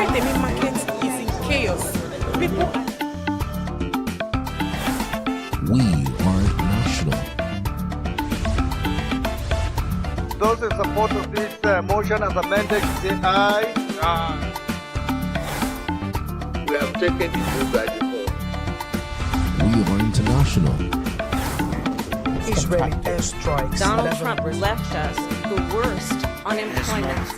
Demi market is in chaos. People. We are national. Those in support of this motion as amended, say aye. Aye. We have taken the vote by default. We are international. Israeli airstrikes. Donald Trump left us the worst unemployment.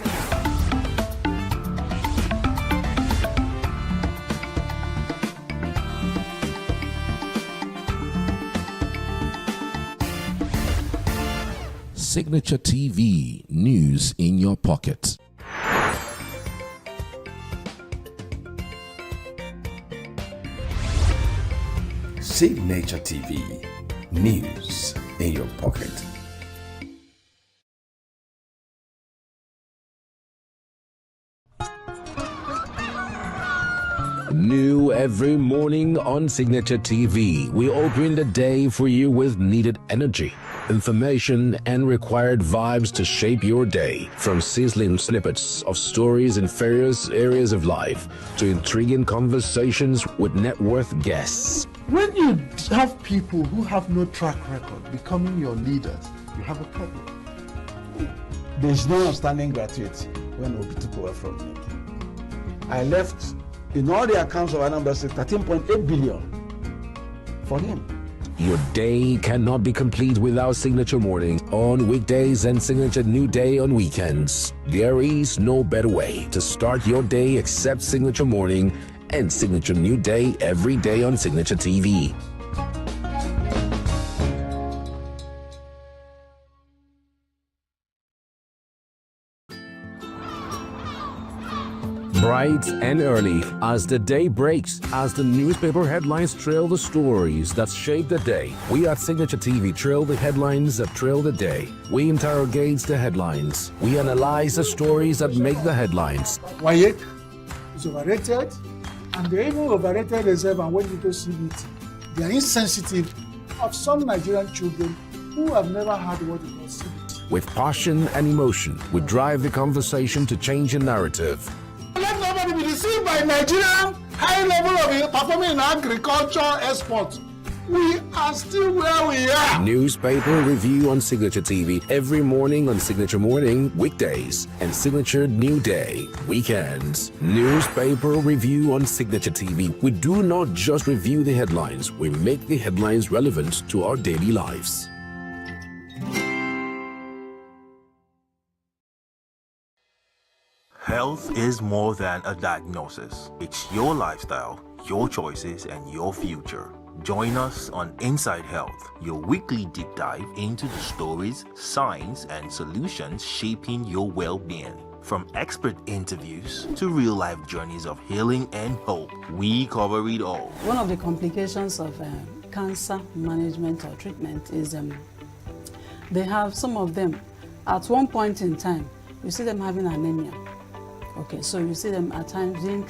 Signature TV, news in your pocket. Signature TV, news in your pocket. New every morning on Signature TV. We open the day for you with needed energy, information, and required vibes to shape your day. From sizzling snippets of stories in various areas of life to intriguing conversations with net worth guests. When you have people who have no track record becoming your leaders, you have a problem. There's no outstanding gratuity when Obi took over from me. I left, in all the accounts of Anambra State, 13.8 billion for him. Your day cannot be complete without Signature Morning on weekdays and Signature New Day on weekends. There is no better way to start your day except Signature Morning and Signature New Day every day on Signature TV. Bright and early as the day breaks, as the newspaper headlines trail the stories that shape the day. We at Signature TV trail the headlines that trail the day. We interrogate the headlines. We analyze the stories that make the headlines. Wyatt is overrated, and they even overrated themselves and went into CBT. They are insensitive of some Nigerian children who have never had what they call CBT. With passion and emotion, we drive the conversation to change a narrative. Let nobody be deceived by Nigerian high level of performing in agriculture export. We are still where we are. Newspaper review on Signature TV every morning on Signature Morning weekdays and Signature New Day weekends. Newspaper review on Signature TV. We do not just review the headlines, we make the headlines relevant to our daily lives. Health is more than a diagnosis. It's your lifestyle, your choices, and your future. Join us on Inside Health, your weekly deep dive into the stories, science, and solutions shaping your well-being. From expert interviews to real-life journeys of healing and hope, we cover it all. One of the complications of cancer management or treatment is they have some of them, at one point in time, you see them having anemia. Okay, so you see them at times being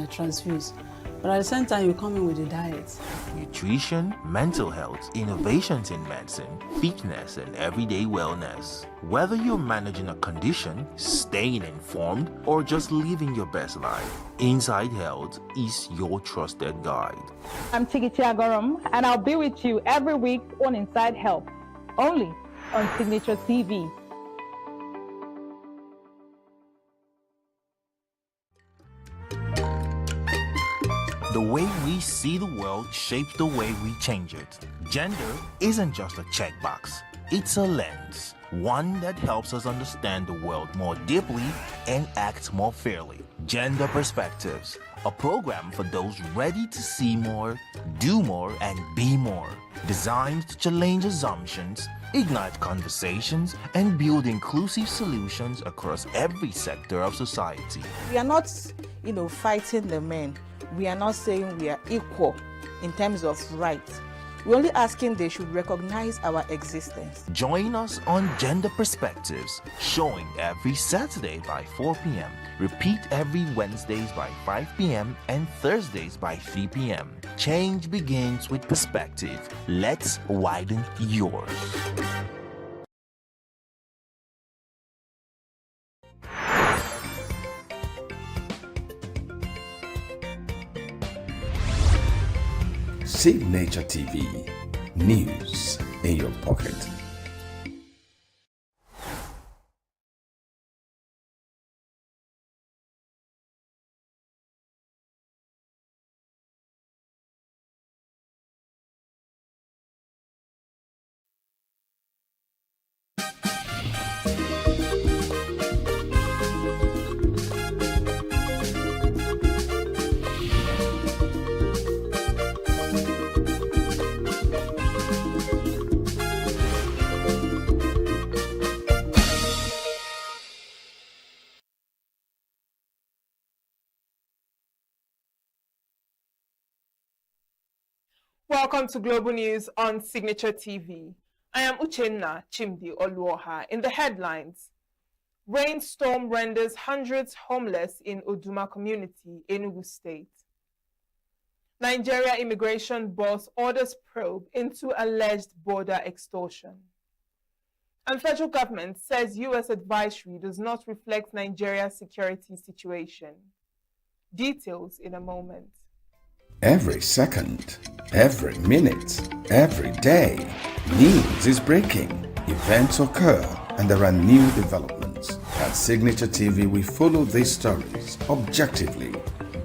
transfused. But at the same time, you come in with the diet. Nutrition, mental health, innovations in medicine, fitness, and everyday wellness. Whether you're managing a condition, staying informed, or just living your best life, Inside Health is your trusted guide. I'm Tigiti Agorum, and I'll be with you every week on Inside Health, only on Signature TV. The way we see the world shapes the way we change it. Gender isn't just a checkbox, it's a lens, one that helps us understand the world more deeply and act more fairly. Gender Perspectives, a program for those ready to see more, do more, and be more. Designed to challenge assumptions, ignite conversations, and build inclusive solutions across every sector of society. We are not, fighting the men. We are not saying we are equal in terms of rights. We're only asking they should recognize our existence. Join us on Gender Perspectives, showing every Saturday by 4 p.m. Repeat every Wednesdays by 5 p.m. and Thursdays by 3 p.m. Change begins with perspective. Let's widen yours. Signature TV, news in your pocket. Welcome to Global News on Signature TV. I am Uchenna Chimdi Oluoha. In the headlines, rainstorm renders hundreds homeless in Uduma community, Enugu State. Nigeria immigration boss orders probe into alleged border extortion. And federal government says US advisory does not reflect Nigeria's security situation. Details in a moment. Every second, every minute, every day, news is breaking. Events occur and there are new developments. At Signature TV, we follow these stories objectively,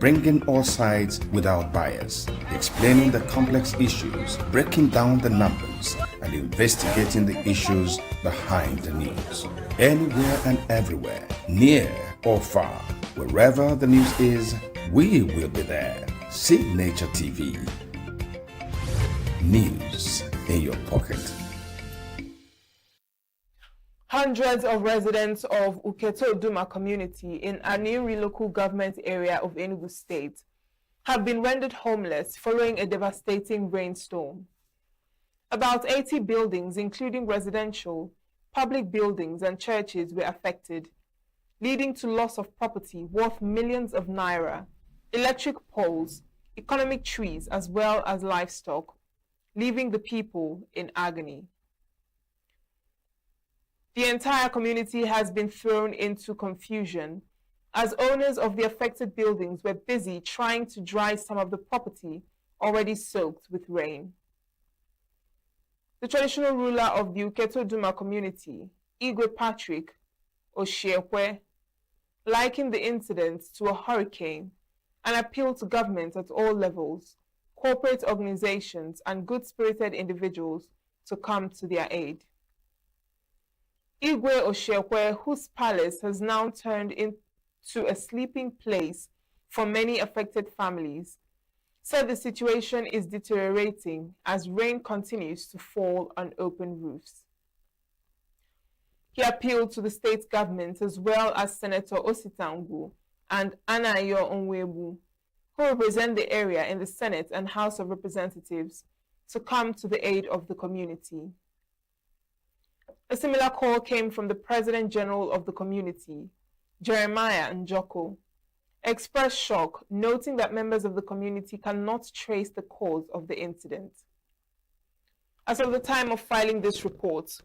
bringing all sides without bias, explaining the complex issues, breaking down the numbers, and investigating the issues behind the news. Anywhere and everywhere, near or far, wherever the news is, we will be there. Signature TV. News in your pocket. Hundreds of residents of Uketo Duma community in Aniri local government area of Enugu State have been rendered homeless following a devastating rainstorm. About 80 buildings, including residential, public buildings and churches, were affected, leading to loss of property worth millions of naira, electric poles, economic trees, as well as livestock, leaving the people in agony. The entire community has been thrown into confusion as owners of the affected buildings were busy trying to dry some of the property already soaked with rain. The traditional ruler of the Uketo Duma community, Igwe Patrick Oshiekwe, likened the incident to a hurricane and appealed to government at all levels, corporate organizations, and good-spirited individuals to come to their aid. Igwe Oshiekwe, whose palace has now turned into a sleeping place for many affected families, said the situation is deteriorating as rain continues to fall on open roofs. He appealed to the state government as well as Senator Ositangu and Anayo Onwebu, who represent the area in the Senate and House of Representatives, to come to the aid of the community. A similar call came from the President General of the community, Jeremiah Njoko, expressed shock, noting that members of the community cannot trace the cause of the incident. As of the time of filing this report,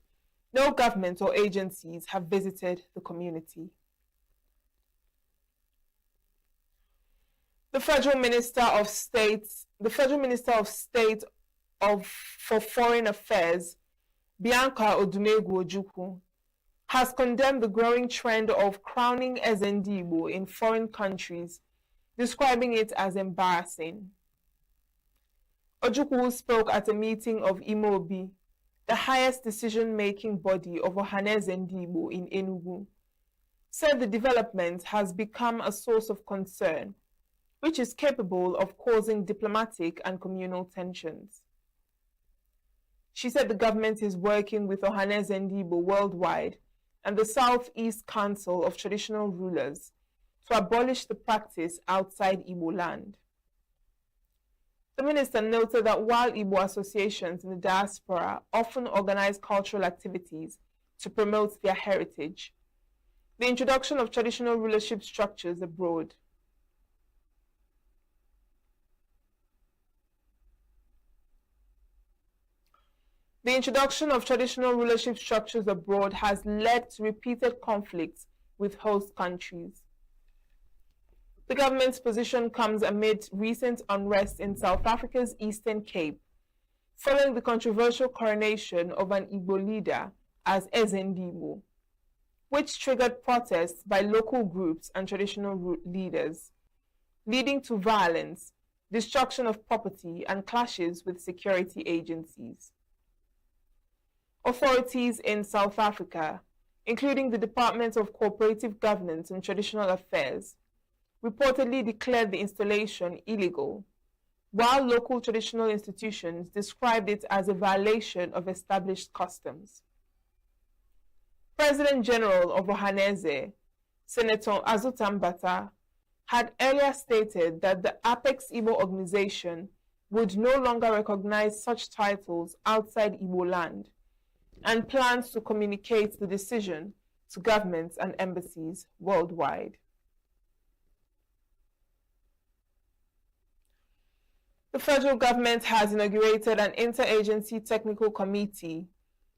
no government or agencies have visited the community. The Federal Minister of State for Foreign Affairs, Bianca Odumegwu Ojukwu, has condemned the growing trend of crowning Ezendibo in foreign countries, describing it as embarrassing. Ojukwu spoke at a meeting of Imobi, the highest decision-making body of Ohaneze Ndigbo in Enugu, said the development has become a source of concern, which is capable of causing diplomatic and communal tensions. She said the government is working with Ohaneze Ndigbo worldwide and the Southeast Council of Traditional Rulers to abolish the practice outside Igbo land. The minister noted that while Igbo associations in the diaspora often organize cultural activities to promote their heritage, the introduction of traditional rulership structures abroad has led to repeated conflicts with host countries. The government's position comes amid recent unrest in South Africa's Eastern Cape, following the controversial coronation of an Igbo leader as Ezendibo, which triggered protests by local groups and traditional leaders, leading to violence, destruction of property, and clashes with security agencies. Authorities in South Africa, including the Department of Cooperative Governance and Traditional Affairs, reportedly declared the installation illegal, while local traditional institutions described it as a violation of established customs. President General of Ohaneze, Senator Azutambata, had earlier stated that the Apex Igbo organization would no longer recognize such titles outside Igbo land and plans to communicate the decision to governments and embassies worldwide. The federal government has inaugurated an interagency technical committee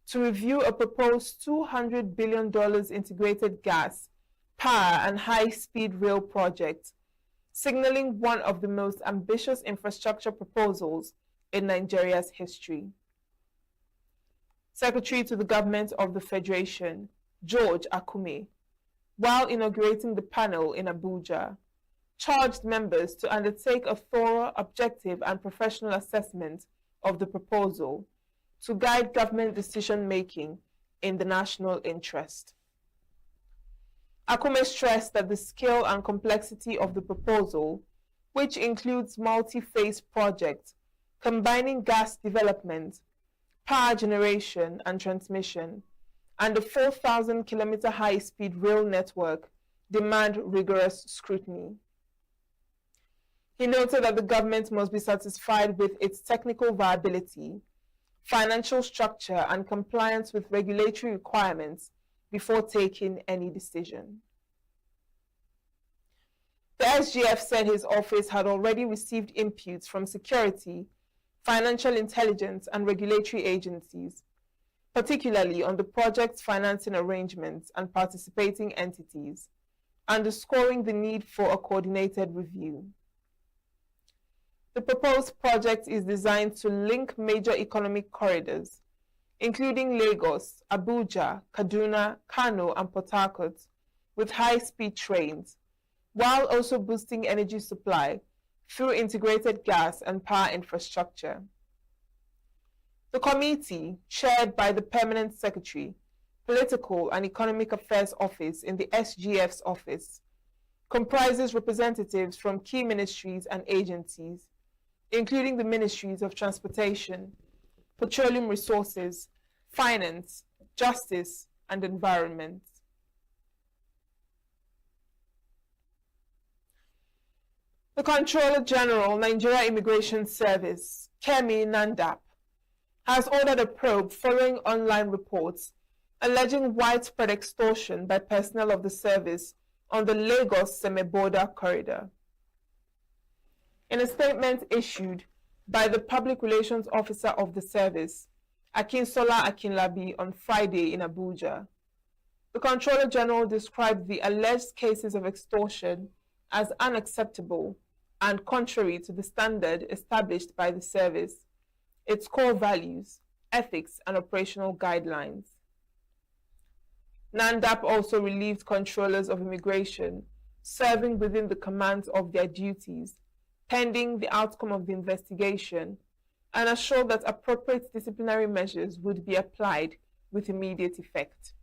to review a proposed $200 billion integrated gas, power, and high-speed rail project, signaling one of the most ambitious infrastructure proposals in Nigeria's history. Secretary to the Government of the Federation, George Akume, while inaugurating the panel in Abuja, charged members to undertake a thorough, objective, and professional assessment of the proposal to guide government decision-making in the national interest. Akume stressed that the scale and complexity of the proposal, which includes multi-phase projects combining gas development, power generation and transmission, and a 4,000-kilometer high-speed rail network, demand rigorous scrutiny. He noted that the government must be satisfied with its technical viability, financial structure, and compliance with regulatory requirements before taking any decision. The SGF said his office had already received inputs from security, financial intelligence, and regulatory agencies, particularly on the project's financing arrangements and participating entities, underscoring the need for a coordinated review. The proposed project is designed to link major economic corridors, including Lagos, Abuja, Kaduna, Kano, and Port Harcourt, with high-speed trains, while also boosting energy supply through integrated gas and power infrastructure. The committee, chaired by the Permanent Secretary, Political and Economic Affairs Office in the SGF's office, comprises representatives from key ministries and agencies, including the Ministries of Transportation, Petroleum Resources, Finance, Justice, and Environment. The Controller General, Nigeria Immigration Service, Kemi Nandap, has ordered a probe following online reports alleging widespread extortion by personnel of the service on the Lagos-Seme-Border corridor. In a statement issued by the Public Relations Officer of the service, Akinsola Akinlabi, on Friday in Abuja, the Controller General described the alleged cases of extortion as unacceptable and contrary to the standard established by the service, its core values, ethics, and operational guidelines. Nandap also relieved controllers of immigration serving within the commands of their duties, pending the outcome of the investigation, and assured that appropriate disciplinary measures would be applied with immediate effect.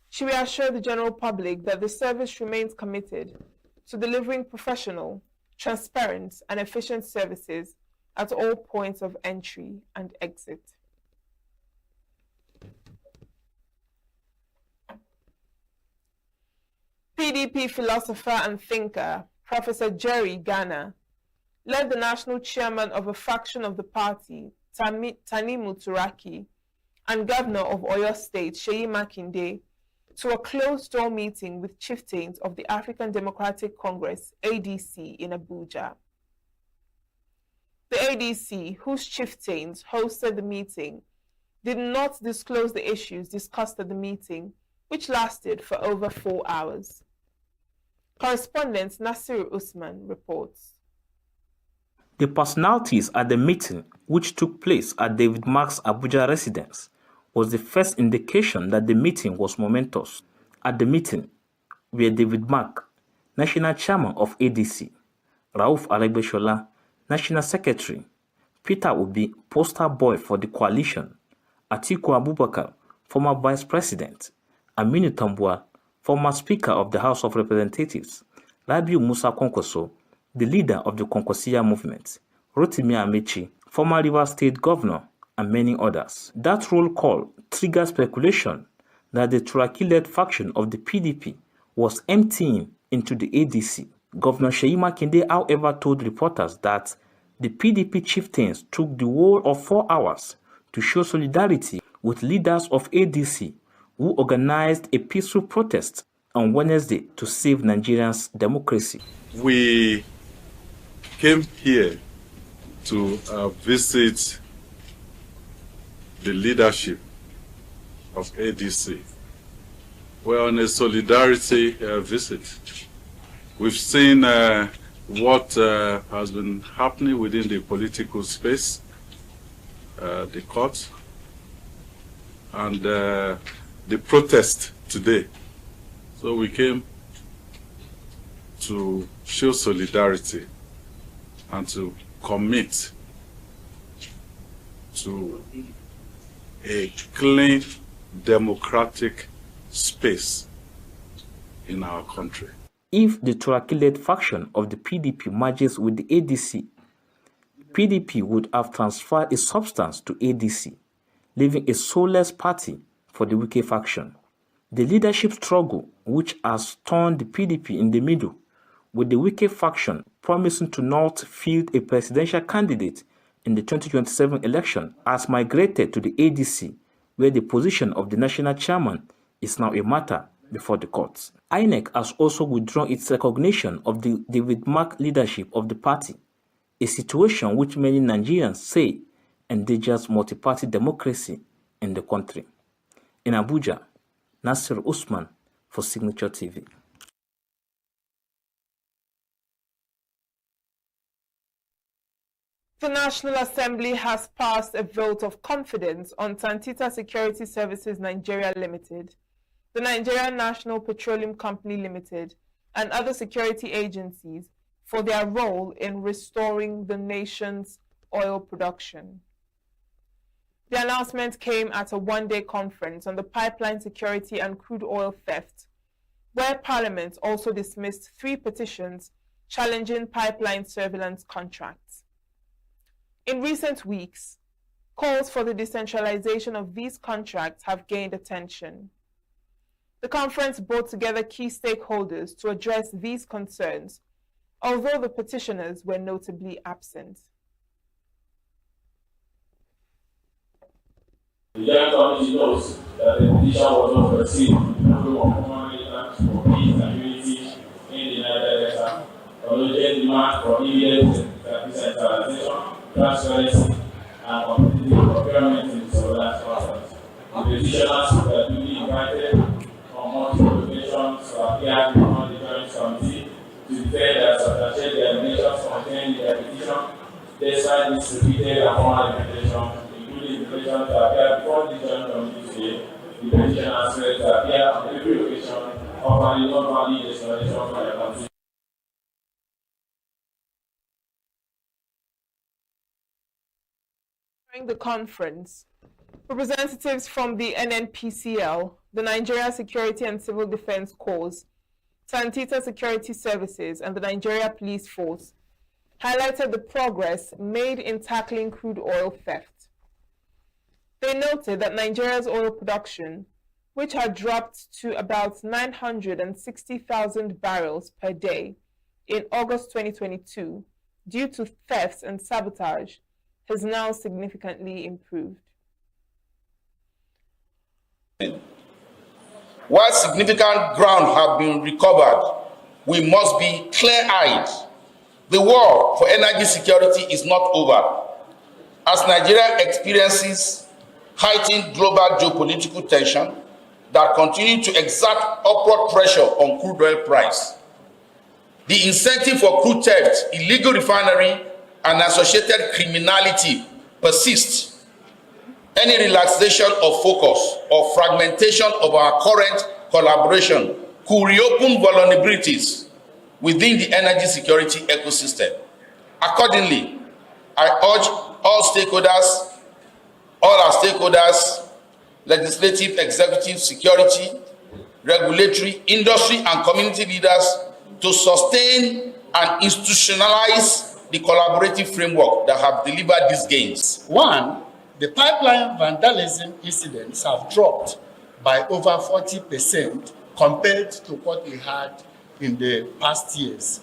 She reassured the general public that the service remains committed to delivering professional, transparent, and efficient services at all points of entry and exit. PDP philosopher and thinker, Professor Jerry Ghana, led the national chairman of a faction of the party, Tanimu Turaki, and governor of Oyo State, Seyi Makinde, to a closed-door meeting with chieftains of the African Democratic Congress, ADC, in Abuja. The ADC, whose chieftains hosted the meeting, did not disclose the issues discussed at the meeting, which lasted for over 4 hours. Correspondent Nasir Usman reports. The personalities at the meeting, which took place at David Mark's Abuja residence, was the first indication that the meeting was momentous. At the meeting were David Mark, National Chairman of ADC, Rauf Aregbesola, National Secretary, Peter Obi, poster boy for the coalition, Atiku Abubakar, former Vice President, Aminu Tambuwal, former Speaker of the House of Representatives, Rabiu Musa Kwankwaso, the leader of the Kwankwasia movement, Rotimi Amechi, former Rivers State Governor, and many others. That roll call triggered speculation that the Turaki-led faction of the PDP was emptying into the ADC. Governor Seyi Makinde, however, told reporters that the PDP chieftains took the whole of 4 hours to show solidarity with leaders of ADC who organized a peaceful protest on Wednesday to save Nigeria's democracy. We came here to visit the leadership of ADC. We're on a solidarity visit. We've seen what has been happening within the political space, the court, and the protest today. So we came to show solidarity and to commit to a clean, democratic space in our country. If the Turaki-led faction of the PDP merges with the ADC, PDP would have transferred its substance to ADC, leaving a soulless party for the Wike faction. The leadership struggle, which has turned the PDP in the middle, with the Wike faction promising to not field a presidential candidate in the 2027 election, has migrated to the ADC, where the position of the national chairman is now a matter before the courts. INEC has also withdrawn its recognition of the David Mark leadership of the party, a situation which many Nigerians say endangers multi-party democracy in the country. In Abuja, Nasir Usman for Signature TV. The National Assembly has passed a vote of confidence on Santita Security Services Nigeria Limited, the Nigerian National Petroleum Company Limited, and other security agencies for their role in restoring the nation's oil production. The announcement came at a one-day conference on the pipeline security and crude oil theft, where Parliament also dismissed 3 petitions challenging pipeline surveillance contracts. In recent weeks, calls for the decentralization of these contracts have gained attention. The conference brought together key stakeholders to address these concerns, although the petitioners were notably absent. The Joint Committee knows that the petition was not received in the of common militants for peace and unity in the Niger Delta, urgent demand for immediate decentralization, transparency, and competitive procurement in surveillance contracts. The petitioners were duly invited on multiple occasions to appear before the Joint Committee to defend and substantiate the allegations contained in their petition, despite this repeated and formal invitation, including invitation to appear before the Joint Committee today. The petitioners failed to appear on every occasion, offering not valid explanation for their country. During the conference, representatives from the NNPCL, the Nigeria Security and Civil Defense Corps, Santita Security Services, and the Nigeria Police Force highlighted the progress made in tackling crude oil theft. They noted that Nigeria's oil production, which had dropped to about 960,000 barrels per day in August 2022 due to thefts and sabotage, has now significantly improved. While significant ground has been recovered, we must be clear-eyed. The war for energy security is not over. As Nigeria experiences heightened global geopolitical tension that continue to exert upward pressure on crude oil price, The incentive for crude theft, illegal refinery, and associated criminality persists. Any relaxation of focus or fragmentation of our current collaboration could reopen vulnerabilities within the energy security ecosystem. Accordingly, I urge all our stakeholders, legislative, executive, security, regulatory, industry, and community leaders to sustain and institutionalize the collaborative framework that have delivered these gains. One, the pipeline vandalism incidents have dropped by over 40% compared to what we had in the past years.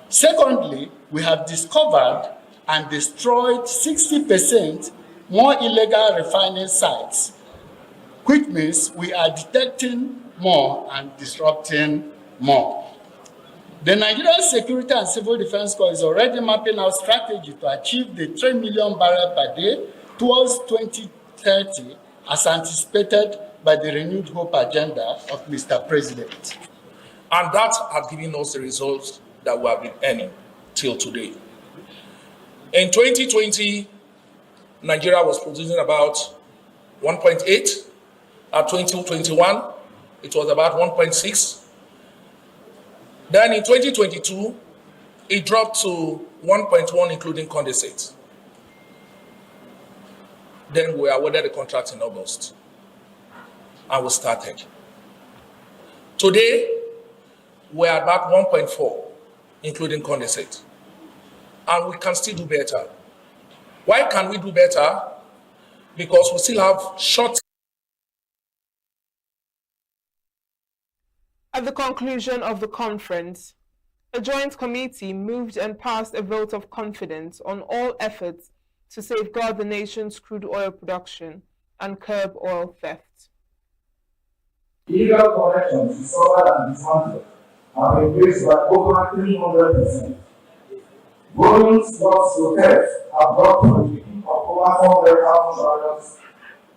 Secondly, we have discovered and destroyed 60% more illegal refining sites, which means we are detecting more and disrupting more. The Nigerian Security and Civil Defense Corps is already mapping out strategy to achieve the 3 million barrels per day towards 2030 as anticipated by the renewed hope agenda of Mr. President. And that has given us the results that we have been earning till today. In 2020, Nigeria was producing about 1.8. At 2021, it was about 1.6. Then in 2022, it dropped to 1.1, including condensate. Then we awarded the contract in August, and we started. Today, we're at about 1.4, including condensate. And we can still do better. Why can we do better? Because we still have short. At the conclusion of the conference, a joint committee moved and passed a vote of confidence on all efforts to safeguard the nation's crude oil production and curb oil theft. Illegal connections discovered and dismantled have increased by over 300%. Volumes lost to theft have dropped from the peak of over 400,000 barrels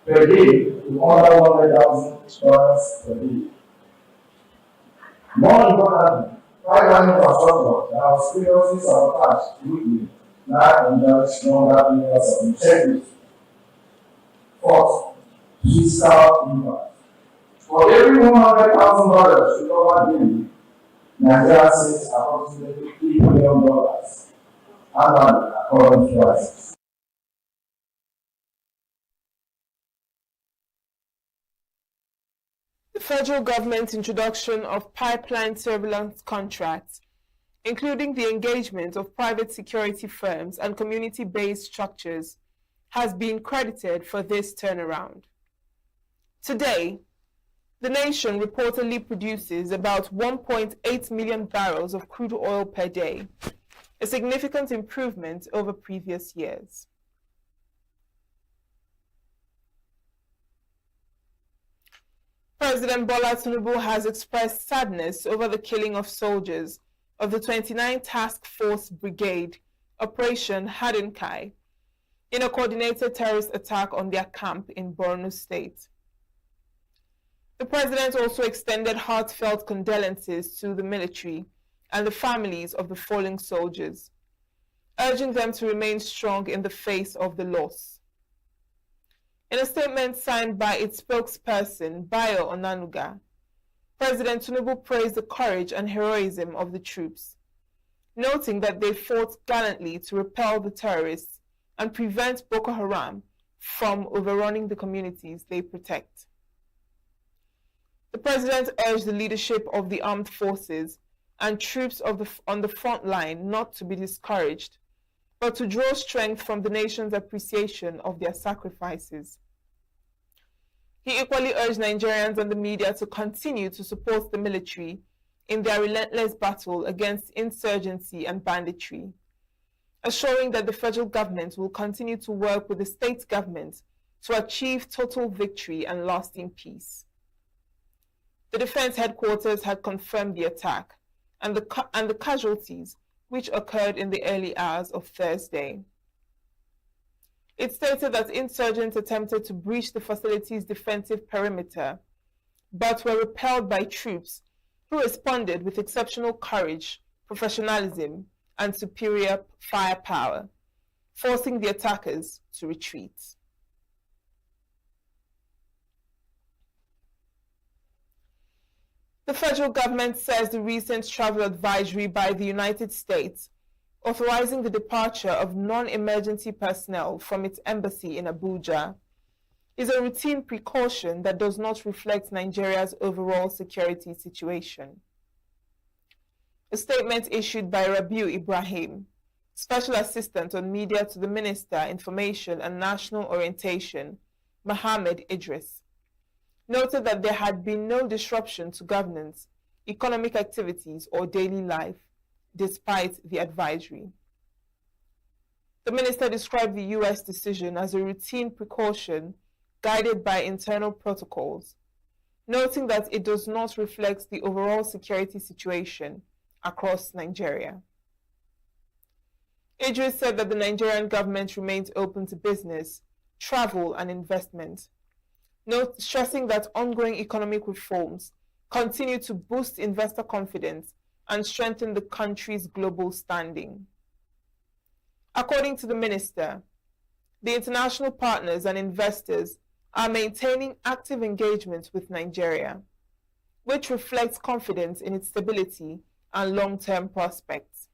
per day to under 100,000 barrels per day. More importantly, pipeline infrastructure that was previously sabotaged weekly now enjoys longer periods of integrity. Fourth, fiscal impact. For every 100,000 barrels recovered daily, Nigeria saves approximately $3 billion under current prices. The federal government's introduction of pipeline surveillance contracts, including the engagement of private security firms and community-based structures, has been credited for this turnaround. Today, the nation reportedly produces about 1.8 million barrels of crude oil per day, a significant improvement over previous years. President Bola Tinubu has expressed sadness over the killing of soldiers of the 29th Task Force Brigade, Operation Hadinkai, in a coordinated terrorist attack on their camp in Borno State. The president also extended heartfelt condolences to the military and the families of the fallen soldiers, urging them to remain strong in the face of the loss. In a statement signed by its spokesperson, Bayo Onanuga, President Tinubu praised the courage and heroism of the troops, noting that they fought gallantly to repel the terrorists and prevent Boko Haram from overrunning the communities they protect. The president urged the leadership of the armed forces and troops on the front line not to be discouraged, but to draw strength from the nation's appreciation of their sacrifices. He equally urged Nigerians and the media to continue to support the military in their relentless battle against insurgency and banditry, assuring that the federal government will continue to work with the state government to achieve total victory and lasting peace. The defense headquarters had confirmed the attack and the casualties which occurred in the early hours of Thursday. It stated that insurgents attempted to breach the facility's defensive perimeter, but were repelled by troops who responded with exceptional courage professionalism, and superior firepower, forcing the attackers to retreat. The federal government says the recent travel advisory by the United States authorizing the departure of non-emergency personnel from its embassy in Abuja is a routine precaution that does not reflect Nigeria's overall security situation. A statement issued by Rabiu Ibrahim, Special Assistant on Media to the Minister, Information and National Orientation, Mohammed Idris, noted that there had been no disruption to governance, economic activities, or daily life, despite the advisory. The minister described the U.S. decision as a routine precaution guided by internal protocols, noting that it does not reflect the overall security situation across Nigeria. Idris said that the Nigerian government remains open to business, travel, and investment, stressing that ongoing economic reforms continue to boost investor confidence and strengthen the country's global standing. According to the minister, the international partners and investors are maintaining active engagement with Nigeria, which reflects confidence in its stability and long-term prospects.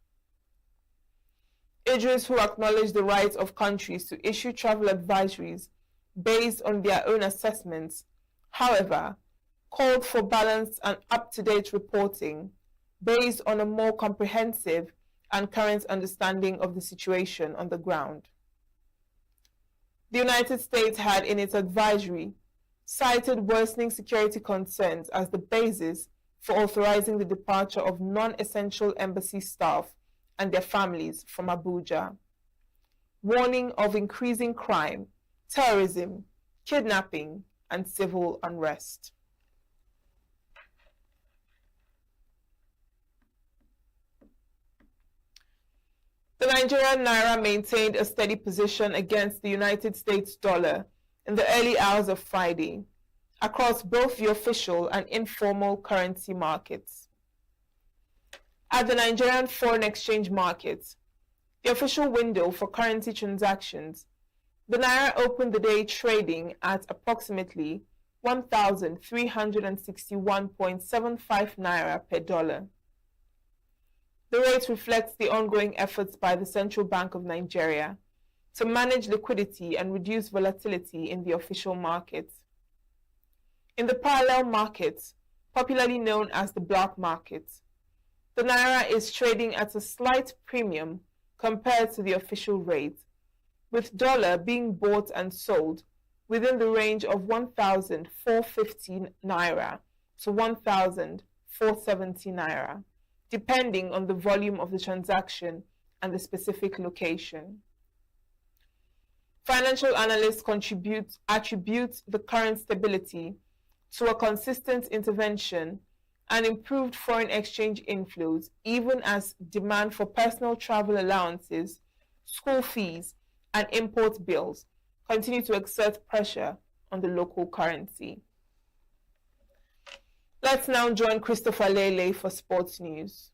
Idris, who acknowledged the right of countries to issue travel advisories based on their own assessments, however, called for balanced and up-to-date reporting based on a more comprehensive and current understanding of the situation on the ground. The United States had in its advisory cited worsening security concerns as the basis for authorizing the departure of non-essential embassy staff and their families from Abuja, warning of increasing crime, terrorism, kidnapping, and civil unrest. The Nigerian naira maintained a steady position against the United States dollar in the early hours of Friday across both the official and informal currency markets. At the Nigerian foreign exchange market, the official window for currency transactions, the naira opened the day trading at approximately 1,361.75 naira per dollar. The rate reflects the ongoing efforts by the Central Bank of Nigeria to manage liquidity and reduce volatility in the official market. In the parallel market, popularly known as the black market, the naira is trading at a slight premium compared to the official rate, with dollar being bought and sold within the range of 1,450 naira to 1,470 naira, depending on the volume of the transaction and the specific location. Financial analysts attribute the current stability to a consistent intervention and improved foreign exchange inflows, even as demand for personal travel allowances, school fees, and import bills continue to exert pressure on the local currency. Let's now join Christopher Lele for sports news.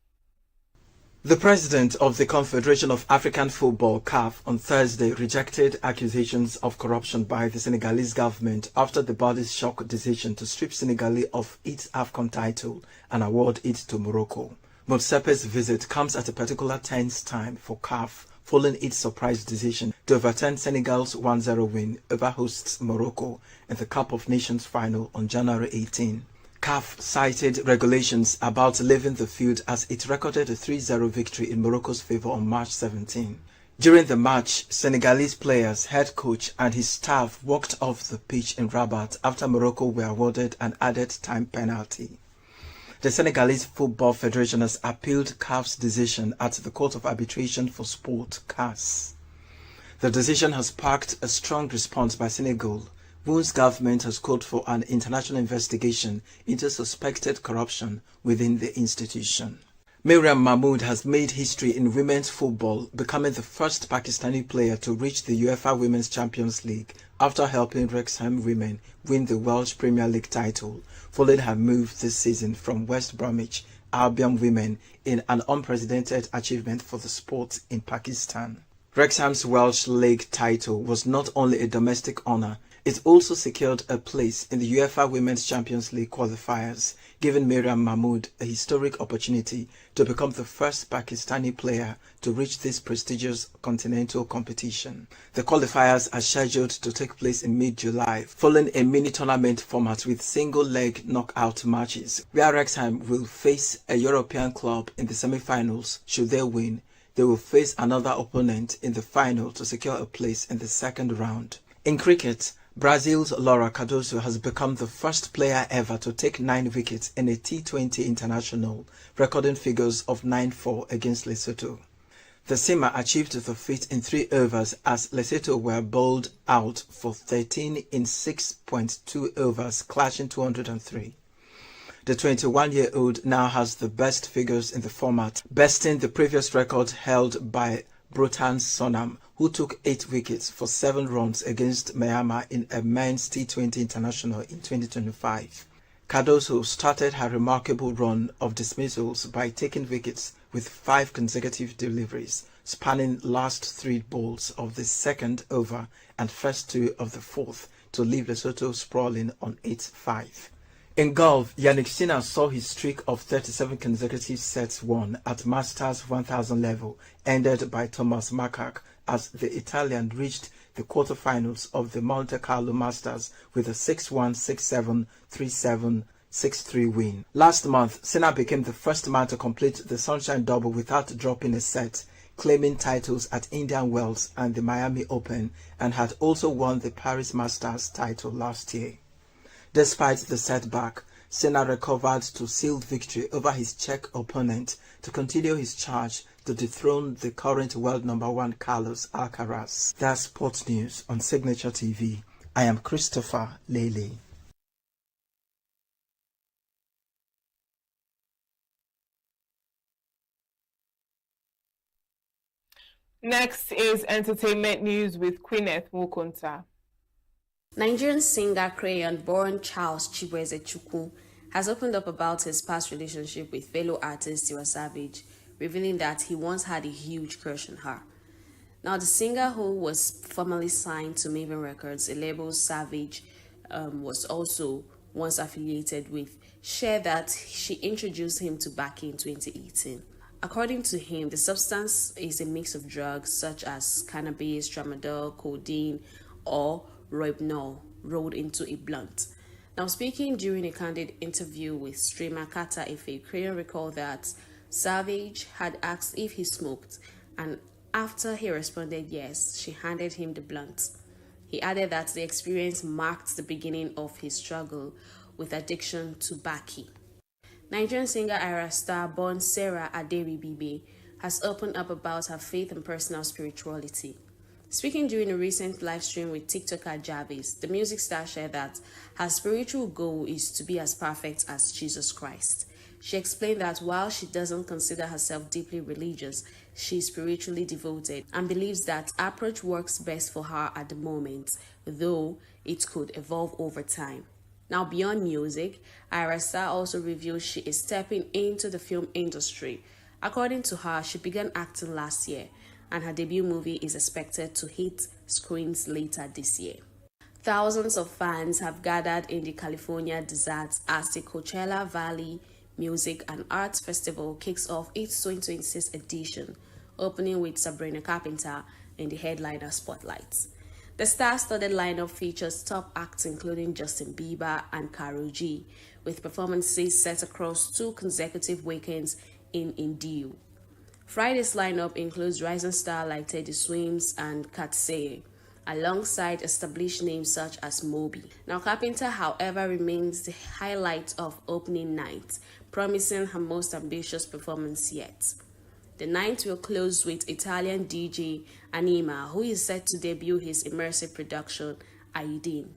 The president of the Confederation of African Football, CAF, on Thursday rejected accusations of corruption by the Senegalese government after the body's shock decision to strip Senegal of its AFCON title and award it to Morocco. Motsepe's visit comes at a particular tense time for CAF, following its surprise decision to overturn Senegal's 1-0 win over hosts Morocco in the Cup of Nations final on January 18. CAF cited regulations about leaving the field as it recorded a 3-0 victory in Morocco's favour on March 17. During the match, Senegalese players, head coach and his staff walked off the pitch in Rabat after Morocco were awarded an added time penalty. The Senegalese Football Federation has appealed CAF's decision at the Court of Arbitration for Sport, CAS. The decision has sparked a strong response by Senegal, whose government has called for an international investigation into suspected corruption within the institution. Miriam Mahmood has made history in women's football, becoming the first Pakistani player to reach the UEFA Women's Champions League after helping Wrexham women win the Welsh Premier League title, following her move this season from West Bromwich Albion women in an unprecedented achievement for the sport in Pakistan. Wrexham's Welsh League title was not only a domestic honour, it also secured a place in the UEFA Women's Champions League qualifiers, giving Miriam Mahmood a historic opportunity to become the first Pakistani player to reach this prestigious continental competition. The qualifiers are scheduled to take place in mid-July, following a mini-tournament format with single-leg knockout matches, where Wrexham will face a European club in the semi-finals. Should they win, they will face another opponent in the final to secure a place in the second round. In cricket, Brazil's Laura Cardoso has become the first player ever to take 9 wickets in a T20 international, recording figures of 9-4 against Lesotho. The Seamer achieved the feat in 3 overs as Lesotho were bowled out for 13 in 6.2 overs, clashing 203. The 21-year-old now has the best figures in the format, besting the previous record held by Brotan Sonam, who took 8 wickets for 7 runs against Myanmar in a men's T20 international in 2025. Cardoso started her remarkable run of dismissals by taking wickets with 5 consecutive deliveries, spanning last 3 balls of the second over and first 2 of the fourth to leave Lesotho sprawling on 8-5. In golf, Yannick Sinner saw his streak of 37 consecutive sets won at Masters 1000 level ended by Thomas Makak as the Italian reached the quarterfinals of the Monte Carlo Masters with a 6-1, 6-7, 3-7, 6-3 win. Last month, Sinner became the first man to complete the Sunshine Double without dropping a set, claiming titles at Indian Wells and the Miami Open, and had also won the Paris Masters title last year. Despite the setback, Sinner recovered to seal victory over his Czech opponent to continue his charge to dethrone the current world number 1 Carlos Alcaraz. That's sports news on Signature TV. I am Christopher Lely. Next is entertainment news with Queeneth Mukunta. Nigerian singer crayon-born Charles Chibueze Chukwu has opened up about his past relationship with fellow artist Tiwa Savage, revealing that he once had a huge crush on her. Now, the singer, who was formerly signed to Maven Records, a label Savage was also once affiliated with, shared that she introduced him to Baki in 2018. According to him, the substance is a mix of drugs such as cannabis, tramadol, codeine, or Rohypnol rolled into a blunt. Now, speaking during a candid interview with streamer Kata Efe, Crayon recalled that Savage had asked if he smoked, and after he responded yes, she handed him the blunt. He added that the experience marked the beginning of his struggle with addiction to Baki. Nigerian singer Ira Star, born Sarah Aderibibe, has opened up about her faith and personal spirituality. Speaking during a recent live stream with TikToker Jarvis, the music star shared that her spiritual goal is to be as perfect as Jesus Christ. She explained that while she doesn't consider herself deeply religious, she is spiritually devoted and believes that approach works best for her at the moment, though it could evolve over time. Now, beyond music, Ira Star also reveals she is stepping into the film industry. According to her, she began acting last year, and her debut movie is expected to hit screens later this year. Thousands of fans have gathered in the California desert as the Coachella Valley Music and Arts Festival kicks off its 2026 edition, opening with Sabrina Carpenter in the headliner spotlight. The star-studded lineup features top acts including Justin Bieber and Karol G, with performances set across 2 consecutive weekends in ENUGU. Friday's lineup includes rising stars like Teddy Swims and Katseye, alongside established names such as Moby. Now, Carpenter, however, remains the highlight of opening night, promising her most ambitious performance yet. The night will close with Italian DJ Anima, who is set to debut his immersive production, Aidin.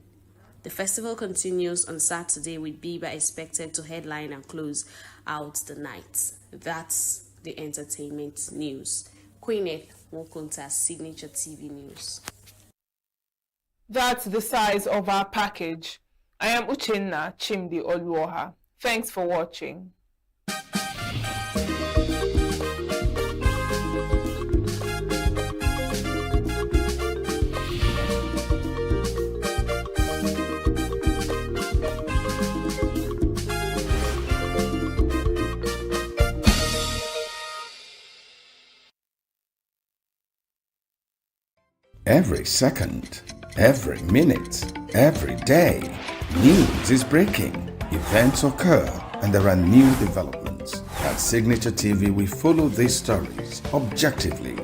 The festival continues on Saturday, with Bieber expected to headline and close out the night. That's the entertainment news. Queeneth Mukunta, Signature TV News. That's the size of our package. I am Uchenna Chimdi Oluoha. Thanks for watching. Every second, every minute, every day, news is breaking. Events occur and there are new developments. At Signature TV, we follow these stories objectively,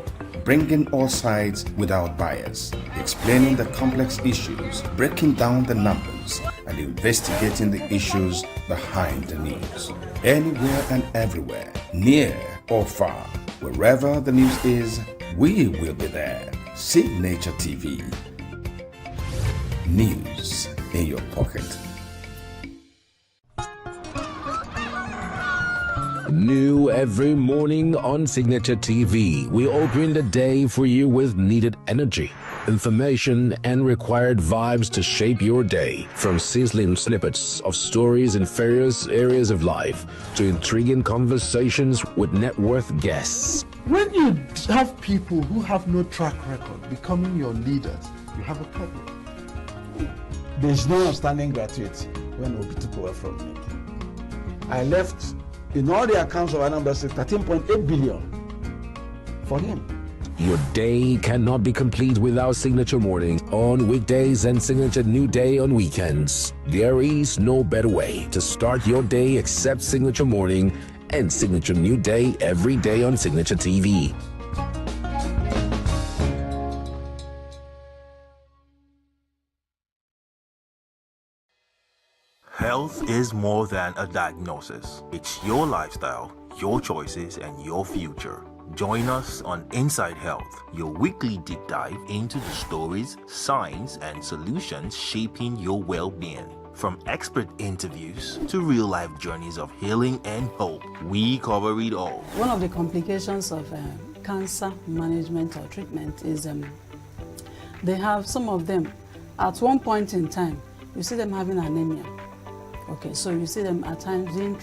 bringing all sides without bias, explaining the complex issues, breaking down the numbers, and investigating the issues behind the news. Anywhere and everywhere, near or far, wherever the news is, we will be there. Signature TV. News in your pocket. New every morning on Signature TV, we open the day for you with needed energy, information, and required vibes to shape your day. From sizzling snippets of stories in various areas of life to intriguing conversations with net worth guests. When you have people who have no track record becoming your leaders, you have a problem. There's no outstanding gratuity when Obi took over from me. I left, in all the accounts of Anambra State, 13.8 billion for him. Your day cannot be complete without Signature Mornings on weekdays and Signature New Day on weekends. There is no better way to start your day except Signature Morning and Signature New Day every day on Signature TV. Health is more than a diagnosis. It's your lifestyle, your choices, and your future. Join us on Inside Health, your weekly deep dive into the stories, science, and solutions shaping your well-being. From expert interviews to real-life journeys of healing and hope, we cover it all. One of the complications of cancer management or treatment is they have some of them at one point in time, you see them having anemia. Okay, so you see them at times being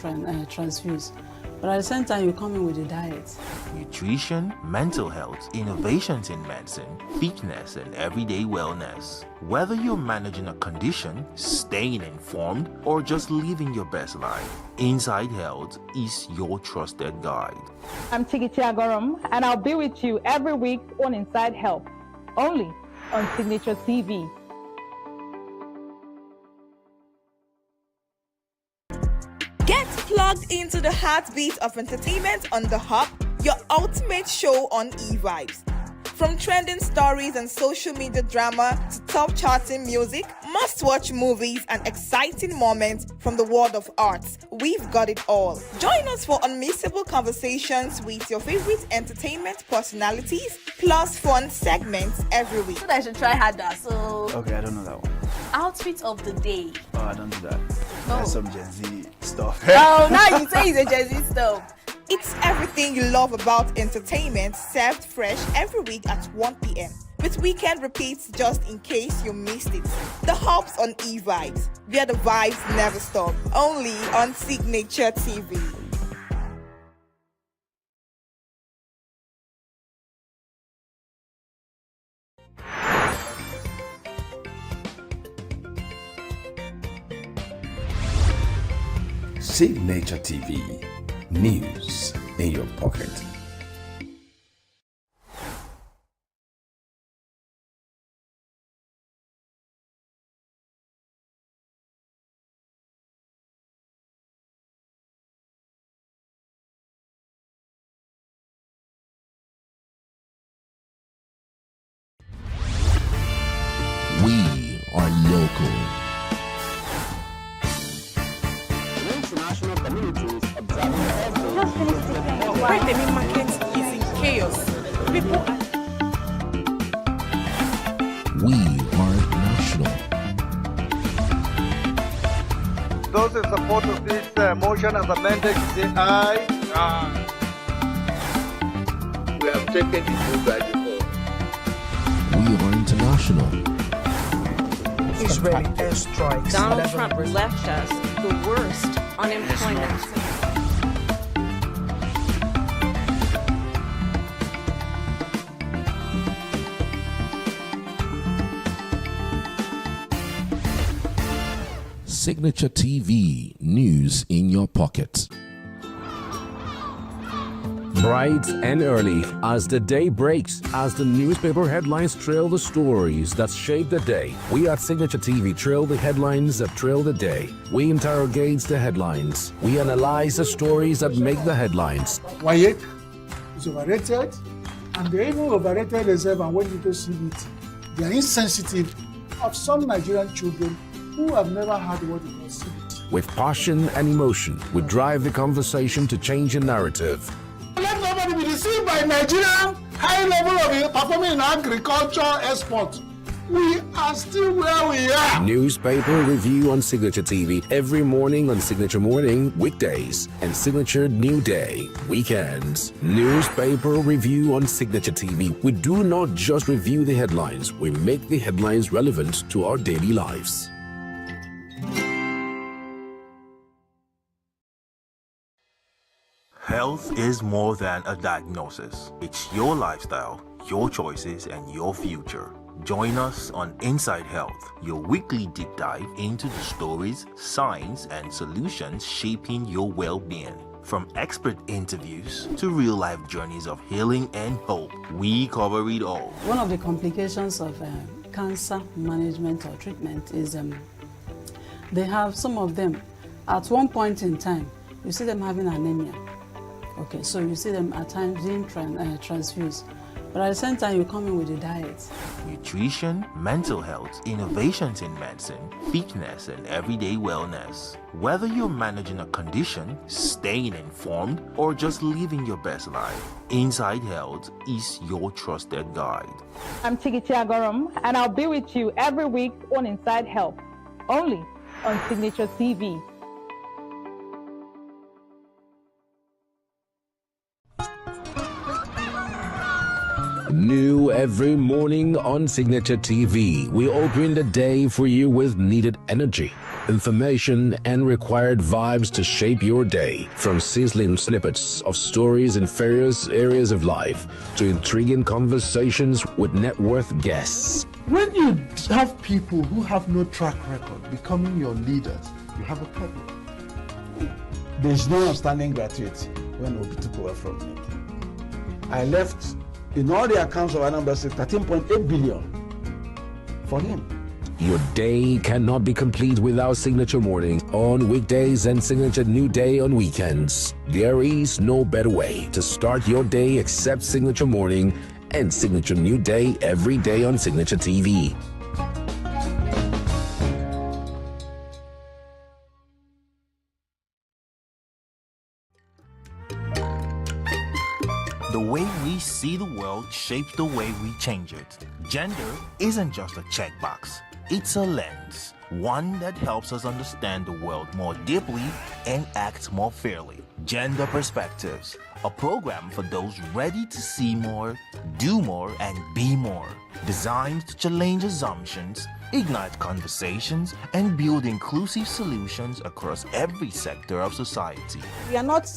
transfused. But at the same time, you come in with a diet. Nutrition, mental health, innovations in medicine, fitness, and everyday wellness. Whether you're managing a condition, staying informed, or just living your best life, Inside Health is your trusted guide. I'm Tigiti Agorum, and I'll be with you every week on Inside Health, only on Signature TV. Get plugged into the heartbeat of entertainment on The Hub, your ultimate show on eVibes. From trending stories and social media drama to top charting music, must-watch movies and exciting moments from the world of arts, we've got it all. Join us for unmissable conversations with your favorite entertainment personalities, plus fun segments every week. I should try harder, so... Okay, I don't know that one. Outfit of the day. Oh, I don't do that. That's some Gen Z stuff. Oh, now you say it's a Gen Z stuff. It's everything you love about entertainment, served fresh every week at 1 p.m. with weekend repeats just in case you missed it. The Hub's on eVibes, where the vibes never stop. Only on Signature TV. Signature TV. News in your pocket. We are local. International communities When the main market is in chaos, people are... We are national. Those in support of this motion as amended, say aye. Aye. We have taken the vote by default. We are international. Israeli airstrikes. Donald Trump left us the worst unemployment. Signature TV, news in your pocket. Bright and early as the day breaks, as the newspaper headlines trail the stories that shape the day. We at Signature TV trail the headlines that trail the day. We interrogate the headlines. We analyze the stories that make the headlines. Why is overrated, and they even overrated themselves, and when you go see it, they are insensitive of some Nigerian children who have never had what they call CBT. With passion and emotion, we drive the conversation to change a narrative. Let nobody be deceived by Nigerian high level of performing in agriculture export. We are still where we are. Newspaper review on Signature TV every morning on Signature Morning, weekdays, and Signature New Day, weekends. Newspaper review on Signature TV. We do not just review the headlines, we make the headlines relevant to our daily lives. Health is more than a diagnosis. It's your lifestyle, your choices, and your future. Join us on Inside Health, your weekly deep dive into the stories, science, and solutions shaping your well-being. From expert interviews to real-life journeys of healing and hope, we cover it all. One of the complications of cancer management or treatment is they have some of them, at one point in time, you see them having anemia. Okay, so you see them at times being transfused. But at the same time, you come in with a diet. Nutrition, mental health, innovations in medicine, fitness, and everyday wellness. Whether you're managing a condition, staying informed, or just living your best life, Inside Health is your trusted guide. I'm Chigichi Agorum, and I'll be with you every week on Inside Health, only on Signature TV. New every morning on Signature TV, we open the day for you with needed energy, information, and required vibes to shape your day. From sizzling snippets of stories in various areas of life to intriguing conversations with net worth guests. When you have people who have no track record becoming your leaders, you have a problem. There's no outstanding gratuity when Obi took over from me. I left, in all the accounts of Anambra State, 13.8 billion for him. Your day cannot be complete without Signature Morning on weekdays and Signature New Day on weekends. There is no better way to start your day except Signature Morning and Signature New Day every day on Signature TV. The way we see the world shapes the way we change it. Gender isn't just a checkbox, it's a lens, one that helps us understand the world more deeply and act more fairly. Gender Perspectives, a program for those ready to see more, do more, and be more. Designed to challenge assumptions, ignite conversations, and build inclusive solutions across every sector of society. We are not,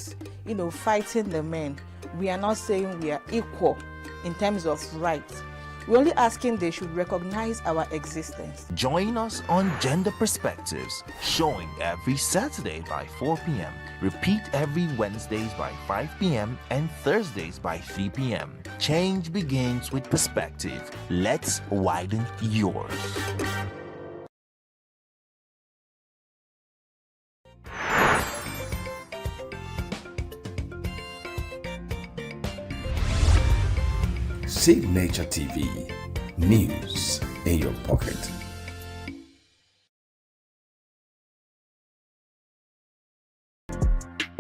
fighting the men. We are not saying we are equal in terms of rights. We're only asking they should recognize our existence. Join us on Gender Perspectives, showing every Saturday by 4 p.m. Repeat every Wednesdays by 5 p.m. and Thursdays by 3 p.m. Change begins with perspective. Let's widen yours. Signature TV, news in your pocket.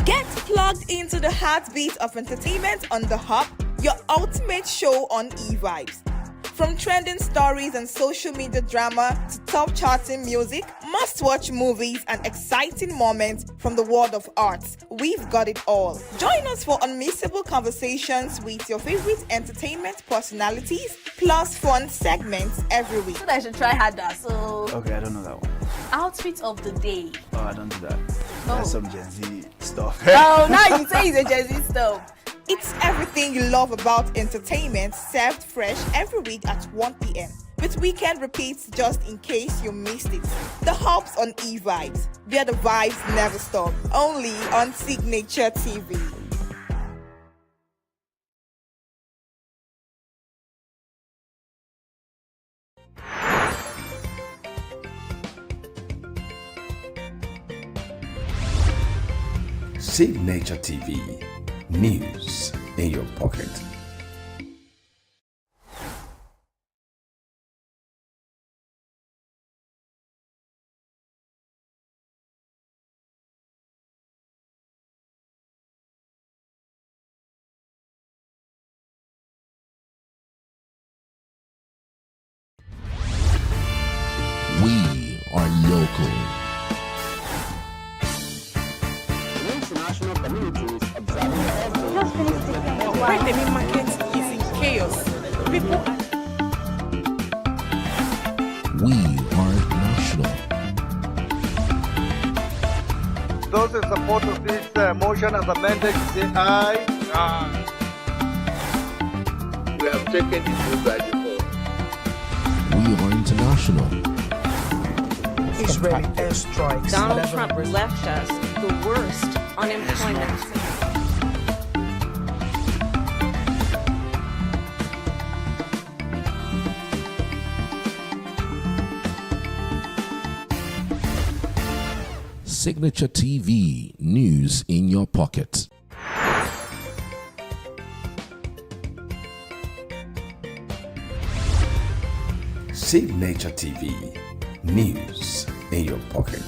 Get plugged into the heartbeat of entertainment on The Hub, your ultimate show on e-vibes. From trending stories and social media drama to top charting music, must-watch movies and exciting moments from the world of arts, we've got it all. Join us for unmissable conversations with your favorite entertainment personalities, plus fun segments every week. I should try harder, so... Okay, I don't know that one. Outfit of the day. Oh, I don't do that. No. That's some Gen Z stuff. Oh, now you say it's a Gen Z stuff. It's everything you love about entertainment, served fresh every week at 1 p.m. with weekend repeats just in case you missed it. The Hub's on e-vibes, where the vibes never stop. Only on Signature TV. Signature TV. News in your pocket. We are local. International communities observing every Just finish the Right, the main market is in chaos. People are... We are national. Those in support of this motion as amended, say aye. Aye. We have taken the vote by default. We are international. Israeli airstrikes. Donald Trump left us the worst unemployment. Signature TV. News in your pocket. Signature TV. News in your pocket.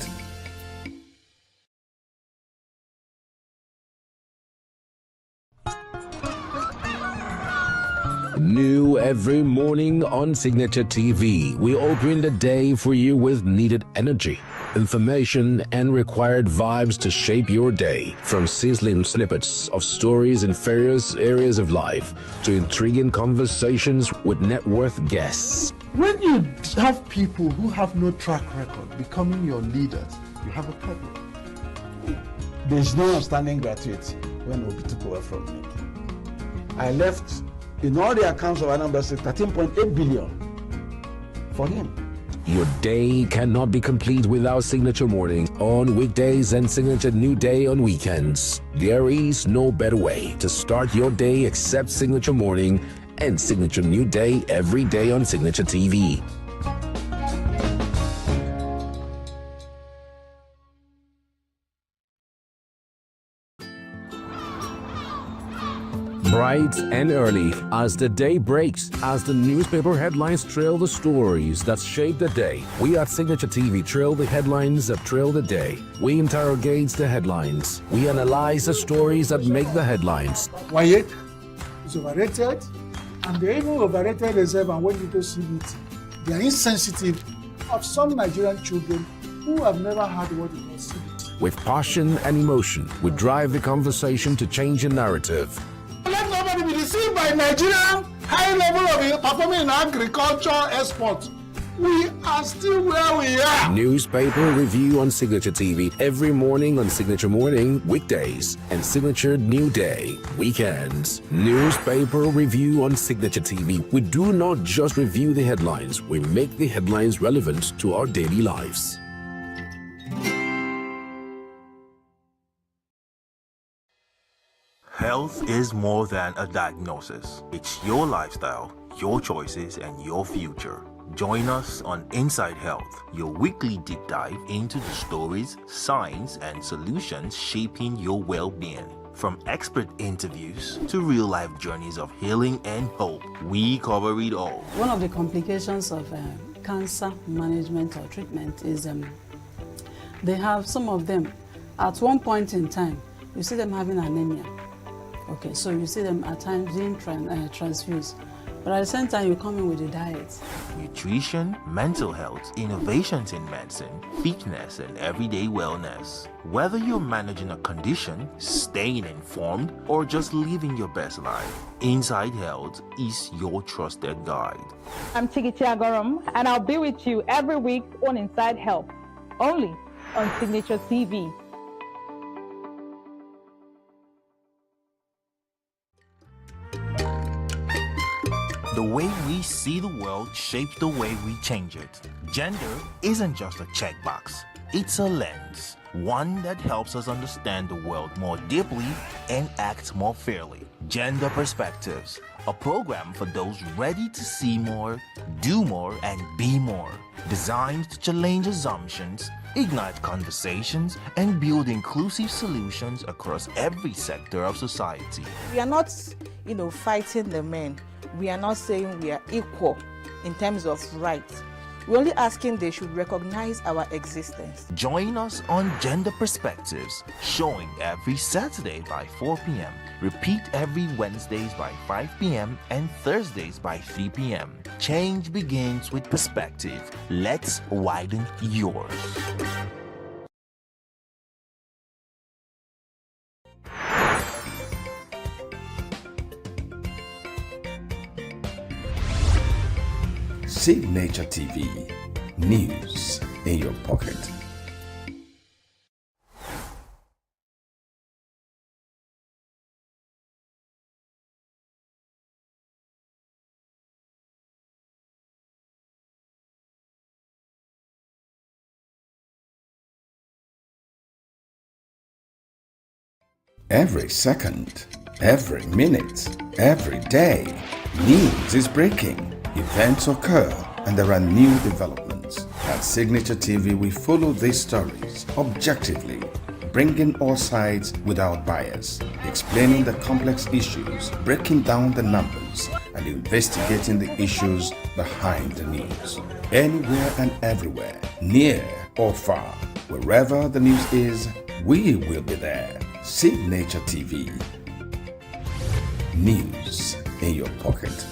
New every morning on Signature TV. We open the day for you with needed energy, information, and required vibes to shape your day. From sizzling snippets of stories in various areas of life to intriguing conversations with net worth guests. When you have people who have no track record becoming your leaders, you have a problem. There's no outstanding gratuity when Obi took over from me. I left in all the accounts of Anambra State 13.8 billion for him. Your day cannot be complete without Signature Morning on weekdays and Signature New Day on weekends. There is no better way to start your day except Signature Morning and Signature New Day every day on Signature TV. Bright and early as the day breaks, as the newspaper headlines trail the stories that shape the day. We at Signature TV trail the headlines that trail the day. We interrogate the headlines. We analyze the stories that make the headlines. Wyatt is overrated, and they even overrated themselves and went into CBT. They are insensitive of some Nigerian children who have never had what it was CBT. With passion and emotion, we drive the conversation to change a narrative. Let nobody be deceived by Nigerian high level of performing in agriculture export. We are still where we are. Newspaper review on Signature TV every morning on Signature Morning, weekdays, and Signature New Day, weekends. Newspaper review on Signature TV. We do not just review the headlines, we make the headlines relevant to our daily lives. Health is more than a diagnosis. It's your lifestyle, your choices, and your future. Join us on Inside Health, your weekly deep dive into the stories, science, and solutions shaping your well-being. From expert interviews to real-life journeys of healing and hope, we cover it all. One of the complications of cancer management or treatment is they have, some of them, at one point in time, you see them having anemia. Okay, so you see them at times being transfused. But at the same time, you come in with a diet. Nutrition, mental health, innovations in medicine, fitness, and everyday wellness. Whether you're managing a condition, staying informed, or just living your best life, Inside Health is your trusted guide. I'm Tigiti Agorum, and I'll be with you every week on Inside Health, only on Signature TV. The way we see the world shapes the way we change it. Gender isn't just a checkbox, it's a lens. one that helps us understand the world more deeply and act more fairly. Gender Perspectives, a program for those ready to see more, do more, and be more. Designed to challenge assumptions, ignite conversations, and build inclusive solutions across every sector of society. We are not, fighting the men. We are not saying we are equal in terms of rights. We're only asking they should recognize our existence. Join us on Gender Perspectives, showing every Saturday by 4 p.m. Repeat every Wednesdays by 5 p.m. and Thursdays by 3 p.m. Change begins with perspective. Let's widen yours. Signature TV, news in your pocket. Every second, every minute, every day, news is breaking. Events occur and there are new developments. At Signature TV, we follow these stories objectively, bringing all sides without bias, explaining the complex issues, breaking down the numbers, and investigating the issues behind the news. Anywhere and everywhere, near or far, wherever the news is, we will be there. Signature TV. News in your pocket.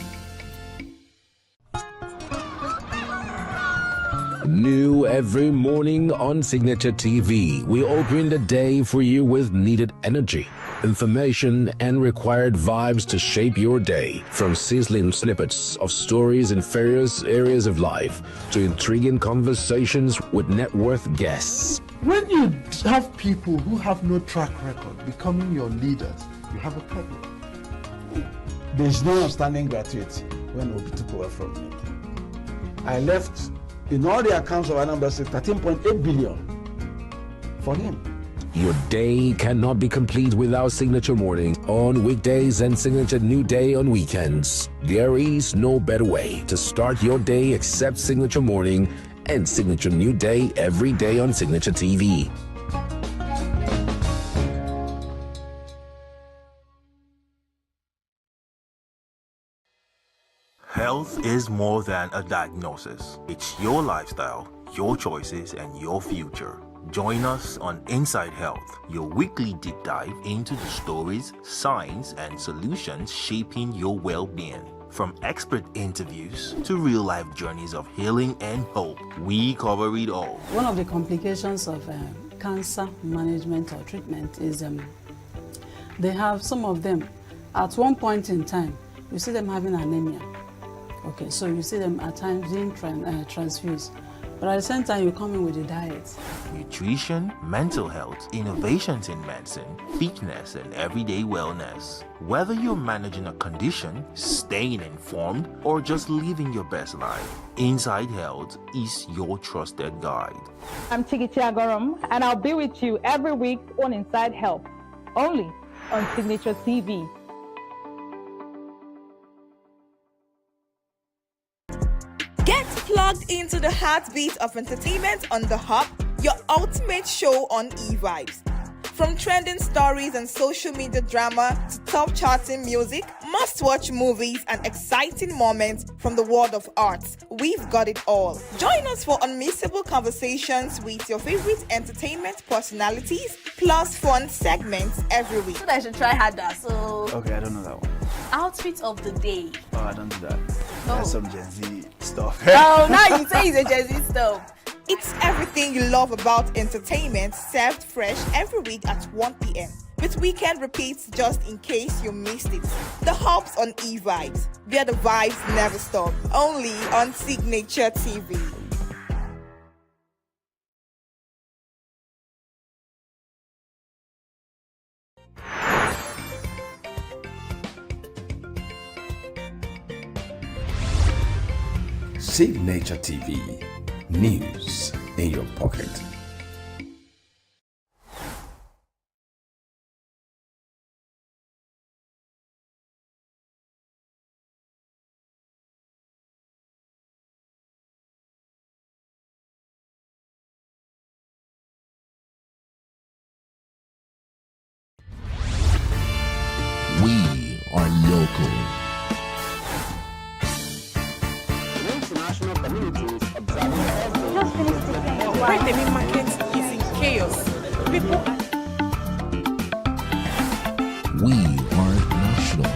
New every morning on Signature TV, we open the day for you with needed energy, information, and required vibes to shape your day. From sizzling snippets of stories in various areas of life to intriguing conversations with net worth guests. When you have people who have no track record becoming your leaders, you have a problem. There's no outstanding gratuity when Obi took over from me. I left in all the accounts of Anambra State 13.8 billion for him. Your day cannot be complete without Signature Morning on weekdays and Signature New Day on weekends. There is no better way to start your day except Signature Morning and Signature New Day every day on Signature TV. Health is more than a diagnosis. It's your lifestyle, your choices, and your future. Join us on Inside Health, your weekly deep dive into the stories, science, and solutions shaping your well-being. From expert interviews to real-life journeys of healing and hope, we cover it all. One of the complications of cancer management or treatment is they have some of them, at one point in time, you see them having anemia. Okay, so you see them at times being transfused. But at the same time, you come in with a diet. Nutrition, mental health, innovations in medicine, fitness, and everyday wellness. Whether you're managing a condition, staying informed, or just living your best life, Inside Health is your trusted guide. I'm Chigichi Agorom, and I'll be with you every week on Inside Health, only on Signature TV. Get plugged into the heartbeat of entertainment on The Hub, your ultimate show on eVibes. From trending stories and social media drama to top charting music, must-watch movies and exciting moments from the world of arts, we've got it all. Join us for unmissable conversations with your favorite entertainment personalities, plus fun segments every week. So I should try harder. So Okay, I don't know that one. outfit of the day. Oh, I don't do that. No. That's some Gen Z stuff. Oh, now you say it's a Gen Z stuff. It's everything you love about entertainment, served fresh every week at 1 p.m. with weekend repeats just in case you missed it. The Hub's on eVibes, where the vibes never stop. Only on Signature TV. Signature TV, news in your pocket. local. The international community is observing every Just finish the thing. When the meat market is in chaos, people are We are national.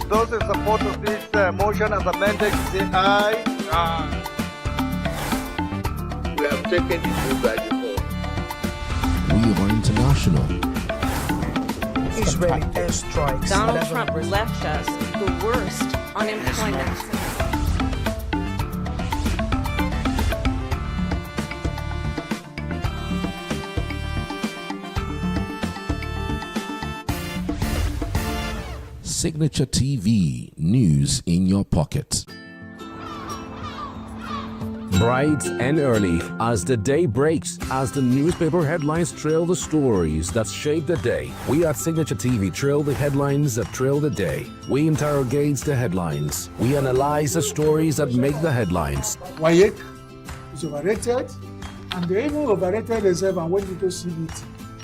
Those in support of this motion as amended, say aye. Aye. We have taken the vote by default. We are international. Israeli airstrikes. Donald Trump left us the worst unemployment. Signature TV, news in your pocket. Bright and early as the day breaks, as the newspaper headlines trail the stories that shape the day. We at Signature TV trail the headlines that trail the day. We interrogate the headlines. We analyze the stories that make the headlines. WAEC is overrated, and they even overrated themselves and went into CBT.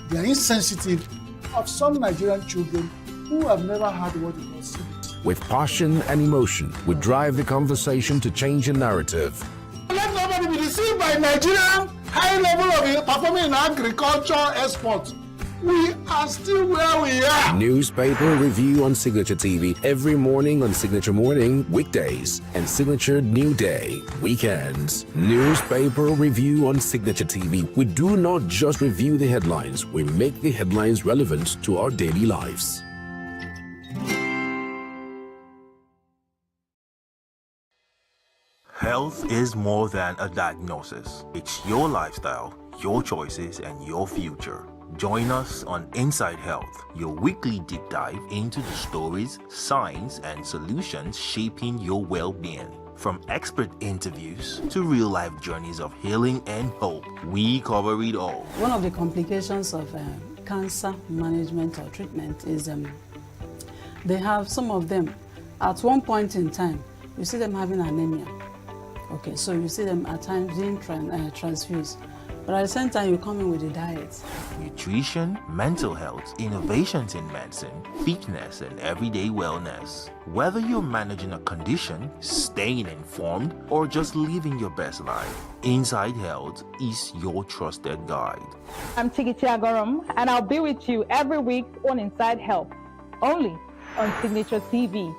They are insensitive of some Nigerian children who have never had what it was CBT. With passion and emotion, we drive the conversation to change a narrative. Let nobody be deceived by Nigerian high level of performing in agriculture export. We are still where we are. Newspaper review on Signature TV every morning on Signature Morning, weekdays, and Signature New Day, weekends. Newspaper review on Signature TV. We do not just review the headlines, we make the headlines relevant to our daily lives. Health is more than a diagnosis. It's your lifestyle, your choices, and your future. Join us on Inside Health, your weekly deep dive into the stories, science, and solutions shaping your well-being. From expert interviews to real-life journeys of healing and hope, we cover it all. One of the complications of cancer management or treatment is they have, some of them, at one point in time, you see them having anemia. Okay, so you see them at times being transfused. But at the same time, you come in with a diet. Nutrition, mental health, innovations in medicine, fitness, and everyday wellness. Whether you're managing a condition, staying informed, or just living your best life, Inside Health is your trusted guide. I'm Tigiti Agorum, and I'll be with you every week on Inside Health, only on Signature TV.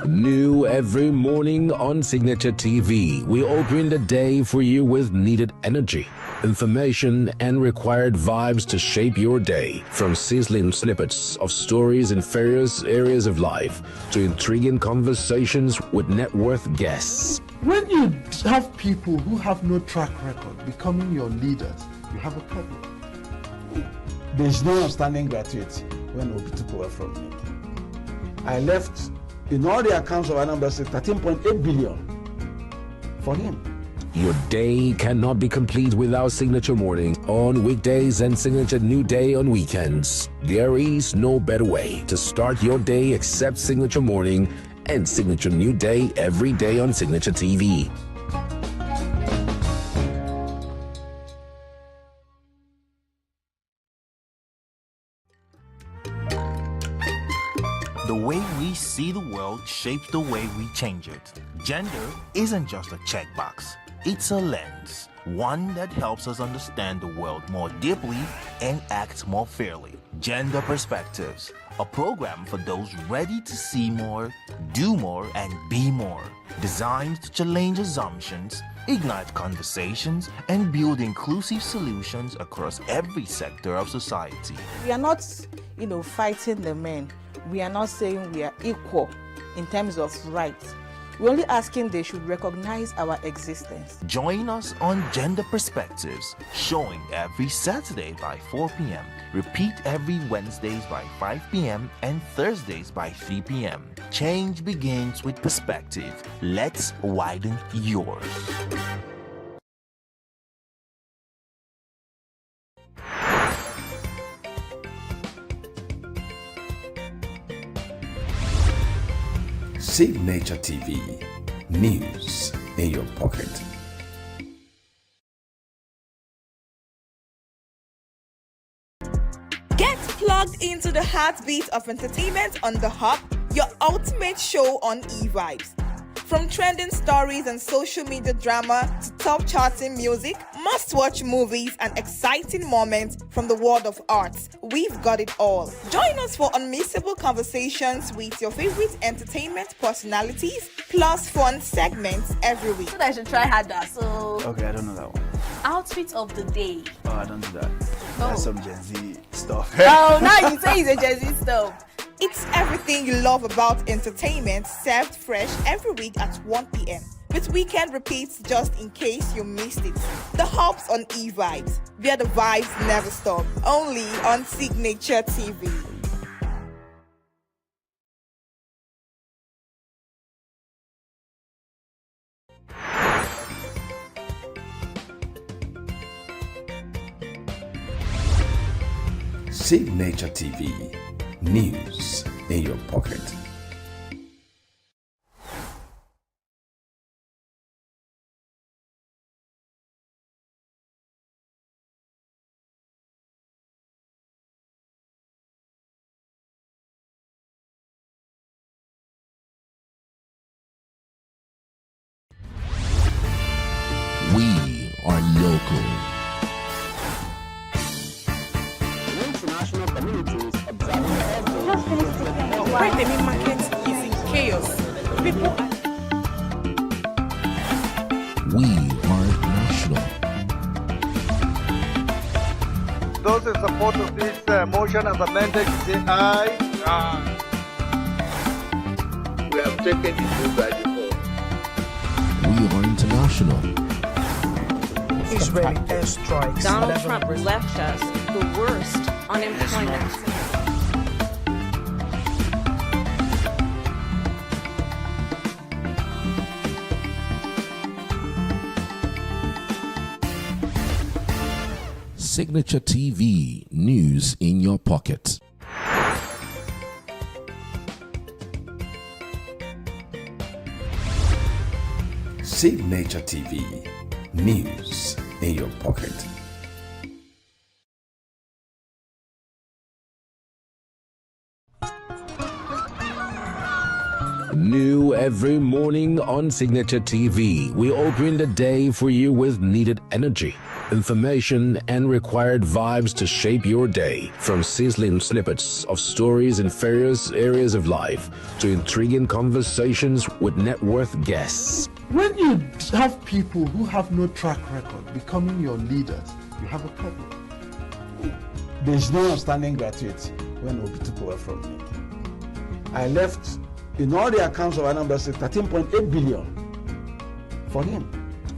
New every morning on Signature TV, we open the day for you with needed energy, information, and required vibes to shape your day. From sizzling snippets of stories in various areas of life to intriguing conversations with net worth guests. When you have people who have no track record becoming your leaders, you have a problem. There's no outstanding gratuity when Obi took over from me. I left, in all the accounts of Anambra State, 13.8 billion for him. Your day cannot be complete without Signature Morning on weekdays and Signature New Day on weekends. There is no better way to start your day except Signature Morning and Signature New Day every day on Signature TV. The way we see the world shapes the way we change it. Gender isn't just a checkbox, it's a lens, one that helps us understand the world more deeply and act more fairly. Gender Perspectives, a program for those ready to see more, do more, and be more. Designed to challenge assumptions, ignite conversations, and build inclusive solutions across every sector of society. We are not, fighting the men. We are not saying we are equal in terms of rights. We're only asking they should recognize our existence. Join us on Gender Perspectives, showing every Saturday by 4 p.m. Repeat every Wednesdays by 5 p.m. and Thursdays by 3 p.m. Change begins with perspective. Let's widen yours. Signature TV, news in your pocket. plugged into the heartbeat of entertainment on the Hub, your ultimate show on e-vibes. From trending stories and social media drama to top charting music, must-watch movies and exciting moments from the world of arts, we've got it all. Join us for unmissable conversations with your favorite entertainment personalities, plus fun segments every week. So I should try harder. So Okay, I don't know that one. outfit of the day. Oh, I don't do that. That's some Gen Z stuff. Oh, now you say it's a Gen Z stuff. It's everything you love about entertainment, served fresh every week at 1 p.m. with weekend repeats just in case you missed it. The Hubs on e-vibes, where the vibes never stop. Only on Signature TV. Signature TV. News in your pocket. We are local. International communities observing the Why the main market is in chaos. People are We are national. Those in support of this motion as amended, say aye. Aye. We have taken the bill by default. We are international. Israeli airstrikes. Donald Trump left us the worst unemployment. Signature TV, news in your pocket. Signature TV. News in your pocket. New every morning on Signature TV, we open the day for you with needed energy, information, and required vibes to shape your day. From sizzling snippets of stories in various areas of life to intriguing conversations with net worth guests. When you have people who have no track record becoming your leaders, you have a problem. There's no outstanding gratuity when Obi took over from me. I left in all the accounts of Anambra State 13.8 billion for him.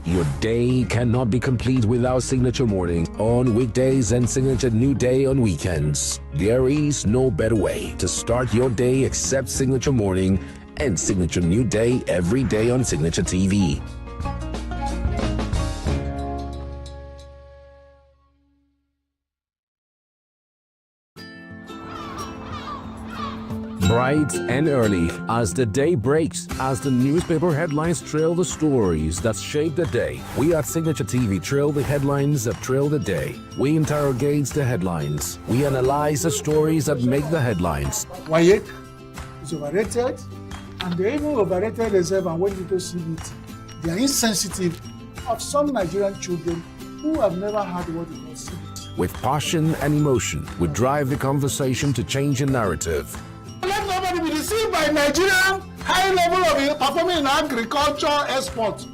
Your day cannot be complete without Signature Morning on weekdays and Signature New Day on weekends. There is no better way to start your day except Signature Morning and Signature New Day every day on Signature TV. Bright and early as the day breaks, as the newspaper headlines trail the stories that shape the day. We at Signature TV trail the headlines that trail the day. We interrogate the headlines. We analyze the stories that make the headlines. WAEC is overrated, and they even overrated themselves and went into CBT. They are insensitive of some Nigerian children who have never had what is called CBT. With passion and emotion, we drive the conversation to change a narrative. Let nobody be deceived by Nigerian high level of performing in agriculture export.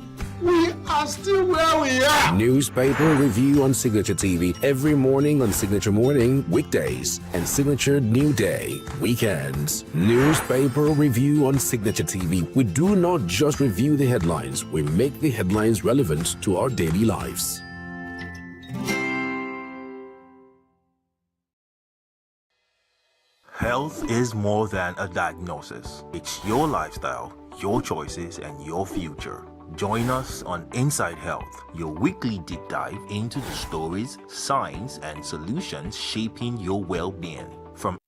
We are still where we are. Newspaper review on Signature TV every morning on Signature Morning, weekdays, and Signature New Day, weekends. Newspaper review on Signature TV. We do not just review the headlines, we make the headlines relevant to our daily lives. Health is more than a diagnosis. It's your lifestyle, your choices, and your future. Join us on Inside Health, your weekly deep dive into the stories, science, and solutions shaping your well-being. From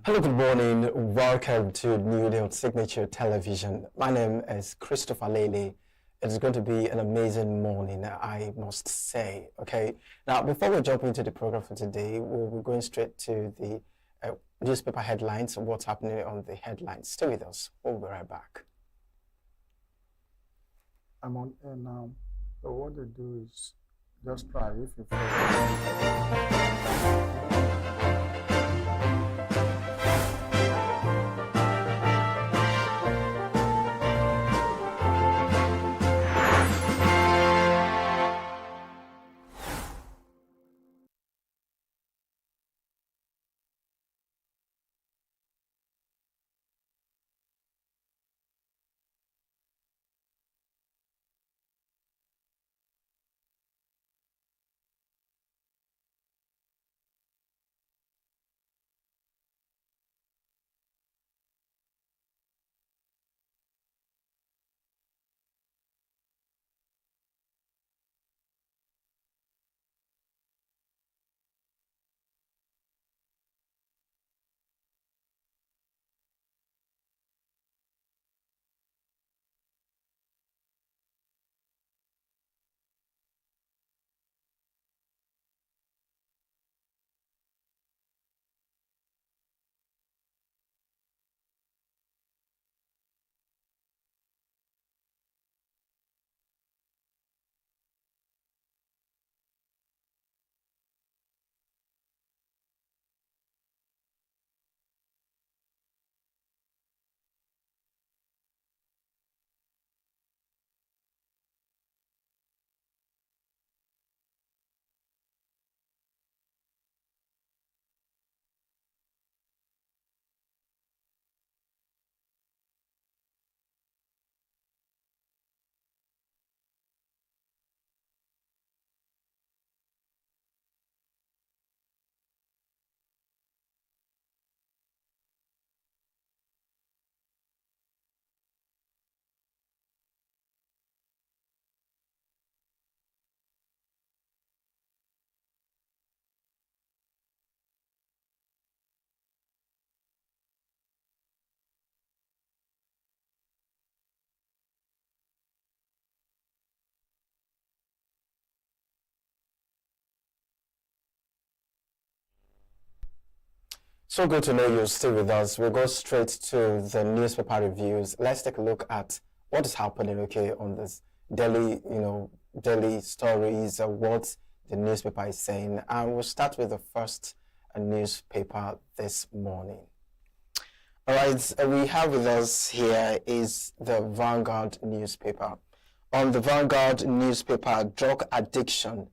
Hello, good morning. Welcome to New Day on Signature Television. My name is Christopher Lele. It's going to be an amazing morning, I must say. Okay. Now, before we jump into the program for today, we'll be going straight to the newspaper headlines and what's happening on the headlines. Stay with us. We'll be right back. I'm on air now. So what they do is just try if you feel. So good to know you're still with us. We'll go straight to the newspaper reviews. Let's take a look at what is happening, okay, on this daily stories, what the newspaper is saying. And we'll start with the first newspaper this morning. All right, we have with us here is the Vanguard newspaper. On the Vanguard newspaper, drug addiction,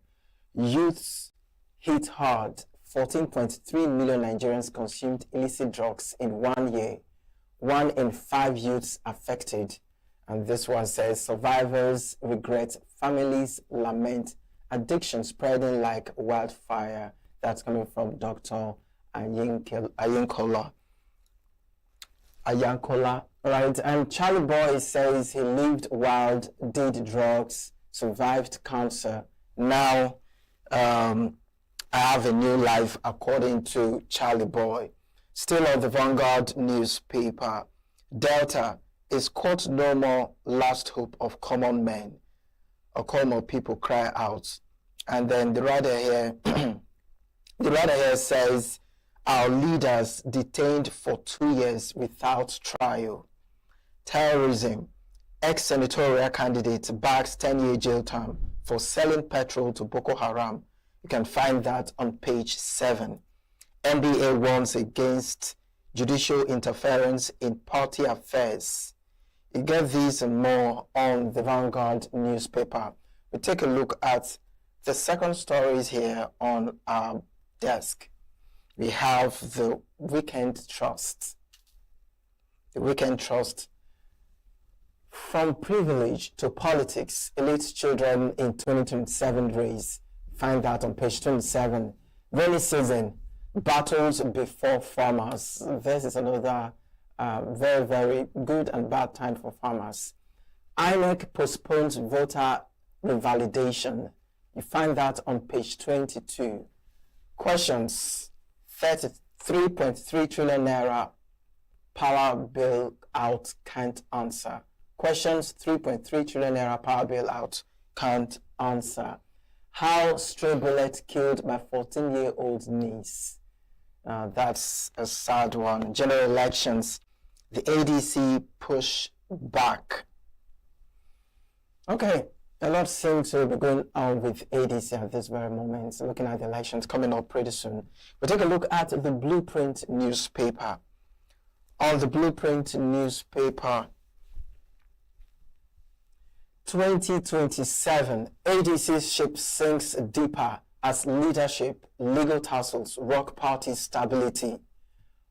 youths hit hard. 14.3 million Nigerians consumed illicit drugs in 1 year. 1 in 5 youths affected. And this one says, survivors regret, families lament, addiction spreading like wildfire. That's coming from Dr. Ayankola. Right, and Charlie Boy says he lived wild, did drugs, survived cancer. Now, I have a new life, according to Charlie Boy. Still on the Vanguard newspaper, Delta is quote no more last hope of common men. Or common people cry out. And then the writer here, says, our leaders detained for 2 years without trial. Terrorism, ex-senatorial candidate backs 10-year jail term for selling petrol to Boko Haram. You can find that on page 7. NBA warns against judicial interference in party affairs. You get these and more on the Vanguard newspaper. We take a look at the second stories here on our desk. We have the Weekend Trust. The Weekend Trust. From privilege to politics, elite children in 2027 race. Find that on page 27. Rainy season, battles before farmers. This is another very, very good and bad time for farmers. INEC postpones voter revalidation. You find that on page 22. Questions, 3.3 trillion naira power bill out can't answer. Questions 3.3 trillion naira power bill out can't answer. How stray bullet killed my 14-year-old niece. That's a sad one. General elections. The ADC push back. Okay, a lot seems to be going on with ADC at this very moment, looking at the elections coming up pretty soon. We'll take a look at the Blueprint newspaper. On the Blueprint newspaper, 2027, ADC ship sinks deeper as leadership, legal tussles rock party stability.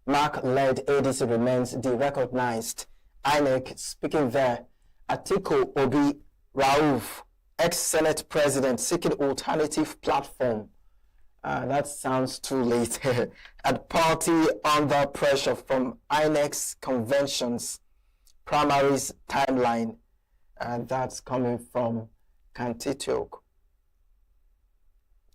Mark-led ADC remains derecognized. INEC speaking there. Atiku Obi Rauf, ex-Senate president, seeking alternative platform. That sounds too late. At party under pressure from INEC's conventions, primaries timeline. And that's coming from Kantitiok.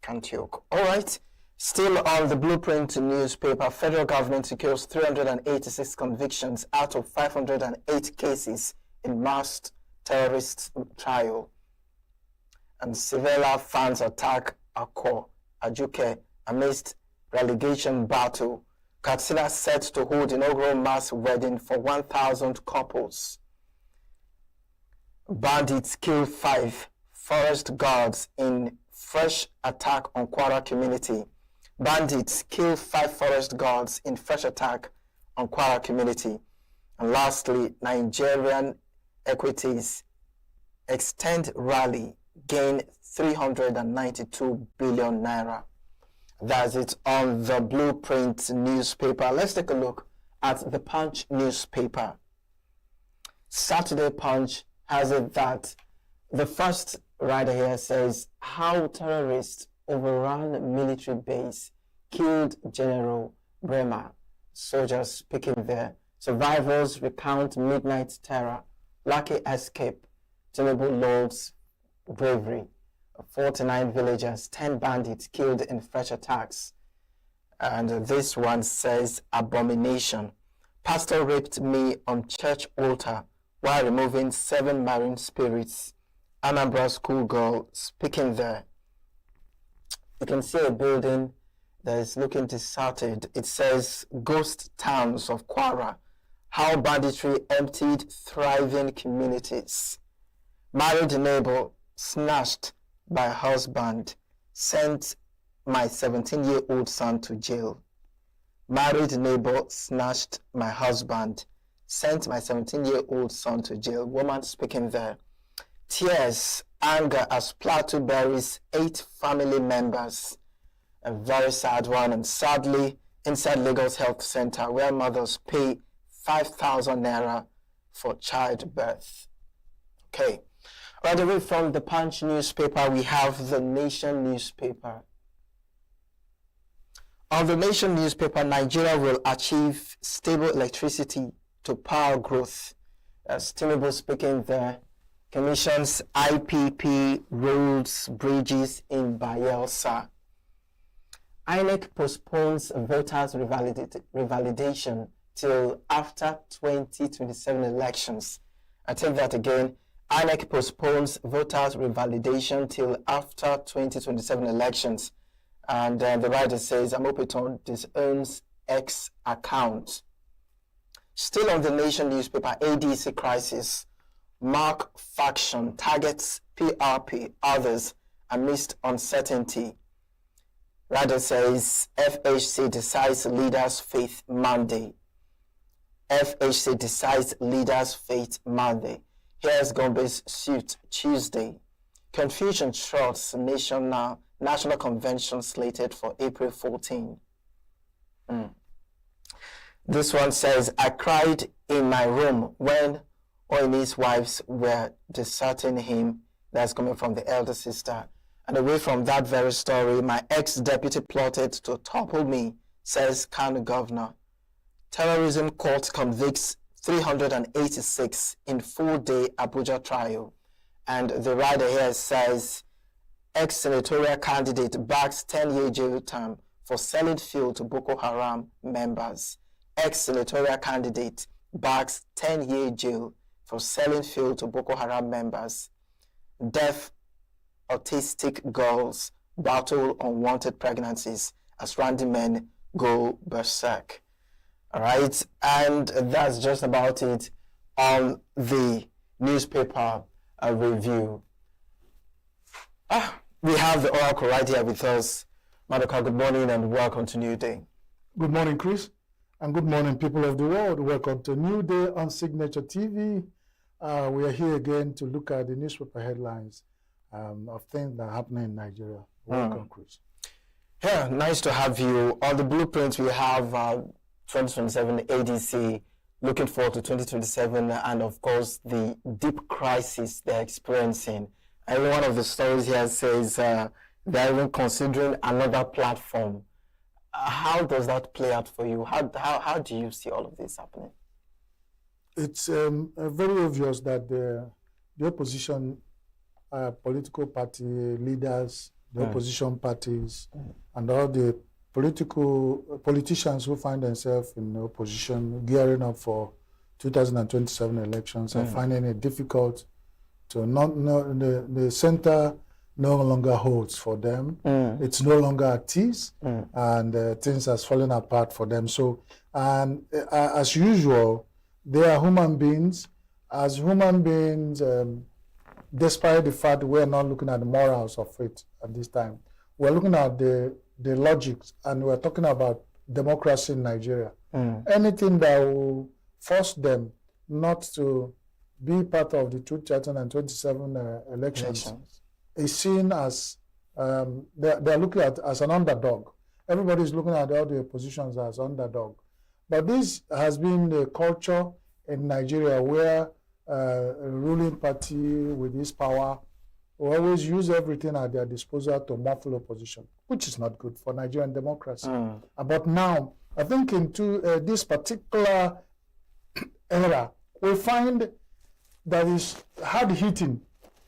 All right. Still on the Blueprint newspaper, federal government secures 386 convictions out of 508 cases in mass terrorist trial. And Sevilla fans attack Akko Ajuke amidst relegation battle. Katsina set to hold inaugural mass wedding for 1,000 couples. Bandits kill 5 forest guards in fresh attack on Kwara community. Bandits kill 5 forest guards in fresh attack on Kwara community. And lastly, Nigerian equities extend rally gain 392 billion naira. That's it on the Blueprint newspaper. Let's take a look at the Punch newspaper. Saturday Punch has it that the first writer here says how terrorists overran military base, killed General Bremer. Soldiers speaking there. Survivors recount midnight terror, lucky escape, Tinubu Lord's bravery. 49 villagers, 10 bandits killed in fresh attacks. And this one says abomination. Pastor raped me on church altar while removing 7 marine spirits. Anambra schoolgirl speaking there. You can see a building that is looking deserted. It says ghost towns of Kwara. How banditry emptied thriving communities. Married neighbor snatched by husband, sent my 17-year-old son to jail. Married neighbor snatched my husband, sent my 17-year-old son to jail. Woman speaking there. Tears, anger as Plateau buries 8 family members. A very sad one. And sadly, inside Lagos Health Center, where mothers pay 5,000 naira for childbirth. Okay. Right away from the Punch newspaper, we have the Nation newspaper. On the Nation newspaper, Nigeria will achieve stable electricity to power growth. Tinubu speaking there. Commissions IPP roads, bridges in Bayelsa. INEC postpones voters' revalidation till after 2027 elections. I take that again. INEC postpones voters' revalidation till after 2027 elections. And the writer says, Amopiton disowns X account. Still on the Nation newspaper, ADC crisis. Mark faction targets PRP, others amidst uncertainty. Writer says, FHC decides leaders' faith Monday. FHC decides leaders' faith Monday. Here's Gombe's suit Tuesday. Confusion shrouds national convention slated for April 14. This one says, I cried in my room when Oyini's wives were deserting him. That's coming from the elder sister. And away from that very story, my ex-deputy plotted to topple me, says Kano governor. Terrorism court convicts 386 in full-day Abuja trial. And the writer here says, ex-senatorial candidate backs 10-year jail term for selling fuel to Boko Haram members. Ex-senatorial candidate backs 10-year jail for selling fuel to Boko Haram members. Deaf autistic girls battle unwanted pregnancies as random men go berserk. All right, and that's just about it on the newspaper review. We have the Oracle right here with us. Madoka, good morning and welcome to New Day. Good morning, Chris, and good morning, people of the world. Welcome to New Day on Signature TV. We are here again to look at the newspaper headlines of things that are happening in Nigeria. Welcome, Chris. Yeah, nice to have you. On the blueprint, we have 2027 ADC, looking forward to 2027, and of course, the deep crisis they're experiencing. And one of the stories here says they're even considering another platform. How does that play out for you? How do you see all of this happening? It's very obvious that the opposition political party leaders, the opposition parties, and all the politicians who find themselves in opposition gearing up for 2027 elections are finding it difficult to the center no longer holds for them. It's no longer at ease, and things are falling apart for them. So, and as usual, they are human beings. As human beings, despite the fact we're not looking at the morals of it at this time, we're looking at the logics, and we're talking about democracy in Nigeria. Anything that will force them not to be part of the 2027 elections is seen as they're looking at as an underdog. Everybody's looking at all the oppositions as underdog. But this has been the culture in Nigeria where a ruling party with this power will always use everything at their disposal to muffle opposition, which is not good for Nigerian democracy. But now, I think into this particular era, we find that is hard hitting.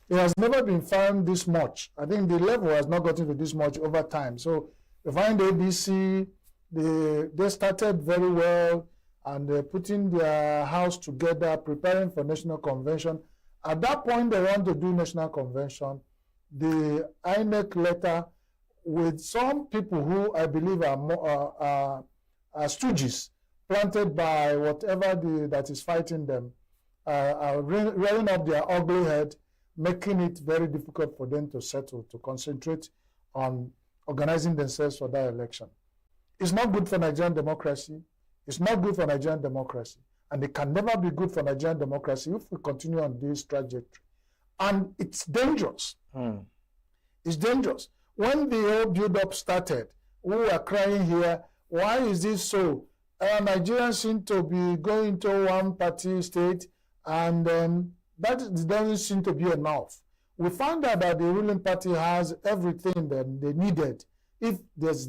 It has never been found this much. I think the level has not gotten to this much over time. So you find ABC, they started very well, and they're putting their house together, preparing for national convention. At that point, they want to do national convention. The INEC letter with some people who I believe are stooges, planted by whatever that is fighting them, are rearing up their ugly head, making it very difficult for them to settle, to concentrate on organizing themselves for that election. It's not good for Nigerian democracy. It's not good for Nigerian democracy. And it can never be good for Nigerian democracy if we continue on this trajectory. And it's dangerous. It's dangerous. When the whole build-up started, we were crying here, why is this so? Nigerians seem to be going to one-party state, and that doesn't seem to be enough. We found out that the ruling party has everything that they needed if it's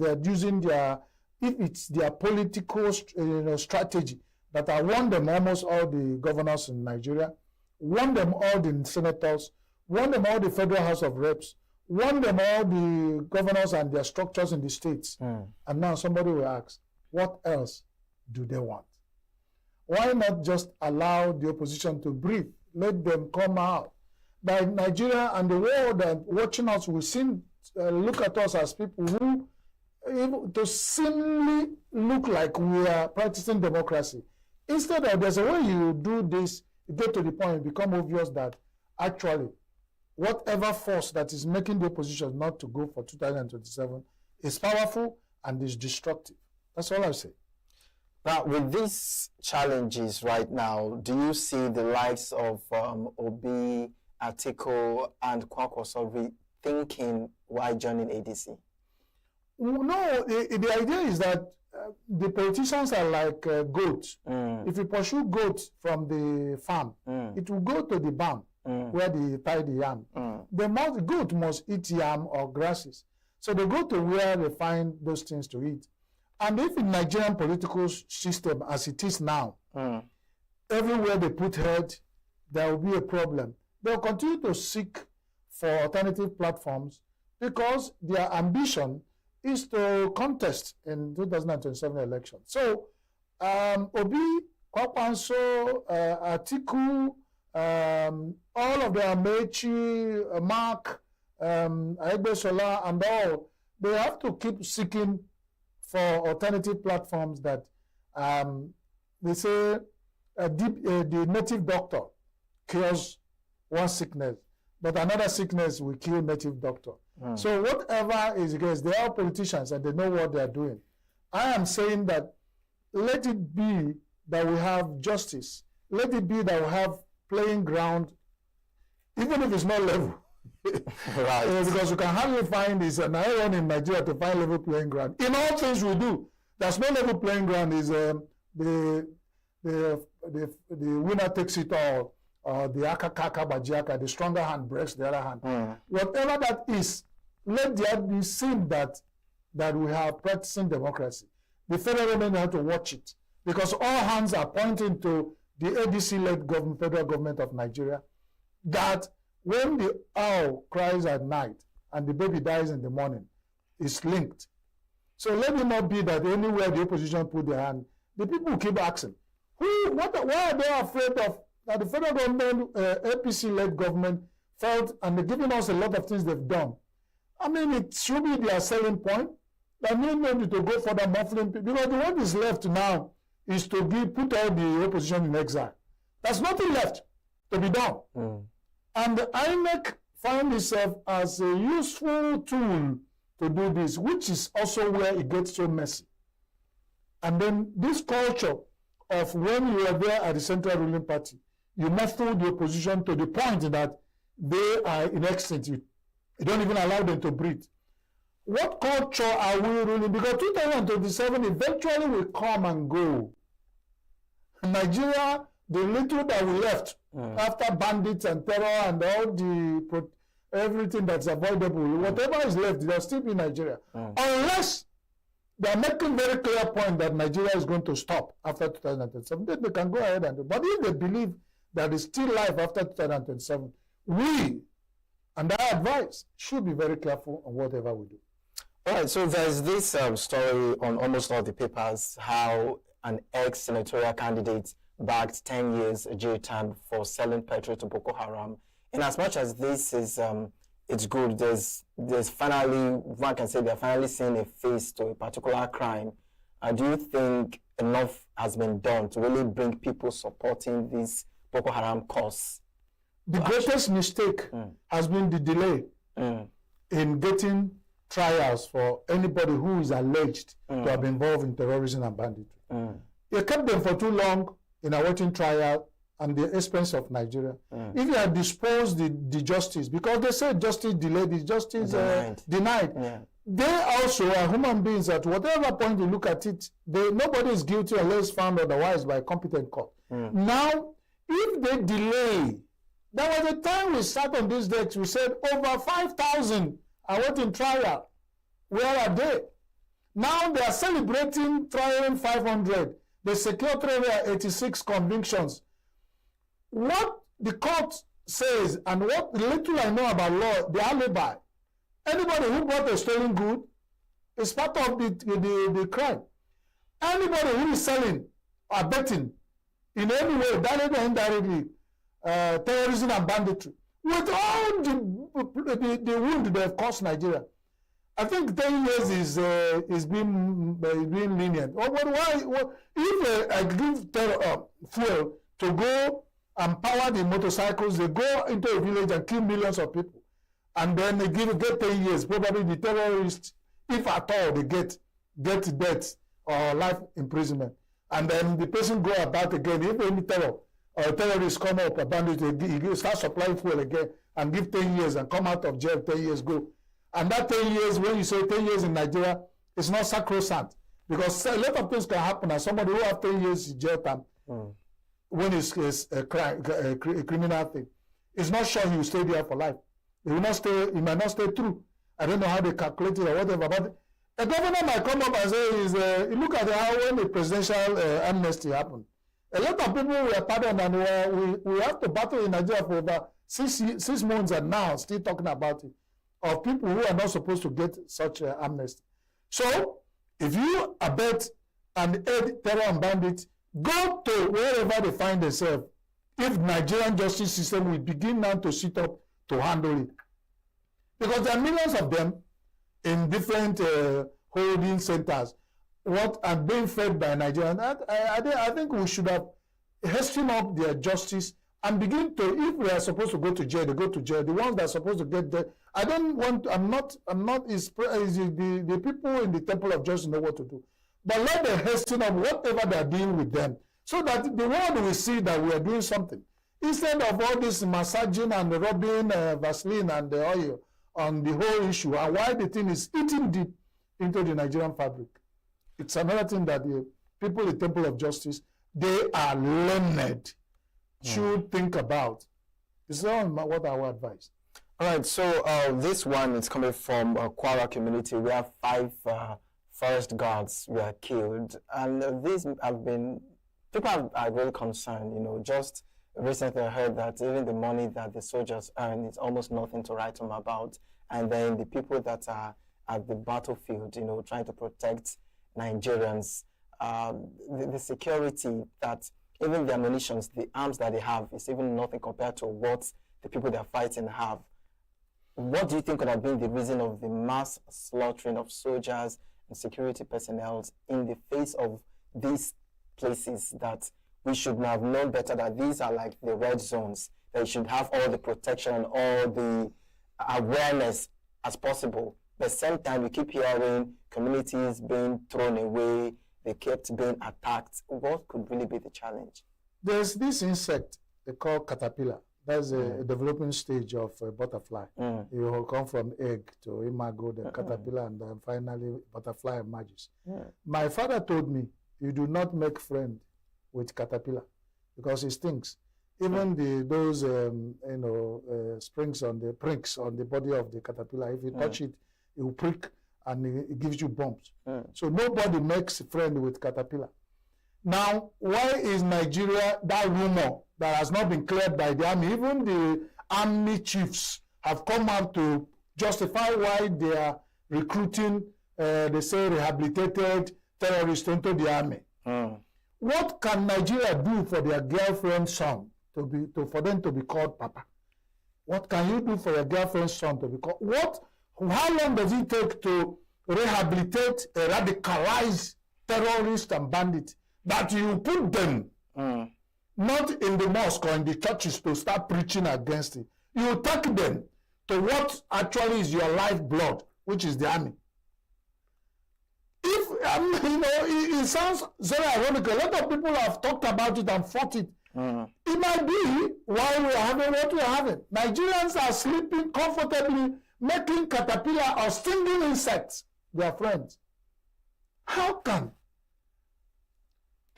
their political strategy that I won them almost all the governors in Nigeria, won them all the senators, won them all the Federal House of Reps, won them all the governors and their structures in the states. And now somebody will ask, what else do they want? Why not just allow the opposition to breathe? Let them come out. But Nigeria and the world that watching us will look at us as people who to seemingly look like we are practicing democracy. Instead of, there's a way you do this, you get to the point, it become obvious that actually whatever force that is making the opposition not to go for 2027 is powerful and is destructive. That's all I say. Now, with these challenges right now, do you see the likes of Obi, Atiku, and Kwankwaso thinking why joining ADC? No, the idea is that the politicians are like goats. If you pursue goats from the farm, it will go to the barn where they tie the yam. The goat must eat yam or grasses. So they go to where they find those things to eat. And if in Nigerian political system as it is now, everywhere they put head, there will be a problem. They'll continue to seek for alternative platforms because their ambition is to contest in 2027 election. So, Obi, Kwakwanso, Atiku, all of the Amechi, Mark, Aegbesola, and all, they have to keep seeking for alternative platforms that they say the native doctor cures one sickness, but another sickness will kill native doctor. So whatever is the case, they are politicians and they know what they are doing. I am saying that let it be that we have justice. Let it be that we have playing ground, even if it's not level. Right. Because you can hardly find this an iron in Nigeria to find level playing ground. In all things we do, there's no level playing ground. Is the winner takes it all, or the akakaka bajiaka, the stronger hand breaks the other hand. Whatever that is, let there be seen that we have practicing democracy. The federal government have to watch it, because all hands are pointing to the ADC-led government, federal government of Nigeria, that when the owl cries at night and the baby dies in the morning, it's linked. So let it not be that anywhere the opposition put their hand, the people keep asking, why are they afraid of that the federal government, APC-led government, felt, and they're giving us a lot of things they've done. I mean, it should be their selling point. That means maybe to go for the muffling, because the one is left now is to put all the opposition in exile. There's nothing left to be done. And the INEC found itself as a useful tool to do this, which is also where it gets so messy. And then this culture of when you are there at the central ruling party, you muffle the opposition to the point that they are in extinct. You don't even allow them to breathe. What culture are we ruling? Because 2027 eventually will come and go. Nigeria, the little that we left after bandits and terror and all the everything that's avoidable, whatever is left, they'll still be Nigeria. Unless they are making very clear point that Nigeria is going to stop after 2027, then they can go ahead and do. But if they believe that it's still life after 2027, we, and our advice, should be very careful on whatever we do. All right, so there's this story on almost all the papers, how an ex-senatorial candidate backed 10 years jail term for selling petrol to Boko Haram. In as much as this is, it's good, there's finally, one can say they're finally seeing a face to a particular crime. Do you think enough has been done to really bring people supporting this Boko Haram cause? The greatest mistake has been the delay in getting trials for anybody who is alleged to have been involved in terrorism and banditry. You kept them for too long in awaiting trial and the expense of Nigeria. If you had disposed the justice, because they said justice delayed, the justice denied. They also are human beings. At whatever point you look at it, nobody is guilty unless found otherwise by a competent court. Now, if they delay, there was a time we sat on this desk, we said over 5,000 are waiting trial. Where are they? Now they are celebrating trialing 500. They secured 386 convictions. What the court says and what little I know about law, the alibi. Anybody who bought a stolen good is part of the crime. Anybody who is selling or betting in any way, directly or indirectly, terrorism and banditry, with all the wound they have caused Nigeria, I think 10 years is being lenient. If I give fuel to go and power the motorcycles, they go into a village and kill millions of people, and then they get 10 years, probably the terrorists, if at all, they get death or life imprisonment, and then the person go about again. If any terrorists come up, a bandit, he start supplying fuel again and give 10 years and come out of jail, 10 years go. And that 10 years, when you say 10 years in Nigeria, it's not sacrosanct, because a lot of things can happen, and somebody who has 10 years in jail time, when it's a criminal thing, it's not sure he will stay there for life. He will not stay. He might not stay through. I don't know how they calculate it or whatever. But a governor might come up and say, look at how when the presidential amnesty happened, a lot of people were pardoned, and we have to battle in Nigeria for about 6 months, and now still talking about it, of people who are not supposed to get such amnesty. So, if you abet and aid terror and bandits, go to wherever they find themselves. If Nigerian justice system will begin now to sit up to handle it. Because there are millions of them in different holding centers what are being fed by Nigerians. I think we should have hastened up their justice and begin to, if we are supposed to go to jail, they go to jail. The ones that are supposed to get there, I'm not, the people in the temple of justice know what to do. But let them hasten up whatever they are doing with them, so that the world will see that we are doing something. Instead of all this massaging and rubbing Vaseline and the oil on the whole issue, and why the thing is eating deep into the Nigerian fabric. It's another thing that the people in the temple of justice, they are learned, should think about. It's not what I would advise. All right, so this one is coming from Kwara community. We have 5 forest guards were killed, and these have been, people are really concerned. You know, just recently I heard that even the money that the soldiers earn is almost nothing to write home about, and then the people that are at the battlefield, you know, trying to protect Nigerians, the security that even the ammunition, the arms that they have is even nothing compared to what the people they're fighting have. What do you think could have been the reason of the mass slaughtering of soldiers and security personnel in the face of these places that we should have known better, that these are like the red zones, that you should have all the protection and all the awareness as possible? But at the same time, we keep hearing communities being thrown away, they kept being attacked. What could really be the challenge? There's this insect they call caterpillar. That's a developing stage of a butterfly. It will come from egg to imago, the caterpillar, and then finally butterfly emerges. My father told me, you do not make friend with caterpillar because it stinks. Even those springs on the prinks on the body of the caterpillar, if you touch it, it will prick and it gives you bumps. So nobody makes friend with caterpillar. Now, why is Nigeria, that rumor that has not been cleared by the army, even the army chiefs have come out to justify why they are recruiting, they say, rehabilitated terrorists into the army. What can Nigeria do for their girlfriend's son for them to be called Papa? What can you do for your girlfriend's son to be called? How long does it take to rehabilitate a radicalized terrorist and bandit? That you put them not in the mosque or in the churches to start preaching against it. You take them to what actually is your lifeblood, which is the army. If it sounds very ironic. A lot of people have talked about it and fought it. It might be why we are having what we are having. Nigerians are sleeping comfortably, making caterpillar or stinging insects their friends. How can?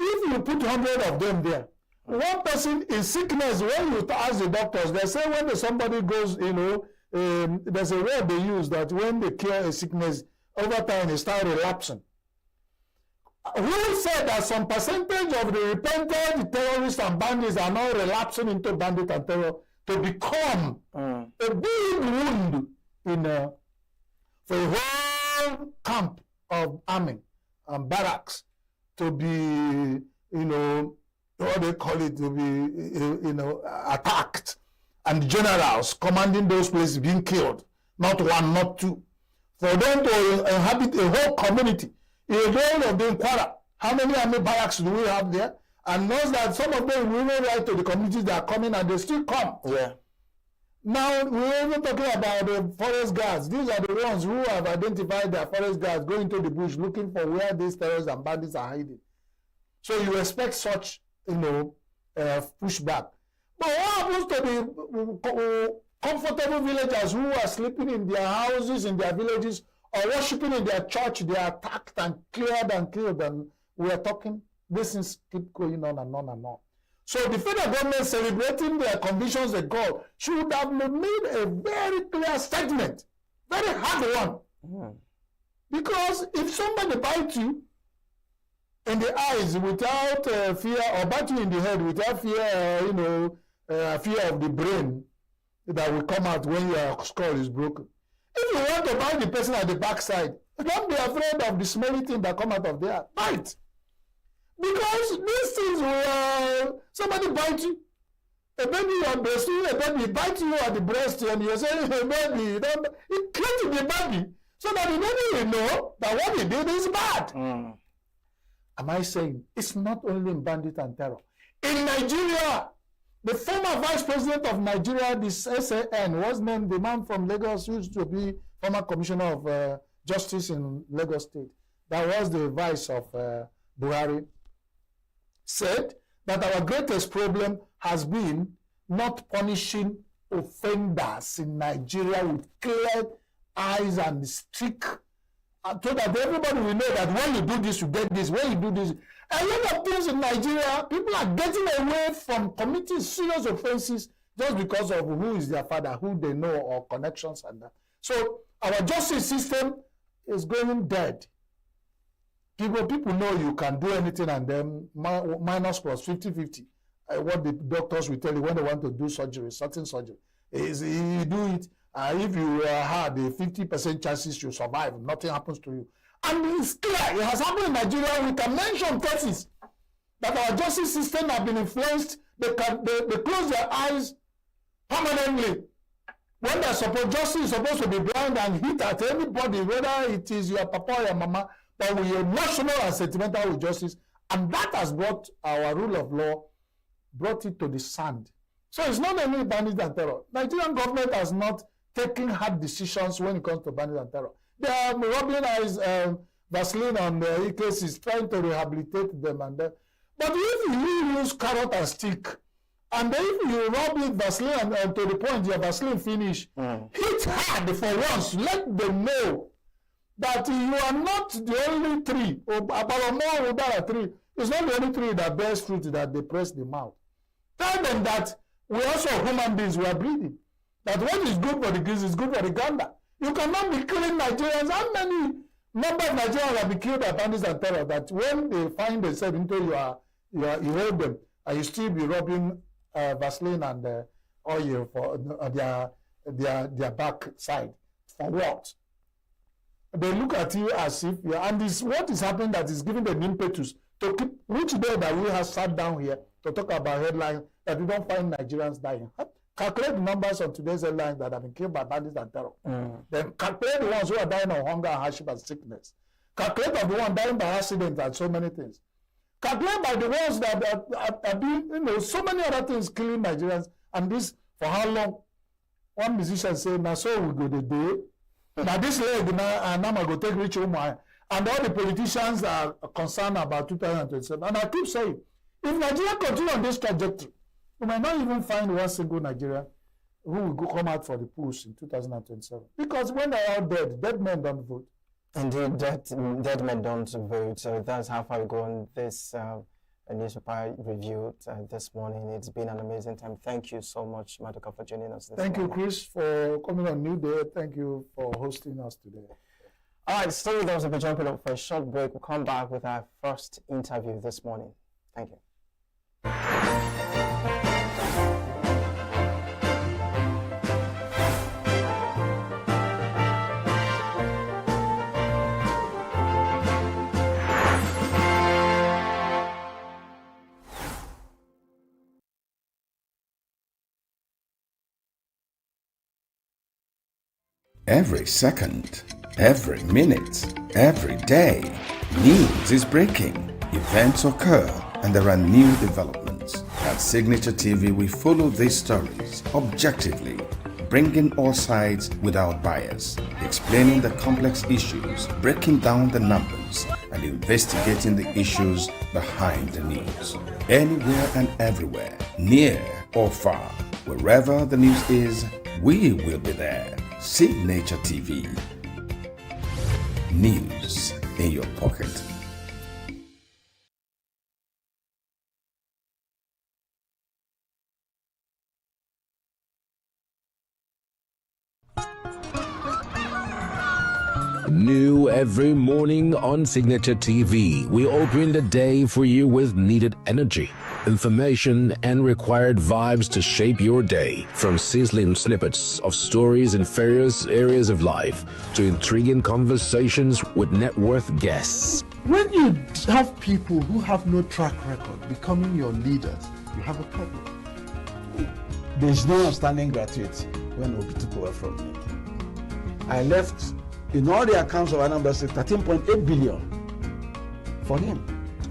If you put 100 of them there, one person in sickness, when you ask the doctors, they say when somebody goes, there's a word they use that when they cure a sickness, over time they start relapsing. Who said that some percentage of the repentant terrorists and bandits are now relapsing into bandit and terror to become a big wound for a whole camp of army and barracks to be, what they call it, to be, attacked, and generals commanding those places being killed, not one, not two. For them to inhabit a whole community, in the whole of the Kwara, how many army barracks do we have there? And knows that some of them will even write to the communities that are coming, and they still come. Yeah. Now, we're even talking about the forest guards. These are the ones who have identified their forest guards going to the bush looking for where these terrorists and bandits are hiding. So you expect such, pushback. But what happens to the comfortable villagers who are sleeping in their houses, in their villages, or worshiping in their church? They are attacked and cleared and killed, and we are talking, these things keep going on and on and on. So the federal government, celebrating their convictions of God, should have made a very clear statement, very hard one. Because if somebody bites you in the eyes without fear, or bites you in the head without fear, fear of the brain that will come out when your skull is broken, If you want to bite the person at the backside, don't be afraid of the smelly thing that come out of there. Bite. Because these things will, somebody bite you. A baby you are breastfeeding, a baby bite you at the breast and you say, hey baby, it kills the baby. So that the baby will know that what he did is bad. Am I saying it's not only in bandit and terror? In Nigeria, the former vice president of Nigeria, this SAN, was named the man from Lagos, who used to be former commissioner of justice in Lagos State. That was the vice of Buhari. Said that our greatest problem has been not punishing offenders in Nigeria with clear eyes and strict, so that everybody will know that when you do this, you get this. When you do this, a lot of things in Nigeria, people are getting away from committing serious offenses just because of who is their father, who they know, or connections and that. So our justice system is going dead. People know you can do anything and then minus plus 50-50. What the doctors will tell you when they want to do surgery, certain surgery, is you do it. If you had a 50% chances you survive, nothing happens to you. And it's clear, it has happened in Nigeria. We can mention cases that our justice system have been influenced. They close their eyes permanently. When justice is supposed to be blind and hit at anybody, whether it is your papa or your mama, but we are emotional and sentimental with justice. And that has brought our rule of law, brought it to the sand. So it's not only bandits and terror. Nigerian government has not taken hard decisions when it comes to bandits and terror. They are rubbing eyes, Vaseline on the cases, trying to rehabilitate them. But if you use carrot and stick, and then if you rub it Vaseline and to the point your Vaseline finish, hit hard for once, let them know that you are not the only tree, or about more than a tree. It's not the only tree that bears fruit that they press the mouth. Tell them that we also human beings, we are breathing. That what is good for the geese is good for the gander. You cannot be killing Nigerians. How many number of Nigerians have been killed by bandits and terror that when they find themselves into you hold them and you still be rubbing Vaseline and oil for their back side? For what? They look at you as if you are, and this what is happening that is giving them impetus to keep, which day that we have sat down here to talk about headlines that we don't find Nigerians dying. Calculate the numbers of today's headlines that have been killed by bandits and terror. Then calculate the ones who are dying of hunger and hardship and sickness. Calculate of the ones dying by accident and so many things. Calculate by the ones that are doing, so many other things killing Nigerians. And this, for how long? One musician said, now so we go the day. Now this leg, now I'm going to take rich woman. And all the politicians are concerned about 2027. And I keep saying, if Nigeria continue on this trajectory, we might not even find one single Nigerian who will come out for the push in 2027. Because when they're all dead men don't vote. Indeed, dead men don't vote. So that's how far we go on this newspaper review this morning. It's been an amazing time. Thank you so much, Maduka, for joining us this morning. Thank you, Chris, for coming on New Day. Thank you for hosting us today. All right, stay with us. We'll be jumping up for a short break. We'll come back with our first interview this morning. Thank you. Every second, every minute, every day, news is breaking, events occur, and there are new developments. At Signature TV, we follow these stories objectively, bringing all sides without bias, explaining the complex issues, breaking down the numbers, and investigating the issues behind the news. Anywhere and everywhere, near or far, wherever the news is, we will be there. Signature TV. News in your pocket. New every morning on Signature TV, we open the day for you with needed energy, information, and required vibes to shape your day. From sizzling snippets of stories in various areas of life to intriguing conversations with net worth guests. When you have people who have no track record becoming your leaders, you have a problem. There's no outstanding gratuity when Obi took over from me. I left, in all the accounts of Anambra State, 13.8 billion for him.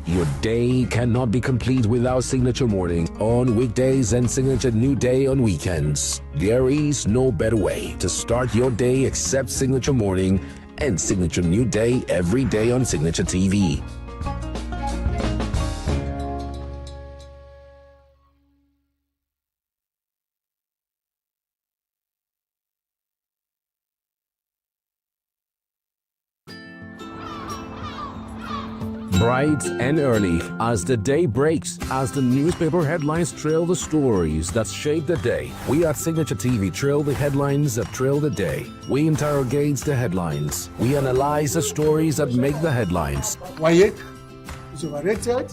Your day cannot be complete without Signature Morning on weekdays and Signature New Day on weekends. There is no better way to start your day except Signature Morning and Signature New Day every day on Signature TV. Bright and early as the day breaks, as the newspaper headlines trail the stories that shape the day. We at Signature TV trail the headlines that trail the day. We interrogate the headlines. We analyze the stories that make the headlines. WAEC is overrated,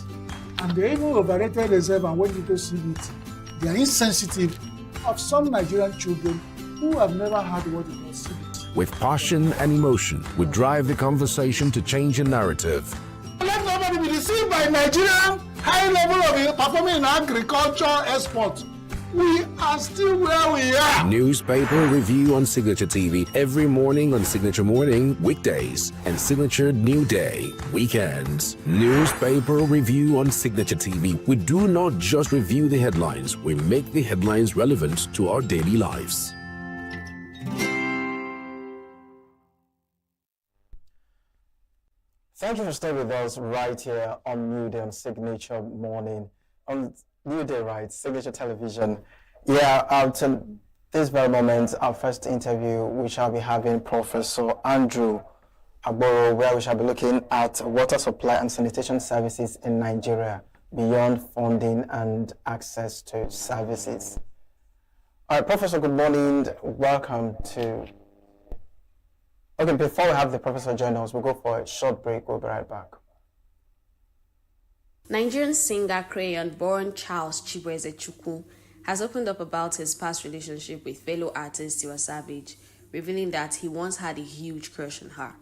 and they even overrated themselves and went into CBT. They are insensitive of some Nigerian children who have never had what they call CBT. With passion and emotion, we drive the conversation to change a narrative. Let nobody be deceived by Nigerian high level of performing in agriculture export. We are still where we are. Newspaper review on Signature TV every morning on Signature Morning weekdays and Signature New Day weekends. Newspaper review on Signature TV. We do not just review the headlines, we make the headlines relevant to our daily lives. Thank you for staying with us right here on New Day on Signature Morning. On New Day, right? Signature Television. Yeah, till this very moment, our first interview, we shall be having Professor Andrew Agboro, where we shall be looking at water supply and sanitation services in Nigeria, beyond funding and access to services. All right, Professor, good morning. Welcome to... Okay, before we have the professor join us, we'll go for a short break. We'll be right back. Nigerian singer Crayon-born Charles Chibueze Chukwu has opened up about his past relationship with fellow artist Tiwa Savage, revealing that he once had a huge crush on her.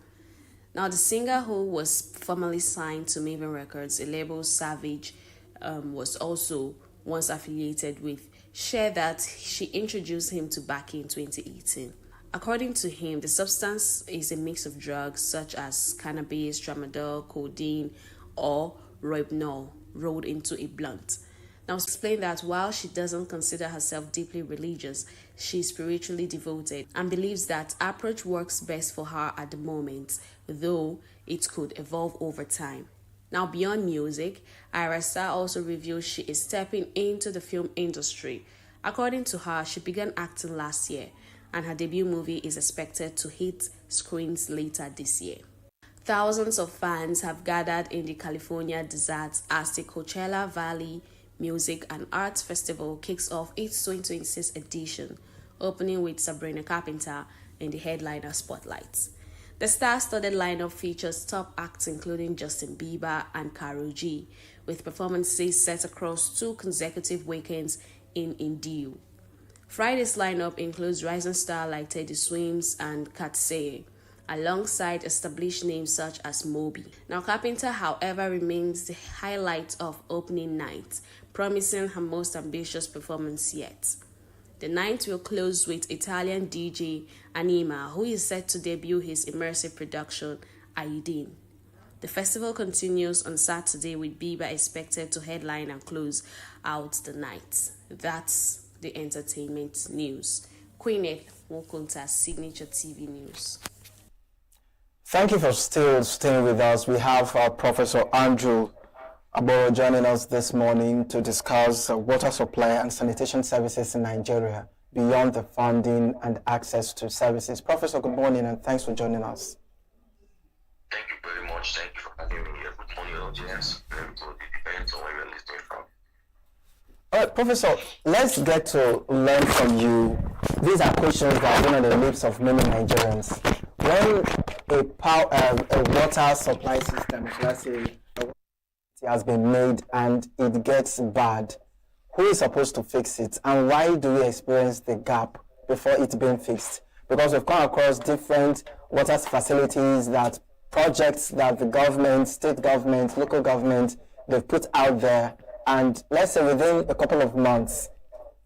Now, the singer, who was formerly signed to Maven Records, a label Savage was also once affiliated with, shared that she introduced him to back in 2018. According to him, the substance is a mix of drugs such as cannabis, tramadol, codeine, or rohypnol rolled into a blunt. Now, explain that while she doesn't consider herself deeply religious, she is spiritually devoted and believes that approach works best for her at the moment, though it could evolve over time. Now, beyond music, Irasa also reveals she is stepping into the film industry. According to her, she began acting last year, and her debut movie is expected to hit screens later this year. Thousands of fans have gathered in the California desert as the Coachella Valley Music and Arts Festival kicks off its 2026 edition, opening with Sabrina Carpenter in the headliner spotlight. The star-studded lineup features top acts including Justin Bieber and Karol G, with performances set across 2 consecutive weekends in ENUGU. Friday's lineup includes rising stars like Teddy Swims and Katseye, alongside established names such as Moby. Now, Carpenter, however, remains the highlight of opening night, promising her most ambitious performance yet. The night will close with Italian DJ Anima, who is set to debut his immersive production, Aidin. The festival continues on Saturday, with Bieber expected to headline and close out the night. That's the entertainment news. Queen Wokunta, Signature TV News. Thank you for still staying with us. We have Professor Andrew Agboro joining us this morning to discuss water supply and sanitation services in Nigeria, beyond the funding and access to services. Professor, good morning and thanks for joining us. Thank you very much. Thank you for having me here. Good morning, audience. Everybody depends on where you're listening from. All right, Professor, let's get to learn from you. These are questions that have been on the lips of many Nigerians. When a water supply system, let's say has been made and it gets bad, who is supposed to fix it, and why do we experience the gap before it's being fixed? Because we've come across different water facilities, that projects that the government, state government, local government, they've put out there, and let's say within a couple of months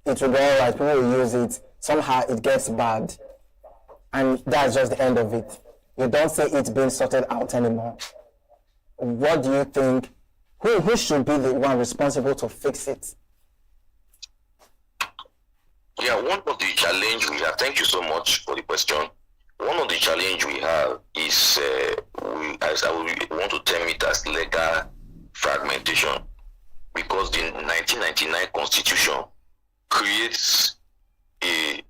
it will go all right, people will use it, somehow it gets bad, and that's just the end of it. You don't say it's being sorted out anymore. What do you think? Who should be the one responsible to fix it? Yeah, one of the challenge we have, thank you so much for the question. One of the challenge we have is, we want to term it as legal fragmentation, because the 1999 Constitution creates a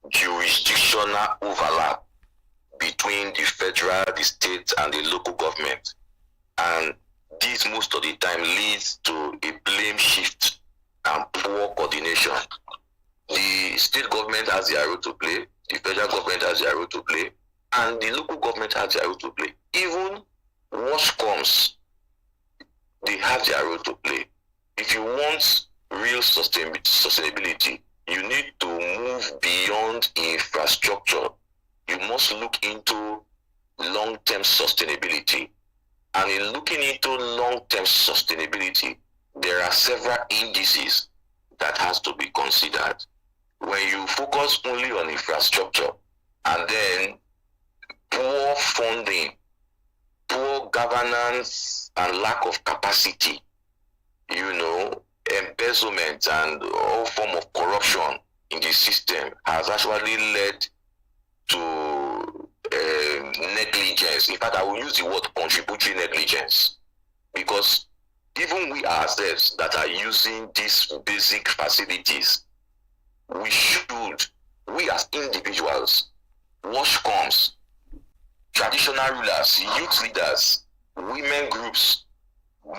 jurisdictional overlap between the federal, the state, and the local government. And this most of the time leads to a blame shift and poor coordination. The state government has their role to play, the federal government has their role to play, and the local government has their role to play. Even worse comes, they have their role to play. If you want real sustainability, you need to move beyond infrastructure. You must look into long-term sustainability. And in looking into long-term sustainability, there are several indices that has to be considered. When you focus only on infrastructure and then poor funding, poor governance and lack of capacity, embezzlement and all form of corruption in the system has actually led to negligence. In fact, I will use the word contributory negligence, because even we ourselves that are using these basic facilities, we as individuals, washcoms, traditional rulers, youth leaders, women groups,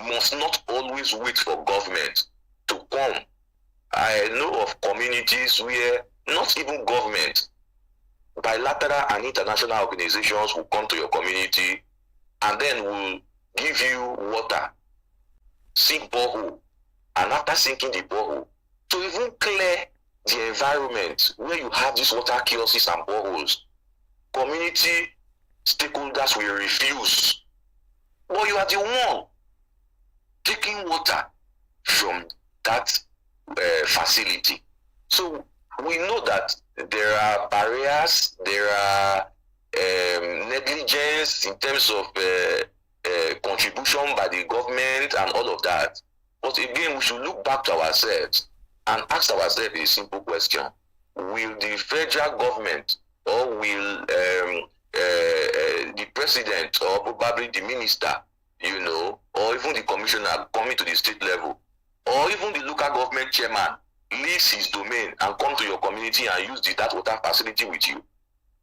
must not always wait for government to come. I know of communities where not even government, bilateral and international organizations will come to your community and then will give you water, sink borehole, and after sinking the borehole, to even clear the environment where you have these water kiosks and boreholes, community stakeholders will refuse. But you are the one taking water from that facility. So we know that there are barriers, there are negligence in terms of contribution by the government and all of that. But again, we should look back to ourselves and ask ourselves a simple question. Will the federal government, or will the president, or probably the minister, or even the commissioner coming to the state level, or even the local government chairman leaves his domain and come to your community and use that water facility with you?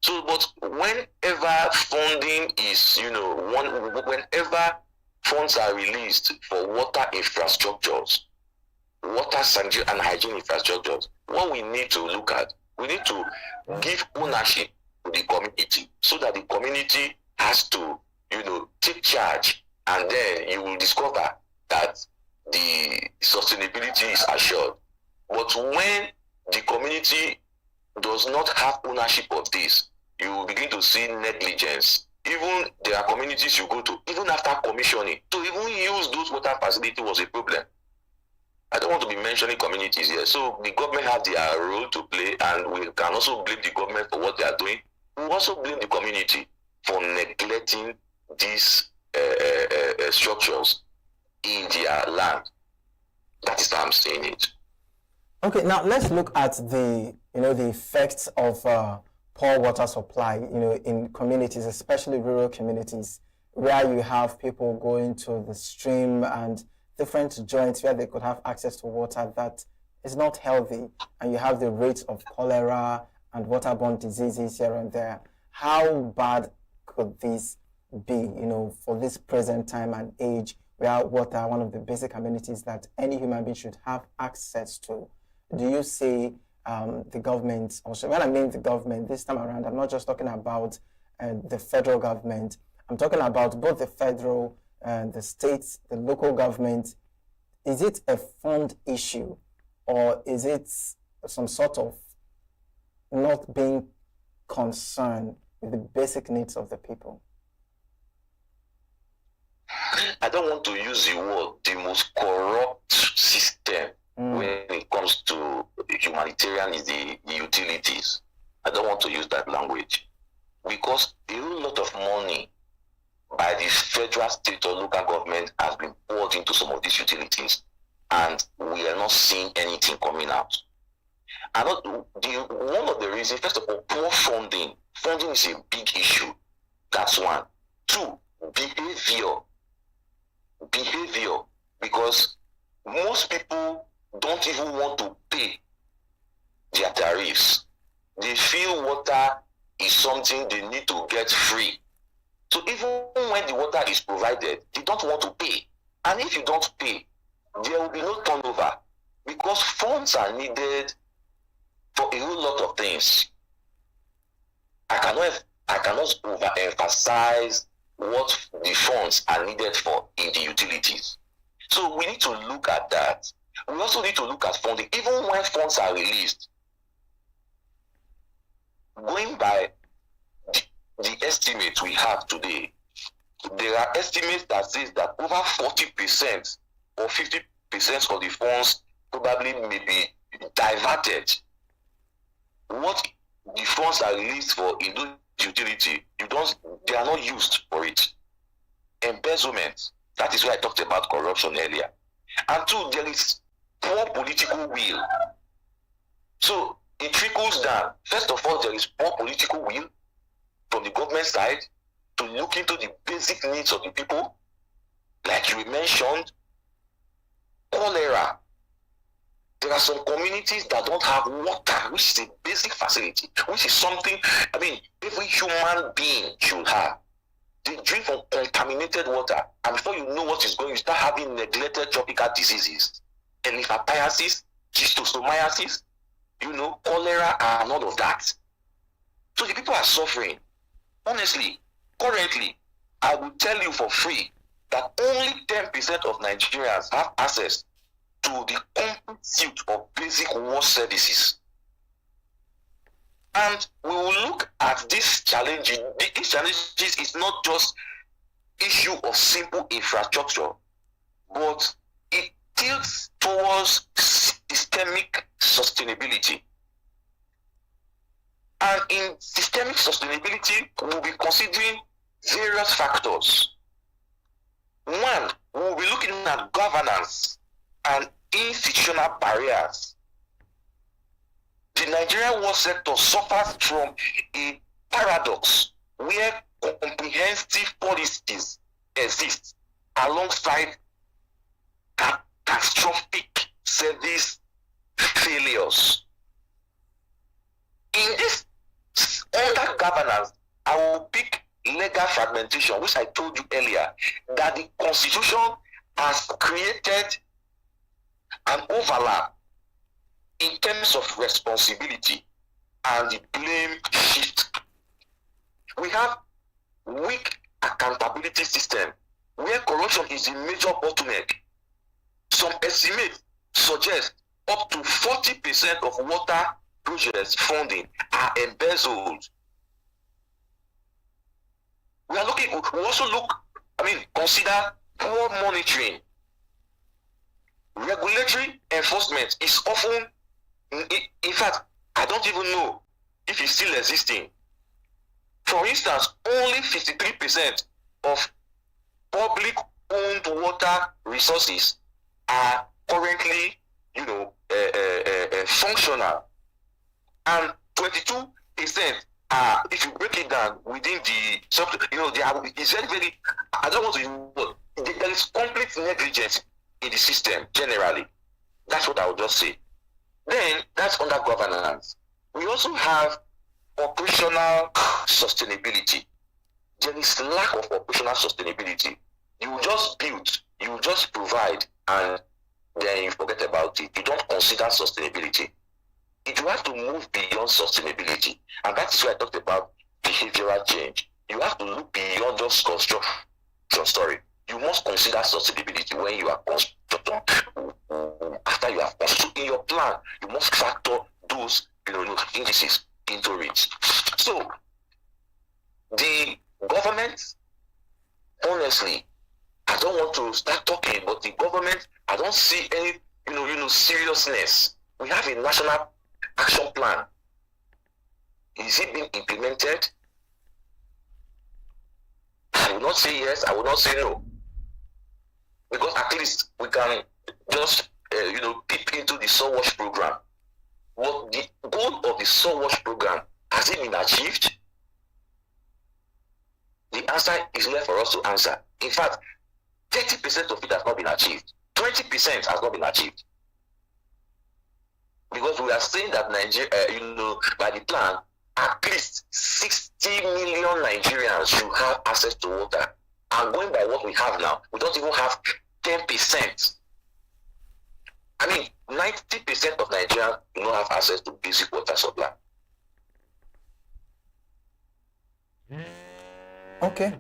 So, but whenever funding is, whenever funds are released for water infrastructures, water sanitary and hygiene infrastructures, what we need to look at, we need to give ownership to the community so that the community has to, take charge, and then you will discover that the sustainability is assured. But when the community does not have ownership of this, you will begin to see negligence. Even there are communities you go to, even after commissioning, to even use those water facilities was a problem. I don't want to be mentioning communities here. So the government has their role to play, and we can also blame the government for what they are doing. We also blame the community for neglecting these structures in their land. That is how I'm saying it. Okay, now let's look at the effects of poor water supply, in communities, especially rural communities, where you have people going to the stream and different joints where they could have access to water that is not healthy, and you have the rates of cholera and waterborne diseases here and there. How bad could this be, for this present time and age, where water, one of the basic amenities that any human being should have access to? Do you see the government, also, when I mean the government this time around, I'm not just talking about the federal government, I'm talking about both the federal, the states, the local government, is it a fund issue, or is it some sort of not being concerned with the basic needs of the people? I don't want to use the word the most corrupt system when it comes to humanitarian is the utilities. I don't want to use that language because a whole lot of money by the federal, state, or local government has been poured into some of these utilities, and we are not seeing anything coming out. And one of the reasons, first of all, poor funding. Funding is a big issue. That's one. Two, behavior, because most people don't even want to pay their tariffs. They feel water is something they need to get free. So even when the water is provided, they don't want to pay. And if you don't pay, there will be no turnover, because funds are needed for a whole lot of things. I cannot overemphasize what the funds are needed for in the utilities. So we need to look at that. We also need to look at funding. Even when funds are released, going by the estimates we have today, there are estimates that says that over 40% or 50% of the funds probably may be diverted. What the funds are released for in those utility, they are not used for it. Embezzlement, that is why I talked about corruption earlier. And two, there is poor political will. So it trickles down. First of all, there is poor political will from the government side to look into the basic needs of the people. Like you mentioned, cholera. There are some communities that don't have water, which is a basic facility, which is something, every human being should have. They drink from contaminated water, and before you know what is going, you start having neglected tropical diseases, elephantiasis, schistosomiasis, cholera, and all of that. So the people are suffering. Honestly, currently, I will tell you for free that only 10% of Nigerians have access to the complete suite of basic water services. And we will look at this challenge. These challenges is not just issue of simple infrastructure, but it tilts towards systemic sustainability. And in systemic sustainability, we'll be considering various factors. One, we'll be looking at governance and institutional barriers. The Nigerian water sector suffers from a paradox where comprehensive policies exist alongside catastrophic service failures. In this under governance, I will pick legal fragmentation, which I told you earlier, that the Constitution has created an overlap in terms of responsibility and the blame shift. We have weak accountability system where corruption is a major bottleneck. Some estimates suggest up to 40% of water projects funding are embezzled. We also consider poor monitoring. Regulatory enforcement is often, in fact, I don't even know if it's still existing. For instance, only 53% of public-owned water resources are currently, functional, and 22% are, if you break it down within the, it's very, I don't want to use, there is complete negligence in the system generally. That's what I would just say. Then that's under governance. We also have operational sustainability. There is lack of operational sustainability. You just build, you just provide, and then you forget about it. You don't consider sustainability. You have to move beyond sustainability, and that's why I talked about behavioral change. You have to look beyond just construction story. you must consider sustainability when you are constructing. After you have constructed in your plan, you must factor those indices into it. So the government, honestly, I don't want to start talking, but the government, I don't see any seriousness. We have a national action plan. Is it being implemented? I will not say yes, I will not say no. Because at least we can just peep into the soil wash program. What the goal of the soil wash program, has it been achieved? The answer is left for us to answer. In fact, 30% of it has not been achieved. 20% has not been achieved. Because we are saying that Nigeria, by the plan, at least 60 million Nigerians should have access to water. And going by what we have now, we don't even have 10%. I mean, 90% of Nigerians do not have access to basic water supply. Okay.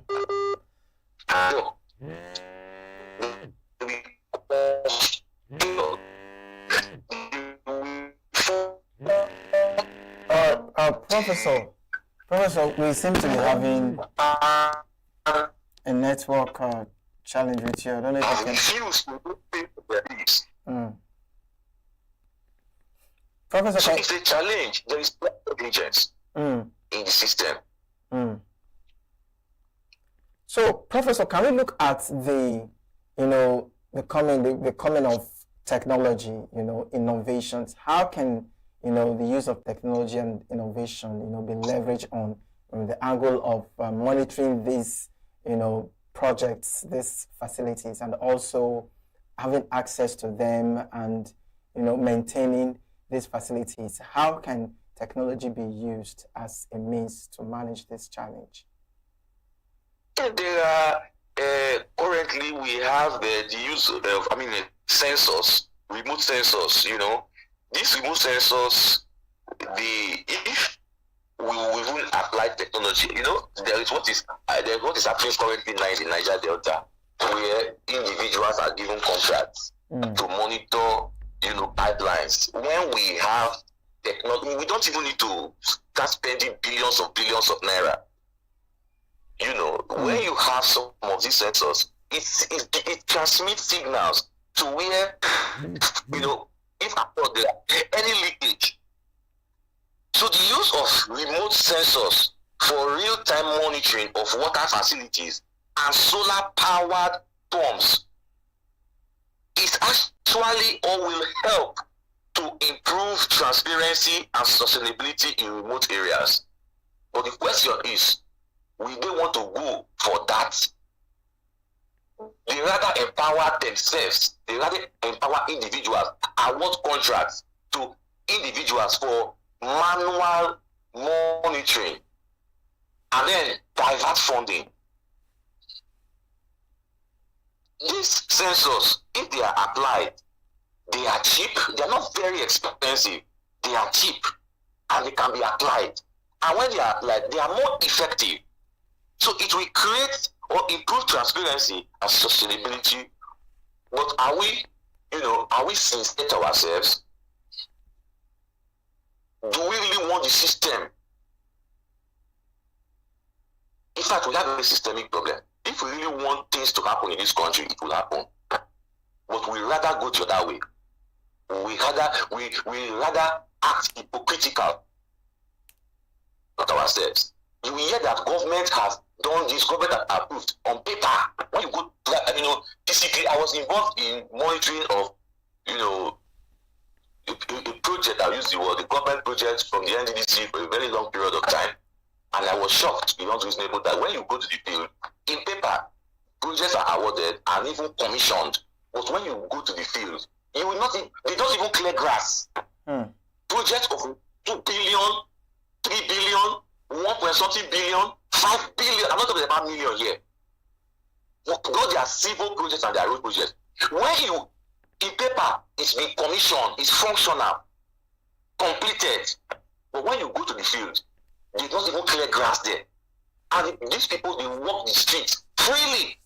Professor, we seem to be having a network challenge with you. I don't know if you can. Professor, so it's a challenge. There is negligence in the system. So, Professor, can we look at the coming of technology, innovations? How can the use of technology and innovation, be leveraged on the angle of monitoring these, projects, these facilities, and also having access to them and, maintaining these facilities? How can technology be used as a means to manage this challenge? There are currently we have the use of sensors, remote sensors. These remote sensors, if we will apply technology, there is what is happening currently now in the Niger Delta, where individuals are given contracts to monitor, pipelines. When we have technology, we don't even need to start spending billions of naira. When you have some of these sensors, it transmits signals to where, if there are any leakage. So the use of remote sensors for real-time monitoring of water facilities and solar-powered pumps is actually or will help to improve transparency and sustainability in remote areas. But the question is, we don't want to go for that. They rather empower themselves. They rather empower individuals, award contracts to individuals for manual monitoring, and then divert funding. These sensors, if they are applied, they are cheap. They are not very expensive. They are cheap, and they can be applied. And when they are applied, they are more effective. So it will create or improve transparency and sustainability. But are we sincere to ourselves? Do we really want the system? In fact, we have a systemic problem. If we really want things to happen in this country, it will happen. But we rather go the other way. We rather act hypocritical of ourselves. You will hear that government has done this, government has approved on paper. When you go to physically, I was involved in monitoring of, a project, I use the word, the government project from the NDDC for a very long period of time. And I was shocked beyond reasonable that when you go to the field, in paper, projects are awarded and even commissioned. But when you go to the field, you will not, they don't even clear grass. Projects of 2 billion, 3 billion, 1.something billion, 5 billion. I'm not talking about million here. Those are civil projects and their road projects. When you, in paper, it's been commissioned, it's functional, completed. But when you go to the field, they don't even clear grass there. And these people, they walk the streets freely.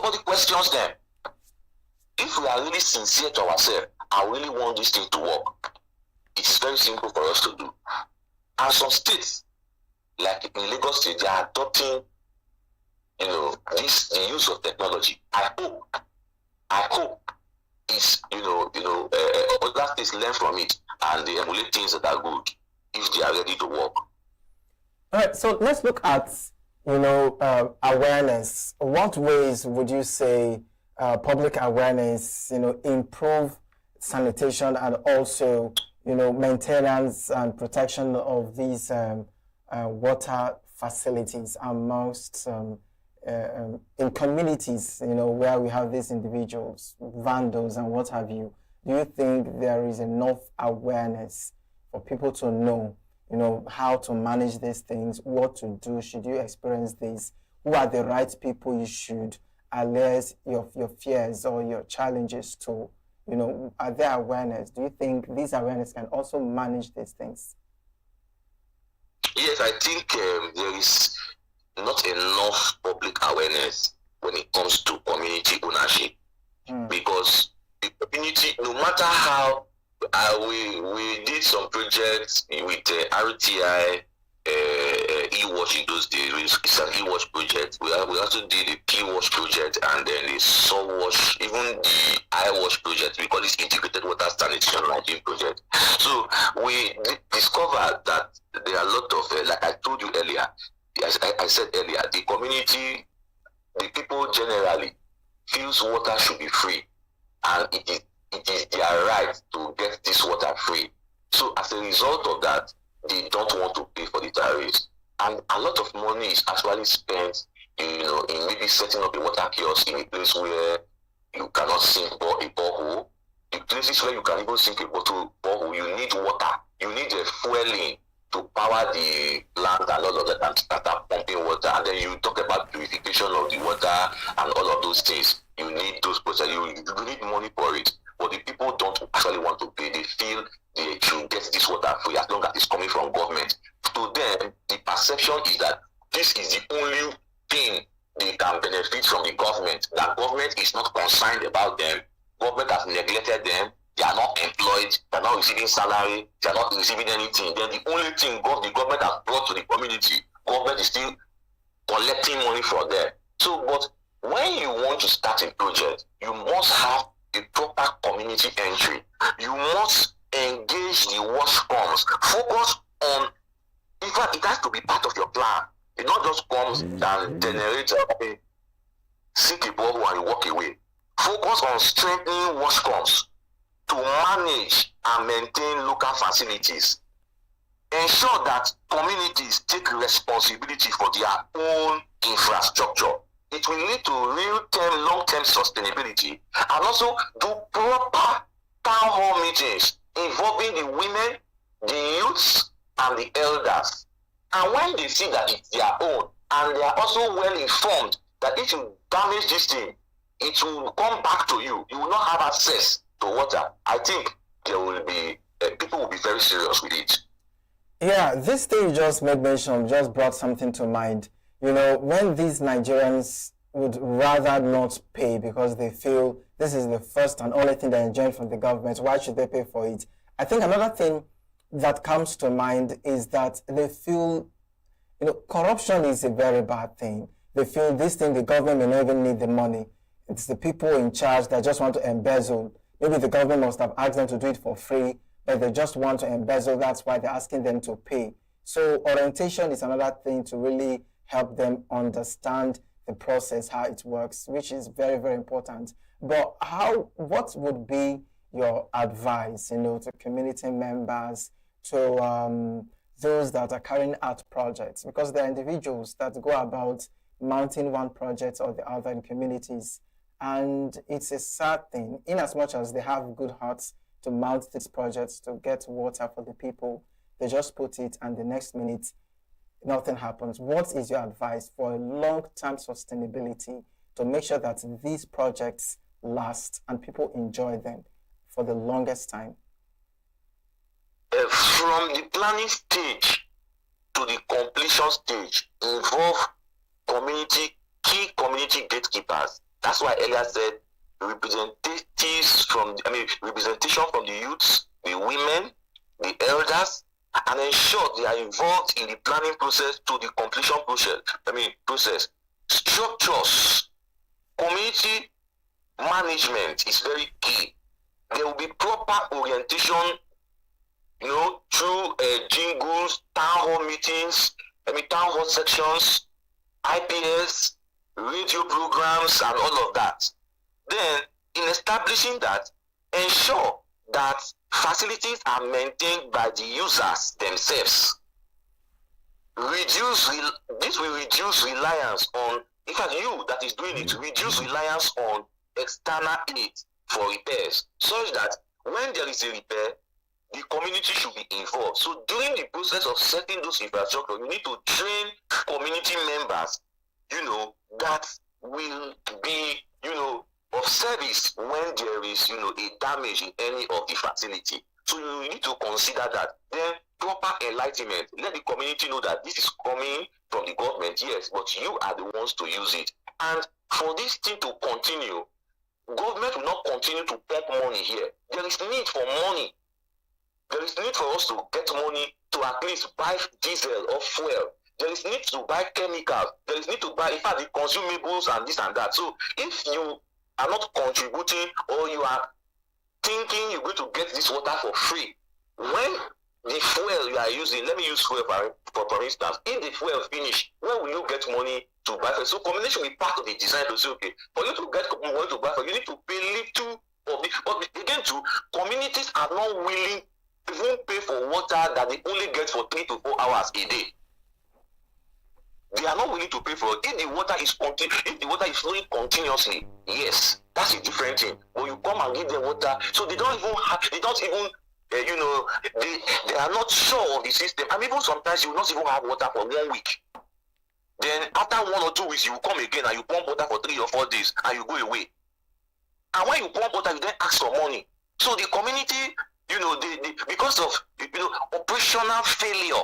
nobody questions them. If we are really sincere to ourselves, I really want this thing to work, it's very simple for us to do. And some states, like in Lagos State, they are adopting, the use of technology. I hope it's, other states learn from it and they emulate things that are good if they are ready to work. All right, so let's look at, awareness. What ways would you say public awareness, improve sanitation and also, maintenance and protection of these water facilities amongst in communities, where we have these individuals, vandals and what have you? Do you think there is enough awareness for people to know, how to manage these things, what to do should you experience this, who are the right people you should allay your fears or your challenges to? Are there awareness? Do you think these awareness can also manage these things? Yes, I think there is not enough public awareness when it comes to community ownership. Because the community, no matter how we did some projects with RTI, e-watch in those days. It's an e-watch project. We also did a P-watch project and then the sub-watch, even the I-watch project. We call this integrated water sanitation hygiene project. So we discovered that there are a lot of, like I told you earlier, as I said earlier, the community, the people generally feels water should be free, and it is their right to get this water free. So as a result of that, they don't want to pay for the tariffs. And a lot of money is actually spent, in maybe setting up a water kiosk in a place where you cannot sink a borehole. The places where you can even sink a borehole, you need water. You need a fueling to power the plant and all of that and start pumping water. And then you talk about purification of the water and all of those things. You need those processes. You need money for it. But the people don't actually want to pay. They feel they should get this water free as long as it's coming from government. To them, the perception is that this is the only thing they can benefit from the government. That government is not concerned about them. Government has neglected them. They are not employed. They are not receiving salary. They are not receiving anything. Then the only thing the government has brought to the community, government is still collecting money from them. So, but when you want to start a project, you must have a proper community entry. You must engage the WashComs. Focus on, in fact, it has to be part of your plan. It not just comes and generates sink a borehole and you walk away. Focus on strengthening WashComs to manage and maintain local facilities. Ensure that communities take responsibility for their own infrastructure. It will lead to real-term, long-term sustainability, and also do proper town hall meetings involving the women, the youths, and the elders. And when they see that it's their own, and they are also well informed that if you damage this thing, it will come back to you. You will not have access to water. I think there will be people will be very serious with it. Yeah, this thing you just made mention just brought something to mind. When these Nigerians would rather not pay because they feel this is the first and only thing they're enjoying from the government, why should they pay for it? I think another thing that comes to mind is that they feel, corruption is a very bad thing. They feel this thing, the government may not even need the money. It's the people in charge that just want to embezzle. Maybe the government must have asked them to do it for free, but they just want to embezzle. That's why they're asking them to pay. So orientation is another thing to really help them understand the process, how it works, which is very, very important. But what would be your advice, to community members, to those that are carrying out projects? Because there are individuals that go about mounting one project or the other in communities, and it's a sad thing. In as much as they have good hearts to mount these projects to get water for the people, they just put it and the next minute nothing happens. What is your advice for a long-term sustainability to make sure that these projects last and people enjoy them for the longest time? From the planning stage to the completion stage, involve key community gatekeepers That's why I earlier said representation from the youths, the women, the elders, and ensure they are involved in the planning process to the completion process. Structures, community management is very key. There will be proper orientation, through jingles, town hall meetings, town hall sections, IPS, radio programs, and all of that. Then, in establishing that, ensure that facilities are maintained by the users themselves. This will reduce reliance on, in fact, you that is doing it, reduce reliance on external aid for repairs, such that when there is a repair, the community should be involved. So during the process of setting those infrastructure, you need to train community members, that will be, of service when there is, a damage in any of the facility. So you need to consider that. Then proper enlightenment. Let the community know that this is coming from the government, yes, but you are the ones to use it. And for this thing to continue, government will not continue to pump money here. There is need for money. There is need for us to get money to at least buy diesel or fuel. There is need to buy chemicals. There is need to buy, in fact, the consumables and this and that. So if you are not contributing, or you are thinking you're going to get this water for free, when the fuel you are using, let me use fuel for instance, if the fuel finish, where will you get money to buy fuel? So combination will be part of the design to say, okay, for you to get money to buy fuel, you need to pay little of the, but again, communities are not willing to even pay for water that they only get for 3 to 4 hours a day. They are not willing to pay for it. If the water is flowing continuously, yes, that's a different thing. But you come and give them water, so they don't even they are not sure of the system. And even sometimes you will not even have water for 1 week. Then after 1 or 2 weeks, you will come again and you pump water for 3 or 4 days and you go away. And when you pump water, you then ask for money. So the community, because of operational failure,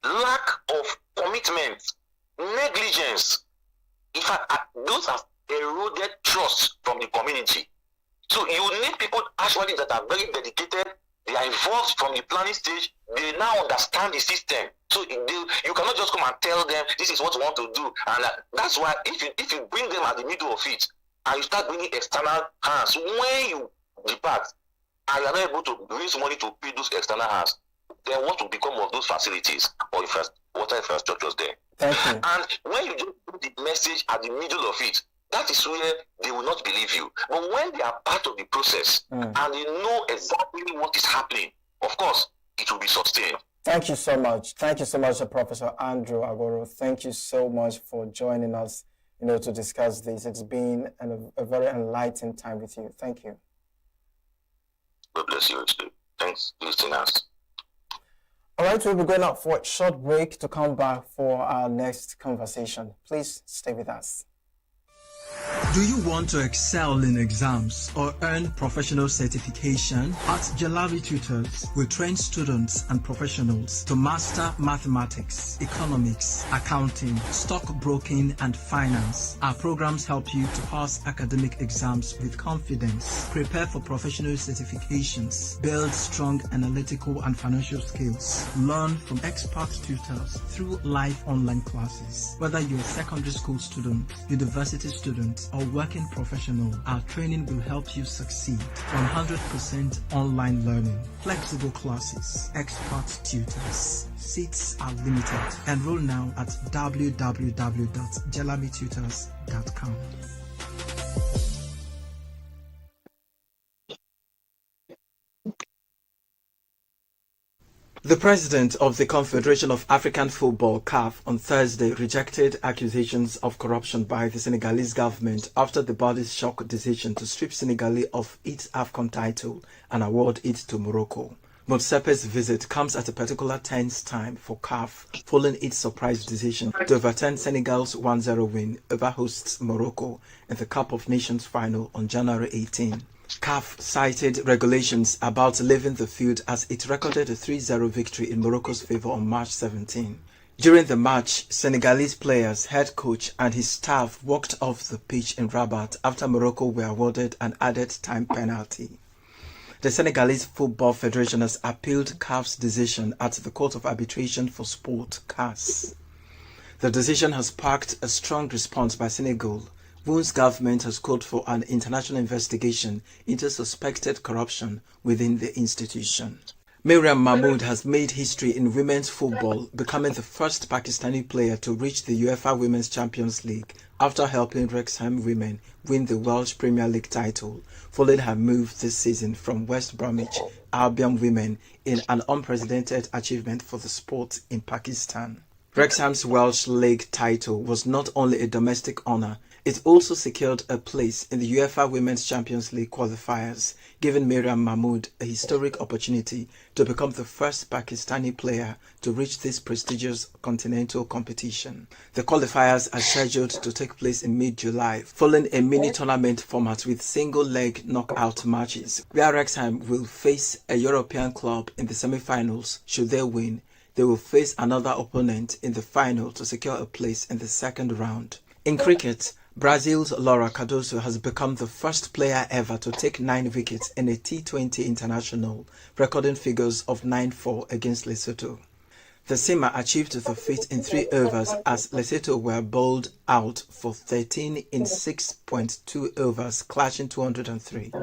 lack of commitment, negligence, in fact, those have eroded trust from the community. So you need people actually that are very dedicated, they are involved from the planning stage, they now understand the system. So you cannot just come and tell them this is what you want to do. And that's why if you bring them at the middle of it and you start bringing external hands, when you depart and you are not able to raise money to pay those external hands, then what will become of those facilities or water infrastructures there? Thank you. And when you just put the message at the middle of it, that is where they will not believe you. But when they are part of the process and they know exactly what is happening, of course, it will be sustained. Thank you so much. Thank you so much, Professor Andrew Agoro. Thank you so much for joining us, to discuss this. It's been a very enlightening time with you. Thank you. God bless you. Thanks, listeners. All right, we'll be going out for a short break to come back for our next conversation. Please stay with us. Do you want to excel in exams or earn professional certification? At Jalabi Tutors, we train students and professionals to master mathematics, economics, accounting, stockbroking, and finance. Our programs help you to pass academic exams with confidence, prepare for professional certifications, build strong analytical and financial skills, learn from expert tutors through live online classes. Whether you're a secondary school student, university student, or working professional, our training will help you succeed. 100% online learning, flexible classes, expert tutors. Seats are limited. Enroll now at www.jelabitutors.com. The president of the Confederation of African Football, CAF, on Thursday rejected accusations of corruption by the Senegalese government after the body's shock decision to strip Senegal of its AFCON title and award it to Morocco. Motsepe's visit comes at a particular tense time for CAF, following its surprise decision to overturn Senegal's 1-0 win over hosts Morocco in the Cup of Nations final on January 18. CAF cited regulations about leaving the field as it recorded a 3-0 victory in Morocco's favor on March 17. During the match, Senegalese players, head coach and his staff walked off the pitch in Rabat after Morocco were awarded an added time penalty. The Senegalese Football Federation has appealed CAF's decision at the Court of Arbitration for Sport (CAS). The decision has sparked a strong response by Senegal, whose government has called for an international investigation into suspected corruption within the institution. Miriam Mahmood has made history in women's football, becoming the first Pakistani player to reach the UEFA Women's Champions League after helping Wrexham women win the Welsh Premier League title, following her move this season from West Bromwich Albion women in an unprecedented achievement for the sport in Pakistan. Wrexham's Welsh League title was not only a domestic honour, it also secured a place in the UEFA Women's Champions League qualifiers, giving Miriam Mahmood a historic opportunity to become the first Pakistani player to reach this prestigious continental competition. The qualifiers are scheduled to take place in mid-July, following a mini-tournament format with single-leg knockout matches, where Wrexham will face a European club in the semi-finals. Should they win, they will face another opponent in the final to secure a place in the second round. In cricket, Brazil's Laura Cardoso has become the first player ever to take 9 wickets in a T20 international, recording figures of 9-4 against Lesotho. The Seamer achieved the feat in 3 overs as Lesotho were bowled out for 13 in 6.2 overs, clashing 203.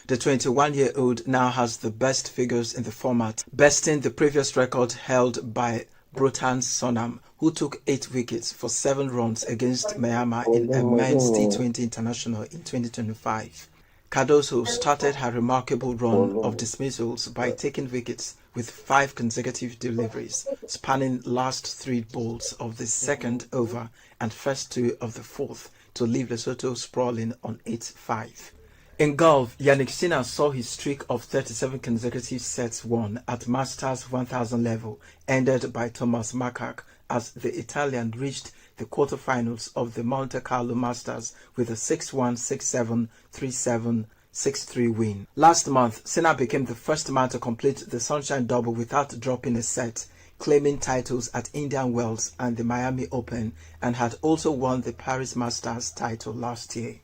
The 21-year-old now has the best figures in the format, besting the previous record held by Brotan Sonam, who took 8 wickets for 7 runs against Myanmar in a men's T20 international in 2025. Cardoso started her remarkable run of dismissals by taking wickets with 5 consecutive deliveries, spanning last 3 balls of the second over and first 2 of the fourth, to leave Lesotho sprawling on 8-5. In golf, Yannick Sinner saw his streak of 37 consecutive sets won at Masters 1000 level ended by Thomas Makak as the Italian reached the quarterfinals of the Monte Carlo Masters with a 6-1, 6-7, 3-7, 6-3 win. Last month, Sinner became the first man to complete the Sunshine Double without dropping a set, claiming titles at Indian Wells and the Miami Open, and had also won the Paris Masters title last year.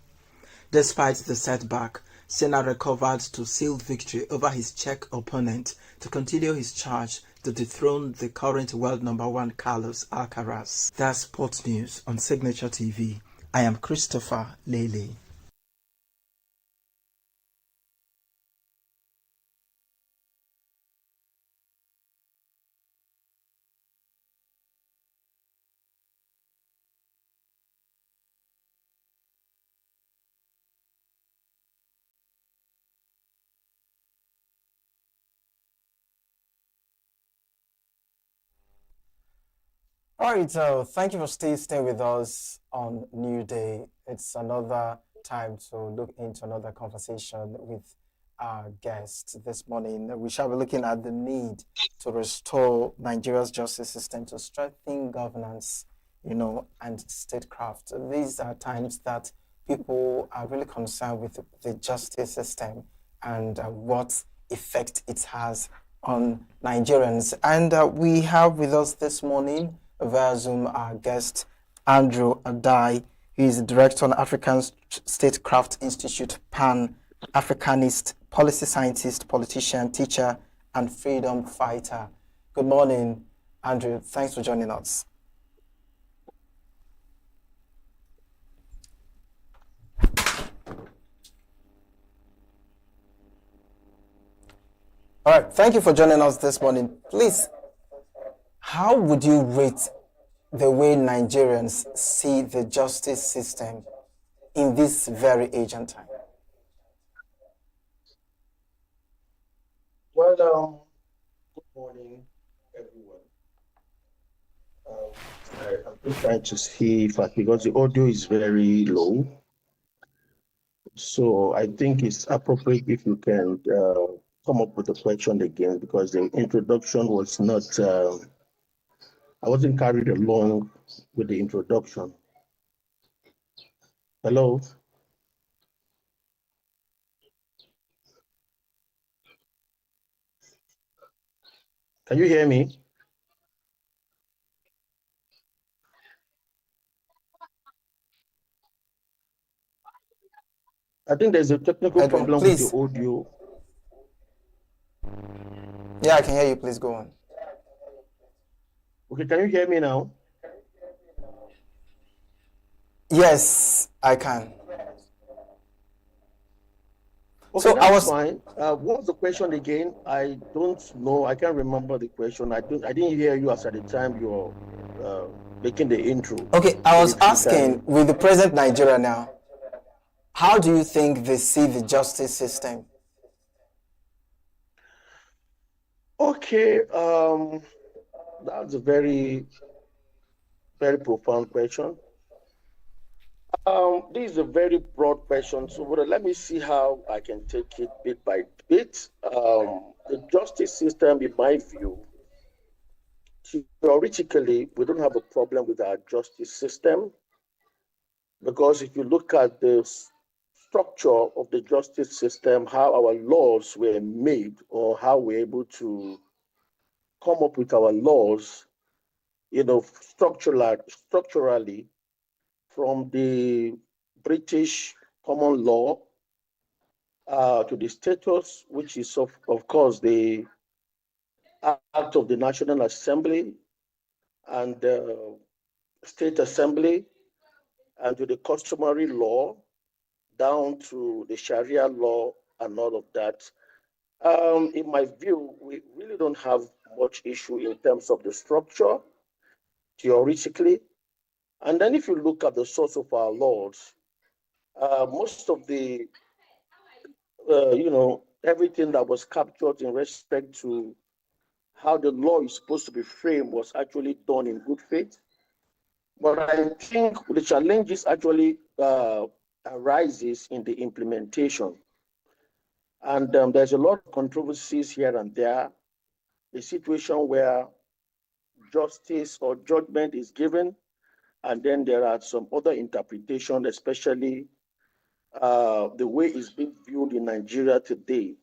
Despite the setback, Senna recovered to seal victory over his Czech opponent to continue his charge to dethrone the current world number 1 Carlos Alcaraz. That's sports news on Signature TV. I am Christopher Lele. All right, so thank you for staying with us on New Day. It's another time to look into another conversation with our guest this morning. We shall be looking at the need to restore Nigeria's justice system to strengthen governance, and statecraft. These are times that people are really concerned with the justice system and what effect it has on Nigerians. And we have with us this morning via Zoom our guest, Andrew Adai. He is the Director on African Statecraft Institute, Pan-Africanist, policy scientist, politician, teacher, and freedom fighter. Good morning, Andrew. Thanks for joining us. All right, thank you for joining us this morning. Please, how would you rate the way Nigerians see the justice system in this very age and time? Well, good morning, everyone. I'm just trying to see if because the audio is very low. So I think it's appropriate if you can come up with a question again, because the introduction was not, I wasn't carried along with the introduction. Hello? Can you hear me? I think there's a technical Edwin, problem please. with the audio. Yeah, I can hear you. Please go on. Okay, can you hear me now? Yes, I can. Okay, so that's fine. What's the question again? I don't know. I can't remember the question. I didn't hear you as at the time you were making the intro. Okay, I was asking, with the present Nigeria now, how do you think they see the justice system? Okay, that's a very, very profound question. This is a very broad question, so let me see how I can take it bit by bit. The justice system, in my view, theoretically, we don't have a problem with our justice system, because if you look at the structure of the justice system, how our laws were made, or how we're able to come up with our laws, structurally, from the British common law to the status, which is of course the Act of the National Assembly and State Assembly, and to the customary law, down to the Sharia law and all of that. In my view, we really don't have much issue in terms of the structure, theoretically. And then if you look at the source of our laws, most of the, everything that was captured in respect to how the law is supposed to be framed was actually done in good faith. But I think the challenges actually arises in the implementation. And there's a lot of controversies here and there, a situation where justice or judgment is given, and then there are some other interpretations, especially the way it's being viewed in Nigeria today.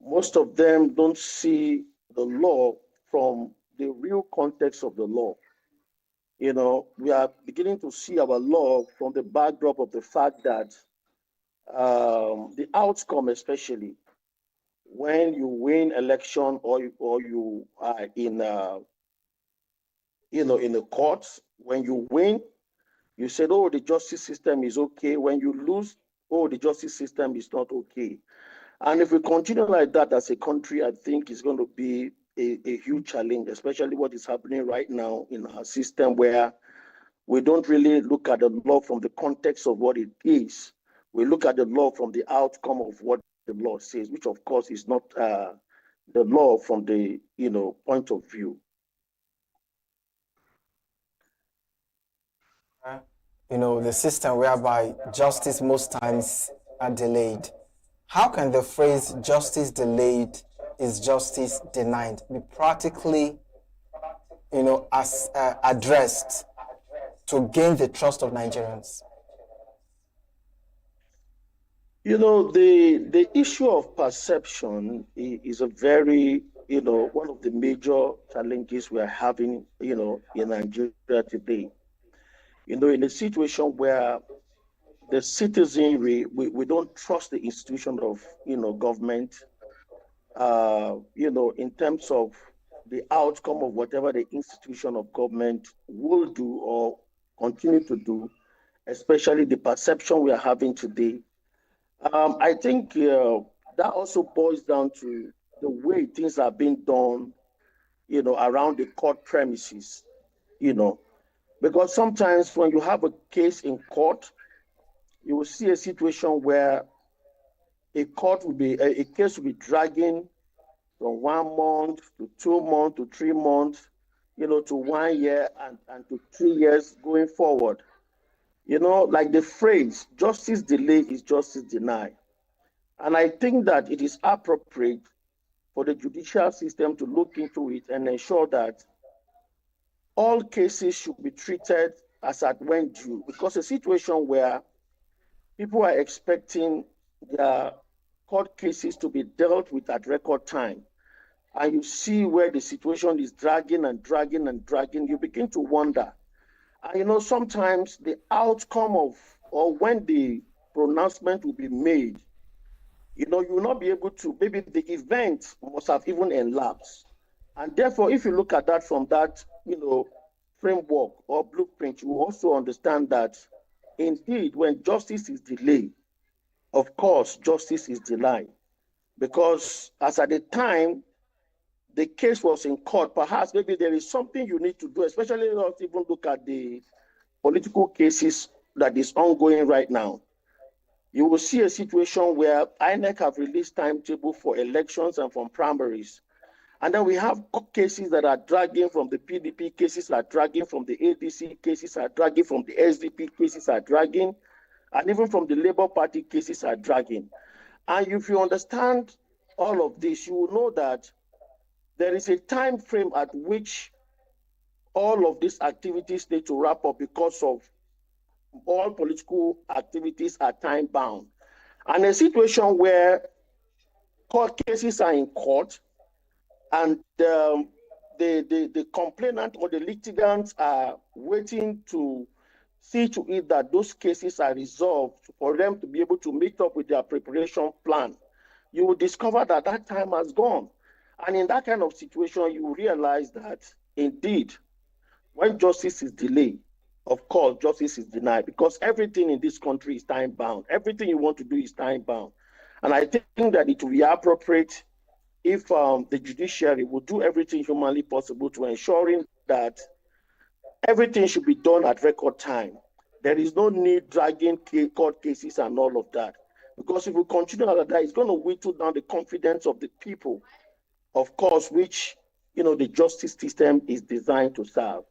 Most of them don't see the law from the real context of the law. We are beginning to see our law from the backdrop of the fact that the outcome, especially when you win election or you are in the courts, when you win, you said, oh, the justice system is okay. When you lose, oh, the justice system is not okay. And if we continue like that as a country, I think it's going to be a huge challenge, especially what is happening right now in our system, where we don't really look at the law from the context of what it is. We look at the law from the outcome of what the law says, which of course is not the law from the point of view. The system whereby justice most times are delayed. How can the phrase justice delayed is justice denied be practically, addressed to gain the trust of Nigerians? The issue of perception is a very, one of the major challenges we are having, in Nigeria today. In a situation where the citizenry, we don't trust the institution of, government, in terms of the outcome of whatever the institution of government will do or continue to do, especially the perception we are having today. I think that also boils down to the way things are being done, around the court premises, because sometimes when you have a case in court, you will see a situation where a case will be dragging from 1 month to 2 months to 3 months, to 1 year and to 3 years going forward. Like the phrase, justice delayed is justice denied. And I think that it is appropriate for the judicial system to look into it and ensure that all cases should be treated as at when due, because a situation where people are expecting their court cases to be dealt with at record time, and you see where the situation is dragging and dragging and dragging, you begin to wonder. And sometimes the outcome of, or when the pronouncement will be made, you will not be able to, maybe the event must have even elapsed. And therefore, if you look at that from that, framework or blueprint, you will also understand that indeed, when justice is delayed, of course, justice is denied. Because as at the time the case was in court, perhaps maybe there is something you need to do, especially not even look at the political cases that is ongoing right now. You will see a situation where INEC have released timetable for elections and from primaries. And then we have cases that are dragging from the PDP, cases are dragging from the ADC, cases are dragging from the SDP, cases are dragging, and even from the Labour Party, cases are dragging. And if you understand all of this, you will know that there is a time frame at which all of these activities need to wrap up, because of all political activities are time bound. And a situation where court cases are in court and the complainant or the litigants are waiting to see to it that those cases are resolved for them to be able to meet up with their preparation plan, you will discover that that time has gone. And in that kind of situation, you realize that indeed, when justice is delayed, of course, justice is denied, because everything in this country is time bound. Everything you want to do is time bound. And I think that it will be appropriate if the judiciary will do everything humanly possible to ensuring that everything should be done at record time. There is no need dragging court cases and all of that. Because if we continue like that, it's going to whittle down the confidence of the people, of course, which, the justice system is designed to serve.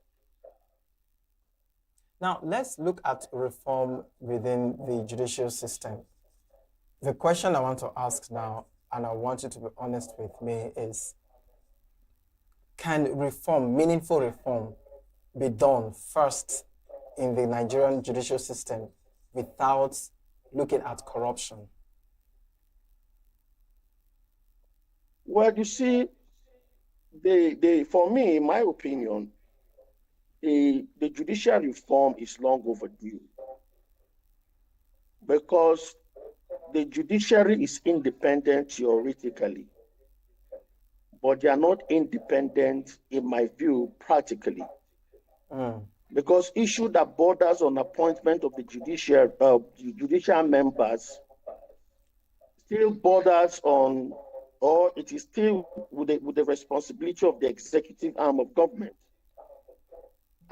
Now, let's look at reform within the judicial system. The question I want to ask now, and I want you to be honest with me, is can reform, meaningful reform, be done first in the Nigerian judicial system without looking at corruption? Well, you see, for me, in my opinion, the judicial reform is long overdue, because the judiciary is independent theoretically, but they are not independent, in my view, practically. Because issue that borders on appointment of the judicial members still borders on, or it is still with the responsibility of the executive arm of government.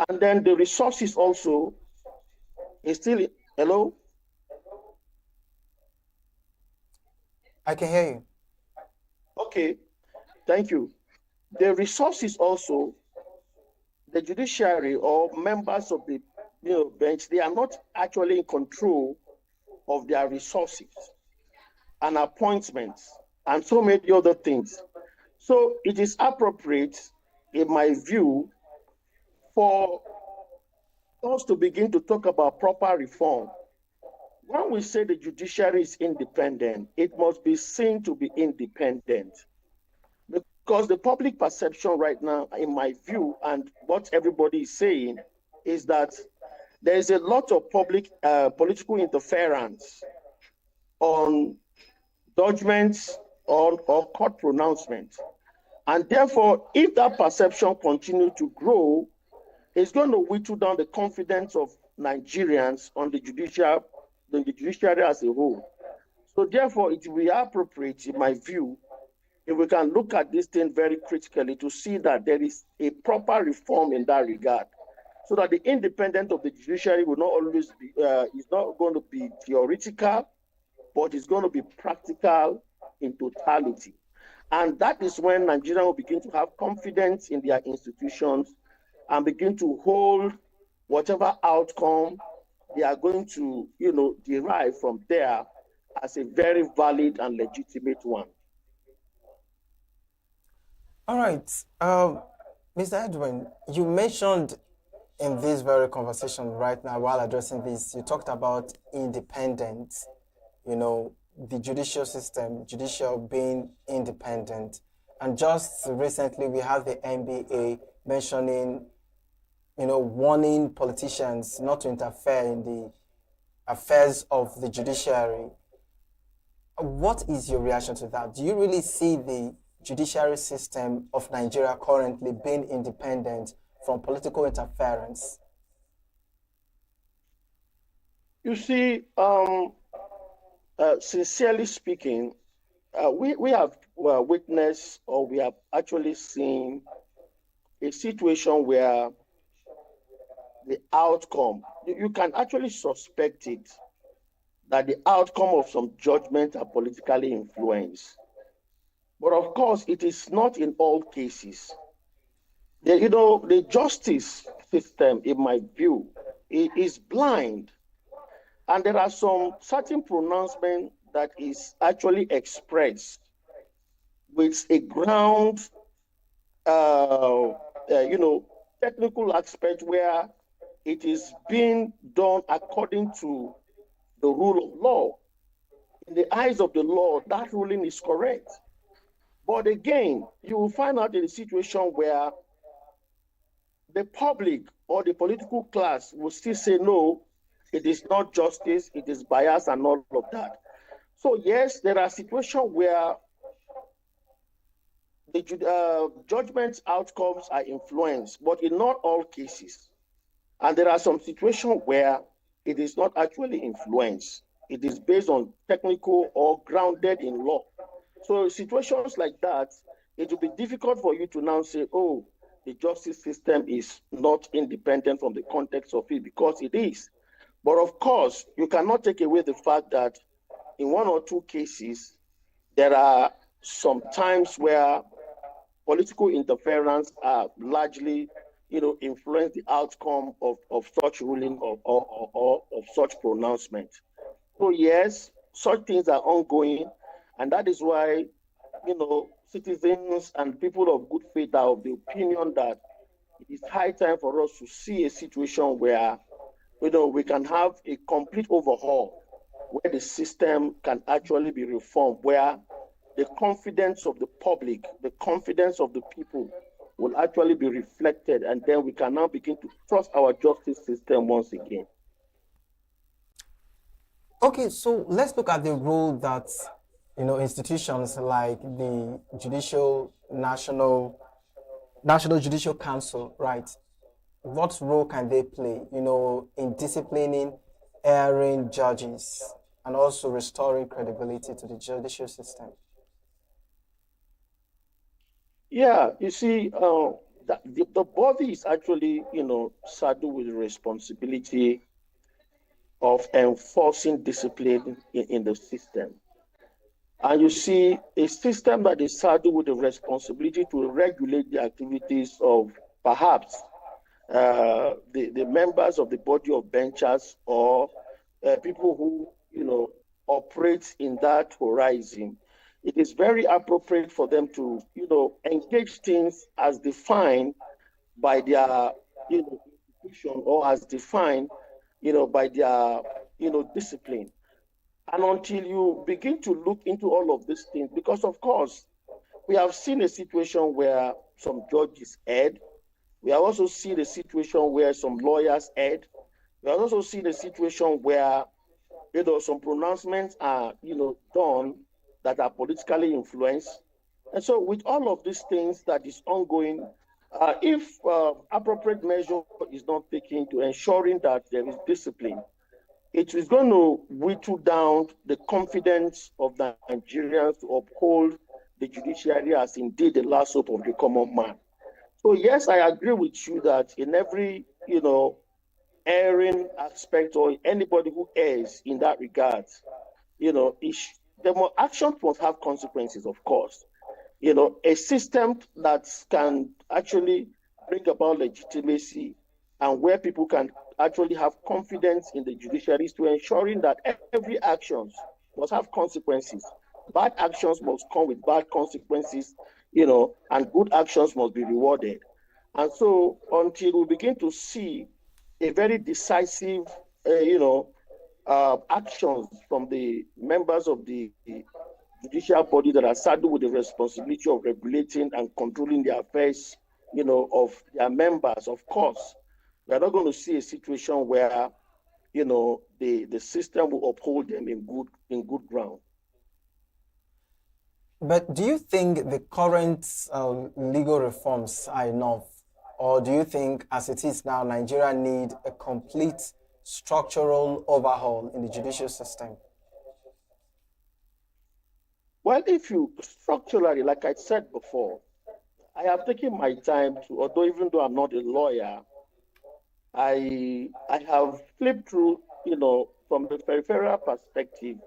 And then the resources also is still, hello? I can hear you. Okay, thank you. The resources also, the judiciary or members of the bench, they are not actually in control of their resources and appointments and so many other things. So it is appropriate, in my view, for us to begin to talk about proper reform. When we say the judiciary is independent, it must be seen to be independent. Because the public perception right now, in my view, and what everybody is saying, is that there is a lot of public political interference on judgments or court pronouncements. And therefore, if that perception continues to grow, it's going to whittle down the confidence of Nigerians on the judiciary as a whole. So therefore, it will be appropriate, in my view, if we can look at this thing very critically to see that there is a proper reform in that regard, so that the independence of the judiciary will not always be, is not going to be theoretical, but it's going to be practical in totality. And that is when Nigerians will begin to have confidence in their institutions and begin to hold whatever outcome they are going to, derive from there as a very valid and legitimate one. All right. Mr. Edwin, you mentioned in this very conversation right now, while addressing this, you talked about independence, the judicial system, judicial being independent. And just recently, we have the NBA mentioning, warning politicians not to interfere in the affairs of the judiciary. What is your reaction to that? Do you really see the judiciary system of Nigeria currently being independent from political interference? You see, sincerely speaking, we have witnessed, or we have actually seen a situation where the outcome, you can actually suspect it, that the outcome of some judgment are politically influenced. But of course, it is not in all cases. The justice system, in my view, is blind. And there are some certain pronouncements that is actually expressed with a ground, technical aspect where it is being done according to the rule of law. In the eyes of the law, that ruling is correct. But again, you will find out in a situation where the public or the political class will still say, no, it is not justice, it is bias and all of that. So yes, there are situations where the judgment outcomes are influenced, but in not all cases. And there are some situations where it is not actually influenced. It is based on technical or grounded in law. So situations like that, it will be difficult for you to now say, oh, the justice system is not independent from the context of it, because it is. But of course, you cannot take away the fact that in one or two cases, there are some times where political interference are largely, influence the outcome of such ruling or of such pronouncement. So yes, such things are ongoing, and that is why, citizens and people of good faith are of the opinion that it is high time for us to see a situation where, we can have a complete overhaul, where the system can actually be reformed, where the confidence of the public, the confidence of the people will actually be reflected, and then we can now begin to trust our justice system once again. Okay, so let's look at the role that, institutions like the National Judicial Council, right? What role can they play, in disciplining erring judges and also restoring credibility to the judicial system? Yeah, you see, the body is actually, saddled with the responsibility of enforcing discipline in the system. And you see, a system that is saddled with the responsibility to regulate the activities of perhaps the members of the body of benchers, or people who, operate in that horizon. It is very appropriate for them to, engage things as defined by their, institution, or as defined, by their, discipline. And until you begin to look into all of these things, because of course, we have seen a situation where some judges erred. We have also seen a situation where some lawyers erred. We have also seen a situation where, some pronouncements are, done that are politically influenced. And so with all of these things that is ongoing, if appropriate measure is not taken to ensuring that there is discipline, it is going to whittle down the confidence of the Nigerians to uphold the judiciary as indeed the last hope of the common man. So yes, I agree with you that in every, erring aspect, or anybody who errs in that regard, the actions must have consequences, of course. A system that can actually bring about legitimacy, and where people can actually have confidence in the judiciary, is to ensuring that every action must have consequences. Bad actions must come with bad consequences, and good actions must be rewarded. And so until we begin to see a very decisive, actions from the members of the judicial body that are saddled with the responsibility of regulating and controlling the affairs, of their members, of course, we are not going to see a situation where the system will uphold them in good ground. But do you think the current legal reforms are enough? Or do you think, as it is now, Nigeria need a complete structural overhaul in the judicial system? Well, if you structurally, like I said before, I have taken my time to, although even though I'm not a lawyer, I have flipped through, from the peripheral perspective.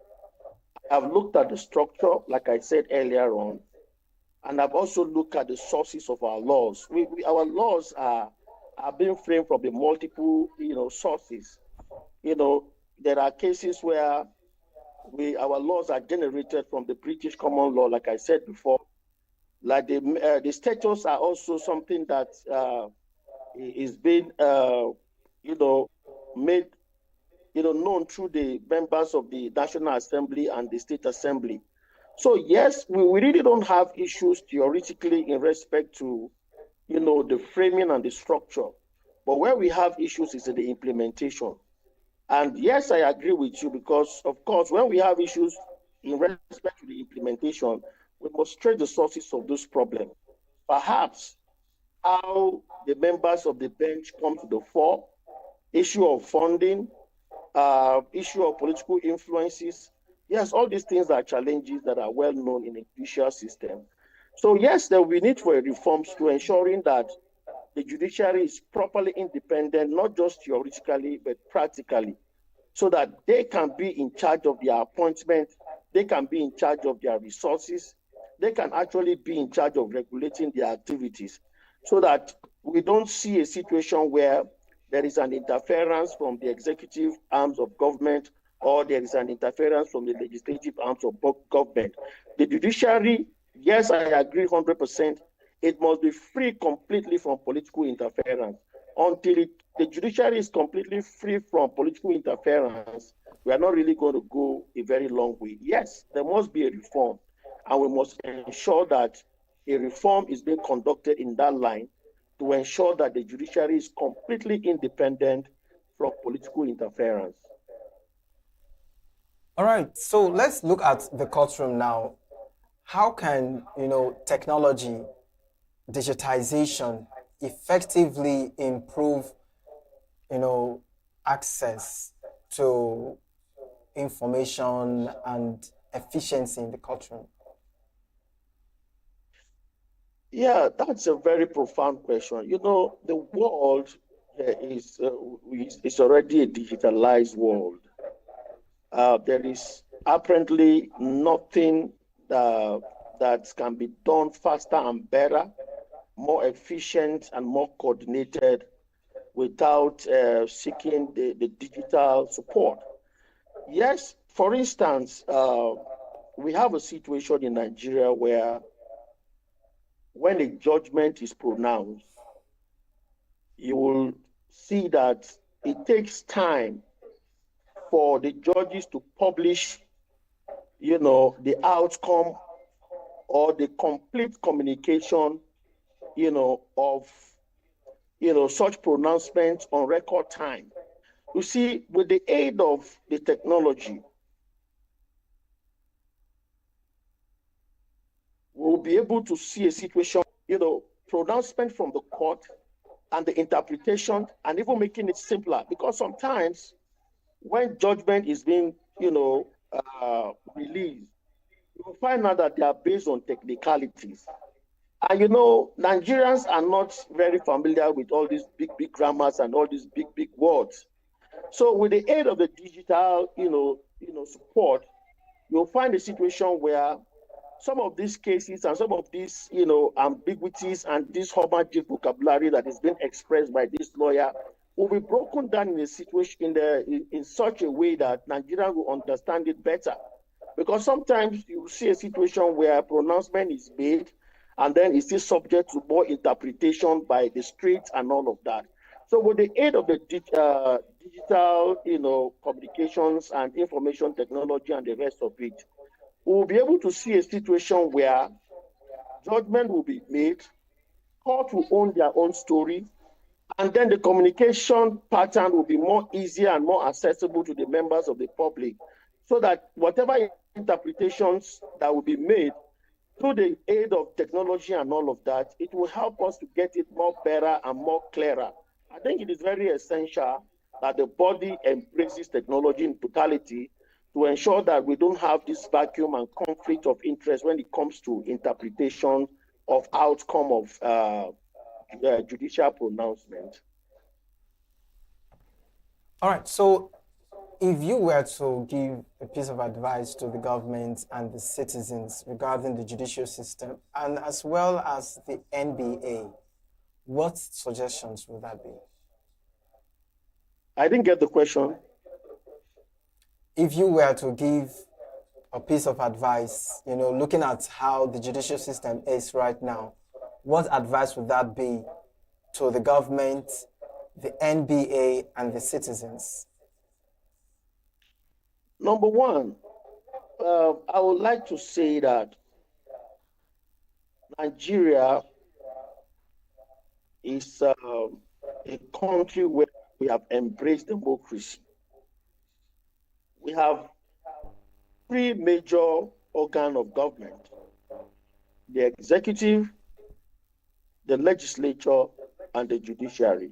I've looked at the structure, like I said earlier on, and I've also looked at the sources of our laws. Our laws are being framed from the multiple, sources. There are cases where our laws are generated from the British common law, like I said before. Like the statutes are also something that is being, made, known through the members of the National Assembly and the State Assembly. So yes, we really don't have issues theoretically in respect to, the framing and the structure. But where we have issues is in the implementation. And yes, I agree with you because, of course, when we have issues in respect to the implementation, we must trace the sources of those problems. Perhaps how the members of the bench come to the fore, issue of funding, issue of political influences. Yes, all these things are challenges that are well known in the judicial system. So yes, there will be need for reforms to ensuring that the judiciary is properly independent, not just theoretically, but practically, so that they can be in charge of their appointment, they can be in charge of their resources, they can actually be in charge of regulating their activities, so that we don't see a situation where there is an interference from the executive arms of government or there is an interference from the legislative arms of government. The judiciary, yes, I agree 100%, it must be free completely from political interference. Until the judiciary is completely free from political interference, we are not really going to go a very long way. Yes, there must be a reform, and we must ensure that a reform is being conducted in that line to ensure that the judiciary is completely independent from political interference. All right, so let's look at the courtroom now. How can, technology, digitization effectively improve, access to information and efficiency in the courtroom? Yeah, that's a very profound question. The world is already a digitalized world. There is apparently nothing that can be done faster and better, more efficient and more coordinated without seeking the digital support. Yes, for instance, we have a situation in Nigeria where when a judgment is pronounced, you will see that it takes time for the judges to publish, the outcome or the complete communication, of, such pronouncements on record time. You see, with the aid of the technology, we'll be able to see a situation, pronouncement from the court and the interpretation, and even making it simpler. Because sometimes when judgment is being, released, you'll find out that they are based on technicalities. And Nigerians are not very familiar with all these big grammars and all these big words. So with the aid of the digital, support, you'll find a situation where some of these cases and some of these, ambiguities and this homogeneous vocabulary that is being expressed by this lawyer will be broken down in a situation in such a way that Nigerians will understand it better. Because sometimes you see a situation where a pronouncement is made and then it's still subject to more interpretation by the streets and all of that. So with the aid of the digital, communications and information technology and the rest of it, we'll be able to see a situation where judgment will be made, court will own their own story, And then the communication pattern will be more easier and more accessible to the members of the public, so that whatever interpretations that will be made through the aid of technology and all of that, it will help us to get it more better and more clearer. I think it is very essential that the body embraces technology in totality to ensure that we don't have this vacuum and conflict of interest when it comes to interpretation of outcome of judicial pronouncement. All right, so if you were to give a piece of advice to the government and the citizens regarding the judicial system and as well as the NBA, what suggestions would that be? I didn't get the question. If you were to give a piece of advice, looking at how the judicial system is right now, what advice would that be to the government, the NBA, and the citizens? Number one, I would like to say that Nigeria is a country where we have embraced democracy. We have three major organs of government: the executive, the legislature, and the judiciary.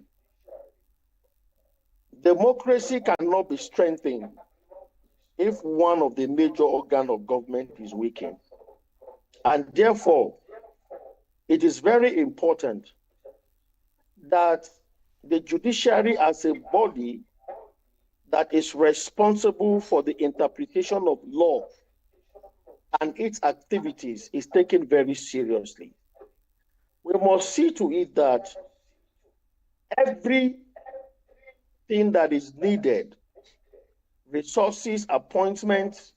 Democracy cannot be strengthened if one of the major organs of government is weakened. And therefore, it is very important that the judiciary as a body that is responsible for the interpretation of law and its activities is taken very seriously. We must see to it that everything that is needed, resources, appointments,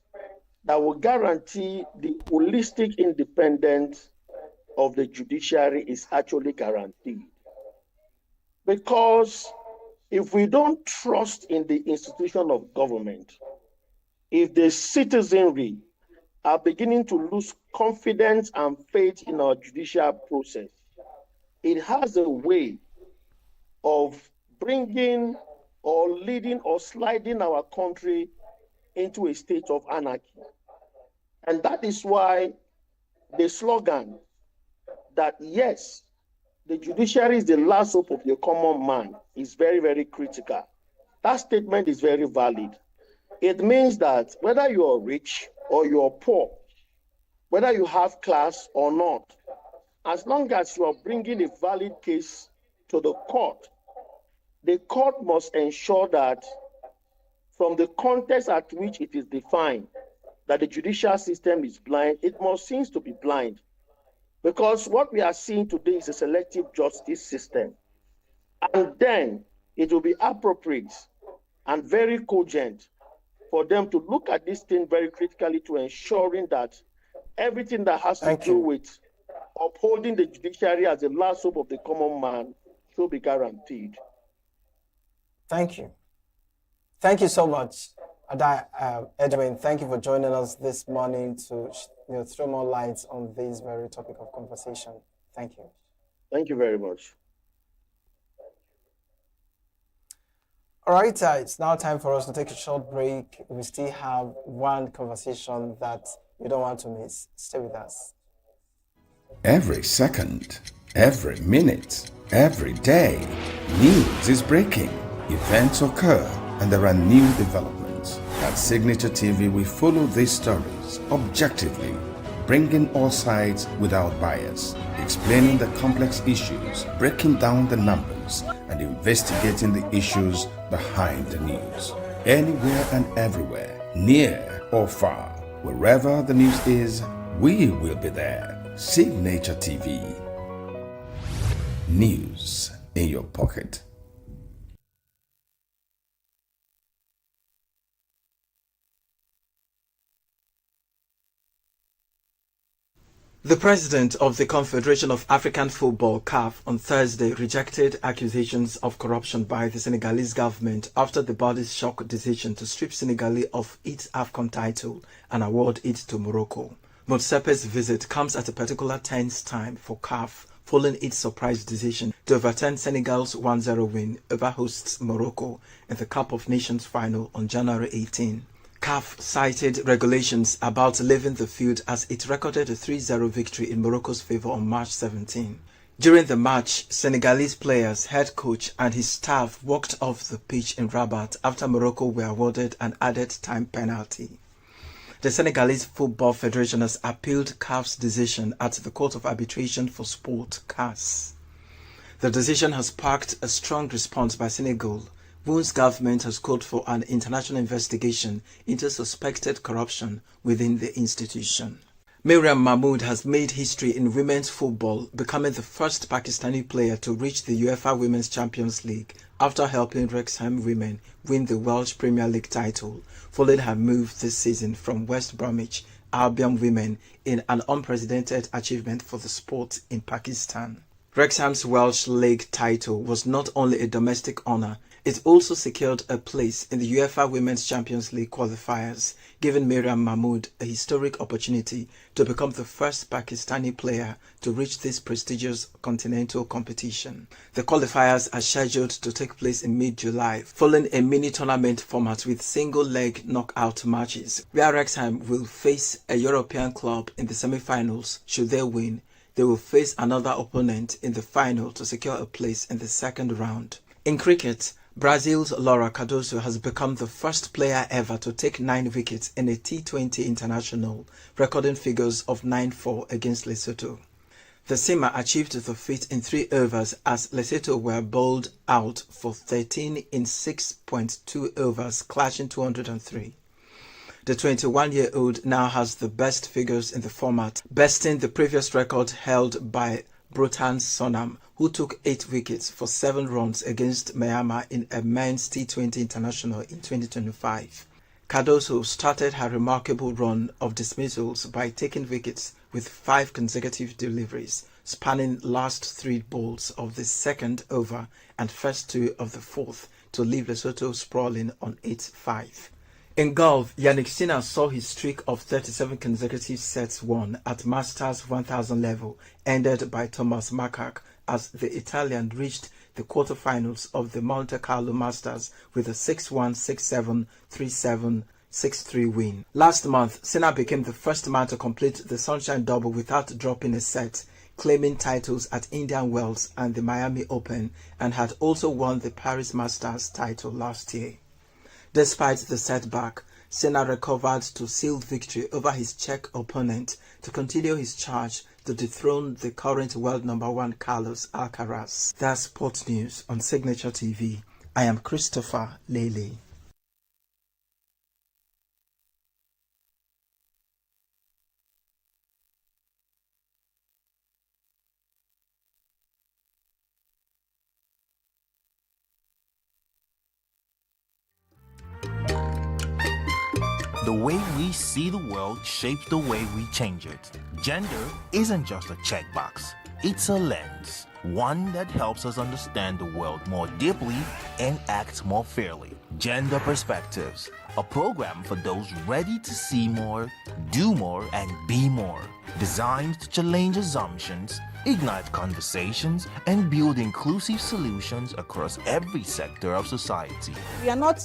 that will guarantee the holistic independence of the judiciary is actually guaranteed. Because if we don't trust in the institution of government, if the citizenry are beginning to lose confidence and faith in our judicial process, it has a way of bringing or leading or sliding our country into a state of anarchy. And that is why the slogan that, yes, the judiciary is the last hope of the common man is very, very critical. That statement is very valid. It means that whether you are rich or you are poor, whether you have class or not, as long as you are bringing a valid case to the court must ensure that from the context at which it is defined that the judicial system is blind, it must seem to be blind. Because what we are seeing today is a selective justice system. And then it will be appropriate and very cogent for them to look at this thing very critically to ensuring that everything that has to do with upholding the judiciary as the last hope of the common man should be guaranteed. Thank you. Thank you so much, Edwin. Thank you for joining us this morning to throw more lights on this very topic of conversation. Thank you. Thank you very much. All right, it's now time for us to take a short break. We still have one conversation that you don't want to miss. Stay with us. Every second, every minute, every day, news is breaking. Events occur and there are new developments. At Signature TV, we follow these stories objectively, bringing all sides without bias, explaining the complex issues, breaking down the numbers, and investigating the issues behind the news. Anywhere and everywhere, near or far, wherever the news is, we will be there. Signature TV. News in your pocket. The president of the Confederation of African Football, CAF, on Thursday rejected accusations of corruption by the Senegalese government after the body's shock decision to strip Senegal of its AFCON title and award it to Morocco. Motsepe's visit comes at a particular tense time for CAF following its surprise decision to overturn Senegal's 1-0 win over hosts Morocco in the Cup of Nations final on January 18. CAF cited regulations about leaving the field as it recorded a 3-0 victory in Morocco's favour on March 17. During the match, Senegalese players, head coach and his staff walked off the pitch in Rabat after Morocco were awarded an added time penalty. The Senegalese Football Federation has appealed CAF's decision at the Court of Arbitration for Sport, CAS. The decision has sparked a strong response by Senegal, whose government has called for an international investigation into suspected corruption within the institution. Miriam Mahmood has made history in women's football, becoming the first Pakistani player to reach the UEFA Women's Champions League after helping Wrexham women win the Welsh Premier League title, following her move this season from West Bromwich Albion women in an unprecedented achievement for the sport in Pakistan. Wrexham's Welsh League title was not only a domestic honour, it also secured a place in the UEFA Women's Champions League qualifiers, giving Miriam Mahmood a historic opportunity to become the first Pakistani player to reach this prestigious continental competition. The qualifiers are scheduled to take place in mid-July, following a mini-tournament format with single-leg knockout matches, where Wrexham will face a European club in the semi-finals. Should they win, they will face another opponent in the final to secure a place in the second round. In cricket, Brazil's Laura Cardoso has become the first player ever to take 9 wickets in a T20 international, recording figures of 9-4 against Lesotho. The Seamer achieved the feat in 3 overs as Lesotho were bowled out for 13 in 6.2 overs, clashing 203. The 21-year-old now has the best figures in the format, besting the previous record held by Brotan Sonam, who took 8 wickets for 7 runs against Myanmar in a men's T20 international in 2025. Cardoso started her remarkable run of dismissals by taking wickets with 5 consecutive deliveries, spanning last 3 balls of the second over and first 2 of the fourth to leave Lesotho sprawling on 8-5. In golf, Yannick Sinner saw his streak of 37 consecutive sets won at Masters 1000 level ended by Thomas Makak as the Italian reached the quarterfinals of the Monte Carlo Masters with a 6-1, 6-7, 3-7, 6-3 win. Last month, Sinner became the first man to complete the Sunshine Double without dropping a set, claiming titles at Indian Wells and the Miami Open, and had also won the Paris Masters title last year. Despite the setback, Senna recovered to seal victory over his Czech opponent to continue his charge to dethrone the current world number 1 Carlos Alcaraz. That's Sports News on Signature TV. I am Christopher Lele. The way we see the world shapes the way we change it. Gender isn't just a checkbox, it's a lens, one that helps us understand the world more deeply and act more fairly. Gender Perspectives, a program for those ready to see more, do more, and be more. Designed to challenge assumptions, ignite conversations, and build inclusive solutions across every sector of society. We are not,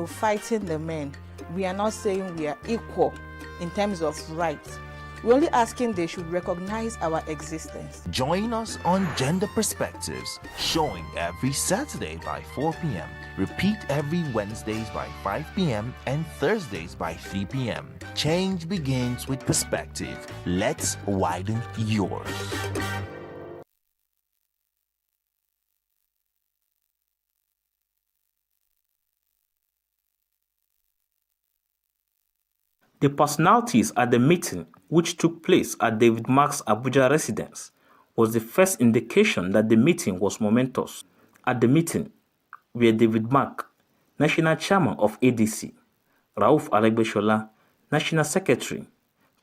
fighting the men. We are not saying we are equal in terms of rights. We're only asking they should recognize our existence. Join us on Gender Perspectives, showing every Saturday by 4 p.m. Repeat every Wednesdays by 5 p.m. and Thursdays by 3 p.m. Change begins with perspective. Let's widen yours. The personalities at the meeting, which took place at David Mark's Abuja residence, was the first indication that the meeting was momentous. At the meeting were David Mark, National Chairman of ADC, Rauf Aregbesola, National Secretary,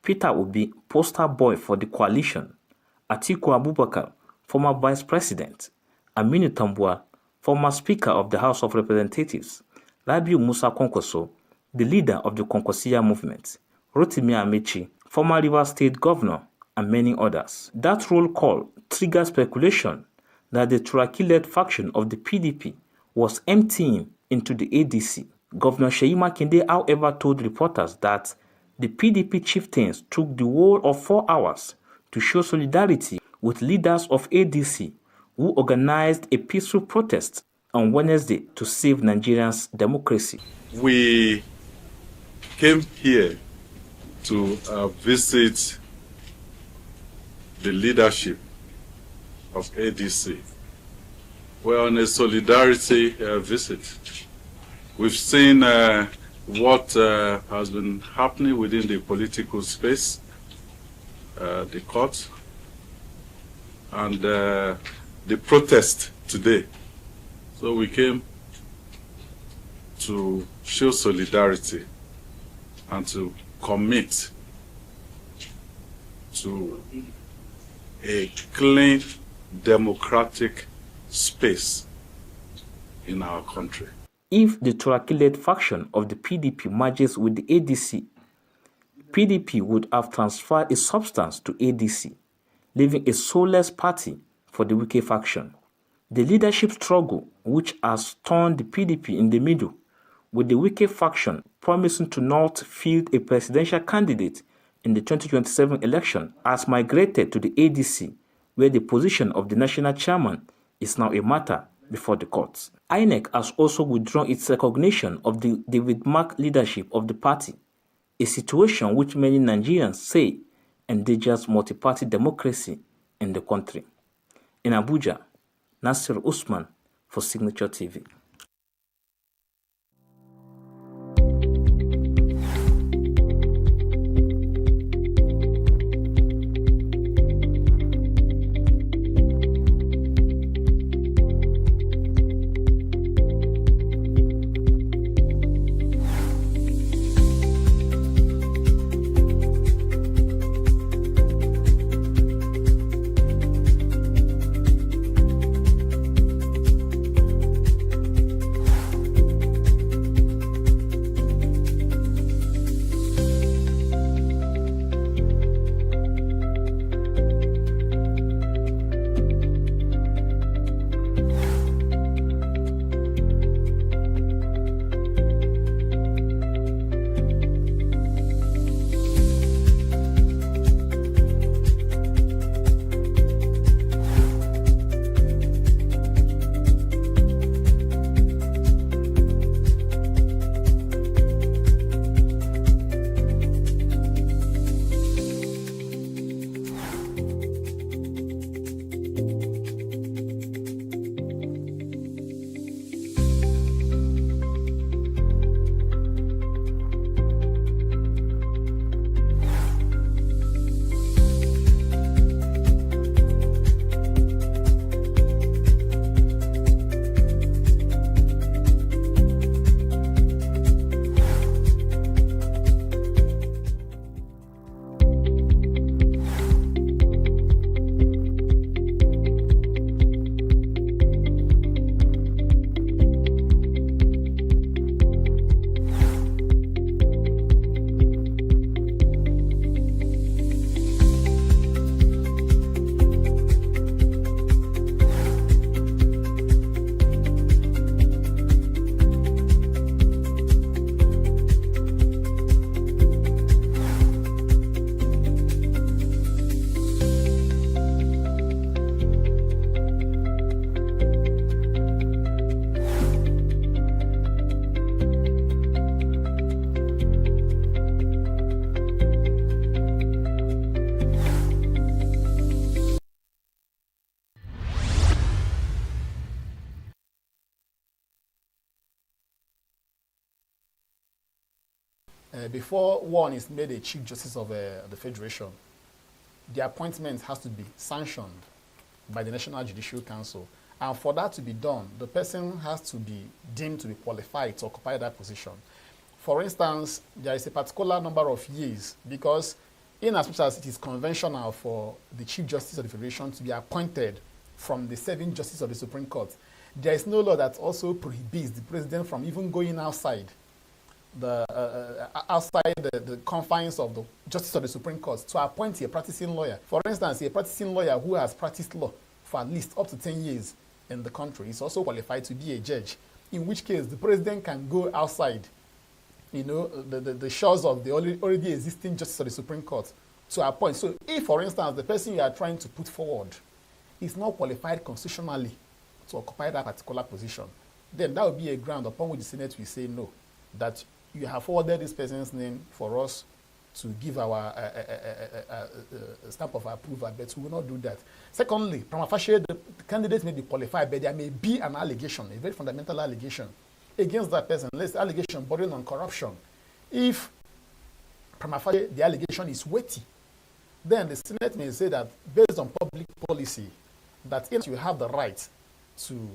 Peter Obi, poster boy for the coalition, Atiku Abubakar, former Vice President, Aminu Tambuwal, former Speaker of the House of Representatives, Rabiu Musa Kwankwaso, the leader of the Kwankwasia movement, Rotimi Amechi, former Rivers State Governor, and many others. That roll call triggered speculation that the Turaki-led faction of the PDP was emptying into the ADC. Governor Seyi Makinde, however, told reporters that the PDP chieftains took the whole of 4 hours to show solidarity with leaders of ADC who organized a peaceful protest on Wednesday to save Nigeria's democracy. We came here to visit the leadership of ADC. We're on a solidarity visit. We've seen what has been happening within the political space, the court, and the protest today. So we came to show solidarity and to commit to a clean, democratic space in our country. If the Turaki-led faction of the PDP merges with the ADC, PDP would have transferred its substance to ADC, leaving a soulless party for the Wike faction. The leadership struggle, which has turned the PDP in the middle, with the Wike faction promising to not field a presidential candidate in the 2027 election, has migrated to the ADC, where the position of the national chairman is now a matter before the courts. INEC has also withdrawn its recognition of the David Mark leadership of the party, a situation which many Nigerians say endangers multi-party democracy in the country. In Abuja, Nasir Usman for Signature TV. Before one is made a Chief Justice of the Federation, the appointment has to be sanctioned by the National Judicial Council. And for that to be done, the person has to be deemed to be qualified to occupy that position. For instance, there is a particular number of years, because in as much as it is conventional for the Chief Justice of the Federation to be appointed from the 7 justices of the Supreme Court, there is no law that also prohibits the president from even going outside outside the confines of the Justice of the Supreme Court to appoint a practicing lawyer. For instance, a practicing lawyer who has practiced law for at least up to 10 years in the country is also qualified to be a judge, in which case the president can go outside, the shores of the already existing Justice of the Supreme Court to appoint. So if, for instance, the person you are trying to put forward is not qualified constitutionally to occupy that particular position, then that would be a ground upon which the Senate will say no, that you have forwarded this person's name for us to give our stamp of approval, but we will not do that. Secondly, prima facie, the candidate may be qualified, but there may be an allegation, a very fundamental allegation against that person. Let's allegation bordering on corruption. If prima facie the allegation is weighty, then the Senate may say that based on public policy, that if you have the right to,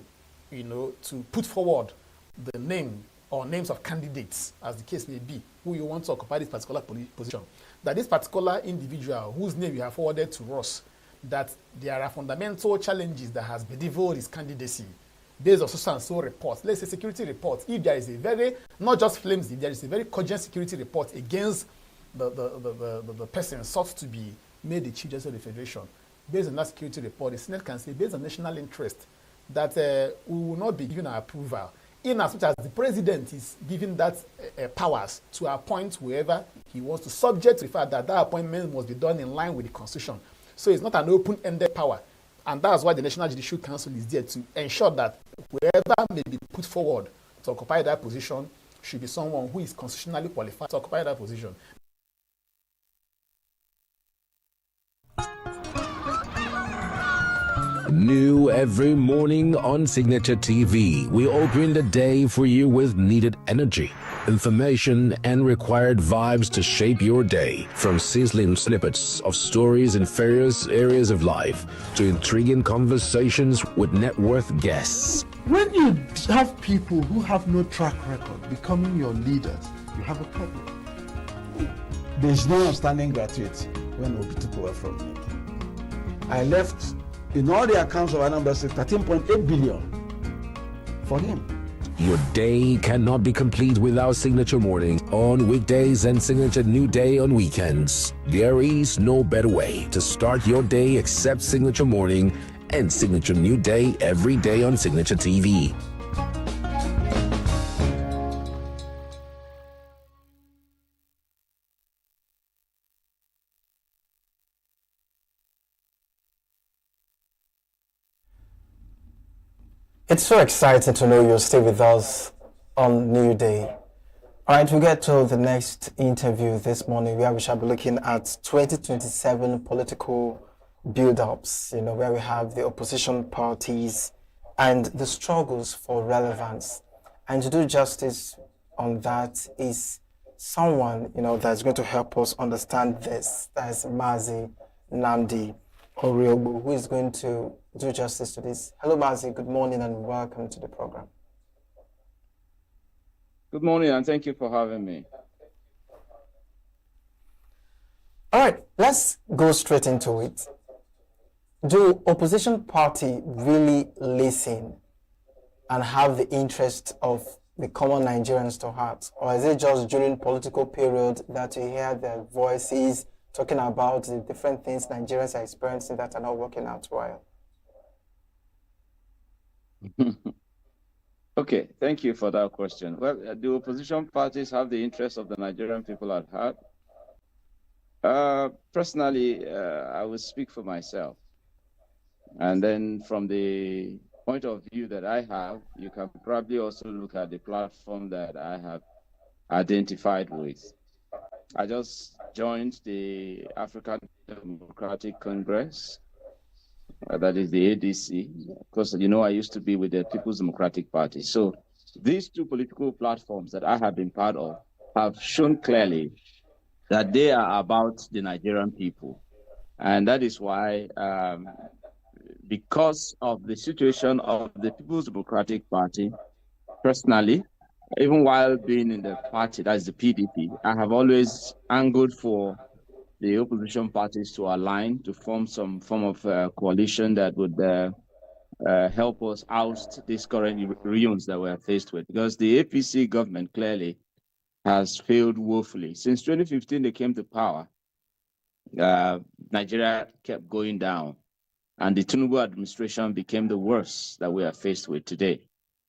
to put forward the name or names of candidates, as the case may be, who you want to occupy this particular position, that this particular individual whose name you have forwarded to us, that there are fundamental challenges that has bedeviled his candidacy based on so and so reports. Let's say security reports. If there is a very, not just flimsy, there is a very cogent security report against the person sought to be made the Chief Justice of the Federation, based on that security report, the Senate can say, based on national interest, that we will not be given our approval, in as much as the president is given that powers to appoint whoever he wants to, subject to the fact that that appointment must be done in line with the Constitution. So it's not an open-ended power. And that's why the National Judicial Council is there to ensure that whoever may be put forward to occupy that position should be someone who is constitutionally qualified to occupy that position. New every morning on Signature TV, we open the day for you with needed energy, information, and required vibes to shape your day. From sizzling snippets of stories in various areas of life to intriguing conversations with net worth guests. When you have people who have no track record becoming your leaders, you have a problem. There's no outstanding gratuity when Obi took over from me. I left, in all the accounts of Anambra State, 13.8 billion for him. Your day cannot be complete without Signature Morning on weekdays and Signature New Day on weekends. There is no better way to start your day except Signature Morning and Signature New Day every day on Signature TV. It's so exciting to know you'll stay with us on New Day. All right, we get to the next interview this morning where we shall be looking at 2027 political build-ups, where we have the opposition parties and the struggles for relevance. And to do justice on that is someone, that's going to help us understand this. That's Mazi Nnamdi Oriogbo, who is going to do justice to this. Hello, Mazi. Good morning and welcome to the program. Good morning and thank you for having me. All right, let's go straight into it. Do opposition party really listen and have the interest of the common Nigerians to heart? Or is it just during political period that you hear their voices talking about the different things Nigerians are experiencing that are not working out well? Okay, thank you for that question. Well, do opposition parties have the interests of the Nigerian people at heart? Personally, I will speak for myself. And then from the point of view that I have, you can probably also look at the platform that I have identified with. I just joined the African Democratic Congress, that is the ADC, because I used to be with the People's Democratic Party. So these two political platforms that I have been part of have shown clearly that they are about the Nigerian people. And that is why, because of the situation of the People's Democratic Party, personally, even while being in the party, that's the PDP, I have always angled for the opposition parties to align to form some form of coalition that would help us oust these current ruins that we're faced with. Because the APC government clearly has failed woefully. Since 2015, they came to power. Nigeria kept going down, and the Tinubu administration became the worst that we are faced with today.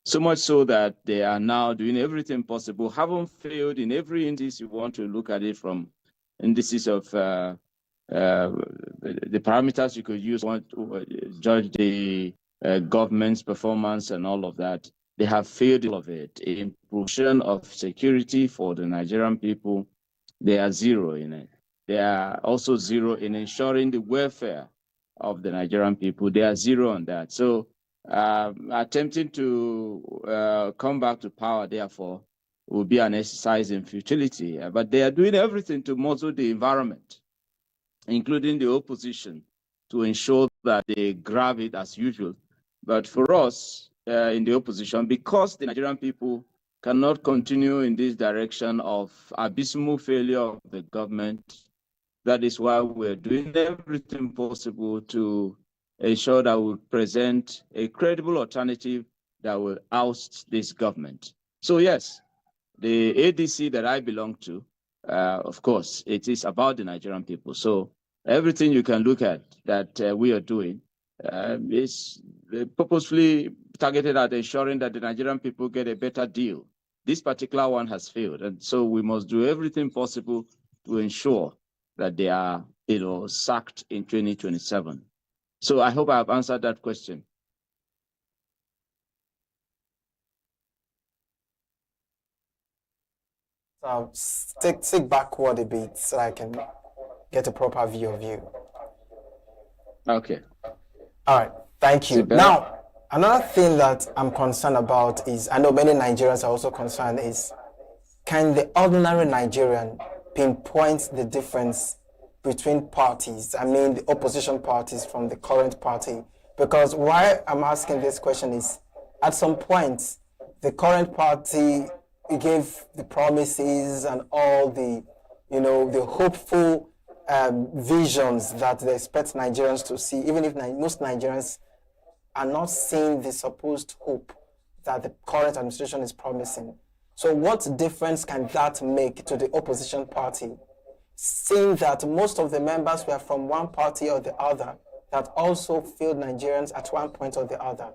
So much so that they are now doing everything possible, haven't failed in every index you want to look at it from, indices of the parameters you could use to judge the government's performance and all of that. They have failed all of it. In provision of security for the Nigerian people, they are zero in it. They are also zero in ensuring the welfare of the Nigerian people. They are zero on that. So attempting to come back to power, therefore, will be an exercise in futility. But they are doing everything to muzzle the environment, including the opposition, to ensure that they grab it as usual. But for us in the opposition, because the Nigerian people cannot continue in this direction of abysmal failure of the government, that is why we're doing everything possible to ensure that we present a credible alternative that will oust this government. So yes, the ADC that I belong to, of course, it is about the Nigerian people. So everything you can look at that we are doing is purposefully targeted at ensuring that the Nigerian people get a better deal. This particular one has failed, and so we must do everything possible to ensure that they are, sacked in 2027. So I hope I have answered that question. So stick backward a bit so I can get a proper view of you. Okay. All right. Thank you. Now, another thing that I'm concerned about is, I know many Nigerians are also concerned, is can the ordinary Nigerian pinpoint the difference between parties? I mean, the opposition parties from the current party. Because why I'm asking this question is, at some point, the current party gave the promises and all the, the hopeful visions that they expect Nigerians to see, even if most Nigerians are not seeing the supposed hope that the current administration is promising. So what difference can that make to the opposition party, seeing that most of the members were from one party or the other that also failed Nigerians at one point or the other?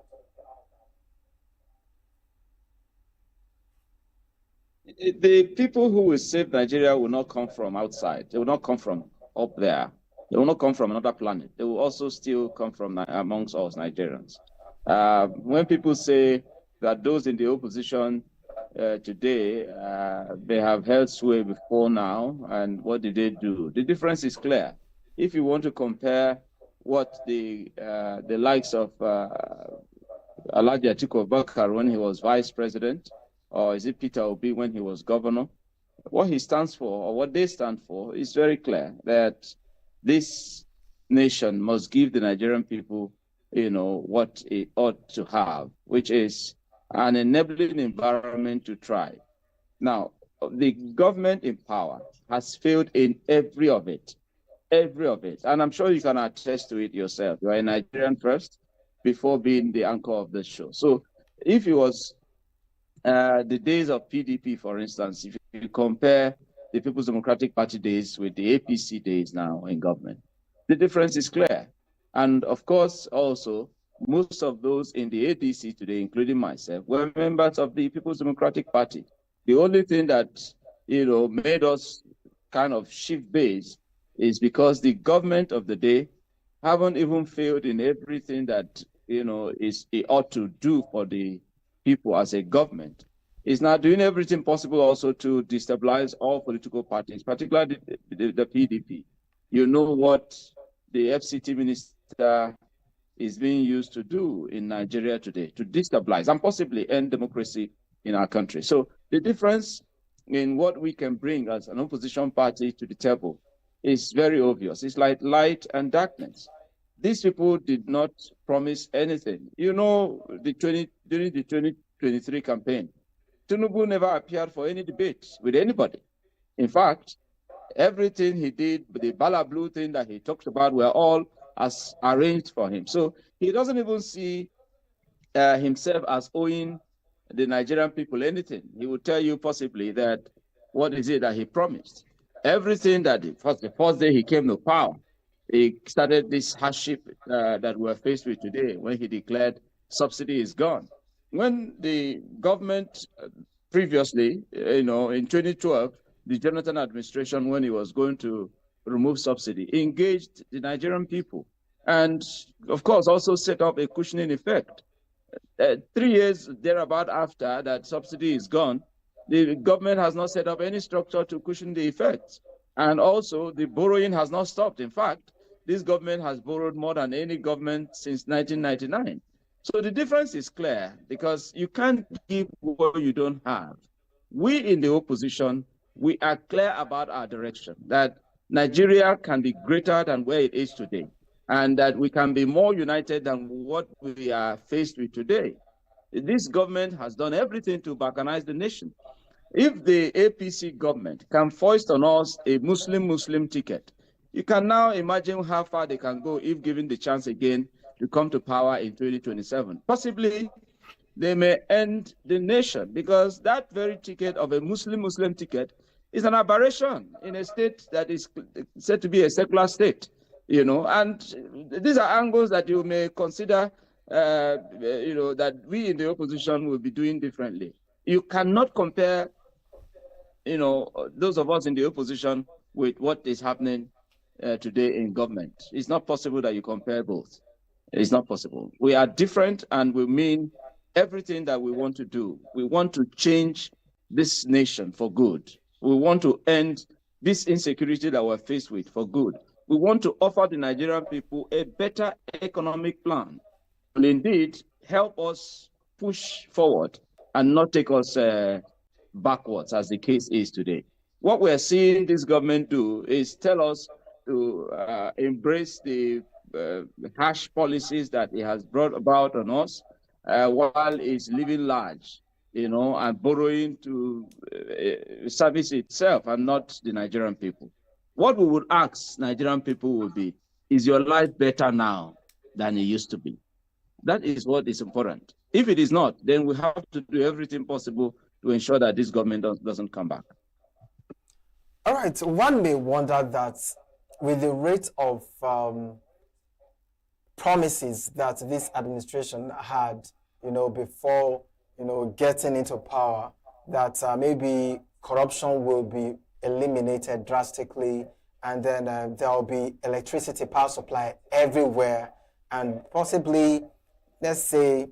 The people who will save Nigeria will not come from outside. They will not come from up there. They will not come from another planet. They will also still come from amongst us Nigerians. When people say that those in the opposition today, they have held sway before now, and what did they do? The difference is clear. If you want to compare what the likes of Alhaji Atiku Abubakar when he was vice president, or is it Peter Obi when he was governor, what he stands for, or what they stand for, is very clear, that this nation must give the Nigerian people, what it ought to have, which is an enabling environment to thrive. Now, the government in power has failed in every of it, and I'm sure you can attest to it yourself. You are a Nigerian first before being the anchor of the show. So if it was the days of PDP, for instance, if you compare the People's Democratic Party days with the APC days now in government, the difference is clear. And of course, also, most of those in the ADC today, including myself, were members of the People's Democratic Party. The only thing that, made us kind of shift base is because the government of the day haven't even failed in everything that, it ought to do for the people as a government. Is now doing everything possible also to destabilize all political parties, particularly the PDP. You know what the FCT minister is being used to do in Nigeria today, to destabilize and possibly end democracy in our country. So the difference in what we can bring as an opposition party to the table is very obvious. It's like light and darkness. These people did not promise anything. During the 2023 campaign, Tinubu never appeared for any debate with anybody. In fact, everything he did, the Bala Blue thing that he talked about, were all as arranged for him. So he doesn't even see himself as owing the Nigerian people anything. He would tell you possibly that what is it that he promised? Everything that the first day he came to power, he started this hardship that we're faced with today when he declared subsidy is gone. When the government previously, in 2012, the Jonathan administration, when he was going to remove subsidy, engaged the Nigerian people and, of course, also set up a cushioning effect. 3 years thereabout after that subsidy is gone, the government has not set up any structure to cushion the effects. And also, the borrowing has not stopped. In fact, this government has borrowed more than any government since 1999. So the difference is clear because you can't give what you don't have. We in the opposition, we are clear about our direction, that Nigeria can be greater than where it is today, and that we can be more united than what we are faced with today. This government has done everything to balkanize the nation. If the APC government can foist on us a Muslim ticket, you can now imagine how far they can go if given the chance again to come to power in 2027. Possibly, they may end the nation because that very ticket of a Muslim ticket is an aberration in a state that is said to be a secular state, and these are angles that you may consider, that we in the opposition will be doing differently. You cannot compare, those of us in the opposition with what is happening today in government. It's not possible that you compare both. It's not possible. We are different and we mean everything that we want to do. We want to change this nation for good. We want to end this insecurity that we're faced with for good. We want to offer the Nigerian people a better economic plan and indeed help us push forward and not take us backwards as the case is today. What we're seeing this government do is tell us to embrace the harsh policies that it has brought about on us while it's living large, and borrowing to service itself and not the Nigerian people. What we would ask Nigerian people would be, is your life better now than it used to be? That is what is important. If it is not, then we have to do everything possible to ensure that this government doesn't come back. All right, one may wonder that with the rate of promises that this administration had, before, getting into power, that maybe corruption will be eliminated drastically, and then there will be electricity power supply everywhere, and possibly, let's say,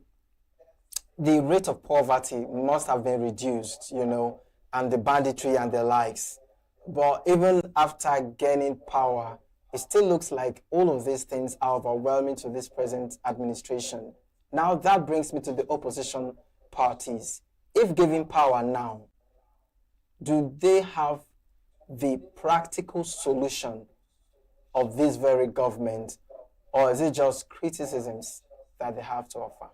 the rate of poverty must have been reduced, and the banditry and the likes. But even after gaining power, it still looks like all of these things are overwhelming to this present administration. Now that brings me to the opposition parties. If given power now, do they have the practical solution of this very government, or is it just criticisms that they have to offer?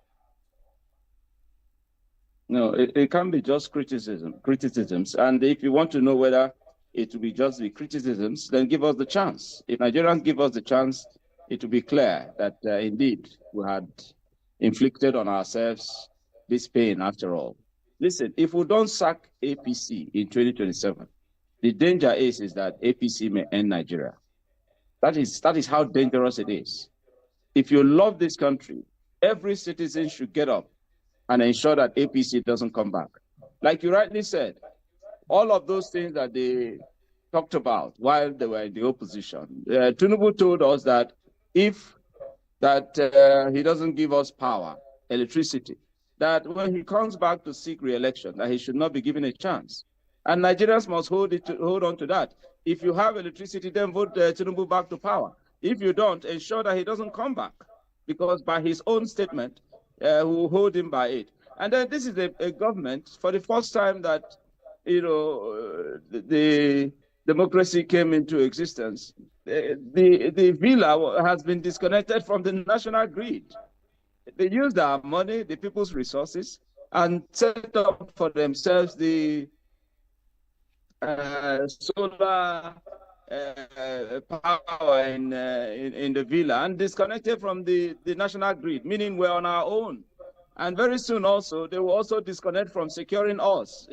No, it can be just criticisms. And if you want to know whether it will be just the criticisms, then give us the chance. If Nigerians give us the chance, it will be clear that indeed we had inflicted on ourselves this pain after all. Listen, if we don't sack APC in 2027, the danger is that APC may end Nigeria. That is how dangerous it is. If you love this country, every citizen should get up and ensure that APC doesn't come back. Like you rightly said, all of those things that they talked about while they were in the opposition. Tinubu told us that if he doesn't give us power, electricity, that when he comes back to seek re-election, that he should not be given a chance. And Nigerians must hold on to that. If you have electricity, then vote Tinubu back to power. If you don't, ensure that he doesn't come back, because by his own statement, we will hold him by it. And then this is a government, for the first time that the democracy came into existence, the villa has been disconnected from the national grid. They used our money, the people's resources, and set up for themselves the solar power in the villa, and disconnected from the national grid, meaning we're on our own. And very soon also, they will also disconnect from securing us.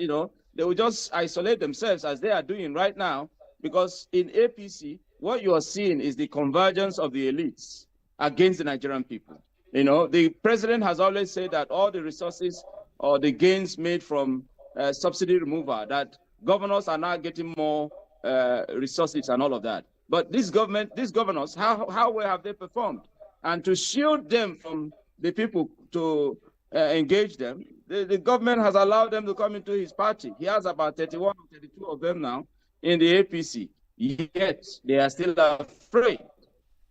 They will just isolate themselves as they are doing right now, because in APC, what you are seeing is the convergence of the elites against the Nigerian people. You know, the president has always said that all the resources or the gains made from subsidy removal, that governors are now getting more resources and all of that. But this government, these governors, how well have they performed? And to shield them from the people to engage them, the government has allowed them to come into his party. He has about 31 or 32 of them now in the APC, yet they are still afraid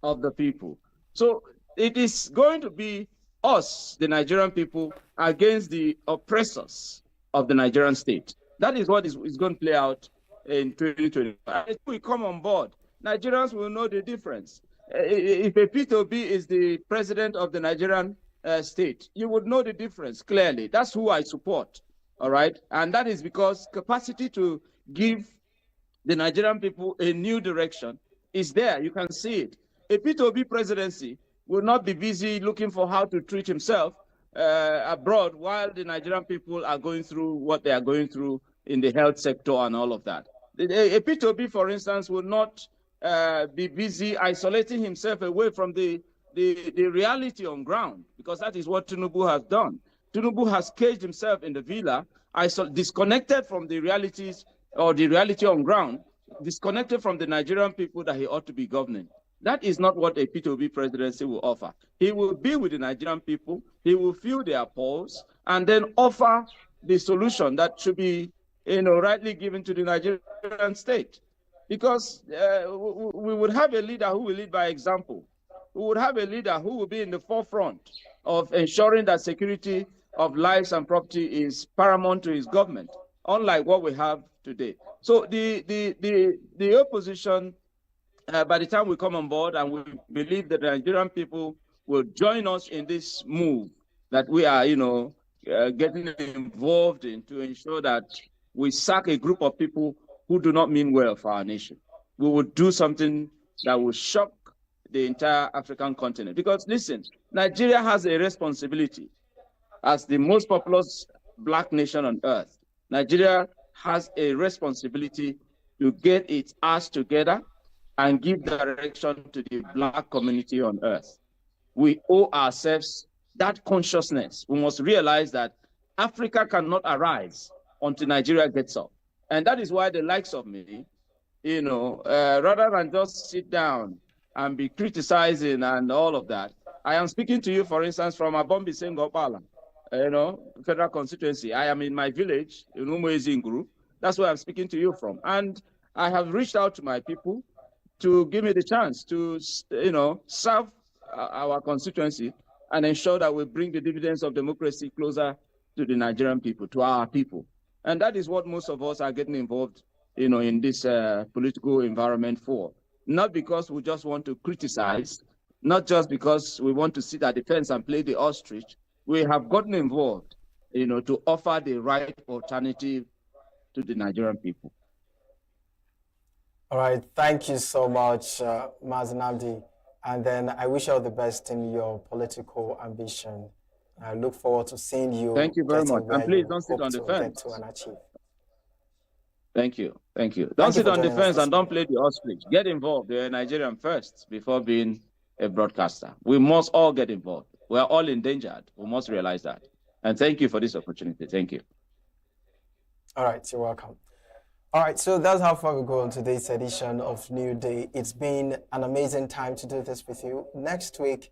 of the people. So it is going to be us, the Nigerian people, against the oppressors of the Nigerian state. That is what is going to play out in 2025. If we come on board, Nigerians will know the difference. If a P2B is the president of the Nigerian state, you would know the difference clearly. That's who I support, all right? And that is because capacity to give the Nigerian people a new direction is there. You can see it. A P2B presidency will not be busy looking for how to treat himself abroad while the Nigerian people are going through what they are going through in the health sector and all of that. A P2B, for instance, will not be busy isolating himself away from the reality on ground, because that is what Tinubu has done. Tinubu has caged himself in the villa, disconnected from the realities or the reality on ground, disconnected from the Nigerian people that he ought to be governing. That is not what a P2B presidency will offer. He will be with the Nigerian people, he will feel their pulse, and then offer the solution that should be, rightly given to the Nigerian state. Because we would have a leader who will lead by example. We would have a leader who will be in the forefront of ensuring that security of lives and property is paramount to his government, unlike what we have today. So the opposition, by the time we come on board, and we believe that the Nigerian people will join us in this move that we are, getting involved in, to ensure that we sack a group of people who do not mean well for our nation. We will do something that will shock the entire African continent. Because listen, Nigeria has a responsibility as the most populous black nation on earth. Nigeria has a responsibility to get its ass together and give direction to the black community on earth. We owe ourselves that consciousness. We must realize that Africa cannot arise until Nigeria gets up. And that is why the likes of me, rather than just sit down and be criticizing and all of that, I am speaking to you, for instance, from Abombi Sengopala, federal constituency. I am in my village, in Umuezinguru. That's where I'm speaking to you from. And I have reached out to my people to give me the chance to, serve our constituency and ensure that we bring the dividends of democracy closer to the Nigerian people, to our people. And that is what most of us are getting involved, in this political environment for. Not because we just want to criticize, not just because we want to sit at the fence and play the ostrich. We have gotten involved, to offer the right alternative to the Nigerian people. All right, thank you so much, Mazi Nnamdi. And then I wish you all the best in your political ambition. I look forward to seeing you. Thank you very much. And please don't sit on the fence. Thank you. Thank you. Don't sit on the fence and don't play the ostrich. Get involved. You're a Nigerian first before being a broadcaster. We must all get involved. We are all endangered. We must realize that. And thank you for this opportunity. Thank you. All right, you're welcome. All right, so that's how far we go on today's edition of New Day. It's been an amazing time to do this with you. Next week,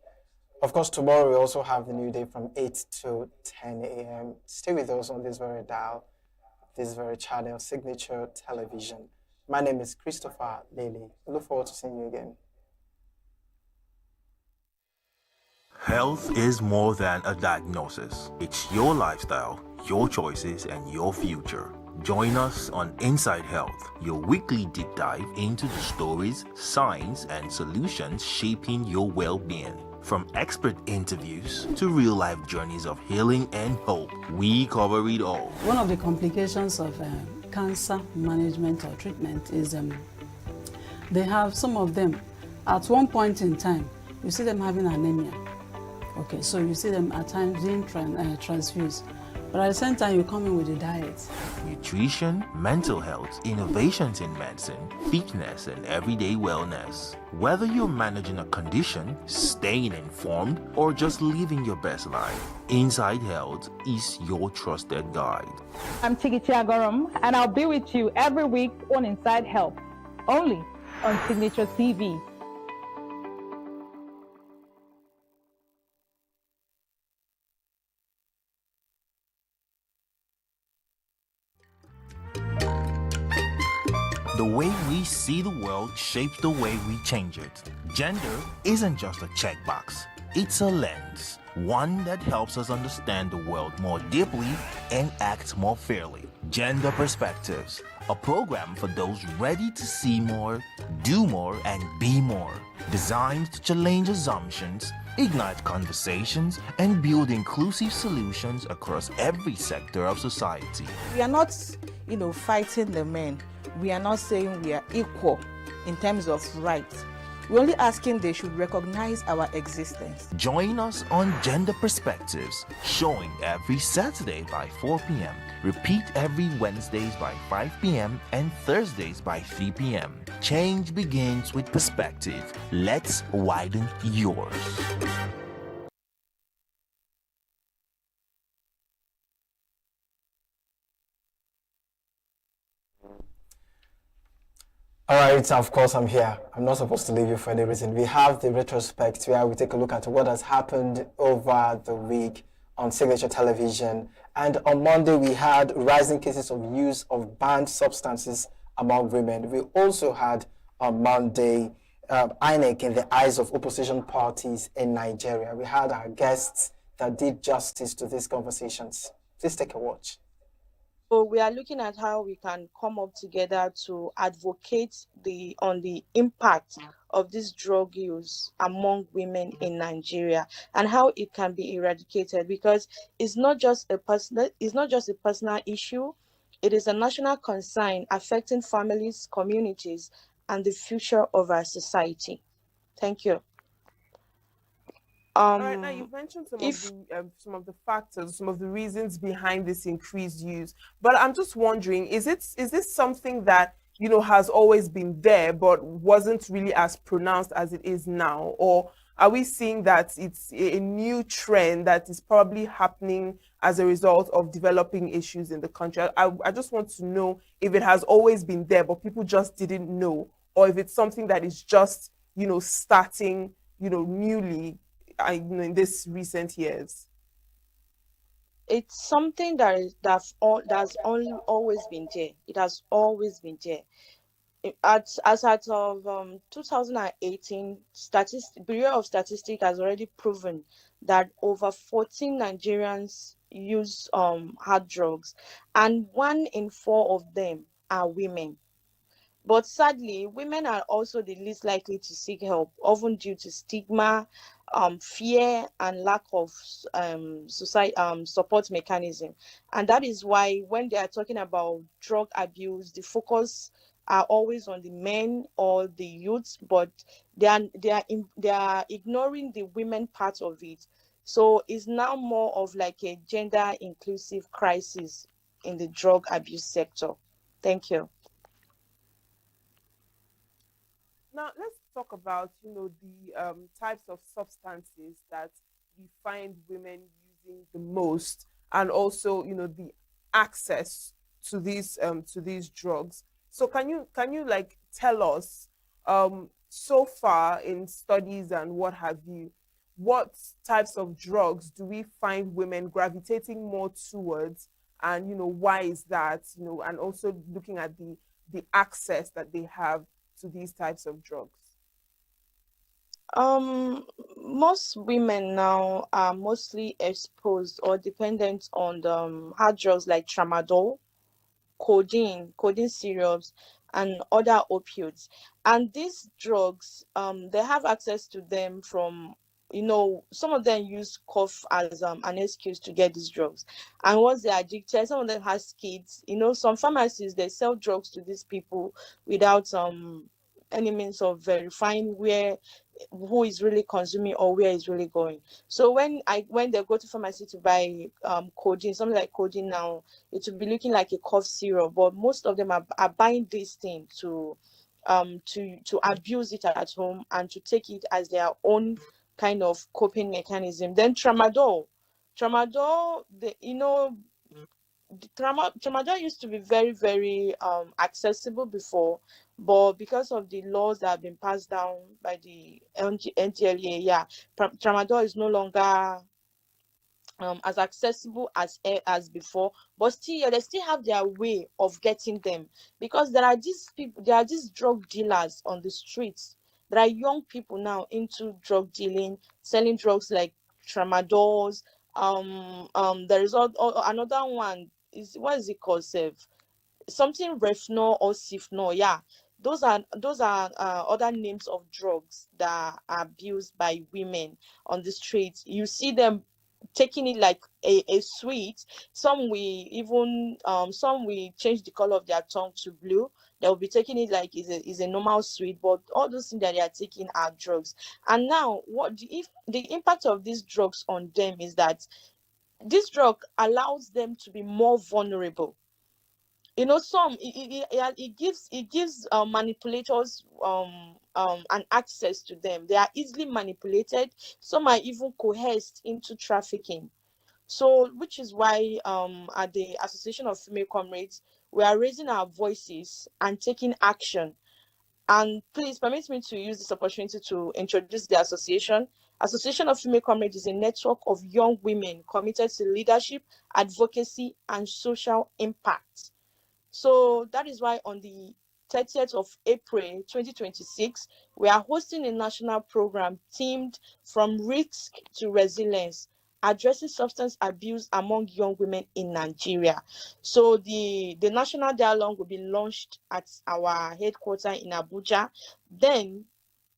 of course, tomorrow we also have the New Day from 8 to 10 a.m. Stay with us on this very dial, this very channel, Signature Television. My name is Christopher Lely. I look forward to seeing you again. Health is more than a diagnosis. It's your lifestyle, your choices, and your future. Join us on Inside Health, your weekly deep dive into the stories, science, and solutions shaping your well-being. From expert interviews to real-life journeys of healing and hope, we cover it all. One of the complications of cancer management or treatment is they have, some of them, at one point in time, you see them having anemia. Okay, so you see them at times being transfused. But at the same time, you come in with a diet. nutrition, mental health, innovations in medicine, fitness, and everyday wellness. Whether you're managing a condition, staying informed, or just living your best life, Inside Health is your trusted guide. I'm Tigiti Agorum, and I'll be with you every week on Inside Health, only on Signature TV. The way we see the world shapes the way we change it. Gender isn't just a checkbox, it's a lens, one that helps us understand the world more deeply and act more fairly. Gender Perspectives, a program for those ready to see more, do more, and be more. Designed to challenge assumptions, ignite conversations, and build inclusive solutions across every sector of society. We are not, fighting the men. We are not saying we are equal in terms of rights. We're only asking they should recognize our existence. Join us on Gender Perspectives, showing every Saturday by 4 p.m. Repeat every Wednesdays by 5 p.m. and Thursdays by 3 p.m. Change begins with perspective. Let's widen yours. All right, of course I'm here. I'm not supposed to leave you for any reason. We have the retrospect where we take a look at what has happened over the week on Signature Television. And on Monday, we had rising cases of use of banned substances among women. We also had on Monday, INEC in the eyes of opposition parties in Nigeria. We had our guests that did justice to these conversations. Please take a watch. So we are looking at how we can come up together to advocate on the impact of this drug use among women in Nigeria and how it can be eradicated, because it's not just a personal issue. It is a national concern affecting families, communities, and the future of our society. Thank you. All right, now you've mentioned some of the factors, some of the reasons behind this increased use, but I'm just wondering, is this something that has always been there but wasn't really as pronounced as it is now, or are we seeing that it's a new trend that is probably happening as a result of developing issues in the country? I just want to know if it has always been there but people just didn't know, or if it's something that is just starting newly in this recent years. It's something that's always been there. It has always been there. As of 2018, Bureau of Statistics has already proven that over 14 Nigerians use hard drugs, and 1 in 4 of them are women. But sadly, women are also the least likely to seek help, often due to stigma, fear, and lack of support mechanism. And that is why when they are talking about drug abuse, the focus are always on the men or the youths, but they are ignoring the women part of it. So it's now more of like a gender inclusive crisis in the drug abuse sector. Thank you. Now let's talk about the types of substances that we find women using the most, and also the access to these drugs. So can you like tell us so far in studies and what have you, what types of drugs do we find women gravitating more towards, and why is that, and also looking at the access that they have to these types of drugs? Most women now are mostly exposed or dependent on the hard drugs like tramadol, codeine syrups, and other opioids. And these drugs, they have access to them from, some of them use cough as an excuse to get these drugs. And once they're addicted, some of them has kids. Some pharmacies, they sell drugs to these people without any means of verifying who is really consuming or where is really going. So when they go to pharmacy to buy codeine, something like codeine now, it will be looking like a cough syrup, but most of them are buying this thing to abuse it at home and to take it as their own kind of coping mechanism. Then tramadol, tramadol used to be very, very accessible before, but because of the laws that have been passed down by the NTLEA, yeah, tramadol is no longer as accessible as before, but still, yeah, they still have their way of getting them, because there are these drug dealers on the streets. There are young people now into drug dealing, selling drugs like tramadols. There is another one. Is what is it called? Sef? Something Refnor or Sifnor. Yeah, those are other names of drugs that are abused by women on the streets. You see them taking it like a sweet. Some will change the color of their tongue to blue. They'll be taking it like is a normal sweet, but all those things that they are taking are drugs. And now if the impact of these drugs on them is that this drug allows them to be more vulnerable. Some it gives manipulators an access to them. They are easily manipulated. Some are even coerced into trafficking. So, which is why at the Association of Female Comrades, we are raising our voices and taking action. And please permit me to use this opportunity to introduce the association. Association of Female Comrades is a network of young women committed to leadership, advocacy, and social impact. So that is why on the 30th of April 2026, we are hosting a national program themed From Risk to Resilience, addressing substance abuse among young women in Nigeria. So the national dialogue will be launched at our headquarters in Abuja. Then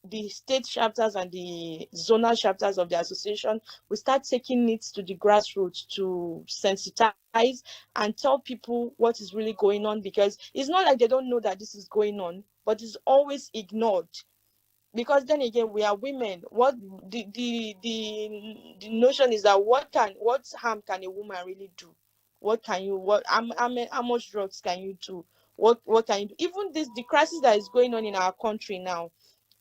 the state chapters and the zonal chapters of the association will start taking it to the grassroots to sensitize and tell people what is really going on, because it's not like they don't know that this is going on, but it's always ignored. Because then again, we are women. What the notion is that what harm can a woman really do? What can you what how much drugs can you do? What can you do? Even the crisis that is going on in our country now,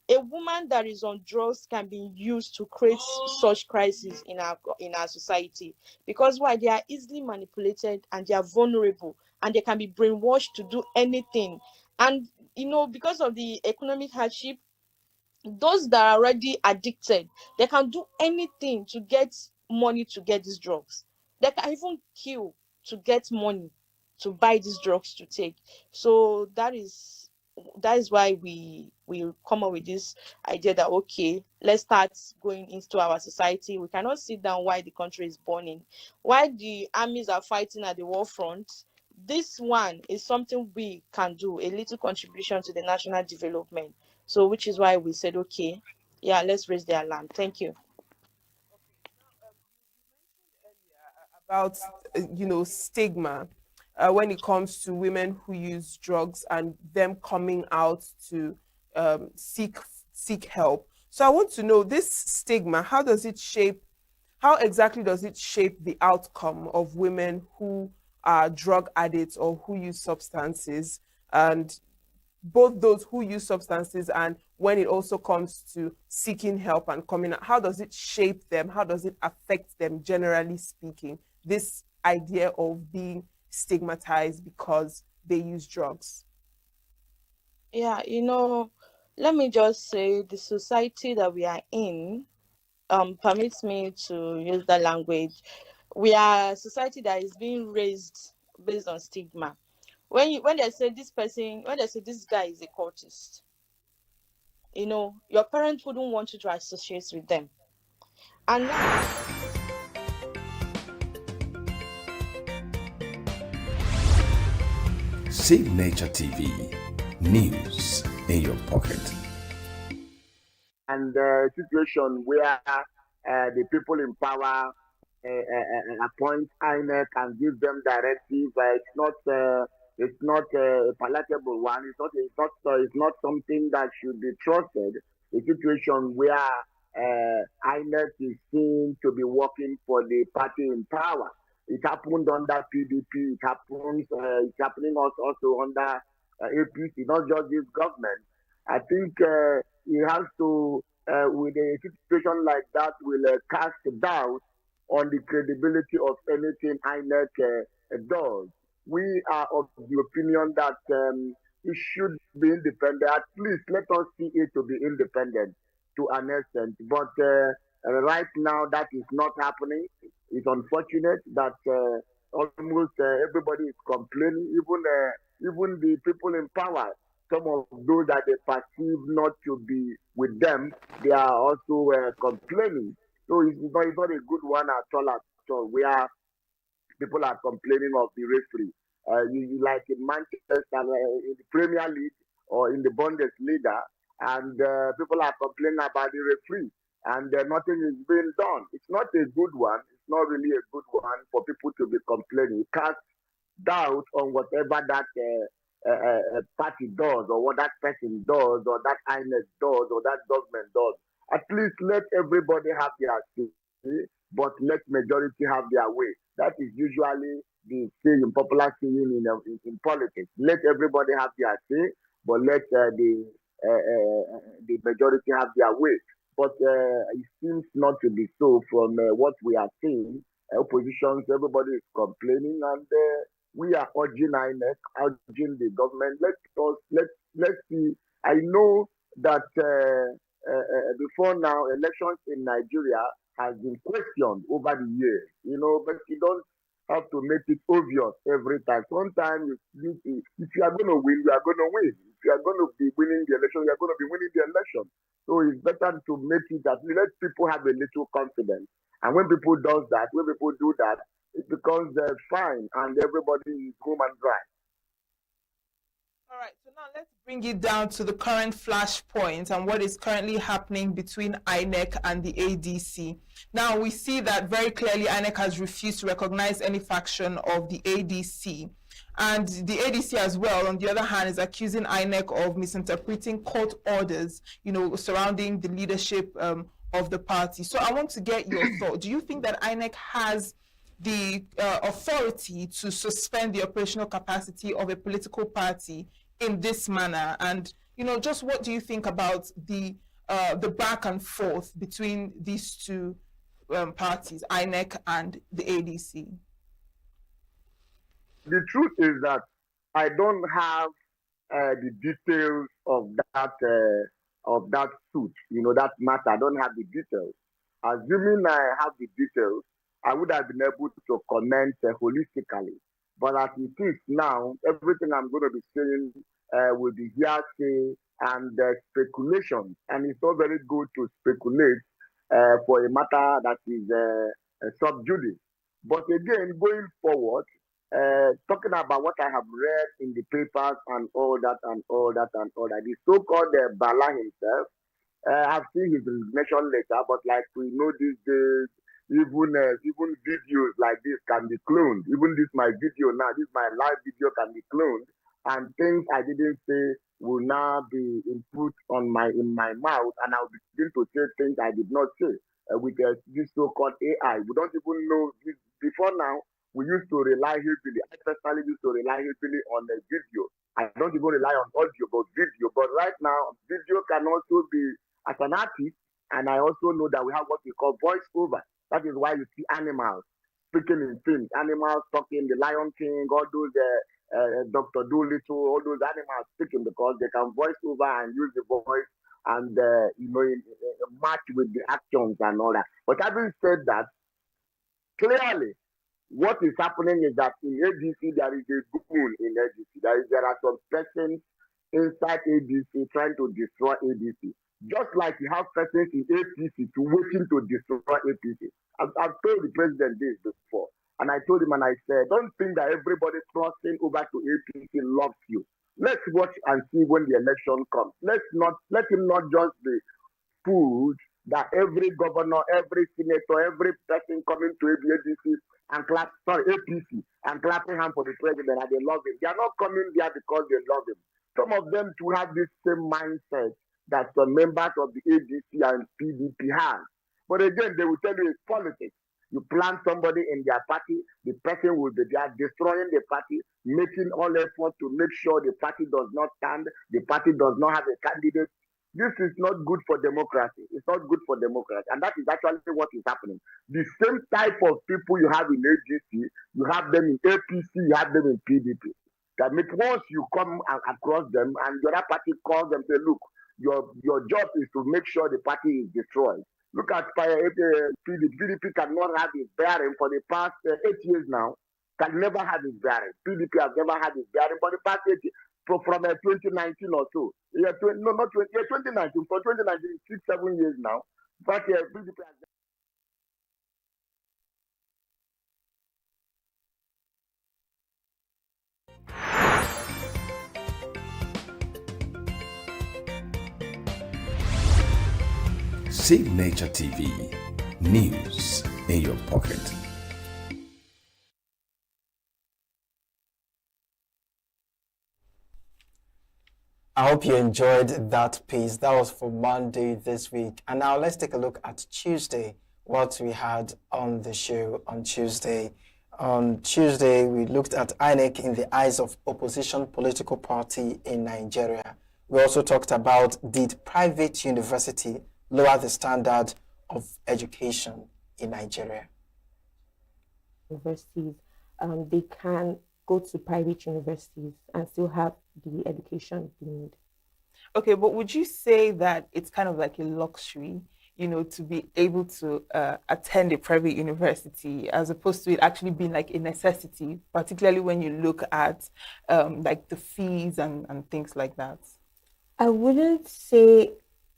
a woman that is on drugs can be used to create such crises in our society, because why? They are easily manipulated and they are vulnerable and they can be brainwashed to do anything. And because of the economic hardship, those that are already addicted, they can do anything to get money to get these drugs. They can even kill to get money to buy these drugs to take. So that is why we come up with this idea that, okay, let's start going into our society. We cannot sit down while the country is burning, while the armies are fighting at the war front. This one is something we can do, a little contribution to the national development. So which is why we said, okay, yeah, let's raise the alarm. Thank you. About stigma when it comes to women who use drugs and them coming out to seek help. So I want to know, this stigma, how exactly does it shape the outcome of women who are drug addicts or who use substances, and both those who use substances and when it also comes to seeking help and coming out? How does it shape them? How does it affect them, generally speaking, this idea of being stigmatized because they use drugs? Yeah, let me just say the society that we are in permits me to use that language. We are a society that is being raised based on stigma. When they say when they say this guy is a cultist, your parents wouldn't want you to associate with them. And now, Signature TV, news in your pocket. And situation where the people in power appoint INEC and give them directive. It's not it's not a palatable one. It's not something that should be trusted. A situation where INEC is seen to be working for the party in power. It happened under PDP. It's happening also under APC, not just this government. I think it has to, with a situation like that, will cast doubt on the credibility of anything INEC does. We are of the opinion that it should be independent. At least let us see it to be independent to an extent. But right now, that is not happening. It's unfortunate that almost everybody is complaining, even the people in power. Some of those that they perceive not to be with them, they are also complaining. So it's not a good one at all. At all. We are people are complaining of the referee. Like in Manchester, in the Premier League or in the Bundesliga, and people are complaining about the referee, and nothing is being done. It's not a good one. It's not really a good one for people to be complaining. It casts doubt on whatever that party does, or what that person does, or that INEC does, or that government does. At least let everybody have their say, but let majority have their way. That is usually the saying, popular saying in politics. Let everybody have their say, but let the majority have their way. But it seems not to be so from what we are seeing. Oppositions, everybody is complaining, and we are urging INEC, urging the government. Let's see. I know that before now, elections in Nigeria has been questioned over the years, but you don't have to make it obvious every time. Sometimes if you are going to win, you are going to win. If you are going to be winning the election, you are going to be winning the election. So it's better to make it that we let people have a little confidence. And when people do that, it becomes fine, and everybody is home and dry. All right, so now let's bring it down to the current flashpoint and what is currently happening between INEC and the ADC. Now, we see that very clearly INEC has refused to recognize any faction of the ADC. And the ADC as well, on the other hand, is accusing INEC of misinterpreting court orders, surrounding the leadership of the party. So I want to get your thought. Do you think that INEC has the authority to suspend the operational capacity of a political party in this manner? And just what do you think about the back and forth between these two parties, INEC and the ADC? The truth is that I don't have the details of that suit, that matter. I don't have the details. Assuming I have the details, I would have been able to comment holistically. But as it is now, everything I'm going to be saying will be hearsay and speculation. And it's not very good to speculate for a matter that is sub judice. But again, going forward, talking about what I have read in the papers and all that, the so-called Bala himself, I've seen his resignation letter, but like we know these days, even videos like this can be cloned. Even my video now, my live video can be cloned, and things I didn't say will now be input in my mouth, and I'll begin to say things I did not say with this so-called AI. We don't even know this. Before now, we used to rely heavily. I personally used to rely heavily on the video. I don't even rely on audio, but video. But right now, video can also be as an artist, and I also know that we have what we call voiceover. That is why you see animals speaking in films, animals talking, the Lion King, all those Dr. Dolittle, all those animals speaking, because they can voice over and use the voice and match with the actions and all that. But having said that, clearly, what is happening is that in ADC there is a goon in ADC. There are some persons inside ADC trying to destroy ADC. Just like you have persons in APC waiting to destroy APC. I've told the president this before, and I told him, and I said, don't think that everybody crossing over to APC loves you. Let's watch and see when the election comes. Let him not just be fooled that every governor, every senator, every person coming to ABADC and APC and clapping hand for the president and they love him. They are not coming there because they love him. Some of them to have this same mindset that some members of the ADC and PDP have. But again, they will tell you it's politics. You plant somebody in their party, the person will be there destroying the party, making all effort to make sure the party does not stand, the party does not have a candidate. This is not good for democracy. It's not good for democracy. And that is actually what is happening. The same type of people you have in AGC, you have them in APC, you have them in PDP. That means once you come across them and the other party calls them, say, look, your job is to make sure the party is destroyed. Look at PDP. PDP cannot have its bearing for the past 8 years now. Can never have its bearing. PDP has never had its bearing for the past 8 years. From 2019 or so. Yeah, not 20, yeah, 2019. For 2019, 6-7 years now. But PDP has Signature TV, news in your pocket. I hope you enjoyed that piece. That was for Monday this week. And now let's take a look at Tuesday, what we had on the show on Tuesday. On Tuesday, we looked at INEC in the eyes of opposition political party in Nigeria. We also talked about, did private university lower the standard of education in Nigeria? Universities, they can go to private universities and still have the education they need. Okay, but would you say that it's kind of like a luxury, to be able to attend a private university as opposed to it actually being like a necessity, particularly when you look at like the fees and things like that? I wouldn't say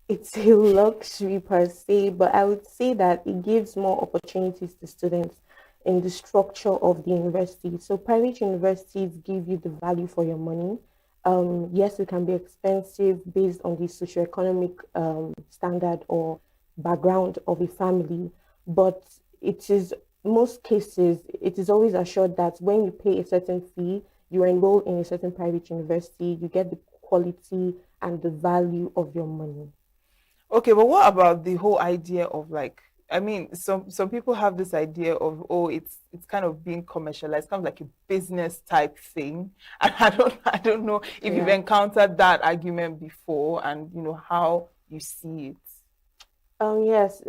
it's a luxury per se, but I would say that it gives more opportunities to students in the structure of the university. So private universities give you the value for your money. Yes, it can be expensive based on the socioeconomic standard or background of a family, but it is most cases, it is always assured that when you pay a certain fee, you enroll in a certain private university, you get the quality and the value of your money. Okay, but what about the whole idea of some people have this idea of, it's kind of being commercialized, kind of like a business type thing. And I don't know if you've encountered that argument before and how you see it. Yes,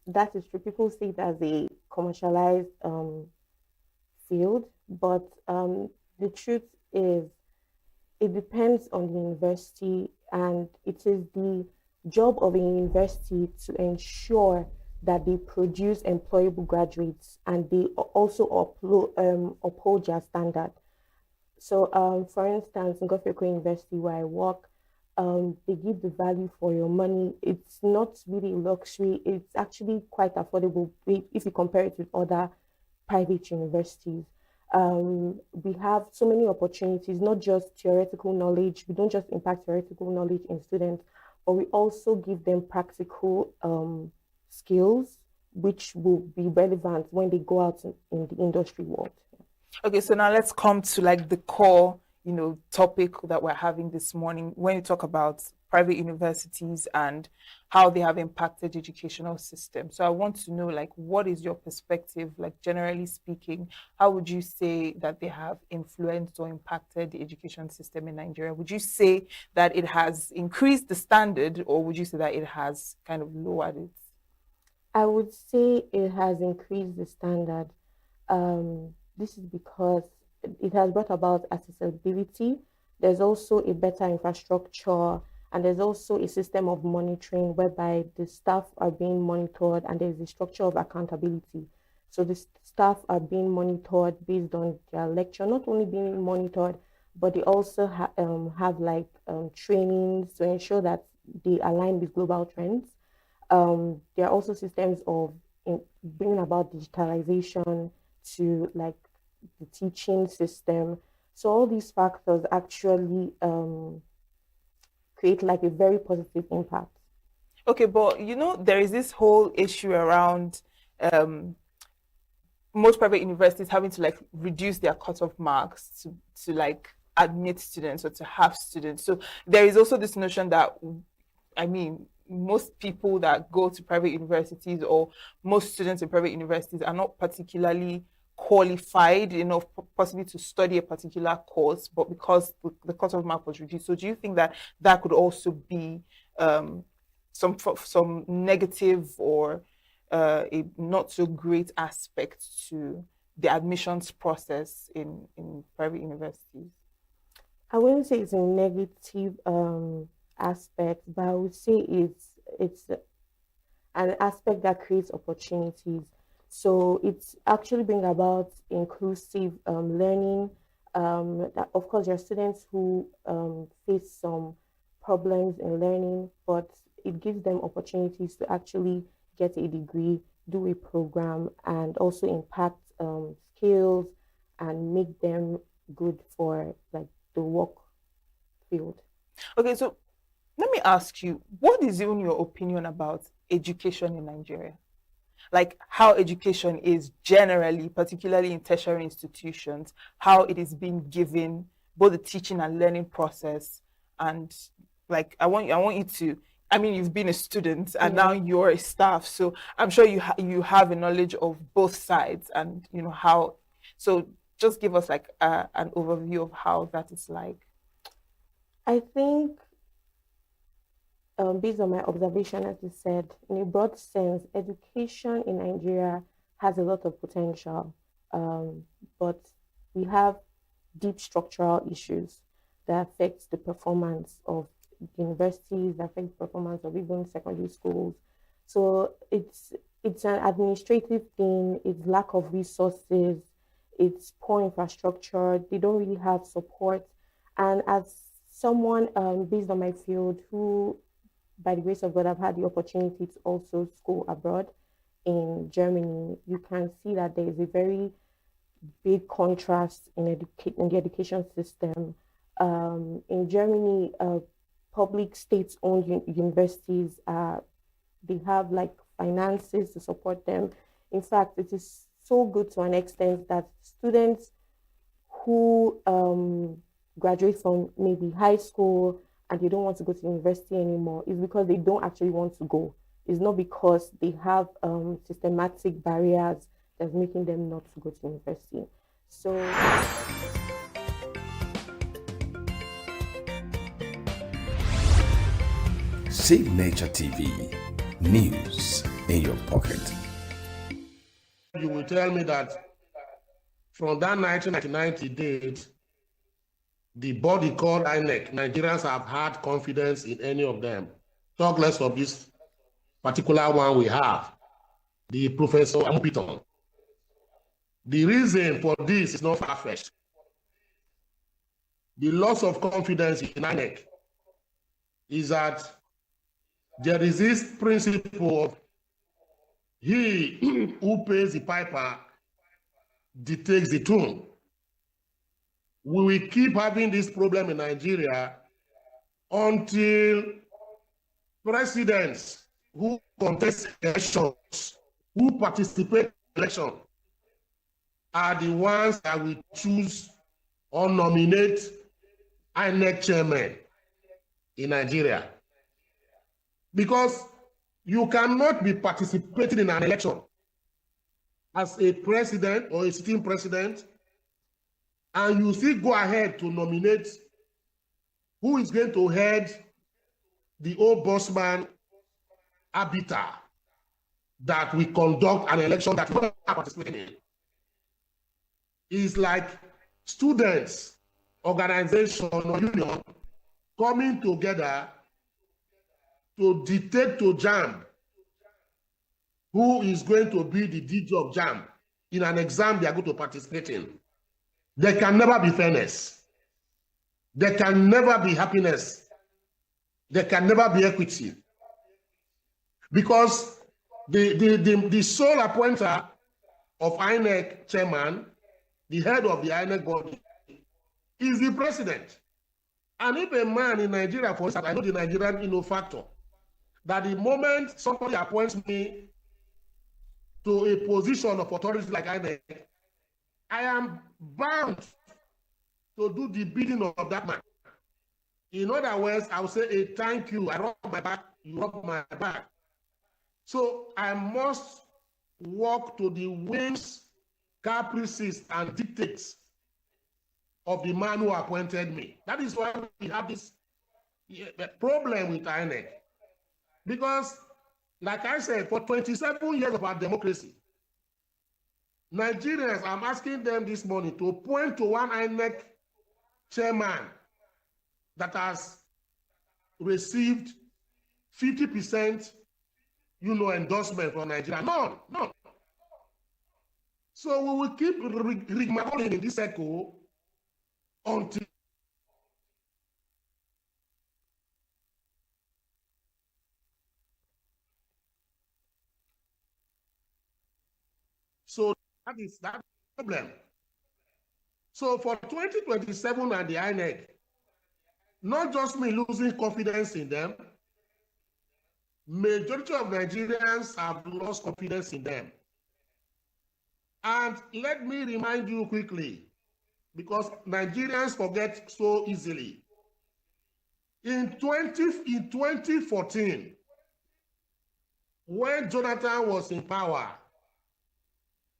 that is true. People see it as a commercialized field, but the truth is it depends on the university, and it is the job of a university to ensure that they produce employable graduates and they also uphold their standard. So, for instance, in Godfrey University, where I work, they give the value for your money. It's not really luxury. It's actually quite affordable if you compare it with other private universities. We have so many opportunities, not just theoretical knowledge. We don't just impact theoretical knowledge in students, but we also give them practical skills, which will be relevant when they go out in the industry world. Okay, so now let's come to like the core, topic that we're having this morning. When you talk about private universities and how they have impacted the educational system. So I want to know, what is your perspective, generally speaking, how would you say that they have influenced or impacted the education system in Nigeria? Would you say that it has increased the standard, or would you say that it has kind of lowered it? I would say it has increased the standard. This is because it has brought about accessibility. There's also a better infrastructure, and there's also a system of monitoring whereby the staff are being monitored, and there's a structure of accountability. So the staff are being monitored based on their lecture, not only being monitored, but they also have trainings to ensure that they align with global trends. There are also systems of bringing about digitalization to the teaching system. So all these factors actually create a very positive impact. Okay, but there is this whole issue around most private universities having to like reduce their cutoff marks to like admit students or to have students. So there is also this notion that, I mean, most people that go to private universities or most students in private universities are not particularly qualified enough possibly to study a particular course, but because the cutoff mark was reduced. So do you think that that could also be some negative or a not so great aspect to the admissions process in private universities? I wouldn't say it's a negative aspect, but I would say it's an aspect that creates opportunities. So it's actually bring about inclusive learning. That, of course, there are students who face some problems in learning, but it gives them opportunities to actually get a degree, do a program, and also impact skills and make them good for like the work field. Okay, so let me ask you, what is even your opinion about education in Nigeria? Like how education is generally, particularly in tertiary institutions, how it is being given, both the teaching and learning process. And like I want you to, I mean, you've been a student and now you're a staff, so I'm sure you have a knowledge of both sides and how. So just give us like an overview of how that is like. I think, based on my observation, as you said, in a broad sense, education in Nigeria has a lot of potential, but we have deep structural issues that affect the performance of universities, that affect the performance of even secondary schools. So it's an administrative thing, it's lack of resources, it's poor infrastructure, they don't really have support. And as someone based on my field who, by the grace of God, I've had the opportunity to also school abroad in Germany, you can see that there is a very big contrast in the education system. In Germany, public state-owned universities, they have like finances to support them. In fact, it is so good to an extent that students who graduate from maybe high school and they don't want to go to university anymore is because they don't actually want to go. It's not because they have systematic barriers that's making them not to go to university. So Signature TV, news in your pocket. You will tell me that from that 1990 date, the body called INEC, Nigerians have had confidence in any of them. Talk less of this particular one we have, the Professor Amupiton. The reason for this is not far-fetched. The loss of confidence in INEC is that there is this principle of he who pays the piper dictates the tune. We will keep having this problem in Nigeria until presidents who contest elections, who participate in elections, are the ones that will choose or nominate INEC chairman in Nigeria. Because you cannot be participating in an election as a president or a sitting president, and you still go ahead to nominate who is going to head the old bossman arbiter that we conduct an election that we are participating in. It's like students, organization or union coming together to dictate to JAMB who is going to be the DG of JAMB in an exam they are going to participate in. There can never be fairness. There can never be happiness. There can never be equity. Because the sole appointer of INEC chairman, the head of the INEC body, is the president. And if a man in Nigeria, for instance, I know the Nigerian factor, that the moment somebody appoints me to a position of authority like INEC, I am bound to do the bidding of that man. In other words, I will say a thank you. I rub my back, you rub my back. So I must walk to the whims, caprices, and dictates of the man who appointed me. That is why we have this problem with INEC. Because, like I said, for 27 years of our democracy, Nigerians, I'm asking them this morning to point to one INEC chairman that has received 50%, endorsement from Nigeria. None. So we will keep rigmaroling in this circle until so that is that problem. So for 2027 and the INEC, not just me losing confidence in them, majority of Nigerians have lost confidence in them. And let me remind you quickly, because Nigerians forget so easily. In 2014, when Jonathan was in power,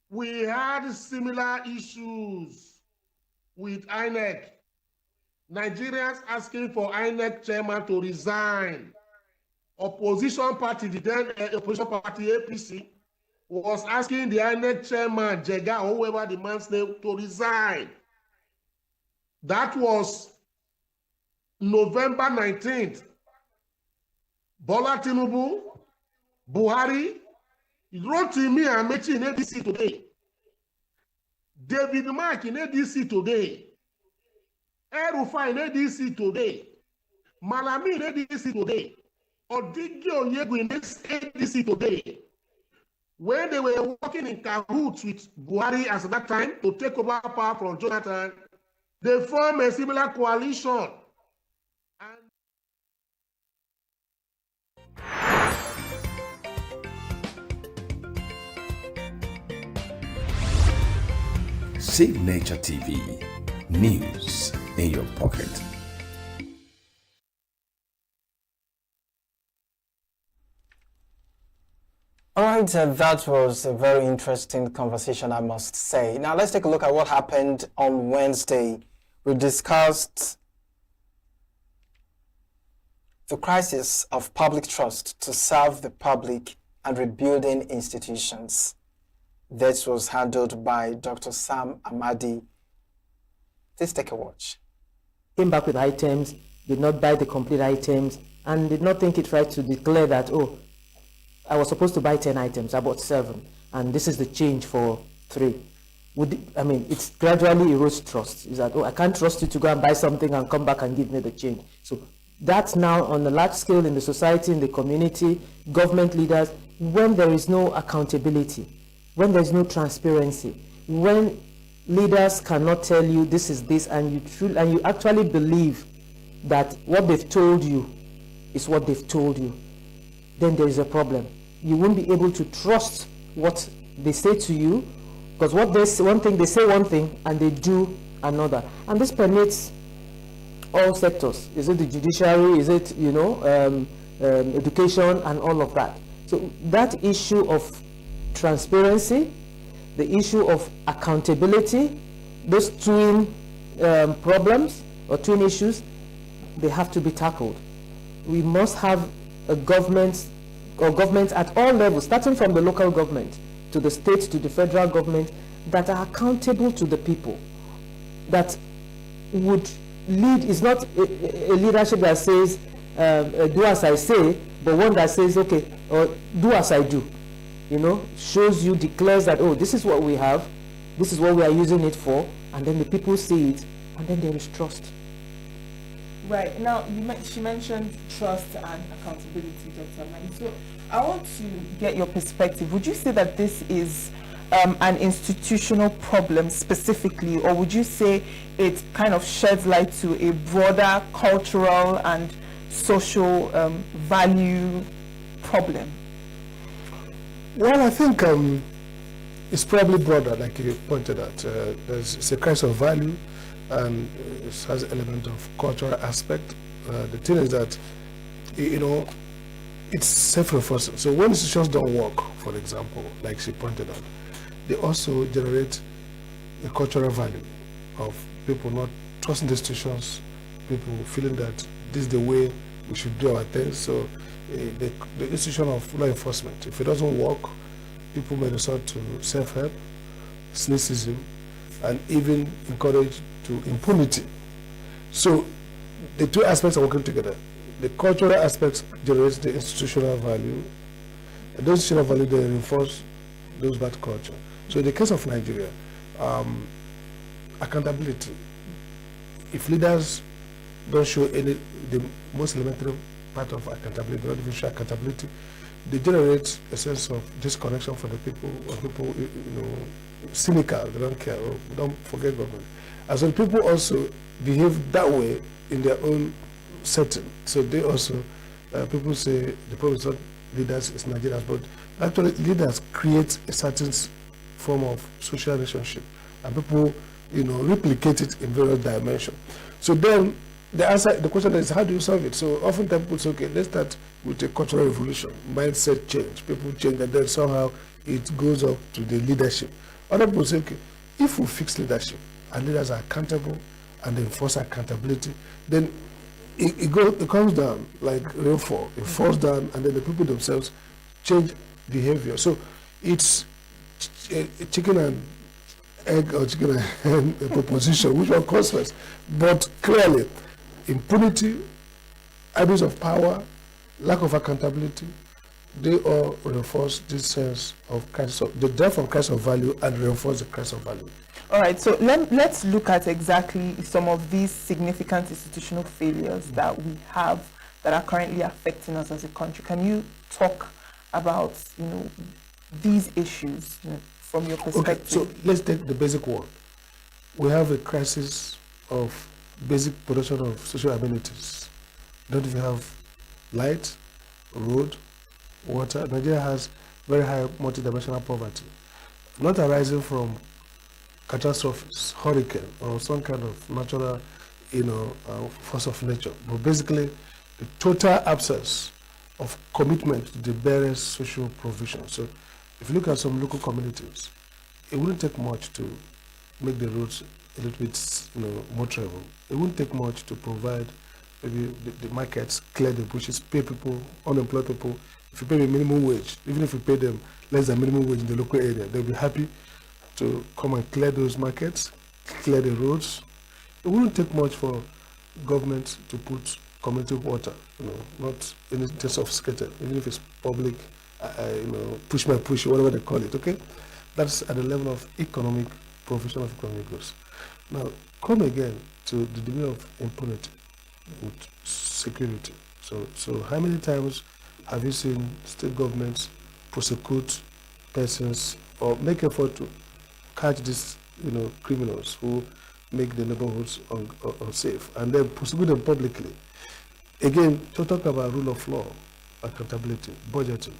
we had similar issues with INEC. Nigerians asking for INEC chairman to resign. Opposition party, the then opposition party APC, was asking the INEC chairman, Jega, or whoever the man's name, to resign. That was November 19th. Bola Tinubu, Buhari, Rotimi Amechi in ADC today. David Mark in ADC today. Erufa in ADC today. Malami in ADC today. Odigi Onyegu in ADC today. When they were working in cahoots with Buhari at that time to take over power from Jonathan, they formed a similar coalition. Signature TV, news in your pocket. All right, that was a very interesting conversation, I must say. Now let's take a look at what happened on Wednesday. We discussed the crisis of public trust to serve the public and rebuilding institutions. This was handled by Dr. Sam Amadi. Please take a watch. Came back with items, did not buy the complete items, and did not think it right to declare that, oh, I was supposed to buy 10 items, I bought 7, and this is the change for 3. It's gradually erodes trust. Is that, oh, I can't trust you to go and buy something and come back and give me the change. So that's now on a large scale in the society, in the community, government leaders, when there is no accountability, when there's no transparency, when leaders cannot tell you this is this, and you actually believe that what they've told you is what they've told you, then there is a problem. You won't be able to trust what they say to you, because what they say one thing, they say one thing and they do another. And this permeates all sectors. Is it the judiciary? Is it education and all of that? So that issue of transparency, the issue of accountability, those twin problems or twin issues, they have to be tackled. We must have a government or governments at all levels, starting from the local government to the state to the federal government, that are accountable to the people, that would lead. Is not a leadership that says do as I say, but one that says, okay, or do as I do, shows you, declares that, oh, this is what we have, this is what we are using it for, and then the people see it, and then there is trust. Right. Now, she mentioned trust and accountability, Dr. Amadi. So I want to get your perspective. Would you say that this is an institutional problem specifically, or would you say it kind of sheds light to a broader cultural and social value problem? Well, I think it's probably broader, like you pointed out. It's a crisis of value, and it has an element of cultural aspect. The thing is that, it's self-reinforcing. So when institutions don't work, for example, like she pointed out, they also generate a cultural value of people not trusting the institutions, people feeling that this is the way we should do our things. So the institution of law enforcement, if it doesn't work, people may resort to self-help, cynicism, and even encourage to impunity. So the two aspects are working together. The cultural aspects generates the institutional value, and those institutional value they reinforce those bad culture. So in the case of Nigeria, accountability. If leaders don't show the most elementary part of accountability, don't even show accountability, they generate a sense of disconnection for the people, or people, cynical, they don't care, or don't forget government. And so people also behave that way in their own setting. So they also, people say the problem is not leaders, it's Nigerians, but actually leaders create a certain form of social relationship, and people, replicate it in various dimensions. So then the question is, how do you solve it? So oftentimes people say, okay, let's start with a cultural revolution, mindset change, people change, and then somehow it goes up to the leadership. Other people say, okay, if we fix leadership and leaders are accountable and they enforce accountability, then it comes down like rainfall. It falls down, and then the people themselves change behavior. So it's a chicken and egg or chicken and hen proposition, which one comes first? But clearly, impunity, abuse of power, lack of accountability, they all reinforce this sense of crisis of the death of crisis of value and reinforce the crisis of value. All right, so let's look at exactly some of these significant institutional failures that we have that are currently affecting us as a country. Can you talk about, these issues from your perspective? Okay, so let's take the basic one. We have a crisis of basic production of social amenities. Don't even have light, road, water. Nigeria has very high multidimensional poverty, not arising from catastrophes, hurricane, or some kind of natural, force of nature, but basically the total absence of commitment to the various social provisions. So if you look at some local communities, it wouldn't take much to make the roads a little bit, more travel. It wouldn't take much to provide maybe the markets, clear the bushes, pay people, unemployed people. If you pay the minimum wage, even if you pay them less than minimum wage in the local area, they'll be happy to come and clear those markets, clear the roads. It wouldn't take much for government to put community water, not anything sophisticated, even if it's public, push by push, whatever they call it, okay? That's at the level of economic, provision of economic growth. Now, come again to the degree of impunity with security. So how many times have you seen state governments prosecute persons or make effort to catch these, criminals who make the neighborhoods unsafe, and then prosecute them publicly? Again, to talk about rule of law, accountability, budgeting,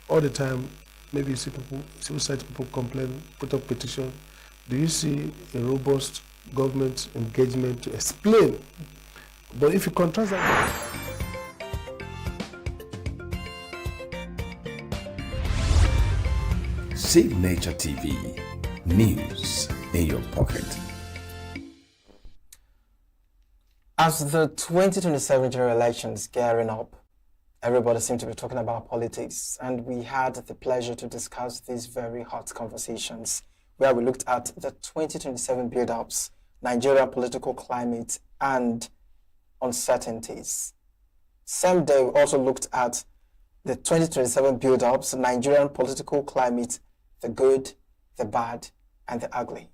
all the time, maybe you see people, civil society people complain, put up petition. Do you see a robust government engagement to explain? But if you contrast that, Signature TV, news in your pocket. As the 2027 general elections gearing up, everybody seems to be talking about politics, and we had the pleasure to discuss these very hot conversations where we looked at the 2027 build-ups, Nigeria political climate, and uncertainties. Same day, we also looked at the 2027 build-ups, Nigerian political climate, the good, the bad, and the ugly.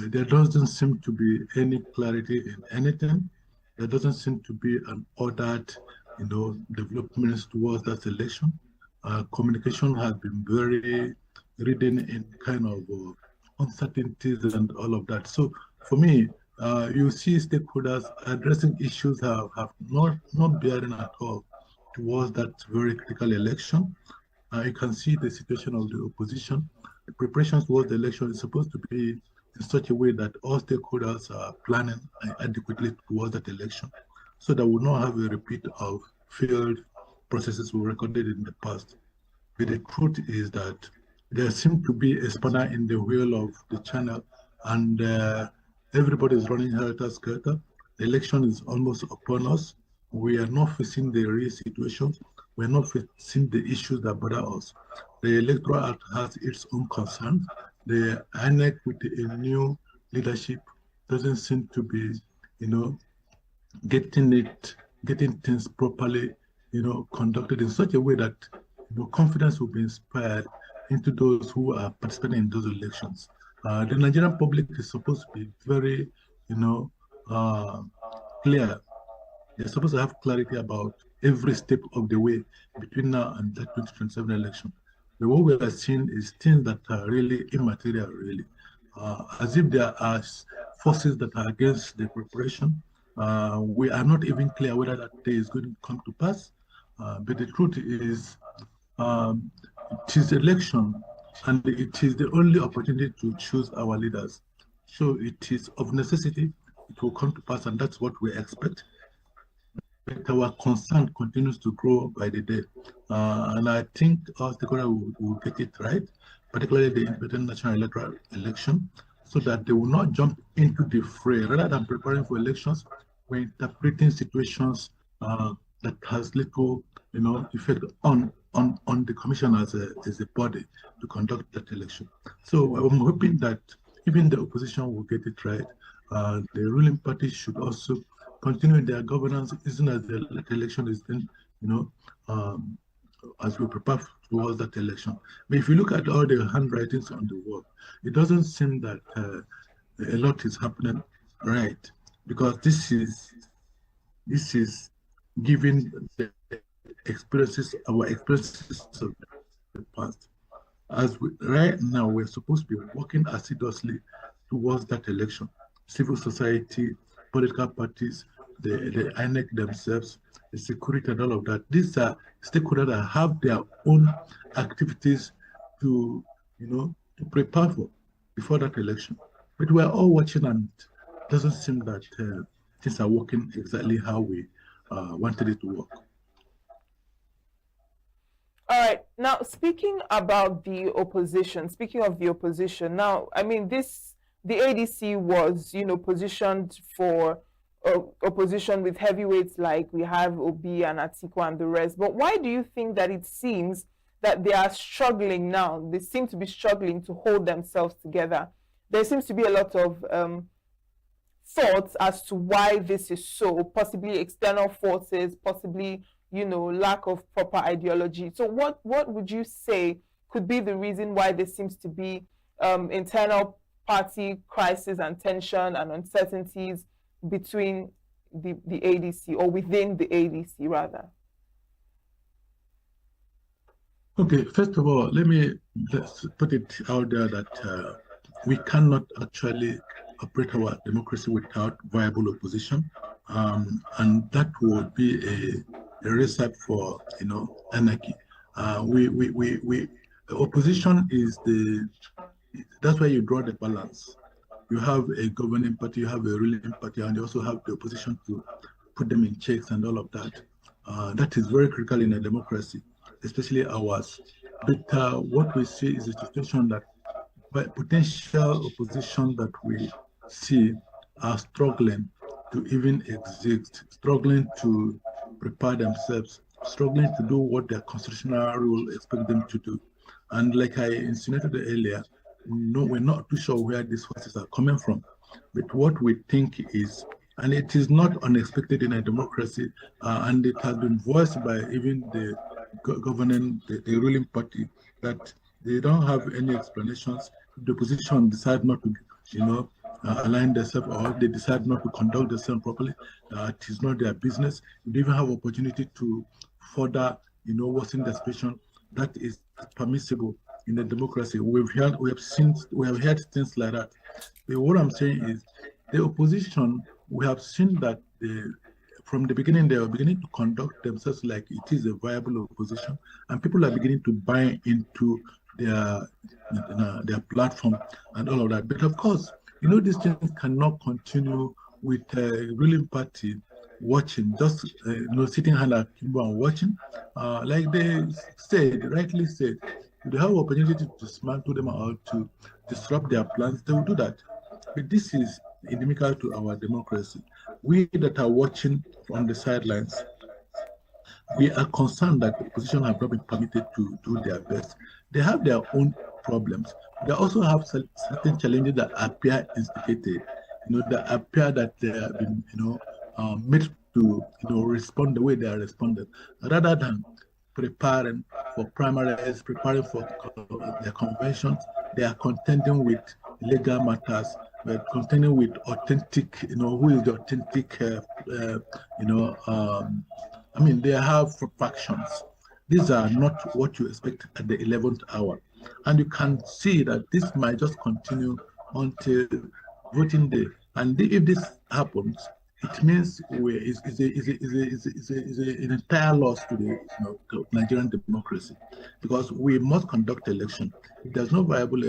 There doesn't seem to be any clarity in anything. There doesn't seem to be an ordered, developments towards that election. Communication has been very ridden in kind of uncertainties and all of that. So for me, you see stakeholders addressing issues have not bearing at all towards that very critical election. You can see the situation of the opposition. The preparations towards the election is supposed to be in such a way that all stakeholders are planning adequately towards that election, so that we will not have a repeat of failed processes we recorded in the past. But the truth is that there seems to be a spanner in the wheel of the channel, and everybody is running helter-skelter. The election is almost upon us. We are not facing the real situations. We are not facing the issues that bother us. The Electoral Act has its own concerns. The INEC with a new leadership doesn't seem to be, getting things properly, conducted in such a way that confidence will be inspired into those who are participating in those elections. The Nigerian public is supposed to be very, clear. They're supposed to have clarity about every step of the way between now and the 2027 election. But what we are seeing is things that are really immaterial, really, as if there are forces that are against the preparation. We are not even clear whether that day is going to come to pass. But the truth is, it is election, and it is the only opportunity to choose our leaders. So it is of necessity, it will come to pass, and that's what we expect. But our concern continues to grow by the day. And I think our stakeholders will get it right, particularly the independent national electoral election, so that they will not jump into the fray. Rather than preparing for elections, we're interpreting situations that has little, effect on the commission as a body to conduct that election. So I'm hoping that even the opposition will get it right. The ruling party should also continue their governance, even as the election is then, as we prepare towards that election. But if you look at all the handwritings on the wall, it doesn't seem that a lot is happening right, because this is giving the our experiences of the past. Right now, we're supposed to be working assiduously towards that election. Civil society, political parties, the INEC themselves, the security and all of that. These are stakeholders that have their own activities to, to prepare for before that election. But we're all watching, and it doesn't seem that things are working exactly how we wanted it to work. All right. Now, speaking of the opposition, now, I mean, the ADC was, positioned for opposition with heavyweights like we have Obi and Atiku and the rest. But why do you think that it seems that they are struggling now? They seem to be struggling to hold themselves together. There seems to be a lot of thoughts as to why this is so, possibly external forces, possibly lack of proper ideology. So what would you say could be the reason why there seems to be internal party crisis and tension and uncertainties between the ADC, or within the ADC rather? Okay, first of all, let's put it out there that we cannot actually operate our democracy without viable opposition, and that would be a recipe for anarchy. Opposition is that's where you draw the balance. You have a governing party, you have a ruling party, and you also have the opposition to put them in checks and all of that. That is very critical in a democracy, especially ours. But what we see is a situation that potential opposition that we see are struggling to even exist, struggling to prepare themselves, struggling to do what their constitutional rule expects them to do. And like I insinuated earlier, we're not too sure where these forces are coming from. But what we think is, and it is not unexpected in a democracy, and it has been voiced by even the the ruling party, that they don't have any explanations. The opposition decide not to, align themselves, or they decide not to conduct themselves properly. It is not their business. They even have opportunity to further, worsen the situation. That is permissible in a democracy. We have heard things like that. But what I'm saying is, The opposition, we have seen that from the beginning, they are beginning to conduct themselves like it is a viable opposition, and people are beginning to buy into their platform and all of that. But of course, these things cannot continue with a ruling party watching, just sitting hand at Kimbo and watching. Like they said, rightly said, if they have opportunity to dismantle them or to disrupt their plans, they will do that. But this is inimical to our democracy. We that are watching from the sidelines, we are concerned that the opposition have not been permitted to do their best. They have their own problems. They also have certain challenges that appear instigated, that appear that they have been, made to, respond the way they are responded, rather than preparing for primaries, preparing for their conventions. They are contending with legal matters, but contending with authentic, who is the authentic, they have factions. These are not what you expect at the 11th hour. And you can see that this might just continue until voting day. And if this happens, it means it's an entire loss to the Nigerian democracy, because we must conduct election. If there's no viable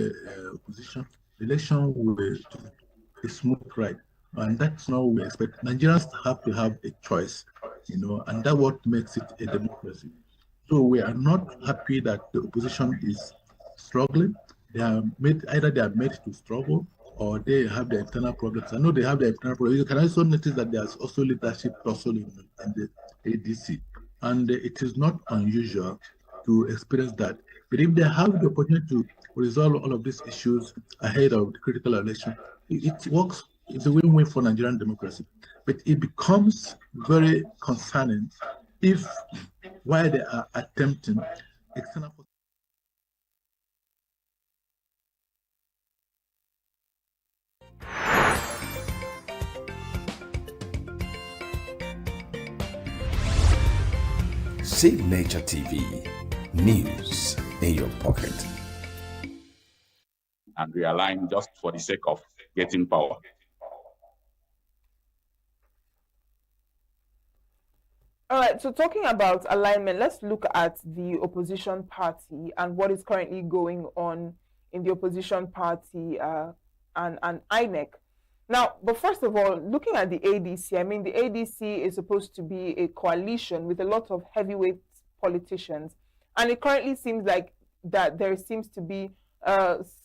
opposition, the election will be a smooth ride. And that's not what we expect. Nigerians have to have a choice, and that's what makes it a democracy. So we are not happy that the opposition is struggling. Either they are made to struggle, or they have their internal problems. I know they have their internal problems. You can also notice that there's also leadership tussle in the ADC. And it is not unusual to experience that. But if they have the opportunity to resolve all of these issues ahead of the critical election, it works. It's a win-win for Nigerian democracy. But it becomes very concerning if, while they are attempting external... Signature TV, news in your pocket. And we align just for the sake of getting power. All right, so talking about alignment, let's look at the opposition party and what is currently going on in the opposition party and INEC. Now, but first of all, looking at the ADC, I mean, the ADC is supposed to be a coalition with a lot of heavyweight politicians, and it currently seems like that there seems to be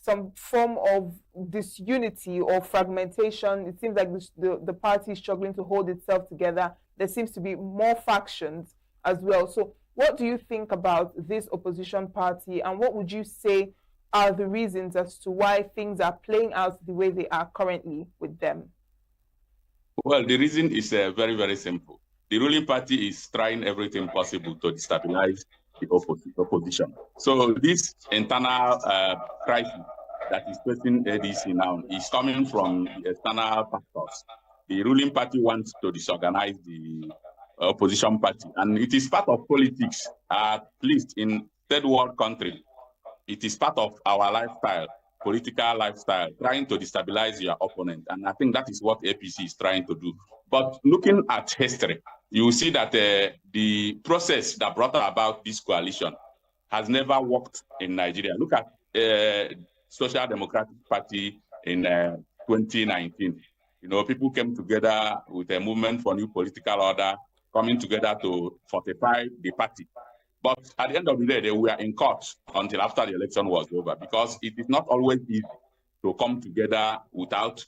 some form of disunity or fragmentation. It seems like the party is struggling to hold itself together. There seems to be more factions as well. So what do you think about this opposition party, and what would you say are the reasons as to why things are playing out the way they are currently with them? Well, the reason is very, very simple. The ruling party is trying everything possible to destabilize the opposition. So this internal crisis that is facing ADC now is coming from the external factors. The ruling party wants to disorganize the opposition party, and it is part of politics, at least in third world country. It is part of our lifestyle, political lifestyle, trying to destabilize your opponent. And I think that is what APC is trying to do. But looking at history, you will see that the process that brought about this coalition has never worked in Nigeria. Look at Social Democratic Party in 2019. People came together with a movement for new political order, coming together to fortify the party. But at the end of the day, they were in court until after the election was over, because it is not always easy to come together without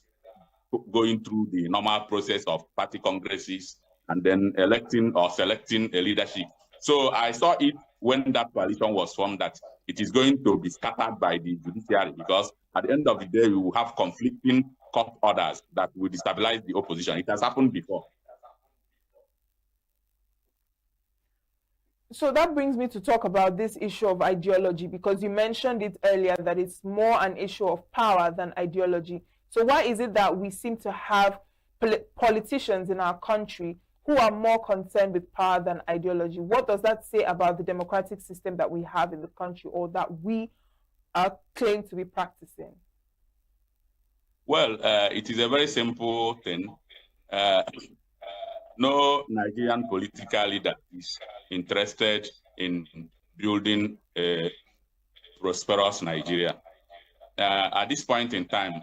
going through the normal process of party congresses and then electing or selecting a leadership. So I saw it when that coalition was formed that it is going to be scattered by the judiciary, because at the end of the day, we will have conflicting court orders that will destabilize the opposition. It has happened before. So that brings me to talk about this issue of ideology, because you mentioned it earlier that it's more an issue of power than ideology. So why is it that we seem to have politicians in our country who are more concerned with power than ideology? What does that say about the democratic system that we have in the country, or that we are claimed to be practicing? Well, it is a very simple thing. No Nigerian political leader is interested in building a prosperous Nigeria. At this point in time,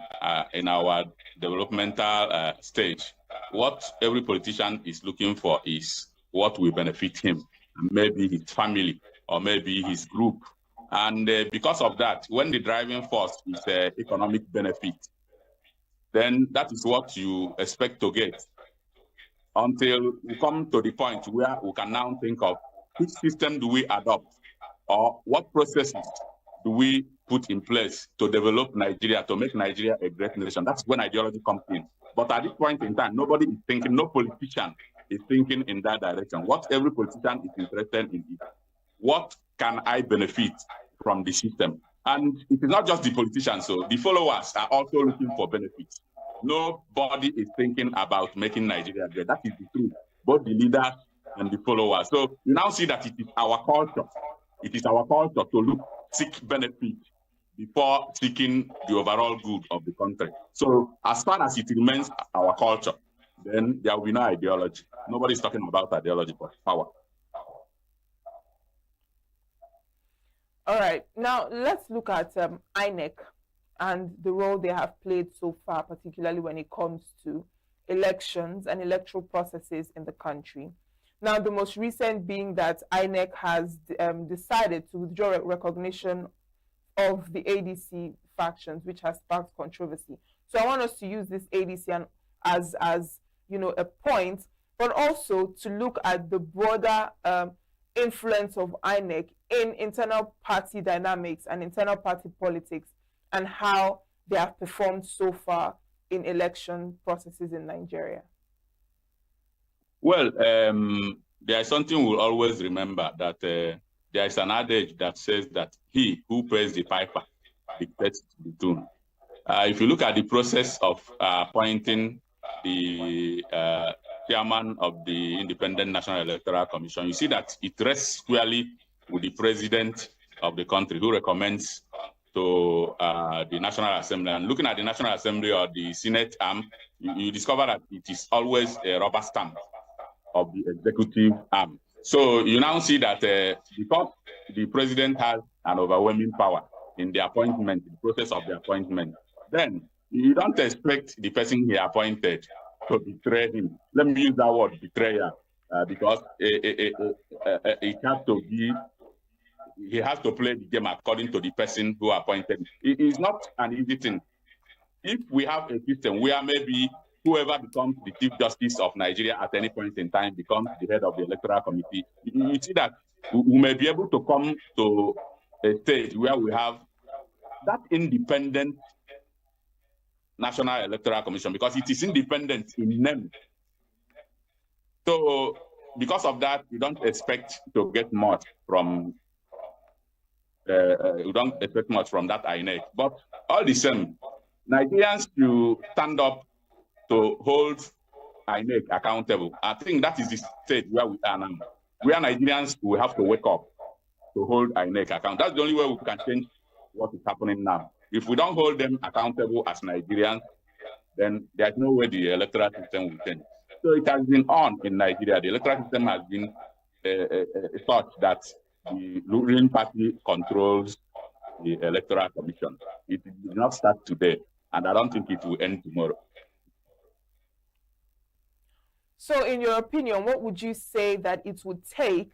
in our developmental stage, what every politician is looking for is what will benefit him, maybe his family, or maybe his group. And because of that, when the driving force is economic benefit, then that is what you expect to get, until we come to the point where we can now think of which system do we adopt, or what processes do we put in place to develop Nigeria, to make Nigeria a great nation. That's when ideology comes in. But at this point in time, nobody is thinking, no politician is thinking in that direction. What every politician is interested in is, what can I benefit from the system? And it is not just the politicians, so the followers are also looking for benefits. Nobody is thinking about making Nigeria great. That is the truth, both the leaders and the followers. So you now see that it is our culture. It is our culture to seek benefit before seeking the overall good of the country. So as far as it remains our culture, then there will be no ideology. Nobody's talking about ideology, but power. All right, now let's look at INEC and the role they have played so far, particularly when it comes to elections and electoral processes in the country. Now, the most recent being that INEC has decided to withdraw recognition of the ADC factions, which has sparked controversy. So I want us to use this ADC as a point, but also to look at the broader influence of INEC in internal party dynamics and internal party politics, and how they have performed so far in election processes in Nigeria. Well, there is something we'll always remember, that there is an adage that says that he who pays the piper dictates the tune. If you look at the process of appointing the chairman of the Independent National Electoral Commission, you see that it rests squarely with the president of the country, who recommends to the National Assembly. And looking at the National Assembly or the Senate arm, you discover that it is always a rubber stamp of the executive arm. So you now see that because the president has an overwhelming power in the appointment, the process of the appointment, then you don't expect the person he appointed to betray him. Let me use that word, betrayer, because it has to be, he has to play the game according to the person who appointed him. It is not an easy thing. If we have a system where maybe whoever becomes the Chief Justice of Nigeria at any point in time becomes the head of the Electoral Committee, you see that we may be able to come to a stage where we have that independent National Electoral Commission, because it is independent in name. So because of that, you don't expect to get much from that INEC. But all the same, Nigerians should stand up to hold INEC accountable. I think that is the state where we are now. We are Nigerians who have to wake up to hold INEC accountable. That's the only way we can change what is happening now. If we don't hold them accountable as Nigerians, then there's no way the electoral system will change. So it has been on in Nigeria. The electoral system has been such that the ruling party controls the Electoral Commission. It did not start today, and I don't think it will end tomorrow. So in your opinion, what would you say that it would take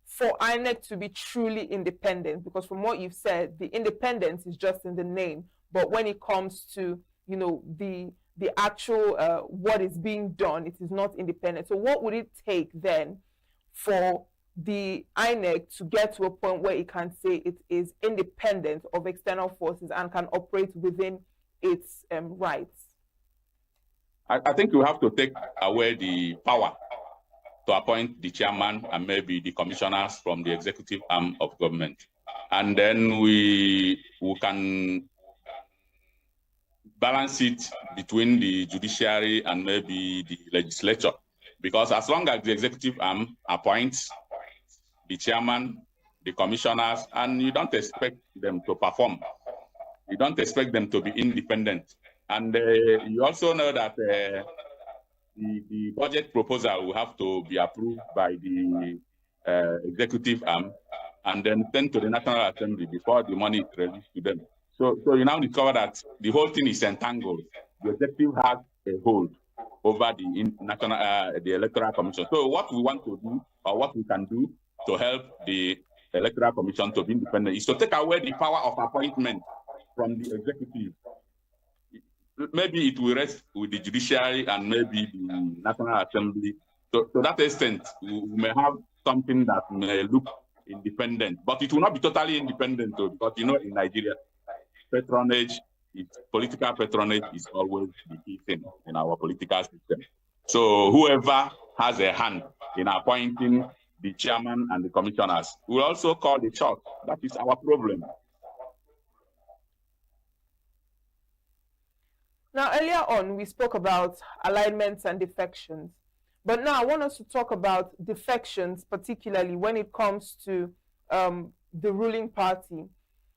for INEC to be truly independent? Because from what you've said, the independence is just in the name, but when it comes to the actual what is being done, it is not independent. So what would it take then for the INEC to get to a point where it can say it is independent of external forces and can operate within its rights? I think you have to take away the power to appoint the chairman and maybe the commissioners from the executive arm of government. And then we can balance it between the judiciary and maybe the legislature. Because as long as the executive arm appoints the chairman, the commissioners, and you don't expect them to perform, you don't expect them to be independent, And you also know that the budget proposal will have to be approved by the executive arm and then sent to the National Assembly before the money is released to them. So you now discover that the whole thing is entangled. The executive has a hold over the Electoral Commission. So what we want to do, or what we can do to help the Electoral Commission to be independent, is to take away the power of appointment from the executive. Maybe it will rest with the judiciary and maybe the National Assembly. So to that extent, we may have something that may look independent, but it will not be totally independent though, because you know in Nigeria, political patronage is always the key thing in our political system. So whoever has a hand in appointing the chairman and the commissioners will also call the shot. That is our problem. Now, earlier on, we spoke about alignments and defections. But now I want us to talk about defections, particularly when it comes to the ruling party.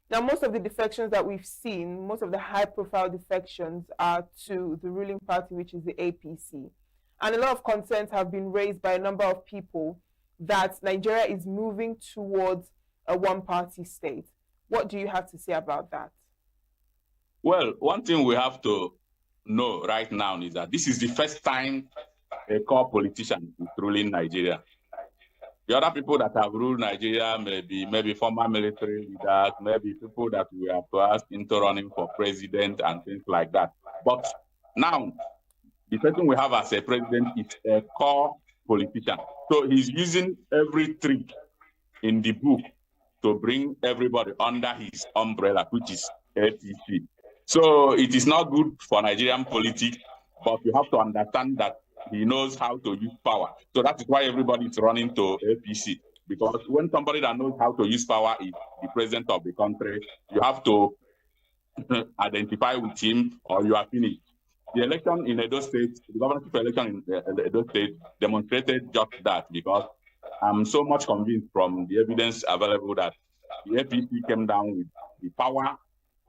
Now, most of the defections that we've seen, most of the high-profile defections are to the ruling party, which is the APC. And a lot of concerns have been raised by a number of people that Nigeria is moving towards a one-party state. What do you have to say about that? Well, one thing we have to know right now is that this is the first time a core politician is ruling Nigeria. The other people that have ruled Nigeria maybe former military leaders, maybe people that we have to ask into running for president and things like that. But now, the person we have as a president is a core politician. So he's using every trick in the book to bring everybody under his umbrella, which is APC. So it is not good for Nigerian politics, but you have to understand that he knows how to use power. So that is why everybody is running to APC. Because when somebody that knows how to use power is the president of the country, you have to identify with him or you are finished. The election in Edo State, the governorship election in Edo State demonstrated just that, because I'm so much convinced from the evidence available that the APC came down with the power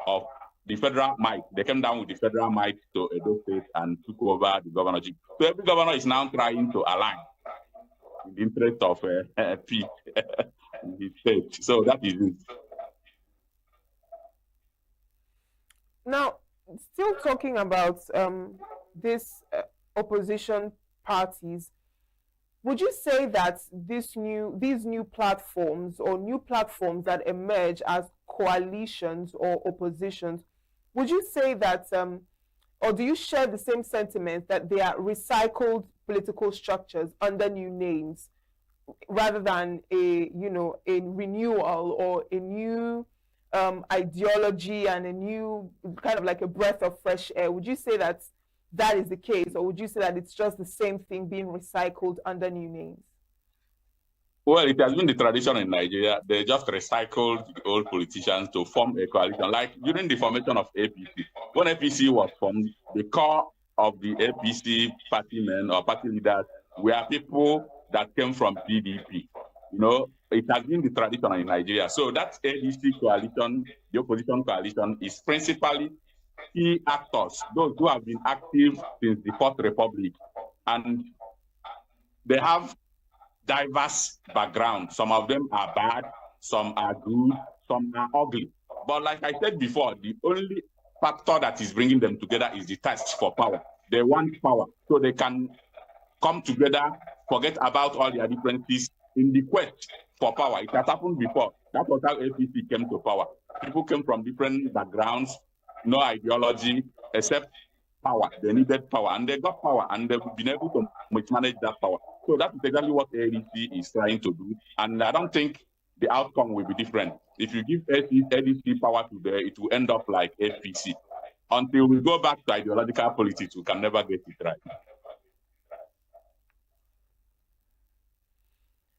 of the federal might. They came down with the federal might to Edo State and took over the governorship. So every governor is now trying to align in the interest of peace in his state. So that is it. Now, still talking about these opposition parties, would you say that these new platforms or new platforms that emerge as coalitions or oppositions, would you say that, or do you share the same sentiment that they are recycled political structures under new names, rather than a renewal or a new ideology and a new kind of like a breath of fresh air? Would you say that that is the case, or would you say that it's just the same thing being recycled under new names? Well, it has been the tradition in Nigeria. They just recycled the old politicians to form a coalition. Like during the formation of APC, when APC was formed, the core of the APC party men or party leaders were people that came from PDP. You know, it has been the tradition in Nigeria. So that ADC coalition, the opposition coalition, is principally key actors, those who have been active since the Fourth Republic. And they have diverse background. Some of them are bad, some are good, some are ugly. But like I said before, the only factor that is bringing them together is the thirst for power. They want power, so they can come together, forget about all their differences in the quest for power. It has happened before. That was how APC came to power. People came from different backgrounds, no ideology, except power. They needed power, and they got power, and they've been able to mismanage that power. So that's exactly what ADC is trying to do, and I don't think the outcome will be different. If you give ADC power today, it will end up like APC. Until we go back to ideological politics, we can never get it right.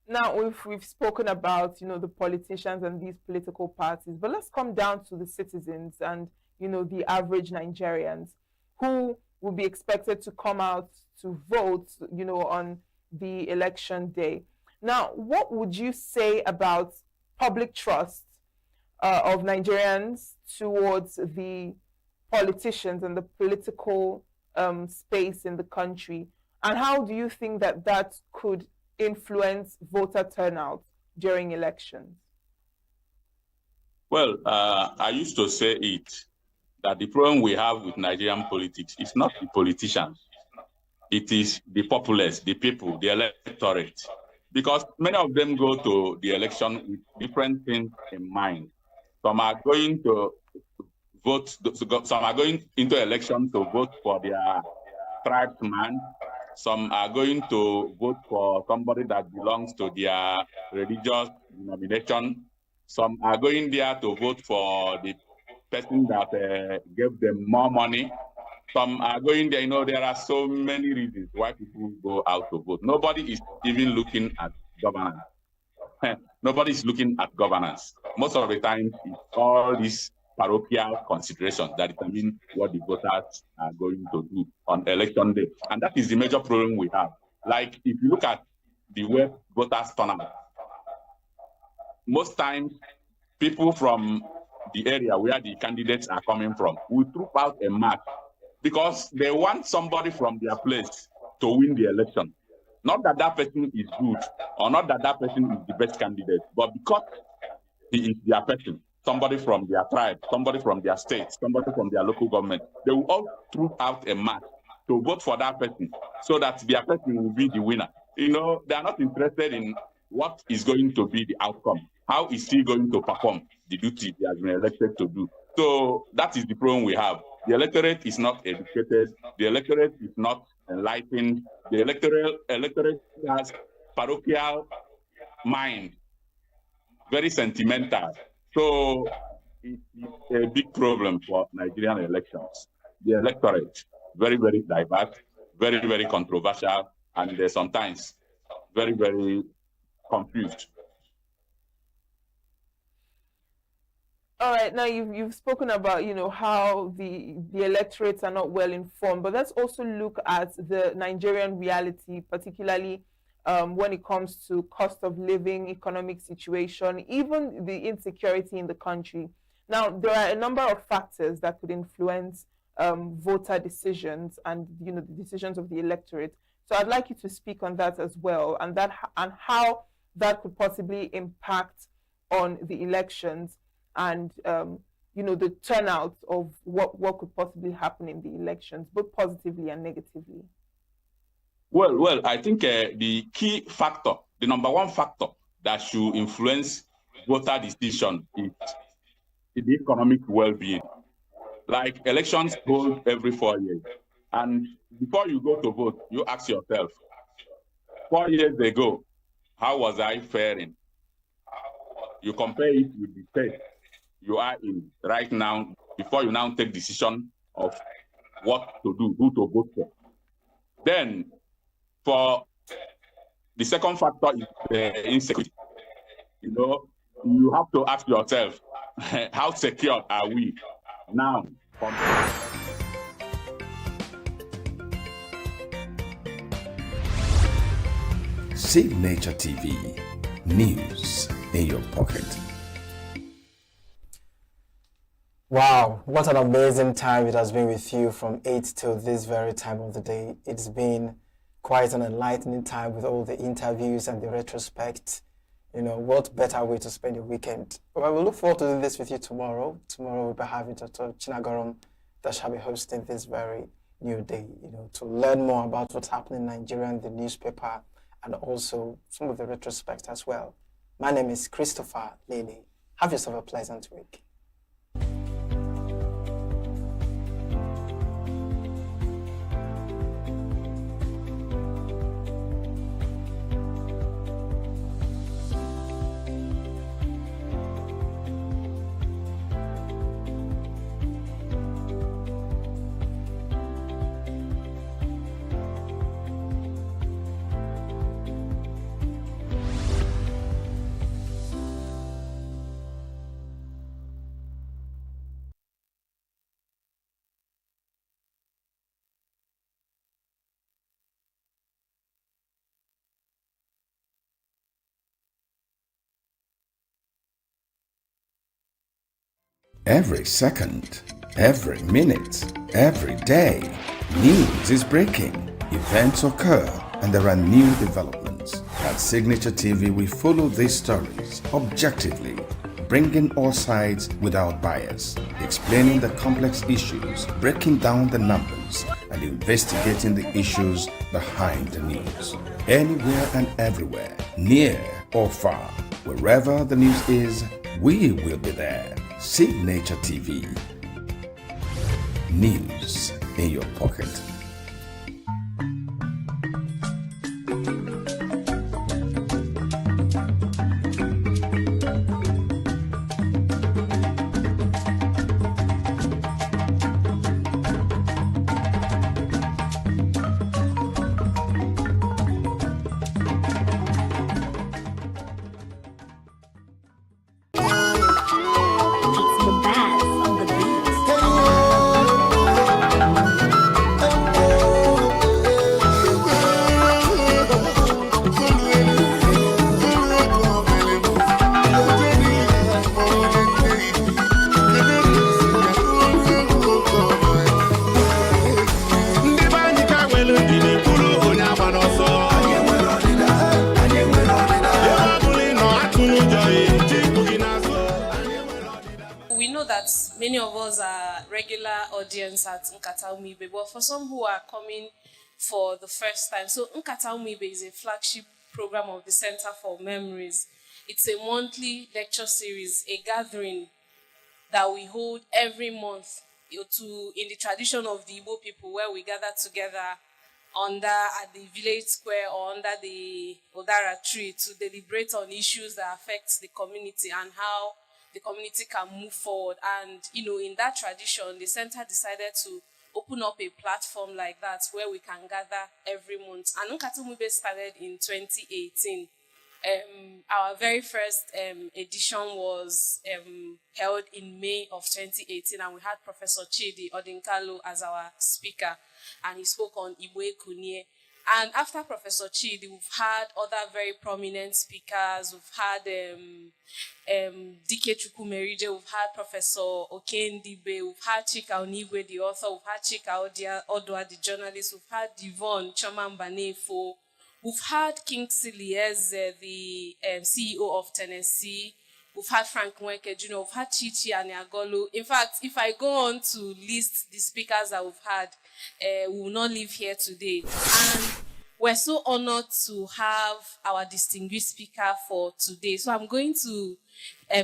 Now we've spoken about the politicians and these political parties, but let's come down to the citizens and the average Nigerians who will be expected to come out to vote on the election day. Now, what would you say about public trust of Nigerians towards the politicians and the political space in the country? And how do you think that that could influence voter turnout during elections? Well, I used to say that the problem we have with Nigerian politics is not the politicians. It is the populace, the people, the electorate. Because many of them go to the election with different things in mind. Some are going to vote, some are going into election to vote for their tribesman. Some are going to vote for somebody that belongs to their religious denomination. Some are going there to vote for the person that gave them more money. Some are going there. There are so many reasons why people go out to vote. Nobody is even looking at governance. Nobody is looking at governance. Most of the time, it's all these parochial considerations that determine what the voters are going to do on election day. And that is the major problem we have. Like, if you look at the way voters turn out, most times, people from the area where the candidates are coming from will troop out a march because they want somebody from their place to win the election. Not that that person is good or not that that person is the best candidate, but because he is their person, somebody from their tribe, somebody from their state, somebody from their local government, they will all troop out a march to vote for that person so that their person will be the winner. They are not interested in what is going to be the outcome. How is he going to perform the duty he has been elected to do? So that is the problem we have. The electorate is not educated. The electorate is not enlightened. The electorate has parochial mind, very sentimental. So it's a big problem for Nigerian elections. The electorate, very, very diverse, very, very controversial, and sometimes very, very confused. All right, now you've spoken about how the electorates are not well informed, but let's also look at the Nigerian reality, particularly when it comes to cost of living, economic situation, even the insecurity in the country. Now, there are a number of factors that could influence voter decisions and the decisions of the electorate. So I'd like you to speak on that as well, and how that could possibly impact on the elections and the turnout of what could possibly happen in the elections, both positively and negatively. Well, I think the key factor, the number one factor that should influence voter decision is the economic well-being. Like, elections hold every 4 years. And before you go to vote, you ask yourself, 4 years ago, how was I faring? You compare it with the state you are in right now before you now take decision of what to do, who to vote for. Then, for the second factor is the insecurity. You have to ask yourself, how secure are we now? Signature TV, news in your pocket. Wow, what an amazing time it has been with you from 8 till this very time of the day. It's been quite an enlightening time with all the interviews and the retrospect. What better way to spend your weekend? Well, we look forward to doing this with you tomorrow. Tomorrow we'll be having Dr. Chinagorom that shall be hosting this very new day, to learn more about what's happening in Nigeria and the newspaper, and also some of the retrospect as well. My name is Christopher Lily. Have yourself a pleasant week. Every second, Every minute, every day, news is breaking, events occur, and there are new developments. At Signature TV, we follow these stories objectively, bringing all sides without bias, explaining the complex issues, breaking down the numbers, and investigating the issues behind the news. Anywhere and everywhere, near or far, wherever the news is, we will be there. Signature TV. News in your pocket. Many of us are regular audience at Nkata Umibe, but for some who are coming for the first time, so Nkata Umibe is a flagship program of the Center for Memories. It's a monthly lecture series, a gathering that we hold every month in the tradition of the Igbo people, where we gather together at the village square or under the Odara tree to deliberate on issues that affect the community and how the community can move forward. And, in that tradition, the center decided to open up a platform like that where we can gather every month. And Nkata Umibe started in 2018. Our very first edition was held in May of 2018, and we had Professor Chidi Odinkalo as our speaker, and he spoke on Igbo Kunye. And after Professor Chidi, we've had other very prominent speakers. We've had Dike Chukwumerije, we've had Professor Okendibe, we've had Chika Onigwe, the author, we've had Chika Odwa, the journalist, we've had Divon Chomambanefo, we've had Kingsley Eze, the CEO of Tennessee, we've had Frank Nweke Jr., we've had Chichi Aniagolu. In fact, if I go on to list the speakers that we've had, we will not leave here today. And we're so honored to have our distinguished speaker for today. So I'm going to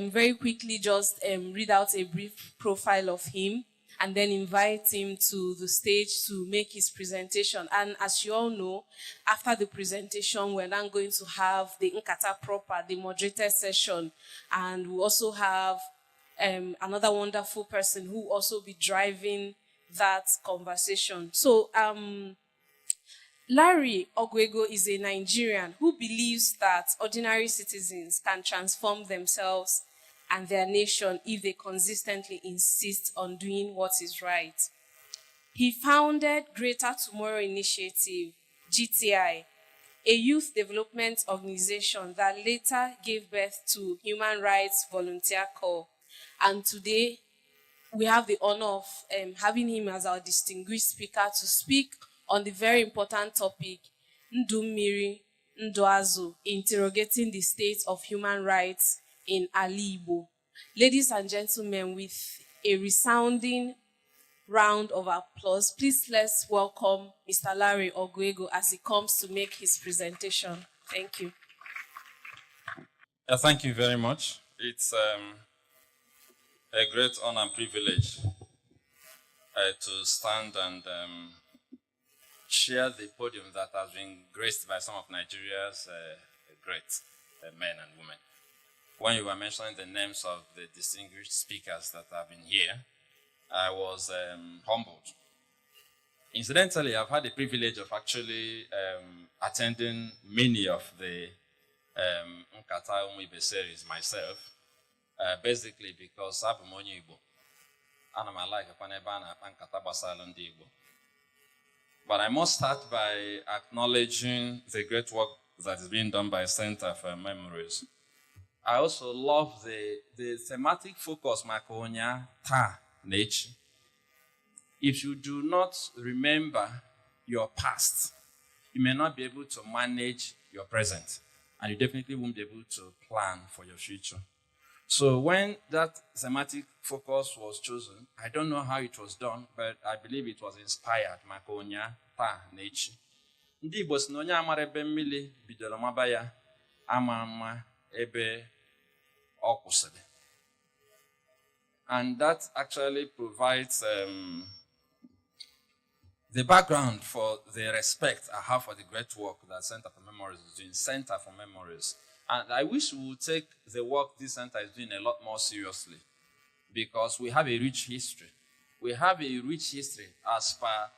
very quickly just read out a brief profile of him and then invite him to the stage to make his presentation. And as you all know, after the presentation, we're now going to have the Nkata proper, the moderated session. And we also have another wonderful person who will also be driving that conversation. So Larry Ogwego is a Nigerian who believes that ordinary citizens can transform themselves and their nation if they consistently insist on doing what is right. He founded Greater Tomorrow Initiative, GTI, a youth development organization that later gave birth to Human Rights Volunteer Corps. And today, we have the honor of having him as our distinguished speaker to speak on the very important topic, Ndu Mmiri, Ndu Azụ, interrogating the state of human rights in Ali Igbo. Ladies and gentlemen, with a resounding round of applause, please let's welcome Mr. Larry Ogwego as he comes to make his presentation. Thank you. Thank you very much. It's a great honor and privilege to stand and share the podium that has been graced by some of Nigeria's great men and women. When you were mentioning the names of the distinguished speakers that have been here, I was humbled. Incidentally, I've had the privilege of actually attending many of the Nkata Umibe series myself, basically because I'm onye Igbo. And I'm like Nkata gbasara ndị Igbo. But I must start by acknowledging the great work that is being done by Center for Memories. I also love the thematic focus Makonya Ta Nechi. If you do not remember your past, you may not be able to manage your present, and you definitely won't be able to plan for your future. So when that thematic focus was chosen, I don't know how it was done, but I believe it was inspired maka ụnya taa na echi. Ndị Igbo si na onye amara ebe mmiri bidoro maba ya ama ama ebe ọ kwụsịrị. And that actually provides the background for the respect I have for the great work that Center for Memories is doing, Center for Memories. And I wish we would take the work this center is doing a lot more seriously, because we have a rich history. We have a rich history as far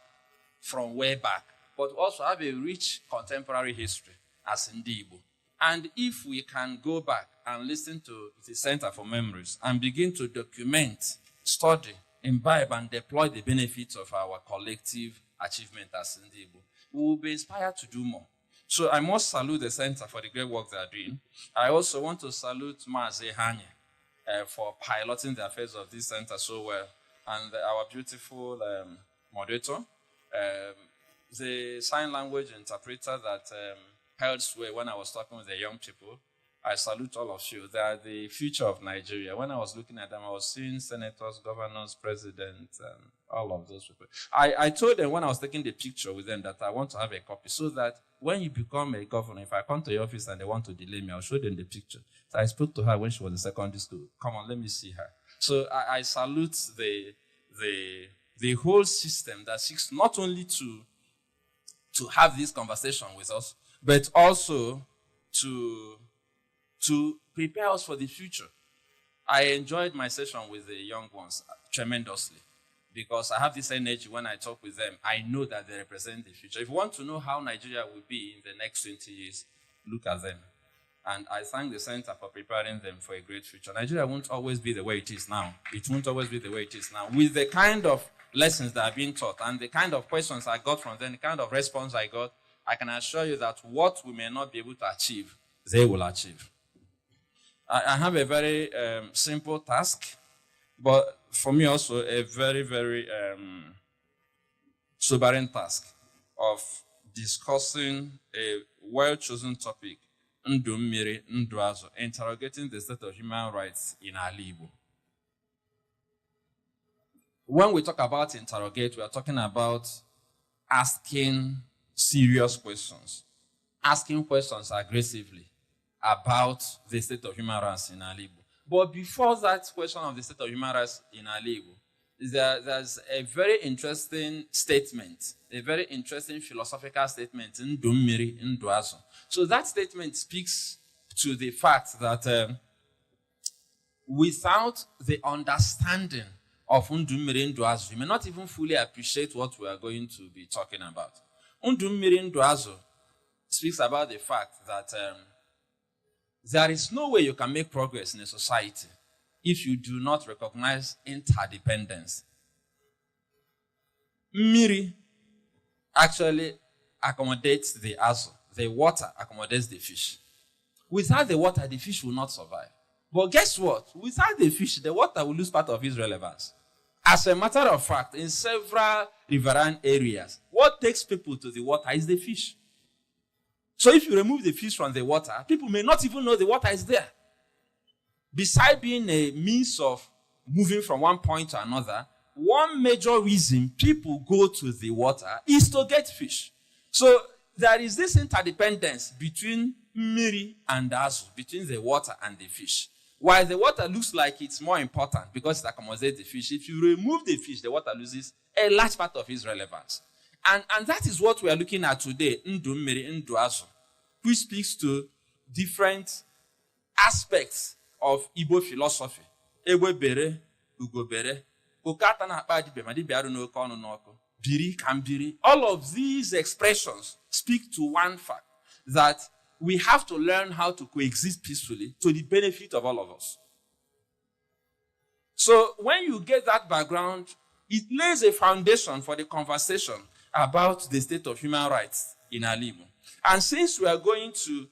from way back, but also have a rich contemporary history as Ndị Igbo. And if we can go back and listen to the Center for Memories and begin to document, study, imbibe, and deploy the benefits of our collective achievement as Ndị Igbo, we will be inspired to do more. So I must salute the center for the great work they are doing. I also want to salute Maazị Hanye for piloting the affairs of this center so well, and our beautiful moderator, the sign language interpreter that held sway when I was talking with the young people. I salute all of you. They are the future of Nigeria. When I was looking at them, I was seeing senators, governors, presidents, and all of those people. I told them when I was taking the picture with them that I want to have a copy so that when you become a governor, if I come to your office and they want to delay me, I'll show them the picture. So I spoke to her when she was in secondary school. Come on, let me see her. So I salute the whole system that seeks not only to have this conversation with us, but also to prepare us for the future. I enjoyed my session with the young ones tremendously, because I have this energy when I talk with them. I know that they represent the future. If you want to know how Nigeria will be in the next 20 years, look at them. And I thank the center for preparing them for a great future. Nigeria won't always be the way it is now. It won't always be the way it is now. With the kind of lessons that are being taught and the kind of questions I got from them, the kind of response I got, I can assure you that what we may not be able to achieve, they will achieve. I have a very simple task, but for me also a very, very sobering task of discussing a well-chosen topic, Ndụ Mmiri, Ndụ Azụ, interrogating the state of human rights in Ala Igbo. When we talk about interrogate, we are talking about asking serious questions, asking questions aggressively about the state of human rights in Ala Igbo. But before that question of the state of human rights in Ala Igbo, there's a very interesting statement, a very interesting philosophical statement, Ndụ Mmiri, Ndụ Azụ. So that statement speaks to the fact that without the understanding of Ndụ Mmiri, Ndụ Azụ, you may not even fully appreciate what we are going to be talking about. Ndụ Mmiri, Ndụ Azụ speaks about the fact that there is no way you can make progress in a society if you do not recognize interdependence. Mmiri actually accommodates the azu. The water accommodates the fish. Without the water, the fish will not survive. But guess what? Without the fish, the water will lose part of its relevance. As a matter of fact, in several riverine areas, what takes people to the water is the fish. So if you remove the fish from the water, people may not even know the water is there. Besides being a means of moving from one point to another, one major reason people go to the water is to get fish. So there is this interdependence between Mmiri and Azu, between the water and the fish. While the water looks like it's more important because it accommodates the fish, if you remove the fish, the water loses a large part of its relevance. And that is what we are looking at today, Ndụ Mmiri, Ndụ Azụ, which speaks to different aspects of Igbo philosophy. Egbe bere, ugo bere, okata na akpa dibe ma dibe arụ n'oke ọnụ n'ọkụ, biri kan biri. All of these expressions speak to one fact, that we have to learn how to coexist peacefully to the benefit of all of us. So when you get that background, it lays a foundation for the conversation about the state of human rights in Ala Igbo. And since we are going to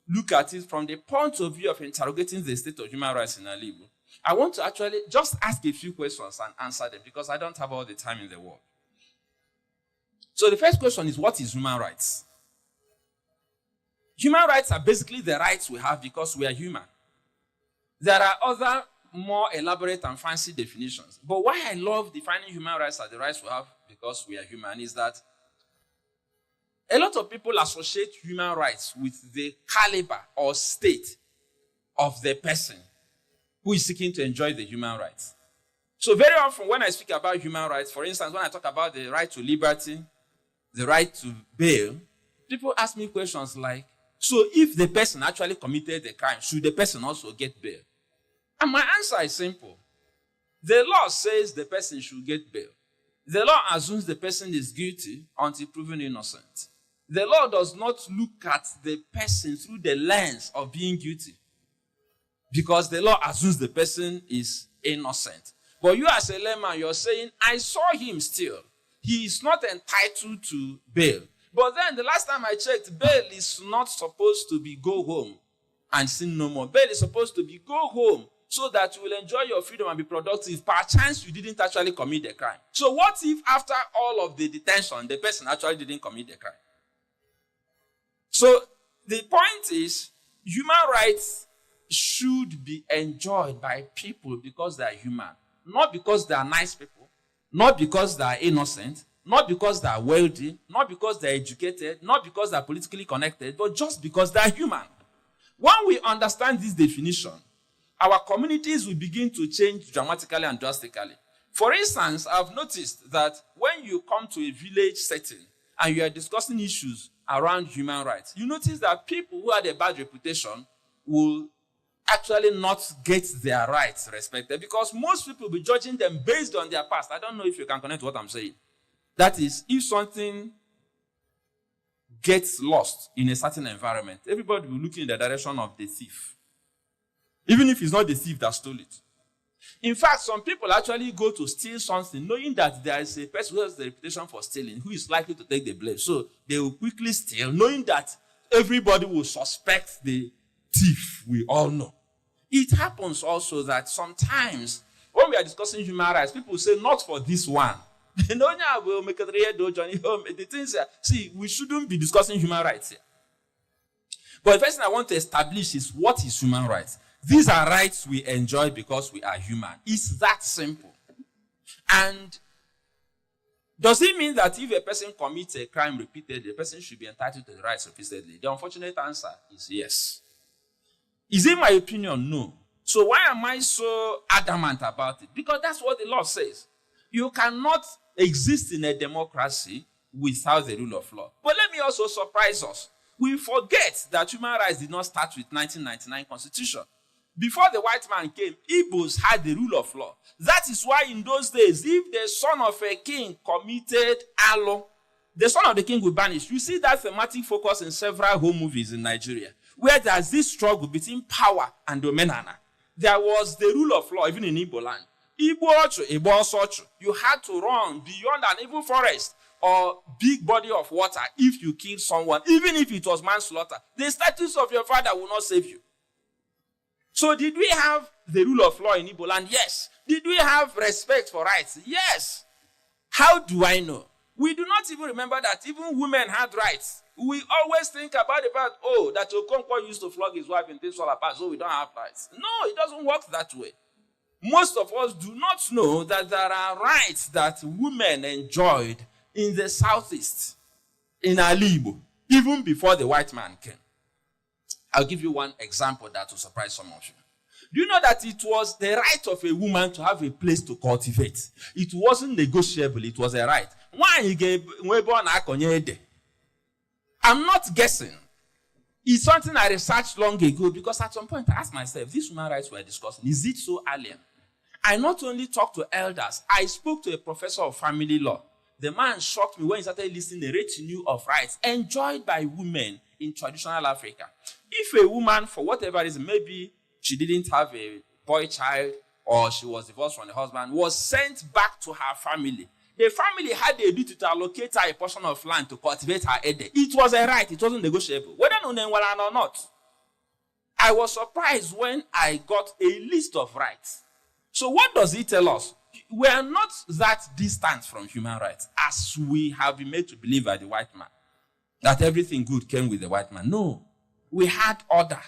look at it from the point of view of interrogating the state of human rights in Ala Igbo, I want to actually just ask a few questions and answer them because I don't have all the time in the world. So the first question is, what is human rights? Human rights are basically the rights we have because we are human. There are other more elaborate and fancy definitions. But why I love defining human rights as the rights we have because we are human is that a lot of people associate human rights with the caliber or state of the person who is seeking to enjoy the human rights. So very often when I speak about human rights, for instance, when I talk about the right to liberty, the right to bail, people ask me questions like, so if the person actually committed the crime, should the person also get bail? And my answer is simple. The law says the person should get bail. The law assumes the person is guilty until proven innocent. The law does not look at the person through the lens of being guilty because the law assumes the person is innocent. But you as a layman, you're saying, I saw him steal. He is not entitled to bail. But then the last time I checked, bail is not supposed to be go home and sin no more. Bail is supposed to be go home so that you will enjoy your freedom and be productive. Perchance you didn't actually commit the crime. So what if after all of the detention, the person actually didn't commit the crime? So the point is, human rights should be enjoyed by people because they are human. Not because they are nice people, not because they are innocent, not because they are wealthy, not because they are educated, not because they are politically connected, but just because they are human. When we understand this definition, our communities will begin to change dramatically and drastically. For instance, I've noticed that when you come to a village setting and you are discussing issues around human rights, you notice that people who had a bad reputation will actually not get their rights respected because most people will be judging them based on their past. I don't know if you can connect to what I'm saying. That is, if something gets lost in a certain environment, everybody will look in the direction of the thief. Even if it's not the thief that stole it. In fact, some people actually go to steal something knowing that there is a person who has the reputation for stealing who is likely to take the blame. So they will quickly steal knowing that everybody will suspect the thief, we all know. It happens also that sometimes when we are discussing human rights, people say, not for this one. The things are, see, we shouldn't be discussing human rights here. But the first thing I want to establish is what is human rights. These are rights we enjoy because we are human. It's that simple. And does it mean that if a person commits a crime repeatedly, the person should be entitled to the rights repeatedly? The unfortunate answer is yes. Is it my opinion? No. So why am I so adamant about it? Because that's what the law says. You cannot exist in a democracy without the rule of law. But let me also surprise us. We forget that human rights did not start with 1999 Constitution. Before the white man came, Igbos had the rule of law. That is why in those days, if the son of a king committed alo, the son of the king will banish. You see that thematic focus in several home movies in Nigeria, where there's this struggle between power and dominana. There was the rule of law, even in Igbo land. You had to run beyond an evil forest or big body of water if you killed someone, even if it was manslaughter. The status of your father will not save you. So did we have the rule of law in Igbo land? Yes. Did we have respect for rights? Yes. How do I know? We do not even remember that even women had rights. We always think about the fact, that Okonkwo used to flog his wife in this all apart, so we don't have rights. No, it doesn't work that way. Most of us do not know that there are rights that women enjoyed in the southeast, in Alibo, even before the white man came. I'll give you one example that will surprise some of you. Do you know that it was the right of a woman to have a place to cultivate? It wasn't negotiable, it was a right. I'm not guessing. It's something I researched long ago because at some point I asked myself, these human rights we're discussing, is it so alien? I not only talked to elders, I spoke to a professor of family law. The man shocked me when he started listing the retinue of rights enjoyed by women in traditional Africa. If a woman, for whatever reason, maybe she didn't have a boy child or she was divorced from the husband, was sent back to her family, the family had the duty to allocate her a portion of land to cultivate her ede. It was a right. It wasn't negotiable. Whether or not. I was surprised when I got a list of rights. So what does it tell us? We are not that distant from human rights as we have been made to believe by the white man, that everything good came with the white man. No, we had order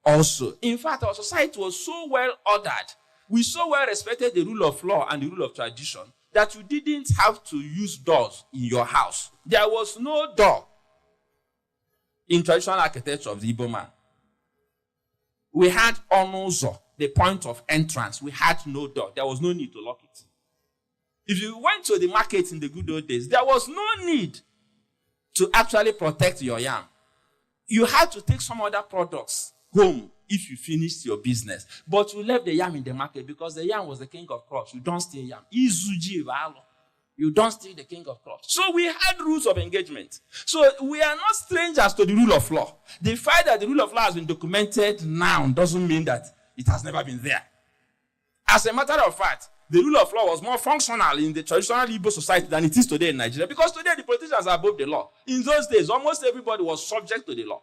also. In fact, our society was so well ordered, we so well respected the rule of law and the rule of tradition that you didn't have to use doors in your house. There was no door in traditional architecture of the Igbo man. We had onuzo, the point of entrance. We had no door. There was no need to lock it. If you went to the market in the good old days, there was no need to actually protect your yam. You had to take some other products home if you finished your business. But you left the yam in the market because the yam was the king of crops. You don't steal yam. Izuji valo. You don't steal the king of crops. So we had rules of engagement. So we are not strangers to the rule of law. The fact that the rule of law has been documented now doesn't mean that it has never been there. As a matter of fact, the rule of law was more functional in the traditional Igbo society than it is today in Nigeria, because today the politicians are above the law. In those days, almost everybody was subject to the law.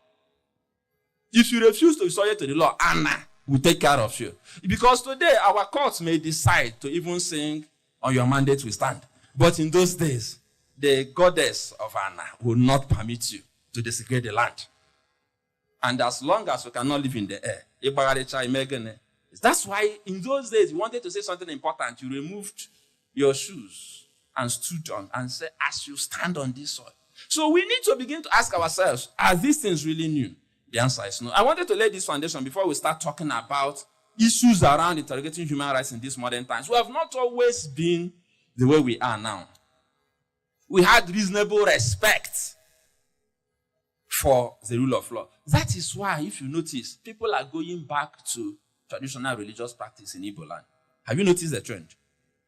If you refuse to be subject to the law, Anna will take care of you. Because today, our courts may decide to even sing on your mandate we stand. But in those days, the goddess of Anna will not permit you to desecrate the land. And as long as you cannot live in the air, that's why in those days, you wanted to say something important. You removed your shoes and stood on and said, as you stand on this soil. So we need to begin to ask ourselves, are these things really new? The answer is no. I wanted to lay this foundation before we start talking about issues around interrogating human rights in these modern times. We have not always been the way we are now. We had reasonable respect for the rule of law. That is why, if you notice, people are going back to traditional religious practice in Igbo land. Have you noticed the trend?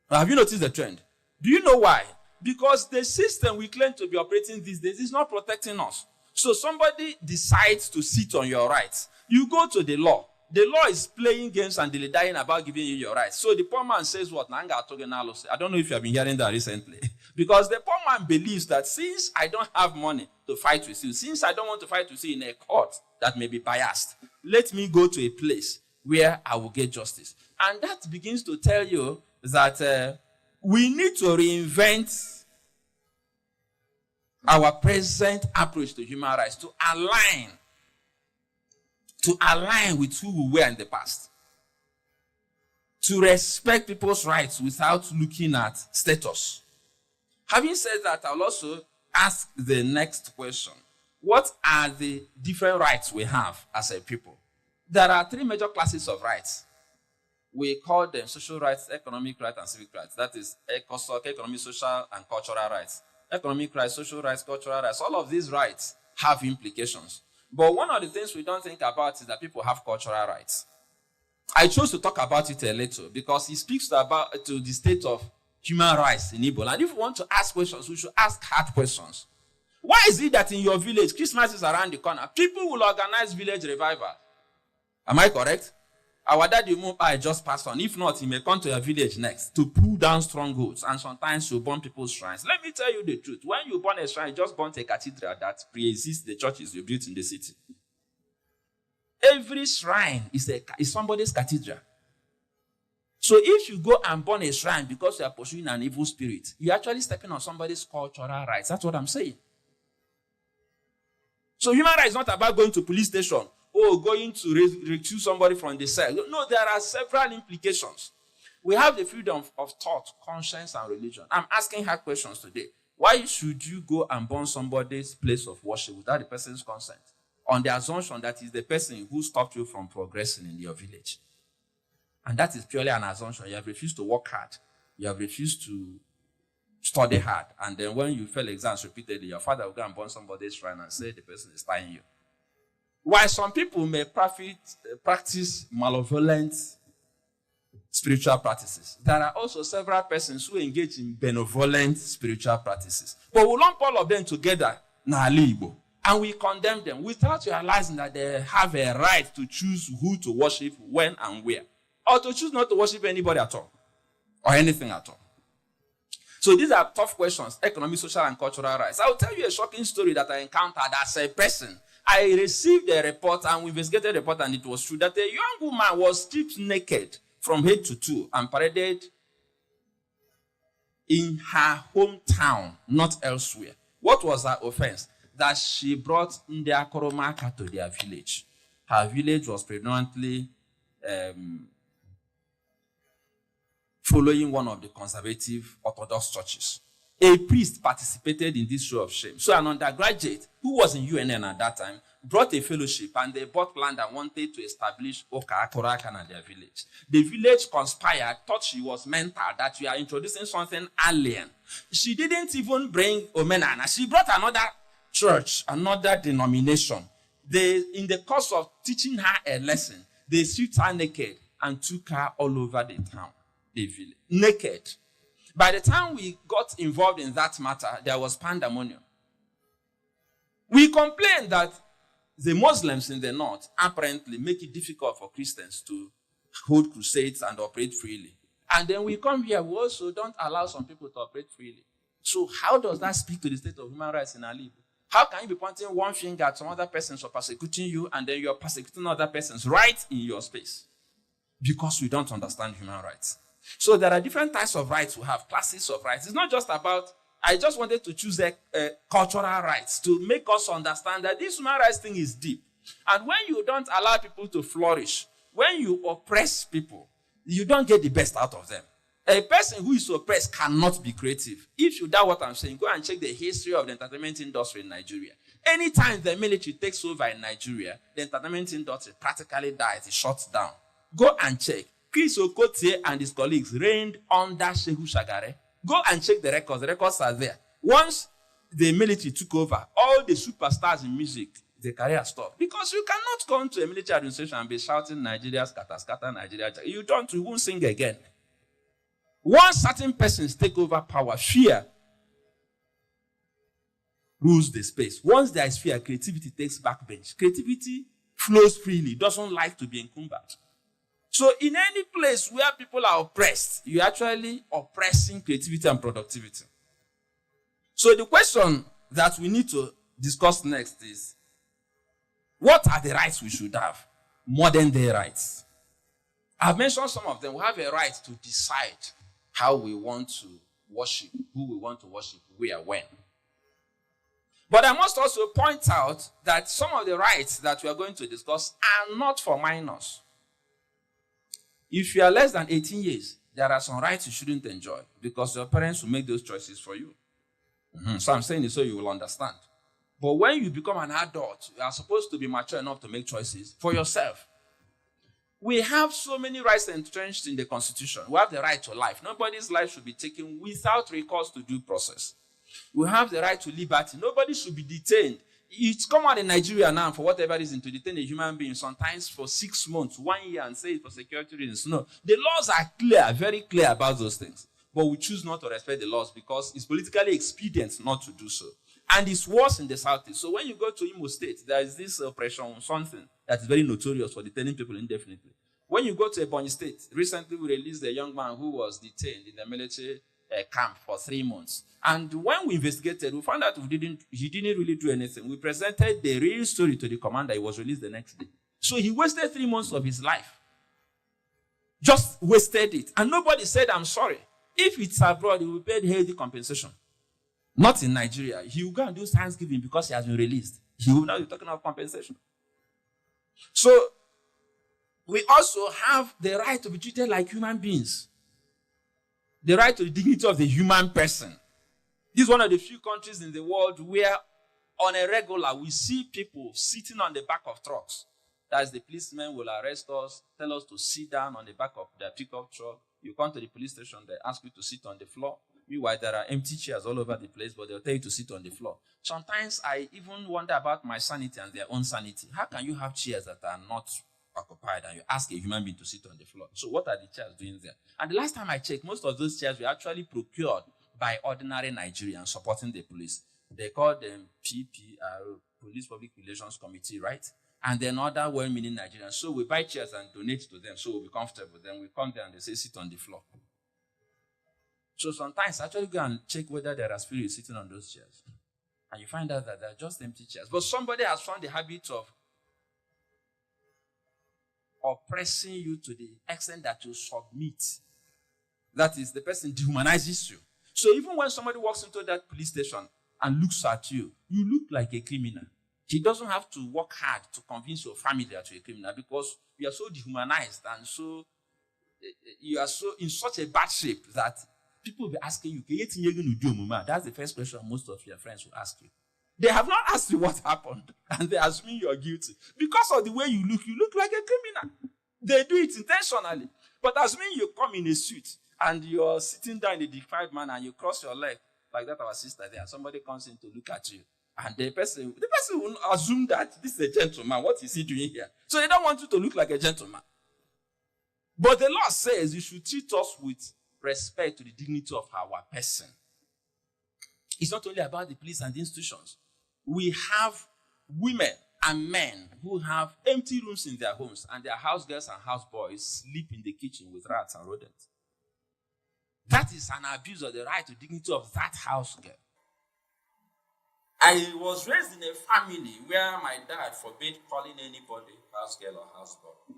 Have you noticed the trend? Do you know why? Because the system we claim to be operating these days is not protecting us. So somebody decides to sit on your rights. You go to the law. The law is playing games and dying about giving you your rights. So the poor man says what? I don't know if you have been hearing that recently. Because the poor man believes that since I don't have money to fight with you, since I don't want to fight with you in a court that may be biased, let me go to a place where I will get justice. And that begins to tell you that we need to reinvent our present approach to human rights to align with who we were in the past. To respect people's rights without looking at status. Having said that, I'll also ask the next question. What are the different rights we have as a people? There are three major classes of rights. We call them social rights, economic rights, and civic rights. That is economic, social, and cultural rights. Economic rights, social rights, cultural rights. All of these rights have implications. But one of the things we don't think about is that people have cultural rights. I chose to talk about it a little because it speaks to the state of human rights in Igbo. And if we want to ask questions, we should ask hard questions. Why is it that in your village, Christmas is around the corner, people will organize village revival? Am I correct? Our daddy Mumbai just passed on. If not, he may come to your village next to pull down strongholds. And sometimes you burn people's shrines. Let me tell you the truth. When you burn a shrine, you just burn a cathedral that pre-exists the churches you built in the city. Every shrine is somebody's cathedral. So if you go and burn a shrine because you are pursuing an evil spirit, you're actually stepping on somebody's cultural rights. That's what I'm saying. So human rights is not about going to police station or going to recuse somebody from the cell. No, there are several implications. We have the freedom of thought, conscience, and religion. I'm asking her questions today. Why should you go and burn somebody's place of worship without the person's consent? On the assumption that is the person who stopped you from progressing in your village. And that is purely an assumption. You have refused to work hard. You have refused to study hard. And then when you fail exams repeatedly, your father will go and burn somebody's shrine and say the person is tying you. While some people may practice malevolent spiritual practices, there are also several persons who engage in benevolent spiritual practices. But we lump all of them together, Igbo, and we condemn them without realizing that they have a right to choose who to worship, when and where, or to choose not to worship anybody at all, or anything at all. So these are tough questions, economic, social, and cultural rights. I will tell you a shocking story that I encountered as a person I received a report and we investigated the report, and it was true that a young woman was stripped naked from head to toe and paraded in her hometown, not elsewhere. What was her offense? That she brought Ndia Koromaka to their village. Her village was predominantly following one of the conservative Orthodox churches. A priest participated in this show of shame. So an undergraduate who was in UNN at that time brought a fellowship, and they bought land and wanted to establish Oka Korakan at their village. The village conspired, thought she was mental, that we are introducing something alien. She didn't even bring Omenana. She brought another church, another denomination. They, in the course of teaching her a lesson, they stripped her naked and took her all over the town, the village, naked. By the time we got involved in that matter, there was pandemonium. We complained that the Muslims in the north apparently make it difficult for Christians to hold crusades and operate freely. And then we come here, we also don't allow some people to operate freely. So how does that speak to the state of human rights in our Igbo? How can you be pointing one finger at some other persons for persecuting you, and then you're persecuting other persons right in your space? Because we don't understand human rights. So there are different types of rights we have, classes of rights. It's not just about, I just wanted to choose cultural rights to make us understand that this human rights thing is deep. And when you don't allow people to flourish, when you oppress people, you don't get the best out of them. A person who is oppressed cannot be creative. If you doubt what I'm saying, go and check the history of the entertainment industry in Nigeria. Anytime the military takes over in Nigeria, the entertainment industry practically dies, it shuts down. Go and check. Chris Okotie and his colleagues reigned under Shehu Shagare. Go and check the records. The records are there. Once the military took over, all the superstars in music, their career stopped. Because you cannot come to a military administration and be shouting Nigeria, scatter, scatter, Nigeria. You won't sing again. Once certain persons take over power, fear rules the space. Once there is fear, creativity takes backbench. Creativity flows freely, doesn't like to be encumbered. So in any place where people are oppressed, you're actually oppressing creativity and productivity. So the question that we need to discuss next is, what are the rights we should have? Modern day rights. I've mentioned some of them. We have a right to decide how we want to worship, who we want to worship, where, when. But I must also point out that some of the rights that we are going to discuss are not for minors. If you are less than 18 years, there are some rights you shouldn't enjoy because your parents will make those choices for you. So I'm saying it so you will understand. But when you become an adult, you are supposed to be mature enough to make choices for yourself. We have so many rights entrenched in the Constitution. We have the right to life. Nobody's life should be taken without recourse to due process. We have the right to liberty. Nobody should be detained. It's common in Nigeria now, for whatever reason, to detain a human being, sometimes for 6 months, 1 year, and say it for security reasons. No, the laws are clear, very clear about those things. But we choose not to respect the laws because it's politically expedient not to do so. And it's worse in the Southeast. So when you go to Imo State, there is this oppression, something that is very notorious for detaining people indefinitely. When you go to Ebonyi State, recently we released a young man who was detained in the military camp for 3 months. And when we investigated, we found out he didn't really do anything. We presented the real story to the commander. He was released the next day. So he wasted 3 months of his life. Just wasted it. And nobody said, I'm sorry. If it's abroad, he will pay healthy compensation. Not in Nigeria. He will go and do Thanksgiving because he has been released. He will not be talking about compensation. So we also have the right to be treated like human beings. The right to the dignity of the human person. This is one of the few countries in the world where on a regular we see people sitting on the back of trucks. That is, the policemen will arrest us, tell us to sit down on the back of their pickup truck. You come to the police station, they ask you to sit on the floor. Meanwhile, there are empty chairs all over the place, but they'll tell you to sit on the floor. Sometimes I even wonder about my sanity and their own sanity. How can you have chairs that are not occupied and you ask a human being to sit on the floor? So what are the chairs doing there? And the last time I checked, most of those chairs were actually procured by ordinary Nigerians supporting the police. They call them PPR, Police Public Relations Committee, right? And then other well-meaning Nigerians. So we buy chairs and donate to them so we'll be comfortable. Then we come there and they say, sit on the floor. So sometimes I actually go and check whether there are spirits sitting on those chairs. And you find out that they're just empty chairs. But somebody has found the habit of oppressing you to the extent that you submit. That is, the person dehumanizes you. So even when somebody walks into that police station and looks at you, you look like a criminal. He doesn't have to work hard to convince your family that you're a criminal because you are so dehumanized and so you are so in such a bad shape that people will be asking you, that's the first question most of your friends will ask you. They have not asked you what happened, and they assume you're guilty. Because of the way you look like a criminal. They do it intentionally. But assuming you come in a suit and you're sitting down in a dignified manner and you cross your leg, like that our sister there, somebody comes in to look at you, and the person will assume that this is a gentleman. What is he doing here? So they don't want you to look like a gentleman. But the law says you should treat us with respect to the dignity of our person. It's not only about the police and the institutions. We have women and men who have empty rooms in their homes, and their house girls and house boys sleep in the kitchen with rats and rodents. That is an abuse of the right to dignity of that house girl. I was raised in a family where my dad forbade calling anybody house girl or house boy.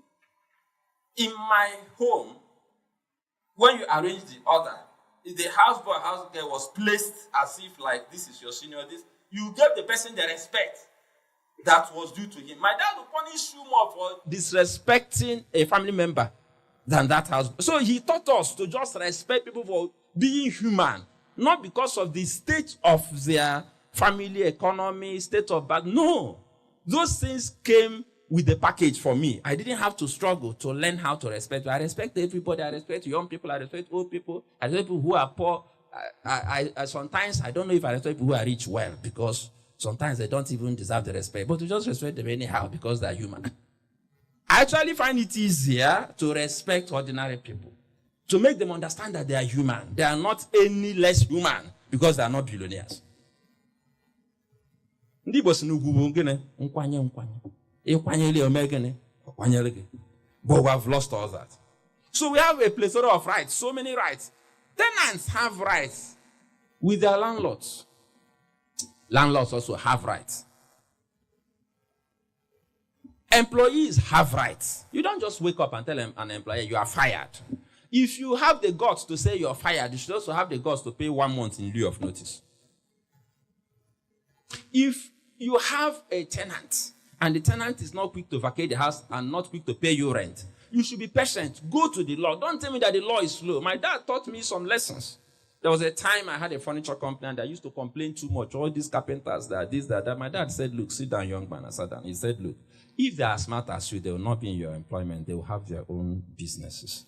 In my home, when you arrange the order, if the house boy, house girl was placed as if like this is your senior, this, you gave the person the respect that was due to him. My dad would punish you more for disrespecting a family member than that house. So he taught us to just respect people for being human, not because of the state of their family, economy, state of back. No, those things came with the package for me. I didn't have to struggle to learn how to respect. I respect everybody. I respect young people. I respect old people. I respect people who are poor. I sometimes I don't know if I respect people who are rich well, because sometimes they don't even deserve the respect. But to just respect them anyhow because they're human. I actually find it easier to respect ordinary people, to make them understand that they are human. They are not any less human because they are not billionaires. But we have lost all that. So we have a plethora of rights, so many rights. Tenants have rights with their landlords. Landlords also have rights. Employees have rights. You don't just wake up and tell an employee you are fired. If you have the guts to say you're fired, you should also have the guts to pay 1 month in lieu of notice. If you have a tenant and the tenant is not quick to vacate the house and not quick to pay you rent, you should be patient. Go to the law. Don't tell me that the law is slow. My dad taught me some lessons. There was a time I had a furniture company and I used to complain too much. All these carpenters, that. My dad said, look, sit down, young man. I sat down. He said, look, if they are smart as you, they will not be in your employment. They will have their own businesses.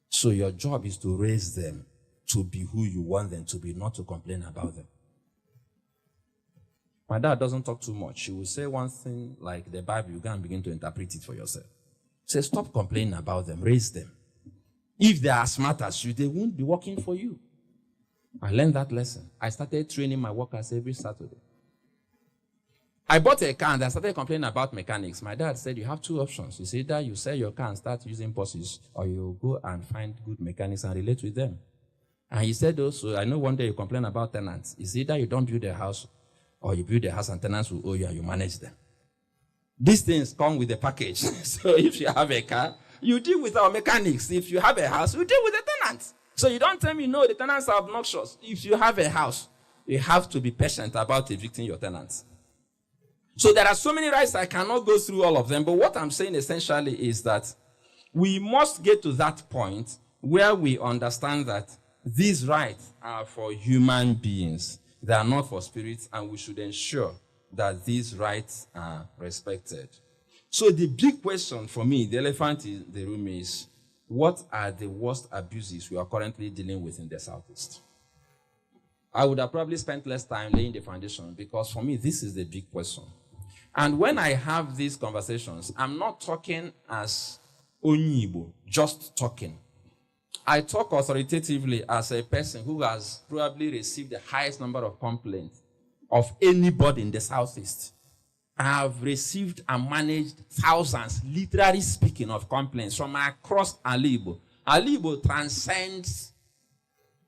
So your job is to raise them to be who you want them to be, not to complain about them. My dad doesn't talk too much. He will say one thing like the Bible, you can begin to interpret it for yourself. Say, stop complaining about them, raise them. If they are smart as you, they won't be working for you. I learned that lesson. I started training my workers every Saturday. I bought a car and I started complaining about mechanics. My dad said, you have two options. You say either you sell your car and start using buses, or you go and find good mechanics and relate with them. And he said also, I know one day you complain about tenants. It's either you don't build a house, or you build a house and tenants will owe you and you manage them. These things come with a package. So if you have a car, you deal with our mechanics. If you have a house, you deal with the tenants. So you don't tell me, no, the tenants are obnoxious. If you have a house, you have to be patient about evicting your tenants. So there are so many rights, I cannot go through all of them. But what I'm saying essentially is that we must get to that point where we understand that these rights are for human beings. They are not for spirits, and we should ensure that these rights are respected. So the big question for me, the elephant in the room, is what are the worst abuses we are currently dealing with in the Southeast? I would have probably spent less time laying the foundation, because for me, this is the big question. And when I have these conversations, I'm not talking as Onyibo, just talking. I talk authoritatively as a person who has probably received the highest number of complaints of anybody in the Southeast. I have received and managed thousands, literally speaking, of complaints from across Alibo. Alibo transcends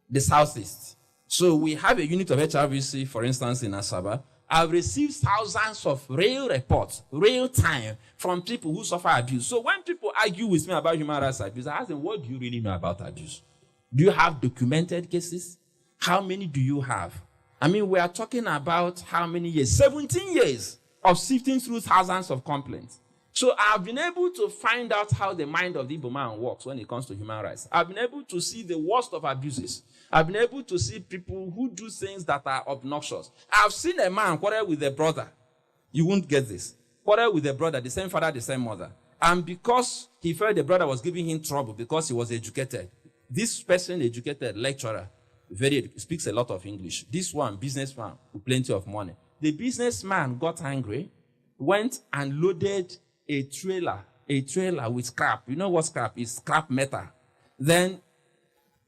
the Southeast. So we have a unit of HRVC, for instance, in Asaba. I've received thousands of real reports, real time, from people who suffer abuse. So when people argue with me about human rights abuse, I ask them, what do you really know about abuse? Do you have documented cases? How many do you have? I mean, we are talking about how many years? 17 years of sifting through thousands of complaints. So I've been able to find out how the mind of the Igbo man works when it comes to human rights. I've been able to see the worst of abuses. I've been able to see people who do things that are obnoxious. I've seen a man quarrel with a brother. You won't get this. Quarrel with a brother, the same father, the same mother. And because he felt the brother was giving him trouble because he was educated, this person, educated lecturer, speaks a lot of English. This one, businessman with plenty of money. The businessman got angry, went and loaded a trailer with scrap. You know what scrap is? Scrap metal. Then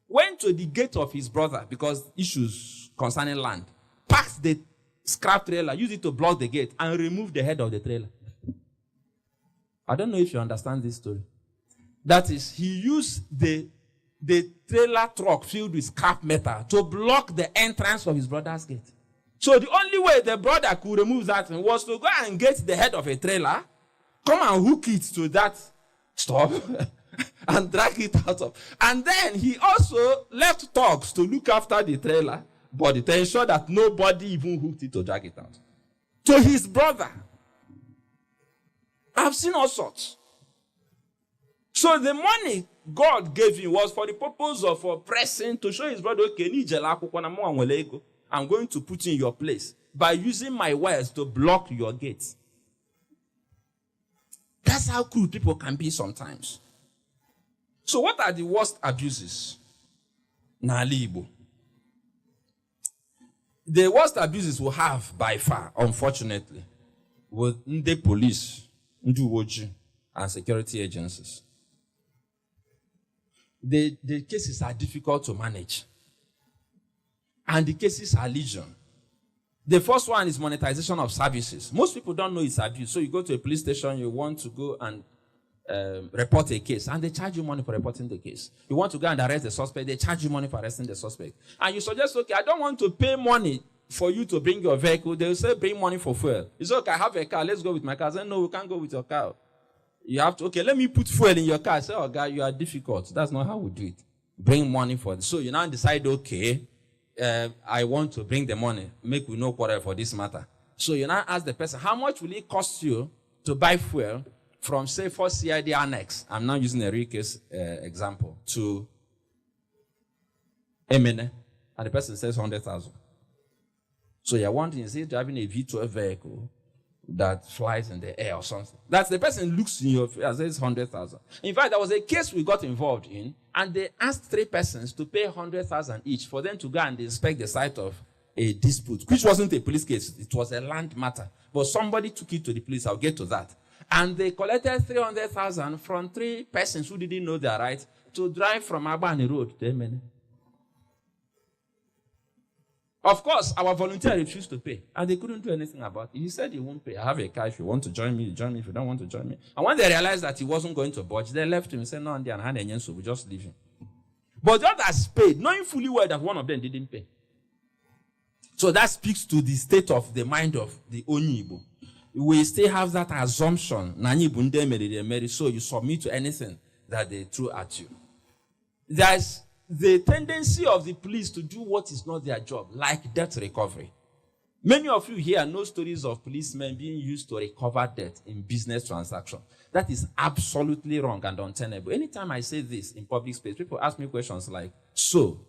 went to the gate of his brother because issues concerning land. Packed the scrap trailer, used it to block the gate, and removed the head of the trailer. I don't know if you understand this story. That is, he used the trailer truck filled with scrap metal to block the entrance of his brother's gate. So the only way the brother could remove that was to go and get the head of a trailer, come and hook it to that stop, and drag it out of. And then he also left thugs to look after the trailer body to ensure that nobody even hooked it to drag it out. To his brother. I've seen all sorts. So the money God gave him was for the purpose of oppressing, to show his brother, okay, I'm going to put you in your place by using my words to block your gates. That's how cruel people can be sometimes. So what are the worst abuses? N'ala Igbo. The worst abuses we have by far, unfortunately, with the police, ndị uwe ojii, and security agencies. The cases are difficult to manage. And the cases are legion. The first one is monetization of services. Most people don't know it's abuse. So you go to a police station, you want to go and report a case, and they charge you money for reporting the case. You want to go and arrest the suspect, they charge you money for arresting the suspect. And you suggest, okay, I don't want to pay money for you to bring your vehicle. They'll say, bring money for fuel. It's okay, I have a car, let's go with my car. I say, no, we can't go with your car. You have to, okay, let me put fuel in your car. I say, oh, God, you are difficult. That's not how we do it. Bring money for it. So you now decide, okay, I want to bring the money. Make we know whatever for this matter. So you now ask the person, how much will it cost you to buy fuel from, say, for CID Annex? I'm now using a real case example, to Emene. And the person says 100,000. So you're wanting, is he driving a V12 vehicle that flies in the air or something? That's the person looks in your face and says 100,000. In fact, there was a case we got involved in, and they asked 3 persons to pay 100,000 each for them to go and inspect the site of a dispute, which wasn't a police case. It was a land matter. But somebody took it to the police. I'll get to that. And they collected 300,000 from 3 persons who didn't know their right to drive from Abani Road to Emene. Of course, our volunteer refused to pay, and they couldn't do anything about it. He said he won't pay. I have a car. If you want to join me, you join me. If you don't want to join me. And when they realized that he wasn't going to budge, they left him and said, no, and so we just leave him. But the others paid, knowing fully well that one of them didn't pay. So that speaks to the state of the mind of the Onyibo. We still have that assumption, so you submit to anything that they throw at you. There's the tendency of the police to do what is not their job, like debt recovery. Many of you here know stories of policemen being used to recover debt in business transactions. That is absolutely wrong and untenable. Anytime I say this in public space, people ask me questions like, so,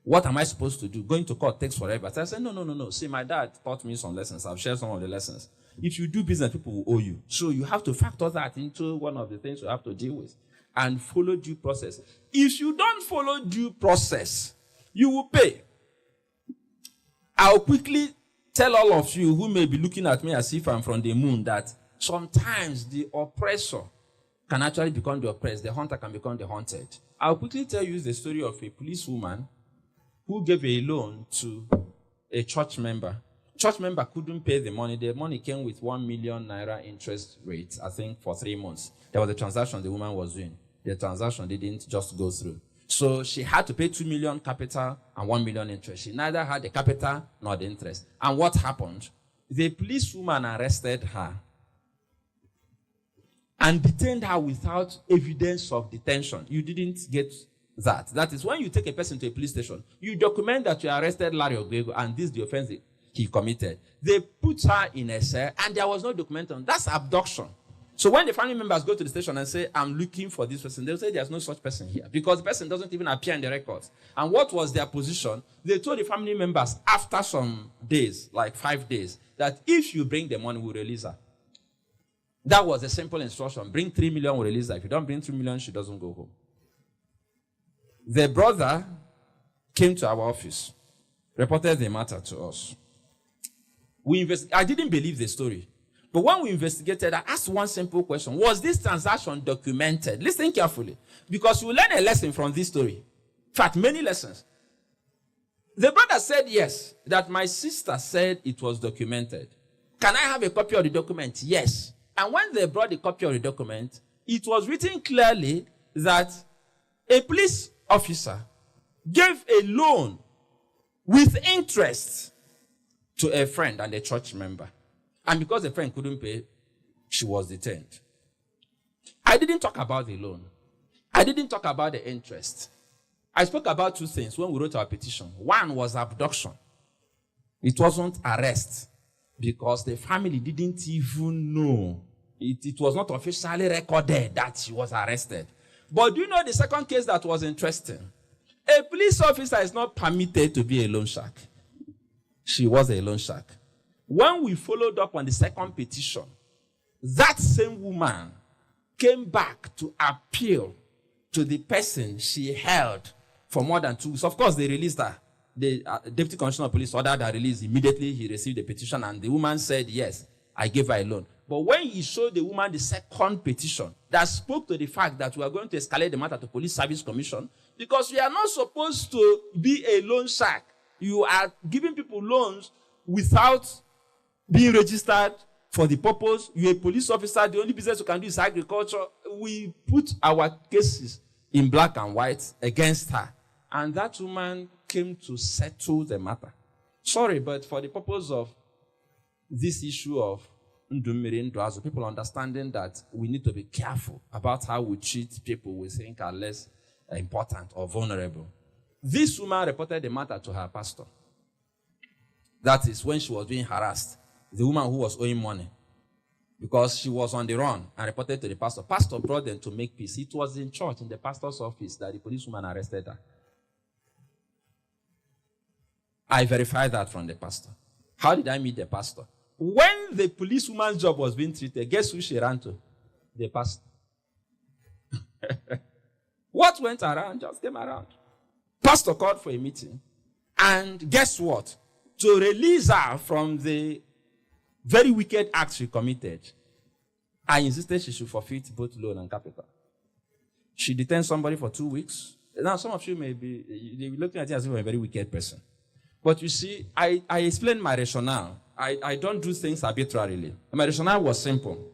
what am I supposed to do? Going to court takes forever. So I say, no. See, my dad taught me some lessons. I've shared some of the lessons. If you do business, people will owe you. So you have to factor that into one of the things you have to deal with. And follow due process. If you don't follow due process, you will pay. I'll quickly tell all of you who may be looking at me as if I'm from the moon that sometimes the oppressor can actually become the oppressed. The hunter can become the hunted. I'll quickly tell you the story of a policewoman who gave a loan to a church member. Church member couldn't pay the money. The money came with 1 million naira interest rate, I think, for 3 months. There was a transaction the woman was doing. The transaction didn't just go through. So she had to pay 2 million capital and 1 million interest. She neither had the capital nor the interest. And what happened? The policewoman arrested her and detained her without evidence of detention. You didn't get that. That is, when you take a person to a police station, you document that you arrested Larry Ogwego and this is the offense he committed. They put her in a cell and there was no documentation. That's abduction. So when the family members go to the station and say, I'm looking for this person, they'll say there's no such person here because the person doesn't even appear in the records. And what was their position? They told the family members after some days, like 5 days, that if you bring the money, we'll release her. That was a simple instruction. Bring 3 million, we'll release her. If you don't bring 3 million, she doesn't go home. The brother came to our office, reported the matter to us. I didn't believe the story. But when we investigated, I asked one simple question. Was this transaction documented? Listen carefully. Because you will learn a lesson from this story. In fact, many lessons. The brother said yes, that my sister said it was documented. Can I have a copy of the document? Yes. And when they brought the copy of the document, it was written clearly that a police officer gave a loan with interest to a friend and a church member. And because the friend couldn't pay, she was detained. I didn't talk about the loan. I didn't talk about the interest. I spoke about two things when we wrote our petition. One was abduction. It wasn't arrest because the family didn't even know. It was not officially recorded that she was arrested. But do you know the second case that was interesting? A police officer is not permitted to be a loan shark. She was a loan shark. When we followed up on the second petition, that same woman came back to appeal to the person she held for more than 2 weeks. Of course, they released her. The Deputy Commissioner of Police ordered her release. Immediately, he received the petition, and the woman said, yes, I gave her a loan. But when he showed the woman the second petition that spoke to the fact that we are going to escalate the matter to Police Service Commission, because we are not supposed to be a loan shark. You are giving people loans without being registered for the purpose. You're a police officer. The only business you can do is agriculture. We put our cases in black and white against her. And that woman came to settle the matter. Sorry, but for the purpose of this issue of Ndumiri Nduazu, people understanding that we need to be careful about how we treat people we think are less important or vulnerable. This woman reported the matter to her pastor. That is when she was being harassed. The woman who was owing money. Because she was on the run and reported to the pastor. Pastor brought them to make peace. It was in church, in the pastor's office, that the policewoman arrested her. I verified that from the pastor. How did I meet the pastor? When the policewoman's job was being treated, guess who she ran to? The pastor. What went around just came around. Pastor called for a meeting. And guess what? To release her from the very wicked act she committed, I insisted she should forfeit both loan and capital. She detained somebody for 2 weeks. Now, some of you may be looking at it as if you're a very wicked person. But you see, I explained my rationale. I don't do things arbitrarily. My rationale was simple.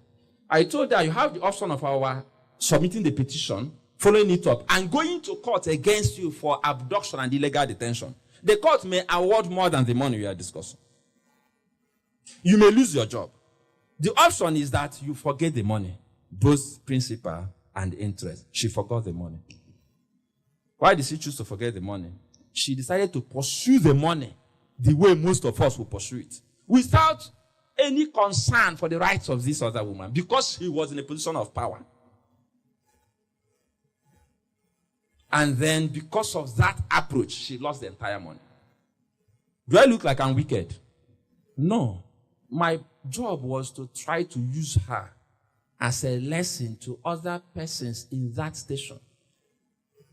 I told her you have the option of our submitting the petition, following it up, and going to court against you for abduction and illegal detention. The court may award more than the money we are discussing. You may lose your job. The option is that you forget the money, both principal and interest. She forgot the money. Why did she choose to forget the money? She decided to pursue the money the way most of us will pursue it, without any concern for the rights of this other woman, because she was in a position of power. And then because of that approach, she lost the entire money. Do I look like I'm wicked? No. My job was to try to use her as a lesson to other persons in that station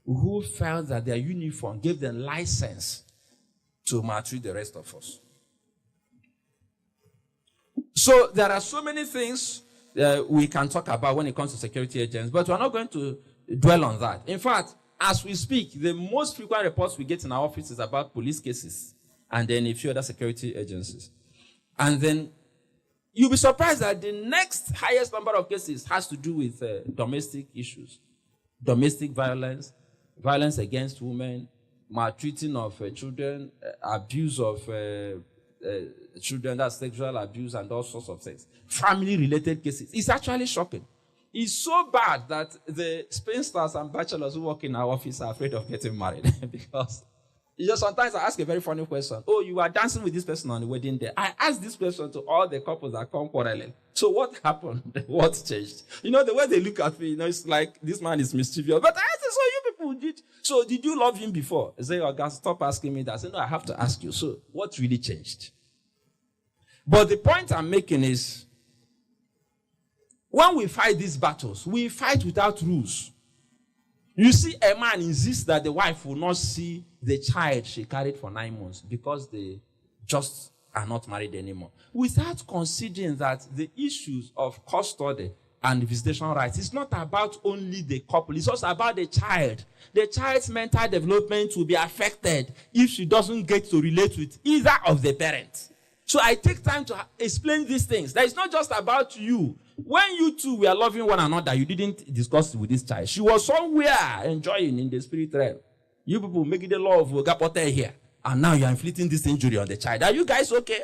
who felt that their uniform gave them license to maltreat the rest of us. So there are so many things we can talk about when it comes to security agents, but we're not going to dwell on that. In fact, as we speak, the most frequent reports we get in our office is about police cases and then a few other security agencies. And then you'll be surprised that the next highest number of cases has to do with domestic issues, domestic violence, violence against women, maltreating of children, abuse of children, that's sexual abuse and all sorts of things. Family-related cases. It's actually shocking. It's so bad that the spinsters and bachelors who work in our office are afraid of getting married because sometimes I ask a very funny question. Oh, you are dancing with this person on the wedding day. I ask this question to all the couples that come quarreling. So what happened? What changed? The way they look at me, it's like this man is mischievous. But I say, so you people did. So did you love him before? I say, oh, God, stop asking me that. I say, no, I have to ask you. So what really changed? But the point I'm making is, when we fight these battles, we fight without rules. You see, a man insists that the wife will not see the child she carried for 9 months because they just are not married anymore, without considering that the issues of custody and visitation rights is not about only the couple, it's also about the child. The child's mental development will be affected if she doesn't get to relate with either of the parents. So I take time to explain these things. That it's not just about you. When you two were loving one another, you didn't discuss it with this child. She was somewhere enjoying in the spirit realm. You people making the law of Gapote here. And now you are inflicting this injury on the child. Are you guys okay?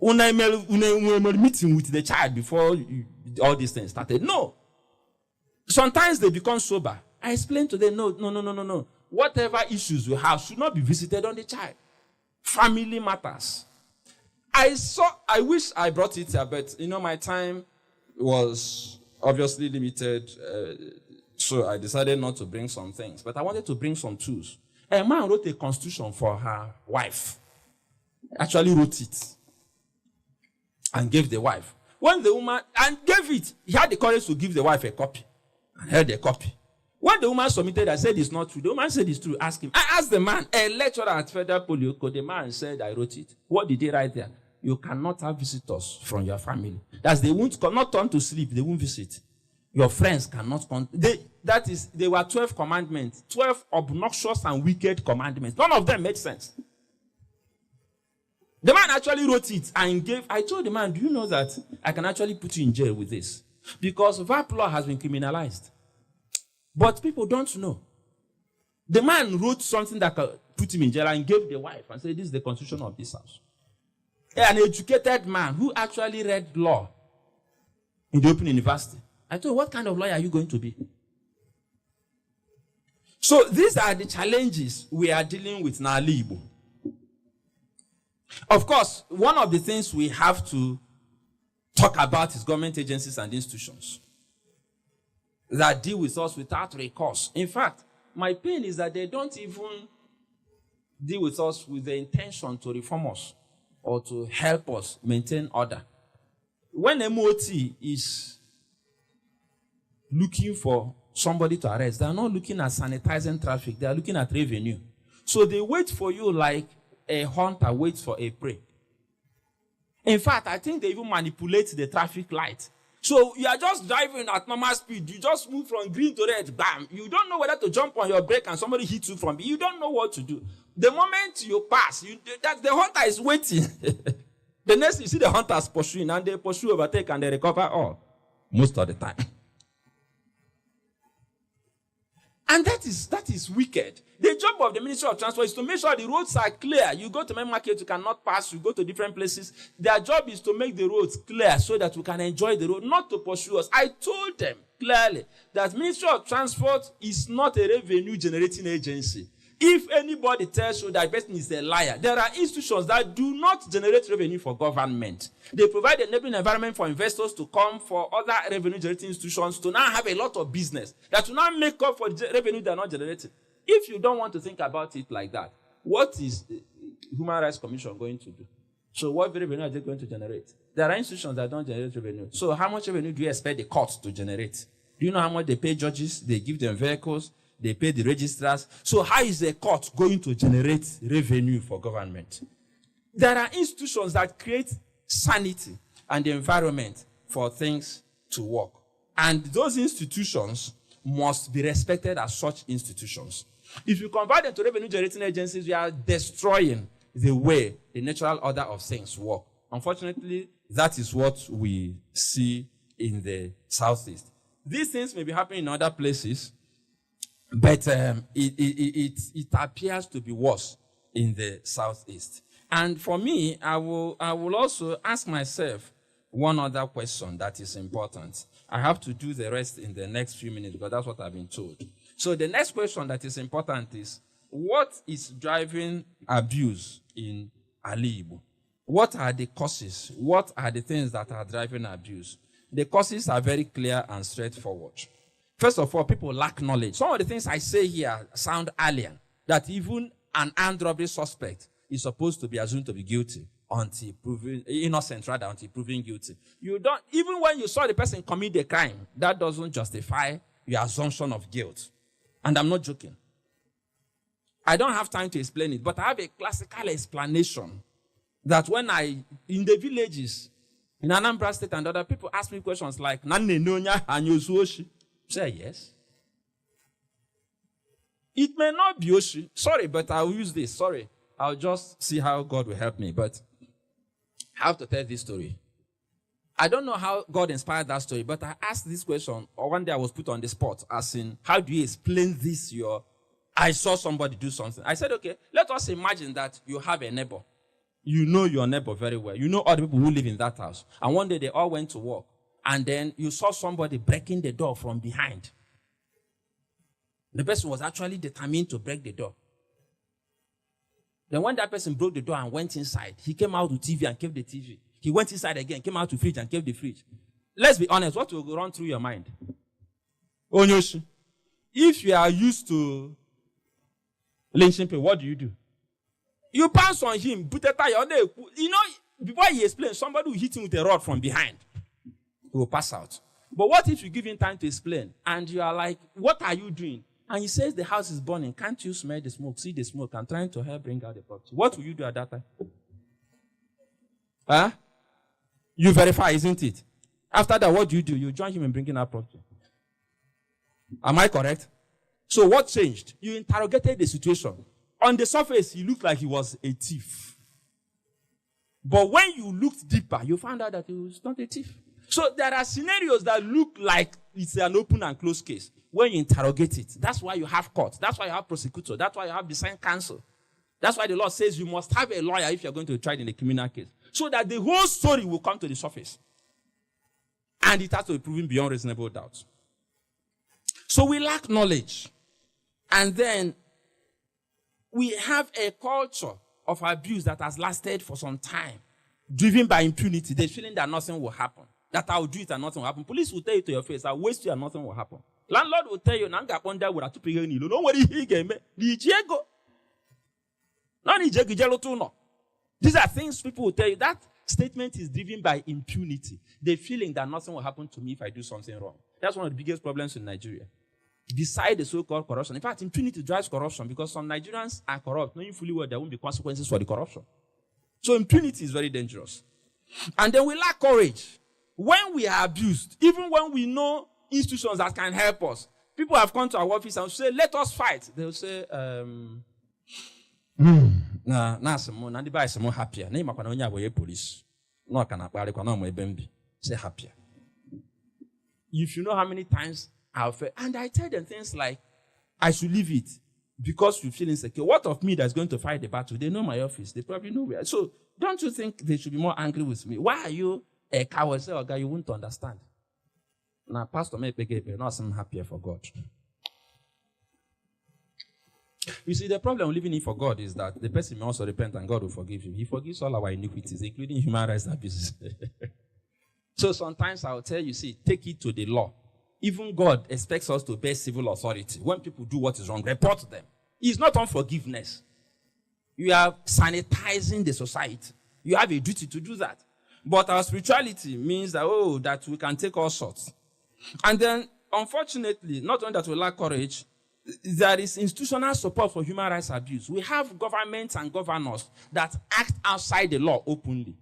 Meeting with the child before all these things started. No. Sometimes they become sober. I explained to them, no. Whatever issues you have should not be visited on the child. Family matters. I wish I brought it here, but my time was obviously limited, so I decided not to bring some things. But I wanted to bring some tools. A man wrote a constitution for her wife. Actually wrote it and gave the wife. When the woman gave it, he had the courage to give the wife a copy and held the copy. When the woman submitted, I said it's not true. The woman said it's true. Ask him. I asked the man, a lecturer at Federal Polyoko. The man said, I wrote it. What did he write there? You cannot have visitors from your family. That's they won't not turn to sleep. They won't visit. Your friends cannot come. They were 12 commandments, 12 obnoxious and wicked commandments. None of them made sense. The man actually wrote it and gave. I told the man, do you know that I can actually put you in jail with this? Because VAP law has been criminalized. But people don't know. The man wrote something that could put him in jail and gave the wife and said, this is the constitution of this house. An educated man who actually read law in the Open University. I told him, what kind of lawyer are you going to be? So these are the challenges we are dealing with now, Igbo. Of course, one of the things we have to talk about is government agencies and institutions that deal with us without recourse. In fact, my pain is that they don't even deal with us with the intention to reform us or to help us maintain order. When MOT is looking for somebody to arrest, they are not looking at sanitizing traffic, they are looking at revenue. So they wait for you like a hunter waits for a prey. In fact, I think they even manipulate the traffic light. So you are just driving at normal speed. You just move from green to red, bam. You don't know whether to jump on your brake and somebody hits you from behind. You don't know what to do. The moment you pass, the hunter is waiting. The next, you see the hunters pursuing, and they pursue, overtake, and they recover all. Most of the time. And that is wicked. The job of the Ministry of Transport is to make sure the roads are clear. You go to main market, you cannot pass. You go to different places. Their job is to make the roads clear so that we can enjoy the road, not to pursue us. I told them clearly that Ministry of Transport is not a revenue generating agency. If anybody tells you that person is a liar, there are institutions that do not generate revenue for government. They provide an enabling environment for investors to come, for other revenue generating institutions to now have a lot of business that will now make up for the revenue they are not generating. If you don't want to think about it like that, what is the Human Rights Commission going to do? So what revenue are they going to generate? There are institutions that don't generate revenue. So how much revenue do you expect the courts to generate? Do you know how much they pay judges? They give them vehicles. They pay the registrars. So how is a court going to generate revenue for government? There are institutions that create sanity and the environment for things to work. And those institutions must be respected as such institutions. If you convert them to revenue generating agencies, you are destroying the way the natural order of things work. Unfortunately, that is what we see in the Southeast. These things may be happening in other places. But it appears to be worse in the southeast. And for me, I will also ask myself one other question that is important. I have to do the rest in the next few minutes because that's what I've been told. So the next question that is important is, what is driving abuse in Ali Igbo? What are the causes? What are the things that are driving abuse? The causes are very clear and straightforward. First of all, people lack knowledge. Some of the things I say here sound alien, that even an armed robbery suspect is supposed to be assumed to be guilty until proven innocent, rather, until proven guilty. You don't, even when you saw the person commit a crime, that doesn't justify your assumption of guilt. And I'm not joking. I don't have time to explain it, but I have a classical explanation that when in the villages, in Anambra State and other people ask me questions like, say yes. It may not be Oshi. Sorry, but I'll use this. Sorry. I'll just see how God will help me. But I have to tell this story. I don't know how God inspired that story, but I asked this question, or one day I was put on the spot, as in, how do you explain this? I saw somebody do something. I said, okay, let us imagine that you have a neighbor. You know your neighbor very well. You know all the people who live in that house. And one day they all went to work. And then you saw somebody breaking the door from behind. The person was actually determined to break the door. Then when that person broke the door and went inside, he came out with TV and kept the TV. He went inside again, came out to fridge and kept the fridge. Let's be honest, what will run through your mind? Onyoshi, if you are used to lynching people, what do? You pounce on him, put a tire on there. You know, before he explains, somebody will hit him with a rod from behind. He will pass out. But what if you give him time to explain? And you are like, what are you doing? And he says the house is burning. Can't you smell the smoke? See the smoke. I'm trying to help bring out the property. What will you do at that time? Huh? You verify, isn't it? After that, what do? You join him in bringing out property. Am I correct? So what changed? You interrogated the situation. On the surface, he looked like he was a thief. But when you looked deeper, you found out that he was not a thief. So there are scenarios that look like it's an open and closed case. When you interrogate it, that's why you have court. That's why you have prosecutor. That's why you have defense counsel. That's why the law says you must have a lawyer if you're going to be tried in a criminal case. So that the whole story will come to the surface. And it has to be proven beyond reasonable doubt. So we lack knowledge. And then we have a culture of abuse that has lasted for some time, driven by impunity. They're feeling that nothing will happen. That I'll do it and nothing will happen. Police will tell you to your face, I'll waste you and nothing will happen. Landlord will tell you, don't worry, he gave me. These are things people will tell you. That statement is driven by impunity. They're feeling that nothing will happen to me if I do something wrong. That's one of the biggest problems in Nigeria. Beside the so-called corruption. In fact, impunity drives corruption because some Nigerians are corrupt, knowing fully well there won't be consequences for the corruption. So impunity is very dangerous. And then we lack courage. When we are abused, even when we know institutions that can help us, people have come to our office and say, let us fight. They'll say, happier. Police. Say happier. If you know how many times I've felt, and I tell them things like, I should leave it because you feel insecure. What of me that's going to fight the battle? They know my office. They probably know where. So don't you think they should be more angry with me? Why are you a coward? Say, okay, you won't understand. Now, Pastor may be not some happier for God. You see, the problem living in for God is that the person may also repent and God will forgive him. He forgives all our iniquities, including human rights abuses. So sometimes I'll tell you, see, take it to the law. Even God expects us to obey civil authority. When people do what is wrong, report them. It's not unforgiveness. You are sanitizing the society. You have a duty to do that. But our spirituality means that, that we can take all sorts. And then, unfortunately, not only that we lack courage, there is institutional support for human rights abuse. We have governments and governors that act outside the law openly.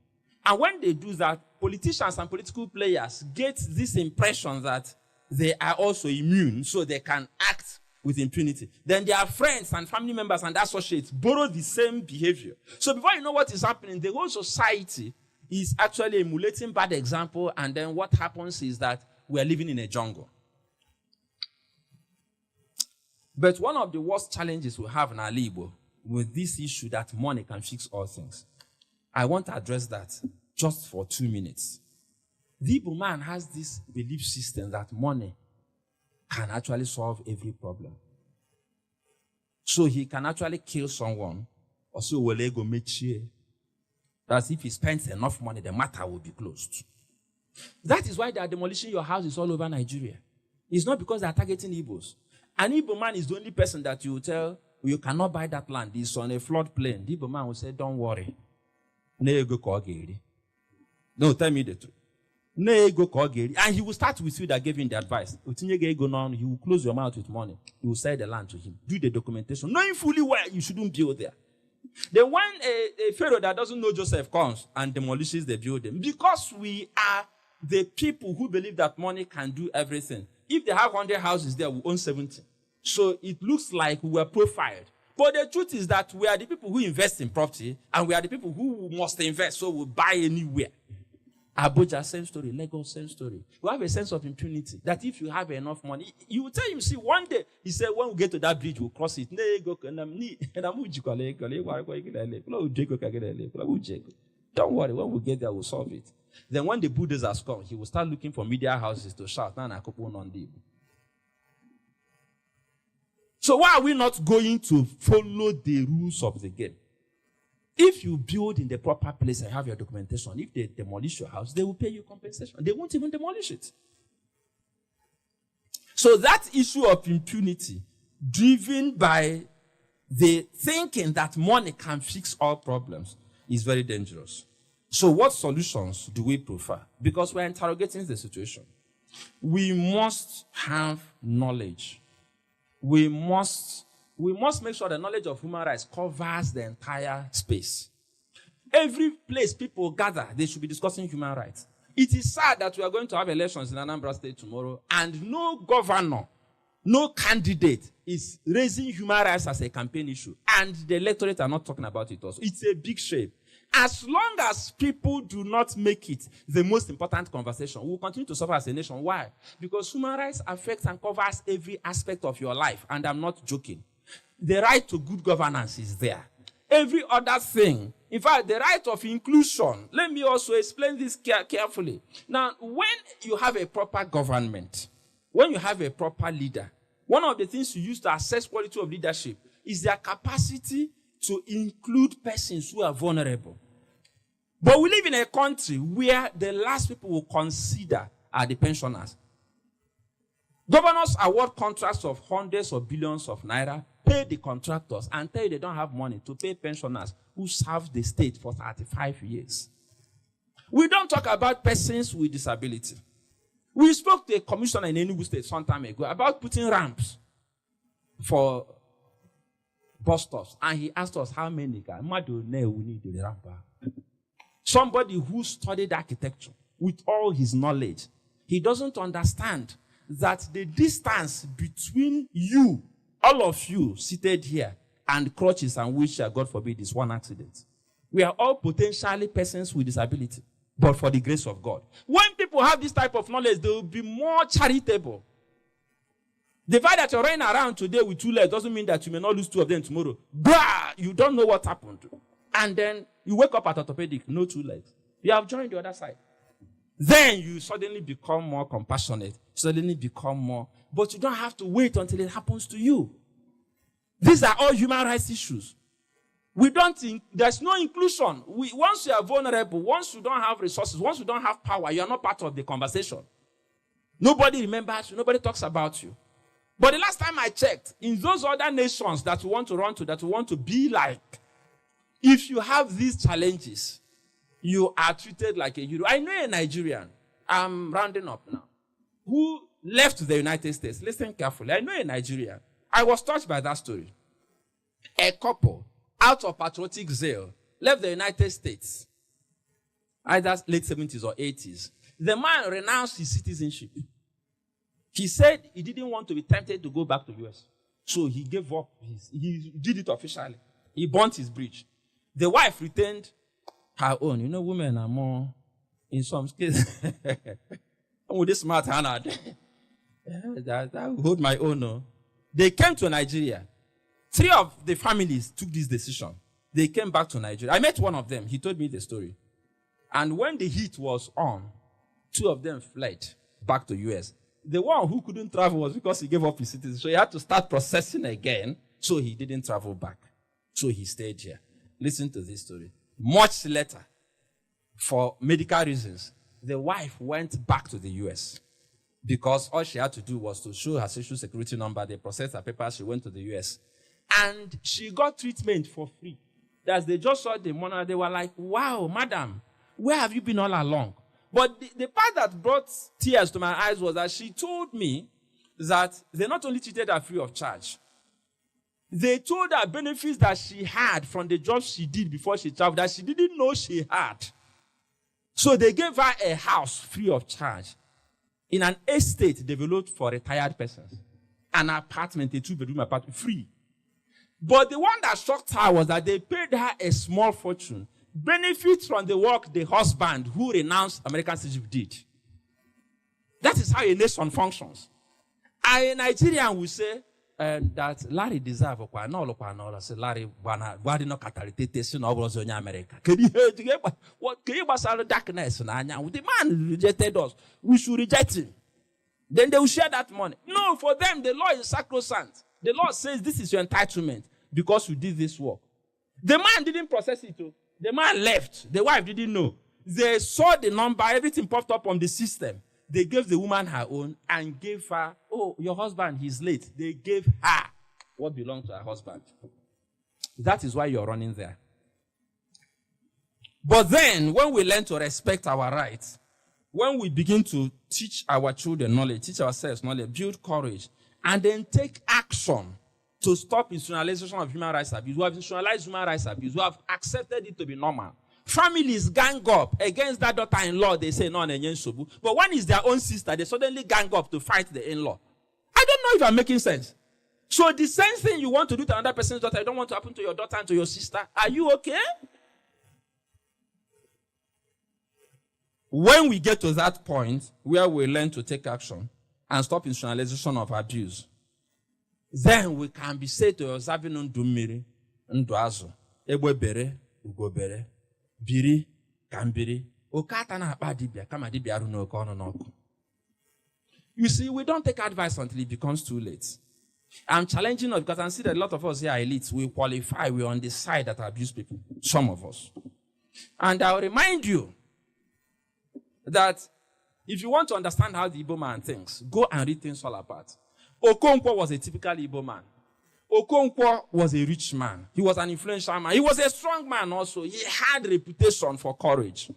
And when they do that, politicians and political players get this impression that they are also immune, so they can act with impunity. Then their friends and family members and associates borrow the same behavior. So before you know what is happening, the whole society is actually emulating bad example, and then what happens is that we are living in a jungle. But one of the worst challenges we have in our Igbo with this issue that money can fix all things, I want to address that just for 2 minutes. The Igbo man has this belief system that money can actually solve every problem. So he can actually kill someone, or so will ego mechie. That's if he spends enough money, the matter will be closed. That is why they are demolishing your houses all over Nigeria. It's not because they are targeting Igbos. An Igbo man is the only person that you will tell, you cannot buy that land. It's on a floodplain. The Igbo man will say, don't worry. No, tell me the truth. And he will start with you that gave him the advice. He will close your mouth with money. You will sell the land to him. Do the documentation. Knowing fully well you shouldn't build there. Then when a pharaoh that doesn't know Joseph comes and demolishes the building, because we are the people who believe that money can do everything. If they have 100 houses there, we own 70. So it looks like we were profiled. But the truth is that we are the people who invest in property, and we are the people who must invest, so we buy anywhere. Abuja, same story. Lagos, same story. We have a sense of impunity that if you have enough money, you will tell him, see, one day, he said, when we get to that bridge, we'll cross it. Don't worry, when we get there, we'll solve it. Then when the bulldozers come, he will start looking for media houses to shout, so why are we not going to follow the rules of the game? If you build in the proper place and have your documentation, if they demolish your house, they will pay you compensation. They won't even demolish it. So that issue of impunity, driven by the thinking that money can fix all problems, is very dangerous. So what solutions do we prefer? Because we're interrogating the situation. We must have knowledge. We must make sure the knowledge of human rights covers the entire space. Every place people gather, they should be discussing human rights. It is sad that we are going to have elections in Anambra State tomorrow, and no governor, no candidate is raising human rights as a campaign issue. And the electorate are not talking about it also. It's a big shame. As long as people do not make it the most important conversation, we will continue to suffer as a nation. Why? Because human rights affects and covers every aspect of your life. And I'm not joking. The right to good governance is there. Every other thing, in fact, the right of inclusion. Let me also explain this carefully. Now, when you have a proper government, when you have a proper leader, one of the things you use to assess quality of leadership is their capacity to include persons who are vulnerable. But we live in a country where the last people will consider are the pensioners. Governors award contracts of hundreds of billions of naira, pay the contractors, and tell you they don't have money to pay pensioners who served the state for 35 years. We don't talk about persons with disability. We spoke to a commissioner in ENUGU State some time ago about putting ramps for bus stops, and he asked us how many we need the ramp. Somebody who studied architecture with all his knowledge, he doesn't understand that the distance between you, all of you seated here, and crutches and wheelchair, God forbid, is one accident. We are all potentially persons with disability, but for the grace of God. When people have this type of knowledge, they will be more charitable. The fact that you're running around today with 2 legs doesn't mean that you may not lose 2 of them tomorrow. Bah! You don't know what happened. And then you wake up at orthopedic, no 2 legs. You have joined the other side. Then you suddenly become more compassionate, suddenly become more. But you don't have to wait until it happens to you. These are all human rights issues. There's no inclusion. Once you are vulnerable, once you don't have resources, once you don't have power, you are not part of the conversation. Nobody remembers you, nobody talks about you. But the last time I checked, in those other nations that we want to run to, that we want to be like, if you have these challenges, you are treated like a hero. I know a Nigerian, I'm rounding up now, who left the United States. Listen carefully. I know a Nigerian. I was touched by that story. A couple, out of patriotic zeal, left the United States, either late 70s or 80s. The man renounced his citizenship. He said he didn't want to be tempted to go back to the US. So he gave up. He did it officially. He burnt his bridge. The wife retained her own. You know, women are more, in some cases, with this smart hand. I hold my own. No. They came to Nigeria. 3 of the families took this decision. They came back to Nigeria. I met one of them. He told me the story. And when the heat was on, 2 of them fled back to US. The one who couldn't travel was because he gave up his citizenship. So he had to start processing again. So he didn't travel back. So he stayed here. Listen to this story. Much later, for medical reasons, the wife went back to the US because all she had to do was to show her social security number. They processed her papers. She went to the US. And she got treatment for free. As they just saw the money, they were like, wow, madam, where have you been all along? But the part that brought tears to my eyes was that she told me that they not only treated her free of charge, they told her benefits that she had from the job she did before she traveled that she didn't know she had. So they gave her a house free of charge in an estate developed for retired persons. An apartment, a 2-bedroom apartment, free. But the one that shocked her was that they paid her a small fortune. Benefits from the work the husband who renounced American citizenship did. That is how a nation functions. A Nigerian will say that Larry deserves no. Say Larry, why did not catalytate no America? Can you darkness? The man rejected us. We should reject him. Then they will share that money. No, for them the law is sacrosanct. The law says this is your entitlement because you did this work. The man didn't process it too. The man left. The wife didn't know. They saw the number, everything popped up on the system. They gave the woman her own and gave her, oh, your husband, he's late. They gave her what belonged to her husband. That is why you're running there. But then, when we learn to respect our rights, when we begin to teach our children knowledge, teach ourselves knowledge, build courage, and then take action to stop institutionalization of human rights abuse. We have institutionalized human rights abuse. We have accepted it to be normal. Families gang up against that daughter-in-law. They say, no, but when it's their own sister, they suddenly gang up to fight the in-law. I don't know if I'm making sense. So the same thing you want to do to another person's daughter, you don't want to happen to your daughter and to your sister. Are you okay? When we get to that point where we learn to take action and stop institutionalization of abuse, then we can be said to observing ndumiri, nduazu, ebwebere, ugobere, biri, kambiri, okata na akpa dibia, kama dibia aru no kono noko. You see, we don't take advice until it becomes too late. I'm challenging us because I see that a lot of us here are elites. We qualify, we're on the side that abuse people. Some of us. And I'll remind you that if you want to understand how the Igbo man thinks, go and read things all apart. Okonkwo was a typical Igbo man. Okonkwo was a rich man. He was an influential man. He was a strong man also. He had a reputation for courage.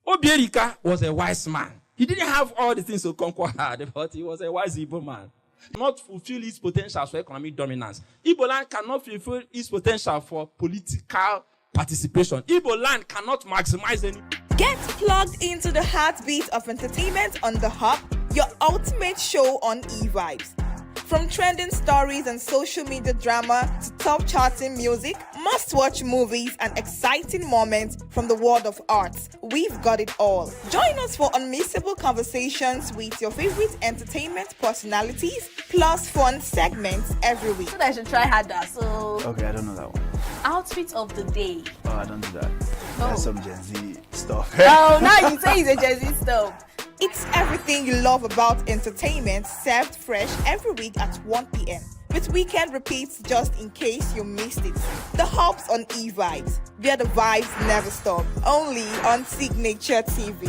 Obierika was a wise man. He didn't have all the things Okonkwo had, but he was a wise Igbo man. Not fulfill its potential for economic dominance. Igbo land cannot fulfill its potential for political participation. Igbo land cannot maximize any. Get plugged into the heartbeat of entertainment on The Hub, your ultimate show on eVibes. From trending stories and social media drama to top charting music, must-watch movies and exciting moments from the world of arts, we've got it all. Join us for unmissable conversations with your favorite entertainment personalities, plus fun segments every week. I should try harder, so... Okay, I don't know that one. Outfit of the day. Oh, I don't do that. That's some Gen Z stuff. Oh, now you say it's a Gen Z stuff. It's everything you love about entertainment, served fresh every week at 1 p.m. with weekend repeats just in case you missed it. The Hub's on eVibes, where the vibes never stop. Only on Signature TV.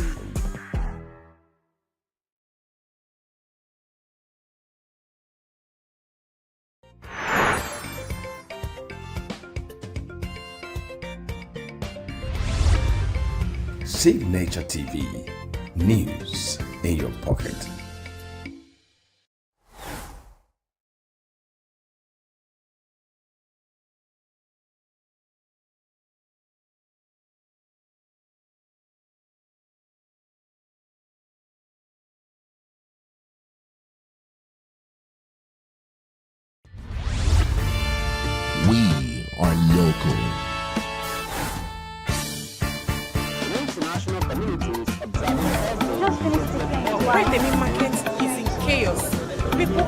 Signature TV. News in your pocket. We are local. International communities observing Wait, the market is in chaos. People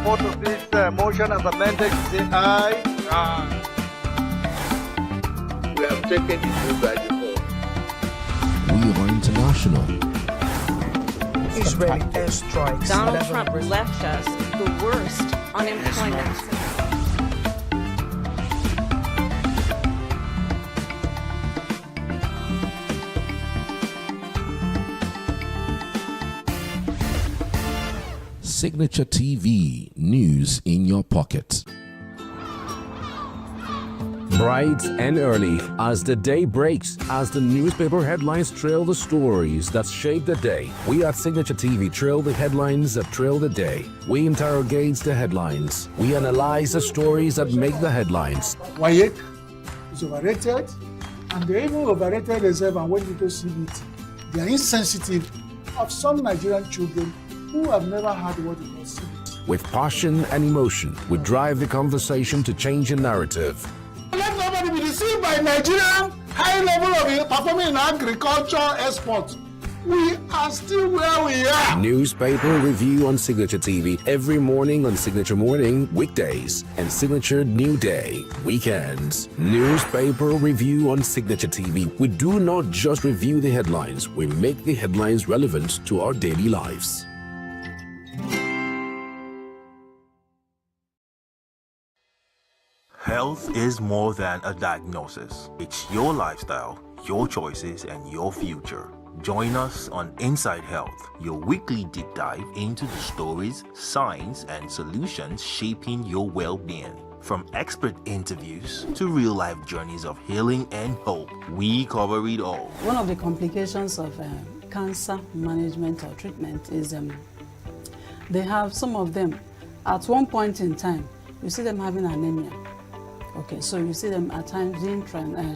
support of this motion as amended, say aye. Aye. We have taken it through by default. We are international. Israeli airstrikes. Donald Trump left us the worst unemployment. Signature TV, news in your pocket. Bright and early as the day breaks, as the newspaper headlines trail the stories that shape the day. We at Signature TV trail the headlines that trail the day. We interrogate the headlines. We analyze the stories that make the headlines. WAEC is overrated, and they even overrated themselves, and when you go see it, they are insensitive of some Nigerian children who have never had what it was. With passion and emotion, we drive the conversation to change the narrative. Let nobody be deceived by Nigerian high level of performing in agriculture export. We are still where we are. Newspaper review on Signature TV every morning on Signature Morning, weekdays, and Signature New Day, weekends. Newspaper review on Signature TV. We do not just review the headlines, we make the headlines relevant to our daily lives. Health is more than a diagnosis. It's your lifestyle, your choices, and your future. Join us on Inside Health, your weekly deep dive into the stories, science, and solutions shaping your well-being. From expert interviews to real-life journeys of healing and hope, we cover it all. One of the complications of cancer management or treatment is they have some of them, at one point in time, you see them having anemia. Okay, so you see them at times being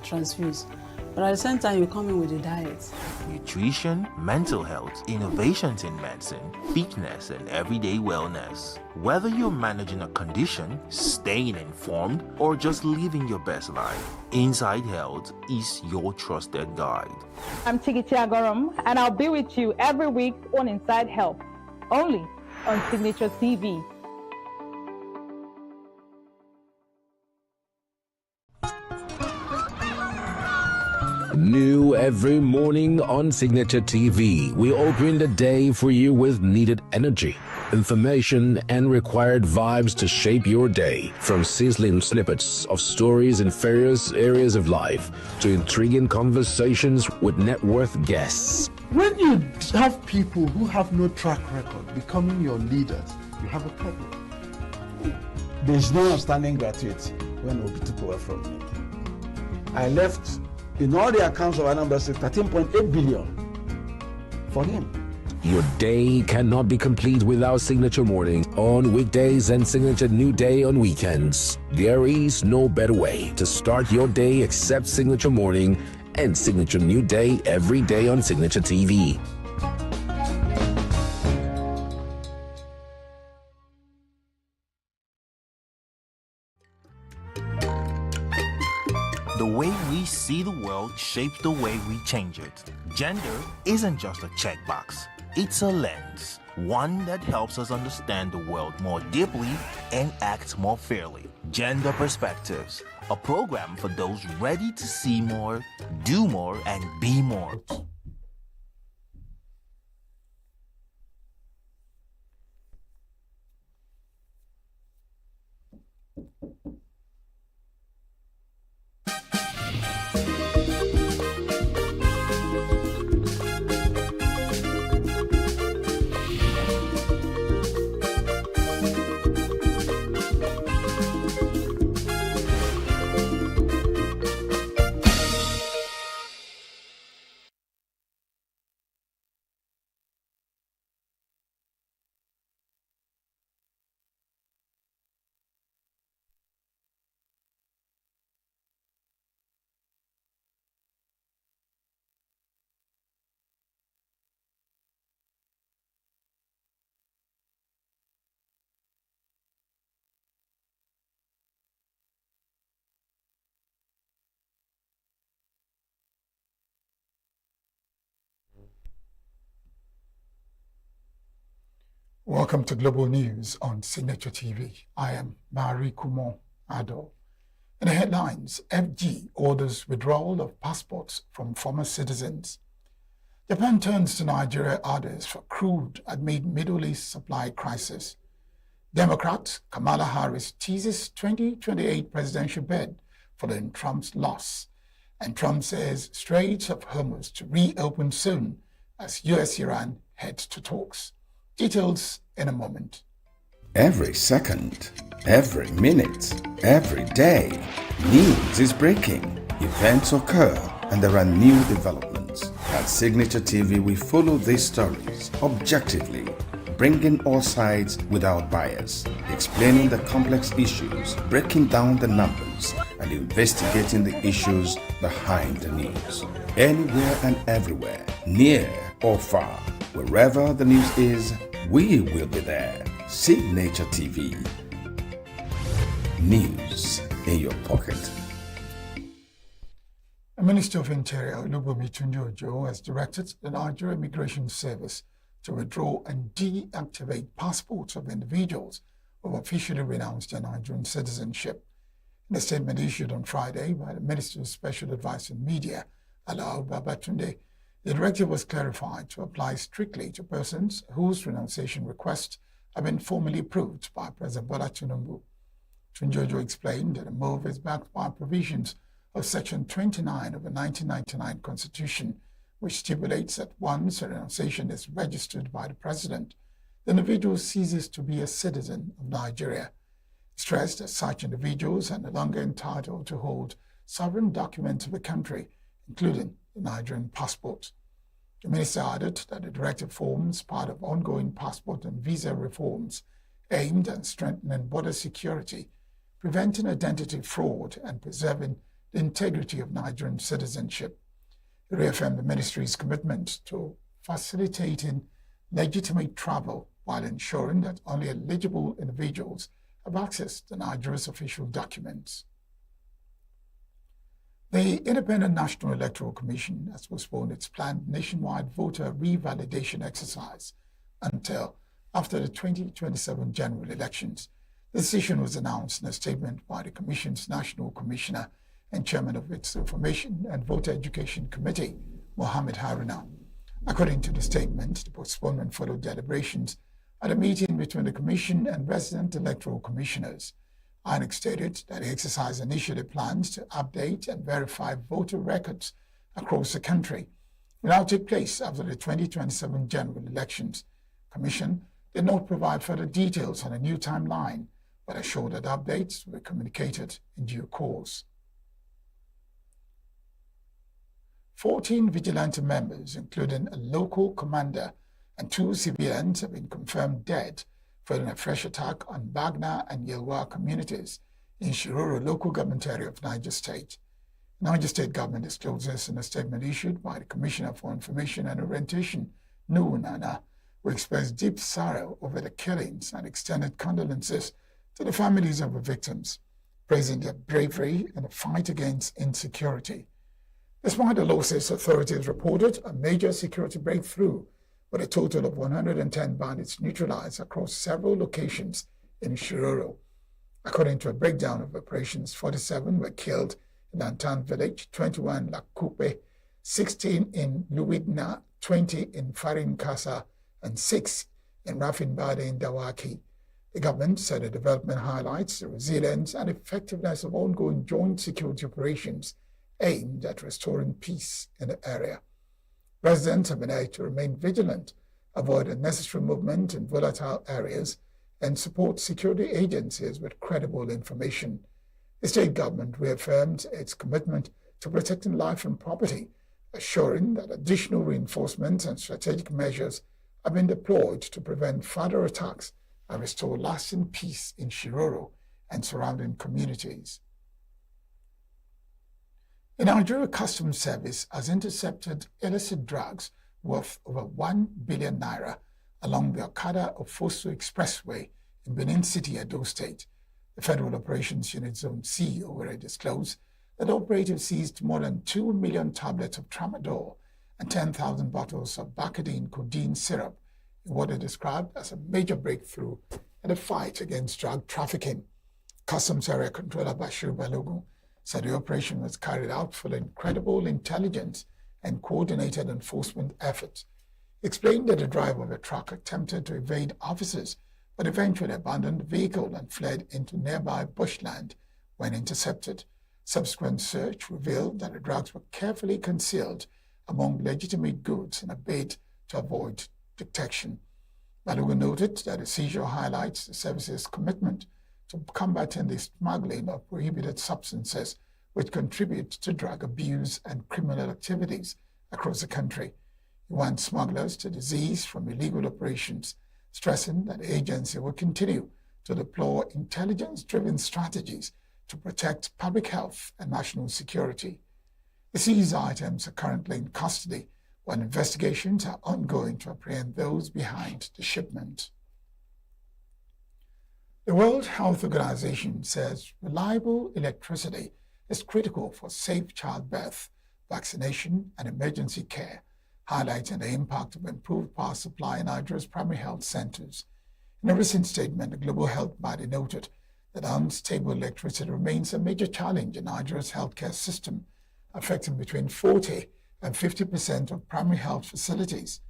transfused. But at the same time, you come in with a diet. Nutrition, mental health, innovations in medicine, fitness, and everyday wellness. Whether you're managing a condition, staying informed, or just living your best life, Inside Health is your trusted guide. I'm Tigiti Agorom, and I'll be with you every week on Inside Health, only on Signature TV. New every morning on Signature TV, we open the day for you with needed energy, information, and required vibes to shape your day. From sizzling snippets of stories in various areas of life to intriguing conversations with net worth guests. When you have people who have no track record becoming your leaders, you have a problem. There's no outstanding gratuity when Obi took over from me. I left in all the accounts of Anambra State 13.8 billion for him. Your day cannot be complete without Signature Morning on weekdays and Signature New Day on weekends. There is no better way to start your day except Signature Morning and Signature New Day every day on Signature TV. The way we see the world shapes the way we change it. Gender isn't just a checkbox, it's a lens. One that helps us understand the world more deeply and act more fairly. Gender Perspectives, a program for those ready to see more, do more, and be more. Welcome to Global News on Signature TV. I am Marie Kumon Ado. In the headlines, FG orders withdrawal of passports from former citizens. Japan turns to Nigeria orders for crude amid Middle East supply crisis. Democrat Kamala Harris teases 2028 presidential bid following Trump's loss. And Trump says Straits of Hormuz to reopen soon as US-Iran heads to talks. Details in a moment. Every second, every minute, every day, news is breaking, events occur, and there are new developments. At Signature TV, we follow these stories objectively, bringing all sides without bias, explaining the complex issues, breaking down the numbers, and investigating the issues behind the news. Anywhere and everywhere, near or far, wherever the news is, we will be there. Signature TV. News in your pocket. The Minister of Interior, ENUGU, has directed the Nigeria Immigration Service to withdraw and deactivate passports of individuals who have officially renounced their Nigerian citizenship. In a statement issued on Friday by the Minister's Special Advisor on Media, Alao Babatunde, the directive was clarified to apply strictly to persons whose renunciation requests have been formally approved by President Bola Tinubu. Tunjojo explained that the move is backed by provisions of Section 29 of the 1999 Constitution, which stipulates that once a renunciation is registered by the President, the individual ceases to be a citizen of Nigeria. He stressed that such individuals are no longer entitled to hold sovereign documents of the country, including the Nigerian passport. The minister added that the directive forms part of ongoing passport and visa reforms aimed at strengthening border security, preventing identity fraud, and preserving the integrity of Nigerian citizenship. He reaffirmed the ministry's commitment to facilitating legitimate travel while ensuring that only eligible individuals have access to Nigeria's official documents. The Independent National Electoral Commission has postponed its planned nationwide voter revalidation exercise until after the 2027 general elections. The decision was announced in a statement by the Commission's National Commissioner and Chairman of its Information and Voter Education Committee, Mohammed Haruna. According to the statement, the postponement followed deliberations at a meeting between the Commission and resident electoral commissioners. INEC stated that the exercise initially plans to update and verify voter records across the country. It will now take place after the 2027 general elections. The Commission did not provide further details on a new timeline, but assured that updates were communicated in due course. 14 vigilante members, including a local commander and 2 civilians, have been confirmed dead following a fresh attack on Bagna and Yelwa communities in Shiroro local government area of Niger State. Niger State government discloses in a statement issued by the Commissioner for Information and Orientation, Nuhu Nana, who expressed deep sorrow over the killings and extended condolences to the families of the victims, praising their bravery in the fight against insecurity. Despite the losses, authorities reported a major security breakthrough with a total of 110 bandits neutralized across several locations in Shiroro. According to a breakdown of operations, 47 were killed in Antan village, 21 in Lakupe, 16 in Luwidna, 20 in Farin Kasa, and 6 in Rafinbade in Dawaki. The government said the development highlights the resilience and effectiveness of ongoing joint security operations aimed at restoring peace in the area. Residents have been urged to remain vigilant, avoid unnecessary movement in volatile areas, and support security agencies with credible information. The state government reaffirmed its commitment to protecting life and property, assuring that additional reinforcements and strategic measures have been deployed to prevent further attacks and restore lasting peace in Shiroro and surrounding communities. The Nigeria Customs Service has intercepted illicit drugs worth over 1 billion naira along the Okada-Ofosu Expressway in Benin City, Edo State. The Federal Operations Unit Zone C already disclosed that operatives seized more than 2 million tablets of tramadol and 10,000 bottles of Bacadine codeine syrup in what it described as a major breakthrough in the fight against drug trafficking. Customs Area Controller Bashir Balogun said the operation was carried out for incredible intelligence and coordinated enforcement efforts. He explained that the driver of a truck attempted to evade officers, but eventually abandoned the vehicle and fled into nearby bushland when intercepted. Subsequent search revealed that the drugs were carefully concealed among legitimate goods in a bid to avoid detection. Balogun noted that the seizure highlights the service's commitment to combating the smuggling of prohibited substances which contribute to drug abuse and criminal activities across the country. He warned smugglers to desist from illegal operations, stressing that the agency will continue to deploy intelligence-driven strategies to protect public health and national security. The seized items are currently in custody, while investigations are ongoing to apprehend those behind the shipment. The World Health Organization says reliable electricity is critical for safe childbirth, vaccination, and emergency care, highlighting the impact of improved power supply in Nigeria's primary health centers. In a recent statement, the Global Health Body noted that unstable electricity remains a major challenge in Nigeria's healthcare system, affecting between 40 and 50% of primary health facilities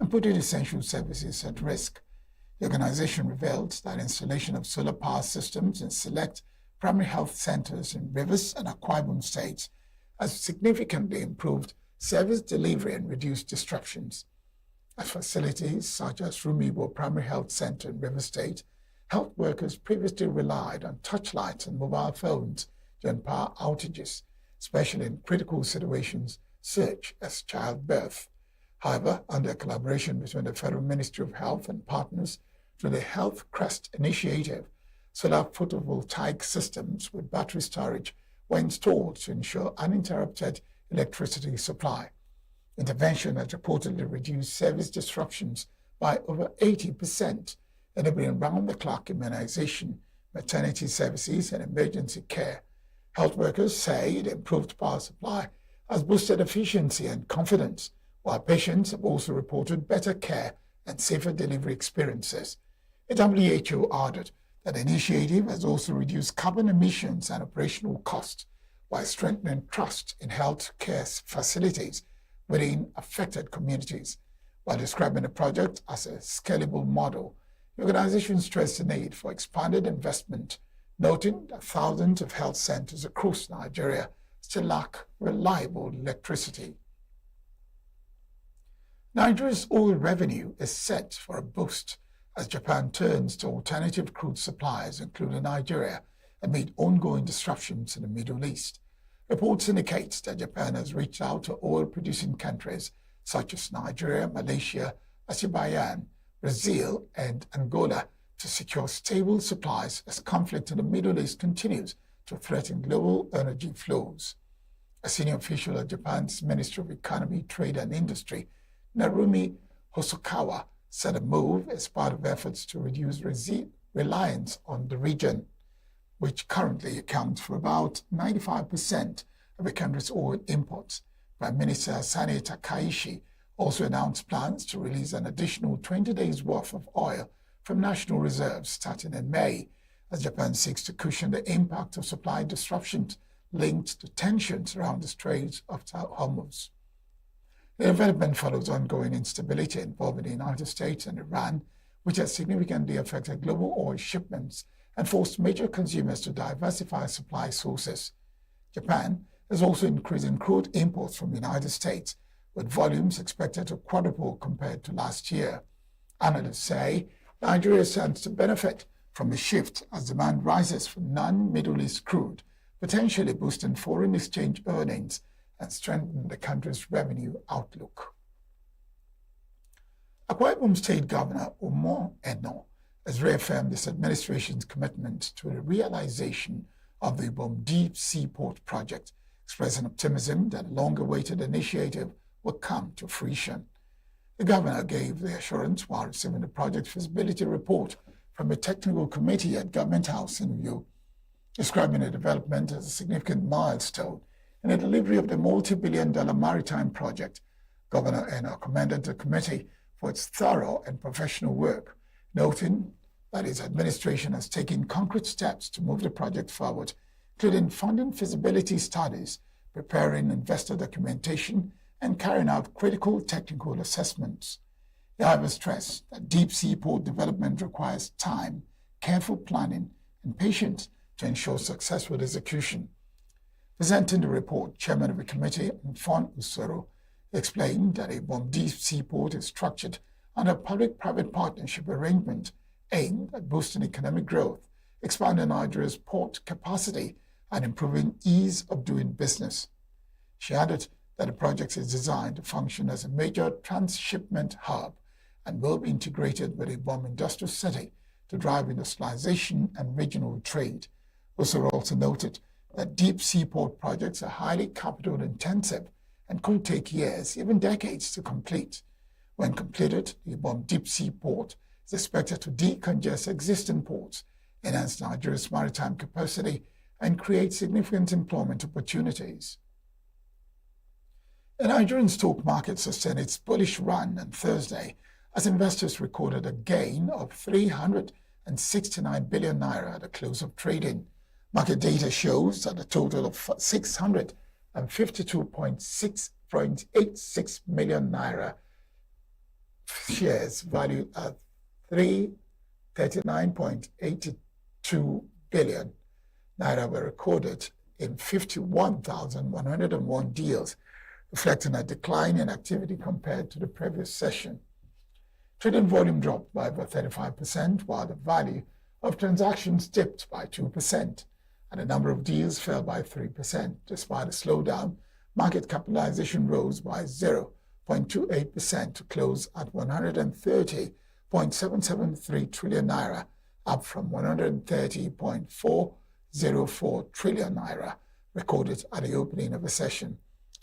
and putting essential services at risk. The organization revealed that installation of solar power systems in select primary health centers in Rivers and Akwa Ibom states has significantly improved service delivery and reduced disruptions. At facilities such as Rumibo Primary Health Center in Rivers State, health workers previously relied on touchlights and mobile phones during power outages, especially in critical situations such as childbirth. However, under collaboration between the Federal Ministry of Health and partners through the Health Crest Initiative, solar photovoltaic systems with battery storage were installed to ensure uninterrupted electricity supply. Intervention has reportedly reduced service disruptions by over 80%, enabling round-the-clock immunization, maternity services, and emergency care. Health workers say the improved power supply has boosted efficiency and confidence, while patients have also reported better care and safer delivery experiences. The WHO added that the initiative has also reduced carbon emissions and operational costs while strengthening trust in health care facilities within affected communities. While describing the project as a scalable model, the organization stressed the need for expanded investment, noting that thousands of health centers across Nigeria still lack reliable electricity. Nigeria's oil revenue is set for a boost as Japan turns to alternative crude suppliers, including Nigeria, amid ongoing disruptions in the Middle East. Reports indicate that Japan has reached out to oil-producing countries such as Nigeria, Malaysia, Azerbaijan, Brazil, and Angola to secure stable supplies as conflict in the Middle East continues to threaten global energy flows. A senior official at Japan's Ministry of Economy, Trade and Industry, Narumi Hosokawa, said the move is part of efforts to reduce reliance on the region, which currently accounts for about 95% of the country's oil imports. Prime Minister Sani Takaishi also announced plans to release an additional 20 days' worth of oil from national reserves starting in May, as Japan seeks to cushion the impact of supply disruptions linked to tensions around the Strait of Hormuz. The development follows ongoing instability involving the United States and Iran, which has significantly affected global oil shipments and forced major consumers to diversify supply sources. Japan is also increasing crude imports from the United States, with volumes expected to quadruple compared to last year. Analysts say Nigeria stands to benefit from a shift as demand rises for non-Middle East crude, potentially boosting foreign exchange earnings and strengthening the country's revenue outlook. Akwa Ibom State Governor Umar Eno has reaffirmed this administration's commitment to the realization of the Ibom Deep Seaport project, expressing optimism that a long-awaited initiative will come to fruition. The governor gave the assurance while receiving the project feasibility report from a technical committee at Government House in ENUGU, describing the development as a significant milestone in the delivery of the multi-billion-dollar maritime project. Governor Eno commended the committee for its thorough and professional work, noting that its administration has taken concrete steps to move the project forward, including funding feasibility studies, preparing investor documentation, and carrying out critical technical assessments. They have stressed that deep sea port development requires time, careful planning, and patience to ensure successful execution. Presenting the report, Chairman of the Committee, Mfon Usoro, explained that a Ibom deep sea port is structured under a public-private partnership arrangement aimed at boosting economic growth, expanding Nigeria's port capacity, and improving ease of doing business. She added that the project is designed to function as a major transshipment hub and will be integrated with a Ibom industrial city to drive industrialization and regional trade. Usoro also noted that deep sea port projects are highly capital intensive and could take years, even decades, to complete. When completed, the Ibom deep sea port is expected to decongest existing ports, enhance Nigeria's maritime capacity, and create significant employment opportunities. The Nigerian stock market sustained its bullish run on Thursday as investors recorded a gain of 369 billion naira at the close of trading. Market data shows that a total of 652.86 million naira shares valued at 339.82 billion naira were recorded in 51,101 deals, reflecting a decline in activity compared to the previous session. Trading volume dropped by about 35%, while the value of transactions dipped by 2%, and the number of deals fell by 3%. Despite a slowdown, market capitalization rose by 0.28% to close at 130.773 trillion naira, up from 130.404 trillion naira recorded at the opening of the session.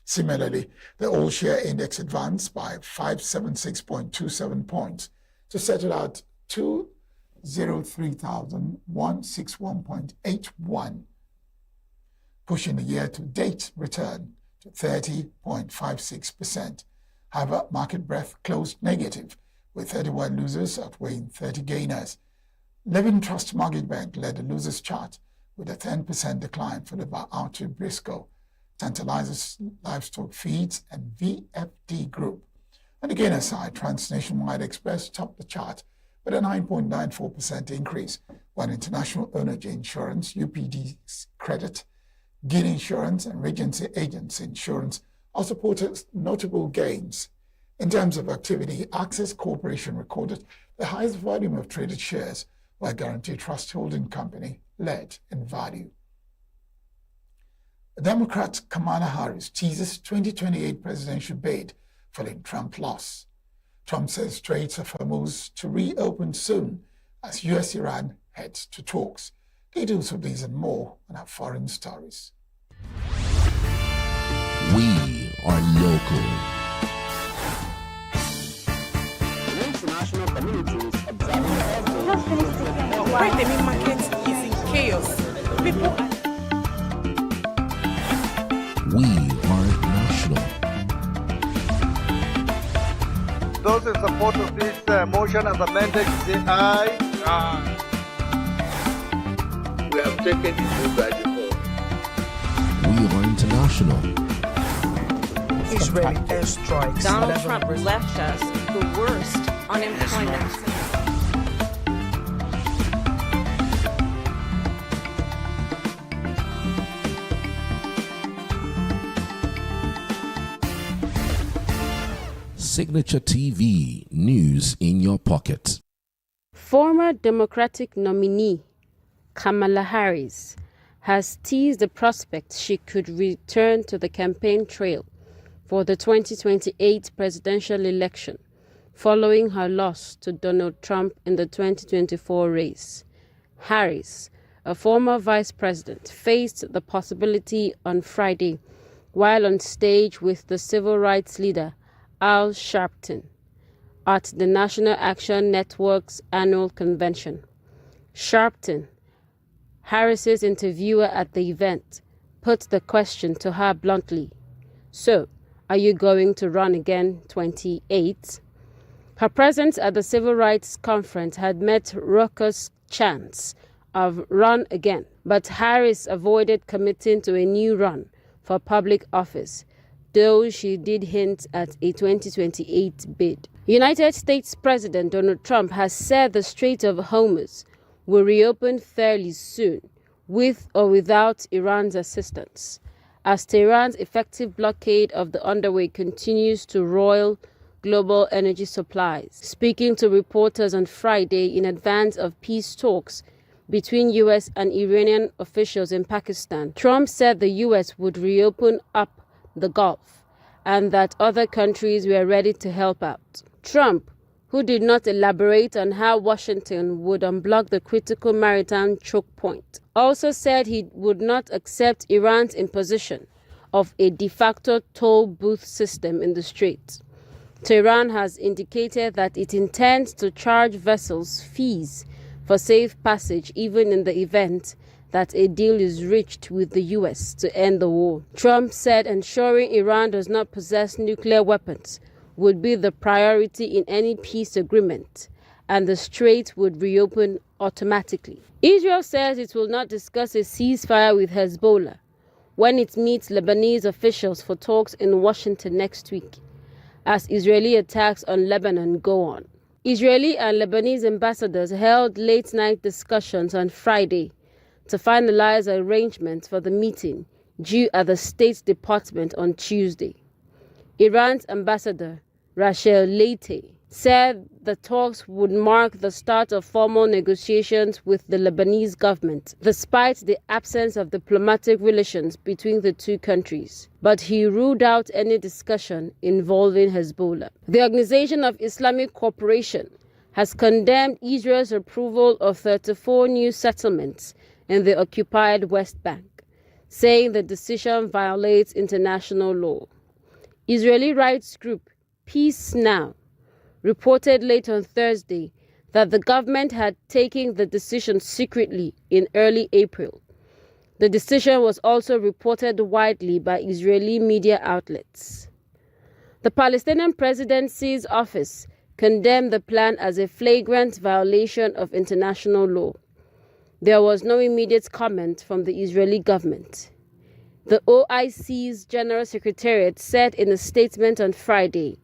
Similarly, the all-share index advanced by 576.27 points to settle at 203,161.81, pushing the year-to-date return to 30.56%. However, market breadth closed negative, with 31 losers outweighing 30 gainers. Living Trust Mortgage Bank led the losers chart with a 10% decline, followed by Archie Briscoe, Tantalizers Livestock Feeds, and VFD Group. On the gainer side, Transnationwide Express topped the chart with a 9.94% increase, while International Energy Insurance, UPD Credit, Guinea Insurance, and Regency Agency Insurance all supported notable gains. In terms of activity, Access Corporation recorded the highest volume of traded shares, while Guarantee Trust Holding Company led in value. Democrat Kamala Harris teases 2028 presidential bid following Trump loss. Trump says Straits of Hormuz to reopen soon as U.S.-Iran heads to talks. Details of these and more on our foreign stories. We are local. International communities observing Where the main market is in chaos. People are... We are national. Those in support of this motion as amended say aye. Aye. We have taken it through by default. We are international. Israeli airstrikes. Donald Trump left us the worst unemployment. Signature TV, news in your pocket. Former Democratic nominee Kamala Harris has teased the prospect she could return to the campaign trail for the 2028 presidential election following her loss to Donald Trump in the 2024 race. Harris, a former vice president, faced the possibility on Friday while on stage with the civil rights leader Al Sharpton at the National Action Network's annual convention. Sharpton, Harris's interviewer at the event, put the question to her bluntly, "So, are you going to run again 28? Her presence at the Civil Rights Conference had met raucous chants of "run again," but Harris avoided committing to a new run for public office, though she did hint at a 2028 bid. United States President Donald Trump has said the Strait of Hormuz will reopen fairly soon, with or without Iran's assistance, as Tehran's effective blockade of the underway continues to roil global energy supplies. Speaking to reporters on Friday in advance of peace talks between U.S. and Iranian officials in Pakistan, Trump said the U.S. would reopen up the Gulf and that other countries were ready to help out. Trump, who did not elaborate on how Washington would unblock the critical maritime choke point, also said he would not accept Iran's imposition of a de facto toll booth system in the Strait. Tehran has indicated that it intends to charge vessels fees for safe passage even in the event that a deal is reached with the U.S. to end the war. Trump said ensuring Iran does not possess nuclear weapons would be the priority in any peace agreement, and the strait would reopen automatically. Israel says it will not discuss a ceasefire with Hezbollah when it meets Lebanese officials for talks in Washington next week, as Israeli attacks on Lebanon go on. Israeli and Lebanese ambassadors held late-night discussions on Friday to finalize arrangements for the meeting due at the State Department on Tuesday. Iran's ambassador, Rachel Leite, said the talks would mark the start of formal negotiations with the Lebanese government, despite the absence of diplomatic relations between the two countries. But he ruled out any discussion involving Hezbollah. The Organization of Islamic Cooperation has condemned Israel's approval of 34 new settlements in the occupied West Bank, saying the decision violates international law. Israeli rights group Peace Now reported late on Thursday that the government had taken the decision secretly in early April. The decision was also reported widely by Israeli media outlets. The Palestinian presidency's office condemned the plan as a flagrant violation of international law. There was no immediate comment from the Israeli government. The OIC's General Secretariat said in a statement on Friday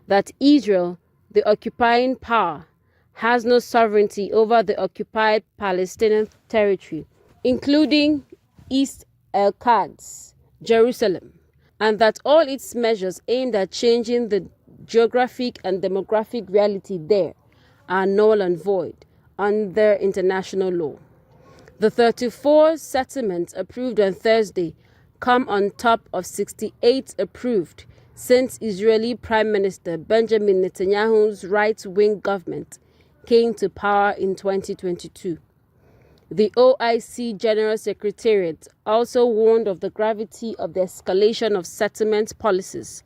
that Israel, the occupying power, has no sovereignty over the occupied Palestinian territory, including East El-Quds, Jerusalem, and that all its measures aimed at changing the geographic and demographic reality there are null and void under international law. The 34 settlements approved on Thursday come on top of 68 approved since Israeli Prime Minister Benjamin Netanyahu's right-wing government came to power in 2022. The OIC General Secretariat also warned of the gravity of the escalation of settlement policies,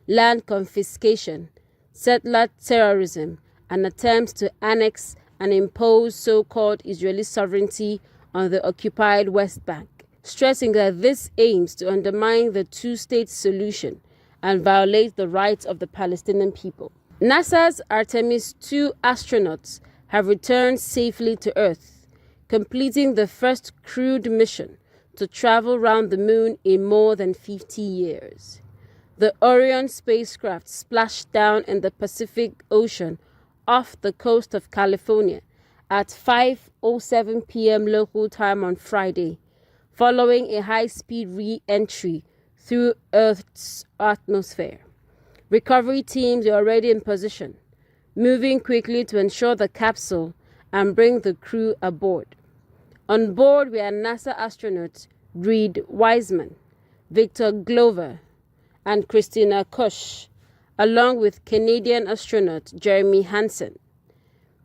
land confiscation, settler terrorism, and attempts to annex and impose so-called Israeli sovereignty on the occupied West Bank, stressing that this aims to undermine the two-state solution and violate the rights of the Palestinian people. NASA's Artemis II astronauts have returned safely to Earth, completing the first crewed mission to travel around the moon in more than 50 years. The Orion spacecraft splashed down in the Pacific Ocean off the coast of California at 5:07 p.m. local time on Friday, following a high-speed re-entry through Earth's atmosphere. Recovery teams are already in position, moving quickly to ensure the capsule and bring the crew aboard. On board were NASA astronauts Reed Wiseman, Victor Glover, and Christina Koch, along with Canadian astronaut Jeremy Hansen.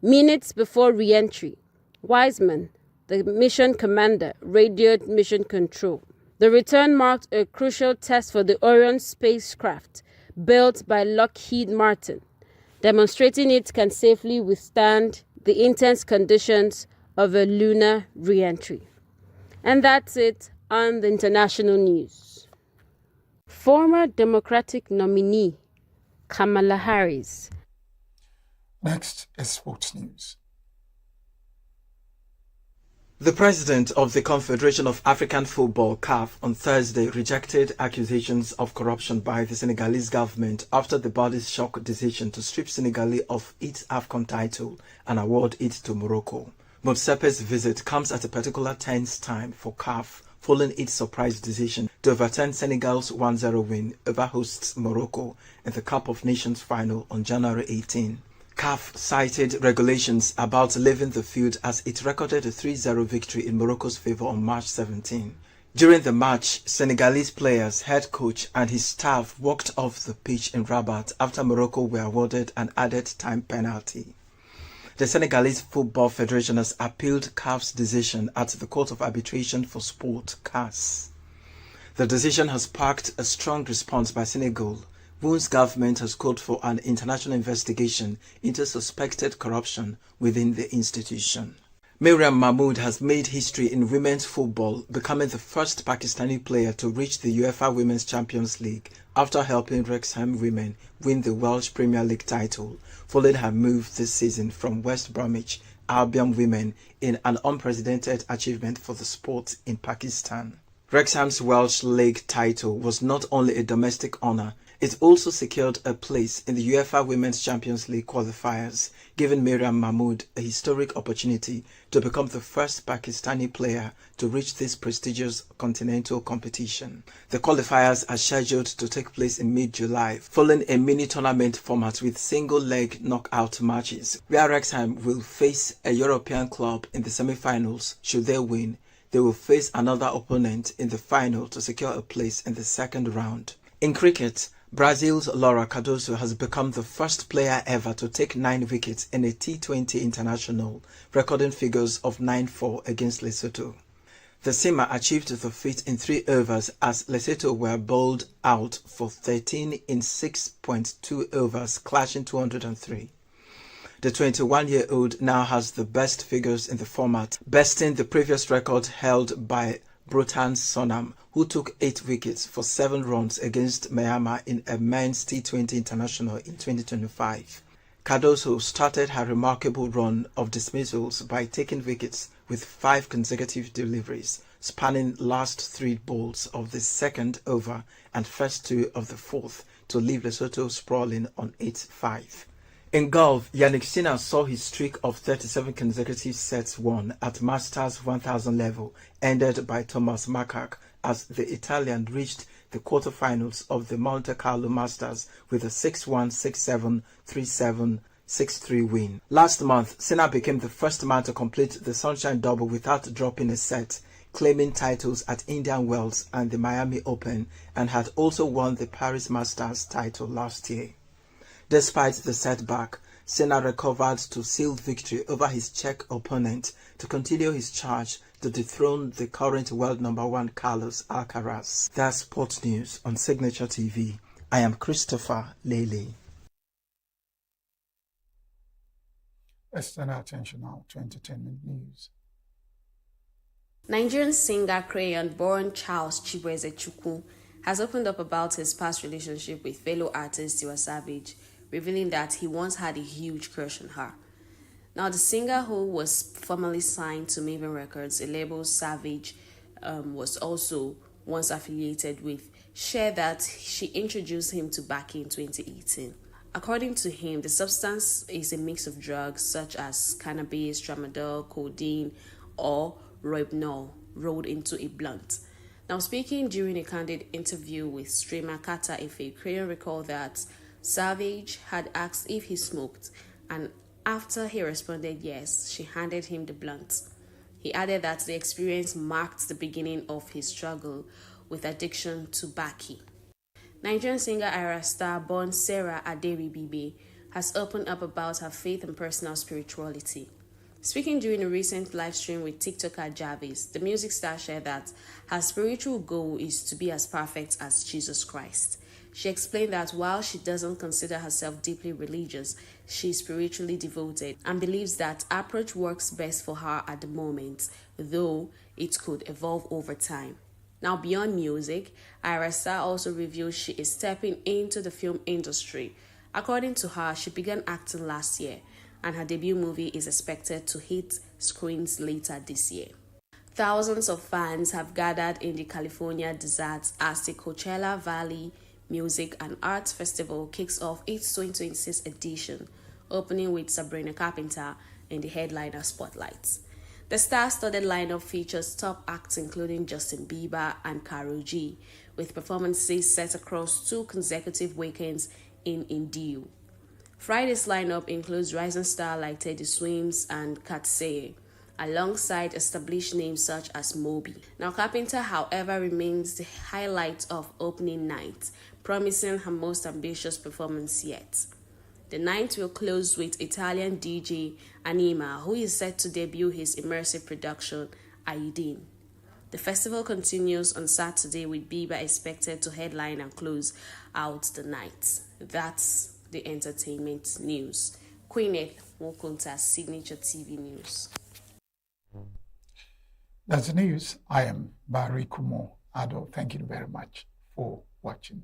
Minutes before re-entry, Wiseman, the mission commander, radioed mission control. The return marked a crucial test for the Orion spacecraft built by Lockheed Martin, demonstrating it can safely withstand the intense conditions of a lunar re-entry. And that's it on the international news. Former Democratic nominee Kamala Harris Next is sports news. The president of the Confederation of African Football, CAF, on Thursday rejected accusations of corruption by the Senegalese government after the body's shock decision to strip Senegal of its AFCON title and award it to Morocco. Motsepe's visit comes at a particular tense time for CAF following its surprise decision to overturn Senegal's 1-0 win over hosts Morocco in the Cup of Nations final on January 18. CAF cited regulations about leaving the field as it recorded a 3-0 victory in Morocco's favour on March 17. During the match, Senegalese players, head coach and his staff walked off the pitch in Rabat after Morocco were awarded an added time penalty. The Senegalese Football Federation has appealed CAF's decision at the Court of Arbitration for Sport, CAS. The decision has sparked a strong response by Senegal, whose government has called for an international investigation into suspected corruption within the institution. Miriam Mahmood has made history in women's football, becoming the first Pakistani player to reach the UEFA Women's Champions League after helping Wrexham women win the Welsh Premier League title, following her move this season from West Bromwich Albion women in an unprecedented achievement for the sport in Pakistan. Wrexham's Welsh League title was not only a domestic honour, it also secured a place in the UEFA Women's Champions League qualifiers, giving Miriam Mahmood a historic opportunity to become the first Pakistani player to reach this prestigious continental competition. The qualifiers are scheduled to take place in mid-July, following a mini-tournament format with single-leg knockout matches, where Wrexham will face a European club in the semi-finals. Should they win, they will face another opponent in the final to secure a place in the second round. In cricket, Brazil's Laura Cardoso has become the first player ever to take 9 wickets in a T20 international, recording figures of 9-4 against Lesotho. The Seamer achieved the feat in 3 overs as Lesotho were bowled out for 13 in 6.2 overs, clashing 203. The 21-year-old now has the best figures in the format, besting the previous record held by Brotan Sonam, who took 8 wickets for 7 runs against Myanmar in a men's T20 international in 2025. Cardoso started her remarkable run of dismissals by taking wickets with 5 consecutive deliveries, spanning last 3 balls of the second over and first 2 of the fourth, to leave Lesotho sprawling on 8-5. In golf, Yannick Sinner saw his streak of 37 consecutive sets won at Masters 1000 level ended by Thomas Makak as the Italian reached the quarterfinals of the Monte Carlo Masters with a 6-1, 6-7, 3-7, 6-3 win. Last month, Sinner became the first man to complete the Sunshine Double without dropping a set, claiming titles at Indian Wells and the Miami Open, and had also won the Paris Masters title last year. Despite the setback, Senna recovered to seal victory over his Czech opponent to continue his charge to dethrone the current world number 1 Carlos Alcaraz. That's sports news on Signature TV. I am Christopher Lele. Let's turn our attention now to entertainment news. Nigerian singer Crayon-born Charles Chibueze Chukwu has opened up about his past relationship with fellow artist Tiwa Savage, revealing that he once had a huge crush on her. Now, the singer, who was formerly signed to Maven Records, a label Savage was also once affiliated with, shared that she introduced him to Baki in 2018. According to him, the substance is a mix of drugs such as cannabis, tramadol, codeine, or rohypnol rolled into a blunt. Now, speaking during a candid interview with streamer Kata Efe, Crayon recalled that Savage had asked if he smoked, and after he responded yes, she handed him the blunt. He added that the experience marked the beginning of his struggle with addiction to Baki. Nigerian singer Ira Star, born Sarah Aderibibe, has opened up about her faith and personal spirituality. Speaking during a recent live stream with TikToker Jarvis, the music star shared that her spiritual goal is to be as perfect as Jesus Christ. She explained that while she doesn't consider herself deeply religious, she is spiritually devoted and believes that approach works best for her at the moment, though it could evolve over time. Now, beyond music, Ira Star also reveals she is stepping into the film industry According to her, she began acting last year, and her debut movie is expected to hit screens later this year. Thousands of fans have gathered in the California desert as the Coachella Valley Music and Arts Festival kicks off its 2026 edition, opening with Sabrina Carpenter in the headliner spotlight. The star-studded lineup features top acts including Justin Bieber and Karol G, with performances set across 2 consecutive weekends in ENUGU. Friday's lineup includes rising stars like Teddy Swims and Katseye, alongside established names such as Moby. Now, Carpenter, however, remains the highlight of opening night, promising her most ambitious performance yet. The night will close with Italian DJ Anima, who is set to debut his immersive production, Ayudin. The festival continues on Saturday with Bieber expected to headline and close out the night. That's the entertainment news. Queeneth Mokunta, Signature TV News. That's the news. I am Barry Kumo Ado. Thank you very much for watching.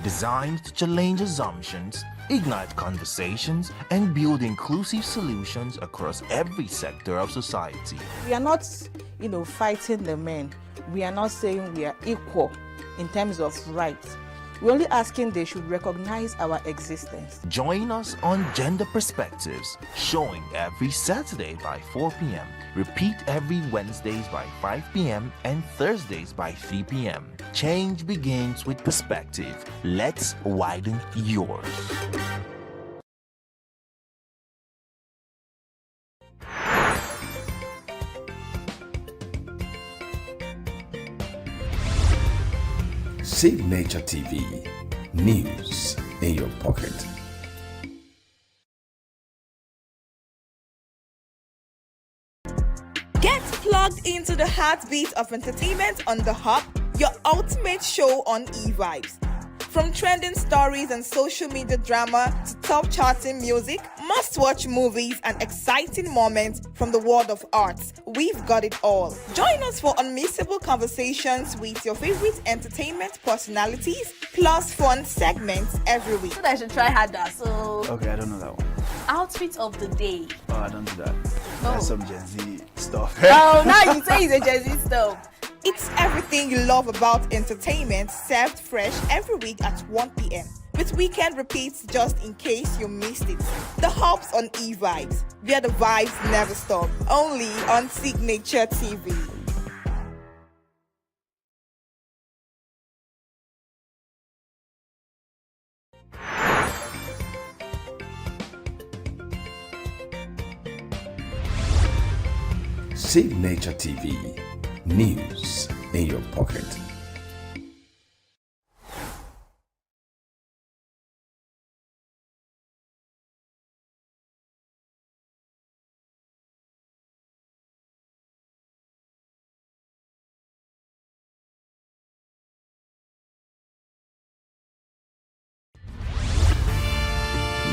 Designed to challenge assumptions, ignite conversations, and build inclusive solutions across every sector of society. We are not, fighting the men. We are not saying we are equal in terms of rights. We're only asking they should recognize our existence. Join us on Gender Perspectives, showing every Saturday by 4 p.m. Repeat every Wednesdays by 5 p.m. and Thursdays by 3 p.m. Change begins with perspective. Let's widen yours. Signature TV, news in your pocket. Get plugged into the heartbeat of entertainment on The Hub, your ultimate show on e-vibes. From trending stories and social media drama to top charting music, must-watch movies and exciting moments from the world of arts, we've got it all. Join us for unmissable conversations with your favorite entertainment personalities, plus fun segments every week. I should try harder, so... Okay, I don't know that one. Outfit of the day. Oh, I don't do that. That's some Gen Z stuff. Oh, now you say it's a Gen Z stuff. It's everything you love about entertainment, served fresh every week at 1 p.m. with weekend repeats just in case you missed it. The Hub's on e-vibes, where the vibes never stop. Only on Signature TV. Signature TV, news in your pocket.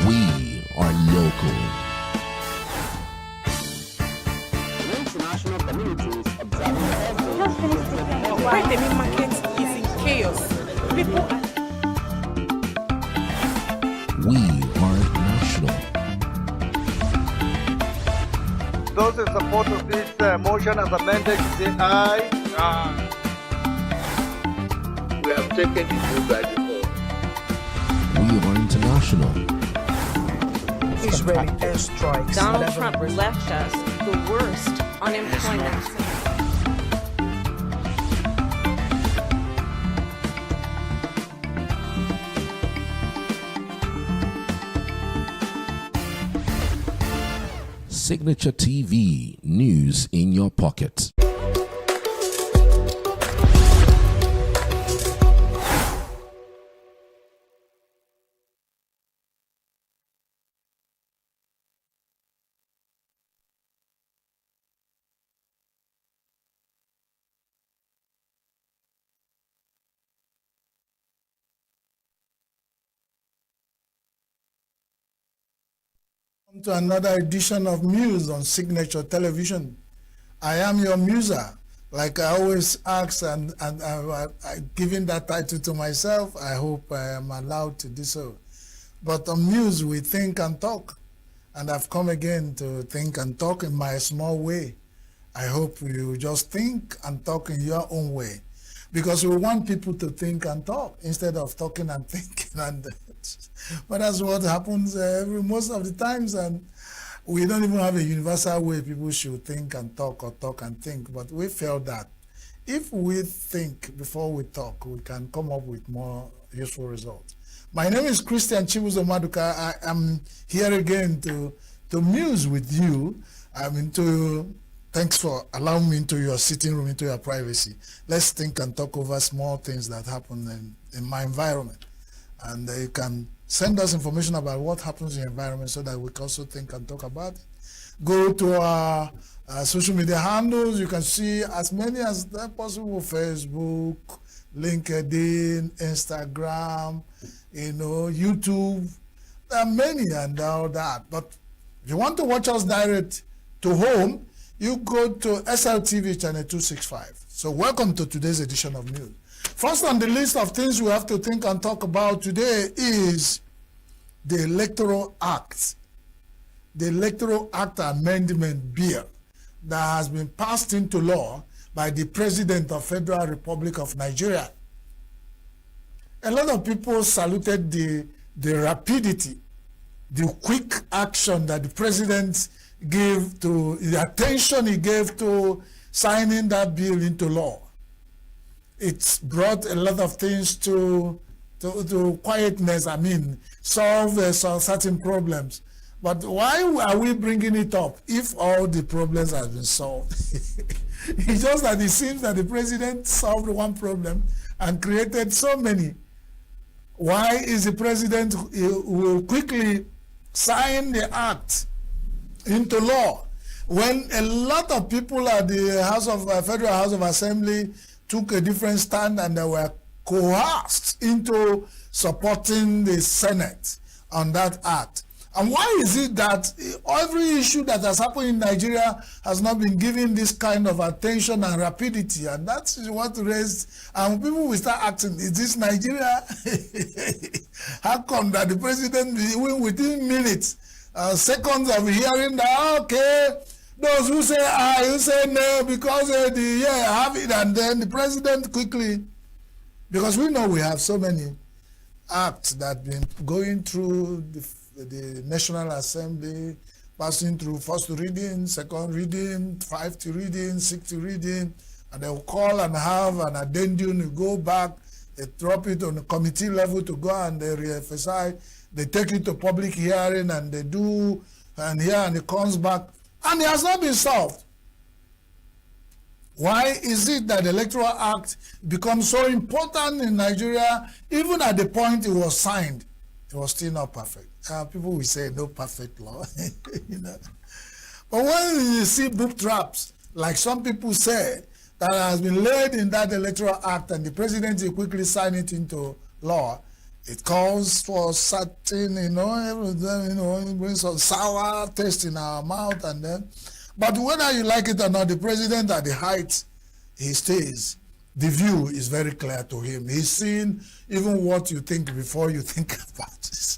We are local. International communities observing every Where the meat market is in chaos. People are... We are national. Those in support of this motion as amended, say aye. We have taken the view by default. We are international. Israeli airstrikes. Donald Trump left us the worst unemployment. Signature TV, news in your pocket. To another edition of Muse on Signature Television. I am your muser. Like I always ask, and giving that title to myself, I hope I am allowed to do so. But on Muse, we think and talk. And I've come again to think and talk in my small way. I hope you just think and talk in your own way. Because we want people to think and talk instead of talking and thinking. But that's what happens most of the times. And we don't even have a universal way people should think and talk or talk and think. But we felt that if we think before we talk, we can come up with more useful results. My name is Christian Chibuzo Maduka. I am here again to muse with you. Thanks for allowing me into your sitting room, into your privacy. Let's think and talk over small things that happen in my environment. And you can send us information about what happens in your environment so that we can also think and talk about it. Go to our social media handles. You can see as many as possible: Facebook, LinkedIn, Instagram, YouTube. There are many and all that. But if you want to watch us direct to home, you go to SLTV channel 265. So welcome to today's edition of News. First on the list of things we have to think and talk about today is the Electoral Act. The Electoral Act Amendment Bill that has been passed into law by the President of Federal Republic of Nigeria. A lot of people saluted the rapidity, the quick action that the President gave to, the attention he gave to signing that bill into law. It's brought a lot of things to quietness, solve certain problems. But why are we bringing it up if all the problems have been solved? It's just that it seems that the President solved one problem and created so many. Why is the President who will quickly sign the act into law when a lot of people at the Federal House of Assembly took a different stand and they were coerced into supporting the Senate on that act? And why is it that every issue that has happened in Nigeria has not been given this kind of attention and rapidity? And that's what raised, and people will start asking, is this Nigeria? How come that the President, within minutes, seconds of hearing that, okay, those who say aye, who say no, because I have it, and then the President quickly, because we know we have so many acts that have been going through the National Assembly, passing through first reading, second reading, 5th reading, 6th reading, and they will call and have an addendum, you go back, they drop it on the committee level to go and they re-emphasize, they take it to public hearing and they do, and it comes back, and it has not been solved. Why is it that the Electoral Act becomes so important in Nigeria, even at the point it was signed? It was still not perfect. People will say no perfect law, But when you see boot traps, like some people say, that has been laid in that Electoral Act and the President will quickly sign it into law, it calls for certain, it brings some sour taste in our mouth, and then, but whether you like it or not, the President at the height he stays, the view is very clear to him. He's seen even what you think before you think about it.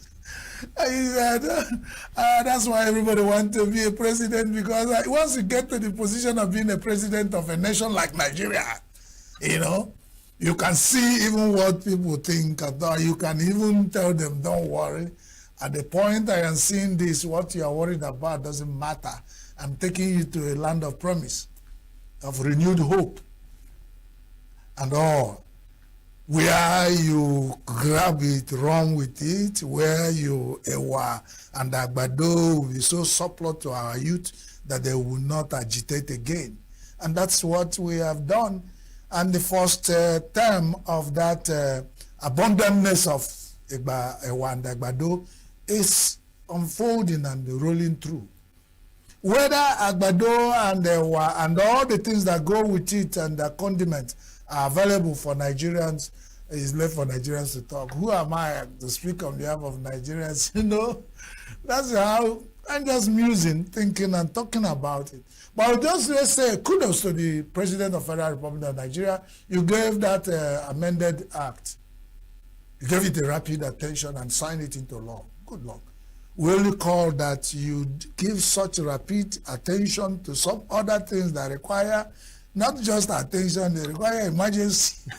That's why everybody wants to be a president, because once you get to the position of being a president of a nation like Nigeria, you can see even what people think. You can even tell them, don't worry. At the point I am seeing this, what you are worried about doesn't matter. I'm taking you to a land of promise, of renewed hope, and all. Where you grab it, run with it, where you and Agbado will be so surplus to our youth that they will not agitate again. And that's what we have done. And the first term of that abundantness of Ewa and Agbado is unfolding and rolling through. Whether Agbado and Ewa and all the things that go with it and the condiments are available for Nigerians, is left for Nigerians to talk. Who am I to speak on behalf of Nigerians? That's how I'm just musing, thinking and talking about it. But I'll just say kudos to the President of Federal Republic of Nigeria. You gave that amended act. You gave it a rapid attention and signed it into law. Good luck. We only call that you give such rapid attention to some other things that require not just attention, they require emergency.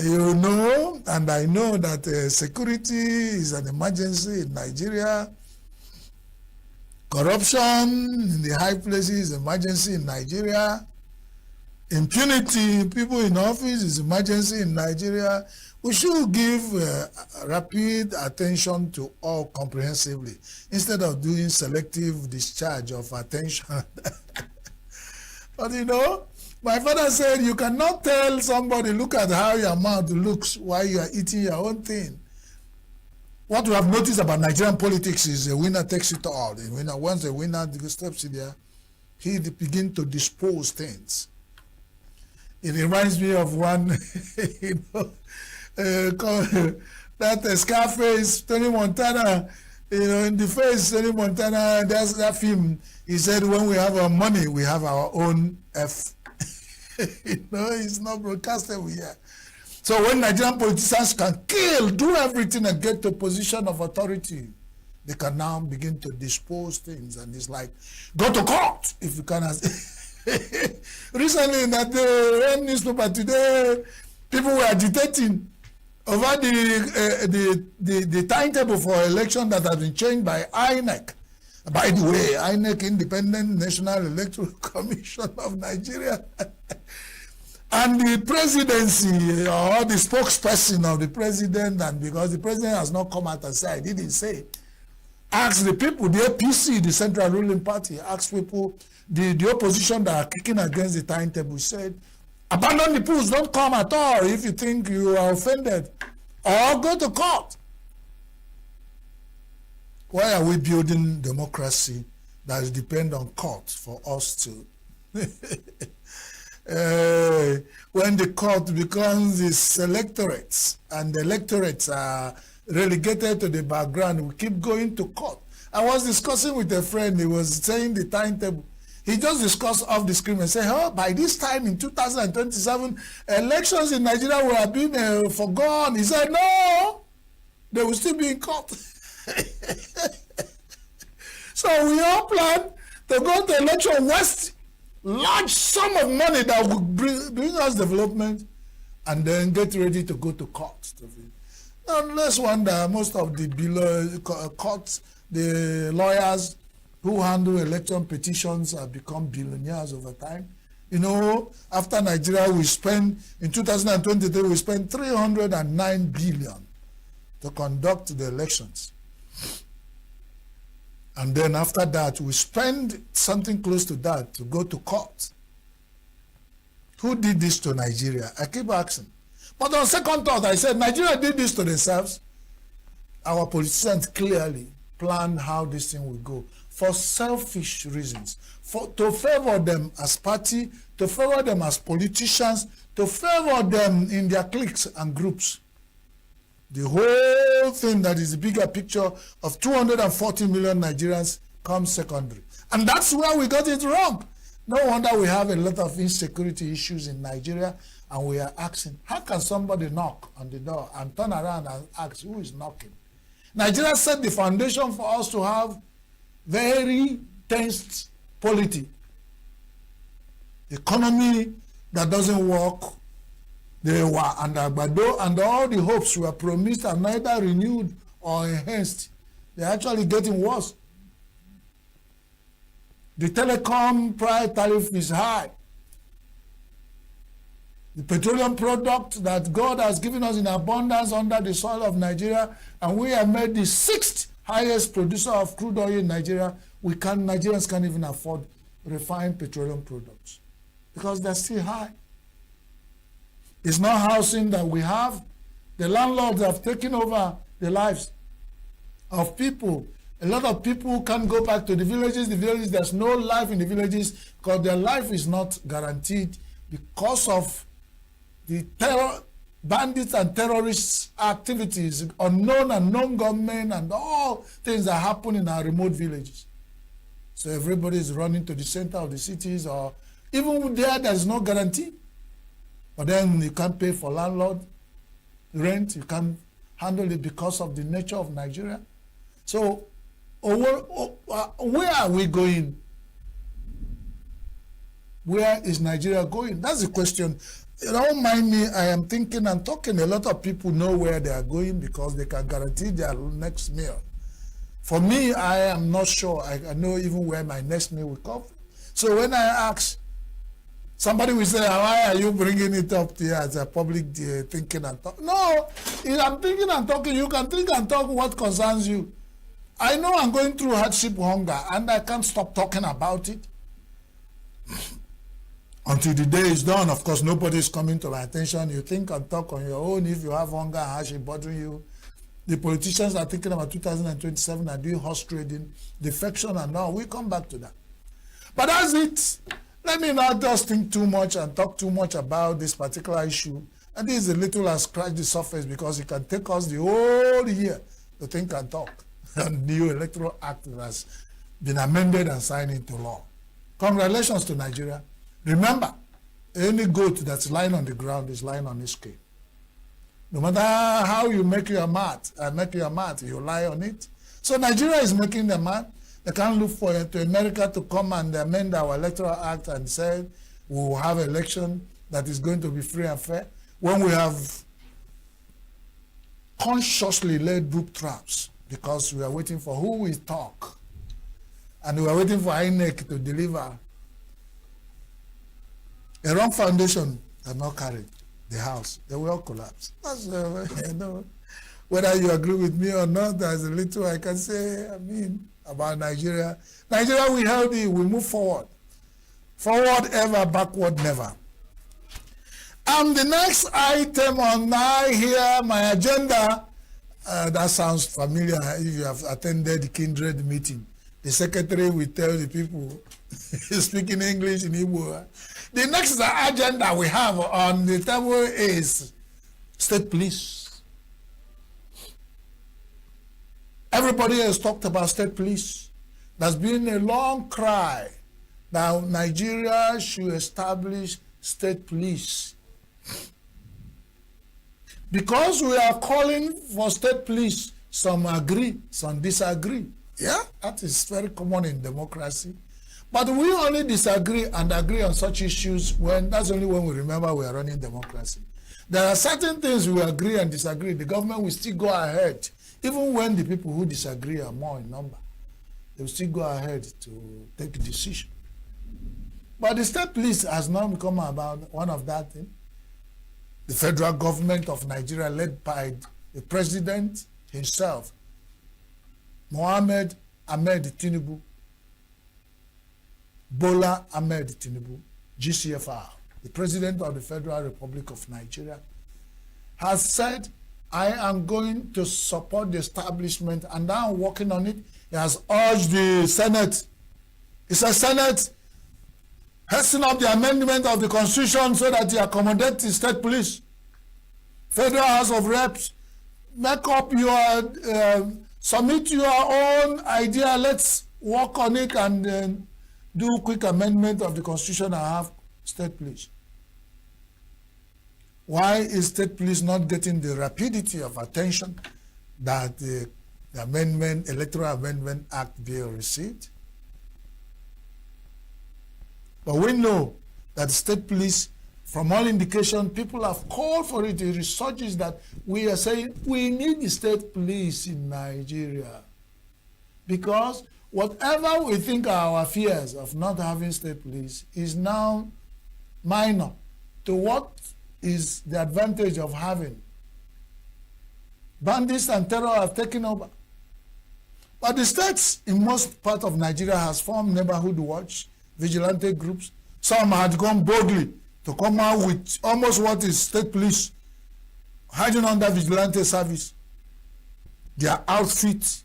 You know, and I know that security is an emergency in Nigeria. Corruption in the high places is emergency in Nigeria. Impunity, people in office is emergency in Nigeria. We should give rapid attention to all comprehensively instead of doing selective discharge of attention. But you know, my father said you cannot tell somebody, look at how your mouth looks while you are eating your own thing. What we have noticed about Nigerian politics is the winner takes it all. The winner, once the winner steps in there, he begins to dispose things. It reminds me of one, you know, that Scarface, Tony Montana, you know, in the face, Tony Montana, that's that film. He said, when we have our money, we have our own F. You know, it's not broadcastable here. So when Nigerian politicians can kill, do everything and get to a position of authority, they can now begin to dispose things. And it's like, go to court if you can. Recently, in that newspaper today, people were agitating over the timetable for election that has been changed by INEC. By the way, INEC, Independent National Electoral Commission of Nigeria, and the presidency or the spokesperson of the president, and because the president has not come out and said, I didn't say, ask the people, the APC, the Central Ruling Party, ask people, the opposition that are kicking against the timetable, said, abandon the polls, don't come at all if you think you are offended, or go to court. Why are we building democracy that is depend on court for us to? When the court becomes the electorates and the electorates are relegated to the background, we keep going to court. I was discussing with a friend, he was saying the timetable. He just discussed off the screen and said, oh, by this time in 2027, elections in Nigeria will have been forgone. He said, no, they will still be in court. So we all plan to go to election west, large sum of money that will bring us development, and then get ready to go to court. And let's wonder, most of the below courts, the lawyers who handle election petitions have become billionaires over time. You know, after Nigeria, we spent, in 2023, we spent 309 billion to conduct the elections. And then after that, we spend something close to that to go to court. Who did this to Nigeria? I keep asking. But on second thought, I said, Nigeria did this to themselves. Our politicians clearly planned how this thing will go for selfish reasons, to favor them as party, to favor them as politicians, to favor them in their cliques and groups. The whole thing that is the bigger picture of 240 million Nigerians comes secondary. And that's where we got it wrong. No wonder we have a lot of insecurity issues in Nigeria, and we are asking, how can somebody knock on the door and turn around and ask who is knocking? Nigeria set the foundation for us to have very tense polity. Economy that doesn't work. They were under Agbado, and all the hopes were promised are neither renewed or enhanced. They're actually getting worse. The telecom price tariff is high. The petroleum product that God has given us in abundance under the soil of Nigeria, and we have made the 6th highest producer of crude oil in Nigeria. Nigerians can't even afford refined petroleum products because they're still high. It's not housing that we have. The landlords have taken over the lives of people. A lot of people can't go back to the villages. There's no life in the villages because their life is not guaranteed because of the terror bandits and terrorist activities, unknown and known government, and all things that happen in our remote villages. So everybody is running to the center of the cities, or even there's no guarantee. But then you can't pay for landlord rent, you can't handle it because of the nature of Nigeria. So where are we going? Where is Nigeria going? That's the question. Don't mind me, I am thinking and talking. A lot of people know where they are going because they can guarantee their next meal. For me, I am not sure. I know even where my next meal will come from. So when I ask, somebody will say, why are you bringing it up here as a public thinking and talk? No, if I'm thinking and talking, you can think and talk what concerns you. I know I'm going through hardship, hunger, and I can't stop talking about it. Until the day is done, of course, nobody is coming to my attention. You think and talk on your own if you have hunger and hardship bothering you. The politicians are thinking about 2027 and doing horse trading, defection and all. We'll come back to that. But that's it. Let me not just think too much and talk too much about this particular issue. And this is a little I scratch the surface because it can take us the whole year to think and talk. The new electoral act has been amended and signed into law. Congratulations to Nigeria. Remember, any goat that's lying on the ground is lying on his skin. No matter how you make your mat, you lie on it. So Nigeria is making the mat. They can't look for to America to come and amend our electoral act and say we will have an election that is going to be free and fair when we have consciously laid book traps because we are waiting for who will talk. And we are waiting for INEC to deliver. A wrong foundation cannot carry the house. They will all collapse. That's, whether you agree with me or not, there's a little I can say, about Nigeria. Nigeria, we healthy, we move forward. Forward ever, backward never. The next item on my agenda, that sounds familiar if you have attended the Kindred meeting. The secretary will tell the people, speaking English in Igbo. The next agenda we have on the table is state police. Everybody has talked about state police. There's been a long cry that Nigeria should establish state police. Because we are calling for state police, some agree, some disagree. Yeah, that is very common in democracy. But we only disagree and agree on such issues that's only when we remember we are running democracy. There are certain things we agree and disagree. The government will still go ahead, even when the people who disagree are more in number. They will still go ahead to take a decision. But the state police has now become about one of that thing. The federal government of Nigeria, led by the president himself, Mohammed Ahmed Tinubu, Bola Ahmed Tinubu, GCFR, the President of the Federal Republic of Nigeria, has said, I am going to support the establishment and now I'm working on it. He has urged the Senate. He says, Senate, hasten up the amendment of the Constitution so that you accommodate the state police. Federal House of Reps, make up your, submit your own idea. Let's work on it and do quick amendment of the Constitution and have state police. Why is state police not getting the rapidity of attention that the Electoral Amendment Act bill received? But we know that the state police, from all indication, people have called for it. The research is that we are saying we need the state police in Nigeria. Because whatever we think are our fears of not having state police is now minor to what is the advantage of having. Bandits and terror have taken over. But the states in most part of Nigeria has formed neighborhood watch, vigilante groups. Some had gone boldly to come out with almost what is state police, hiding under vigilante service. Their outfit,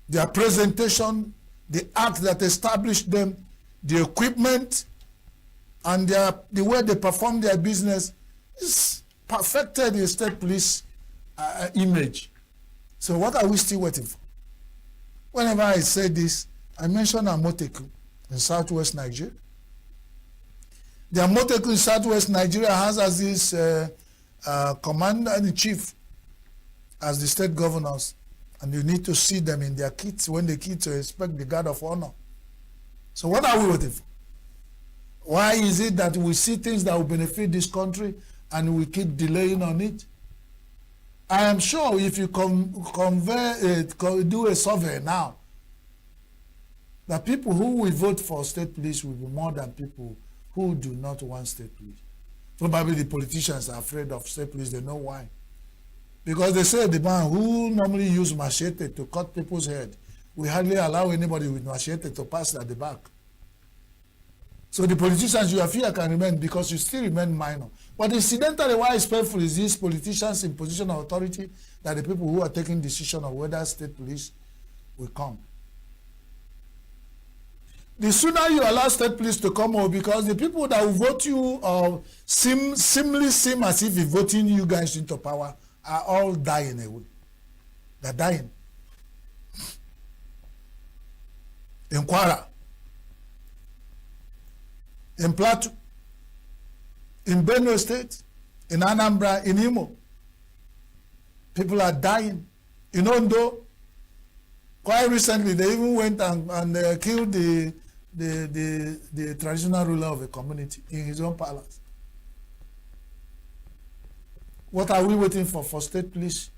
their presentation, the act that established them, the equipment, and the way they perform their business is perfected the state police image. So what are we still waiting for? Whenever I say this, I mention Amoteku in southwest Nigeria. The Amoteku in southwest Nigeria has as this commander-in-chief as the state governors, and you need to see them in their kits when the kids expect the guard of honor. So what are we waiting for? Why is it that we see things that will benefit this country and we keep delaying on it? I am sure if you do a survey now, the people who will vote for state police will be more than people who do not want state police. Probably the politicians are afraid of state police. They know why. Because they say the man who normally use machete to cut people's head, we hardly allow anybody with machete to pass at the back. So the politicians you fear can remain because you still remain minor. But incidentally, why it's painful is these politicians in position of authority that the people who are taking decision of whether state police will come. The sooner you allow state police to come over, because the people that will vote you seem as if voting you guys into power are all dying away. They're dying. In Kwara, in Plateau, in Benue State, in Anambra, in Imo, people are dying. In Ondo, quite recently, they even went and killed the traditional ruler of a community in his own palace. What are we waiting for state police?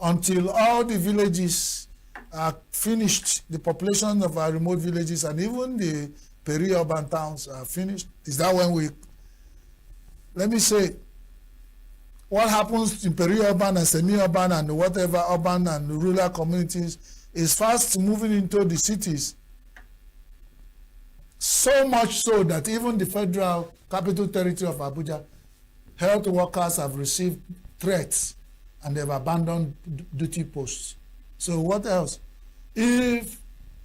Until all the villages are finished, the population of our remote villages and even the peri-urban towns are finished. Is that when we, let me say, what happens in peri-urban and semi-urban and whatever urban and rural communities is fast moving into the cities. So much so that even the federal capital territory of Abuja, health workers have received threats and they've abandoned duty posts. So what else? If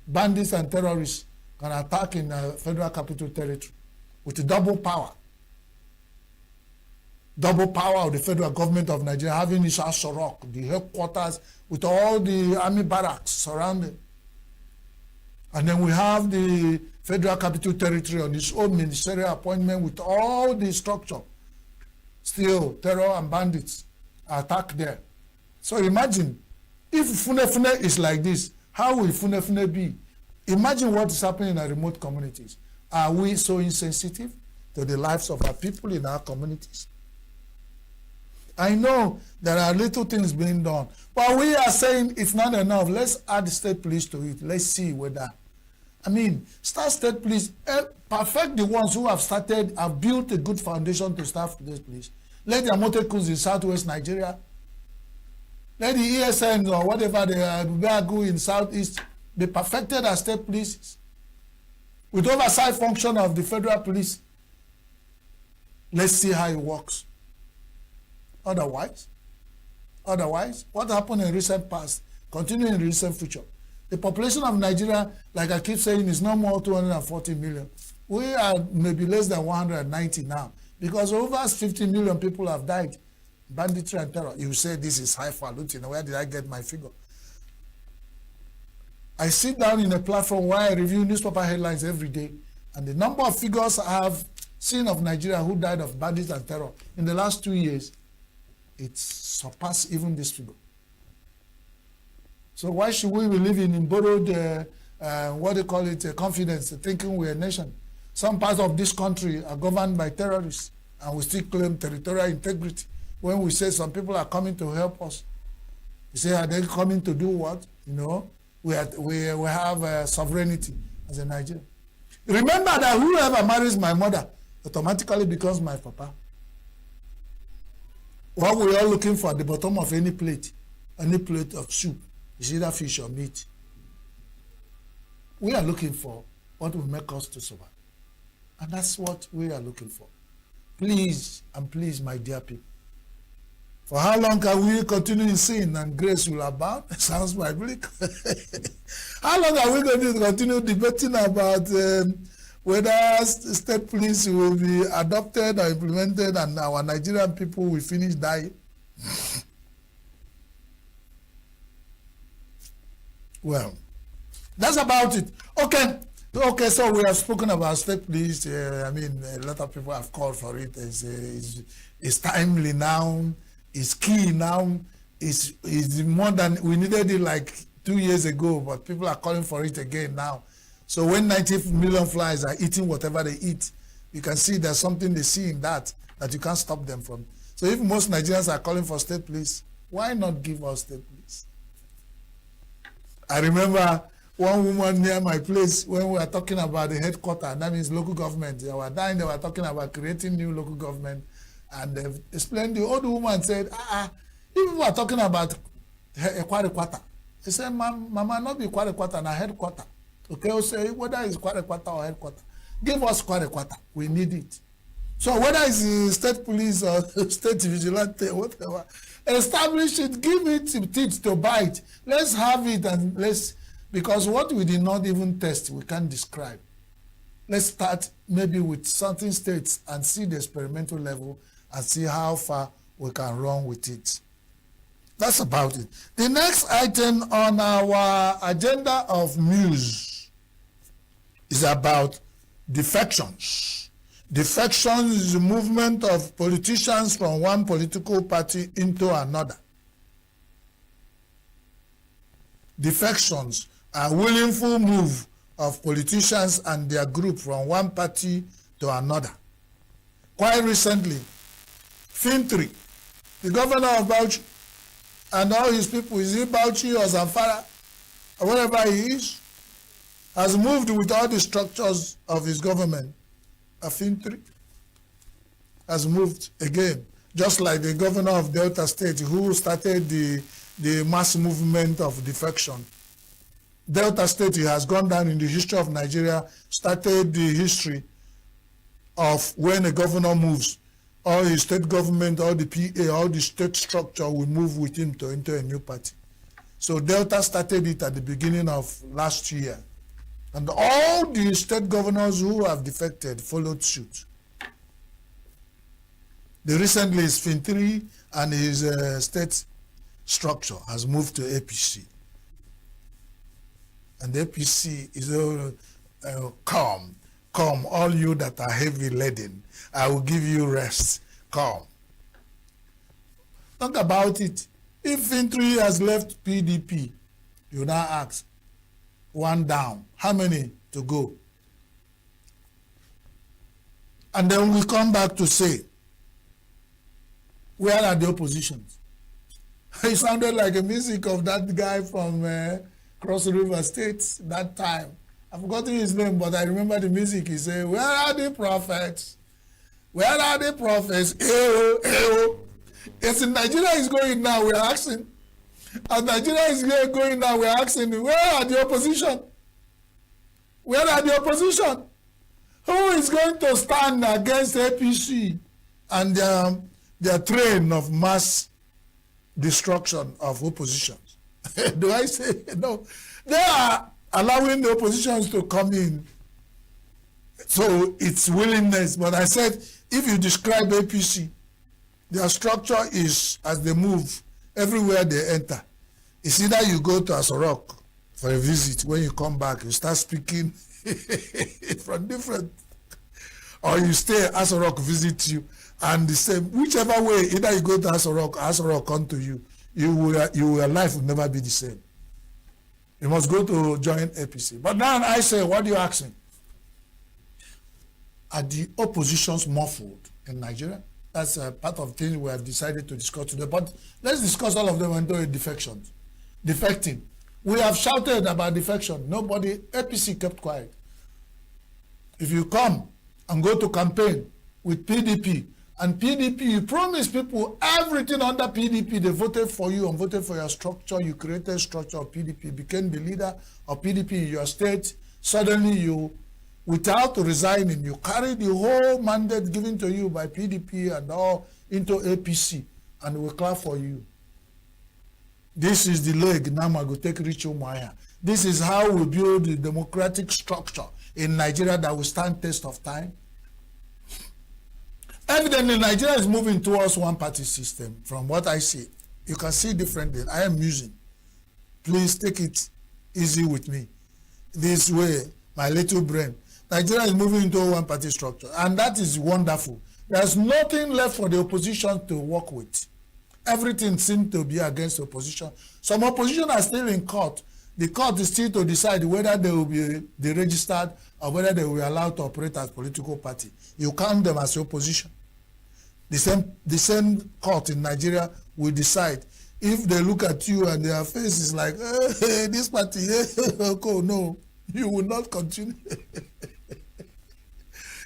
bandits and terrorists can attack in the federal capital territory with double power of the federal government of Nigeria, having its Asorok, the headquarters with all the army barracks surrounding. And then we have the federal capital territory on its own ministerial appointment with all the structure. Still, terror and bandits are attacked there. So imagine, if Funefune is like this, how will Funefune be? Imagine what is happening in our remote communities. Are we so insensitive to the lives of our people in our communities? I know there are little things being done, but we are saying it's not enough. Let's add state police to it. Let's see whether, start state police, perfect the ones who have built a good foundation to start state police. Let the Amotekus in southwest Nigeria, let the ESN or whatever the Beagu in southeast be perfected as state police with oversight function of the federal police. Let's see how it works. Otherwise, what happened in recent past, continue in recent future. The population of Nigeria, like I keep saying, is no more 240 million. We are maybe less than 190 now, because over 50 million people have died. Banditry and terror. You say this is highfalutin. Where did I get my figure? I sit down in a platform where I review newspaper headlines every day, and the number of figures I have seen of Nigeria who died of bandits and terror in the last 2 years, it surpassed even this figure. So why should we be living in borrowed, confidence, thinking we're a nation? Some parts of this country are governed by terrorists, and we still claim territorial integrity. When we say some people are coming to help us, we say, are they coming to do what? We have sovereignty as a Nigerian. Remember that whoever marries my mother automatically becomes my papa. What we are looking for at the bottom of any plate of soup, is either fish or meat. We are looking for what will make us to survive. And that's what we are looking for. Please, and please, my dear people, for how long can we continue in sin and grace will abound? Sounds biblical. How long are we going to continue debating about whether state police will be adopted or implemented and our Nigerian people will finish dying. Well, that's about it. Okay, so we have spoken about state police. I mean, a lot of people have called for it. It's timely now. It's key now. It's more than we needed it like 2 years ago, but people are calling for it again now. So when 90 million flies are eating whatever they eat, you can see there's something they see in that you can't stop them from. So if most Nigerians are calling for state police, why not give us state police? I remember one woman near my place when we were talking about the headquarters, that means local government. They were talking about creating new local government, and they explained, the old woman said, if people are talking about a quarter, they said, Mama, not be quarter, na headquarter. Okay, I'll say whether it's quarter or headquarter, give us quarter. We need it. So whether it's state police or state vigilante, whatever, establish it, give it teeth to bite. Let's have it, and because what we did not even test, we can't describe. Let's start maybe with certain states and see the experimental level and see how far we can run with it. That's about it. The next item on our agenda of news is about defections. Defection is the movement of politicians from one political party into another. Defections are willful move of politicians and their group from one party to another. Quite recently, Fintri, the governor of Bauchi, and all his people, is it Bauchi or Zamfara, or wherever he is, has moved with all the structures of his government. Fintri has moved again, just like the governor of Delta State, who started the mass movement of defection. Delta State has gone down in the history of Nigeria, started the history of when a governor moves, all his state government, all the PA, all the state structure will move with him to enter a new party. So Delta started it at the beginning of last year. And all the state governors who have defected followed suit. The recently is Fintri and his state structure has moved to APC. And the APC is come, all you that are heavy laden, I will give you rest, come. Talk about it. If Fintri has left PDP, you now ask, one down, how many to go? And then we come back to say, where are the oppositions? It sounded like a music of that guy from Cross River State that time. I've forgotten his name, but I remember the music. He said, where are the prophets? Where are the prophets? Yes, in Nigeria is going now, we're asking. As Nigeria is going now, we're asking, where are the opposition? Where are the opposition? Who is going to stand against APC and their train of mass destruction of oppositions? Do I say no? They are allowing the oppositions to come in. So it's willingness. But I said, if you describe APC, their structure is, as they move, everywhere they enter. It's either you go to Asorok for a visit, when you come back, you start speaking from different, or you stay, Asorok visit you, and the same, whichever way, either you go to Asorok come to you, your life will never be the same. You must go to join APC. But now I say, what are you asking? Are the oppositions muffled in Nigeria? That's a part of things we have decided to discuss today. But let's discuss all of them into defections. Defecting. We have shouted about defection. Nobody, APC kept quiet. If you come and go to campaign with PDP, and PDP, you promise people everything under PDP, they voted for you and voted for your structure, you created structure of PDP, became the leader of PDP in your state, suddenly you, without resigning, you carry the whole mandate given to you by PDP and all into APC, and we clap for you. This is the leg Namago take Rich Umaya. This is how we build the democratic structure in Nigeria that will stand test of time? Evidently, Nigeria is moving towards one-party system. From what I see, you can see different things. I am using. Please take it easy with me. This way, my little brain. Nigeria is moving into a one-party structure, and that is wonderful. There's nothing left for the opposition to work with. Everything seems to be against the opposition. Some opposition are still in court. The court is still to decide whether they will be deregistered or whether they will be allowed to operate as political party. You count them as opposition. The same court in Nigeria will decide. If they look at you and their face is like, hey, this party, oh, no, you will not continue.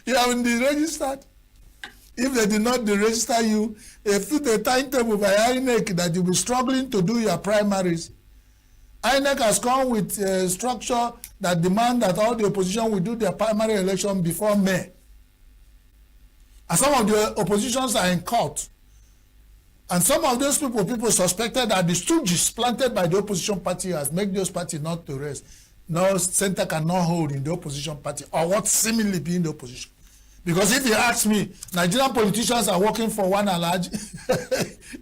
You haven't deregistered. If they did not deregister you, they put a timetable by INEC that you'll be struggling to do your primaries. INEC has come with a structure that demands that all the opposition will do their primary election before May. And some of the oppositions are in court. And some of those people suspected that the stooges planted by the opposition party has made those parties not to rest. No center cannot hold in the opposition party, or what seemingly be in the opposition. Because if you ask me, Nigerian politicians are working for one Alhaji.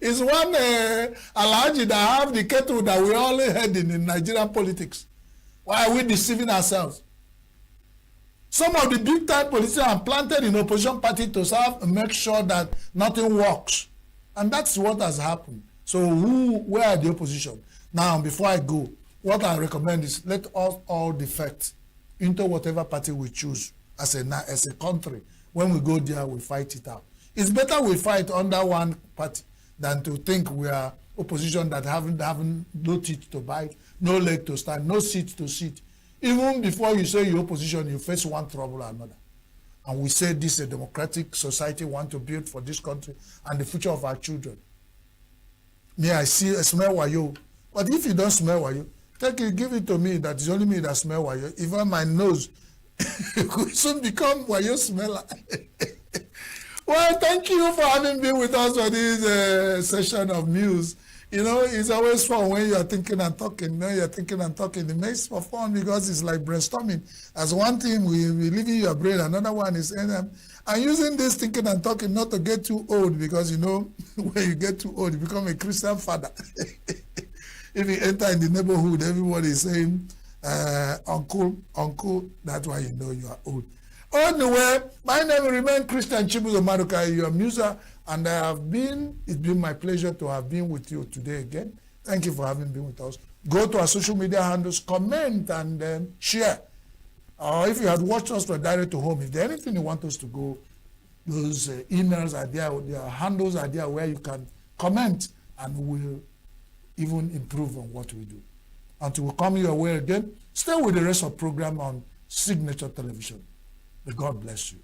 It's one Alhaji that have the kettle that we all heading in Nigerian politics. Why are we deceiving ourselves? Some of the big time politicians are planted in opposition party to serve and make sure that nothing works. And that's what has happened. So where are the opposition? Now, before I go, what I recommend is let us all defect into whatever party we choose as a country. When we go there, we fight it out. It's better we fight under one party than to think we are opposition that haven't no teeth to bite, no leg to stand, no seat to sit. Even before you say you're opposition, you face one trouble or another. And we say this is a democratic society we want to build for this country and the future of our children. Me, I smell wayo. But if you don't smell wayo, take it, give it to me. That is only me that smell wayo. Even my nose could soon become wayo smeller. Well, thank you for having been with us for this session of news. You know, it's always fun when you are thinking and talking. You know, you're thinking and talking. It makes for fun because it's like brainstorming. As one thing, we live in your brain. Another one is, I'm using this thinking and talking not to get too old because, you know, when you get too old, you become a Christian father. If you enter in the neighborhood, everybody is saying, uncle, that's why you know you are old. Anyway, my name remains Christian Chibuzo Maruka, your muser, and it's been my pleasure to have been with you today again. Thank you for having been with us. Go to our social media handles, comment, and share. If you had watched us from direct to home, if there's anything you want us to go, those emails are there, their handles are there where you can comment, and we'll even improve on what we do. Until we come your way again, stay with the rest of the program on Signature Television. May God bless you.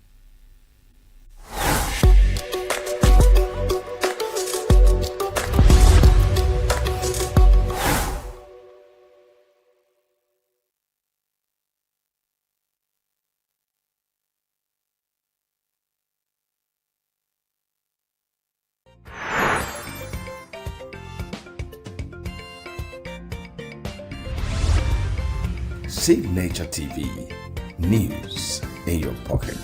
Signature TV, news in your pocket.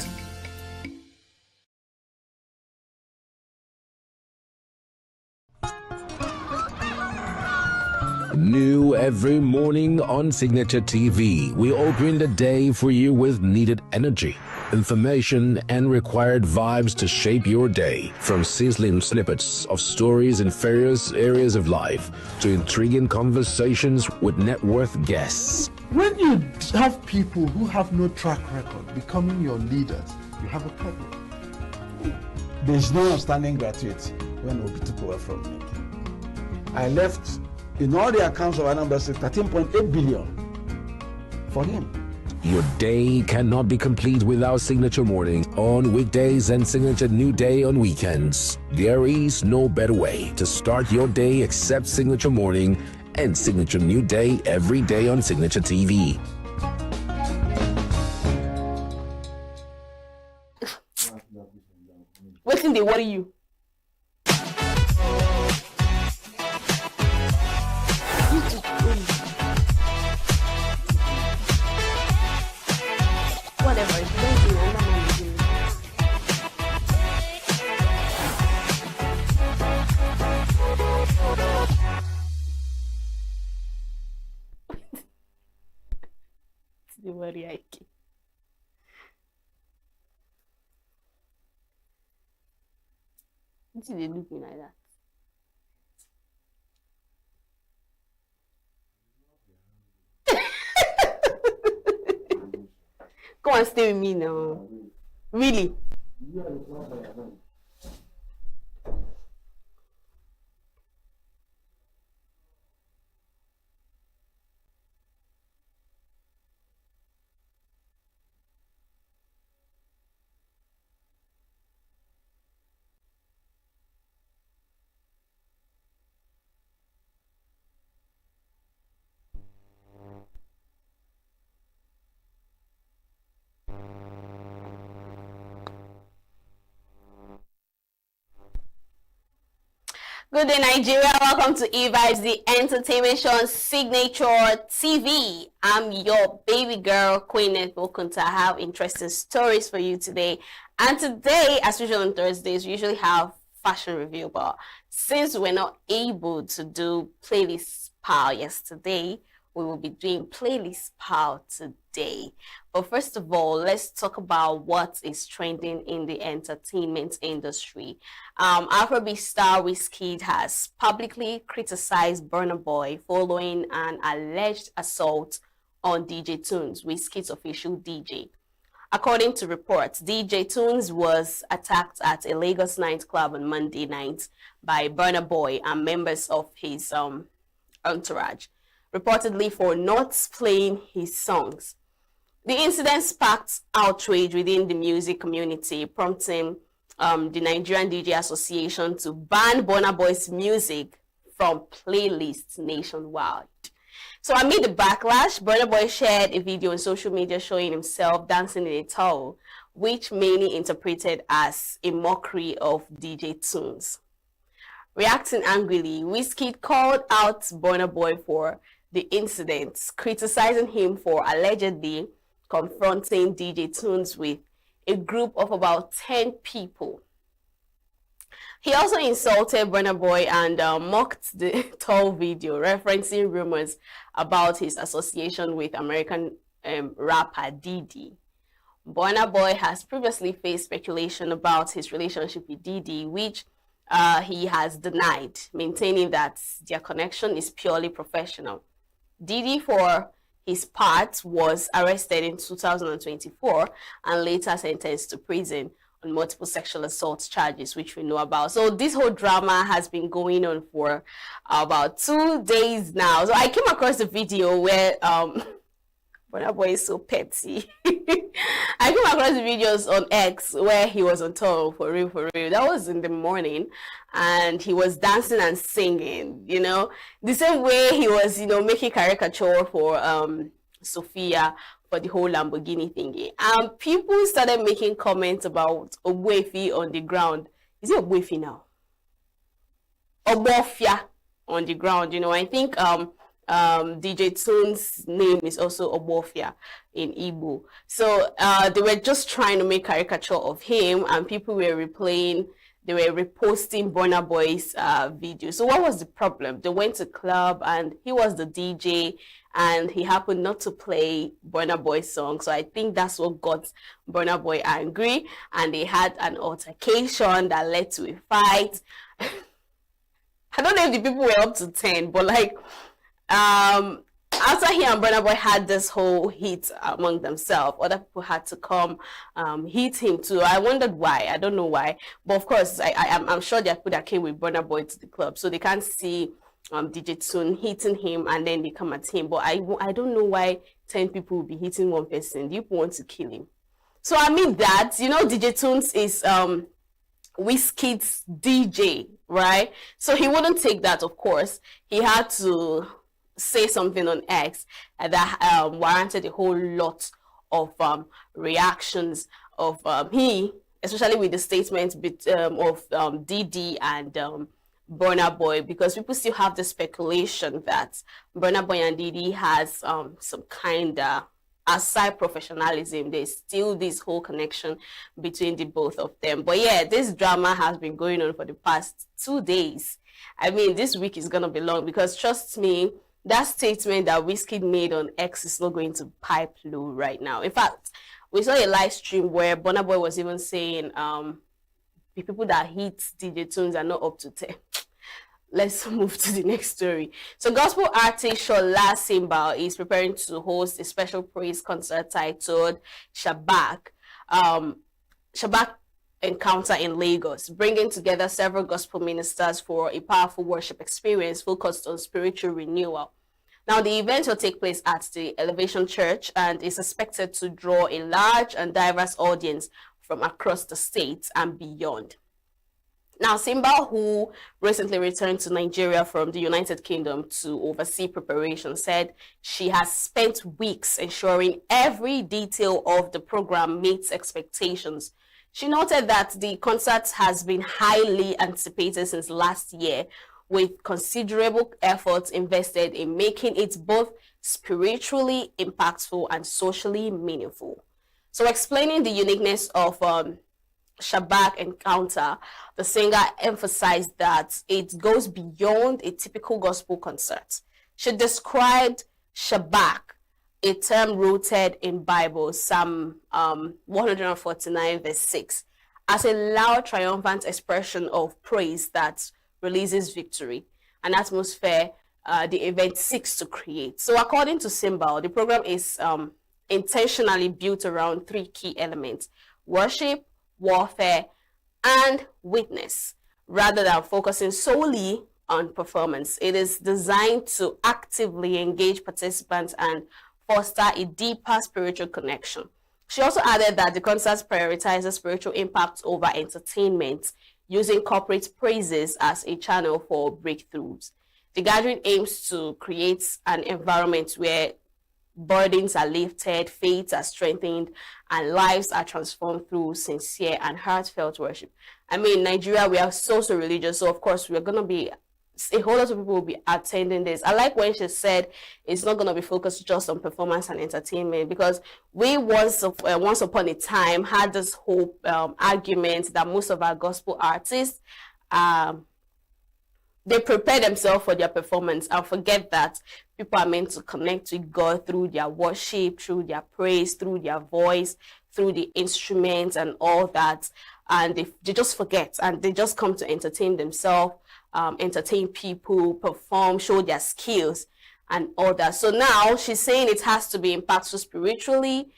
New every morning on Signature TV, we open the day for you with needed energy, information, and required vibes to shape your day. From sizzling snippets of stories in various areas of life to intriguing conversations with net worth guests. When you have people who have no track record becoming your leaders, you have a problem. There's no outstanding gratuity when Obi took over from me. I left in all the accounts of Anambra State 13.8 billion for him. Your day cannot be complete without Signature Morning on weekdays and Signature New Day on weekends. There is no better way to start your day except Signature Morning and Signature New Day every day on Signature TV. What's in they worry you? whatever. If you don't do it, another man will do it. The worry I keep. Why did they look me like that? Come and stay with me now. Really? Good day, Nigeria. Welcome to E-Vibes, the entertainment show on Signature TV. I'm your baby girl, Queen Nebokunta. I have interesting stories for you today. And today, as usual on Thursdays, we usually have fashion review. But since we're not able to do playlist pal yesterday, we will be doing playlist pal today. But first of all, let's talk about what is trending in the entertainment industry. Afrobeat star Wizkid has publicly criticized Burna Boy following an alleged assault on DJ Tunes, Wizkid's official DJ. According to reports, DJ Tunes was attacked at a Lagos nightclub on Monday night by Burna Boy and members of his entourage, reportedly for not playing his songs. The incident sparked outrage within the music community, prompting the Nigerian DJ Association to ban Burna Boy's music from playlists nationwide. So amid the backlash, Burna Boy shared a video on social media showing himself dancing in a towel, which many interpreted as a mockery of DJ Tunes. Reacting angrily, Wizkid called out Burna Boy for the incident, criticizing him for allegedly confronting DJ Tunes with a group of about 10 people. He also insulted Burna Boy and mocked the tall video, referencing rumors about his association with American rapper Diddy. Burna Boy has previously faced speculation about his relationship with Diddy, which he has denied, maintaining that their connection is purely professional. Diddy, for his part, was arrested in 2024 and later sentenced to prison on multiple sexual assault charges, which we know about. So this whole drama has been going on for about 2 days now. So I came across the video where Burna Boy is so petty. I came across the videos on X where he was on tour, for real, for real. That was in the morning, and he was dancing and singing, you know, the same way he was, you know, making caricature for Sophia for the whole Lamborghini thingy. And people started making comments about Ogbuefi on the ground. Is it Ogbuefi now? Ogbofia on the ground, you know. I think DJ Tunes' name is also Ogbofia in Igbo. So they were just trying to make caricature of him, and people were replaying, they were reposting Burna Boy's video. So what was the problem? They went to club and he was the DJ and he happened not to play Burna Boy's song. So I think that's what got Burna Boy angry, and they had an altercation that led to a fight. I don't know if the people were up to 10, but like after he and Burna Boy had this whole heat among themselves, other people had to come hit him too. I wondered why. I don't know why. But of course, I'm sure there are people that came with Burna Boy to the club, so they can't see DJ Tune hitting him and then they come at him. But I don't know why 10 people will be hitting one person. You want to kill him. So I mean that, you know, DJ Tunes is Wizkid's DJ, right? So he wouldn't take that, of course. He had to say something on X that warranted a whole lot of reactions of especially with the statements of Diddy and Burna Boy, because people still have the speculation that Burna Boy and Diddy has some kind of aside professionalism, there's still this whole connection between the both of them. But yeah, this drama has been going on for the past 2 days. I mean, this week is gonna be long because trust me, that statement that Wizkid made on X is not going to pipe low right now. In fact, we saw a live stream where Burna Boy was even saying the people that hit DJ Tunes are not up to 10. Let's move to the next story. So gospel artist Shola Simbal is preparing to host a special praise concert titled Shabak. Shabak Encounter in Lagos, bringing together several gospel ministers for a powerful worship experience focused on spiritual renewal. Now, the event will take place at the Elevation Church and is expected to draw a large and diverse audience from across the state and beyond. Now, Simbal, who recently returned to Nigeria from the United Kingdom to oversee preparation, said she has spent weeks ensuring every detail of the program meets expectations. She noted that the concert has been highly anticipated since last year, with considerable efforts invested in making it both spiritually impactful and socially meaningful. So explaining the uniqueness of Shabak Encounter, the singer emphasized that it goes beyond a typical gospel concert. She described Shabak, a term rooted in Bible, Psalm 149 verse 6, as a loud triumphant expression of praise that releases victory, an atmosphere the event seeks to create. So according to Simbal, the program is intentionally built around 3 key elements: worship, warfare, and witness. Rather than focusing solely on performance, it is designed to actively engage participants and foster a deeper spiritual connection. She also added that the concert prioritizes spiritual impact over entertainment, using corporate praises as a channel for breakthroughs. The gathering aims to create an environment where burdens are lifted, faiths are strengthened, and lives are transformed through sincere and heartfelt worship. I mean, Nigeria, we are so religious, so of course we're going to be, a whole lot of people will be attending this. I like when she said it's not going to be focused just on performance and entertainment, because we once upon a time had this whole argument that most of our gospel artists, they prepare themselves for their performance and forget that people are meant to connect with God through their worship, through their praise, through their voice, through the instruments and all that. And they just forget and they just come to entertain themselves, entertain people, perform, show their skills and all that. So now she's saying it has to be impactful spiritually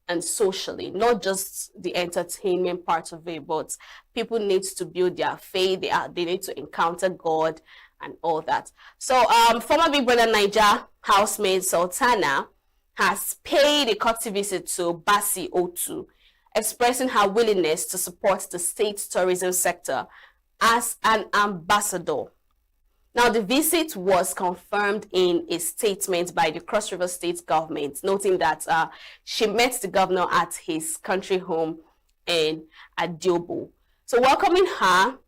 and socially, not just the entertainment part of it, but people need to build their faith. They need to encounter God and all that. So former Big Brother Naija housemate Sultana has paid a courtesy visit to Basi O2, expressing her willingness to support the state tourism sector as an ambassador. Now, the visit was confirmed in a statement by the Cross River State government, noting that she met the governor at his country home in Adiobo. So welcoming her,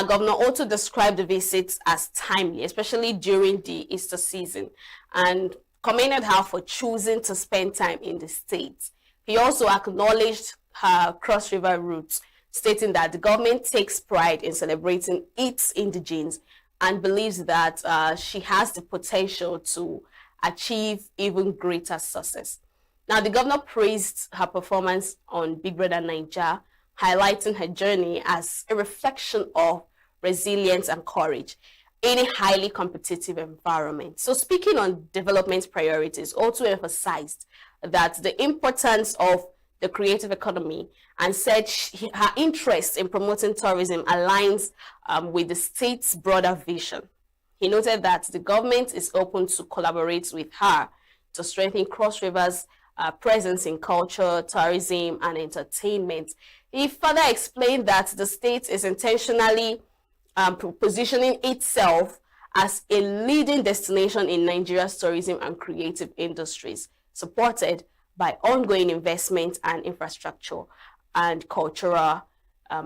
Governor also described the visit as timely, especially during the Easter season, and commended her for choosing to spend time in the state. He also acknowledged her Cross River roots, stating that the government takes pride in celebrating its indigenes and believes that she has the potential to achieve even greater success. Now, the governor praised her performance on Big Brother Naija, highlighting her journey as a reflection of resilience and courage in a highly competitive environment. So speaking on development priorities, also emphasized that the importance of the creative economy and said her interest in promoting tourism aligns with the state's broader vision. He noted that the government is open to collaborate with her to strengthen Cross River's presence in culture, tourism, and entertainment. He further explained that the state is intentionally positioning itself as a leading destination in Nigeria's tourism and creative industries, supported by ongoing investment and infrastructure and cultural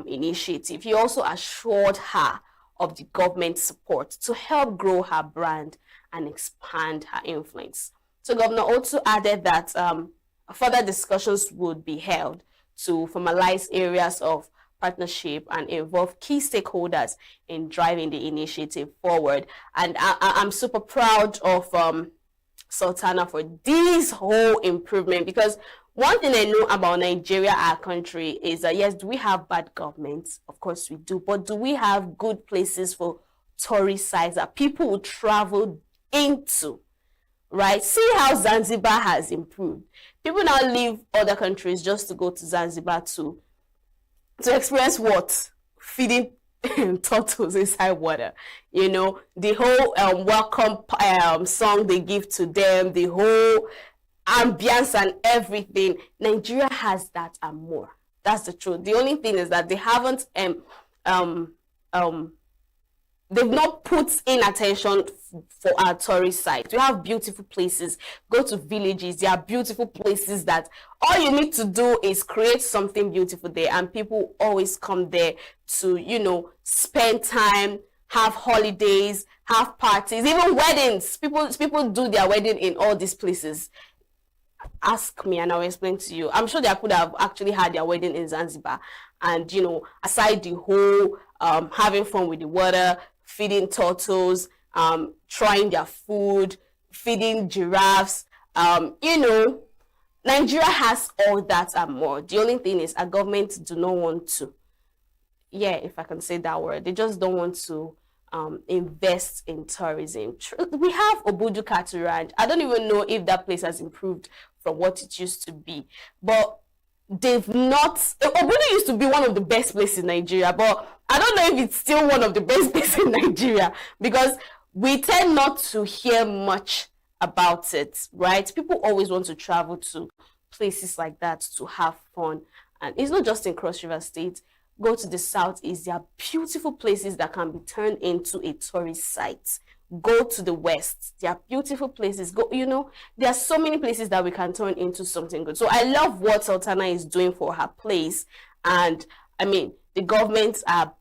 initiative. He also assured her of the government's support to help grow her brand and expand her influence. So Governor Otu added that further discussions would be held to formalize areas of partnership and involve key stakeholders in driving the initiative forward. And I'm super proud of Sultana for this whole improvement, because one thing I know about Nigeria, our country, is that yes, do we have bad governments? Of course we do. But do we have good places for tourist sites that people will travel into? Right? See how Zanzibar has improved. People now leave other countries just to go to Zanzibar to experience what? Feeding turtles inside water. You know, the whole welcome song they give to them, the whole ambience and everything. Nigeria has that and more. That's the truth. The only thing is that they haven't they've not put in attention for our tourist sites. We have beautiful places. Go to villages. There are beautiful places that all you need to do is create something beautiful there, and people always come there to, you know, spend time, have holidays, have parties, even weddings. People do their wedding in all these places. Ask me and I'll explain to you. I'm sure they could have actually had their wedding in Zanzibar. And, you know, aside the whole having fun with the water, feeding turtles, trying their food, feeding giraffes, you know, Nigeria has all that and more. The only thing is our government do not want to, yeah, if I can say that word, they just don't want to invest in tourism. We have Obudu Cattle Ranch. I don't even know if that place has improved from what it used to be, but they've not. Obudu used to be one of the best places in Nigeria, but I don't know if it's still one of the best places in Nigeria, because we tend not to hear much about it, right? People always want to travel to places like that to have fun, and it's not just in Cross River State. Go to the southeast, there are beautiful places that can be turned into a tourist site. Go to the west, there are beautiful places. Go, you know, there are so many places that we can turn into something good. So I love what Sultana is doing for her place, and I mean, the governments are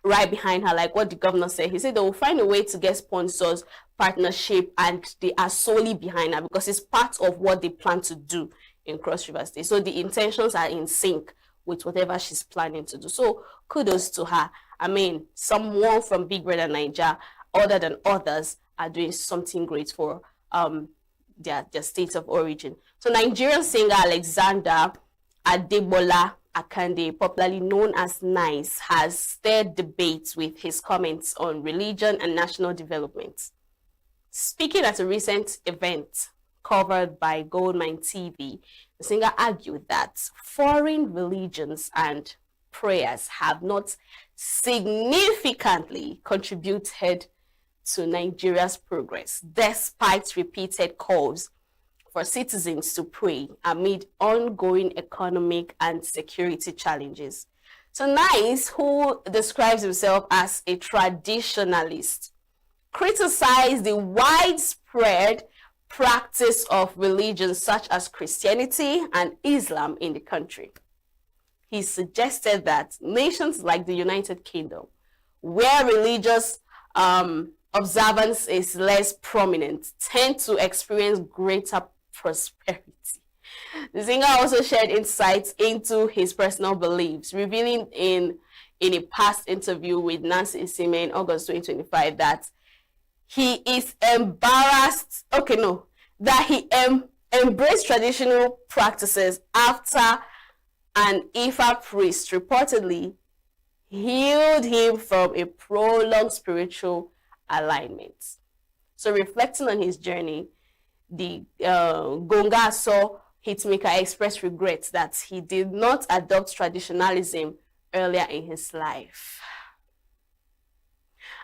right behind her. Like what the governor said, he said they will find a way to get sponsors, partnership, and they are solely behind her because it's part of what they plan to do in Cross River State. So the intentions are in sync with whatever she's planning to do. So kudos to her. I mean, someone from Big Brother Niger, other than others, are doing something great for their state of origin. So Nigerian singer Alexander Adebola Akande, popularly known as Nice, has stirred debates with his comments on religion and national development. Speaking at a recent event covered by Goldmine TV, the singer argued that foreign religions and prayers have not significantly contributed to Nigeria's progress, despite repeated calls for citizens to pray amid ongoing economic and security challenges. So Nice, who describes himself as a traditionalist, criticized the widespread practice of religions such as Christianity and Islam in the country. He suggested that nations like the United Kingdom, where religious observance is less prominent, tend to experience greater prosperity. The singer also shared insights into his personal beliefs, revealing in a past interview with Nancy Isime in August 2025 that he is embarrassed, that he embraced traditional practices after an Ifa priest reportedly healed him from a prolonged spiritual alignment. So reflecting on his journey, the Gongaso hitmaker expressed regrets that he did not adopt traditionalism earlier in his life.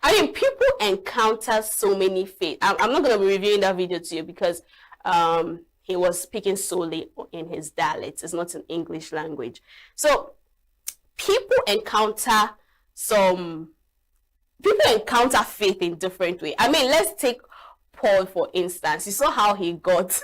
I mean, people encounter so many faiths. I'm not going to be reviewing that video to you because he was speaking solely in his dialect. It's not an English language. So people encounter faith in different ways. I mean, let's take Paul for instance. You saw how he was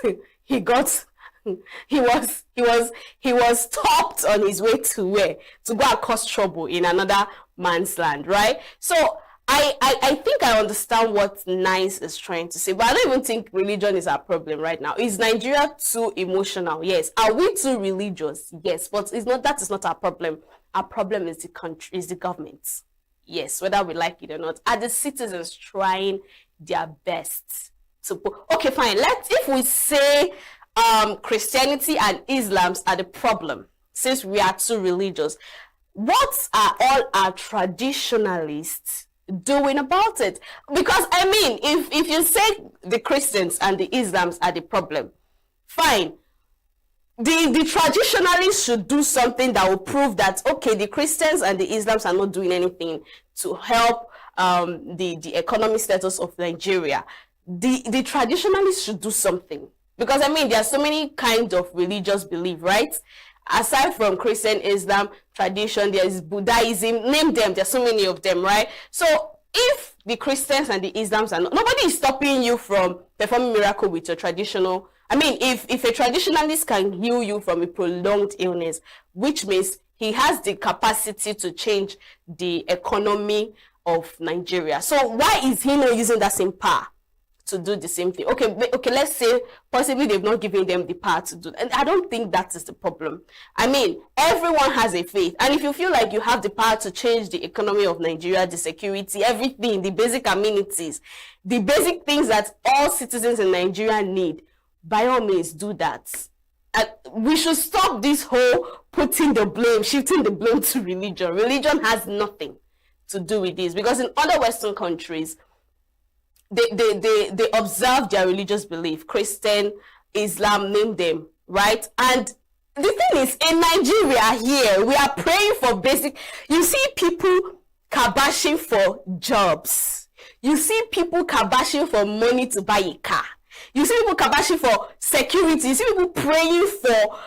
stopped on his way to where? To go and cause trouble in another man's land, right? So I think I understand what Nice is trying to say, but I don't even think religion is our problem right now. Is Nigeria too emotional? Yes. Are we too religious? Yes. But it's not, that is not our problem. Our problem is the country, is the government. Yes, whether we like it or not. Are the citizens trying their best to put, okay, fine. If we say Christianity and Islam are the problem, since we are too religious, what are all our traditionalists doing about it? Because I mean, if you say the Christians and the Islams are the problem, fine, the traditionalists should do something that will prove that, okay, the Christians and the Islams are not doing anything to help the economic status of Nigeria. The traditionalists should do something, because I mean, there are so many kinds of religious belief, right? Aside from Christian, Islam, tradition, there is Buddhism, name them, there's so many of them, right? So if the Christians and the Islams are not, nobody is stopping you from performing miracle with your traditional. I mean, if a traditionalist can heal you from a prolonged illness, which means he has the capacity to change the economy of Nigeria. So why is he not using that same power to do the same thing? Okay, let's say possibly they've not given them the power to do that. And I don't think that is the problem. I mean, everyone has a faith, and if you feel like you have the power to change the economy of Nigeria, the security, everything, the basic amenities, the basic things that all citizens in Nigeria need, by all means do that. We should stop this whole shifting the blame to religion. Religion has nothing to do with this, because in other Western countries, they observe their religious belief, Christian, Islam, name them, right? And the thing is, in Nigeria here, we are praying for basic. You see people kabashing for jobs. You see people kabashing for money to buy a car. You see people kabashing for security. You see people praying for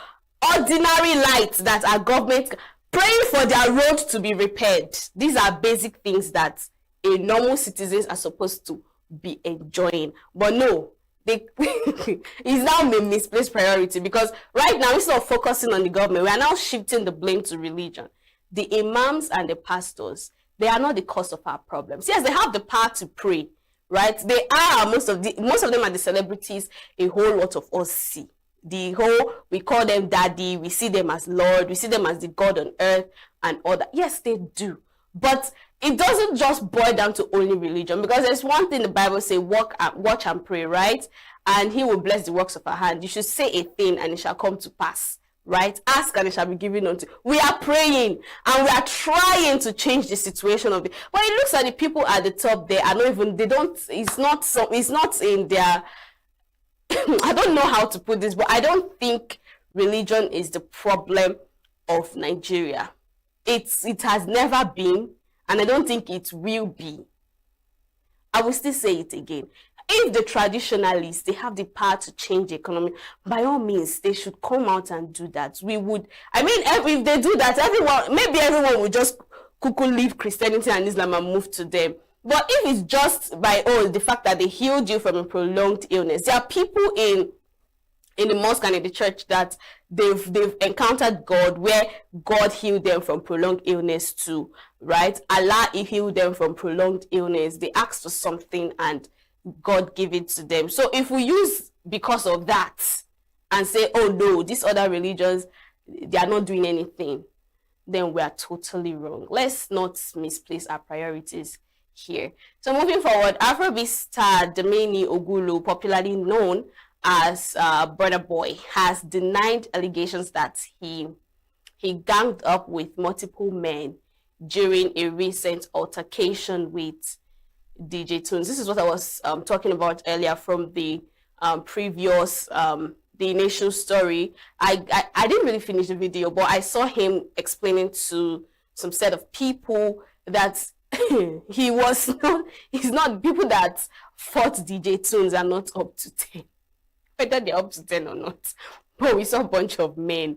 ordinary lights that our government, praying for their road to be repaired. These are basic things that a normal citizens are supposed to be enjoying. But no, it's now a misplaced priority, because right now, instead of focusing on the government, we are now shifting the blame to religion. The imams and the pastors, they are not the cause of our problems. Yes, they have the power to pray, right? They are, most of them are the celebrities a whole lot of us see. We call them daddy, we see them as Lord, we see them as the God on earth and all that. Yes, they do. But it doesn't just boil down to only religion, because there's one thing the Bible says, watch and pray, right? And he will bless the works of our hand. You should say a thing and it shall come to pass, right? Ask and it shall be given unto you. We are praying and we are trying to change the situation of it. But it looks like the people at the top, they are not even, it's not in their, I don't know how to put this, but I don't think religion is the problem of Nigeria. It has never been, and I don't think it will be. I will still say it again. If the traditionalists, they have the power to change the economy, by all means, they should come out and do that. We would, I mean, if they do that, everyone will just leave Christianity and Islam and move to them. But if it's just by the fact that they healed you from a prolonged illness, there are people in the mosque and in the church that they've encountered God, where God healed them from prolonged illness too, right? Allah healed them from prolonged illness. They asked for something and God gave it to them. So if we use because of that and say, oh no, these other religions, they are not doing anything, then we are totally wrong. Let's not misplace our priorities here. So moving forward, Afrobeat star Damani Ogulu, popularly known as Brother Boy, has denied allegations that he ganged up with multiple men during a recent altercation with DJ Tunes. This is what I was talking about earlier from the previous the initial story. I didn't really finish the video, but I saw him explaining to some set of people that he's not, people that fought DJ Tunes are not up to 10. Whether they're up to 10 or not. But we saw a bunch of men,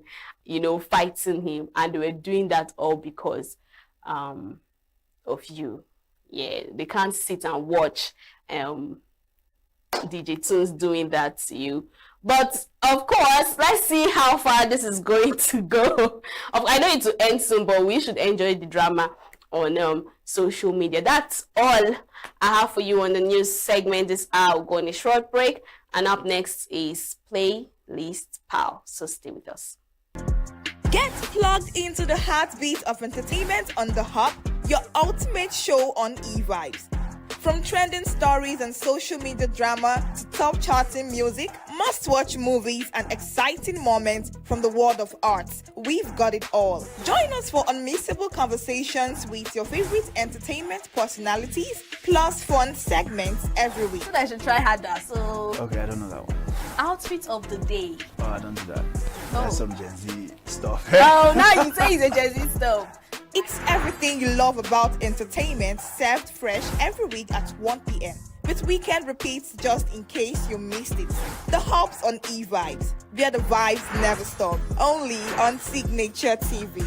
fighting him, and they were doing that all because of you. Yeah, they can't sit and watch DJ Tunes doing that to you. But of course, let's see how far this is going to go. I know it will end soon, but we should enjoy the drama. on social media. That's all I have for you on the news segment this hour. We'll go on a short break, and up next is Playlist Pal. So stay with us. Get plugged into the heartbeat of entertainment on The Hub, your ultimate show on eVibes. From trending stories and social media drama to top charting music, must-watch movies and exciting moments from the world of arts, we've got it all. Join us for unmissable conversations with your favorite entertainment personalities, plus fun segments every week. I should try harder. So, Okay, I don't know that one. outfit of the day. Oh, I don't do that. That's some Gen Z stuff. Oh, now you say it's a Gen Z stuff. It's everything you love about entertainment, served fresh every week at 1 p.m. with weekend repeats just in case you missed it. The Hub's on eVibes, where the vibes never stop. Only on Signature TV.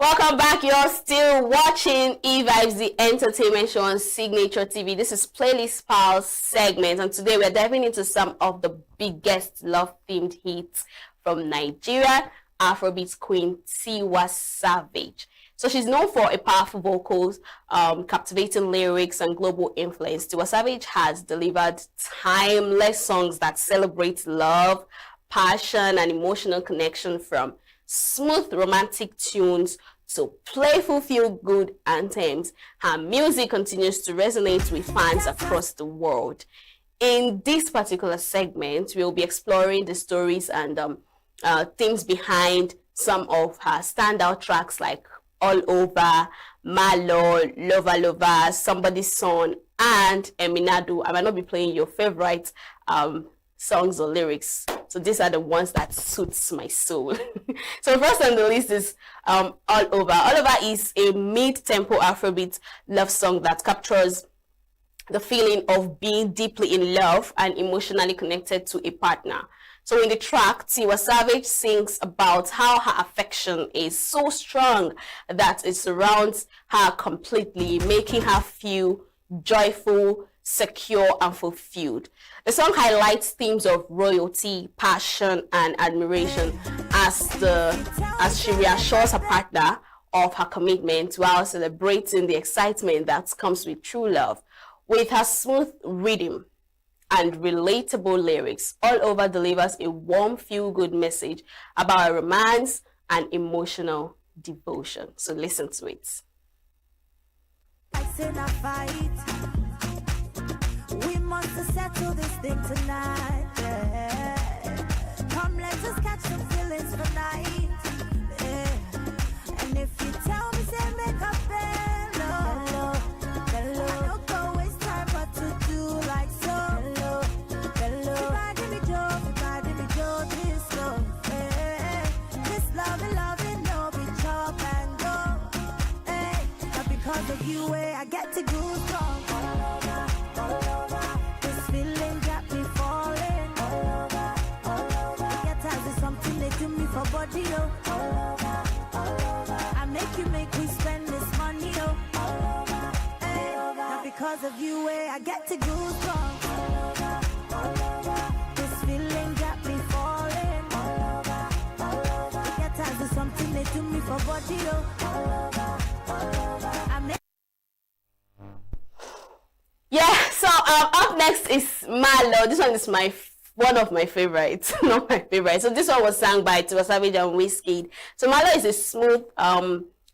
Welcome back. You're still watching eVibes, the entertainment show on Signature TV. This is Playlist Pals segment, and today we're diving into some of the biggest love-themed hits from Nigeria, Afrobeat queen Tiwa Savage. So she's known for a powerful vocals, captivating lyrics, and global influence. Tiwa Savage has delivered timeless songs that celebrate love, passion, and emotional connection, from smooth romantic tunes to playful feel-good anthems. Her music continues to resonate with fans across the world. In this particular segment, we'll be exploring the stories and themes behind some of her standout tracks like All Over, Malo, Lover Lover, Somebody's Son, and Eminadu. I might not be playing your favorite songs or lyrics, so these are the ones that suits my soul. So first on the list is All Over. All Over is a mid-tempo Afrobeat love song that captures the feeling of being deeply in love and emotionally connected to a partner. So in the track, Tiwa Savage sings about how her affection is so strong that it surrounds her completely, making her feel joyful, secure, and fulfilled. The song highlights themes of royalty, passion, and admiration as she reassures her partner of her commitment while celebrating the excitement that comes with true love. With her smooth rhythm and relatable lyrics, All Over delivers a warm, feel-good message about romance and emotional devotion. So listen to it. We must settle this thing tonight. Yeah. Come, let us catch some feelings for night. Yeah. And if you tell me, say make up hello, hello. I don't go waste time, but to do like so. Hello, hello. Everybody me Joe, this love. Yeah. This loving, no be chop and go. Hey, but because of you, I get to go strong. Body, oh. I make me spend this money, oh. Hey, not because of you, I get to go strong. This feeling got me falling. Get tired of something they do me for body, oh. I make. Yeah, so up next is Malo. This one is one of my favorites, not my favorite. So this one was sung by Tiwa Savage and Wizkid. So Malo is a smooth,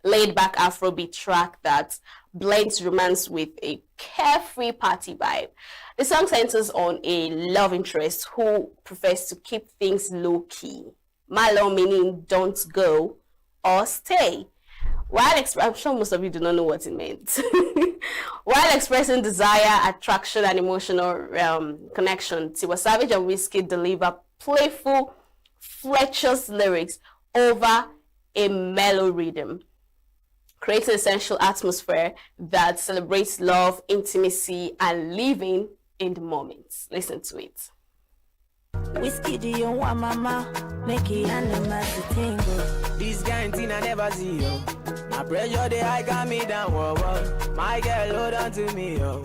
laid-back Afrobeat track that blends romance with a carefree party vibe. The song centers on a love interest who prefers to keep things low-key. Malo meaning don't go or stay. While I'm sure most of you do not know what it meant. While expressing desire, attraction, and emotional connection, Tiwa Savage and Wizkid deliver playful, flirtatious lyrics over a mellow rhythm, creating a sensual atmosphere that celebrates love, intimacy, and living in the moment. Listen to it. Whiskey, do you want mama? Make it animals to tingle. This guarantee I never see you. My pressure, the high got me down, whoa, whoa. My girl, hold on to me, yo.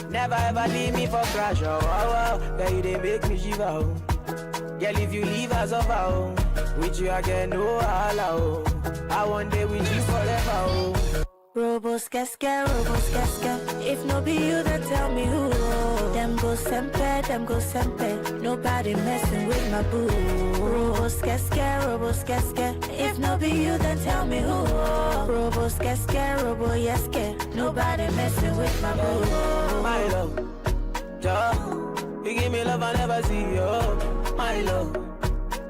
Never ever leave me for crash, oh, whoa, whoa. Girl, you they make me shiver, oh. Girl, if you leave us over, oh, with you I get no allow. I want day with you forever, oh. Robos casca, if no be you, then tell me who. Them go sempe, nobody messing with my boo. Robos casca, if no be you, then tell me who. Robos casca, nobody messing with my boo. My love, Joe, you give me love I never see, oh. My love,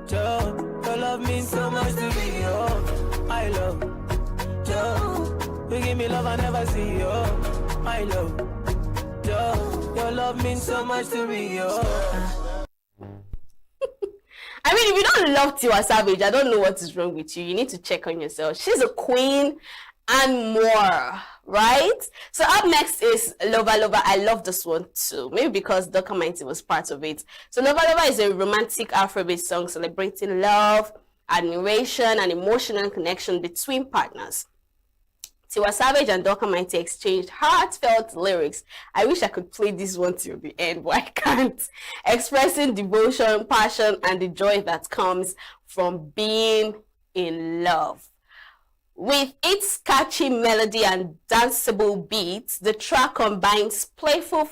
Joe, your love means so much to me, oh. My love, Joe, you give me love I never see, oh. My love, Joe, your love means so much to me, oh. I mean, if you don't love Tiwa Savage, I don't know what is wrong with you. You need to check on yourself. She's a queen and more, right? So up next is Lover Lover. I love this one too. Maybe because Dr. Mighty was part of it. So Lover Lover is a romantic Afrobeat song celebrating love, admiration, and emotional connection between partners. Tiwa Savage and Dr. Mighty exchanged heartfelt lyrics. I wish I could play this one till the end, but I can't. Expressing devotion, passion, and the joy that comes from being in love. With its catchy melody and danceable beats, the track combines playful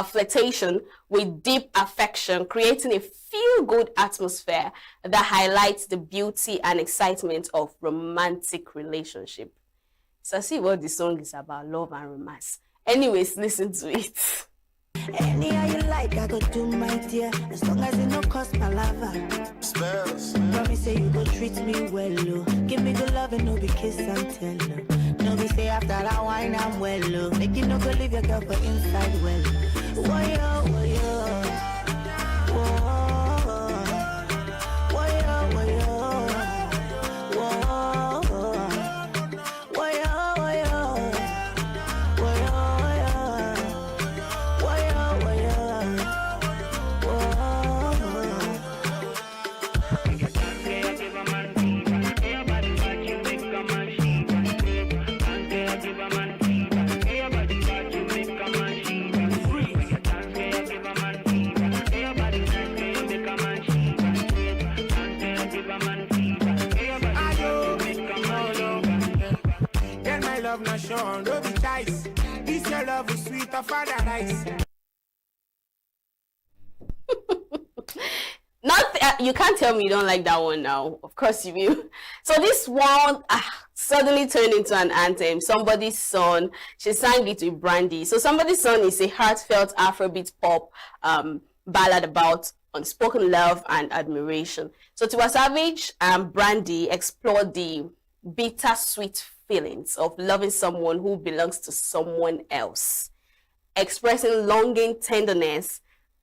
flirtation with deep affection, creating a feel-good atmosphere that highlights the beauty and excitement of romantic relationship. So see what the song is about, love and romance. Anyways, listen to it. Any how you like, I go do my dear, as long as it no cost my lava. Spells. Promise say you go treat me well, oh. Give me good love and no be kiss and tell, oh. No be say after that wine I'm well, oh. Make you no go leave your girl for inside well. Woyo, woyo. Don't be dice. This your love is sweet of paradise. You can't tell me you don't like that one now. Of course you will. So this one suddenly turned into an anthem. Somebody's Son. She sang it with Brandy. So Somebody's Son is a heartfelt Afrobeat pop ballad about unspoken love and admiration. So Tiwa Savage and Brandy explored the bittersweet feelings of loving someone who belongs to someone else, expressing longing, tenderness,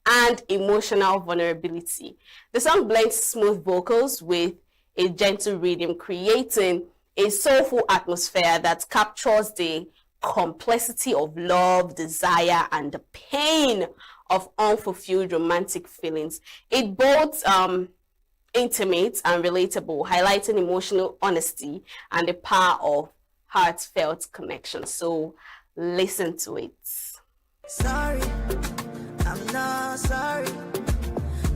and emotional vulnerability. The song blends smooth vocals with a gentle rhythm, creating a soulful atmosphere that captures the complexity of love, desire, and the pain of unfulfilled romantic feelings. It both intimate and relatable, highlighting emotional honesty and the power of heartfelt connection. So listen to it. Sorry, I'm not sorry.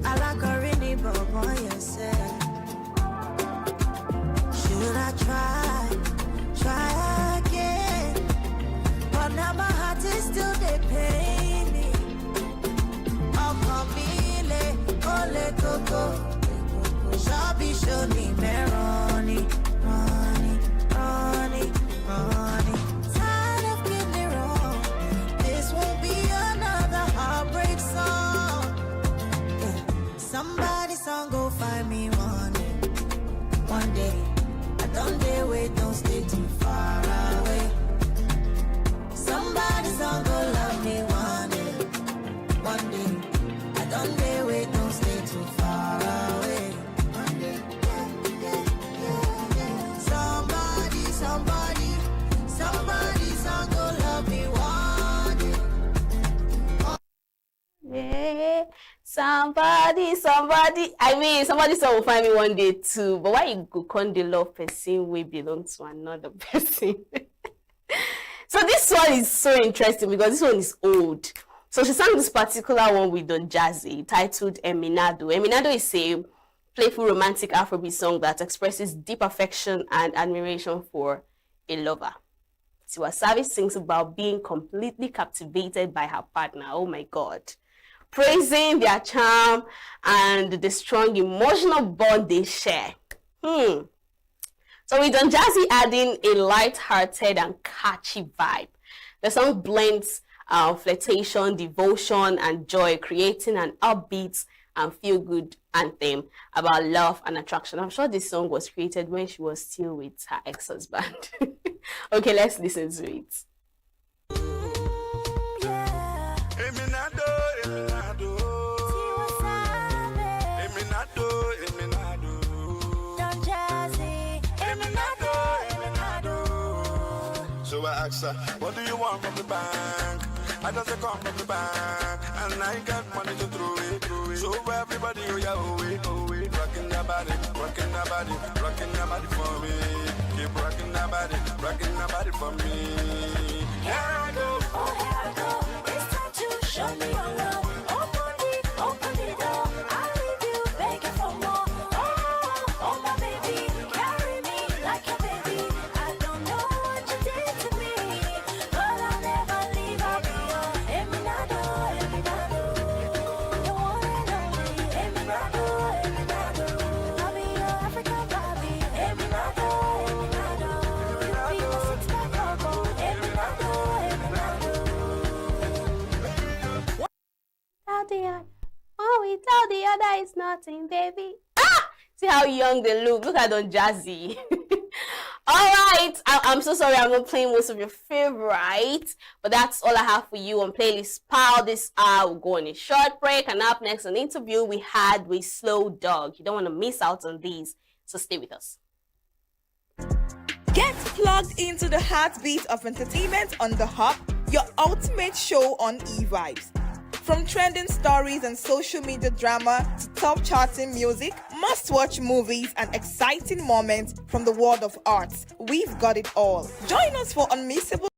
I like a really boy yourself. Should I try again? But now my heart is still the pain me. Oh, come ole coco. Shabi show me meroni, Ronnie. Tired of getting it wrong. This won't be another heartbreak song. Yeah. Somebody song go find me one day. I don't dare wait, don't stay too far away. Somebody song go love me one day. I don't dare wait, don't stay too far away. Somebody song go love me one day. Yeah. Somebody song will find me one day too. But why you go con the love person we belong to another person? So this one is so interesting because this one is old. So she sang this particular one with Don Jazzy titled Eminado. Eminado is a playful romantic Afrobeat song that expresses deep affection and admiration for a lover. Tiwa Savage sings about being completely captivated by her partner. Oh my God. Praising their charm and the strong emotional bond they share. So with Don Jazzy adding a light-hearted and catchy vibe, the song blends flirtation, devotion, and joy, creating an upbeat and feel-good anthem about love and attraction. I'm sure this song was created when she was still with her ex-husband. Okay, let's listen to it. So I asked her, what do you want from the bank? I just come from the bank, and I got money to throw it. So everybody, oh yeah, oh it. Rocking your body, rocking your body, rocking your body for me. Keep rocking your body for me. Here I go, oh here I go. It's time to show me your love. Open the door. I'll leave you begging for more. Oh my baby, carry me like your baby. I don't know what you did to me, but I'll never leave. I'll be your Eminado, Eminado. The one and only Eminado, Eminado. I'll be your African Barbie, Eminado, Eminado. You'll be my six-pack logo, Eminado, Eminado. Tell the other, oh, we tell the other it's nothing, baby. See how young they look. Look at Don Jazzy. All right. I'm so sorry I'm not playing most of your favorites, but that's all I have for you on Playlist Pal this hour. We'll go on a short break, and up next, an interview we had with Slow Dog. You don't want to miss out on these, so stay with us. Get plugged into the heartbeat of entertainment on The Hub, your ultimate show on eVibes. From trending stories and social media drama to top charting music, must-watch movies and exciting moments from the world of arts, we've got it all. Join us for unmissable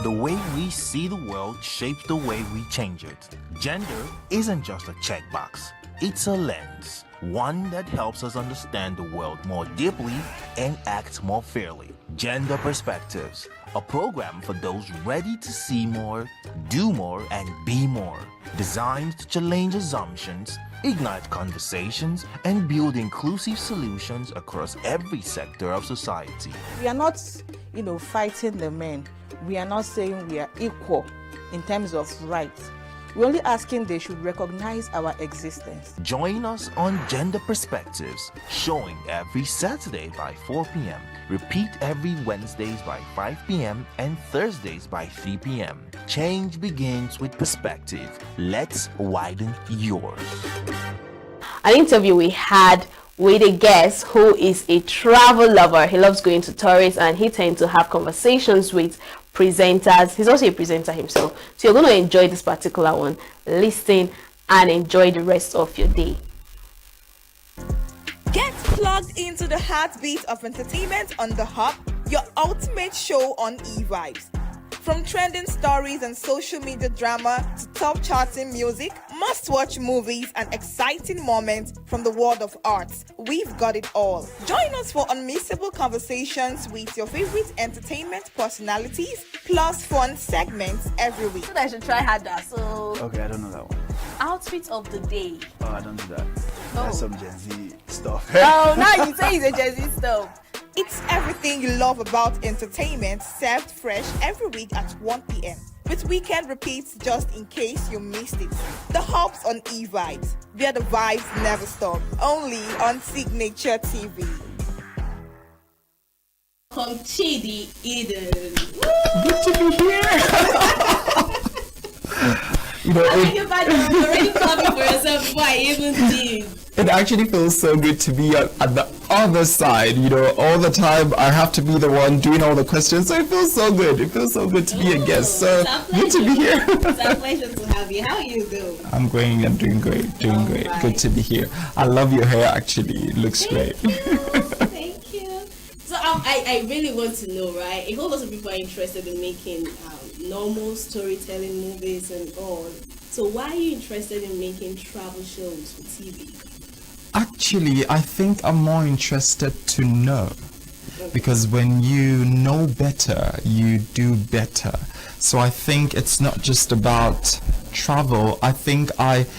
The way we see the world shapes the way we change it. Gender isn't just a checkbox, it's a lens. One that helps us understand the world more deeply and act more fairly. Gender Perspectives, a program for those ready to see more, do more, and be more. Designed to challenge assumptions, ignite conversations, and build inclusive solutions across every sector of society. We are not, fighting the men. We are not saying we are equal in terms of rights. We're only asking they should recognize our existence. Join us on Gender Perspectives, showing every Saturday by 4 p.m. Repeat every Wednesdays by 5 p.m. and Thursdays by 3 p.m. Change begins with perspective. Let's widen yours. An interview we had with a guest who is a travel lover. He loves going to tourists, and he tends to have conversations with presenters. He's also a presenter himself. So you're going to enjoy this particular one. Listen and enjoy the rest of your day. Get plugged into the heartbeat of entertainment on The Hub, your ultimate show on eVibes. From trending stories and social media drama to top charting music, must-watch movies and exciting moments from the world of arts, we've got it all. Join us for unmissable conversations with your favorite entertainment personalities, plus fun segments every week. I should try harder. So, Okay, I don't know that one. outfit of the day. Oh, I don't do that. That's some Gen Z stuff. Oh, now you say it's a Gen Z stuff. It's everything you love about entertainment, served fresh every week at 1 p.m. with weekend repeats just in case you missed it. The Hops on E-Vibes, where the vibes never stop. Only on Signature TV. Chidi Eden. Good to be here. You know, You're already clapping for yourself before I even did. it actually feels so good to be at the other side. You know, all the time I have to be the one doing all the questions, so it feels so good. It feels so good to be a guest. So good to be here. It's a pleasure to have you. How are you doing? I'm doing great. Right. Good to be here. I love your hair. Actually, it looks great. Thank you. So I really want to know, right? A whole lot of people are interested in making normal storytelling movies and all. So why are you interested in making travel shows for TV? Actually, I think I'm more interested to know, because when you know better, you do better. So I think it's not just about travel. I think if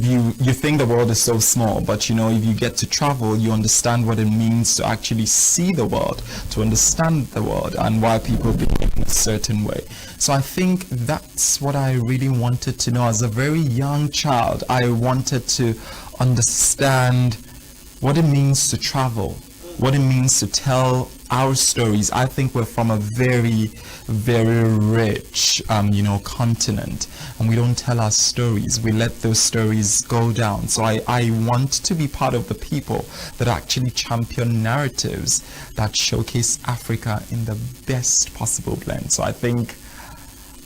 you think the world is so small, but you know, if you get to travel, you understand what it means to actually see the world, to understand the world, and why people behave in a certain way. So I think that's what I really wanted to know as a very young child. I wanted to understand what it means to travel, what it means to tell our stories. I think we're from a very, very rich, continent, and we don't tell our stories. We let those stories go down. So I want to be part of the people that actually champion narratives that showcase Africa in the best possible blend. So I think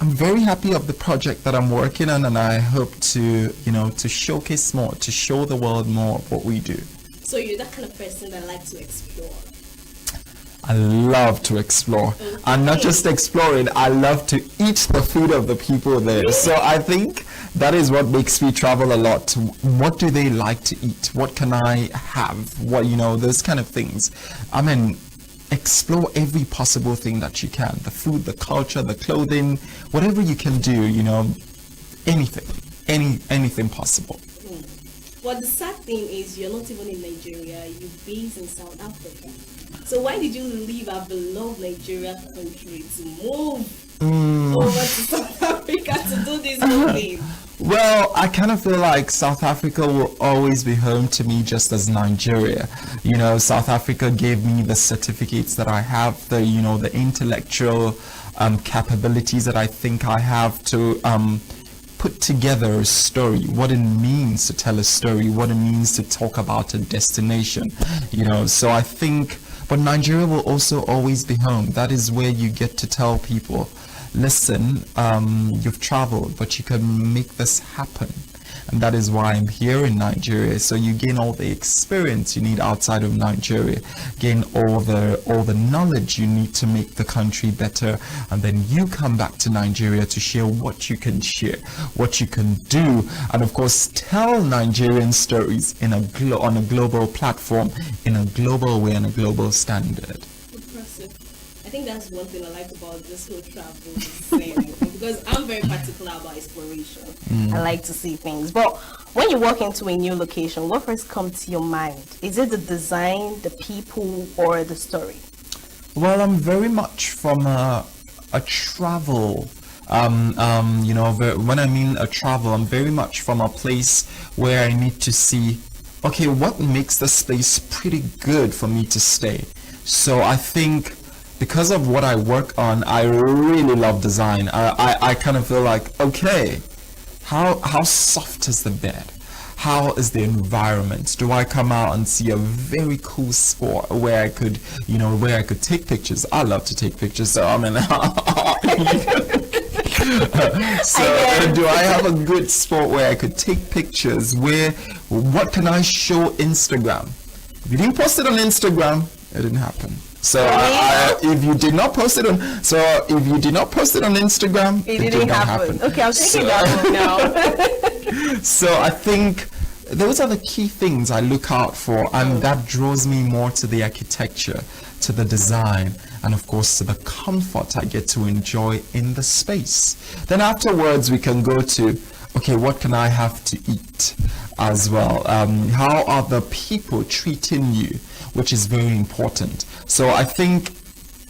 I'm very happy of the project that I'm working on, and I hope to showcase more, to show the world more of what we do. So you're that kind of person that likes to explore. I love to explore. Okay. And not just exploring, I love to eat the food of the people there. So I think that is what makes me travel a lot. What do they like to eat? What can I have? Those kind of things. I mean, explore every possible thing that you can. The food, the culture, the clothing, whatever you can do, anything possible. Well, the sad thing is you're not even in Nigeria, you're based in South Africa. So why did you leave our beloved Nigeria country to move over to South Africa to do this whole thing? Well, I kind of feel like South Africa will always be home to me, just as Nigeria. South Africa gave me the certificates that I have, the intellectual capabilities that I think I have to put together a story, what it means to tell a story, what it means to talk about a destination, so I think, but Nigeria will also always be home. That is where you get to tell people, listen, you've traveled, but you can make this happen. And that is why I'm here in Nigeria. So you gain all the experience you need outside of Nigeria, gain all the knowledge you need to make the country better, and then you come back to Nigeria to share what you can share, what you can do, and of course tell Nigerian stories on a global platform, in a global way, and a global standard. Impressive. I think that's one thing I like about this whole travel thing, because I'm very particular about exploration. I like to see things. But when you walk into a new location, what first comes to your mind? Is it the design, the people, or the story? Well, I'm very much from a travel. When I mean a travel, I'm very much from a place where I need to see, okay, what makes this place pretty good for me to stay? So I think, because of what I work on, I really love design. I kind of feel like, okay, how soft is the bed? How is the environment? Do I come out and see a very cool spot where I could take pictures? I love to take pictures, so I mean, do I have a good spot where I could take pictures? What can I show Instagram? If you didn't post it on Instagram, it didn't happen. So if you did not post it on Instagram, it didn't happen. Okay, I'm taking that one now. So I think those are the key things I look out for, and that draws me more to the architecture, to the design, and of course to the comfort I get to enjoy in the space. Then afterwards we can go to, okay, what can I have to eat as well? How are the people treating you, which is very important. So I think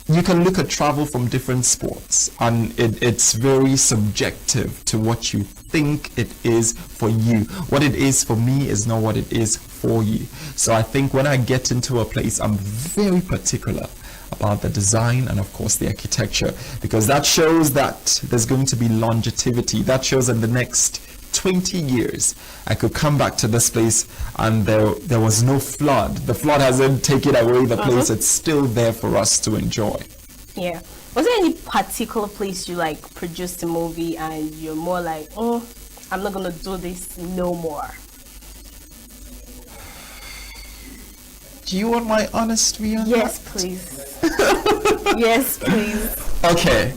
you can look at travel from different sports, and it's very subjective to what you think it is for you. What it is for me is not what it is for you. So I think when I get into a place, I'm very particular about the design and of course the architecture, because that shows that there's going to be longevity. That shows in the next 20 years I could come back to this place and there was no flood. The flood hasn't taken away the place. It's still there for us to enjoy. Yeah. Was there any particular place you like produced a movie and you're more like, oh, I'm not gonna do this no more? Do you want my honest view on Yes, that? please. Yes, please. Okay.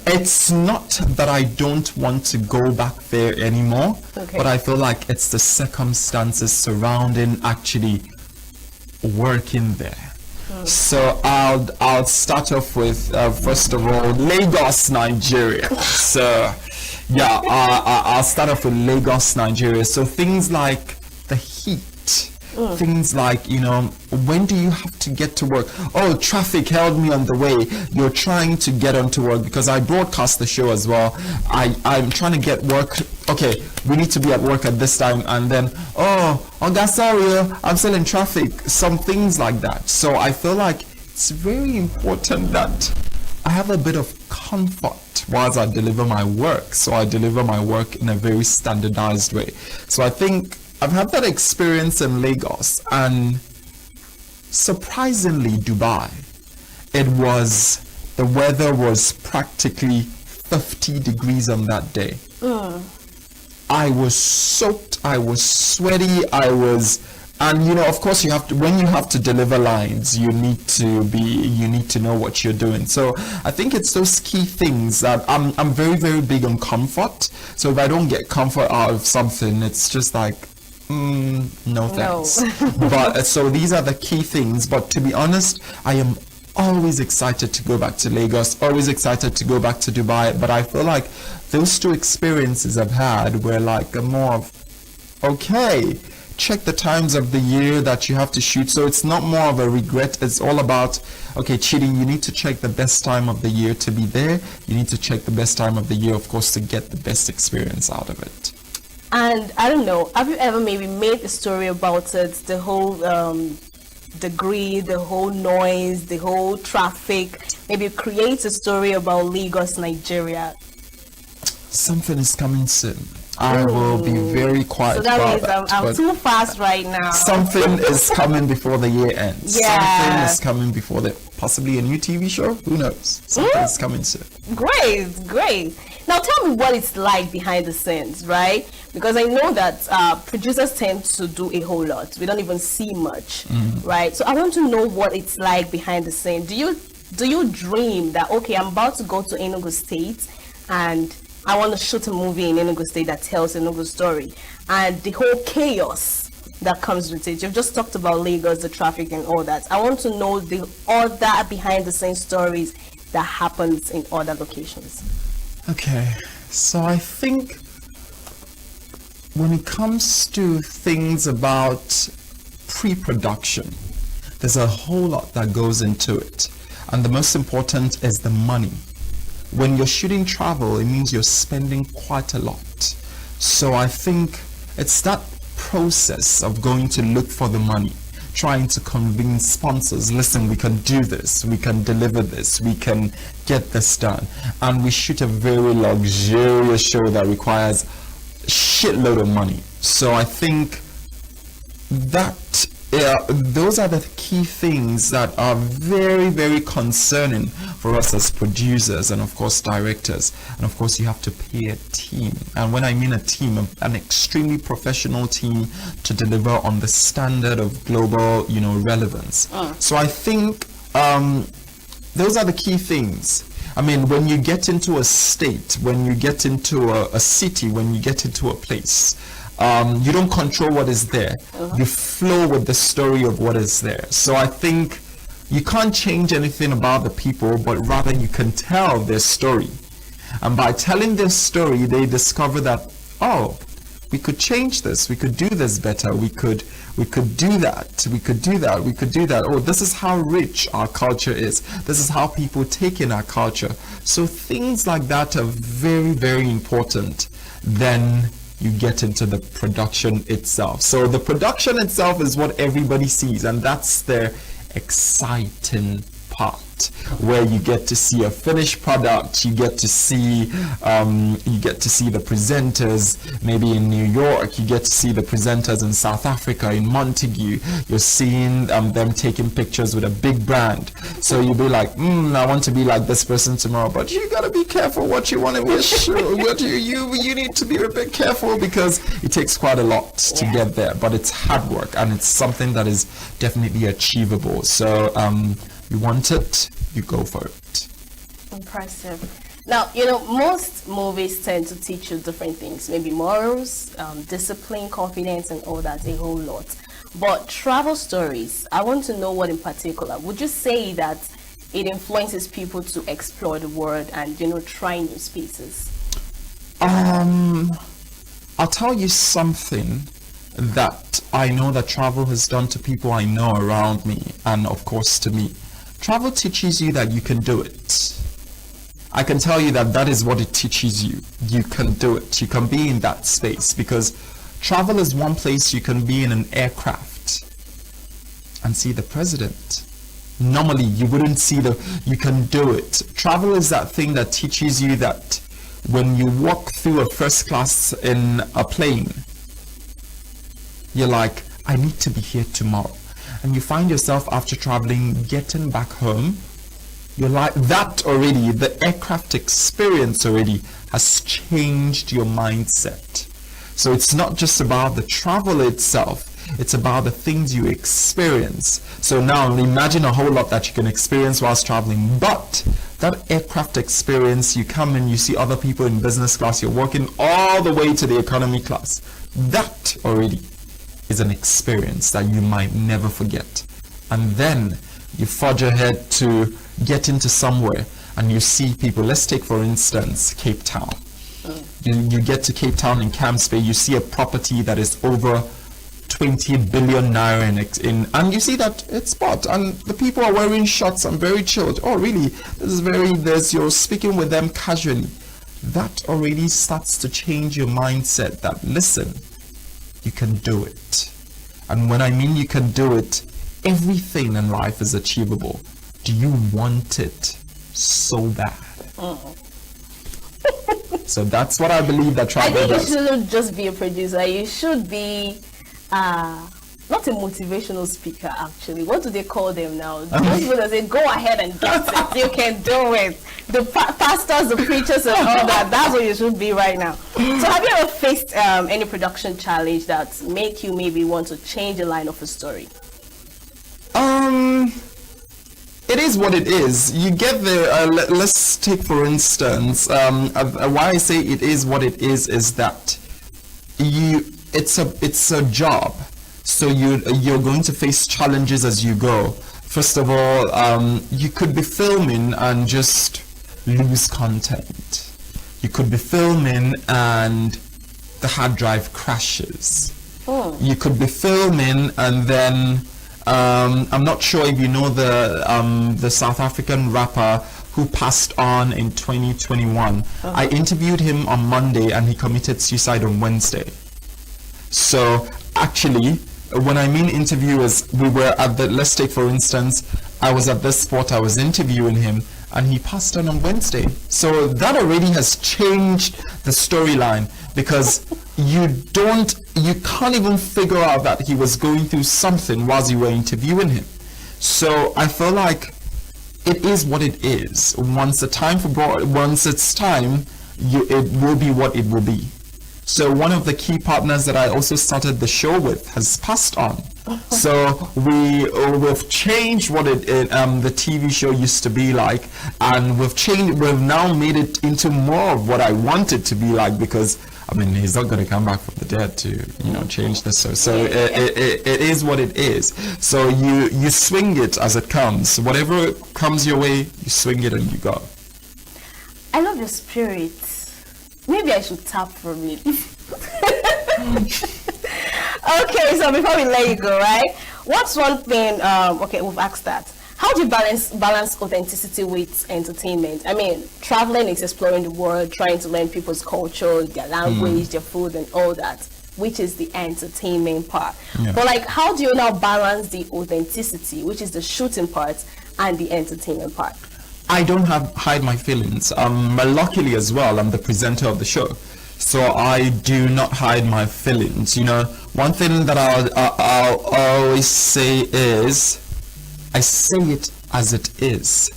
It's not that I don't want to go back there anymore, but I feel like it's the circumstances surrounding actually working there. So I'll start off with first of all Lagos, Nigeria. So yeah, I'll start off with Lagos, Nigeria. So things like the heat. Things like, you know, when do you have to get to work? Oh, traffic held me on the way. You're trying to get onto work, because I broadcast the show as well. I'm trying to get work. Okay, we need to be at work at this time, and then, oh, sorry, I'm still in traffic. Some things like that. So I feel like it's very important that I have a bit of comfort whilst I deliver my work. So I deliver my work in a very standardized way. So I think I've had that experience in Lagos, and surprisingly Dubai, the weather was practically 50 degrees on that day. I was soaked, I was sweaty, and you know, of course when you have to deliver lines, you need to know what you're doing. So I think it's those key things that I'm very, very big on comfort. So if I don't get comfort out of something, it's just like, no thanks. But so these are the key things. But to be honest, I am always excited to go back to Lagos, always excited to go back to Dubai. But I feel like those two experiences I've had were like a more of, okay, check the times of the year that you have to shoot. So it's not more of a regret. It's all about, okay, cheating. You need to check the best time of the year to be there. You need to check the best time of the year, of course, to get the best experience out of it. And I don't know, have you ever maybe made a story about it, the whole degree, the whole noise, the whole traffic, maybe create a story about Lagos, Nigeria? Something is coming soon. I will be very quiet. So that means I'm too fast right now. Something is coming before the year ends. Yeah. Something is coming before possibly a new TV show. Who knows? Something is coming soon. Great. Now tell me what it's like behind the scenes, right? Because I know that producers tend to do a whole lot. We don't even see much, right? So I want to know what it's like behind the scenes. Do you dream that, okay, I'm about to go to ENUGU State and I want to shoot a movie in ENUGU State that tells ENUGU story, and the whole chaos that comes with it? You've just talked about Lagos, the traffic and all that. I want to know the other behind the scenes stories that happens in other locations. Okay, so I think when it comes to things about pre-production, there's a whole lot that goes into it, and the most important is the money. When you're shooting travel, it means you're spending quite a lot. So I think it's that process of going to look for the money, trying to convince sponsors, listen, we can do this, we can deliver this, we can get this done. And we shoot a very luxurious show that requires a shitload of money. So I think that those are the key things that are very, very concerning for us as producers and of course directors. And of course you have to pay a team. And when I mean a team, an extremely professional team to deliver on the standard of global, relevance. So I think those are the key things. I mean, when you get into a state, when you get into a city, when you get into a place, you don't control what is there. You flow with the story of what is there. So I think you can't change anything about the people, but rather you can tell their story. And by telling their story, they discover that, oh, we could change this, we could do this better, we could do that, we could do that, we could do that. Oh, this is how rich our culture is. This is how people take in our culture. So things like that are very, very important. Then you get into the production itself. So the production itself is what everybody sees, and that's the exciting part, where you get to see a finished product. You get to see the presenters maybe in New York. You get to see the presenters in South Africa, in Montague. You're seeing them taking pictures with a big brand. So you'll be like, I want to be like this person tomorrow. But you gotta be careful what you want to wish. What you need to be a bit careful, because it takes quite a lot to get there. But it's hard work, and it's something that is definitely achievable. So you want it, you go for it. Impressive. Now, you know, most movies tend to teach you different things, maybe morals, discipline, confidence, and all that, a whole lot. But travel stories, I want to know what in particular. Would you say that it influences people to explore the world and, you know, try new spaces? I'll tell you something that I know that travel has done to people I know around me, and of course to me. Travel teaches you that you can do it. I can tell you that is what it teaches you. You can do it. You can be in that space, because travel is one place you can be in an aircraft and see the president. Normally, you wouldn't see you can do it. Travel is that thing that teaches you that when you walk through a first class in a plane, you're like, I need to be here tomorrow. And you find yourself after traveling, getting back home, you're like, that already, the aircraft experience already has changed your mindset. So it's not just about the travel itself, it's about the things you experience. So now imagine a whole lot that you can experience whilst traveling, but that aircraft experience, you come and you see other people in business class, you're walking all the way to the economy class. That already is an experience that you might never forget. And then you forge ahead to get into somewhere and you see people. Let's take for instance Cape Town. You get to Cape Town in Camps Bay, you see a property that is over 20 billion naira and you see that it's bought and the people are wearing shorts and very chilled. Oh really? You're speaking with them casually. That already starts to change your mindset that, listen, you can do it. And when I mean you can do it, everything in life is achievable. Do you want it so bad? So that's what I believe that travel does. I think you shouldn't just be a producer. You should be not a motivational speaker, actually. What do they call them now? Those people that say, go ahead and get it. You can do it. The pastors, the preachers, and all that. That's what you should be right now. So have you ever faced any production challenge that make you maybe want to change the line of a story? It is what it is. You get there. Let's take for instance. Why I say it is what it is that it's a job. So you're going to face challenges as you go. First of all, you could be filming and just lose content. You could be filming and the hard drive crashes. You could be filming and then I'm not sure if you know the South African rapper who passed on in 2021. I interviewed him on Monday and he committed suicide on Wednesday. So actually, when I mean interviewers, we were at let's take for instance, I was at this spot, I was interviewing him and he passed on Wednesday. So that already has changed the storyline, because you can't even figure out that he was going through something whilst you were interviewing him. So I feel like it is what it is. Once it's time, it will be what it will be. So one of the key partners that I also started the show with has passed on. So we've changed what the TV show used to be like, and we've now made it into more of what I want it to be like, because I mean, he's not going to come back from the dead to, change this. So it is what it is. So you swing it as it comes. Whatever comes your way, you swing it and you go. I love your spirit. Maybe I should tap from it. Okay, so before we let you go, right? What's one thing? Okay, we've asked that. How do you balance authenticity with entertainment? I mean, traveling is exploring the world, trying to learn people's culture, their language, their food, and all that, which is the entertainment part. Yeah. But like, how do you now balance the authenticity, which is the shooting part, and the entertainment part? I don't hide my feelings. Luckily as well, I'm the presenter of the show, so I do not hide my feelings. One thing that I'll always say is, I say it as it is,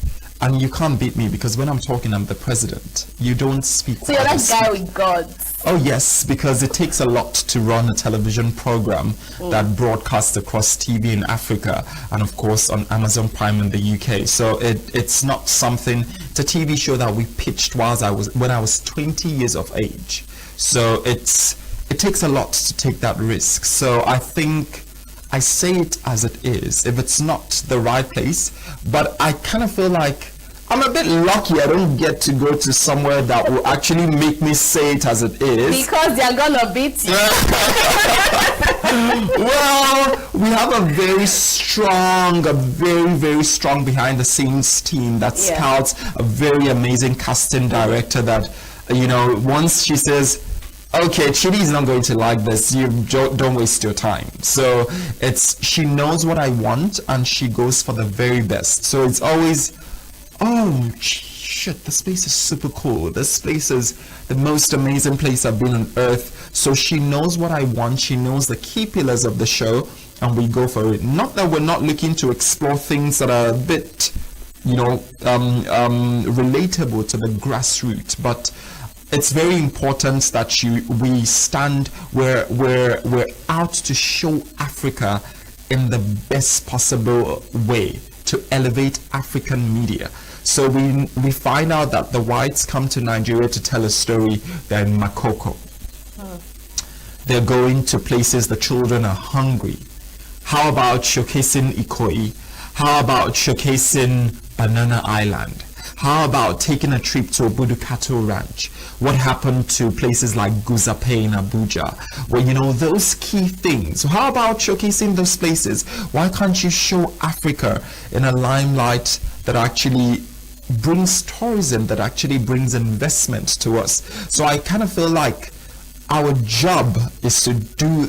and you can't beat me, because when I'm talking, I'm the president. You don't speak. So you're that guy with guts. Oh yes, because it takes a lot to run a television program that broadcasts across TV in Africa, and of course on Amazon Prime in the UK. So it's not something. It's a TV show that we pitched when I was 20 years of age. So it takes a lot to take that risk. So I think I say it as it is, if it's not the right place. But I kind of feel like I'm a bit lucky I don't get to go to somewhere that will actually make me say it as it is. Because they're gonna beat you. Well, we have a very, very strong behind the scenes team that scouts a very amazing casting director that, once she says, okay, Chidi is not going to like this, you don't waste your time. So she knows what I want, and she goes for the very best. So it's always, oh shit, this place is super cool. This place is the most amazing place I've been on earth. So she knows what I want. She knows the key pillars of the show, and we go for it. Not that we're not looking to explore things that are a bit, relatable to the grassroots, but it's very important that we stand where we're out to show Africa in the best possible way, to elevate African media. So we find out that the whites come to Nigeria to tell a story. They're in Makoko. They're going to places the children are hungry. How about showcasing Ikoyi? How about showcasing Banana Island? How about taking a trip to Obudu Cattle Ranch? What happened to places like Guzape in Abuja? Well, those key things. So how about showcasing those places? Why can't you show Africa in a limelight that actually brings tourism, that actually brings investment to us? So I kind of feel like our job is to do,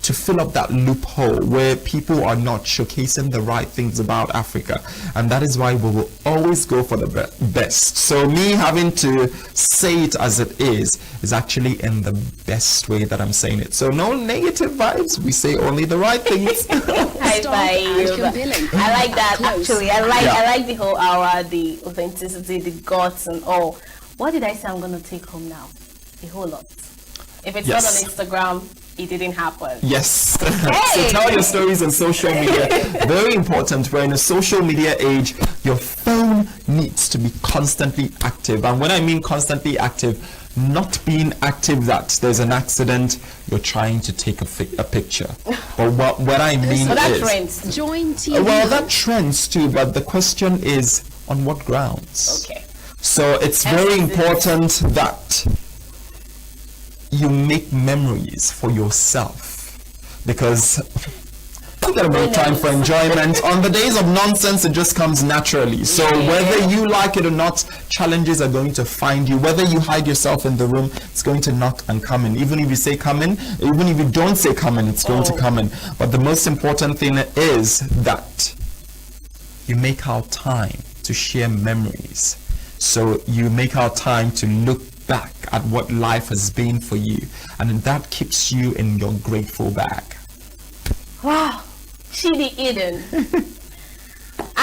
to fill up that loophole where people are not showcasing the right things about Africa. And that is why we will always go for the best. So me having to say it as it is actually in the best way that I'm saying it. So no negative vibes. We say only the right things. High five. I like that. Actually, I like the whole hour, the authenticity, the guts and all. What did I say I'm going to take home now? A whole lot. If it's not on Instagram, it didn't happen. Yes. So tell your stories on social media. Very important. We're in a social media age. Your phone needs to be constantly active. And when I mean constantly active, not being active that there's an accident, you're trying to take a picture. But what I mean so that is... trends. Join TV. Well, that trends too, but the question is, on what grounds? Okay. So it's very important that you make memories for yourself, because you gotta make time for enjoyment. On the days of nonsense, it just comes naturally. So whether you like it or not, challenges are going to find you. Whether you hide yourself in the room, it's going to knock and come in. Even if you say come in, even if you don't say come in, it's going to come in. But the most important thing is that you make out time to share memories. So you make out time to look back at what life has been for you, and that keeps you in your grateful bag. Wow, Chidi Eden.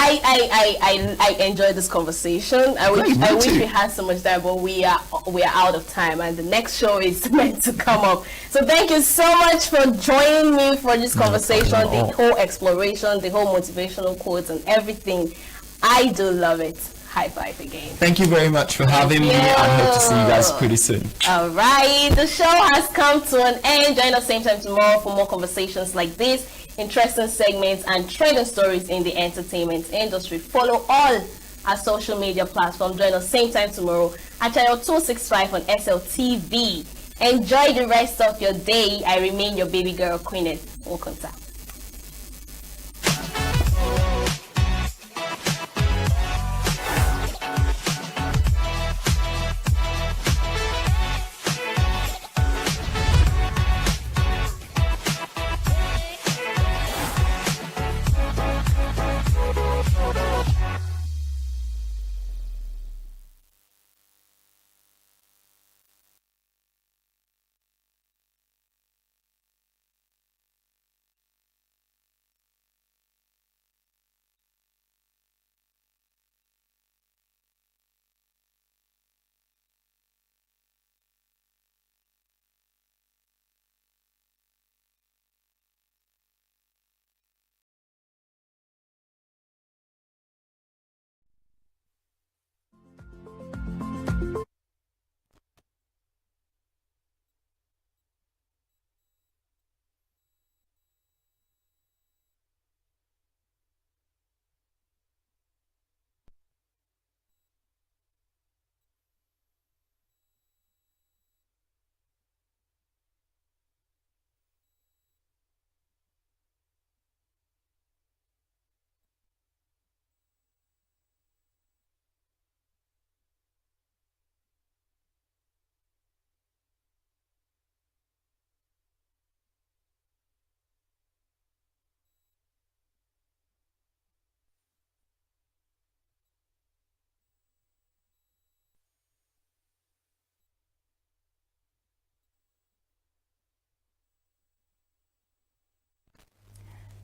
I enjoyed this conversation. I wish we had so much time, but we are out of time, and the next show is meant to come up. So thank you so much for joining me for this conversation, the whole exploration, the whole motivational quotes, and everything. I do love it. High five again. Thank you very much for having me. I hope to see you guys pretty soon. All right, the show has come to an end. Join us same time tomorrow for more conversations like this, interesting segments, and trending stories in the entertainment industry. Follow all our social media platforms. Join us same time tomorrow at channel 265 on SLTV. Enjoy the rest of your day. I remain your baby girl, Queen Okonta.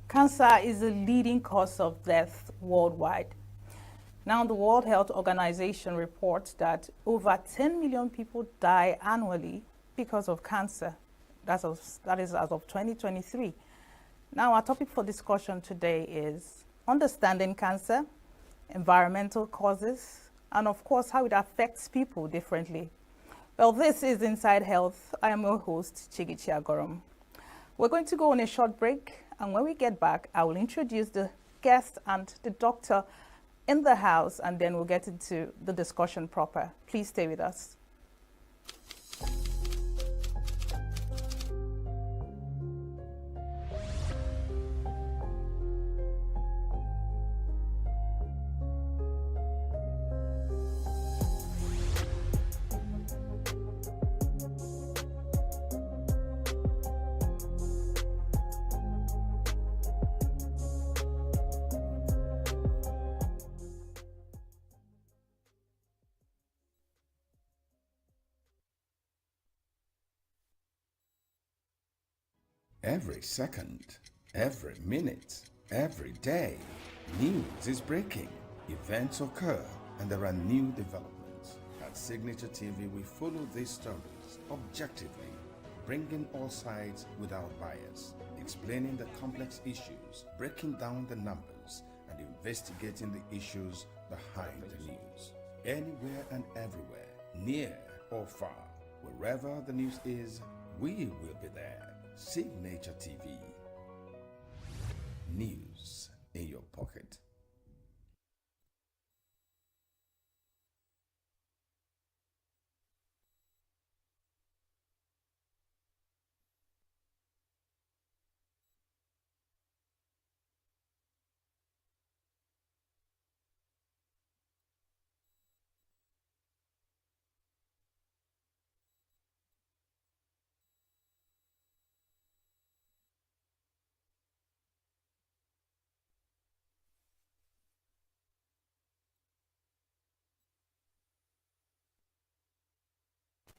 Cancer is the leading cause of death worldwide. Now, the World Health Organization reports that over 10 million people die annually because of cancer. That is as of 2023. Now, our topic for discussion today is understanding cancer, environmental causes, and of course, how it affects people differently. Well, this is Inside Health. I am your host, Chigichi Agorom. We're going to go on a short break, and when we get back, I will introduce the guest and the doctor in the house, and then we'll get into the discussion proper. Please stay with us. Every second, every minute, every day, news is breaking. Events occur and there are new developments. At Signature TV, we follow these stories objectively, bringing all sides without bias, explaining the complex issues, breaking down the numbers, and investigating the issues behind the news. Anywhere and everywhere, near or far, wherever the news is, we will be there. Signature TV. News in your pocket.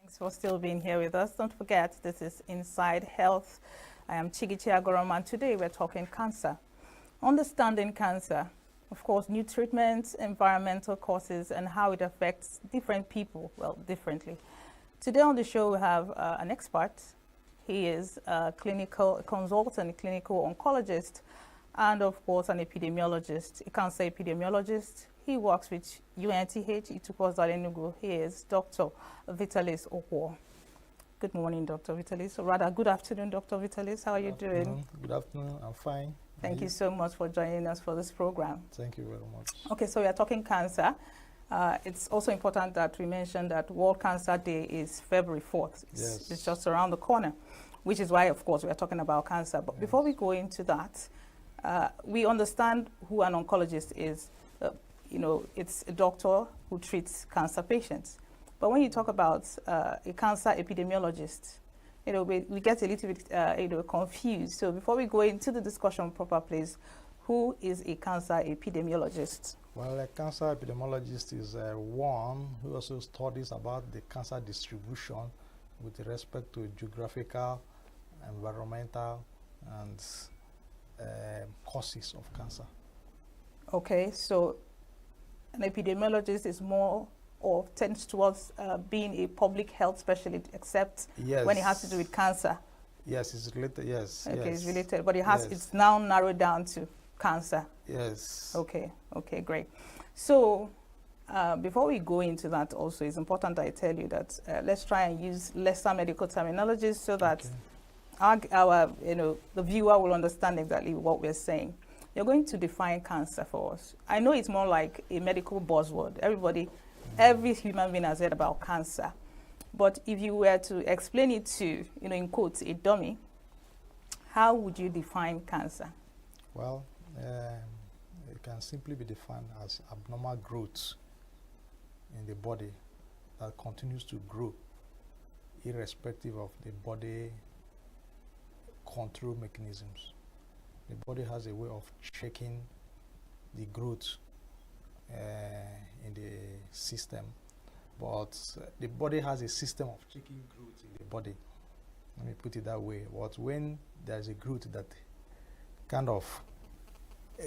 Thanks for still being here with us. Don't forget, this is Inside Health. I am Chigichi Agorom, and today we're talking cancer. Understanding cancer. of course, new treatments, environmental causes, and how it affects different people, well, differently. Today on the show, we have an expert. He is a clinical consultant, clinical oncologist, and of course, an epidemiologist, a cancer epidemiologist. He works with UNTH. He took us at ENUGU. He is Dr. Vitalis Okwo. Good morning, Dr. Vitalis, or rather, good afternoon, Dr. Vitalis. How are you doing? Good afternoon. I'm fine. Thank you so much for joining us for this program. Thank you very much. Okay, so we are talking cancer. It's also important that we mention that World Cancer Day is February 4th. It's just around the corner, which is why, of course, we are talking about cancer. But before we go into that, we understand who an oncologist is. It's a doctor who treats cancer patients. But when you talk about a cancer epidemiologist, we get a little bit confused. So before we go into the discussion proper, please, who is a cancer epidemiologist? Well, a cancer epidemiologist is one who also studies about the cancer distribution with respect to geographical, environmental, and causes of cancer. Okay, so an epidemiologist is more or tends towards being a public health specialist, except when it has to do with cancer. Yes, it's related. Yes. Okay, yes. it's related, but it's now narrowed down to cancer. Yes. Okay, great. So before we go into that, also, it's important that I tell you that let's try and use lesser medical terminology so that our the viewer will understand exactly what we're saying. You're going to define cancer for us. I know it's more like a medical buzzword. Every human being has heard about cancer. But if you were to explain it to, in quotes, a dummy, how would you define cancer? Well, it can simply be defined as abnormal growth in the body that continues to grow irrespective of the body control mechanisms. The body has a way of checking the growth in the system, but the body has a system of checking growth in the body. Let me put it that way. But when there's a growth that kind of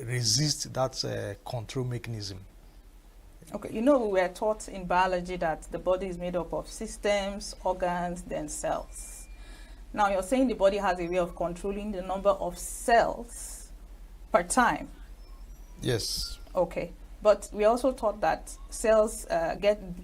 resists that control mechanism. Okay, we were taught in biology that the body is made up of systems, organs, then cells. Now you're saying the body has a way of controlling the number of cells per time. Yes. Okay. But we also taught that cells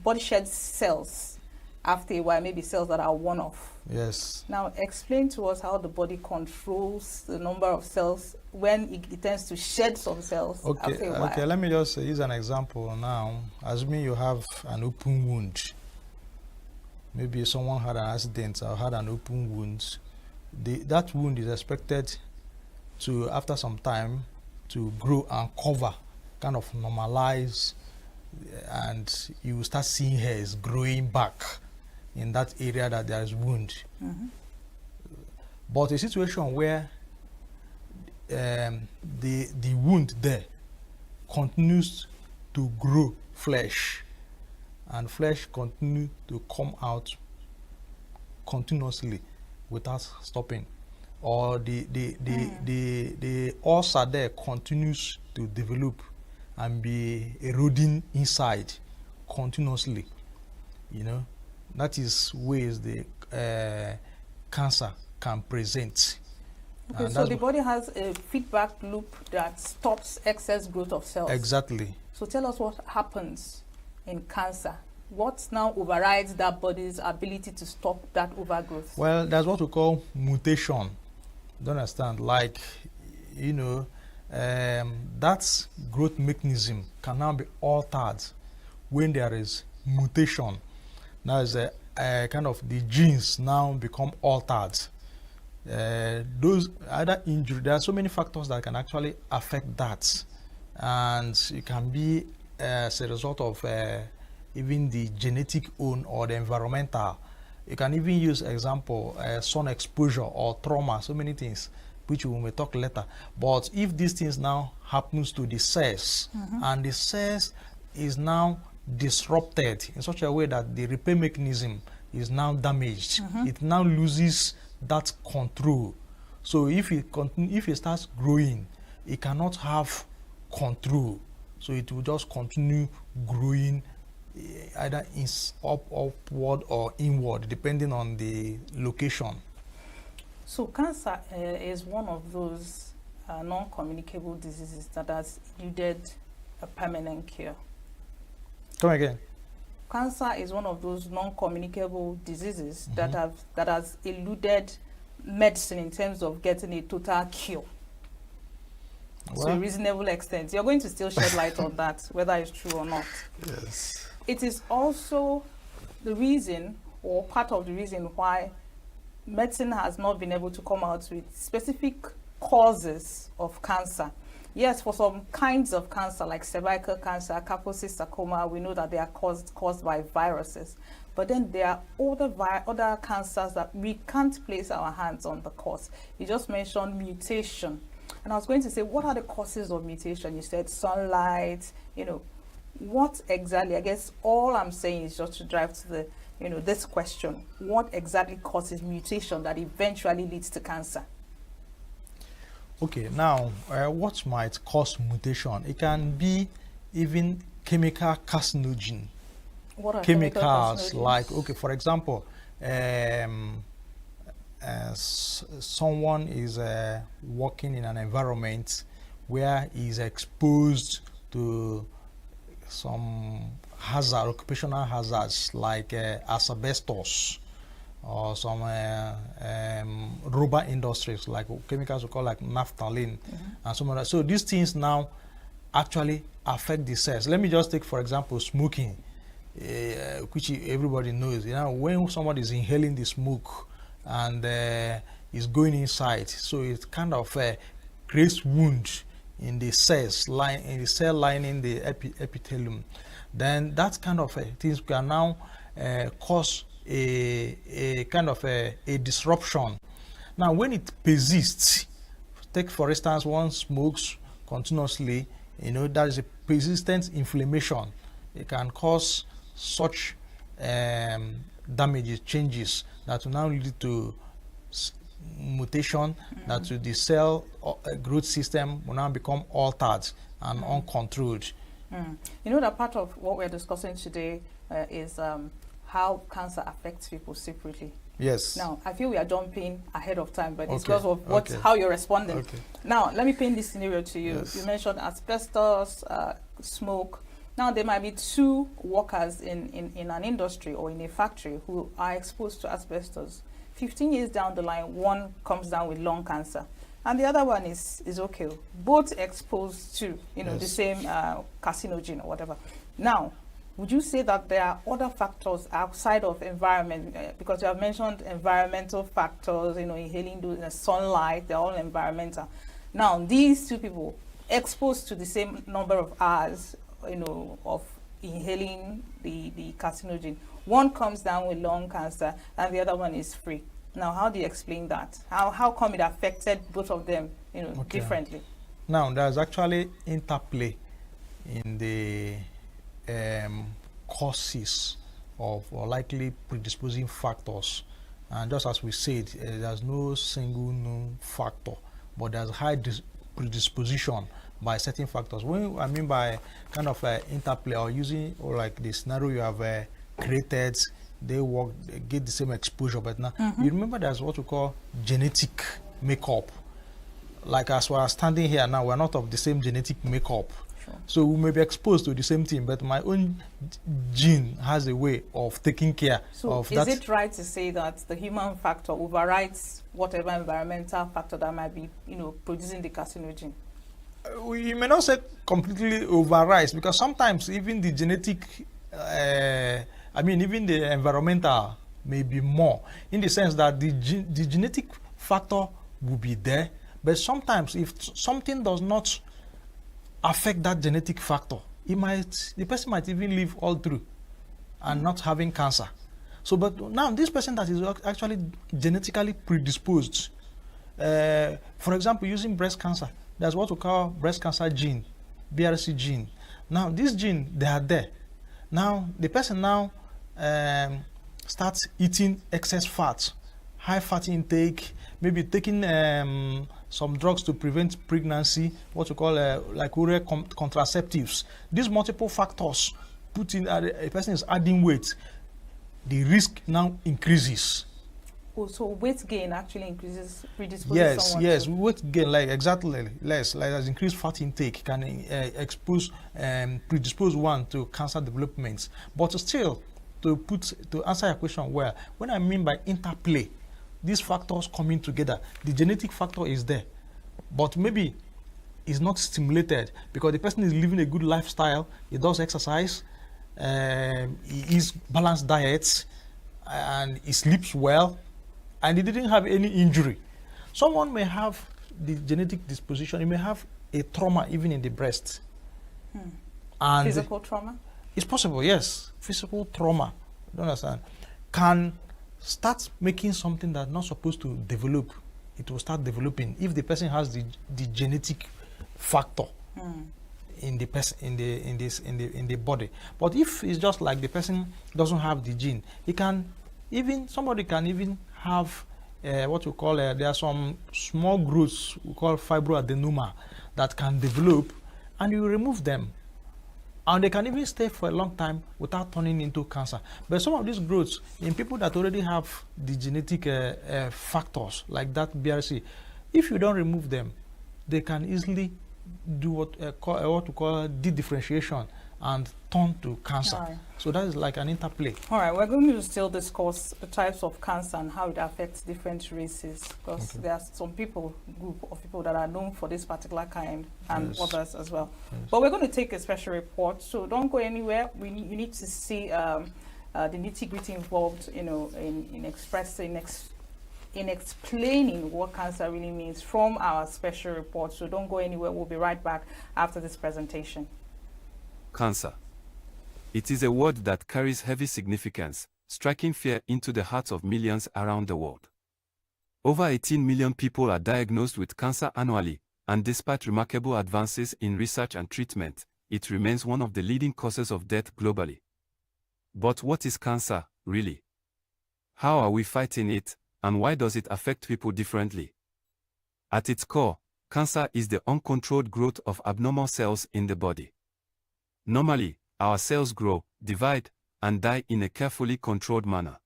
body sheds cells after a while, maybe cells that are one-off. Yes. Now explain to us how the body controls the number of cells when it tends to shed some cells after a while. Okay, let me just use an example now. Assuming you have an open wound. Maybe someone had an accident or had an open wound. That wound is expected to, after some time, to grow and cover, kind of normalize, and you start seeing hairs growing back in that area that there is wound. But a situation where the wound there continues to grow flesh, and flesh continue to come out continuously without stopping, or the ulcer there continues to develop and be eroding inside continuously, that is ways the cancer can present. Okay, so the body has a feedback loop that stops excess growth of cells. Exactly. So tell us what happens in cancer. What now overrides that body's ability to stop that overgrowth? Well, that's what we call mutation. You understand? Like, that growth mechanism can now be altered when there is mutation. Now is a kind of the genes now become altered. Those other injury, there are so many factors that can actually affect that, and it can be as a result of even the genetic own or the environmental. You can even use example sun exposure or trauma, so many things which we may talk later. But if these things now happens to the cells, and the cells is now disrupted in such a way that the repair mechanism is now damaged, it now loses that control. So if it starts growing, it cannot have control So it will just continue growing either upward or inward, depending on the location. So cancer is one of those non-communicable diseases that has eluded a permanent cure. Come again. Cancer is one of those non-communicable diseases that has eluded medicine in terms of getting a total cure. To a reasonable extent. You're going to still shed light on that, whether it's true or not. Yes. It is also the reason, or part of the reason, why medicine has not been able to come out with specific causes of cancer. Yes, for some kinds of cancer, like cervical cancer, Kaposi sarcoma, we know that they are caused by viruses. But then there are other cancers that we can't place our hands on the cause. You just mentioned mutation. And I was going to say, what are the causes of mutation? You said sunlight, what exactly? I guess all I'm saying is just to drive to the, this question. What exactly causes mutation that eventually leads to cancer? Okay, now, what might cause mutation? It can be even chemical carcinogen. What are chemicals like, okay, for example, someone is working in an environment where he's exposed to some occupational hazards like asbestos, or some rubber industries like chemicals we call like naphthalene and some other. So these things now actually affect the cells. Let me just take, for example, smoking, which everybody knows. When somebody is inhaling the smoke and is going inside, so it kind of creates wound in the cells, in the cell lining the epithelium. Then that kind of things can now cause a kind of a disruption. Now, when it persists, take for instance, one smokes continuously, there is a persistent inflammation. It can cause such damages, changes that will now lead to mutation, that the cell growth system will now become altered and uncontrolled. That part of what we're discussing today is how cancer affects people separately. Yes. Now, I feel we are jumping ahead of time, but it's because of how you're responding. Okay. Now, let me paint this scenario to you. Yes. You mentioned asbestos, smoke. Now, there might be two workers in an industry or in a factory who are exposed to asbestos. 15 years down the line, one comes down with lung cancer, and the other one is okay. Both exposed to, the same carcinogen or whatever. Now, would you say that there are other factors outside of environment? Because you have mentioned environmental factors, inhaling the sunlight, they're all environmental. Now, these two people exposed to the same number of hours, of inhaling the carcinogen, one comes down with lung cancer and the other one is free. Now, how do you explain that? How come it affected both of them, differently? Now, there's actually interplay in the causes of or likely predisposing factors, and just as we said, there's no single known factor, but there's high predisposition by certain factors. When I mean by kind of interplay, or using or like the scenario you have created, they get the same exposure, but now you remember there's what we call genetic makeup. Like as we are standing here now, we're not of the same genetic makeup. So we may be exposed to the same thing, but my own gene has a way of taking care of that. Is it right to say that the human factor overrides whatever environmental factor that might be, producing the carcinogen? We may not say completely overrides, because sometimes even the genetic, even the environmental may be more, in the sense that the genetic factor will be there, but sometimes if something does not affect that genetic factor, the person might even live all through and not having cancer. So, but now this person that is actually genetically predisposed, for example, using breast cancer, there's what we call breast cancer gene, BRC gene. Now, this gene, they are there. Now, the person now starts eating excess fat, high fat intake, maybe taking some drugs to prevent pregnancy, what we call like oral contraceptives. These multiple factors put in, a person is adding weight, the risk now increases. Oh, so weight gain actually increases, predisposes someone Yes, to... weight gain, like exactly less, like as increased fat intake can predispose one to cancer development. But still, to answer your question, well, when I mean by interplay, these factors coming together, the genetic factor is there, but maybe is not stimulated because the person is living a good lifestyle, he does exercise, he eats balanced diets, and he sleeps well, and he didn't have any injury. Someone may have the genetic disposition, he may have a trauma even in the breast. And physical trauma? It's possible, yes. Physical trauma, you understand, can start making something that's not supposed to develop. It will start developing if the person has the genetic factor in the person in the body. But if it's just like the person doesn't have the gene, somebody can even have what we call there are some small growths we call fibroadenoma that can develop, and you remove them, and they can even stay for a long time without turning into cancer. But some of these growths in people that already have the genetic factors like that BRC, if you don't remove them, they can easily do what we call de-differentiation and turn to cancer. Right. So that is like an interplay. All right, we're going to still discuss the types of cancer and how it affects different races, because there are some group of people that are known for this particular kind, and others as well. But we're going to take a special report, so don't go anywhere. You need to see the nitty-gritty involved, in explaining what cancer really means from our special report. So don't go anywhere. We'll be right back after this presentation. Cancer. It is a word that carries heavy significance, striking fear into the hearts of millions around the world. Over 18 million people are diagnosed with cancer annually, and despite remarkable advances in research and treatment, it remains one of the leading causes of death globally. But what is cancer, really? How are we fighting it, and why does it affect people differently? At its core, cancer is the uncontrolled growth of abnormal cells in the body. Normally, our cells grow, divide, and die in a carefully controlled manner.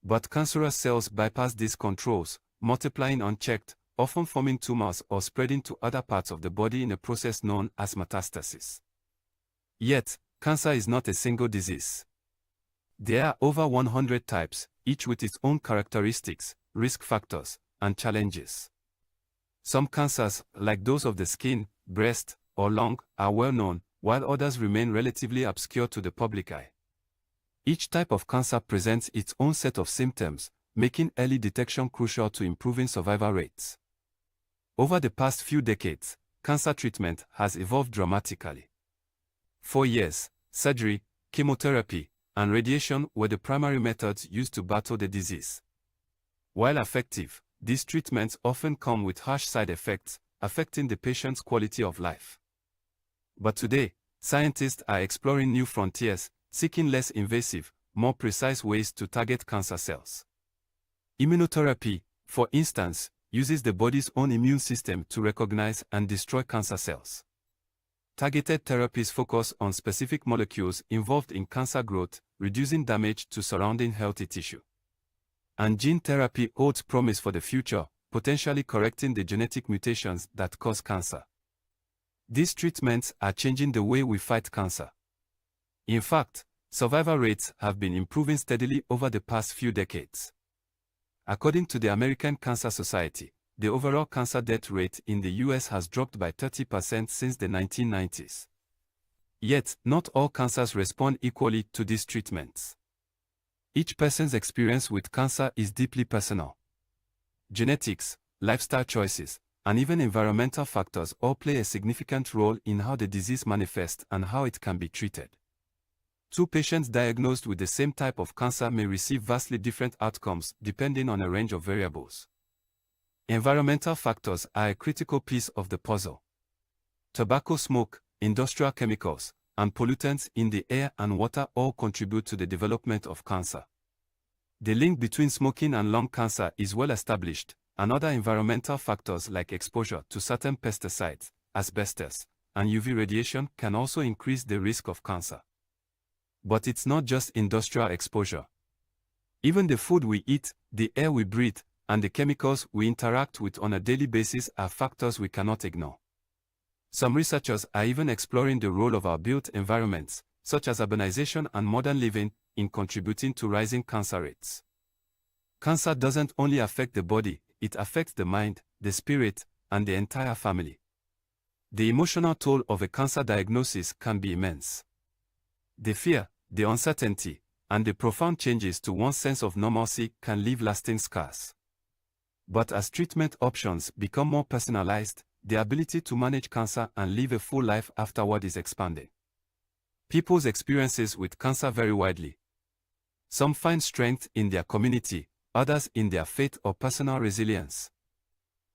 But cancerous cells bypass these controls, multiplying unchecked, often forming tumors or spreading to other parts of the body in a process known as metastasis. Yet, cancer is not a single disease. There are over 100 types, each with its own characteristics, risk factors, and challenges. Some cancers, like those of the skin, breast, or lung, are well known, while others remain relatively obscure to the public eye. Each type of cancer presents its own set of symptoms, making early detection crucial to improving survival rates. Over the past few decades, cancer treatment has evolved dramatically. For years, surgery, chemotherapy, and radiation were the primary methods used to battle the disease. While effective, these treatments often come with harsh side effects, affecting the patient's quality of life. But today, scientists are exploring new frontiers, seeking less invasive, more precise ways to target cancer cells. Immunotherapy, for instance, uses the body's own immune system to recognize and destroy cancer cells. Targeted therapies focus on specific molecules involved in cancer growth, reducing damage to surrounding healthy tissue. And gene therapy holds promise for the future, potentially correcting the genetic mutations that cause cancer. These treatments are changing the way we fight cancer. In fact, survival rates have been improving steadily over the past few decades. According to the American Cancer Society, the overall cancer death rate in the US has dropped by 30% since the 1990s. Yet, not all cancers respond equally to these treatments. Each person's experience with cancer is deeply personal. Genetics, lifestyle choices, and even environmental factors all play a significant role in how the disease manifests and how it can be treated. Two patients diagnosed with the same type of cancer may receive vastly different outcomes depending on a range of variables. Environmental factors are a critical piece of the puzzle. Tobacco smoke, industrial chemicals, and pollutants in the air and water all contribute to the development of cancer. The link between smoking and lung cancer is well established, and other environmental factors like exposure to certain pesticides, asbestos, and UV radiation can also increase the risk of cancer. But it's not just industrial exposure. Even the food we eat, the air we breathe, and the chemicals we interact with on a daily basis are factors we cannot ignore. Some researchers are even exploring the role of our built environments, such as urbanization and modern living, in contributing to rising cancer rates. Cancer doesn't only affect the body, it affects the mind, the spirit, and the entire family. The emotional toll of a cancer diagnosis can be immense. The fear, the uncertainty, and the profound changes to one's sense of normalcy can leave lasting scars. But as treatment options become more personalized, the ability to manage cancer and live a full life afterward is expanding. People's experiences with cancer vary widely. Some find strength in their community, others in their faith or personal resilience.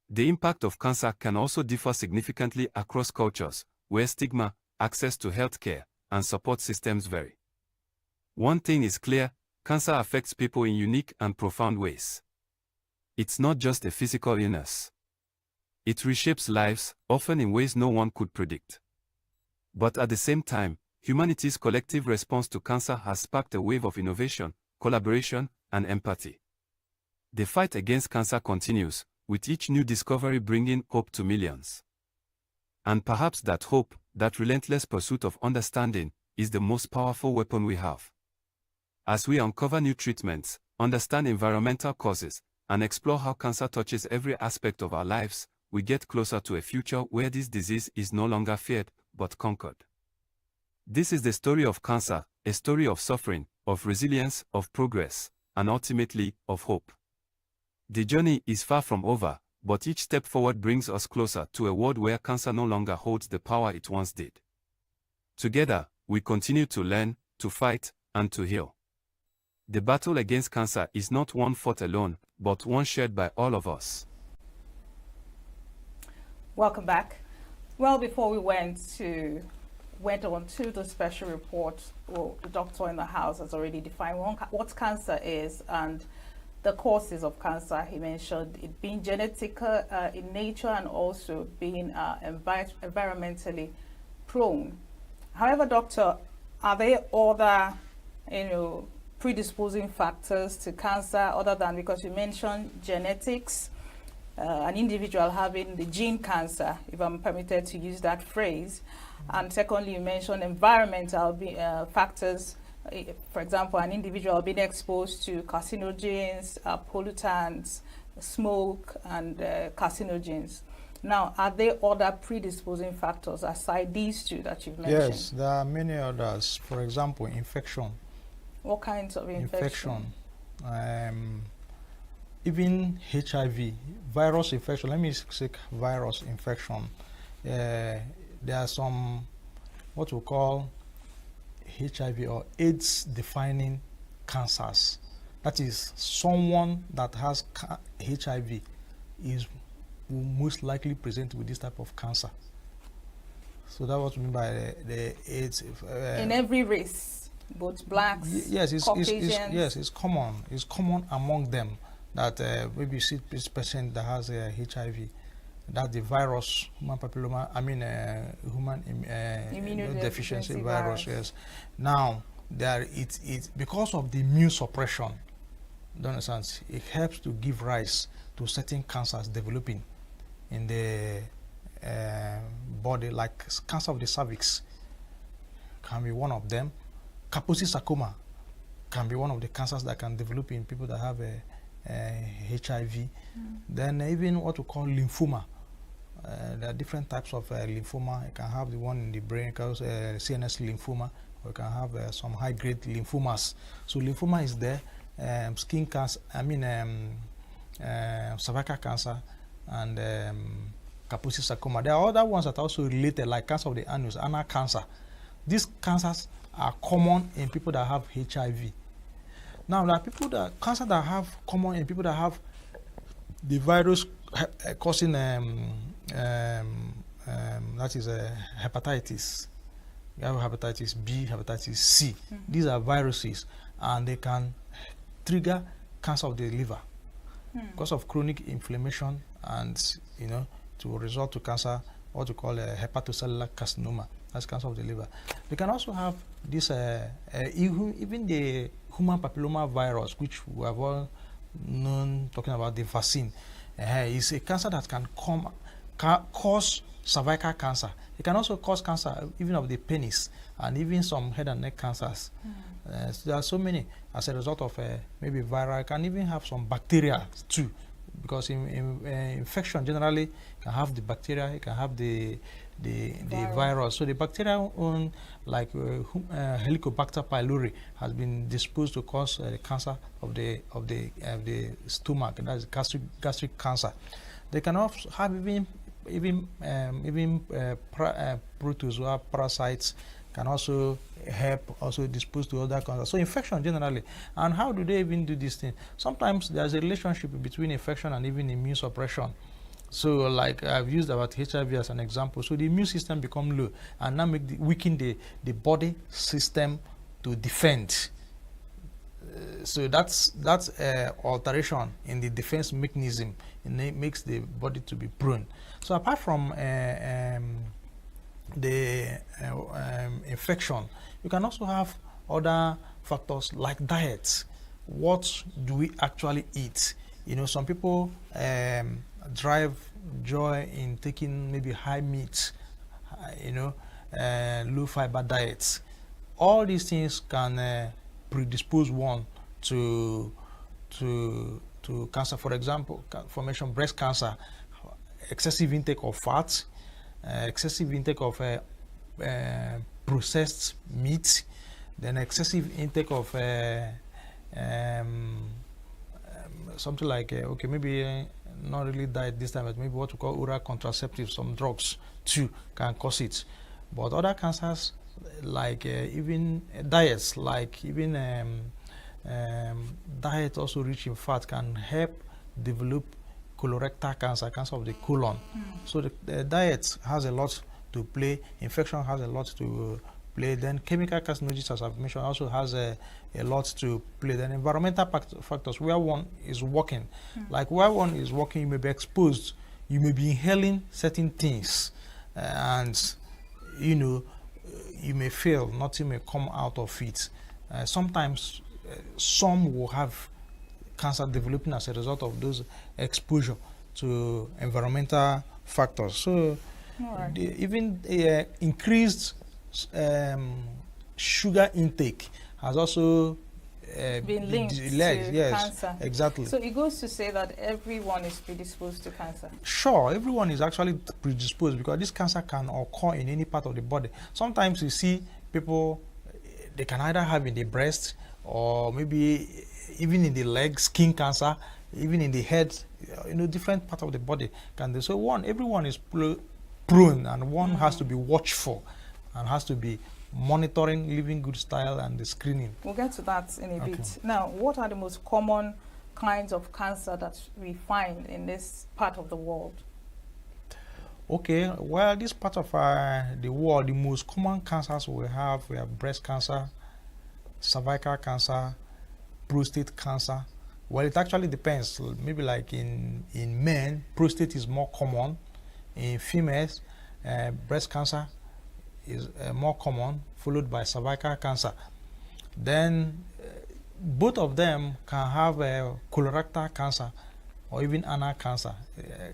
The impact of cancer can also differ significantly across cultures, where stigma, access to healthcare, and support systems vary. One thing is clear: cancer affects people in unique and profound ways. It's not just a physical illness. It reshapes lives, often in ways no one could predict. But at the same time, humanity's collective response to cancer has sparked a wave of innovation, collaboration, and empathy. The fight against cancer continues, with each new discovery bringing hope to millions. And perhaps that hope, that relentless pursuit of understanding, is the most powerful weapon we have. As we uncover new treatments, understand environmental causes, and explore how cancer touches every aspect of our lives, we get closer to a future where this disease is no longer feared, but conquered. This is the story of cancer, a story of suffering, of resilience, of progress, and ultimately, of hope. The journey is far from over, but each step forward brings us closer to a world where cancer no longer holds the power it once did. Together, we continue to learn, to fight, and to heal. The battle against cancer is not one fought alone, but one shared by all of us. Welcome back. Well, before we went on to the special report, well, the doctor in the house has already defined what cancer is and the causes of cancer. He mentioned it being genetic in nature and also being environmentally prone. However, doctor, are there other, predisposing factors to cancer other than, because you mentioned genetics, an individual having the gene cancer, if I'm permitted to use that phrase, and secondly, you mentioned environmental factors. For example, an individual being exposed to carcinogens, pollutants, smoke, and carcinogens. Now, are there other predisposing factors aside these two that you've mentioned? Yes, there are many others. For example, infection. What kinds of infection? Even HIV, virus infection. Let me say virus infection. There are some, what we call HIV or AIDS-defining cancers. That is, someone that has HIV will most likely present with this type of cancer. So that's what we mean by the AIDS. In every race, both blacks, yes, Caucasians. it's common. It's common among them that maybe you see this person that has HIV. That the virus, human immunodeficiency virus. Yes. Now, it's because of the immune suppression. Do you understand? It helps to give rise to certain cancers developing in the body, like cancer of the cervix can be one of them. Kaposi sarcoma can be one of the cancers that can develop in people that have HIV. Then even what we call lymphoma. There are different types of lymphoma. You can have the one in the brain called CNS lymphoma, or you can have some high-grade lymphomas. So lymphoma is there, skin cancer, cervical cancer, and Kaposi sarcoma. There are other ones that are also related, like cancer of the anus, anal cancer. These cancers are common in people that have HIV. Now, there are people that cancer that have common in people that have the virus causing that is hepatitis. You have hepatitis B, hepatitis C. These are viruses, and they can trigger cancer of the liver. because of chronic inflammation, and to result to cancer, what we call a hepatocellular carcinoma. That's cancer of the liver. We can also have this, even the human papilloma virus, which we have all known, talking about the vaccine, is a cancer that can cause cervical cancer. It can also cause cancer even of the penis, and even some head and neck cancers. So there are so many as a result of maybe viral. It can even have some bacteria too, because infection generally can have the bacteria, it can have the virus. So the bacteria on like Helicobacter pylori has been disposed to cause cancer of the stomach, and that's gastric cancer. They can also have even protozoa parasites can also help also dispose to other cancers. So infection generally. And how do they even do this thing? Sometimes there's a relationship between infection and even immune suppression. So like I've used about HIV as an example. So the immune system become low and now weaken the body system to defend. So that's alteration in the defense mechanism, and it makes the body to be prone. So apart from the infection, you can also have other factors like diet. What do we actually eat? Some people drive joy in taking maybe high meat, low fiber diets. All these things can predispose one to cancer. For example, formation breast cancer, excessive intake of fat, excessive intake of processed meat, then excessive intake of something like maybe not really diet this time, but maybe what we call oral contraceptives, some drugs too can cause it. But other cancers like even diets, like even diet also rich in fat can help develop colorectal cancer, cancer of the colon. So the diet has a lot to play. Infection has a lot to play. Then chemical carcinogens, as I've mentioned, also has a lot to play. Then environmental factors, where one is working. Like where one is working, you may be exposed, you may be inhaling certain things, and you may fail, nothing may come out of it. Sometimes some will have cancer developing as a result of those exposure to environmental factors. So even increased sugar intake has also been linked to cancer. Exactly. So it goes to say that everyone is predisposed to cancer. Sure, everyone is actually predisposed, because this cancer can occur in any part of the body. Sometimes you see people, they can either have in the breast or maybe even in the legs, skin cancer, even in the head, different part of the body can do. So everyone is prone, and one has to be watchful and has to be monitoring living good style and the screening. We'll get to that in a bit. Now, what are the most common kinds of cancer that we find in this part of the world? Okay, well, this part of the world, the most common cancers we have breast cancer, cervical cancer, prostate cancer. Well, it actually depends. Maybe like in men, prostate is more common. In females, breast cancer is more common, followed by cervical cancer. Then both of them can have colorectal cancer or even anal cancer,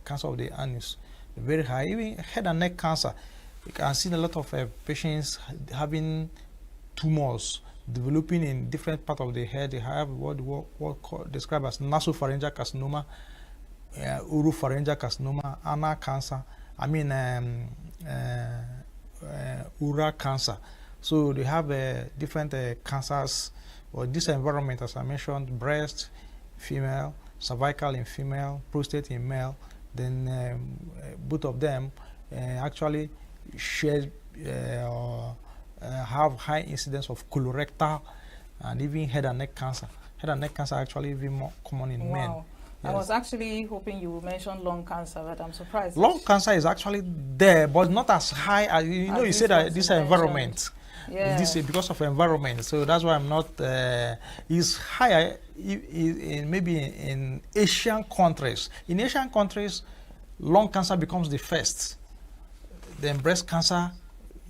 cancer of the anus, very high. Even head and neck cancer, you can see a lot of patients having tumors developing in different parts of the head. They have what described as nasopharyngeal carcinoma, oropharyngeal carcinoma, anal cancer, oral cancer. So they have different cancers, or this environment, as I mentioned: breast, female, cervical in female, prostate in male. Then both of them actually share have high incidence of colorectal and even head and neck cancer. Head and neck cancer actually even more common in men. I was actually hoping you would mention lung cancer, but I'm surprised. Lung cancer is actually there, but not as high as you said that this environment. Yeah. This is because of environment, so that's why I'm not. Is higher maybe in Asian countries. In Asian countries, lung cancer becomes the first. Then breast cancer.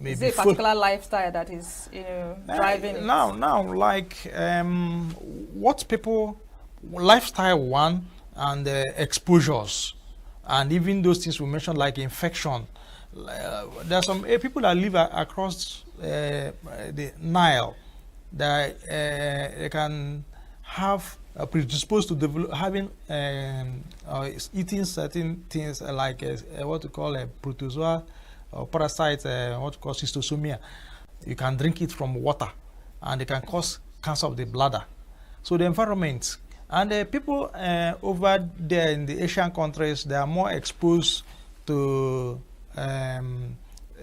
Is there a particular lifestyle that is, driving it? Now, like what people lifestyle one and exposures, and even those things we mentioned like infection. There are some people that live across the Nile that they can have predisposed to having eating certain things like what we call a protozoa or parasite, what we call schistosomia. You can drink it from water, and it can cause cancer of the bladder. So the environment and the people over there in the Asian countries, they are more exposed to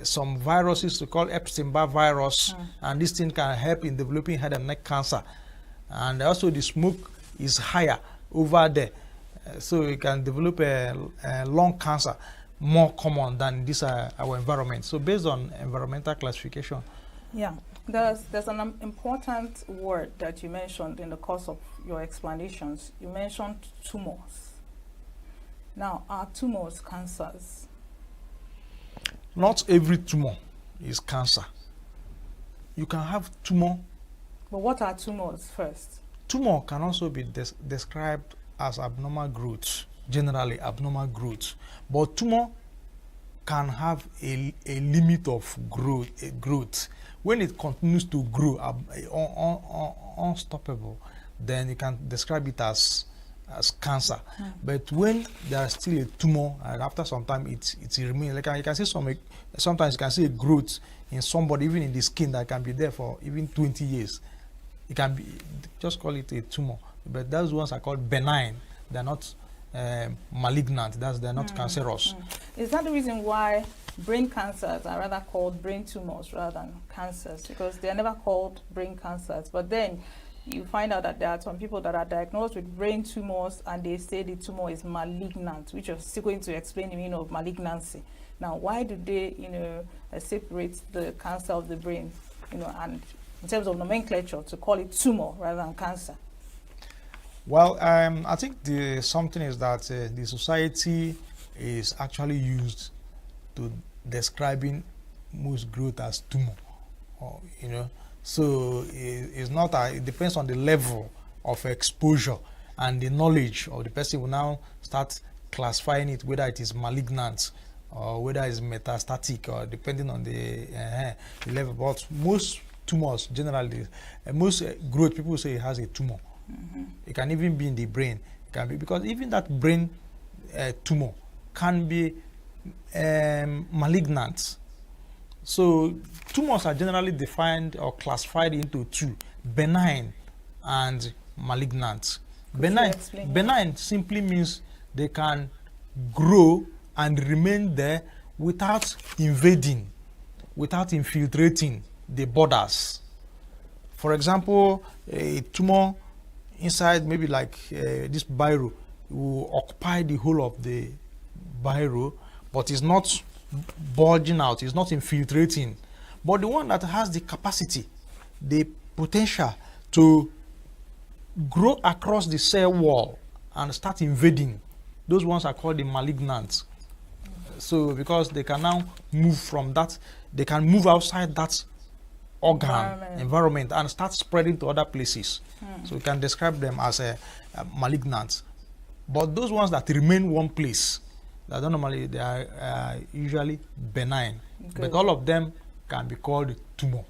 some viruses we call Epstein-Barr virus, and this thing can help in developing head and neck cancer. And also the smoke is higher over there, so you can develop a lung cancer more common than this our environment. So based on environmental classification. Yeah, there's an important word that you mentioned in the course of your explanations. You mentioned tumors. Now, are tumors cancers? Not every tumor is cancer. You can have tumor. But what are tumors first? Tumor can also be described as abnormal growth, generally abnormal growth. But tumor can have a limit of growth. When it continues to grow unstoppable, then you can describe it as cancer. But when there is still a tumor, and after some time it remains, like you can see sometimes you can see a growth in somebody, even in the skin, that can be there for even 20 years. It can be, just call it a tumor. But those ones are called benign. They're not malignant. They're not cancerous. Is that the reason why brain cancers are rather called brain tumors rather than cancers? Because they're never called brain cancers. But then you find out that there are some people that are diagnosed with brain tumors and they say the tumor is malignant, which is still going to explain the meaning of malignancy. Now, why do they, separate the cancer of the brain, and in terms of nomenclature, to call it tumor rather than cancer? Well, I think something is that the society is actually used to describing most growth as tumor, So it's not. It depends on the level of exposure and the knowledge of the person. Will now start classifying it, whether it is malignant or whether it's metastatic, or depending on the level. But most tumors, generally, most growth, people say it has a tumor. It can even be in the brain. It can be, because even that brain tumor can be malignant. So tumors are generally defined or classified into two: benign and malignant. Benign simply means they can grow and remain there without invading, without infiltrating the borders. For example, a tumor inside maybe like this biro will occupy the whole of the biro, but it's not bulging out, it's not infiltrating. But the one that has the capacity, the potential to grow across the cell wall and start invading, those ones are called the malignant. So because they can now move from that, they can move outside that organ environment and start spreading to other places. So we can describe them as a malignant. But those ones that remain one place, that normally they are usually benign. But all of them can be called tumor.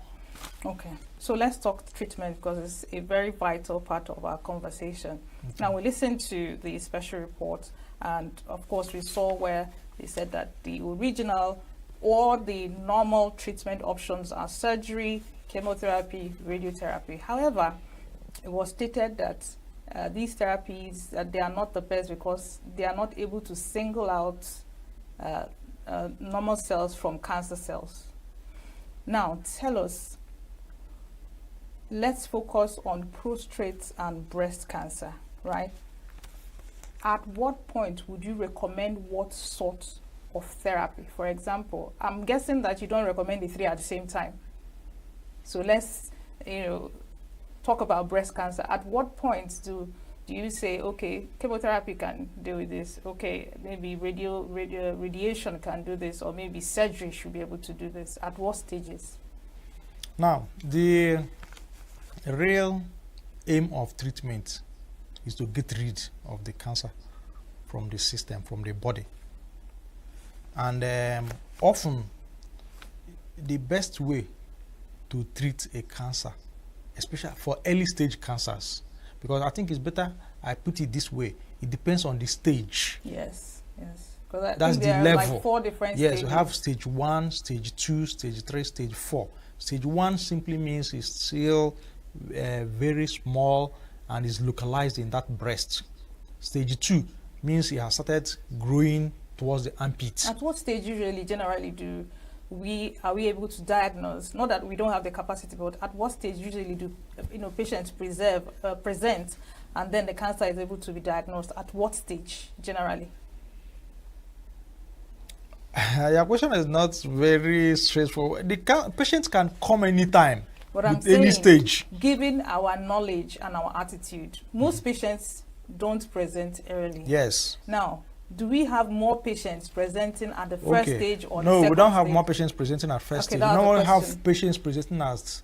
Okay, so let's talk treatment, because it's a very vital part of our conversation. Okay. Now, we listened to the special report, and of course we saw where they said that the original or the normal treatment options are surgery, chemotherapy, radiotherapy. However, it was stated that these therapies, they are not the best because they are not able to single out normal cells from cancer cells. Now, tell us, let's focus on prostate and breast cancer, right? at what point would you recommend what sort of therapy? For example, I'm guessing that you don't recommend the 3 at the same time. So let's, talk about breast cancer. At what point do you say, okay, chemotherapy can deal with this, okay, maybe radiation can do this, or maybe surgery should be able to do this? At what stages? Now, the real aim of treatment is to get rid of the cancer from the system, from the body. And often, the best way to treat a cancer, especially for early stage cancers, because I think it's better I put it this way, it depends on the stage. Yes. Because that's the there level. Are like 4 different stages. Yes, you have stage 1, stage 2, stage 3, stage 4. Stage 1 simply means it's still very small and is localized in that breast. Stage 2 means it has started growing towards the armpit. At what stage generally are we able to diagnose? Not that we don't have the capacity, but at what stage usually do patients present, and then the cancer is able to be diagnosed? At what stage generally? Your question is not very straightforward. The patients can come anytime, But I'm with any saying, stage. given our knowledge and our attitude, most patients don't present early. Yes. Now, do we have more patients presenting at the first stage or the No, second we don't have stage? more patients presenting at first Okay, stage. that We was the don't have question. patients presenting at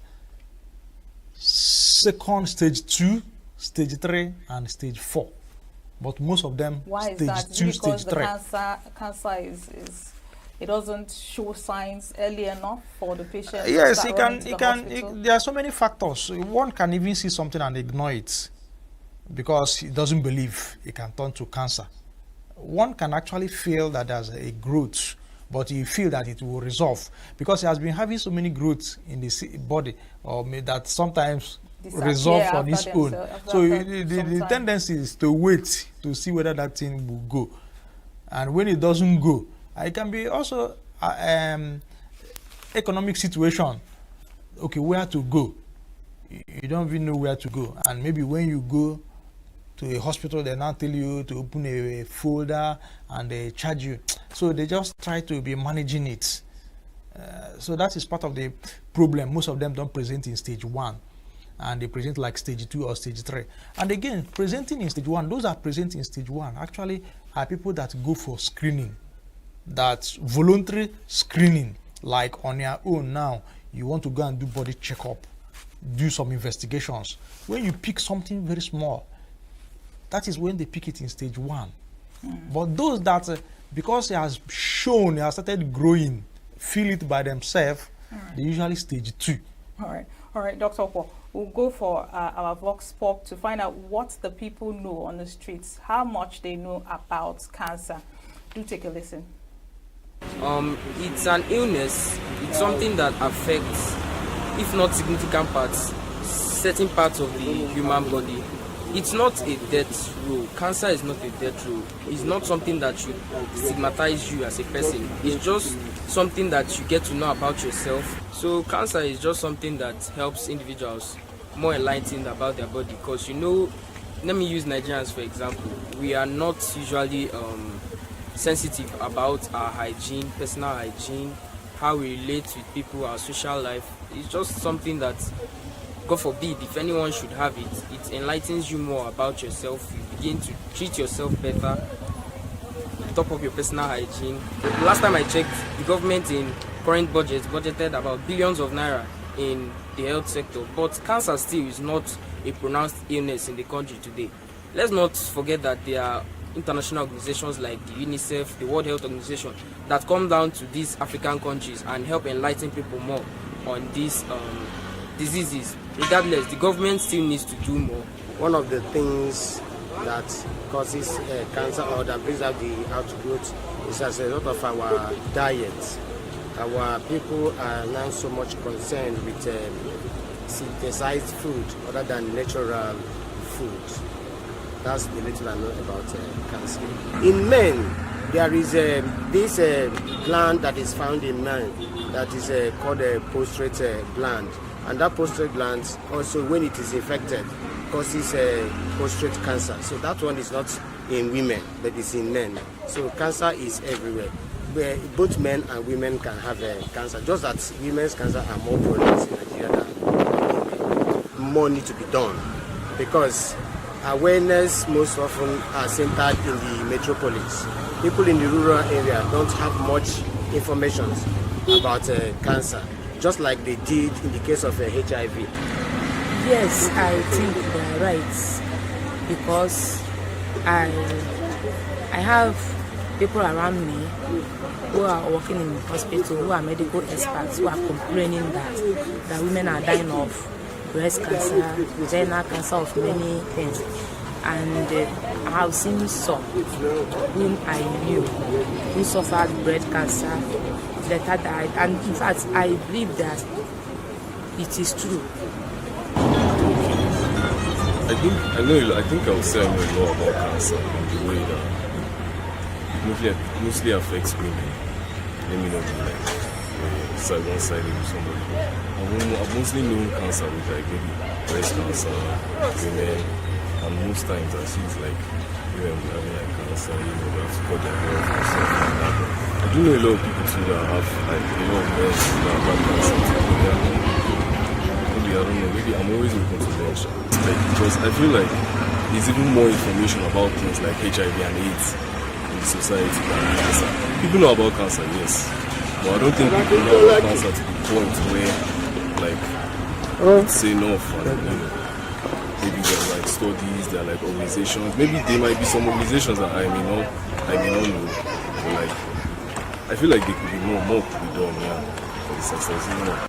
second, stage 2, stage 3, and stage 4. But most of them Why is stage that? 2, Because stage the 3. cancer is it doesn't show signs early enough for the patient. to Yes, start it running to the hospital? there are so many factors. One can even see something and ignore it because he doesn't believe it can turn to cancer. One can actually feel that there's a growth, but you feel that it will resolve because he has been having so many growths in the body, or that sometimes Disappear resolve on after its own. themselves, So after the some time. tendency is to wait to see whether that thing will go, and when it doesn't go, it can be also economic situation. Okay, where to go? You don't even know where to go, and maybe when you go to a hospital, they now tell you to open a folder and they charge you. So they just try to be managing it. So that is part of the problem. Most of them don't present in stage 1, and they present like stage 2 or stage 3. And again, presenting in stage 1, those that present in stage 1 actually are people that go for screening. That's voluntary screening, like on your own now, you want to go and do body checkup, do some investigations. When you pick something very small, that is when they pick it in stage 1. But those that, because it has shown, it has started growing, feel it by themselves, they usually stage 2. All right, Dr. Okwo, we'll go for our Vox Pop to find out what the people know on the streets, how much they know about cancer. Do take a listen. It's an illness. It's something that affects, if not significant parts, certain parts of the human body. It's not a death row. Cancer is not a death row. It's not something that should stigmatize you as a person. It's just something that you get to know about yourself. So cancer is just something that helps individuals more enlightened about their body. Because let me use Nigerians for example. We are not usually sensitive about our hygiene, personal hygiene, how we relate with people, our social life. It's just something that, God forbid, if anyone should have it, it enlightens you more about yourself. You begin to treat yourself better, top up your personal hygiene. The last time I checked, the government in current budget budgeted about billions of naira in the health sector, but cancer still is not a pronounced illness in the country today. Let's not forget that there are international organizations like the UNICEF, the World Health Organization, that come down to these African countries and help enlighten people more on these diseases. Regardless, the government still needs to do more. One of the things that causes cancer or that brings out the outgrowth is as a result of our diet. Our people are now so much concerned with synthesized food other than natural food. That's the little I know about cancer. In men, there is this gland that is found in man that is called a prostate gland. And that prostate gland also, when it is infected, causes prostate cancer. So that one is not in women, but it's in men. So cancer is everywhere. Where both men and women can have cancer. Just that women's cancer are more pronounced in Nigeria than more need to be done, because awareness most often are centered in the metropolis. People in the rural area don't have much information about cancer, just like they did in the case of HIV. Yes, I think they are right, because I have people around me who are working in the hospital, who are medical experts, who are complaining that women are dying of breast cancer, vaginal cancer, of many things. And I have seen some whom I knew who suffered breast cancer, later died. And in fact, I believe that it is true. I think I'll say I know a lot about cancer in the way that mostly affects women. Let me not be like one-sided with somebody. I've mostly known cancer with like maybe breast cancer, women, and most times I see it's like women having like cancer, they have to cut their hair and stuff like that. I do know a lot of people too that have like a lot of men that have cancer too. Maybe I don't know, maybe I'm always looking to mention. Like, because I feel like there's even more information about things like HIV and AIDS in the society than cancer. People know about cancer, yes, but I don't think people know about cancer to the point where like it's enough. And, maybe there are like studies, there are like organizations. Maybe there might be some organizations that I may not know. But like I feel like there could be more to be done, for the success,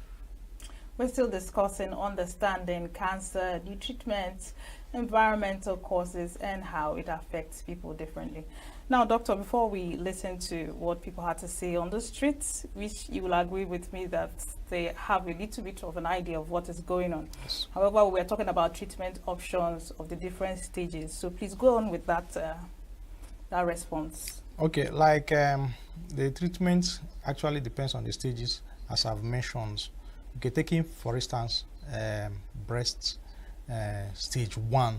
We're still discussing understanding cancer, the treatment, environmental causes, and how it affects people differently. Now, Doctor, before we listen to what people had to say on the streets, which you will agree with me that they have a little bit of an idea of what is going on. Yes. However, we're talking about treatment options of the different stages. So please go on with that response. Okay, like the treatment actually depends on the stages, as I've mentioned. Okay, taking for instance breast stage 1.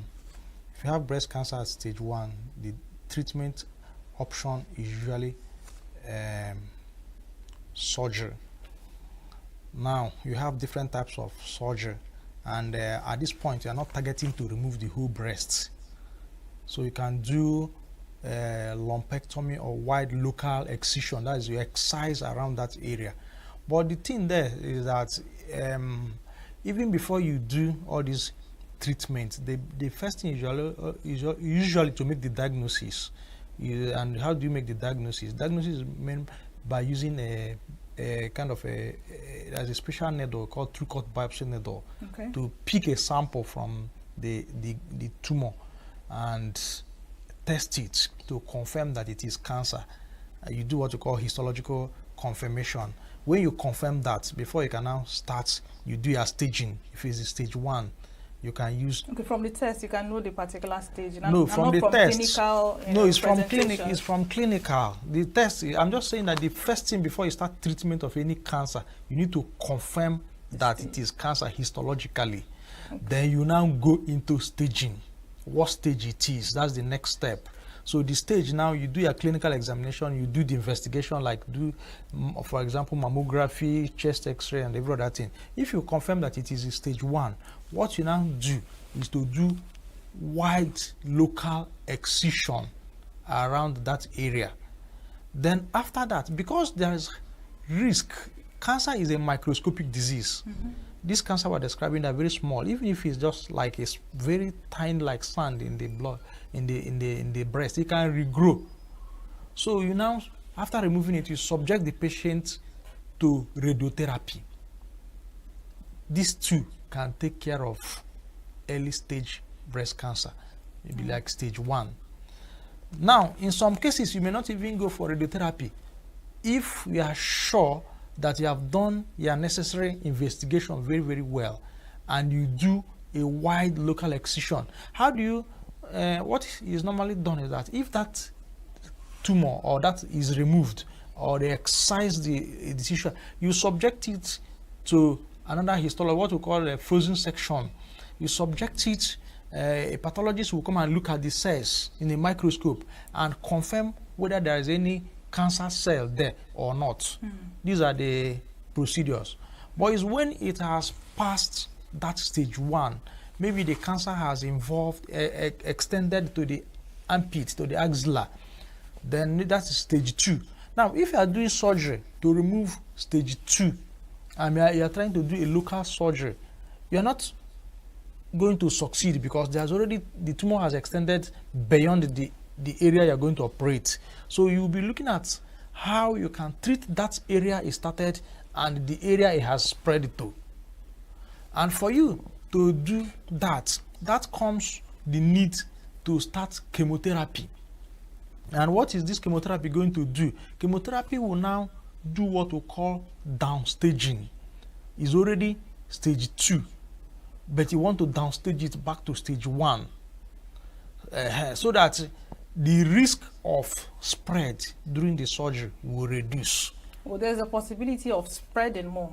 If you have breast cancer at stage 1, the treatment option is usually surgery. Now you have different types of surgery, and at this point you are not targeting to remove the whole breast, so you can do lumpectomy or wide local excision. That is, you excise around that area. But the thing there is that even before you do all these treatments, the first thing usually to make the diagnosis. And how do you make the diagnosis? Diagnosis is made by using a kind of there's a special needle called through-cut biopsy needle, okay, to pick a sample from the tumor and test it to confirm that it is cancer. You do what you call histological confirmation. When you confirm that, before you can now start, you do your staging. If it's stage 1, you can use. Okay, from the test, you can know the particular stage. No, from the test. Clinical, no, it's from clinic. It's from clinical. The test. I'm just saying that the first thing before you start treatment of any cancer, you need to confirm that it is cancer histologically. Okay. Then you now go into staging. What stage it is? That's the next step. So the stage now, you do your clinical examination, you do the investigation, like do, for example, mammography, chest X-ray, and every other thing. If you confirm that it is in stage 1, what you now do is to do wide local excision around that area. Then after that, because there is risk, cancer is a microscopic disease. Mm-hmm. This cancer we're describing are very small, even if it's just like a very tiny, like sand in the blood, in the breast, it can regrow. So you now, after removing it, you subject the patient to radiotherapy. These two can take care of early stage breast cancer, maybe like stage 1. Now, in some cases, you may not even go for radiotherapy if we are sure that you have done your necessary investigation very, very well, and you do a wide local excision. How do you, what is normally done is that if that tumor or that is removed, or they excise the tissue, you subject it to another histology, what we call a frozen section. You subject it a pathologist will come and look at the cells in a microscope and confirm whether there is any cancer cell there or not. These are the procedures. But it's when it has passed that stage 1, maybe the cancer has extended to the armpit, to the axilla, then that's stage 2. Now, if you are doing surgery to remove stage 2, and you are trying to do a local surgery, you are not going to succeed because there's already, the tumor has extended beyond the area you're going to operate. So you'll be looking at how you can treat that area it started and the area it has spread to. And for you to do that, that comes the need to start chemotherapy. And what is this chemotherapy going to do? Chemotherapy will now do what we call downstaging. It's already stage 2, but you want to downstage it back to stage 1, so that the risk of spread during the surgery will reduce. Well, there's a possibility of spreading more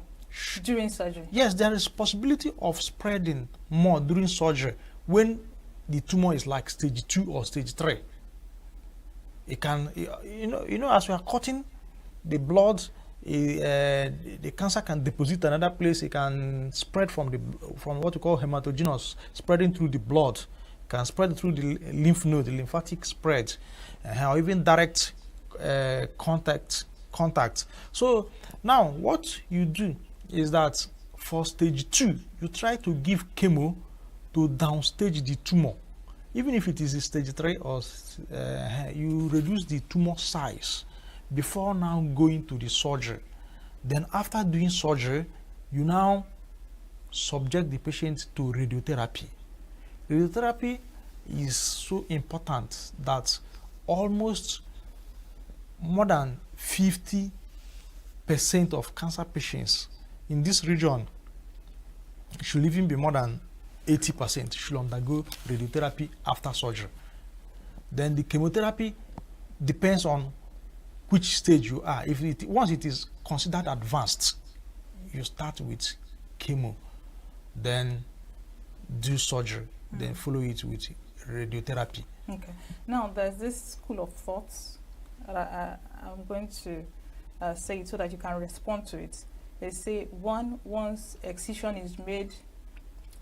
during surgery. Yes, there is possibility of spreading more during surgery when the tumor is like stage 2 or stage 3. It can, you know, as we are cutting the blood, the cancer can deposit another place. It can spread from what we call hematogenous, spreading through the blood. It can spread through the lymph node, the lymphatic spread, or even direct contact. So now what you do is that for stage 2, you try to give chemo to downstage the tumor. Even if it is a stage 3, or you reduce the tumor size before now going to the surgery. Then after doing surgery, you now subject the patient to radiotherapy. Radiotherapy is so important that almost more than 50% of cancer patients in this region, should even be more than 80%, should undergo radiotherapy after surgery. Then the chemotherapy depends on which stage you are. Once it is considered advanced, you start with chemo, then do surgery, then follow it with radiotherapy. Okay. Now, there's this school of thoughts that I'm going to say it so that you can respond to it. They say, once excision is made,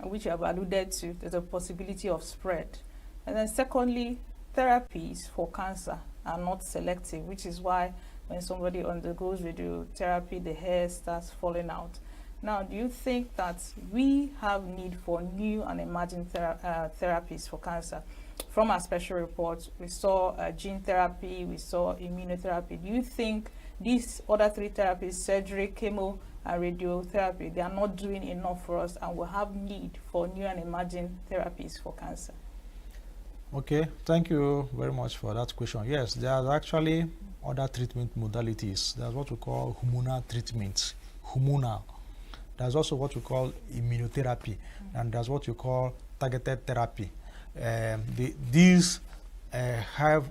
which you have alluded to, there's a possibility of spread. And then secondly, therapies for cancer are not selective, which is why when somebody undergoes radiotherapy, the hair starts falling out. Now, do you think that we have need for new and emerging therapies for cancer? From our special reports, we saw gene therapy, we saw immunotherapy. Do you think these other 3 therapies, surgery, chemo, and radiotherapy, they are not doing enough for us, and we have need for new and emerging therapies for cancer? Okay, thank you very much for that question. Yes, there are actually other treatment modalities. There's what we call hormonal treatments, hormonal. There's also what we call immunotherapy, and there's what you call targeted therapy. These have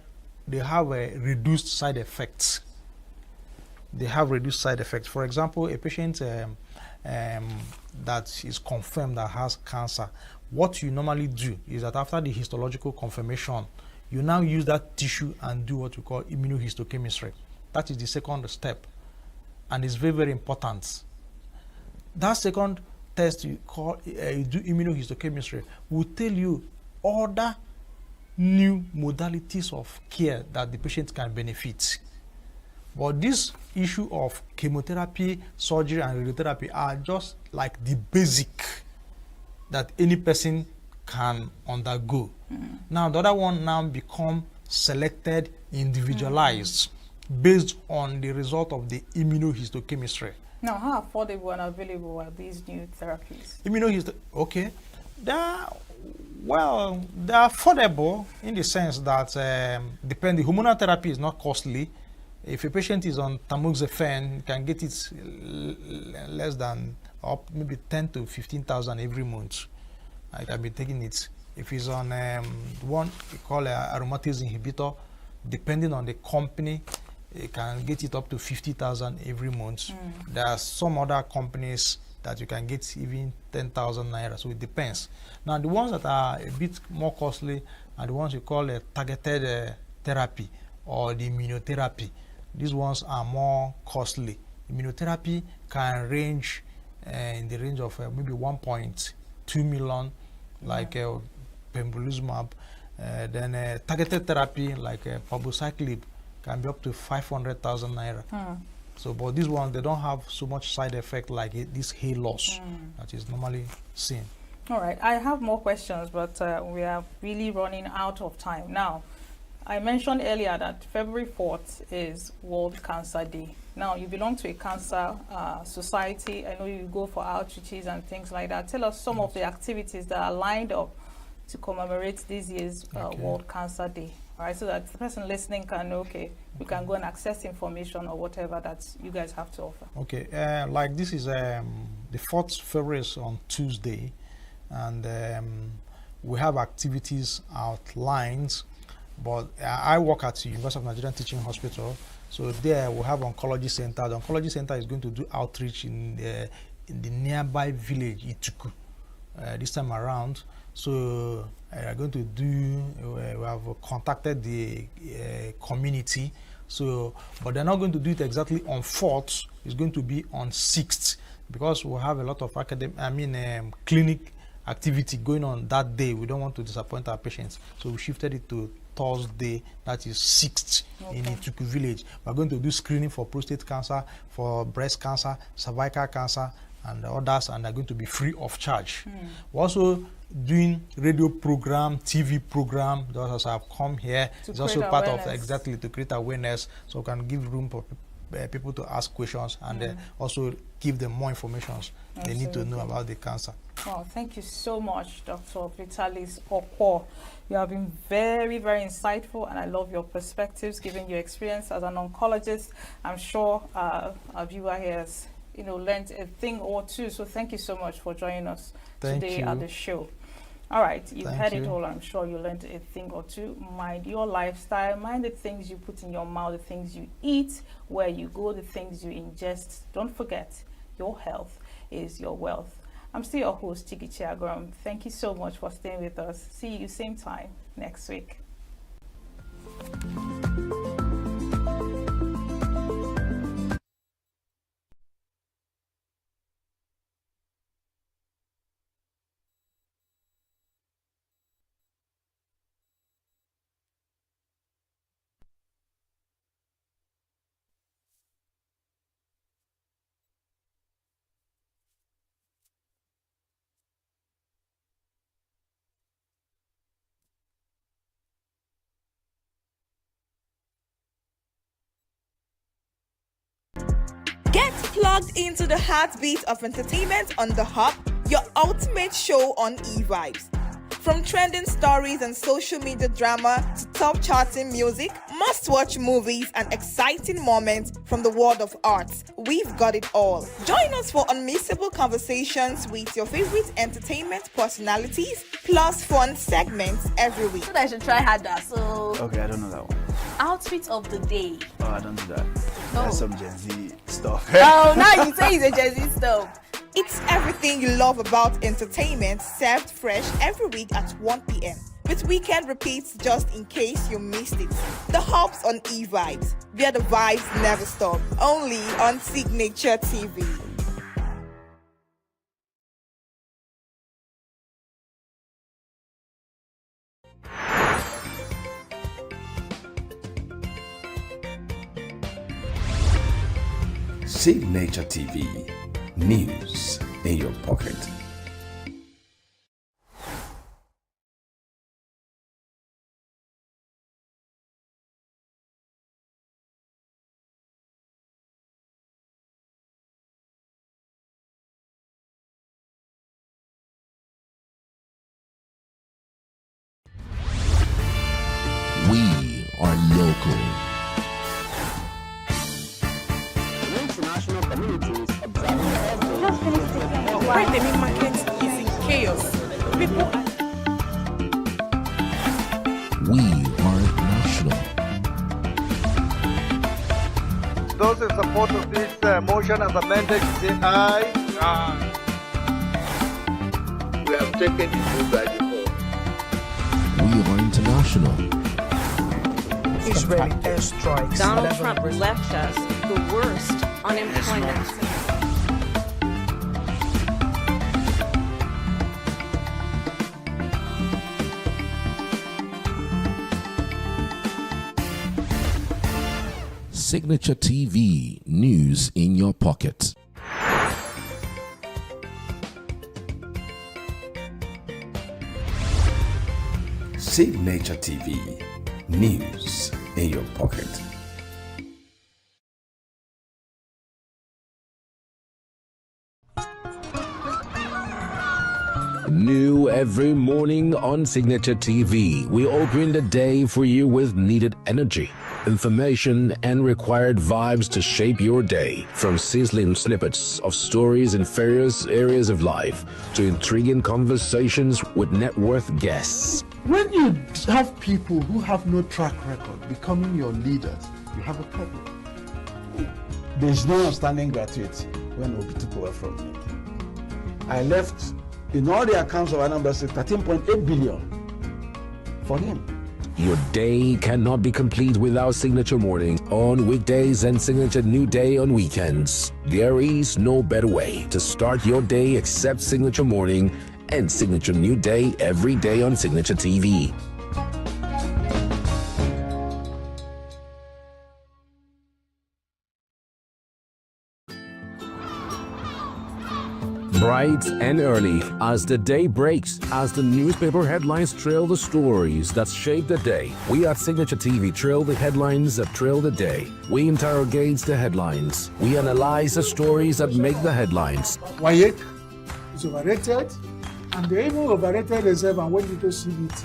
reduced side effects. They have reduced side effects. For example, a patient that is confirmed that has cancer, what you normally do is that after the histological confirmation, you now use that tissue and do what we call immunohistochemistry. That is the second step, and it's very, very important. That second test you do immunohistochemistry will tell you other new modalities of care that the patient can benefit. But this issue of chemotherapy, surgery, and radiotherapy are just like the basic that any person can undergo. Now, the other one now become selected, individualized, based on the result of the immunohistochemistry. Now, how affordable and available are these new therapies? Okay. They're affordable in the sense that the hormonal therapy is not costly. If a patient is on tamoxifen, you can get it less than maybe 10 to 15,000 every month. I can be taking it. If he's on one we call aromatase inhibitor, depending on the company, you can get it up to 50,000 every month. There are some other companies that you can get even 10,000 naira. So it depends. Now the ones that are a bit more costly are the ones you call a targeted therapy or the immunotherapy. These ones are more costly. Immunotherapy can range in the range of maybe 1.2 million, like pembrolizumab. Then targeted therapy like palbociclib can be up to 500,000 naira. So, but these ones, they don't have so much side effect like this hair loss that is normally seen. All right, I have more questions, but we are really running out of time. Now, I mentioned earlier that February 4th is World Cancer Day. Now, you belong to a cancer society. I know you go for outreaches and things like that. Tell us some of the activities that are lined up to commemorate this year's World Cancer Day. All right, so that the person listening can know, okay, we can go and access information or whatever that you guys have to offer. Okay, like this is the 4th February is on Tuesday, and we have activities outlined, but I work at the University of Nigeria Teaching Hospital, so there we have oncology center. The oncology center is going to do outreach in the nearby village, ENUGU, this time around. So we are going to do, we have contacted the community, so, but they're not going to do it exactly on 4th, it's going to be on 6th, because we have a lot of clinic activity going on that day. We don't want to disappoint our patients, so we shifted it to Thursday, that is 6th, in ENUGU village. We're going to do screening for prostate cancer, for breast cancer, cervical cancer, and others, and they're going to be free of charge. We're also doing radio program, TV program. Those have come here. It's also part of exactly to create awareness, so we can give room for people to ask questions and also give them more information they need to know about the cancer. Well, thank you so much, Dr. Vitalis Okwo. You have been very, very insightful, and I love your perspectives, given your experience as an oncologist. I'm sure our viewer here has learned a thing or two. So thank you so much for joining us today at the show. All right, you've heard it all. I'm sure you learned a thing or two. Mind your lifestyle, mind the things you put in your mouth, the things you eat, where you go, the things you ingest. Don't forget, your health is your wealth. I'm still your host, Chiki Chiagoram. Thank you so much for staying with us. See you same time next week. Get plugged into the heartbeat of entertainment on The Hub, your ultimate show on e-vibes. From trending stories and social media drama to top charting music, must-watch movies and exciting moments from the world of arts, we've got it all. Join us for unmissable conversations with your favorite entertainment personalities, plus fun segments every week. So I should try harder. So Okay, I don't know that one. outfit of the day. Oh, I don't do that. That's some Gen Z stuff. Oh, now you say it's a Gen Z stuff. It's everything you love about entertainment, served fresh every week at 1 p.m. with weekend repeats just in case you missed it. The Hubs on e-vibes, where the vibes never stop. Only on Signature TV. Signature TV, news in your pocket. We are local. International communities why the main market is in chaos. People are We are national. Those in support of this motion as amended, say aye. Aye. we have taken the bull by the horn. We are international. Israeli airstrikes. Donald Trump left us the worst unemployment. Signature TV, news in your pocket. Signature TV, news in your pocket. New every morning on Signature TV, we open the day for you with needed energy, information, and required vibes to shape your day. From sizzling snippets of stories in various areas of life to intriguing conversations with net worth guests. When you have people who have no track record becoming your leaders, you have a problem. There's no outstanding gratuity when Obi took over from me. I left in all the accounts of Anambra State 13.8 billion for him. Your day cannot be complete without Signature Morning on weekdays and Signature New Day on weekends. There is no better way to start your day except Signature Morning and Signature New Day every day on Signature TV. Bright and early as the day breaks, as the newspaper headlines trail the stories that shape the day. We at Signature TV trail the headlines that trail the day. We interrogate the headlines. We analyze the stories that make the headlines. Wyatt is overrated, and they even overrated themselves and went into CBT.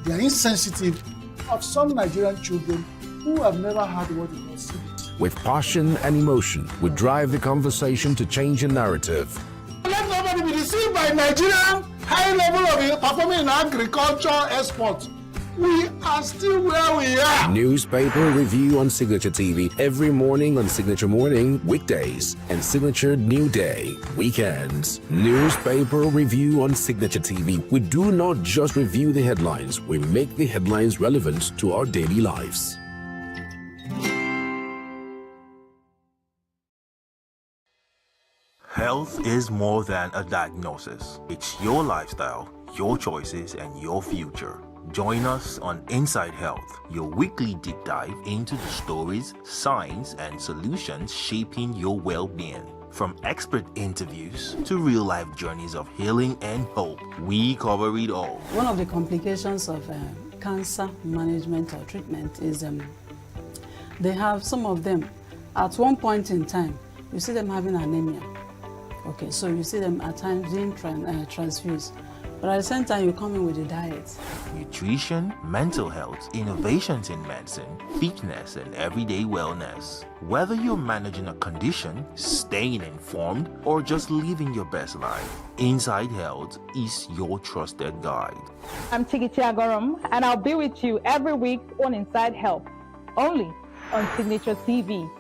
They are insensitive of some Nigerian children who have never had what they call CBT. With passion and emotion, we drive the conversation to change a narrative. Let nobody be deceived by Nigerian high level of performing in agriculture export. We are still where we are. Newspaper review on Signature TV every morning on Signature Morning, weekdays, and Signature New Day, weekends. Newspaper review on Signature TV. We do not just review the headlines, we make the headlines relevant to our daily lives. Health is more than a diagnosis. It's your lifestyle, your choices, and your future. Join us on Inside Health, your weekly deep dive into the stories, science, and solutions shaping your well-being. From expert interviews to real-life journeys of healing and hope, we cover it all. One of the complications of cancer management or treatment is they have some of them, at one point in time, you see them having anemia. Okay, so you see them at times being transfused. But at the same time, you come in with a diet. Nutrition, mental health, innovations in medicine, fitness, and everyday wellness. Whether you're managing a condition, staying informed, or just living your best life, Inside Health is your trusted guide. I'm Tigiti Agorum, and I'll be with you every week on Inside Health, only on Signature TV.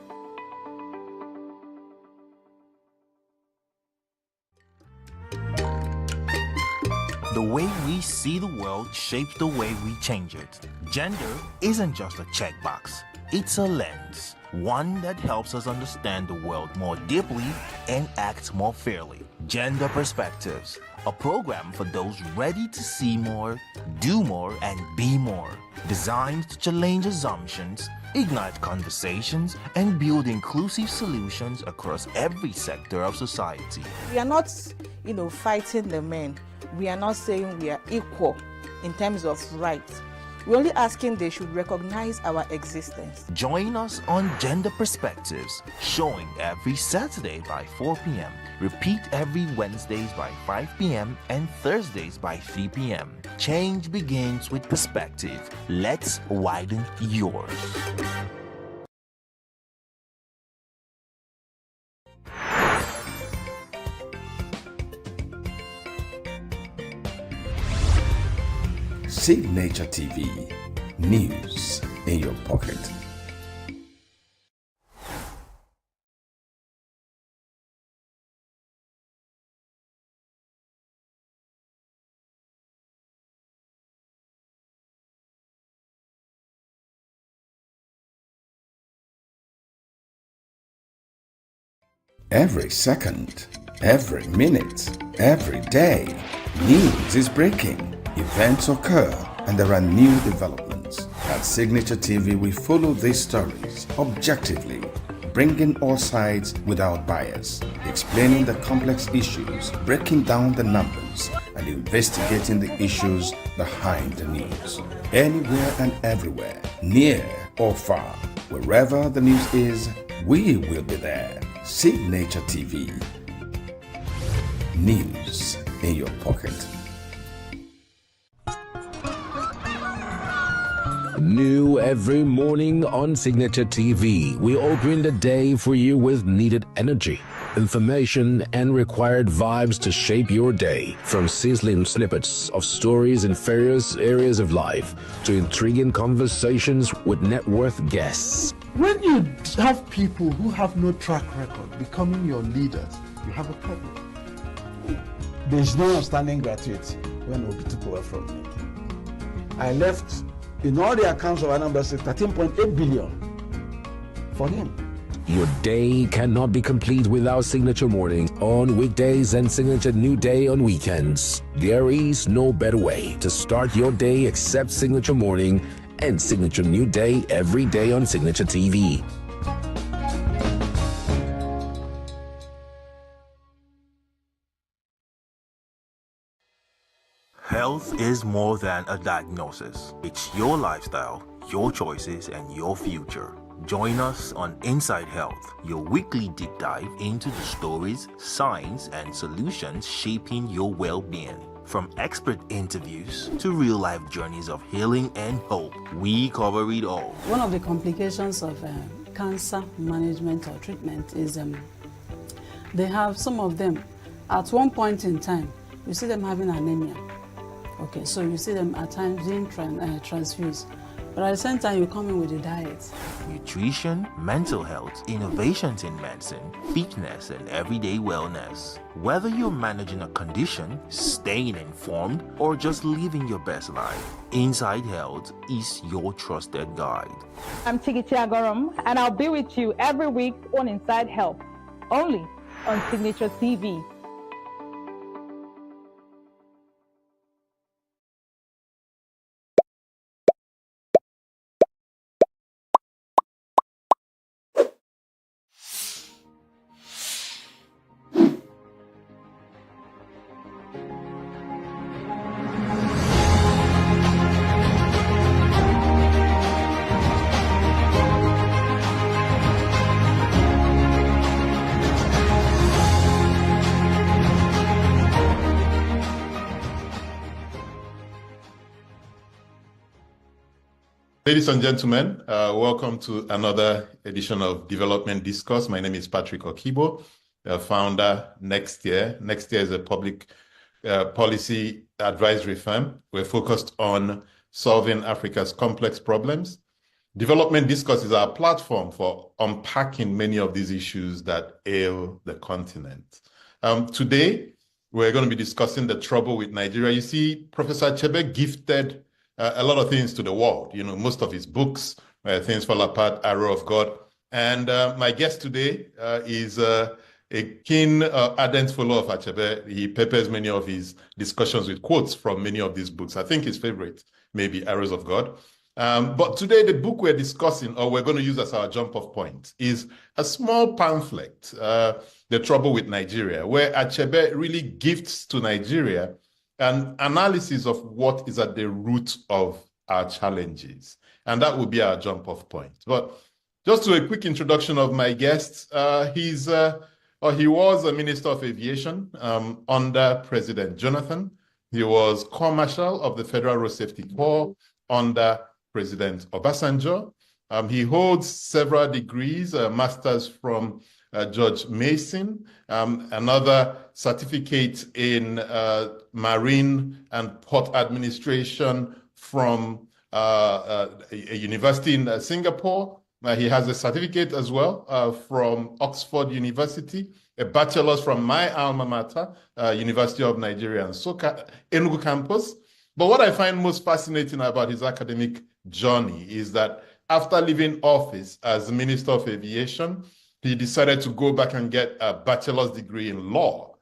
The way we see the world shapes the way we change it. Gender isn't just a checkbox, it's a lens, one that helps us understand the world more deeply and act more fairly. Gender Perspectives, a program for those ready to see more, do more, and be more. Designed to challenge assumptions, ignite conversations, and build inclusive solutions across every sector of society. We are not, fighting the men. We are not saying we are equal in terms of rights. We're only asking they should recognize our existence. Join us on Gender Perspectives, showing every Saturday by 4 p.m. Repeat every Wednesdays by 5 p.m. and Thursdays by 3 p.m. Change begins with perspective. Let's widen yours. Signature TV, news in your pocket. Every second, every minute, every day, news is breaking, events occur, and there are new developments. At Signature TV, we follow these stories objectively, bringing all sides without bias, explaining the complex issues, breaking down the numbers, and investigating the issues behind the news. Anywhere and everywhere, near or far, wherever the news is, we will be there. Signature TV. News in your pocket. New every morning on Signature TV, we open the day for you with needed energy, information, and required vibes to shape your day. From sizzling snippets of stories in various areas of life to intriguing conversations with net worth guests. When you have people who have no track record becoming your leaders, you have a problem. There's no outstanding gratuity when Obi took over from me. I left in all the accounts of Anambra State 13.8 billion for him. Your day cannot be complete without Signature Mornings on weekdays and Signature New Day on weekends. There is no better way to start your day except Signature Morning and Signature New Day every day on Signature TV. Health is more than a diagnosis. It's your lifestyle, your choices, and your future. Join us on Inside Health, your weekly deep dive into the stories, science, and solutions shaping your well-being. From expert interviews to real-life journeys of healing and hope, we cover it all. One of the complications of cancer management or treatment is they have some of them at one point in time, you see them having anemia. Okay, so you see them at times being transfused. But at the same time, you come in with a diet. Nutrition, mental health, innovations in medicine, fitness, and everyday wellness. Whether you're managing a condition, staying informed, or just living your best life, Inside Health is your trusted guide. I'm Chigichi Agorum, and I'll be with you every week on Inside Health, only on Signature TV. Ladies and gentlemen, welcome to another edition of Development Discourse. My name is Patrick Okibo, founder Next Year. Next Year is a public policy advisory firm. We're focused on solving Africa's complex problems. Development Discourse is our platform for unpacking many of these issues that ail the continent. Today, we're going to be discussing the trouble with Nigeria. You see, Professor Achebe gifted a lot of things to the world. You know, most of his books, Things Fall Apart, Arrow of God. And my guest today is a keen, ardent follower of Achebe. He peppers many of his discussions with quotes from many of these books. I think his favorite, maybe Arrows of God. But today, the book we're discussing, or we're going to use as our jump-off point, is a small pamphlet, The Trouble with Nigeria, where Achebe really gifts to Nigeria an analysis of what is at the root of our challenges. And that will be our jump-off point. But just to a quick introduction of my guest, he was a Minister of Aviation under President Jonathan. He was Corps Marshal of the Federal Road Safety Corps under President Obasanjo. He holds several degrees, a master's from George Mason, another certificate in marine and port administration from a university in Singapore. He has a certificate as well from Oxford University, a bachelor's from my alma mater, University of Nigeria and Soka, ENUGU campus. But what I find most fascinating about his academic journey is that after leaving office as Minister of Aviation, he decided to go back and get a bachelor's degree in law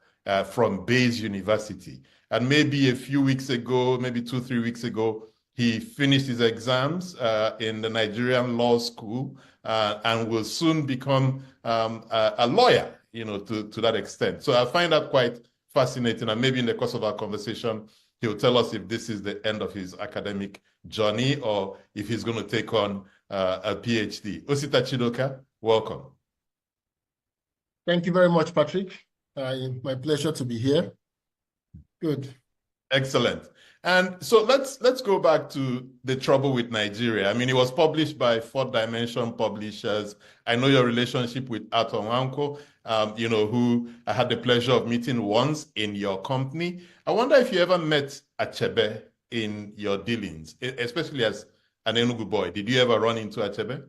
from Bayes University. And maybe a few weeks ago, maybe 2-3 weeks ago, he finished his exams in the Nigerian Law School and will soon become a lawyer, to that extent. So I find that quite fascinating. And maybe in the course of our conversation, he'll tell us if this is the end of his academic journey or if he's going to take on a PhD. Osita Chidoka, welcome. Thank you very much, Patrick. My pleasure to be here. Good. Excellent. And so let's go back to The Trouble with Nigeria. I mean, it was published by Fourth Dimension Publishers. I know your relationship with Ato Nwankwo, who I had the pleasure of meeting once in your company. I wonder if you ever met Achebe in your dealings, especially as an Enugu boy. Did you ever run into Achebe?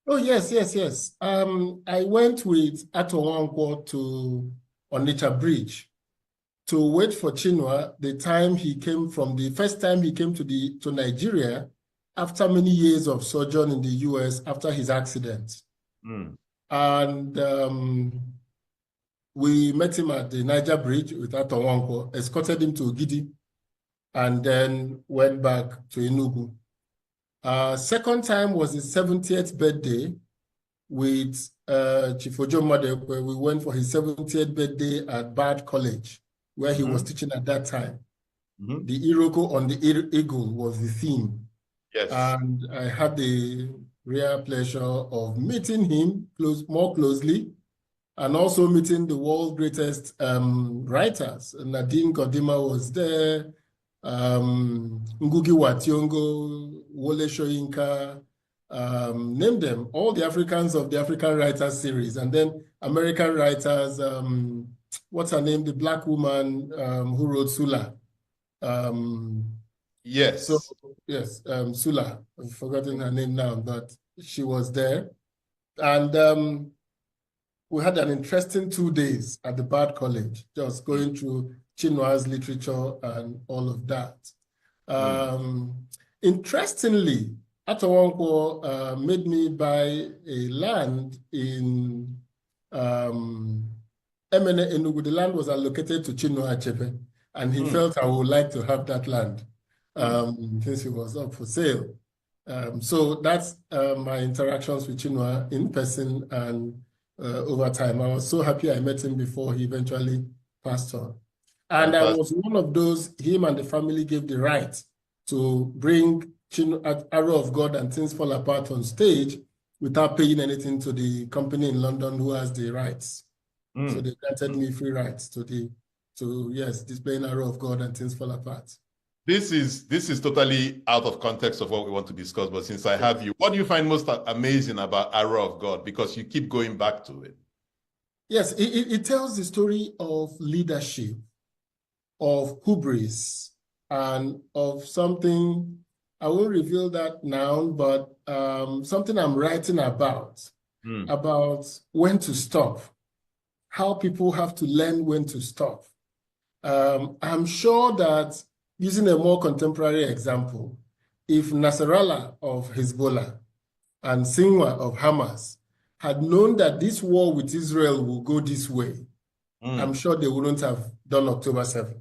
Oh, yes. I went with Ato Nwankwo to Onitsha Bridge to wait for Chinua the first time he came to Nigeria after many years of sojourn in the US after his accident. And we met him at the Niger Bridge with Ato Nwankwo, escorted him to Ogidi, and then went back to Enugu. Second time was his 70th birthday with Chief Ojo Made, where we went for his 70th birthday at Bard College, where he was teaching at that time. The Iroko on the Eagle was the theme. Yes. And I had the rare pleasure of meeting him more closely and also meeting the world's greatest writers. Nadine Godima was there, Ngugi wa Thiong'o, Wole Soyinka, name them, all the Africans of the African Writers series, and then American writers, what's her name, the Black woman who wrote Sula. Yes. So, yes, Sula, I've forgotten her name now, but she was there. And we had an interesting 2 days at the Bard College, just going through Chinua's literature and all of that. Interestingly, Ato Nwankwo made me buy a land in Emene, Enugu. The land was allocated to Chinua Achebe, and he felt I would like to have that land since it was up for sale. So that's my interactions with Chinua in person and over time. I was so happy I met him before he eventually passed on. And I was one of those, him and the family gave the right to bring Arrow of God and Things Fall Apart on stage without paying anything to the company in London who has the rights. So they granted me free rights to displaying Arrow of God and Things Fall Apart. This is totally out of context of what we want to discuss, but since I have you, what do you find most amazing about Arrow of God? Because you keep going back to it. Yes, it tells the story of leadership, of hubris, and of something, I won't reveal that now, but something I'm writing about when to stop, how people have to learn when to stop. I'm sure that, using a more contemporary example, if Nasrallah of Hezbollah and Sinwar of Hamas had known that this war with Israel will go this way, I'm sure they wouldn't have done October 7.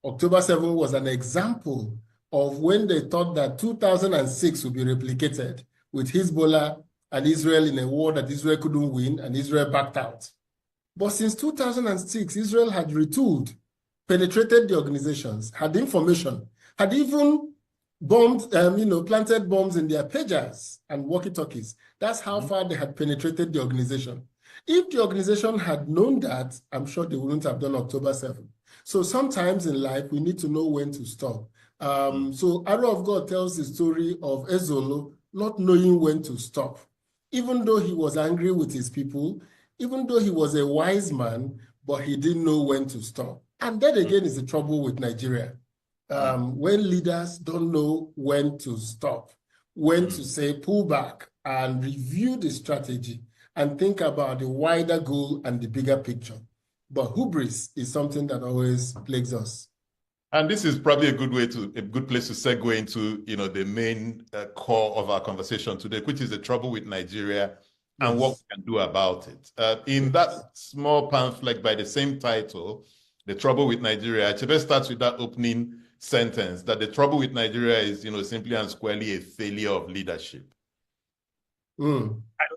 October 7 was an example of when they thought that 2006 would be replicated with Hezbollah and Israel in a war that Israel couldn't win, and Israel backed out. But since 2006, Israel had retooled, penetrated the organizations, had information, had even bombed, planted bombs in their pagers and walkie-talkies. That's how far they had penetrated the organization. If the organization had known that, I'm sure they wouldn't have done October 7. So sometimes in life, we need to know when to stop. So Arrow of God tells the story of Ezolo not knowing when to stop. Even though he was angry with his people, even though he was a wise man, but he didn't know when to stop. And that again is the trouble with Nigeria. When leaders don't know when to stop, when to say pull back and review the strategy and think about the wider goal and the bigger picture. But hubris is something that always plagues us. And this is probably a good place to segue into the main core of our conversation today, which is the trouble with Nigeria and what we can do about it. In that small pamphlet by the same title, The Trouble with Nigeria, Achebe starts with that opening sentence that the trouble with Nigeria is, simply and squarely a failure of leadership. I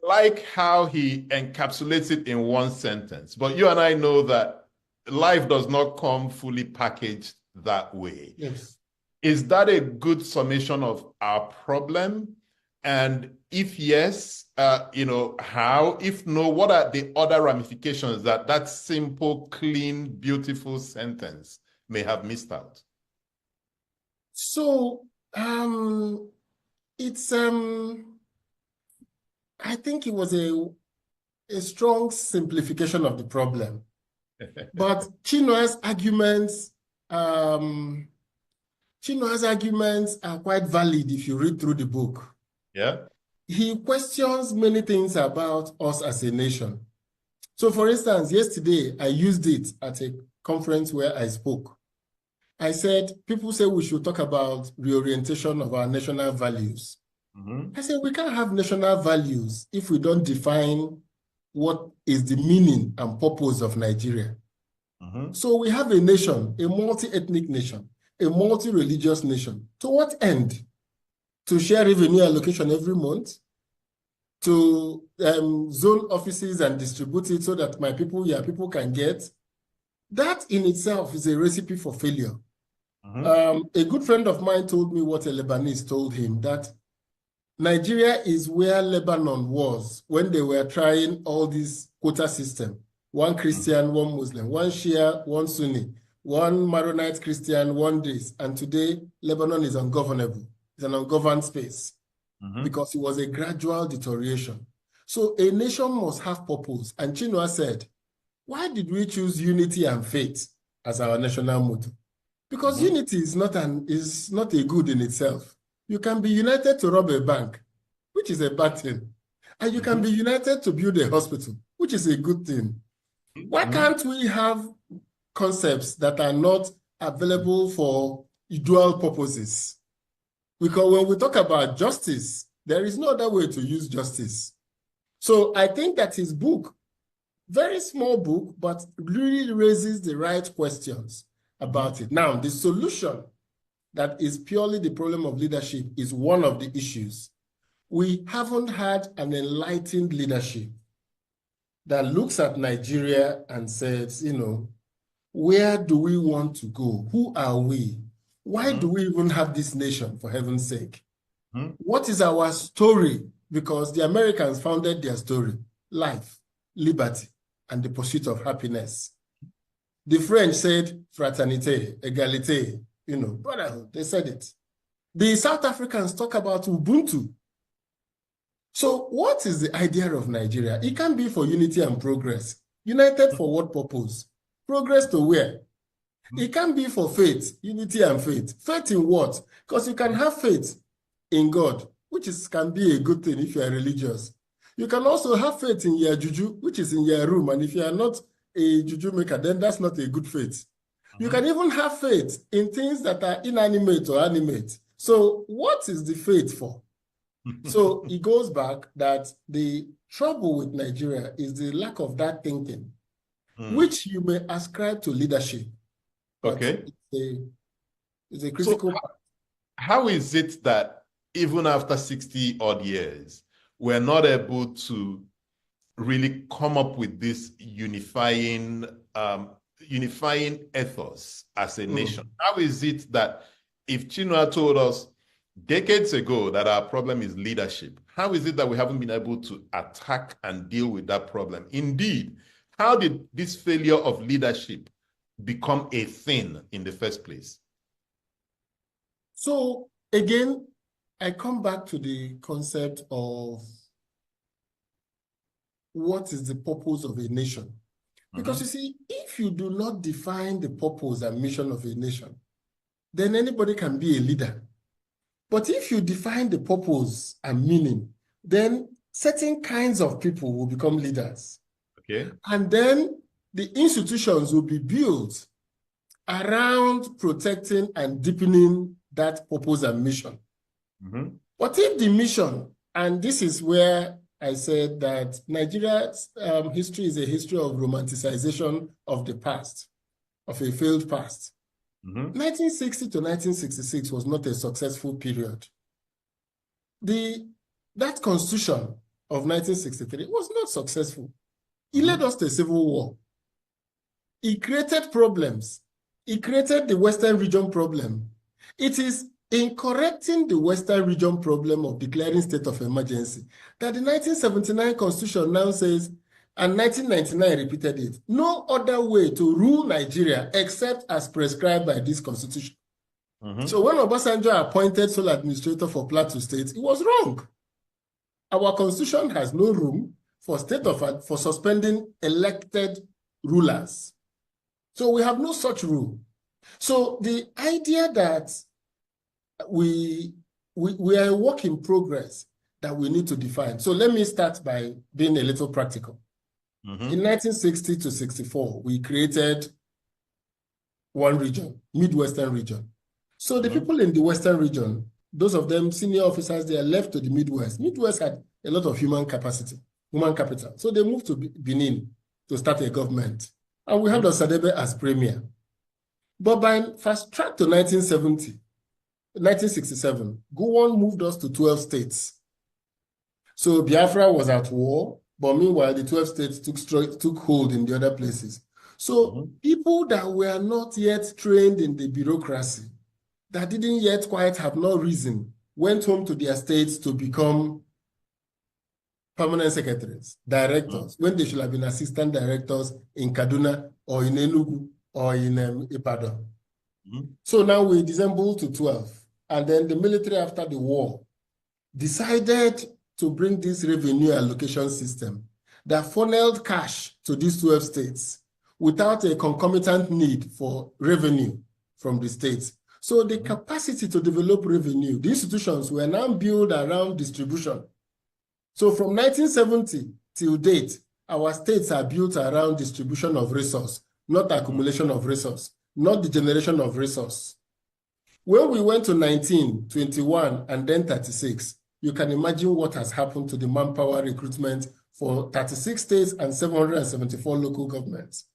like how he encapsulates it in one sentence, but you and I know that life does not come fully packaged that way. Yes. Is that a good summation of our problem? And if yes, how? If no, what are the other ramifications that simple, clean, beautiful sentence may have missed out? So it's I think it was a strong simplification of the problem. But Chinua Chinua arguments are quite valid if you read through the book. Yeah. He questions many things about us as a nation. So for instance, yesterday I used it at a conference where I spoke. I said, people say we should talk about reorientation of our national values. I said, we can't have national values if we don't define what is the meaning and purpose of Nigeria. So we have a nation, a multi-ethnic nation, a multi-religious nation. To what end? To share revenue allocation every month? To zone offices and distribute it so that my people, your people can get? That in itself is a recipe for failure. A good friend of mine told me what a Lebanese told him, that Nigeria is where Lebanon was when they were trying all this quota system. One Christian, one Muslim, one Shia, one Sunni, one Maronite Christian, one this. And today, Lebanon is ungovernable. It's an ungoverned space because it was a gradual deterioration. So a nation must have purpose. And Chinua said, why did we choose unity and faith as our national motto? Because unity is not a good in itself. You can be united to rob a bank, which is a bad thing. And you can be united to build a hospital, which is a good thing. Why can't we have concepts that are not available for dual purposes? Because when we talk about justice, there is no other way to use justice. So I think that his book, very small book, but really raises the right questions about it. Now, the solution that is purely the problem of leadership is one of the issues. We haven't had an enlightened leadership that looks at Nigeria and says, where do we want to go? Who are we? Why do we even have this nation, for heaven's sake? What is our story? Because the Americans founded their story: life, liberty, and the pursuit of happiness. The French said fraternité, égalité, brotherhood. They said it. The South Africans talk about Ubuntu. So what is the idea of Nigeria? It can be for unity and progress. United for what purpose? Progress to where? It can be for faith, unity and faith. Faith in what? Because you can have faith in God, which can be a good thing if you are religious. You can also have faith in your juju, which is in your room. And if you are not a juju maker, then that's not a good faith. You can even have faith in things that are inanimate or animate. So what is the faith for? So it goes back that the trouble with Nigeria is the lack of that thinking, which you may ascribe to leadership. Okay. It's a critical part. How is it that even after 60 odd years, we're not able to really come up with this unifying ethos as a nation? How is it that if Chinua told us decades ago that our problem is leadership, how is it that we haven't been able to attack and deal with that problem? Indeed, how did this failure of leadership become a thing in the first place? So again, I come back to the concept of what is the purpose of a nation? Because you see, if you do not define the purpose and mission of a nation, then anybody can be a leader. But if you define the purpose and meaning, then certain kinds of people will become leaders. Okay. And then the institutions will be built around protecting and deepening that purpose and mission. But if the mission, and this is where I said that Nigeria's history is a history of romanticization of the past, of a failed past. 1960 to 1966 was not a successful period. That constitution of 1963 was not successful. It led us to a civil war. It created problems. It created the Western region problem. It is in correcting the Western region problem of declaring state of emergency that the 1979 Constitution now says, and 1999 repeated it, no other way to rule Nigeria except as prescribed by this Constitution. So when Obasanjo appointed sole administrator for Plateau State, it was wrong. Our Constitution has no room for suspending elected rulers. So we have no such rule. So the idea that we are a work in progress that we need to define. So let me start by being a little practical. In 1960 to 64, we created one region, Midwestern region. So the people in the Western region, those of them senior officers, they are left to the Midwest. Midwest had a lot of human capital. So they moved to Benin to start a government. And we had Osadebe as premier. But by fast track to 1967, Gowon moved us to 12 states. So Biafra was at war, but meanwhile, the 12 states took hold in the other places. So people that were not yet trained in the bureaucracy, that didn't yet quite have no reason, went home to their states to become permanent secretaries, directors, when they should have been assistant directors in Kaduna or in Enugu or in Ibadan. So now we dissembled to 12. And then the military after the war decided to bring this revenue allocation system that funneled cash to these 12 states without a concomitant need for revenue from the states. So the capacity to develop revenue, the institutions were now built around distribution. So from 1970 till date, our states are built around distribution of resource, not accumulation of resource, not the generation of resource. When we went to 19, 21, and then 36, you can imagine what has happened to the manpower recruitment for 36 states and 774 local governments.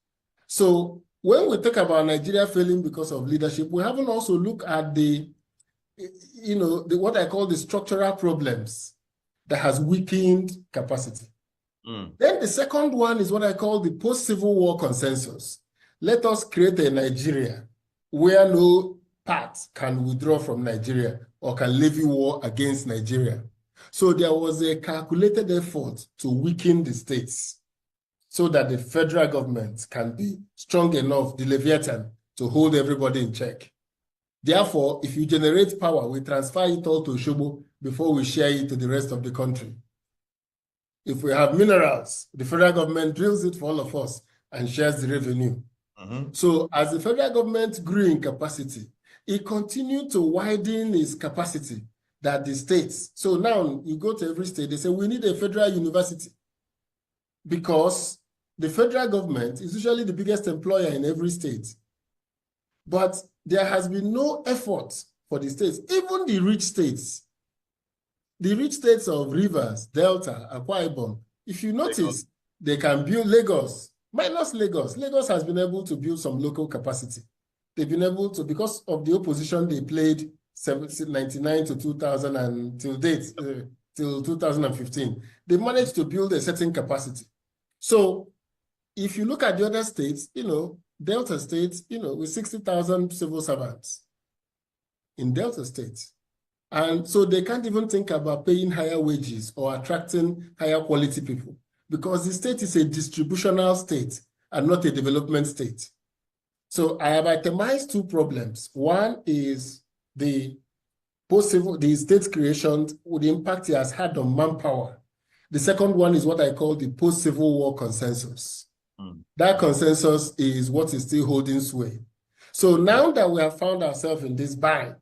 So when we talk about Nigeria failing because of leadership, we haven't also looked at what I call the structural problems that has weakened capacity. Then the second one is what I call the post-Civil War consensus. Let us create a Nigeria where no part can withdraw from Nigeria or can levy war against Nigeria. So there was a calculated effort to weaken the states so that the federal government can be strong enough, the Leviathan, to hold everybody in check. Therefore, if you generate power, we transfer it all to Oshobo before we share it to the rest of the country. If we have minerals, the federal government drills it for all of us and shares the revenue. So as the federal government grew in capacity, it continued to widen its capacity that the states. So now you go to every state, they say, we need a federal university because the federal government is usually the biggest employer in every state. But there has been no effort for the states, even the rich states of Rivers, Delta, Akwa Ibom. If you notice, they can build Lagos, minus Lagos. Lagos has been able to build some local capacity. They've been able to, because of the opposition they played 1999 to 2000 and till date, till 2015, they managed to build a certain capacity. So if you look at the other states, Delta State, with 60,000 civil servants in Delta State. And so they can't even think about paying higher wages or attracting higher quality people because the state is a distributional state and not a development state. So I have itemized two problems. One is the state creation, the impact it has had on manpower. The second one is what I call the post-Civil War consensus. That consensus is what is still holding sway. So now that we have found ourselves in this bind,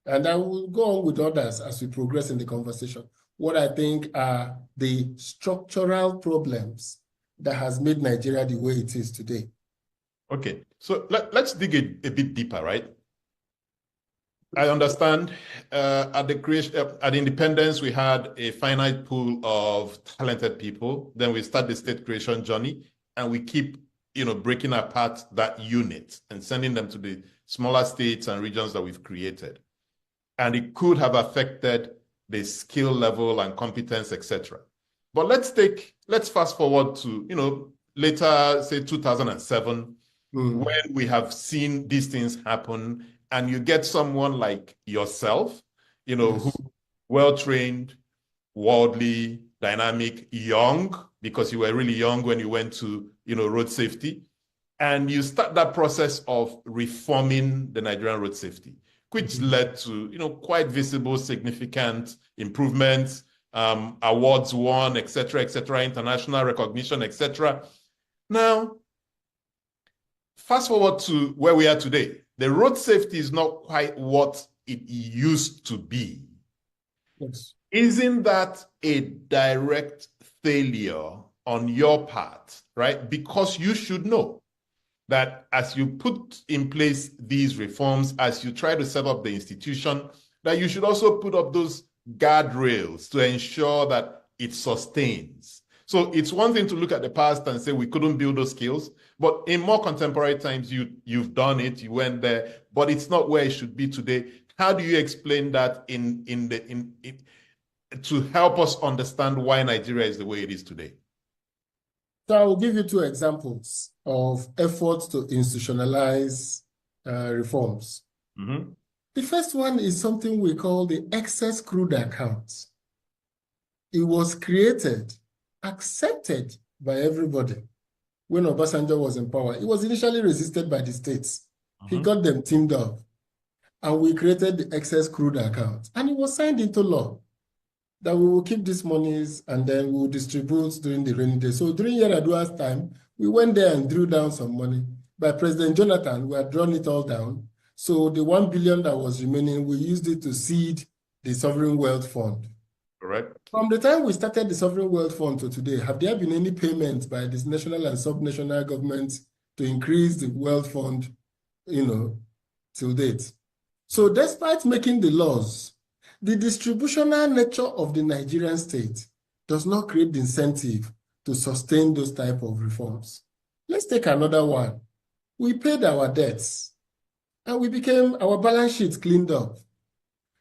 and I will go on with others as we progress in the conversation, what I think are the structural problems that has made Nigeria the way it is today. Okay, so let's dig a bit deeper, right? I understand. At the creation, at independence, we had a finite pool of talented people. Then we start the state creation journey, and we keep, breaking apart that unit and sending them to the smaller states and regions that we've created. And it could have affected the skill level and competence, etc. But let's fast forward to, later, say 2007, when we have seen these things happen, and you get someone like yourself, who well-trained, worldly, dynamic, young, because you were really young when you went to, road safety. And you start that process of reforming the Nigerian road safety, which led to, quite visible, significant improvements, awards won, et cetera, international recognition, etc. Now, fast forward to where we are today. The road safety is not quite what it used to be. Yes. Isn't that a direct failure on your part, right? Because you should know that as you put in place these reforms, as you try to set up the institution, that you should also put up those guardrails to ensure that it sustains. So it's one thing to look at the past and say we couldn't build those skills, but in more contemporary times, you've done it, you went there, but it's not where it should be today. How do you explain that to help us understand why Nigeria is the way it is today? So I'll give you two examples of efforts to institutionalize reforms. The first one is something we call the excess crude account. It was created, accepted by everybody when Obasanjo was in power. It was initially resisted by the states. He got them teamed up, and we created the excess crude account. And it was signed into law that we will keep these monies and then we'll distribute during the rainy day. So during Yar'Adua's time, we went there and drew down some money. By President Jonathan, we had drawn it all down. So the 1 billion that was remaining, we used it to seed the Sovereign Wealth Fund. Correct. From the time we started the Sovereign Wealth Fund to today, have there been any payments by this national and subnational governments to increase the wealth fund, till date? So despite making the laws, the distributional nature of the Nigerian state does not create the incentive to sustain those type of reforms. Let's take another one. We paid our debts and our balance sheet cleaned up,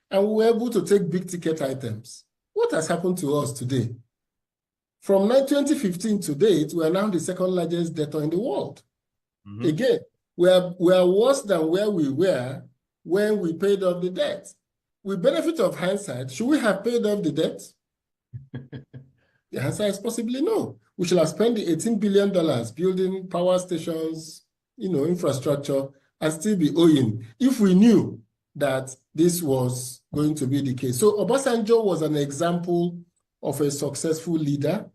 and we were able to take big ticket items. What has happened to us today? From 2015 to date, we are now the second largest debtor in the world. Again, we are worse than where we were when we paid off the debt. With benefit of hindsight, should we have paid off the debt? The answer is possibly no. We should have spent the $18 billion building power stations, infrastructure, and still be owing if we knew that this was going to be the case. So Obasanjo was an example of a successful leader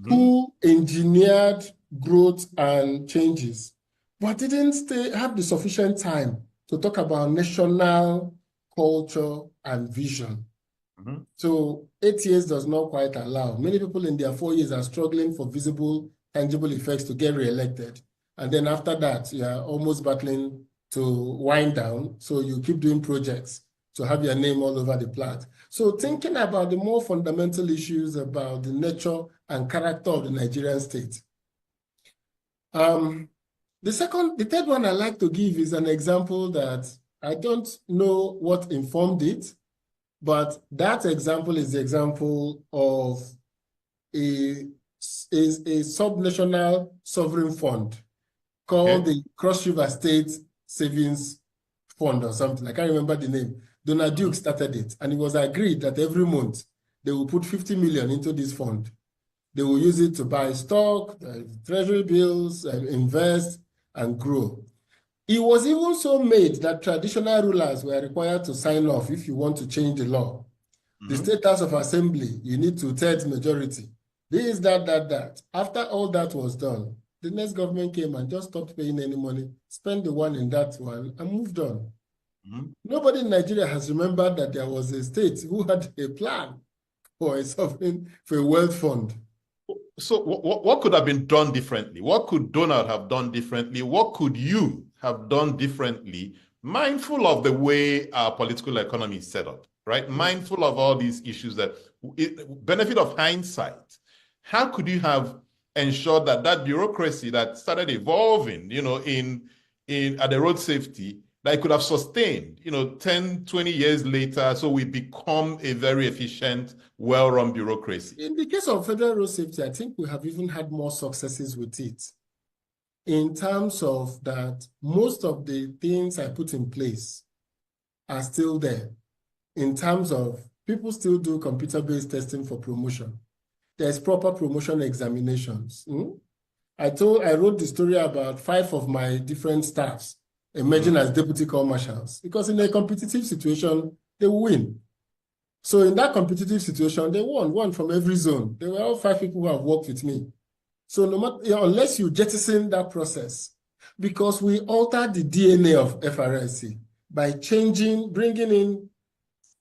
who engineered growth and changes, but didn't have the sufficient time to talk about national culture and vision. So 8 years does not quite allow. Many people in their 4 years are struggling for visible, tangible effects to get re-elected. And then after that, you are almost battling to wind down. So you keep doing projects to have your name all over the plot. So thinking about the more fundamental issues about the nature and character of the Nigerian state. The third one I like to give is an example that I don't know what informed it, but that example is the example of a subnational sovereign fund called the Cross River State Savings Fund or something. I can't remember the name. Donald Duke started it, and it was agreed that every month they will put 50 million into this fund. They will use it to buy stock, treasury bills, and invest and grow. It was even so made that traditional rulers were required to sign off if you want to change the law. The State House of Assembly, you need 2/3 majority. This, that. After all that was done, the next government came and just stopped paying any money, spent the one in that one, and moved on. Nobody in Nigeria has remembered that there was a state who had a plan for a wealth fund. So what could have been done differently? What could Donald have done differently? What could you have done differently mindful of the way our political economy is set up, right? Mindful of all these issues that, benefit of hindsight, how could you have ensured that that bureaucracy that started evolving, at the road safety, that it could have sustained, 10, 20 years later, so we become a very efficient, well-run bureaucracy? In the case of federal road safety, I think we have even had more successes with it, in terms of that most of the things I put in place are still there. In terms of people still do computer-based testing for promotion. There's proper promotion examinations. I wrote the story about 5 of my different staffs emerging as deputy corps marshals, because in a competitive situation, they win. So in that competitive situation, they won, one from every zone. They were all 5 people who have worked with me. So no matter, unless you jettison that process, because we altered the DNA of FRSC by bringing in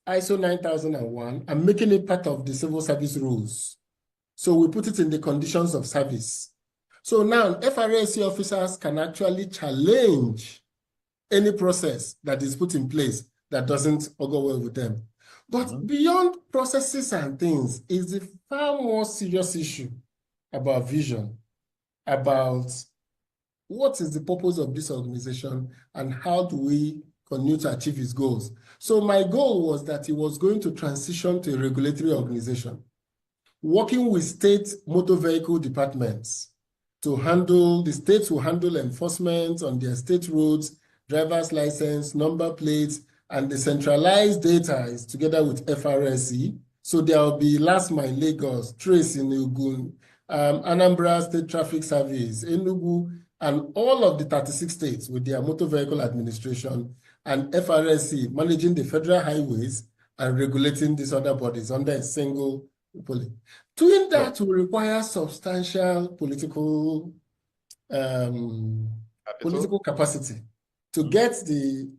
ISO 9001 and making it part of the civil service rules. So we put it in the conditions of service. So now FRSC officers can actually challenge any process that is put in place that doesn't go well with them. But beyond processes and things is a far more serious issue about vision, about what is the purpose of this organization and how do we continue to achieve its goals. So my goal was that it was going to transition to a regulatory organization, working with state motor vehicle departments to handle, the states will handle enforcement on their state roads, driver's license, number plates, and the centralized data is together with FRSC. So there will be Last Mile Lagos, Trace in ENUGU, Anambra State Traffic Service, ENUGU, and all of the 36 states with their motor vehicle administration, and FRSC managing the federal highways and regulating these other bodies under a single policy. Doing that will require substantial political capacity to get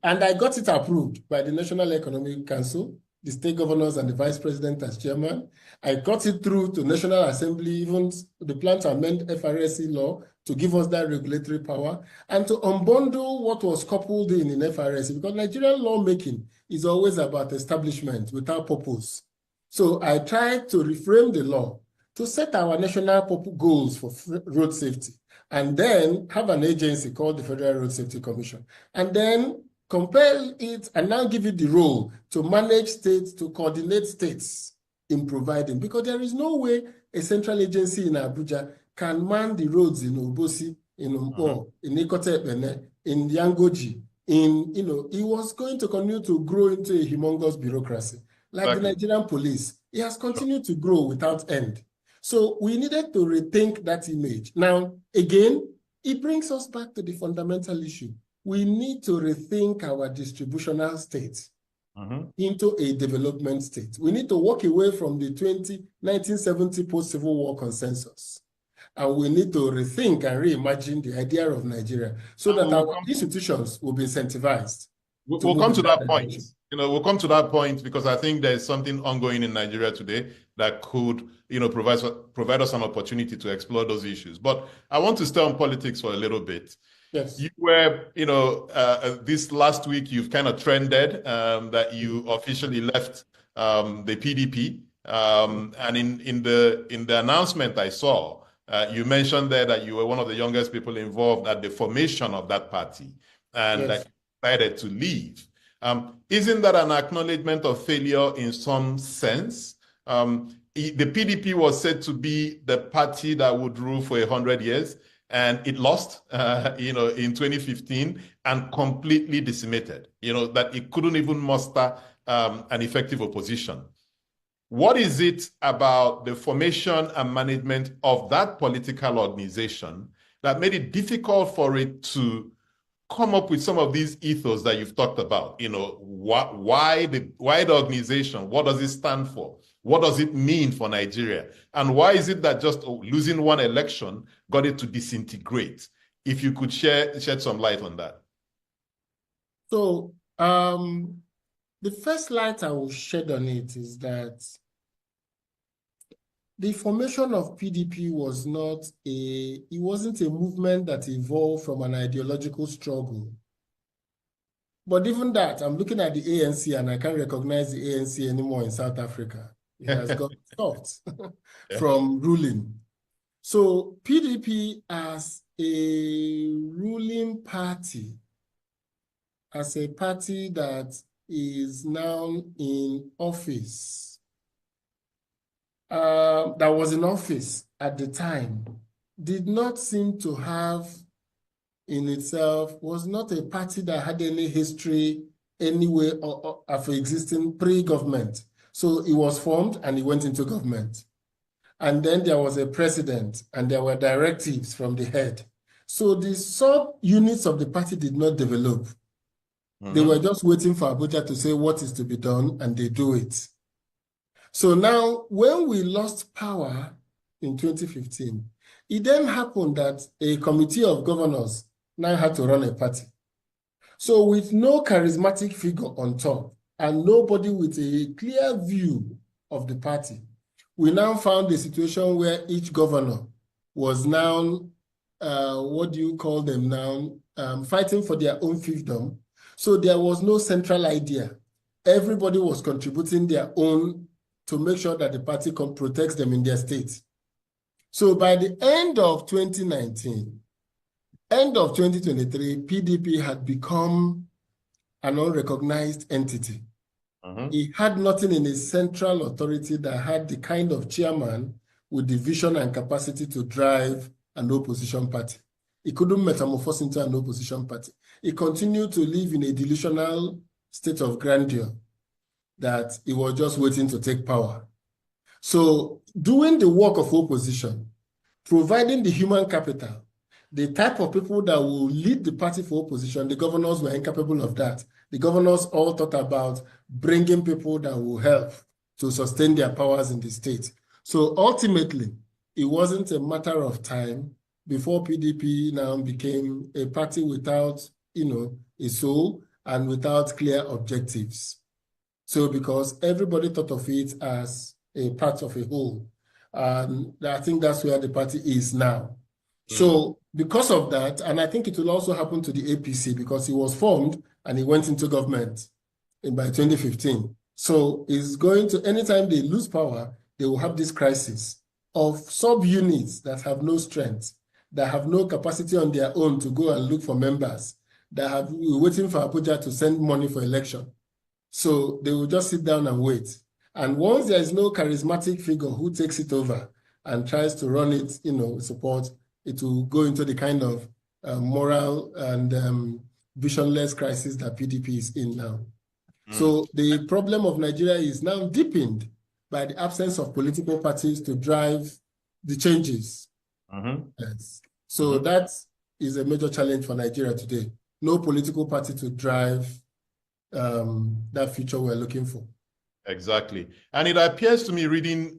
and I got it approved by the National Economic Council, the state governors and the vice president as chairman. I got it through to National Assembly, even the plan to amend FRSC law to give us that regulatory power and to unbundle what was coupled in FRSC, because Nigerian lawmaking is always about establishment without purpose. So I tried to reframe the law to set our national goals for road safety, and then have an agency called the Federal Road Safety Commission, and then compel it and now give it the role to manage states, to coordinate states in providing, because there is no way a central agency in Abuja can man the roads in Obosi, in Umpo, in Ikotepene, in Yangoji, it was going to continue to grow into a humongous bureaucracy. Like the Nigerian police, it has continued to grow without end. So we needed to rethink that image. Now, again, it brings us back to the fundamental issue. We need to rethink our distributional state into a development state. We need to walk away from the 1970 post-Civil War consensus. And we need to rethink and reimagine the idea of Nigeria so that our institutions will be incentivized. We'll come to that point. We'll come to that point because I think there's something ongoing in Nigeria today that could, provide us an opportunity to explore those issues. But I want to stay on politics for a little bit. Yes. You were, this last week, you've kind of trended that you officially left the PDP. And in the announcement I saw, you mentioned there that you were one of the youngest people involved at the formation of that party and that you decided to leave. Isn't that an acknowledgement of failure in some sense? The PDP was said to be the party that would rule for 100 years, and it lost, in 2015 and completely decimated, that it couldn't even muster an effective opposition. What is it about the formation and management of that political organization that made it difficult for it to come up with some of these ethos that you've talked about? Why the organization? What does it stand for? What does it mean for Nigeria? And why is it that just losing one election got it to disintegrate? If you could shed some light on that. So the first light I will shed on it is that the formation of PDP wasn't a movement that evolved from an ideological struggle. But even that, I'm looking at the ANC and I can't recognize the ANC anymore in South Africa. It has got stopped from ruling. So PDP as a ruling party, as a party that is now in office, that was in office at the time, did not seem to have in itself, was not a party that had any history anyway of existing pre-government. So it was formed and it went into government. And then there was a president and there were directives from the head. So the sub-units of the party did not develop. They were just waiting for Abuja to say what is to be done, and they do it. So now, when we lost power in 2015, it then happened that a committee of governors now had to run a party. So with no charismatic figure on top and nobody with a clear view of the party, we now found a situation where each governor was now, what do you call them now, fighting for their own fiefdom. So there was no central idea. Everybody was contributing their own to make sure that the party protects them in their state. So by the end of 2019, end of 2023, PDP had become an unrecognized entity. It had nothing in its central authority that had the kind of chairman with the vision and capacity to drive an opposition party. It couldn't metamorphose into an opposition party. It continued to live in a delusional state of grandeur that it was just waiting to take power. So doing the work of opposition, providing the human capital, the type of people that will lead the party for opposition, the governors were incapable of that. The governors all thought about bringing people that will help to sustain their powers in the state. So ultimately, it wasn't a matter of time before PDP now became a party without, a soul and without clear objectives. So because everybody thought of it as a part of a whole. I think that's where the party is now. So because of that, and I think it will also happen to the APC because it was formed and it went into government by 2015. So it's going to, anytime they lose power, they will have this crisis of sub-units that have no strength, that have no capacity on their own to go and look for members, that have waiting for Abuja to send money for election. So they will just sit down and wait. And once there is no charismatic figure who takes it over and tries to run it, support, it will go into the kind of moral and visionless crisis that PDP is in now. So the problem of Nigeria is now deepened by the absence of political parties to drive the changes. Yes. So that is a major challenge for Nigeria today. No political party to drive that future we're looking for. Exactly. And it appears to me, reading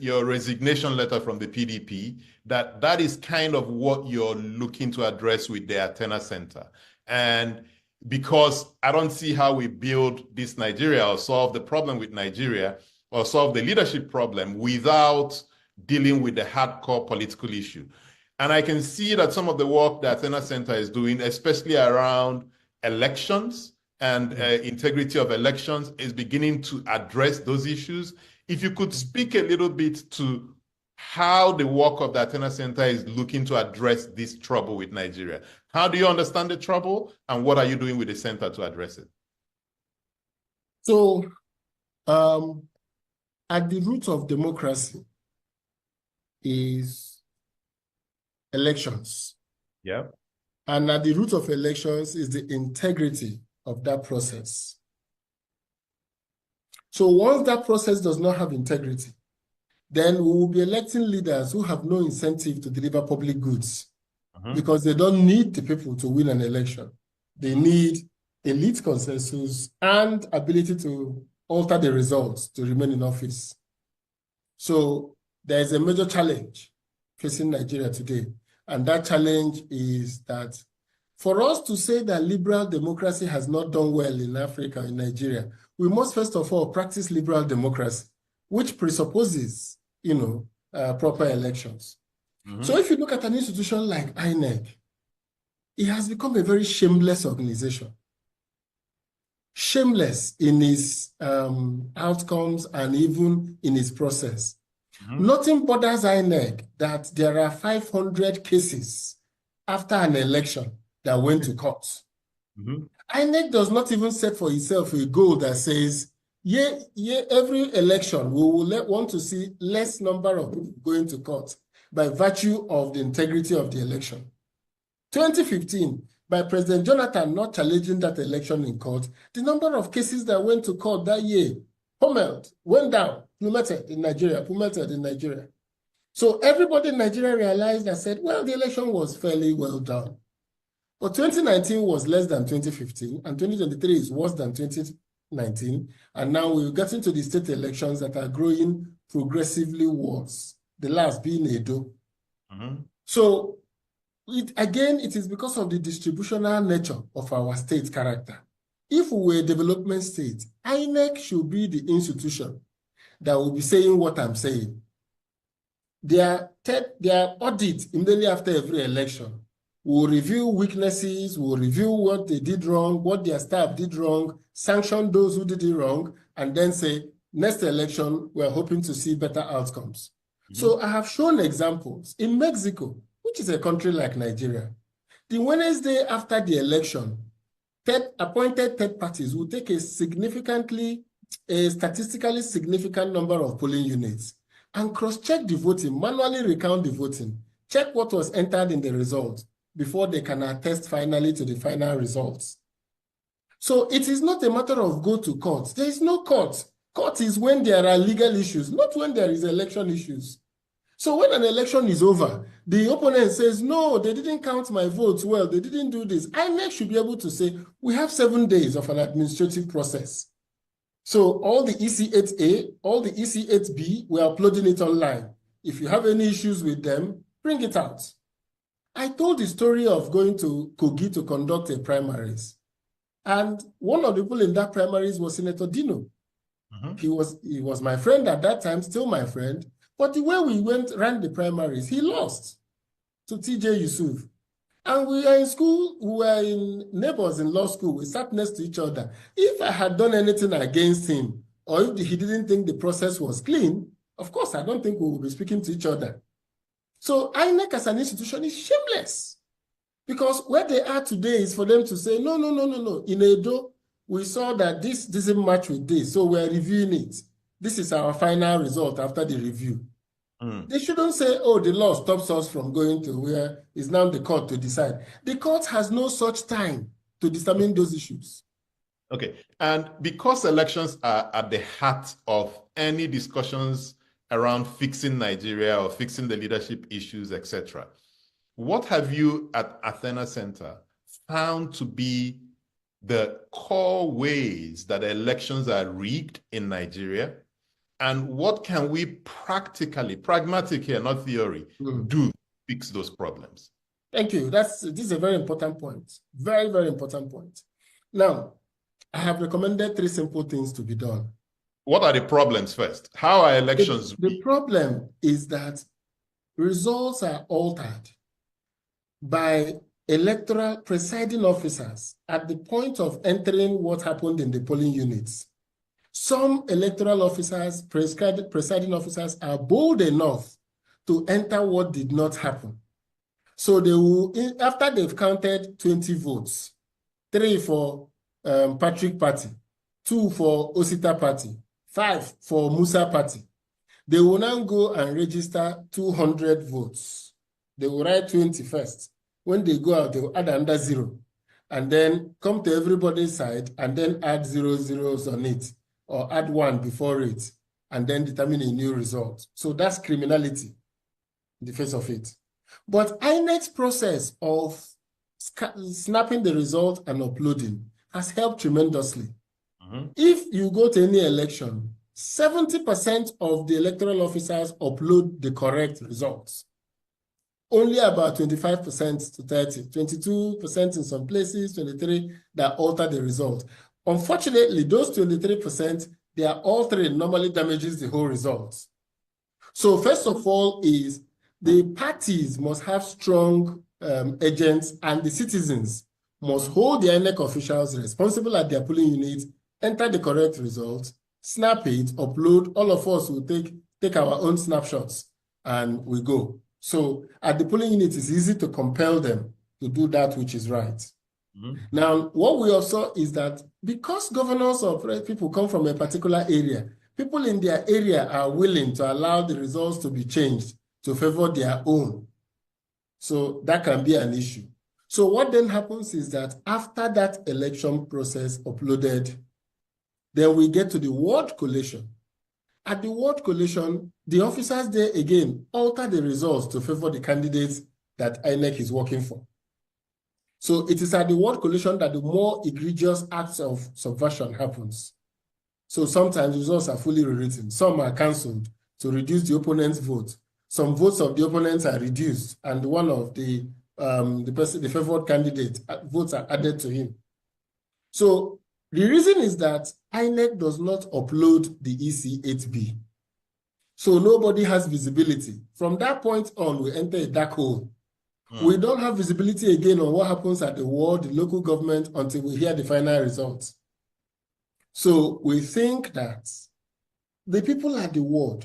your resignation letter from the PDP, that is kind of what you're looking to address with the Athena Center. And because I don't see how we build this Nigeria or solve the problem with Nigeria or solve the leadership problem without dealing with the hardcore political issue. And I can see that some of the work the Athena Center is doing, especially around elections, and integrity of elections, is beginning to address those issues. If you could speak a little bit to how the work of the Athena Center is looking to address this trouble with Nigeria. How do you understand the trouble, and what are you doing with the center to address it? So, at the root of democracy is elections. Yeah. And at the root of elections is the integrity of that process. So once that process does not have integrity, then we will be electing leaders who have no incentive to deliver public goods because they don't need the people to win an election. They need elite consensus and ability to alter the results to remain in office. So there is a major challenge facing Nigeria today. And that challenge is that for us to say that liberal democracy has not done well in Africa, in Nigeria, we must first of all practice liberal democracy, which presupposes, proper elections. So if you look at an institution like INEC, it has become a very shameless organization. shameless in his outcomes and even in his process. Nothing bothers INEC that there are 500 cases after an election that went to court. INEC does not even set for itself a goal that says, every election we will want to see less number of people going to court by virtue of the integrity of the election. 2015, by President Jonathan not challenging that election in court, the number of cases that went to court that year went down, plummeted in Nigeria. So everybody in Nigeria realized and said, well, the election was fairly well done. But 2019 was less than 2015, and 2023 is worse than 2019. And now we're getting to the state elections that are growing progressively worse, the last being Edo. So it is because of the distributional nature of our state character. If we were a development state, INEC should be the institution that will be saying what I'm saying. Their audit immediately after every election will review weaknesses, will review what they did wrong, what their staff did wrong, sanction those who did it wrong, and then say, next election, we're hoping to see better outcomes. So I have shown examples. In Mexico, which is a country like Nigeria, the Wednesday after the election, appointed third parties will take a statistically significant number of polling units and cross-check the voting, manually recount the voting, check what was entered in the result before they can attest finally to the final results. So it is not a matter of go to court. There is no court. Court is when there are legal issues, not when there is election issues. So when an election is over, the opponent says, no, they didn't count my votes well, they didn't do this. INEC should be able to say, we have 7 days of an administrative process. So all the EC8A, all the EC8B, we're uploading it online. If you have any issues with them, bring it out. I told the story of going to Kogi to conduct a primaries. And one of the people in that primaries was Senator Dino. He was my friend at that time, still my friend. But the way we ran the primaries, he lost to TJ Yusuf. And we are in school, we were in neighbors in law school, we sat next to each other. If I had done anything against him, or if he didn't think the process was clean, of course, I don't think we will be speaking to each other. So INEC as an institution is shameless. Because where they are today is for them to say, no. In Edo, we saw that this doesn't match with this, so we're reviewing it. This is our final result after the review. They shouldn't say, oh, the law stops us from going to where it's now the court to decide. The court has no such time to determine those issues. Okay, and because elections are at the heart of any discussions around fixing Nigeria or fixing the leadership issues, etc., what have you at Athena Center found to be the core ways that elections are rigged in Nigeria? And what can we pragmatic here, not theory, do to fix those problems? Thank you. This is a very important point. Very, very important point. Now, I have recommended 3 simple things to be done. What are the problems first? How are elections? The problem is that results are altered by electoral presiding officers at the point of entering what happened in the polling units. Some electoral officers, presiding officers, are bold enough to enter what did not happen. So they will, after they've counted 20 votes, 3 for Patrick Party, 2 for Osita Party, 5 for Musa Party, they will now go and register 200 votes. They will write 20 first. When they go out, they will add another 0, and then come to everybody's side and then add 0 zeros on it, or add 1 before it, and then determine a new result. So that's criminality in the face of it. But INEC's process of snapping the result and uploading has helped tremendously. If you go to any election, 70% of the electoral officers upload the correct results. Only about 25% to 30%, 22% in some places, 23% that alter the result. Unfortunately, those 23%, their altering normally damages the whole result. So first of all is the parties must have strong agents, and the citizens must hold the INEC officials responsible at their polling unit, enter the correct result, snap it, upload. All of us will take our own snapshots and we go. So at the polling unit, it's easy to compel them to do that which is right. Now, what we also is that because governors of people come from a particular area, people in their area are willing to allow the results to be changed to favor their own. So that can be an issue. So what then happens is that after that election process uploaded, then we get to the ward collation. At the ward collation, the officers there again alter the results to favor the candidates that INEC is working for. So it is at the ward collation that the more egregious acts of subversion happens. So sometimes results are fully rewritten. Some are cancelled to reduce the opponent's vote. Some votes of the opponents are reduced, and one of the favored candidate votes are added to him. So the reason is that INEC does not upload the EC8B. So nobody has visibility. From that point on, we enter a dark hole. We don't have visibility again on what happens at the ward, the local government, until we hear the final results. So we think that the people at the ward,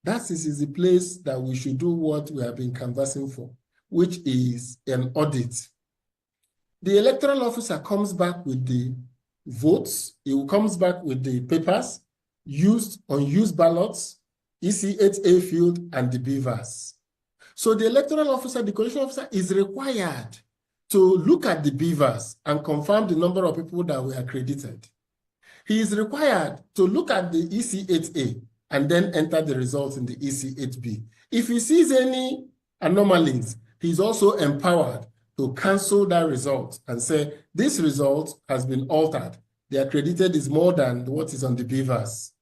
that is the place that we should do what we have been canvassing for, which is an audit. The electoral officer comes back with the votes. He comes back with the papers, used, unused ballots, EC8A field, and the beavers. So the electoral officer, the collation officer, is required to look at the beavers and confirm the number of people that were accredited. He is required to look at the EC8A and then enter the results in the EC8B. If he sees any anomalies, he's also empowered to cancel that result and say, this result has been altered. The accredited is more than what is on the beavers.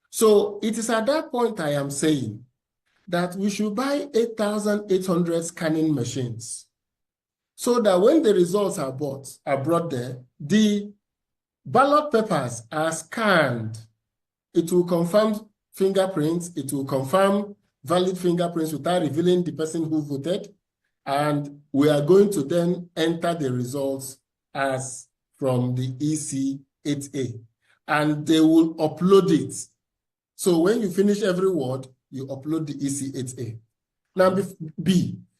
So it is at that point I am saying that we should buy 8,800 scanning machines so that when the results are brought there, the ballot papers are scanned. It will confirm fingerprints. It will confirm valid fingerprints without revealing the person who voted. And we are going to then enter the results as from the EC8A. And they will upload it. So when you finish every word, you upload the EC8A. Now,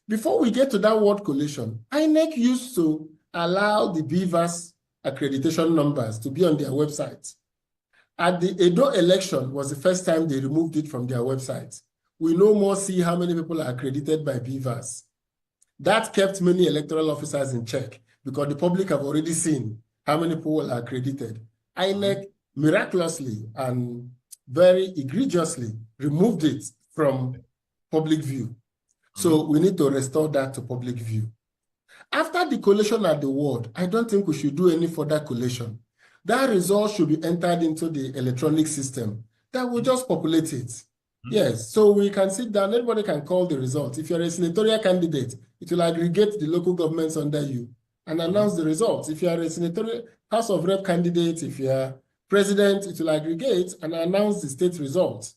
before we get to that word collation, INEC used to allow the beavers accreditation numbers to be on their website. At the Edo election was the first time they removed it from their website. We no more see how many people are accredited by beavers. That kept many electoral officers in check because the public have already seen how many people are accredited. INEC miraculously and very egregiously removed it from public view. So we need to restore that to public view. After the collation at the ward, I don't think we should do any further collation. That result should be entered into the electronic system. That will just populate it. Yes, so we can sit down, everybody can call the result. If you're a senatorial candidate, it will aggregate the local governments under you and announce the results. If you are a senatorial House of Rep candidate, if you are president, it will aggregate and announce the state results.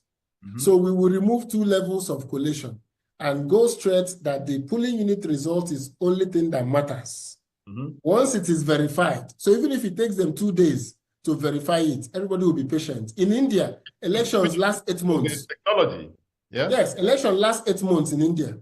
So we will remove 2 levels of collation and go straight that the polling unit result is only thing that matters. Once it is verified, so even if it takes them 2 days to verify it, everybody will be patient. In India, elections last 8 months. Technology, yeah? Yes, election lasts 8 months in India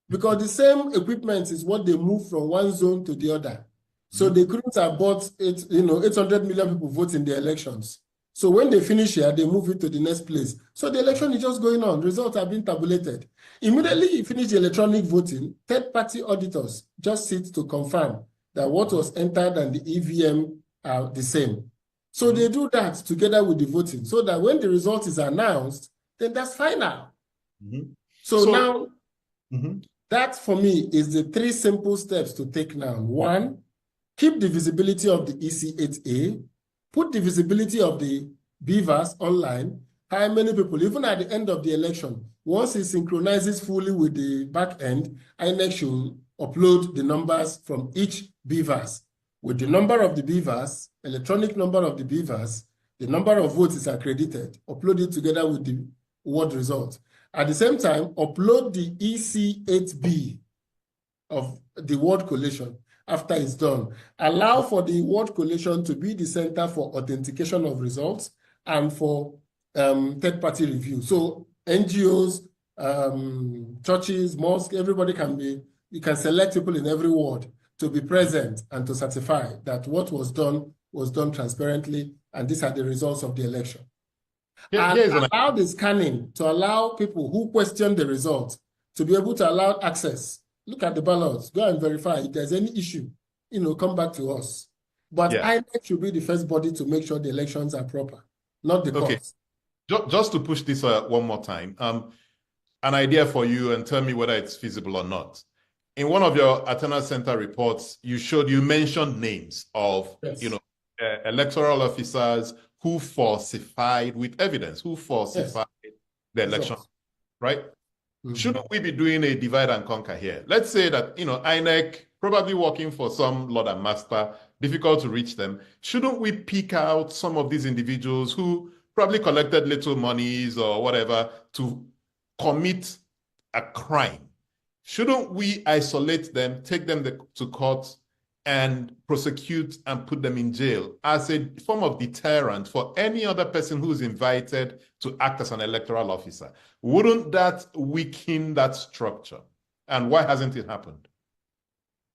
because the same equipment is what they move from one zone to the other. So they couldn't have bought 800 million people vote in the elections. So when they finish here, they move it to the next place. So the election is just going on. Results have been tabulated. Immediately you finish the electronic voting, third-party auditors just sit to confirm that what was entered and the EVM are the same. So they do that together with the voting so that when the result is announced, then that's final. So now, that for me is the 3 simple steps to take now. 1, keep the visibility of the EC8A, put the visibility of the beavers online, how many people, even at the end of the election, once it synchronizes fully with the back end, INEC should upload the numbers from each beavers. With the number of the beavers, electronic number of the beavers, the number of votes is accredited, upload it together with the ward result. At the same time, upload the EC8B of the ward collation after it's done. Allow for the word collation to be the center for authentication of results and for third-party review. So NGOs, churches, mosques, everybody you can select people in every ward to be present and to certify that what was done transparently, and these are the results of the election. And allow the scanning to allow people who question the results to be able to allow access. Look at the ballots, go and verify. If there's any issue, come back to us. But INEC should be the first body to make sure the elections are proper, not the courts. Just to push this one more time, an idea for you, and tell me whether it's feasible or not. In one of your Attorney Center reports, you mentioned names of electoral officers who falsified with evidence, who falsified the election, right? Mm-hmm. Shouldn't we be doing a divide and conquer here? Let's say that, INEC, probably working for some Lord and Master, difficult to reach them. Shouldn't we pick out some of these individuals who probably collected little monies or whatever to commit a crime? Shouldn't we isolate them, take them to court, and prosecute and put them in jail as a form of deterrent for any other person who's invited to act as an electoral officer? Wouldn't that weaken that structure? And why hasn't it happened?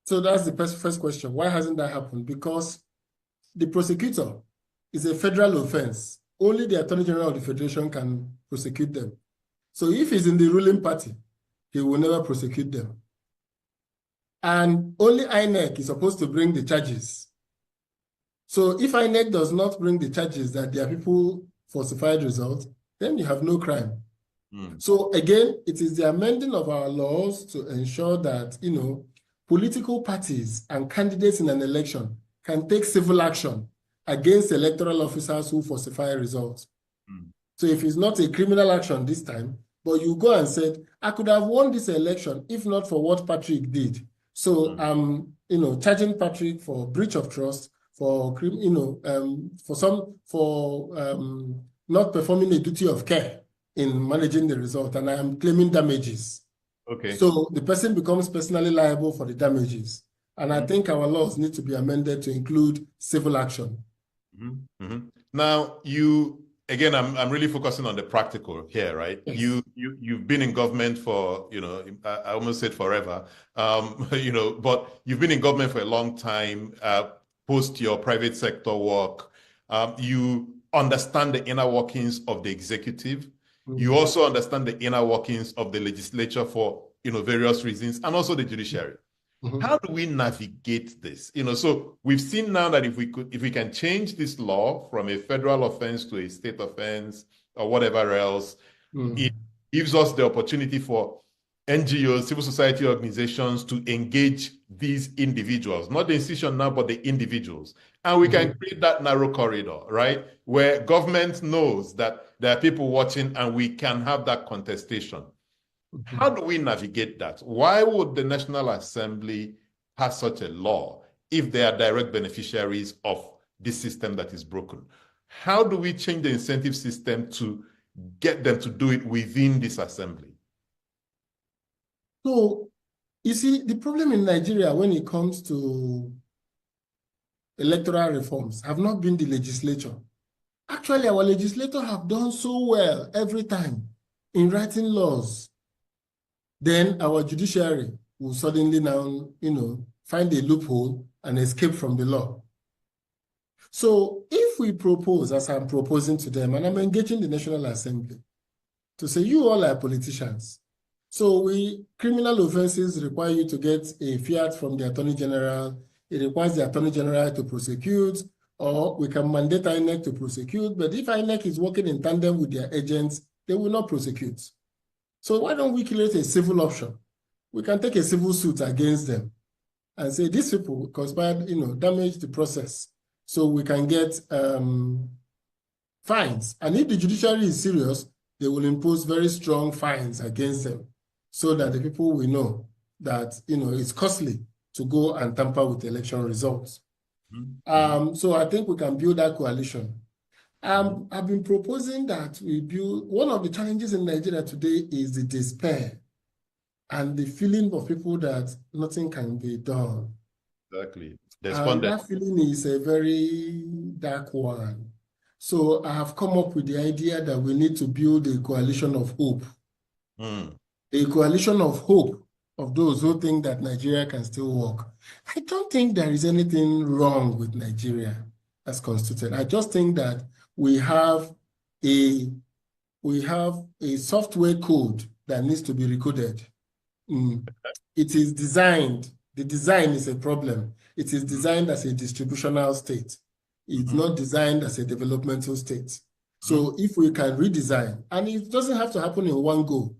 So that's the first question. Why hasn't that happened? Because the prosecutor is a federal offense. Only the Attorney General of the Federation can prosecute them. So if he's in the ruling party, he will never prosecute them. And only INEC is supposed to bring the charges. So if INEC does not bring the charges that there are people falsified results, then you have no crime. So again, it is the amending of our laws to ensure that, political parties and candidates in an election can take civil action against electoral officers who falsify results. So if it's not a criminal action this time, but you go and said, I could have won this election if not for what Patrick did. So I'm, charging Patrick for breach of trust, for not performing a duty of care in managing the result, and I am claiming damages. Okay. So the person becomes personally liable for the damages, and I think our laws need to be amended to include civil action. Now, again, I'm really focusing on the practical here, right? Yes. You've been in government for, I almost said forever, but you've been in government for a long time, post your private sector work. You understand the inner workings of the executive. You also understand the inner workings of the legislature for, various reasons, and also the judiciary. How do we navigate this? So we've seen now that if we can change this law from a federal offense to a state offense or whatever else, it gives us the opportunity for NGOs, civil society organizations to engage these individuals, not the institution now, but the individuals. And we can create that narrow corridor, right? Where government knows that there are people watching and we can have that contestation. How do we navigate that? Why would the National Assembly pass such a law if they are direct beneficiaries of this system that is broken? How do we change the incentive system to get them to do it within this assembly? So, you see, the problem in Nigeria when it comes to electoral reforms have not been the legislature. Actually, our legislators have done so well every time in writing laws. Then our judiciary will suddenly now, find a loophole and escape from the law. So if we propose, as I'm proposing to them, and I'm engaging the National Assembly, to say, you all are politicians. So criminal offenses require you to get a fiat from the Attorney General. It requires the Attorney General to prosecute, or we can mandate INEC to prosecute. But if INEC is working in tandem with their agents, they will not prosecute. So why don't we create a civil option? We can take a civil suit against them and say these people conspired, damage the process. So we can get fines. And if the judiciary is serious, they will impose very strong fines against them so that the people will know that, it's costly to go and tamper with election results. So I think we can build that coalition. I've been proposing that we build, one of the challenges in Nigeria today is the despair and the feeling of people that nothing can be done. Exactly. And that feeling is a very dark one. So I have come up with the idea that we need to build a coalition of hope. A coalition of hope of those who think that Nigeria can still work. I don't think there is anything wrong with Nigeria as constituted. I just think that we have a software code that needs to be recoded. It is designed, the design is a problem. It is designed as a distributional state. It's not designed as a developmental state. So if we can redesign, and it doesn't have to happen in one go.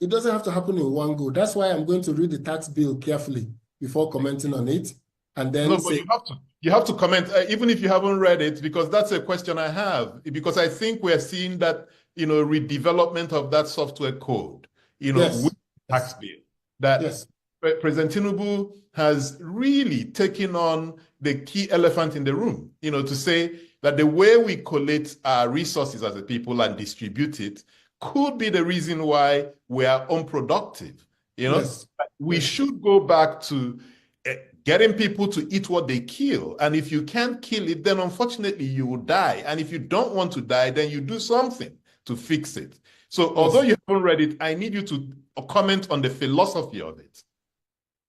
It doesn't have to happen in one go. That's why I'm going to read the tax bill carefully before commenting on it. And then but you have to comment, even if you haven't read it, because that's a question I have. Because I think we're seeing that, redevelopment of that software code, with the tax bill. That President Tinubu has really taken on the key elephant in the room, to say that the way we collect our resources as a people and distribute it could be the reason why we are unproductive. We should go back to getting people to eat what they kill. And if you can't kill it, then unfortunately you will die. And if you don't want to die, then you do something to fix it. So although you haven't read it, I need you to comment on the philosophy of it.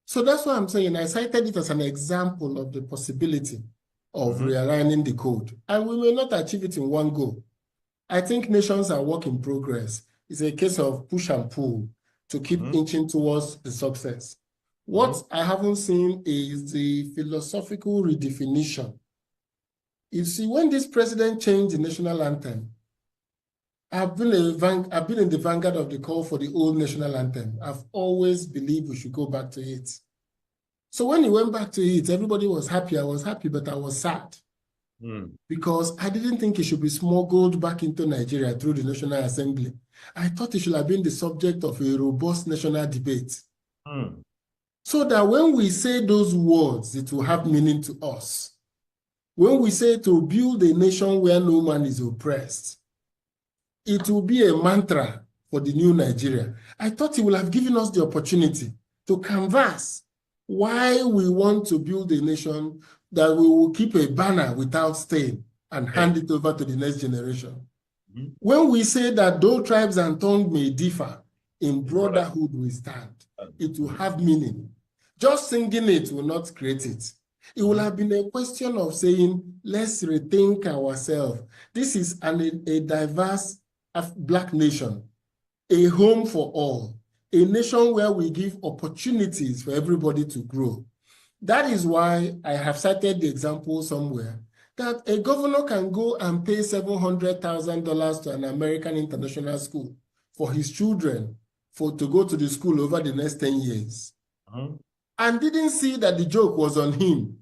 So that's what I'm saying. I cited it as an example of the possibility of realigning the code. And we may not achieve it in one go. I think nations are work in progress. It's a case of push and pull to keep inching towards the success. What I haven't seen is the philosophical redefinition. You see, when this president changed the national anthem, I've been in the vanguard of the call for the old national anthem. I've always believed we should go back to it. So when he went back to it, everybody was happy. I was happy, but I was sad. Because I didn't think it should be smuggled back into Nigeria through the National Assembly. I thought it should have been the subject of a robust national debate. So that when we say those words, it will have meaning to us. When we say to build a nation where no man is oppressed, it will be a mantra for the new Nigeria. I thought it would have given us the opportunity to canvass why we want to build a nation that we will keep a banner without stain and hand it over to the next generation. When we say that though tribes and tongues may differ, in brotherhood we stand, it will have meaning. Just singing it will not create it. It will have been a question of saying, let's rethink ourselves. This is a diverse Black nation, a home for all, a nation where we give opportunities for everybody to grow. That is why I have cited the example somewhere that a governor can go and pay $700,000 to an American international school for his children to go to the school over the next 10 years. And didn't see that the joke was on him,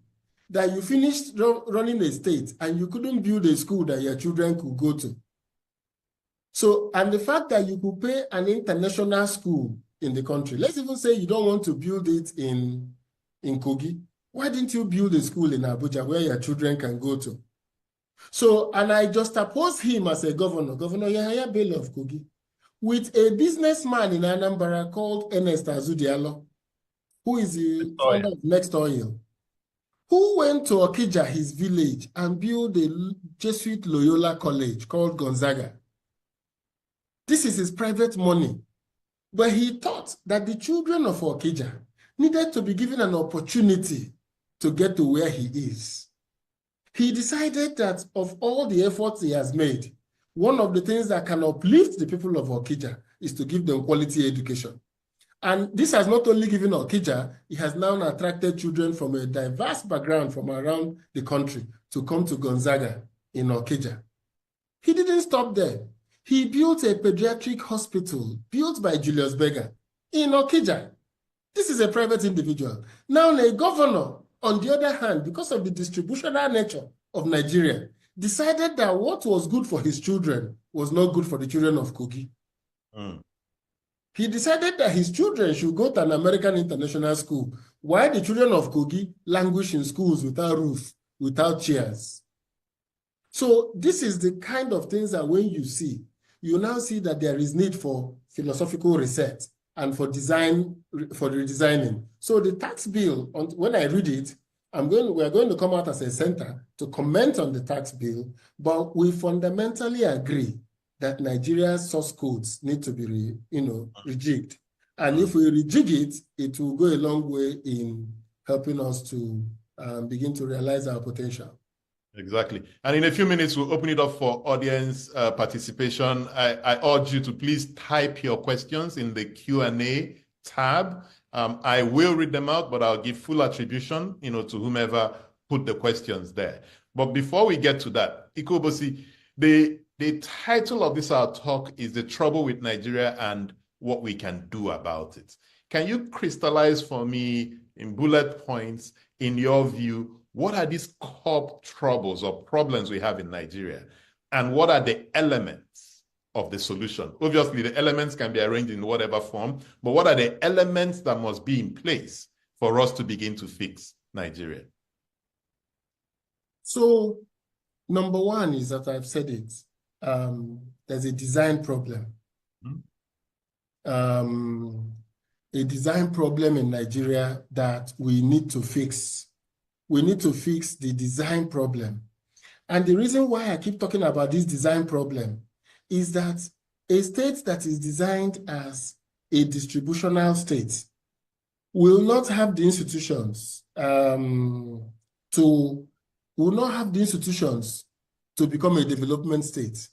that you finished running a state and you couldn't build a school that your children could go to. So, and the fact that you could pay an international school in the country, let's even say you don't want to build it in Kogi, why didn't you build a school in Abuja where your children can go to? So, and I just opposed him as a governor, Governor Yahaya Bello of Kogi, with a businessman in Anambra called Ernest Azudialo, who is the founder of Next Oil, who went to Okija, his village, and built a Jesuit Loyola college called Gonzaga. This is his private money. But he thought that the children of Okija needed to be given an opportunity to get to where he is. He decided that of all the efforts he has made, one of the things that can uplift the people of Okija is to give them quality education. And this has not only given Okija, it has now attracted children from a diverse background from around the country to come to Gonzaga in Okija. He didn't stop there. He built a pediatric hospital built by Julius Berger in Okija. This is a private individual. Now, a governor, on the other hand, because of the distributional nature of Nigeria, decided that what was good for his children was not good for the children of Kogi. He decided that his children should go to an American international school, while the children of Kogi languish in schools without roof, without chairs. So this is the kind of things that when you see, you now see that there is need for philosophical reset and for redesigning. So the tax bill, when I read it, we are going to come out as a center to comment on the tax bill, but we fundamentally agree that Nigeria's source codes need to be, rejigged. And if we rejig it, it will go a long way in helping us to begin to realize our potential. Exactly. And in a few minutes, we'll open it up for audience participation. I urge you to please type your questions in the Q&A tab. I will read them out, but I'll give full attribution, to whomever put the questions there. But before we get to that, Ikobosi, the title of this our talk is The Trouble with Nigeria and What We Can Do About It. Can you crystallize for me in bullet points, in your view, what are these core troubles or problems we have in Nigeria? And what are the elements of the solution? Obviously, the elements can be arranged in whatever form, but what are the elements that must be in place for us to begin to fix Nigeria? So, number one is that I've said it, there's a design problem. A design problem in Nigeria that we need to fix. We need to fix the design problem. And the reason why I keep talking about this design problem is that a state that is designed as a distributional state will not have the institutions to become a development state.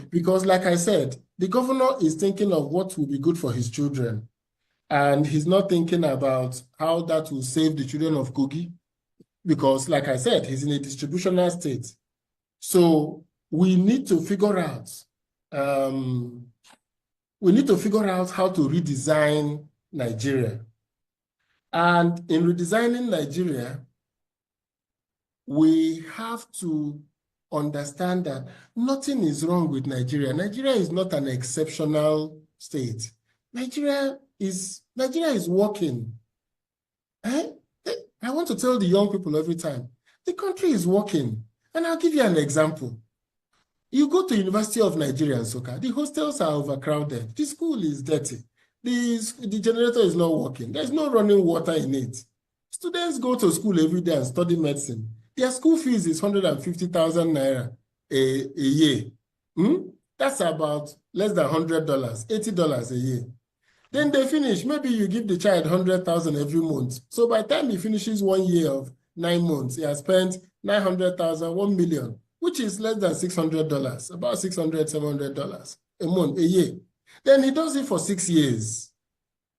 Because like I said, the governor is thinking of what will be good for his children. And he's not thinking about how that will save the children of Kogi. Because like I said, he's in a distributional state. So we need to figure out, how to redesign Nigeria. And in redesigning Nigeria, we have to understand that nothing is wrong with Nigeria. Nigeria is not an exceptional state. Nigeria is working. I want to tell the young people every time, the country is working. And I'll give you an example. You go to University of Nigeria in Nsukka, the hostels are overcrowded. The school is dirty. The generator is not working. There's no running water in it. Students go to school every day and study medicine. Their school fees is 150,000 naira a year. That's about less than $100, $80 a year. Then they finish. Maybe you give the child 100,000 every month. So by the time he finishes 1 year of 9 months, he has spent 900,000, 1 million, which is less than $600, about $600, $700 a month, a year. Then he does it for 6 years.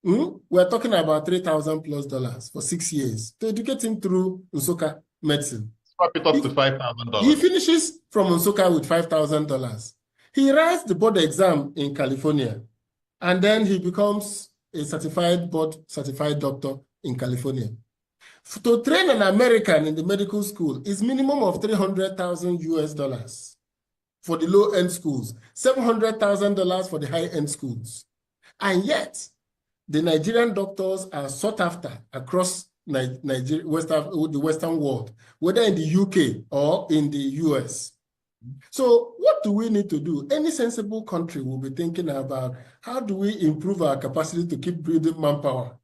We're talking about $3,000+ for 6 years to educate him through Nsukka medicine. Swap it up to $5,000. He finishes from Nsukka with $5,000. He writes the board exam in California, and then he becomes a board-certified doctor in California. To train an American in the medical school is minimum of $300,000 for the low-end schools, $700,000 for the high-end schools. And yet, the Nigerian doctors are sought after across Nigeria, the Western world, whether in the UK or in the US. So what do we need to do? Any sensible country will be thinking about how do we improve our capacity to keep building manpower?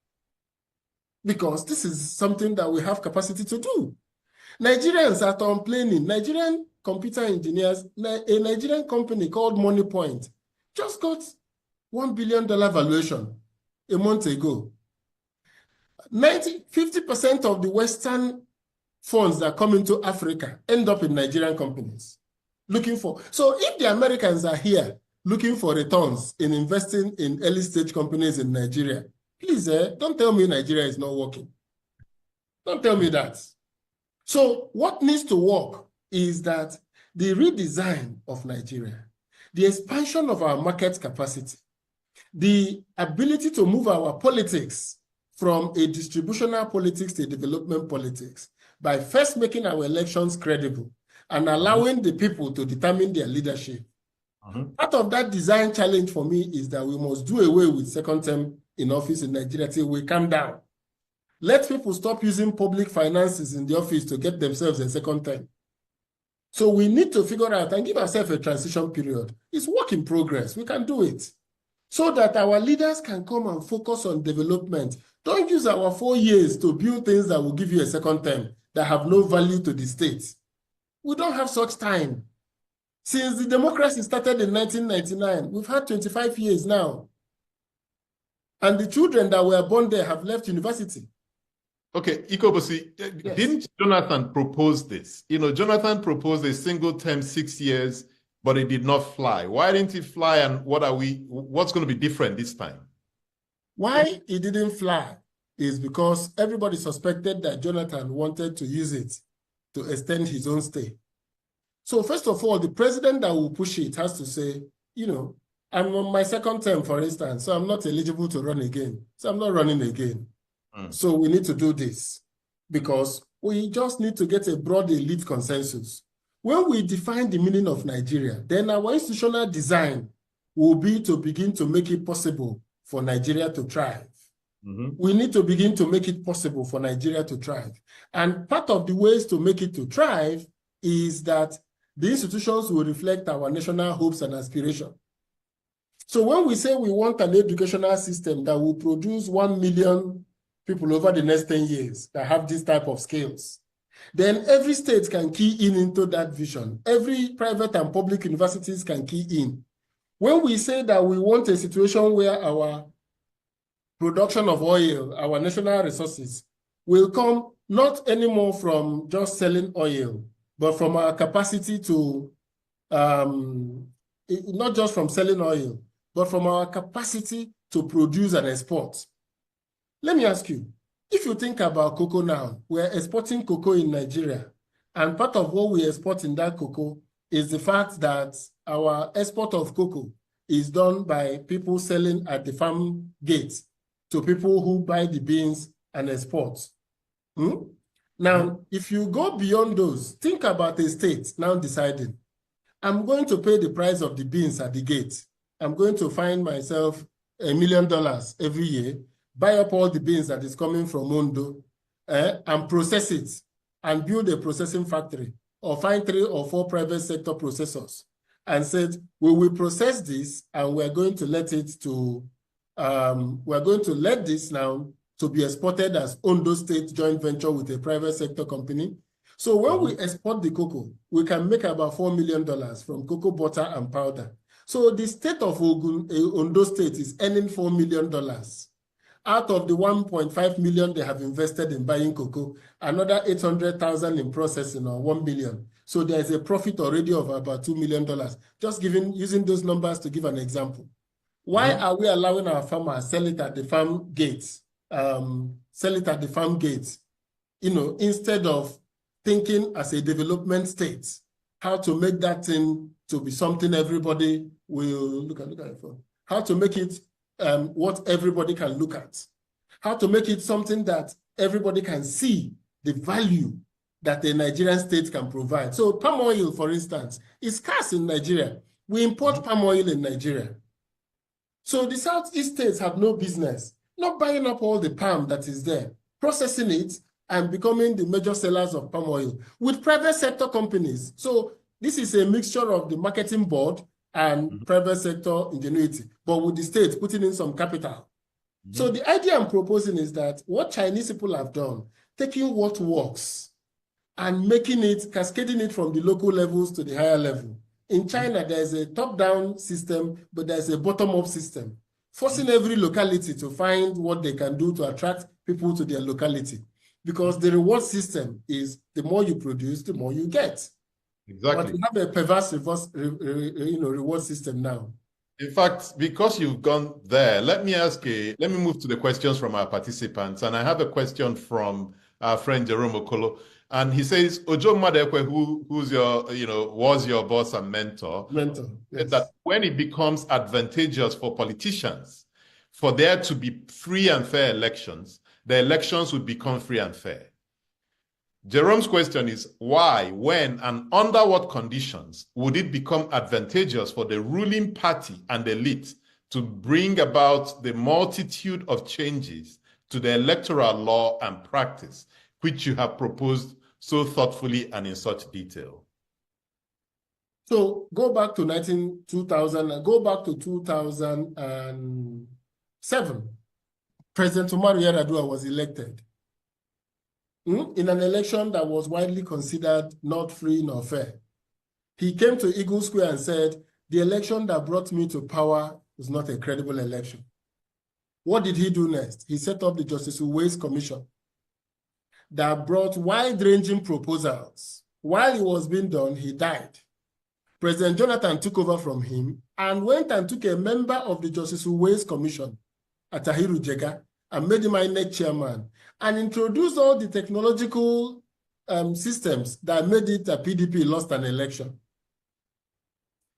Because this is something that we have capacity to do. Nigerians are complaining. Nigerian computer engineers, a Nigerian company called MoneyPoint, just got $1 billion valuation a month ago. 50% of the Western funds that come into Africa end up in Nigerian companies looking for. So if the Americans are here looking for returns in investing in early stage companies in Nigeria, please don't tell me Nigeria is not working. Don't tell me that. So what needs to work is that the redesign of Nigeria, the expansion of our market capacity, the ability to move our politics from a distributional politics to a development politics by first making our elections credible and allowing the people to determine their leadership. Part of that design challenge for me is that we must do away with second term in office in Nigeria till we calm down. Let people stop using public finances in the office to get themselves a second term. So we need to figure out and give ourselves a transition period. It's work in progress. We can do it. so that our leaders can come and focus on development. Don't use our 4 years to build things that will give you a second term that have no value to the state. We don't have such time. Since the democracy started in 1999, we've had 25 years now. And the children that were born there have left university. Okay, Ikobosi, Yes. Didn't Jonathan propose this? You know, Jonathan proposed a single term, 6 years, but it did not fly. Why didn't it fly, and what's going to be different this time? Why it didn't fly is because everybody suspected that Jonathan wanted to use it to extend his own stay. So first of all, the president that will push it has to say, you know, I'm on my second term, for instance, so I'm not eligible to run again. So I'm not running again. So we need to do this because we just need to get a broad elite consensus. When we define the meaning of Nigeria, then our institutional design will be to begin to make it possible for Nigeria to thrive. We need to begin to make it possible for Nigeria to thrive. And part of the ways to make it to thrive is that the institutions will reflect our national hopes and aspirations. So when we say we want an educational system that will produce 1 million people over the next 10 years that have this type of skills, then every state can key in into that vision. Every private and public universities can key in. When we say that we want a situation where our production of oil, our national resources, will come not anymore from just selling oil, but from our capacity to, not just from selling oil, but from our capacity to produce and export. Let me ask you, if you think about cocoa now, we're exporting cocoa in Nigeria, and part of what we export in that cocoa is the fact that our export of cocoa is done by people selling at the farm gate to people who buy the beans and export. Now, if you go beyond those, think about a state now deciding, I'm going to pay the price of the beans at the gate. I'm going to find myself $1 million every year, buy up all the beans that is coming from Ondo, and process it and build a processing factory, or find 3 or 4 private sector processors and said, we will process this and we're going to let it to, we're going to let this now to be exported as Ondo State joint venture with a private sector company. So when we export the cocoa, we can make about $4 million from cocoa butter and powder. So the state of Ondo State is earning $4 million. Out of the 1.5 million they have invested in buying cocoa, another 800,000 in processing, or 1 million. So there's a profit already of about $2 million. Just using those numbers to give an example. Why are we allowing our farmers sell it at the farm gates? You know, instead of thinking as a development state, how to make that thing to be something everybody will look at it for. How to make it what everybody can look at. How to make it something that everybody can see the value that the Nigerian state can provide. So palm oil, for instance, is scarce in Nigeria. We import palm oil in Nigeria. So the Southeast states have no business not buying up all the palm that is there, processing it, and becoming the major sellers of palm oil with private sector companies. So this is a mixture of the marketing board and private sector ingenuity, but with the state putting in some capital. So the idea I'm proposing is that what Chinese people have done, taking what works and making it, cascading it from the local levels to the higher level. In China, there's a top-down system, but there's a bottom-up system, forcing every locality to find what they can do to attract people to their locality. Because the reward system is the more you produce, the more you get. Exactly. But we have a perverse reward system now. In fact, because you've gone there, let me move to the questions from our participants. And I have a question from our friend Jerome Okolo. And he says, Ojo Madekwe, who's your, was your boss and mentor, yes, that when it becomes advantageous for politicians for there to be free and fair elections, the elections would become free and fair. Jerome's question is, why, when, and under what conditions would it become advantageous for the ruling party and elite to bring about the multitude of changes to the electoral law and practice, which you have proposed so thoughtfully and in such detail? So go back to 2000, go back to 2007. President Umaru Yar'Adua was elected in an election that was widely considered not free nor fair. He came to Eagle Square and said, the election that brought me to power was not a credible election. What did he do next? He set up the Justice Uwais Commission that brought wide-ranging proposals. While it was being done, he died. President Jonathan took over from him and went and took a member of the Justice Uwais Commission, Atahiru Jega, and made him INEC chairman, and introduced all the technological systems that made it that PDP lost an election.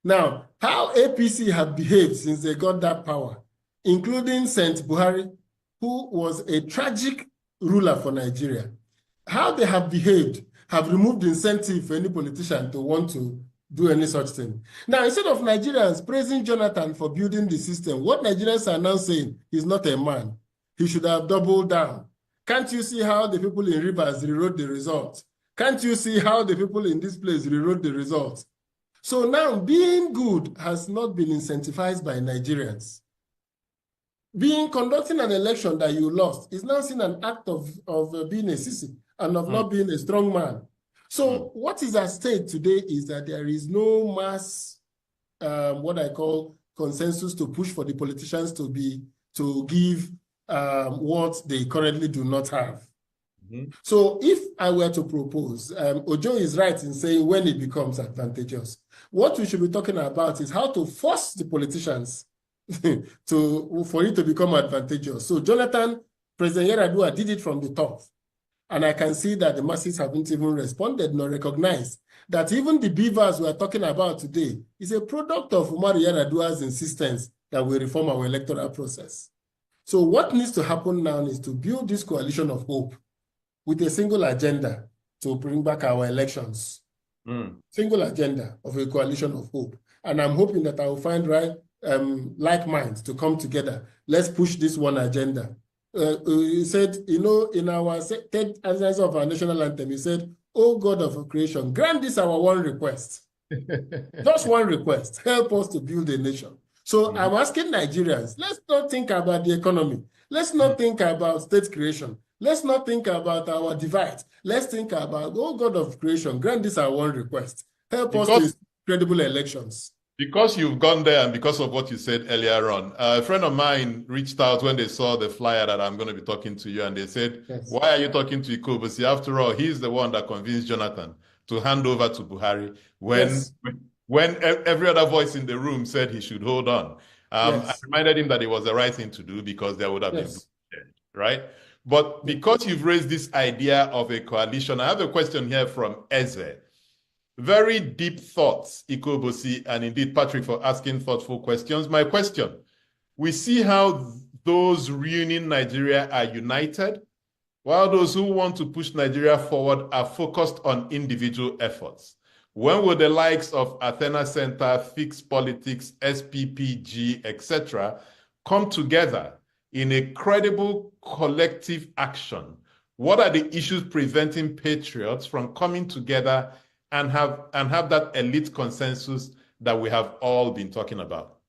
Now, how APC have behaved since they got that power, including Saint Buhari, who was a tragic ruler for Nigeria, how they have behaved, have removed incentive for any politician to want to do any such thing. Now, instead of Nigerians praising Jonathan for building the system, what Nigerians are now saying is not a man. He should have doubled down. Can't you see how the people in Rivers rewrote the results? Can't you see how the people in this place rewrote the results? So now being good has not been incentivized by Nigerians. Conducting an election that you lost is now seen an act of being a sissy and of not being a strong man. So what is at stake today is that there is no mass, what I call consensus to push for the politicians to give what they currently do not have. So if I were to propose, Ojo is right in saying when it becomes advantageous. What we should be talking about is how to force the politicians for it to become advantageous. So President Yar'Adua did it from the top. And I can see that the masses haven't even responded nor recognized that even the beavers we are talking about today is a product of Umaru Yar'Adua's insistence that we reform our electoral process. So what needs to happen now is to build this coalition of hope with a single agenda to bring back our elections. Single agenda of a coalition of hope. And I'm hoping that I will find like minds to come together. Let's push this one agenda. He said, in our third answer of our national anthem, he said, "Oh God of creation, grant this our one request." Just one request. Help us to build a nation. So I'm asking Nigerians, let's not think about the economy. Let's not think about state creation. Let's not think about our divide. Let's think about, oh God of creation, grant this our one request. Help us to credible elections. Because you've gone there and because of what you said earlier on, a friend of mine reached out when they saw the flyer that I'm going to be talking to you, and they said, why are you talking to Ikobosi? After all, he's the one that convinced Jonathan to hand over to Buhari when every other voice in the room said he should hold on. I reminded him that it was the right thing to do because there would have been bloodshed, right? But because you've raised this idea of a coalition, I have a question here from Eze. Very deep thoughts, Ikobosi, and indeed Patrick for asking thoughtful questions. My question, we see how those ruining Nigeria are united, while those who want to push Nigeria forward are focused on individual efforts. When will the likes of Athena Center, Fix Politics, SPPG, etc., come together in a credible collective action? What are the issues preventing patriots from coming together and have that elite consensus that we have all been talking about?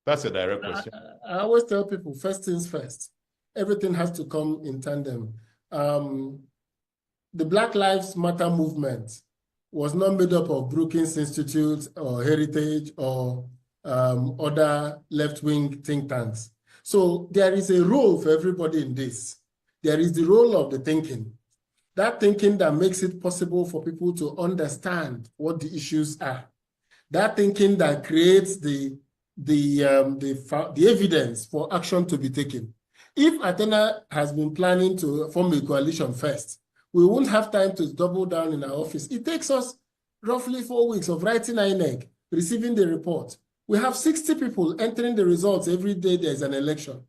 That's a direct question. I always tell people, first things first. Everything has to come in tandem. The Black Lives Matter movement was not made up of Brookings Institute or Heritage or other left-wing think tanks. So there is a role for everybody in this. There is the role of the thinking. That thinking that makes it possible for people to understand what the issues are. That thinking that creates the evidence for action to be taken. If Athena has been planning to form a coalition first, we won't have time to double down in our office. It takes us roughly 4 weeks of writing INEC, receiving the report. We have 60 people entering the results every day there's an election.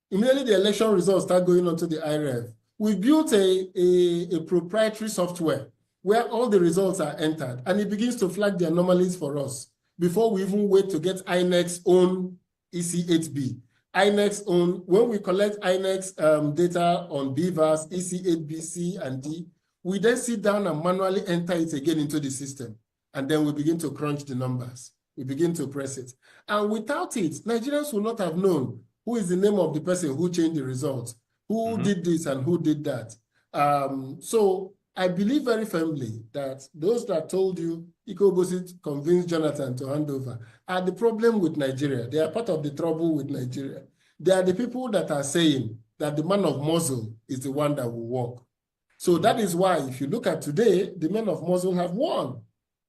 Immediately the election results start going onto the IREV. We built a proprietary software where all the results are entered, and it begins to flag the anomalies for us before we even wait to get INEC's own EC8B. INEC's own, when we collect INEC's data on BVAS, EC8B, C, and D, we then sit down and manually enter it again into the system. and then we begin to crunch the numbers. We begin to press it. And without it, Nigerians will not have known who is the name of the person who changed the results, who did this and who did that. So I believe very firmly that those that told you Ikobosit convinced Jonathan to hand over are the problem with Nigeria. They are part of the trouble with Nigeria. They are the people that are saying that the man of muscle is the one that will walk. So that is why, if you look at today, the men of muscle have won.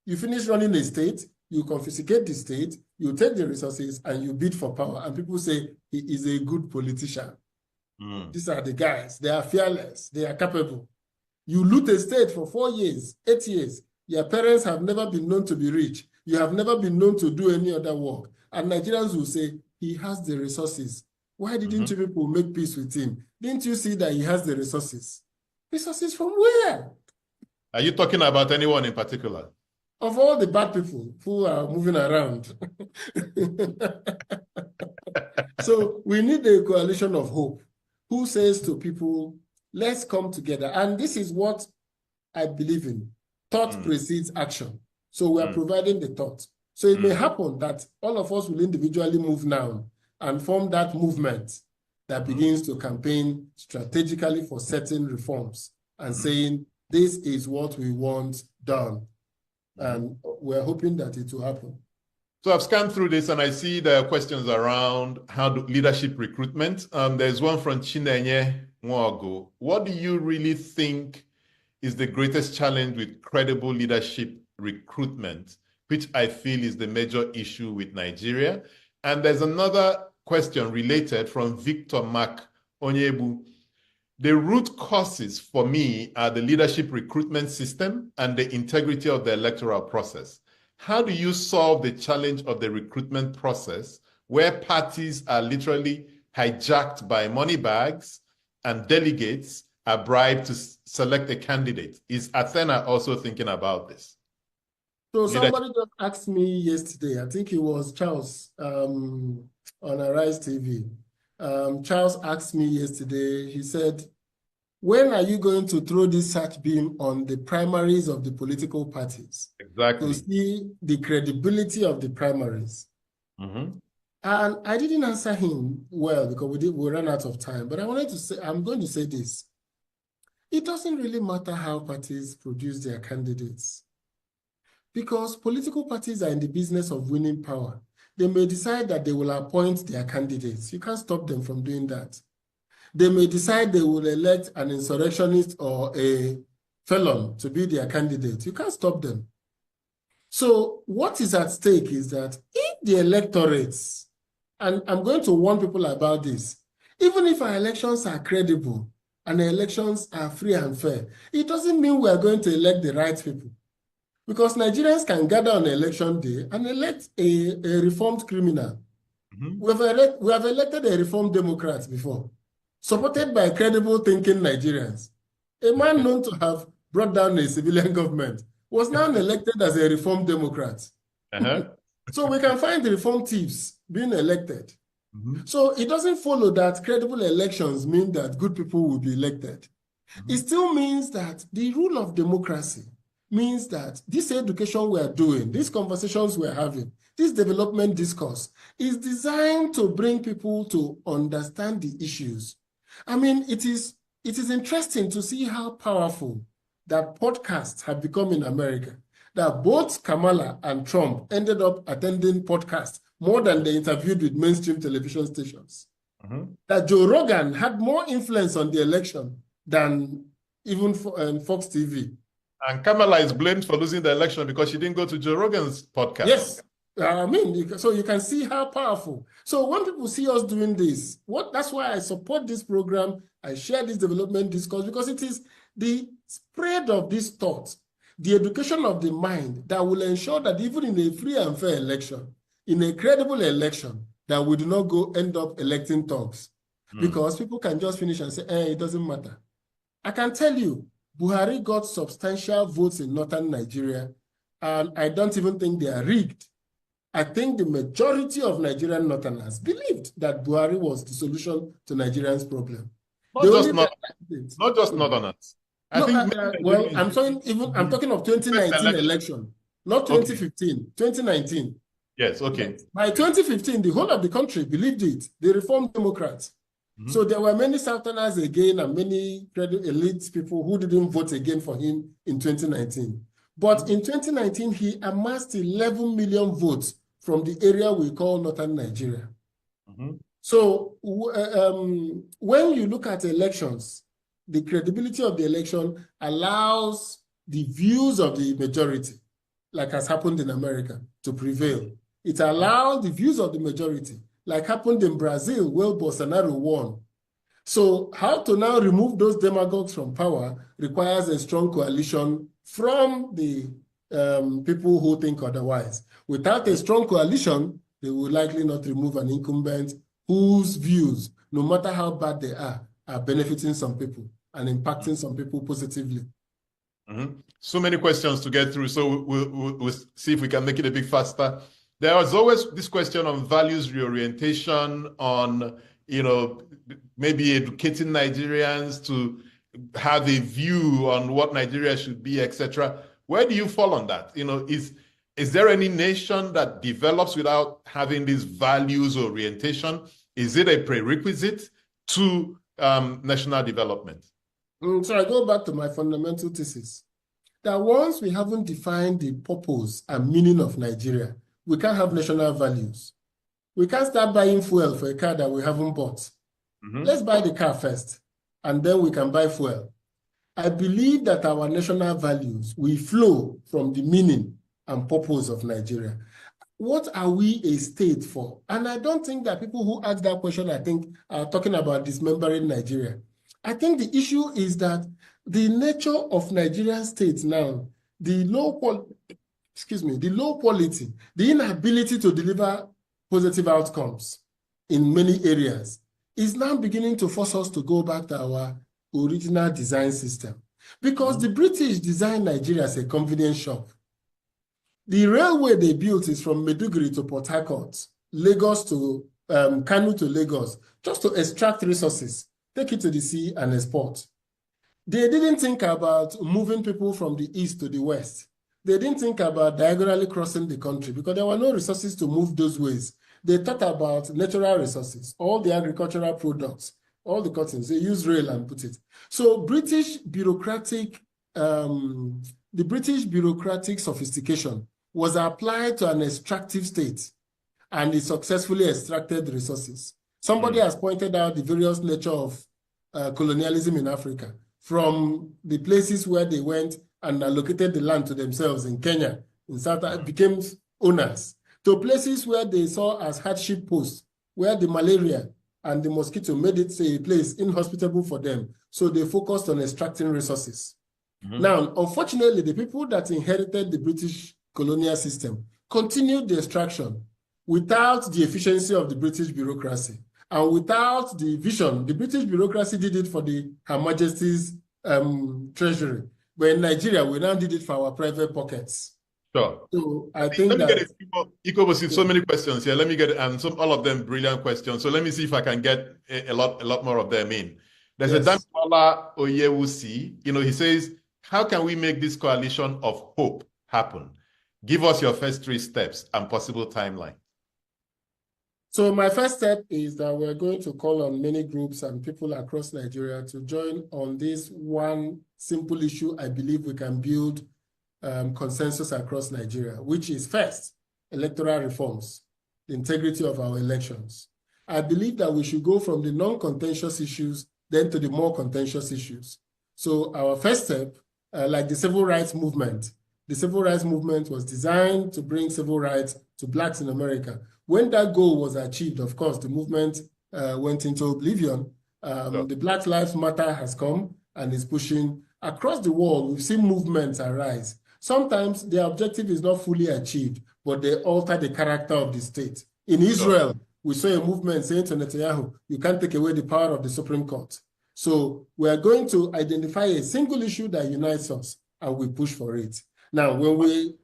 You finish running a state, you confiscate the state, you take the resources, and you bid for power. And people say he is a good politician. These are the guys. They are fearless. They are capable. You loot a state for 4 years, 8 years. Your parents have never been known to be rich. You have never been known to do any other work. And Nigerians will say, he has the resources. Why didn't you people make peace with him? Didn't you see that he has the resources? Resources from where? Are you talking about anyone in particular? Of all the bad people who are moving around. So we need a coalition of hope who says to people, let's come together. And this is what I believe in. Thought precedes action. So we are providing the thought. So it may happen that all of us will individually move now and form that movement that begins to campaign strategically for certain reforms and saying, this is what we want done. And we're hoping that it will happen. So I've scanned through this and I see there are questions around leadership recruitment. There's one from Chinenye Nwogu. What do you really think is the greatest challenge with credible leadership recruitment, which I feel is the major issue with Nigeria? And there's another question related from Victor Mac Onyebu. The root causes for me are the leadership recruitment system and the integrity of the electoral process. How do you solve the challenge of the recruitment process where parties are literally hijacked by money bags and delegates are bribed to select a candidate? Is Athena also thinking about this? So somebody just asked me yesterday, I think it was Charles on Arise TV. Charles asked me yesterday, he said, when are you going to throw this search beam on the primaries of the political parties? Exactly. To see the credibility of the primaries. And I didn't answer him well because we ran out of time, but I wanted to say, I'm going to say this. It doesn't really matter how parties produce their candidates because political parties are in the business of winning power. They may decide that they will appoint their candidates. You can't stop them from doing that. They may decide they will elect an insurrectionist or a felon to be their candidate. You can't stop them. So what is at stake is that if the electorates, and I'm going to warn people about this, even if our elections are credible and the elections are free and fair, it doesn't mean we are going to elect the right people. Because Nigerians can gather on election day and elect a reformed criminal. We have elected a reformed Democrat before, supported by credible thinking Nigerians. A man known to have brought down a civilian government was now elected as a reformed Democrat. So we can find the reform thieves being elected. So it doesn't follow that credible elections mean that good people will be elected. It still means that the rule of democracy means that this education we're doing, these conversations we're having, this development discourse is designed to bring people to understand the issues. I mean, it is interesting to see how powerful that podcasts have become in America, that both Kamala and Trump ended up attending podcasts more than they interviewed with mainstream television stations. That Joe Rogan had more influence on the election than even Fox TV. And Kamala is blamed for losing the election because she didn't go to Joe Rogan's podcast. Yes. I mean, so you can see how powerful. So when people see us doing this, that's why I support this program. I share this development discourse because it is the spread of this thought, the education of the mind that will ensure that even in a free and fair election, in a credible election, that we do not end up electing thugs. Because people can just finish and say, it doesn't matter. I can tell you, Buhari got substantial votes in northern Nigeria, and I don't even think they are rigged. I think the majority of Nigerian northerners believed that Buhari was the solution to Nigerians' problem. Not just northerners. I'm talking of 2019 election. not 2015, 2019. Yes, okay. By 2015, the whole of the country believed it. They reformed Democrats. So there were many Southerners again and many elite people who didn't vote again for him in 2019. But in 2019, he amassed 11 million votes from the area we call Northern Nigeria. So when you look at elections, the credibility of the election allows the views of the majority, like has happened in America, to prevail. It allowed the views of the majority, like happened in Brazil, where Bolsonaro won. So how to now remove those demagogues from power requires a strong coalition from the people who think otherwise. Without a strong coalition, they will likely not remove an incumbent whose views, no matter how bad they are benefiting some people and impacting some people positively. So many questions to get through, so we'll see if we can make it a bit faster. There was always this question on values reorientation, on, maybe educating Nigerians to have a view on what Nigeria should be, etc. Where do you fall on that? Is there any nation that develops without having these values orientation? Is it a prerequisite to national development? So I go back to my fundamental thesis, that once we haven't defined the purpose and meaning of Nigeria, we can't have national values. We can't start buying fuel for a car that we haven't bought. Let's buy the car first, and then we can buy fuel. I believe that our national values will flow from the meaning and purpose of Nigeria. What are we a state for? And I don't think that people who ask that question, I think, are talking about dismembering Nigeria. I think the issue is that the nature of Nigerian state now, the low quality, the inability to deliver positive outcomes in many areas is now beginning to force us to go back to our original design system. Because the British designed Nigeria as a convenience shop. The railway they built is from Maiduguri to Port Harcourt, Lagos to Kano to Lagos, just to extract resources, take it to the sea and export. They didn't think about moving people from the east to the west. They didn't think about diagonally crossing the country because there were no resources to move those ways. They thought about natural resources, all the agricultural products, all the cottons. They used rail and put it. So the British bureaucratic sophistication was applied to an extractive state, and it successfully extracted resources. Somebody has pointed out the various nature of colonialism in Africa, from the places where they went and allocated the land to themselves in Kenya, in South Africa, became owners, to places where they saw as hardship posts, where the malaria and the mosquito made it a place inhospitable for them. So they focused on extracting resources. Now, unfortunately, the people that inherited the British colonial system continued the extraction without the efficiency of the British bureaucracy and without the vision. The British bureaucracy did it for Her Majesty's treasury. But in Nigeria, we now did it for our private pockets. Sure. So I think that Ikobo, so many questions here. Let me get all of them brilliant questions. So let me see if I can get a lot more of them in. There's a Damilola Oyewusi. He says, how can we make this coalition of hope happen? Give us your first 3 steps and possible timeline. So my first step is that we're going to call on many groups and people across Nigeria to join on this one simple issue. I believe we can build consensus across Nigeria, which is first, electoral reforms, the integrity of our elections. I believe that we should go from the non-contentious issues then to the more contentious issues. So our first step, like the civil rights movement was designed to bring civil rights to Blacks in America. When that goal was achieved, of course, the movement went into oblivion. The Black Lives Matter has come and is pushing across the world. We've seen movements arise. Sometimes the objective is not fully achieved, but they alter the character of the state. In Israel, we saw a movement saying to Netanyahu, you can't take away the power of the Supreme Court. So we are going to identify a single issue that unites us, and we push for it. Now, when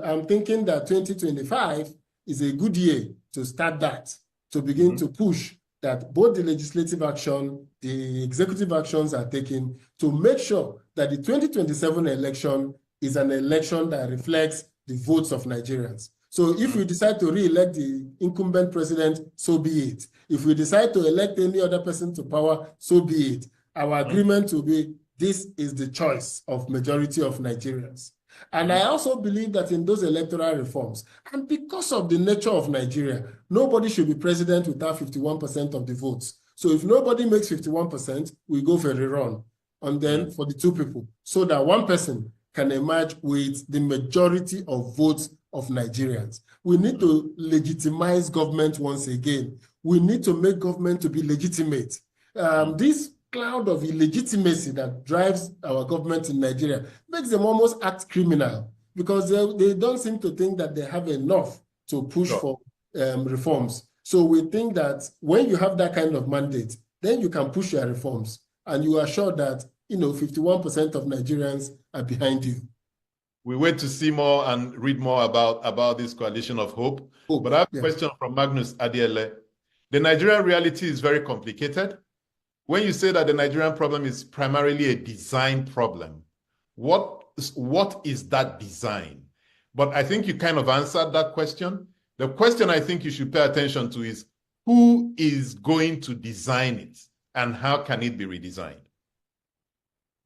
I'm thinking that 2025 is a good year to start that, to begin to push that both the legislative action, the executive actions are taken to make sure that the 2027 election is an election that reflects the votes of Nigerians. So if we decide to re-elect the incumbent president, so be it. If we decide to elect any other person to power, so be it. Our agreement will be, this is the choice of majority of Nigerians. And I also believe that in those electoral reforms, and because of the nature of Nigeria, nobody should be president without 51% of the votes. So if nobody makes 51%, we go for a rerun. And then for the two people, so that one person can emerge with the majority of votes of Nigerians. We need to legitimize government once again. We need to make government to be legitimate. This cloud of illegitimacy that drives our government in Nigeria makes them almost act criminal, because they don't seem to think that they have enough to push for reforms. So we think that when you have that kind of mandate, then you can push your reforms, and you are sure that 51% of Nigerians are behind you. We wait to see more and read more about this coalition of hope. But I have a question from Magnus Adiele. The Nigerian reality is very complicated. When you say that the Nigerian problem is primarily a design problem, what is that design? But I think you kind of answered that question. The question I think you should pay attention to is, who is going to design it, and how can it be redesigned?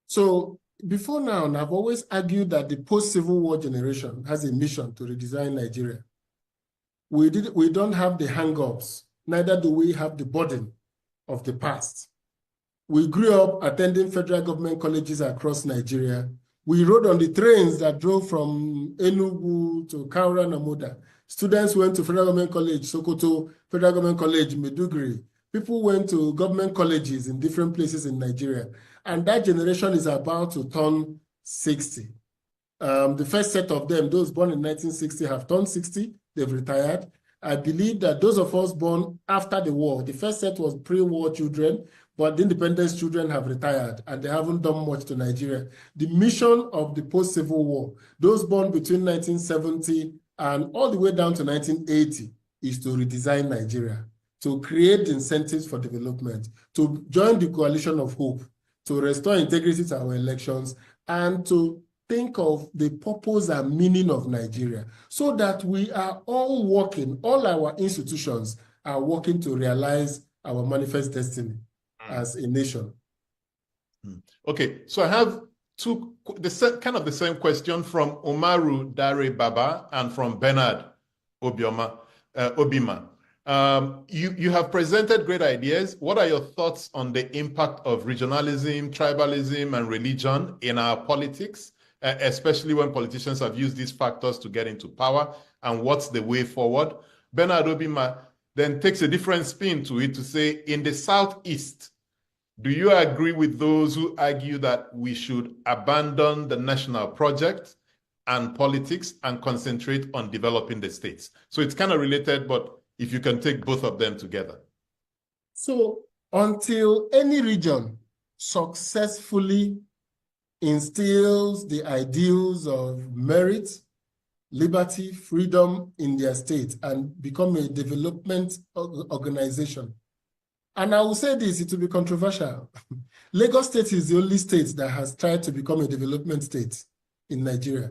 So before now, I've always argued that the post-Civil War generation has a mission to redesign Nigeria. We don't have the hang-ups, neither do we have the burden of the past. We grew up attending federal government colleges across Nigeria. We rode on the trains that drove from ENUGU to Kaura Namuda. Students went to Federal Government College, Sokoto, Federal Government College, Maiduguri. People went to government colleges in different places in Nigeria. And that generation is about to turn 60. The first set of them, those born in 1960, have turned 60. They've retired. I believe that those of us born after the war, the first set was pre-war children, but the independence children have retired and they haven't done much to Nigeria. The mission of the post-Civil War, those born between 1970 and all the way down to 1980, is to redesign Nigeria, to create incentives for development, to join the coalition of hope, to restore integrity to our elections, and to think of the purpose and meaning of Nigeria, so that we are all working, all our institutions are working to realize our manifest destiny as a nation. Okay, so I have kind of the same question from Omaru Dare Baba and from Bernard Obima. You have presented great ideas. What are your thoughts on the impact of regionalism, tribalism, and religion in our politics, especially when politicians have used these factors to get into power, and what's the way forward? Bernard Obima then takes a different spin to it to say, in the Southeast, do you agree with those who argue that we should abandon the national project and politics and concentrate on developing the states? So it's kind of related, but if you can take both of them together. So until any region successfully instills the ideals of merit, liberty, freedom in their state and become a development organization. And I will say this, it will be controversial. Lagos State is the only state that has tried to become a development state in Nigeria.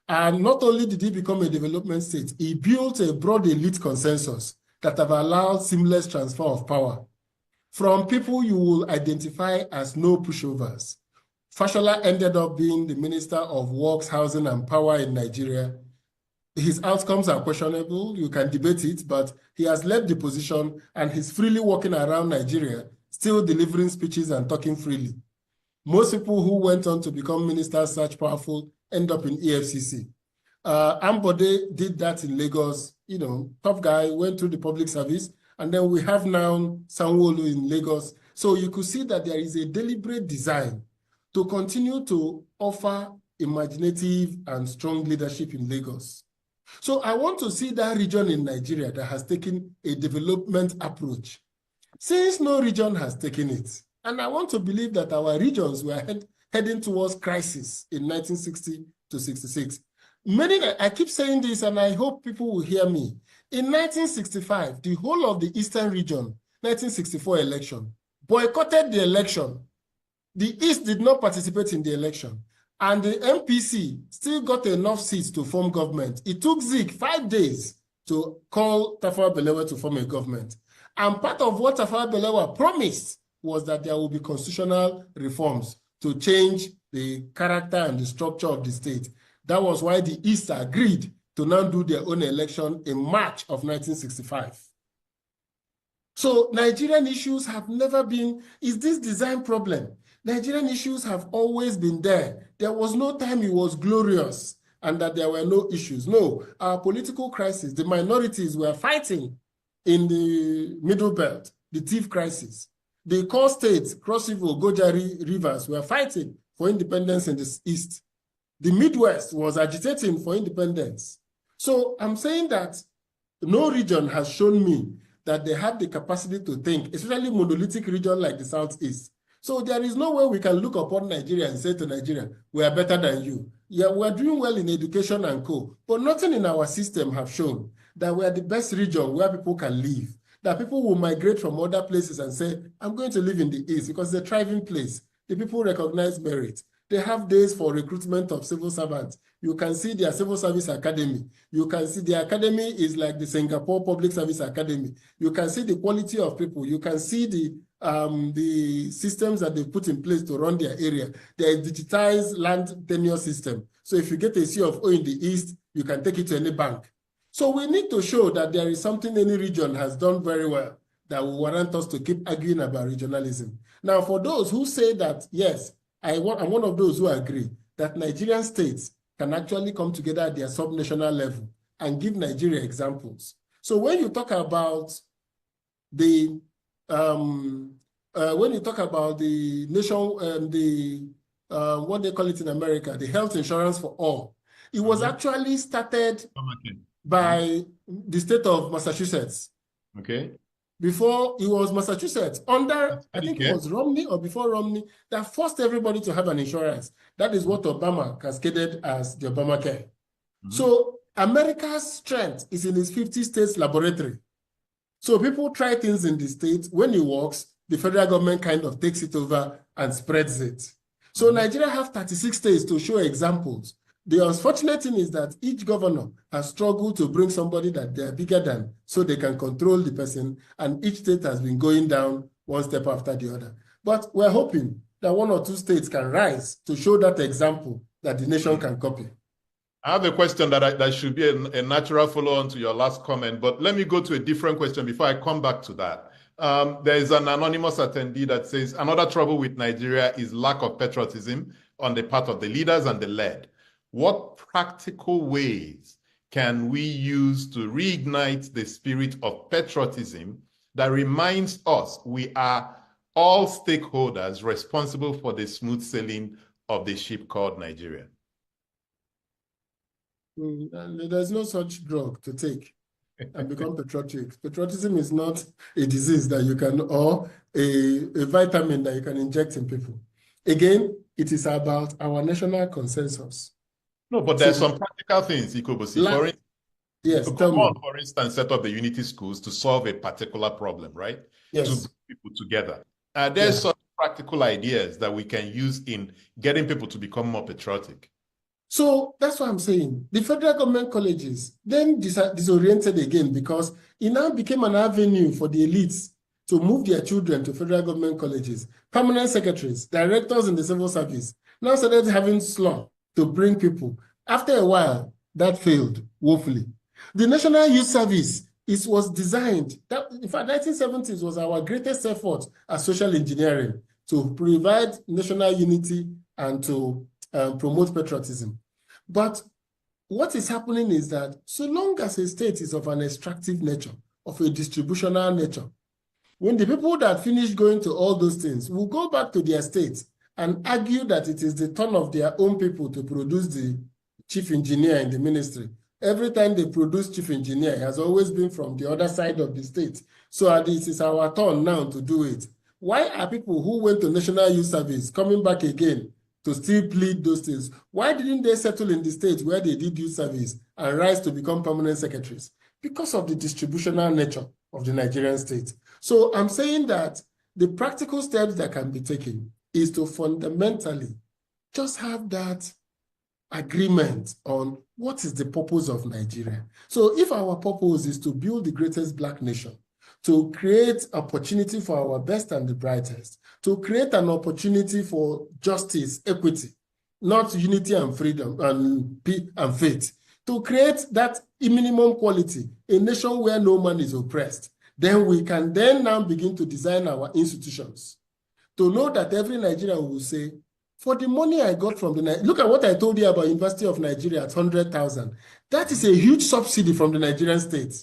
And not only did he become a development state, he built a broad elite consensus that have allowed seamless transfer of power from people you will identify as no pushovers. Fashola ended up being the Minister of Works, Housing, and Power in Nigeria. His outcomes are questionable. You can debate it, but he has left the position and he's freely walking around Nigeria, still delivering speeches and talking freely. Most people who went on to become ministers such powerful end up in EFCC. Ambode did that in Lagos, tough guy, went through the public service, and then we have now Sanwo-Olu in Lagos. So you could see that there is a deliberate design to continue to offer imaginative and strong leadership in Lagos. So I want to see that region in Nigeria that has taken a development approach, since no region has taken it. And I want to believe that our regions were heading towards crisis in 1960 to 66. I keep saying this and I hope people will hear me. In 1965, the whole of the Eastern region, 1964 election, boycotted the election. The East did not participate in the election. And the MPC still got enough seats to form government. It took Zik 5 days to call Tafawa Balewa to form a government. And part of what Tafawa Balewa promised was that there will be constitutional reforms to change the character and the structure of the state. That was why the East agreed to now do their own election in March of 1965. So Nigerian issues have never been, is this design problem? Nigerian issues have always been there. There was no time it was glorious and that there were no issues. No, our political crisis, the minorities were fighting in the Middle Belt, the thief crisis. The core states, Cross River, Gojari rivers, were fighting for independence in the East. The Midwest was agitating for independence. So I'm saying that no region has shown me that they have the capacity to think, especially monolithic region like the Southeast. So there is no way we can look upon Nigeria and say to Nigeria, we are better than you. Yeah, we are doing well in education and co, but nothing in our system have shown that we are the best region where people can live, that people will migrate from other places and say, I'm going to live in the East because it's a thriving place. The people recognize merit. They have days for recruitment of civil servants. You can see their civil service academy. You can see the academy is like the Singapore Public Service Academy. You can see the quality of people. You can see the systems that they put in place to run their area. There is digitized land tenure system. So if you get a C of O in the East, you can take it to any bank. So we need to show that there is something any region has done very well that will warrant us to keep arguing about regionalism. Now, for those who say that, yes, I'm one of those who agree that Nigerian states can actually come together at their subnational level and give Nigeria examples. So when you talk about the nation, what they call it in America, the health insurance for all, it was actually started by the state of Massachusetts. Okay. Before it was Massachusetts, under, I think it was Romney or before Romney, that forced everybody to have an insurance. That is what Obama cascaded as the Obamacare. So America's strength is in its 50 states laboratory. So people try things in the state. When it works, the federal government kind of takes it over and spreads it. So Nigeria have 36 states to show examples. The unfortunate thing is that each governor has struggled to bring somebody that they're bigger than so they can control the person, and each state has been going down one step after the other. But we're hoping that one or two states can rise to show that example that the nation can copy. I have a question that should be a natural follow-on to your last comment, but let me go to a different question before I come back to that. There is an anonymous attendee that says, another trouble with Nigeria is lack of patriotism on the part of the leaders and the led. What practical ways can we use to reignite the spirit of patriotism that reminds us we are all stakeholders responsible for the smooth sailing of the ship called Nigeria? There's no such drug to take and become patriotic. Patriotism is not a disease that you can, or a vitamin that you can inject in people. Again, it is about our national consensus. No, but there's some practical things, Ikobosi. For instance, set up the unity schools to solve a particular problem, right? Yes. To bring people together. There's some practical ideas that we can use in getting people to become more patriotic. So that's what I'm saying. The federal government colleges then disoriented again because it now became an avenue for the elites to move their children to federal government colleges. Permanent secretaries, directors in the civil service now started having slum to bring people. After a while, that failed woefully. The National Youth Service was designed, in fact, 1970s was our greatest effort at social engineering to provide national unity and to promote patriotism. But what is happening is that so long as a state is of an extractive nature, of a distributional nature, when the people that finish going to all those things will go back to their states and argue that it is the turn of their own people to produce the chief engineer in the ministry. Every time they produce chief engineer, it has always been from the other side of the state. So it is our turn now to do it. Why are people who went to National Youth Service coming back again to still plead those things? Why didn't they settle in the states where they did youth service and rise to become permanent secretaries? Because of the distributional nature of the Nigerian state. So I'm saying that the practical steps that can be taken is to fundamentally just have that agreement on what is the purpose of Nigeria. So if our purpose is to build the greatest Black nation, to create opportunity for our best and the brightest, to create an opportunity for justice, equity, not unity and freedom and faith, to create that minimum quality, a nation where no man is oppressed, then we can then now begin to design our institutions. To know that every Nigerian will say, for the money I got from look at what I told you about University of Nigeria at 100,000. That is a huge subsidy from the Nigerian state.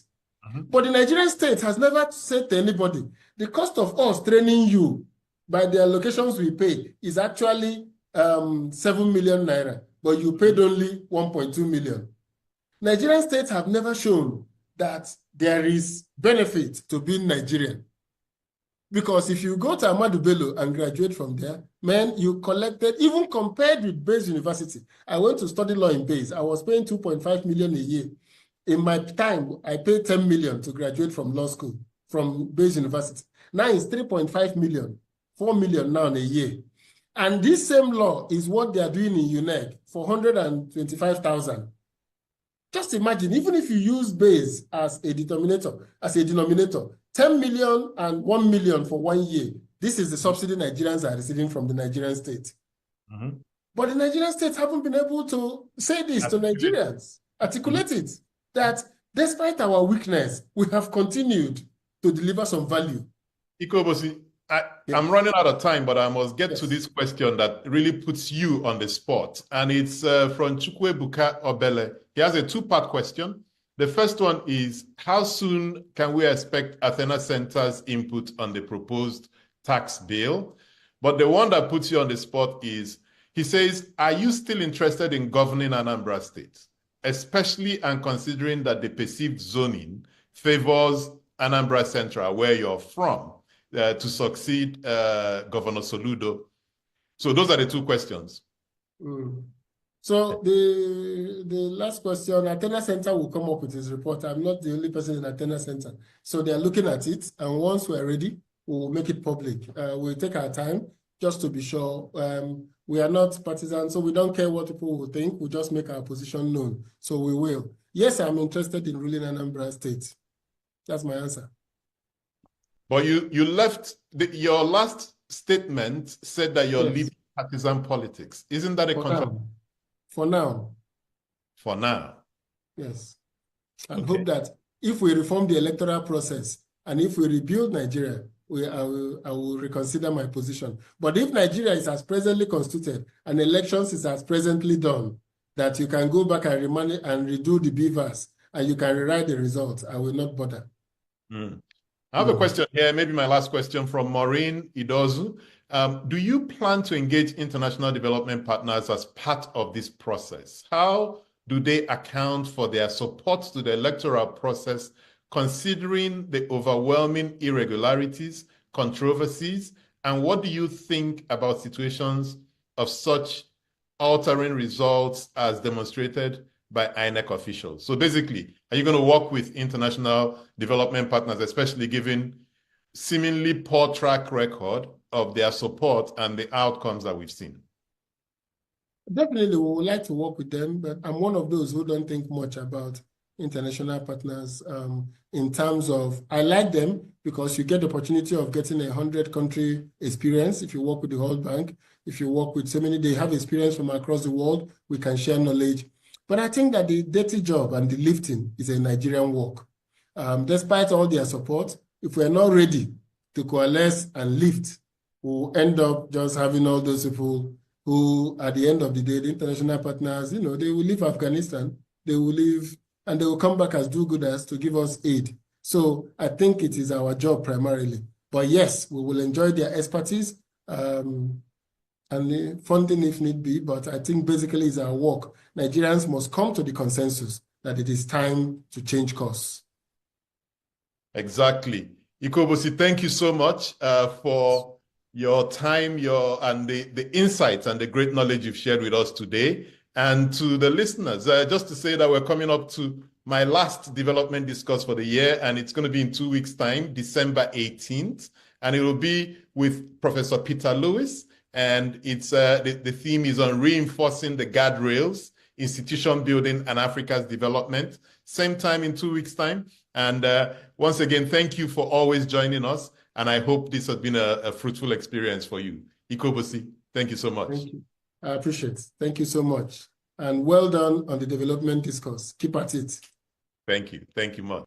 But the Nigerian state has never said to anybody, the cost of us training you by the allocations we pay is actually 7 million naira, but you paid only 1.2 million. Nigerian states have never shown that there is benefit to being Nigerian. Because if you go to Ahmadu Bello and graduate from there, man, you collected, even compared with Bayes University. I went to study law in Bayes. I was paying 2.5 million a year. In my time, I paid 10 million to graduate from law school, from Bayes University. Now it's 3.5 million, 4 million now in a year. And this same law is what they are doing in ENUGU for 125,000. Just imagine, even if you use Bayes as a denominator, 10 million and 1 million for 1 year. This is the subsidy Nigerians are receiving from the Nigerian state. But the Nigerian state haven't been able to say this to Nigerians, articulate it, that despite our weakness, we have continued to deliver some value. Ikobosi, I'm running out of time, but I must get to this question that really puts you on the spot. And it's from Chukwuebuka Obele. He has a two-part question. The first one is, how soon can we expect Athena Center's input on the proposed tax bill? But the one that puts you on the spot is, he says, are you still interested in governing Anambra State, especially and considering that the perceived zoning favors Anambra Central, where you're from, to succeed Governor Soludo? So those are the two questions. So the last question, Athena Center will come up with his report. I'm not the only person in Athena Center. So they're looking at it, and once we're ready, we'll make it public. We'll take our time just to be sure. We are not partisan, so we don't care what people will think. We'll just make our position known. So we will. Yes, I'm interested in ruling Anambra State. That's my answer. But you left, your last statement said that you're leaving partisan politics. Isn't that a contradiction? For now. For now. Yes. And hope that if we reform the electoral process and if we rebuild Nigeria, I will reconsider my position. But if Nigeria is as presently constituted and elections is as presently done, that you can go back and redo the beavers and you can rewrite the results, I will not bother. I have a question here, maybe my last question, from Maureen Idozu. Do you plan to engage international development partners as part of this process? How do they account for their support to the electoral process, considering the overwhelming irregularities, controversies, and what do you think about situations of such altering results as demonstrated by INEC officials? So basically, are you going to work with international development partners, especially given seemingly poor track record of their support and the outcomes that we've seen? Definitely, we would like to work with them, but I'm one of those who don't think much about international partners in terms of, I like them because you get the opportunity of getting 100-country experience. If you work with the World Bank, if you work with so many, they have experience from across the world, we can share knowledge. But I think that the dirty job and the lifting is a Nigerian work. Despite all their support, if we're not ready to coalesce and lift, we'll end up just having all those people who, at the end of the day, the international partners, they will leave Afghanistan, they will leave, and they will come back as do-gooders to give us aid. So I think it is our job primarily. But yes, we will enjoy their expertise and the funding if need be, but I think basically it's our work. Nigerians must come to the consensus that it is time to change course. Exactly. Ikobosi, thank you so much for your time, and the insights and the great knowledge you've shared with us today. And to the listeners, just to say that we're coming up to my last development discourse for the year, and it's going to be in 2 weeks' time, December 18th. And it will be with Professor Peter Lewis, and it's the theme is on reinforcing the guardrails, institution building, and Africa's development. Same time in 2 weeks' time. And once again, thank you for always joining us. And I hope this has been a fruitful experience for you. Ikobosi, thank you so much. Thank you. I appreciate it. Thank you so much. And well done on the development discourse. Keep at it. Thank you. Thank you much.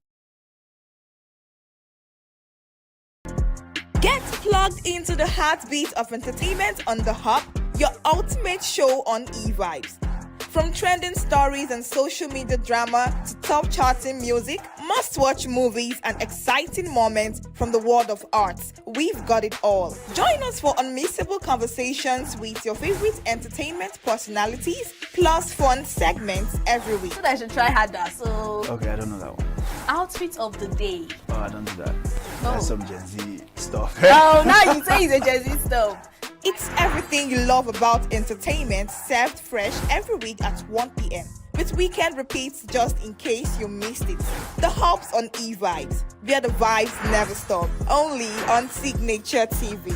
Get plugged into the heartbeat of entertainment on The Hub, your ultimate show on eVibes. From trending stories and social media drama to top charting music, must-watch movies and exciting moments from the world of arts, we've got it all. Join us for unmissable conversations with your favorite entertainment personalities, plus fun segments every week. So I should try harder. So Okay, I don't know that one. outfit of the day. Oh, I don't do that. No. That's some Gen Z stuff. Oh, now you say it's a Gen Z stuff. It's everything you love about entertainment, served fresh every week at 1 p.m. with weekend repeats just in case you missed it. The Hub's on eVibes, where the vibes never stop. Only on Signature TV.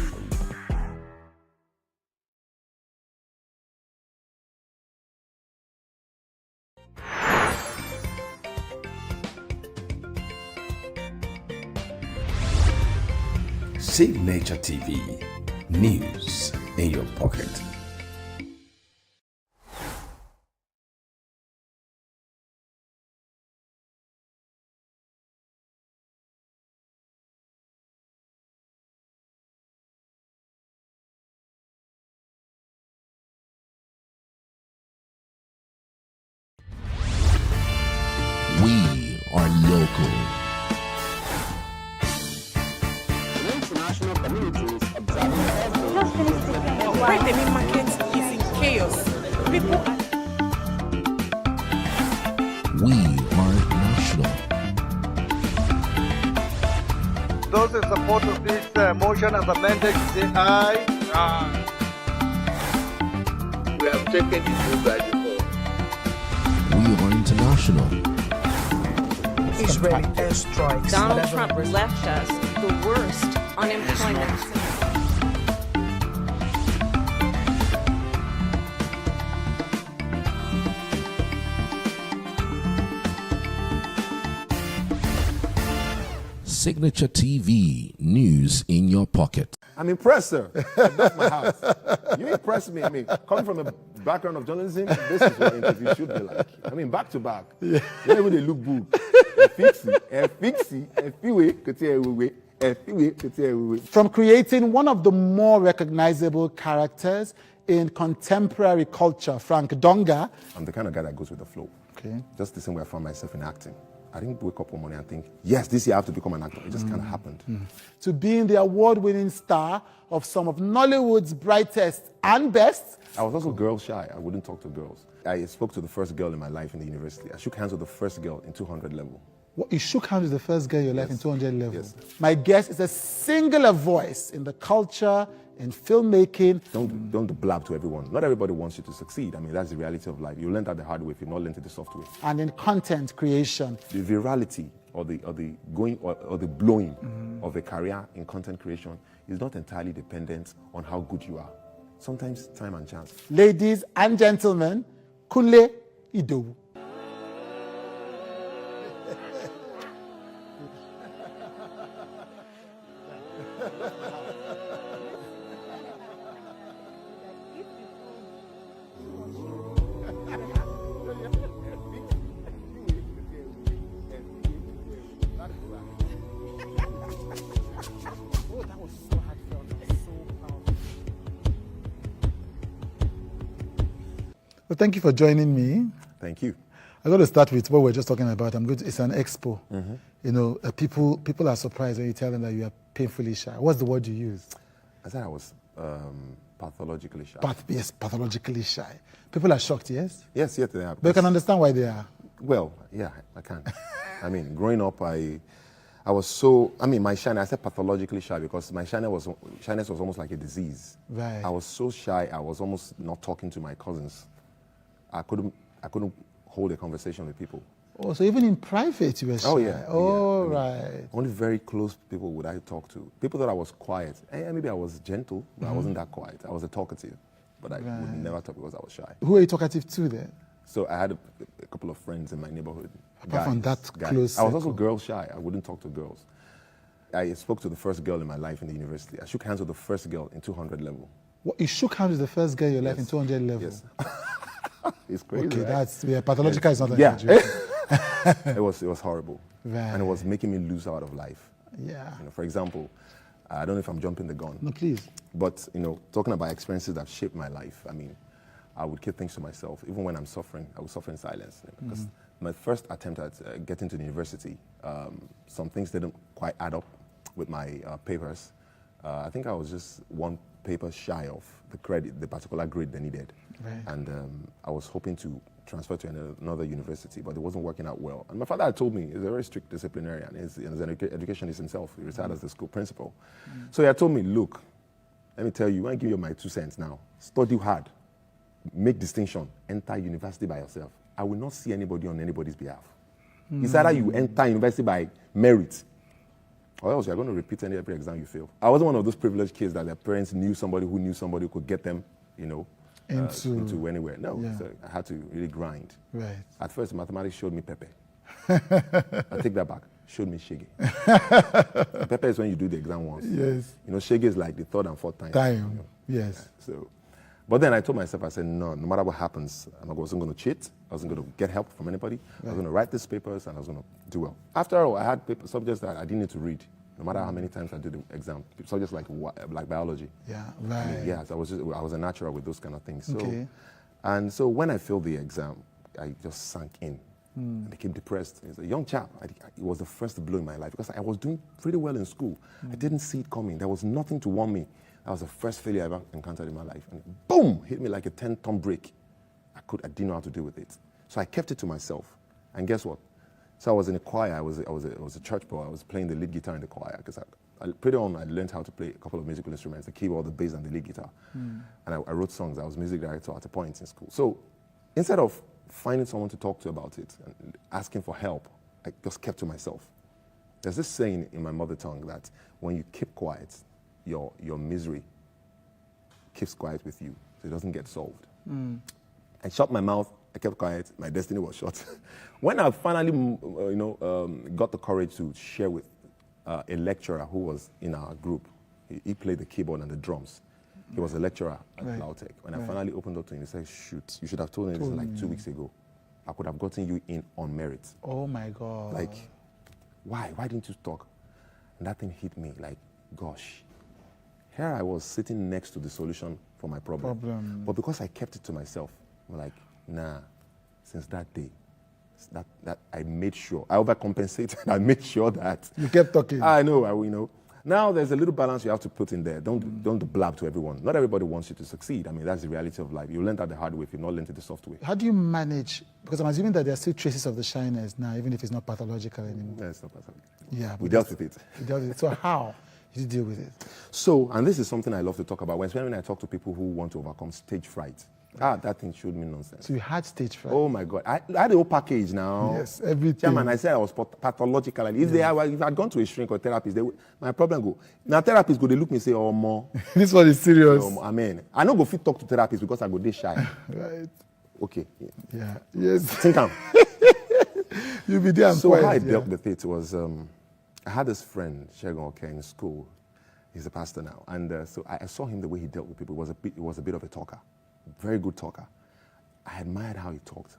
Signature TV. News in your pocket. We are local. International communities where the main market is in chaos. People are... We are national. Those in support of this motion as amended, say aye. Aye. We have taken this by before. We are international. Israeli airstrikes. Donald Trump left us the worst unemployment. Signature TV, news in your pocket. I'm impressed, sir. That's my house. You impress me. I mean, coming from a background of journalism, this is what interviews should be like. I mean, back to back. Yeah. Whenever they look good. From creating one of the more recognizable characters in contemporary culture, Frank Donga. I'm the kind of guy that goes with the flow. Okay. Just the same way I found myself in acting. I didn't wake up one morning and think, yes, this year I have to become an actor. It just kind of happened. To being the award-winning star of some of Nollywood's brightest and best. I was also girl shy. I wouldn't talk to girls. I spoke to the first girl in my life in the university. I shook hands with the first girl in 200 level. What, you shook hands with the first girl in your life in 200 level? Yes. My guest is a singular voice in the culture, in filmmaking. Don't blab to everyone. Not everybody wants you to succeed. I mean, that's the reality of life. You learn that the hard way if you're not learned it the soft way. And in content creation. The virality or the going or the blowing of a career in content creation is not entirely dependent on how good you are. Sometimes time and chance. Ladies and gentlemen, Kunle Idowu. Well, thank you for joining me. Thank you. I'm going to start with what we're just talking about. It's an expo. You know, people are surprised when you tell them that you are painfully shy. What's the word you use? I said I was pathologically shy. Yes, pathologically shy. People are shocked, yes? Yes, they are. But you can understand why they are. Well, yeah, I can. I mean, growing up, I was so, my shyness, I said pathologically shy because my shyness was almost like a disease. Right. I was so shy, I was almost not talking to my cousins. I couldn't hold a conversation with people. Oh, so even in private you were shy? Oh, yeah. Oh, yeah. right. Only very close people would I talk to. People thought I was quiet. Maybe I was gentle, but I wasn't that quiet. I was a talkative, but I would never talk because I was shy. Who are you talkative to then? So I had a couple of friends in my neighborhood. Apart from that close I was also circle. girl shy. I wouldn't talk to girls. I spoke to the first girl in my life in the university. I shook hands with the first girl in 200 level. What, you shook hands with the first girl in your life in 200 level? Yes. It's crazy. Okay, right? that's pathological is not an It was horrible. Right. And it was making me lose out of life. Yeah. For example, I don't know if I'm jumping the gun. No, please. But, talking about experiences that shaped my life, I would keep things to myself. Even when I'm suffering, I would suffer in silence. Because my first attempt at getting to the university, some things didn't quite add up with my papers. I think I was just one paper shy of the particular grade they needed. Right. And I was hoping to transfer to another university, but it wasn't working out well. And my father had told me, he's a very strict disciplinarian, he's an educationist himself, he retired as the school principal. So he had told me, look, let me tell you, I give you my 2 cents now, study hard, make distinction, enter university by yourself. I will not see anybody on anybody's behalf. It's either you enter university by merit, or else you're going to repeat every exam you fail. I wasn't one of those privileged kids that their parents knew somebody who could get them, into anywhere. No, so I had to really grind. Right. At first, mathematics showed me Pepe. I take that back. Showed me Shege. Pepe is when you do the exam once. Yes. Shege is like the third and fourth time. Yes. But then I told myself, I said, no matter what happens, I wasn't going to cheat. I wasn't going to get help from anybody. I was going to write these papers, and I was going to do well. After all, I had subjects that I didn't need to read. No matter how many times I did the exam, subjects like biology. Yeah, right. Yes, I was a natural with those kind of things. Okay. And so when I failed the exam, I just sank in. I became depressed. As a young chap, it was the first blow in my life because I was doing pretty well in school. I didn't see it coming. There was nothing to warn me. That was the first failure I ever encountered in my life. And boom, hit me like a 10-ton brake. I didn't know how to deal with it. So I kept it to myself. And guess what? So I was in a choir. I was a church boy. I was playing the lead guitar in the choir because pretty on I learned how to play a couple of musical instruments, the keyboard, the bass, and the lead guitar. And I wrote songs. I was music director at a point in school. So instead of finding someone to talk to about it and asking for help, I just kept to myself. There's this saying in my mother tongue that when you keep quiet, your misery keeps quiet with you, so it doesn't get solved. I shut my mouth. I kept quiet. My destiny was short. When I finally, got the courage to share with a lecturer who was in our group, he played the keyboard and the drums. He was a lecturer at Lautech. When I finally opened up to him, he said, shoot, you should have told me this like 2 weeks ago. I could have gotten you in on merit. Oh my God. Like, why? Why didn't you talk? And that thing hit me like, gosh. Here I was sitting next to the solution for my problem. But because I kept it to myself, I'm like, nah, since that day, that I made sure, I overcompensated, I made sure that. You kept talking. I know. Now there's a little balance you have to put in there. Don't blab to everyone. Not everybody wants you to succeed. I mean, that's the reality of life. You learn that the hard way if you've not learned it the soft way. How do you manage, because I'm assuming that there are still traces of the shyness now, even if it's not pathological anymore. Yeah, it's not pathological. Yeah. We dealt with it. So how did you deal with it? So, and this is something I love to talk about, when I talk to people who want to overcome stage fright. That thing showed me nonsense. So you had stage fright? Oh my God. I had the whole package now. Yes, everything. Chairman, I said I was pathological. If I had gone to a shrink or therapist, my problem go. Now therapists go, they look me and say, oh, more. This one is serious. Amen. I don't go fit talk to therapists because I go they shy. Right. Okay. Yeah. Yes. Think I'm. You be there and so quiet. How I dealt with it was, I had this friend, Shegon, in school. He's a pastor now. And so I saw him the way he dealt with people. He was a bit of a talker. Very good talker. I admired how he talked.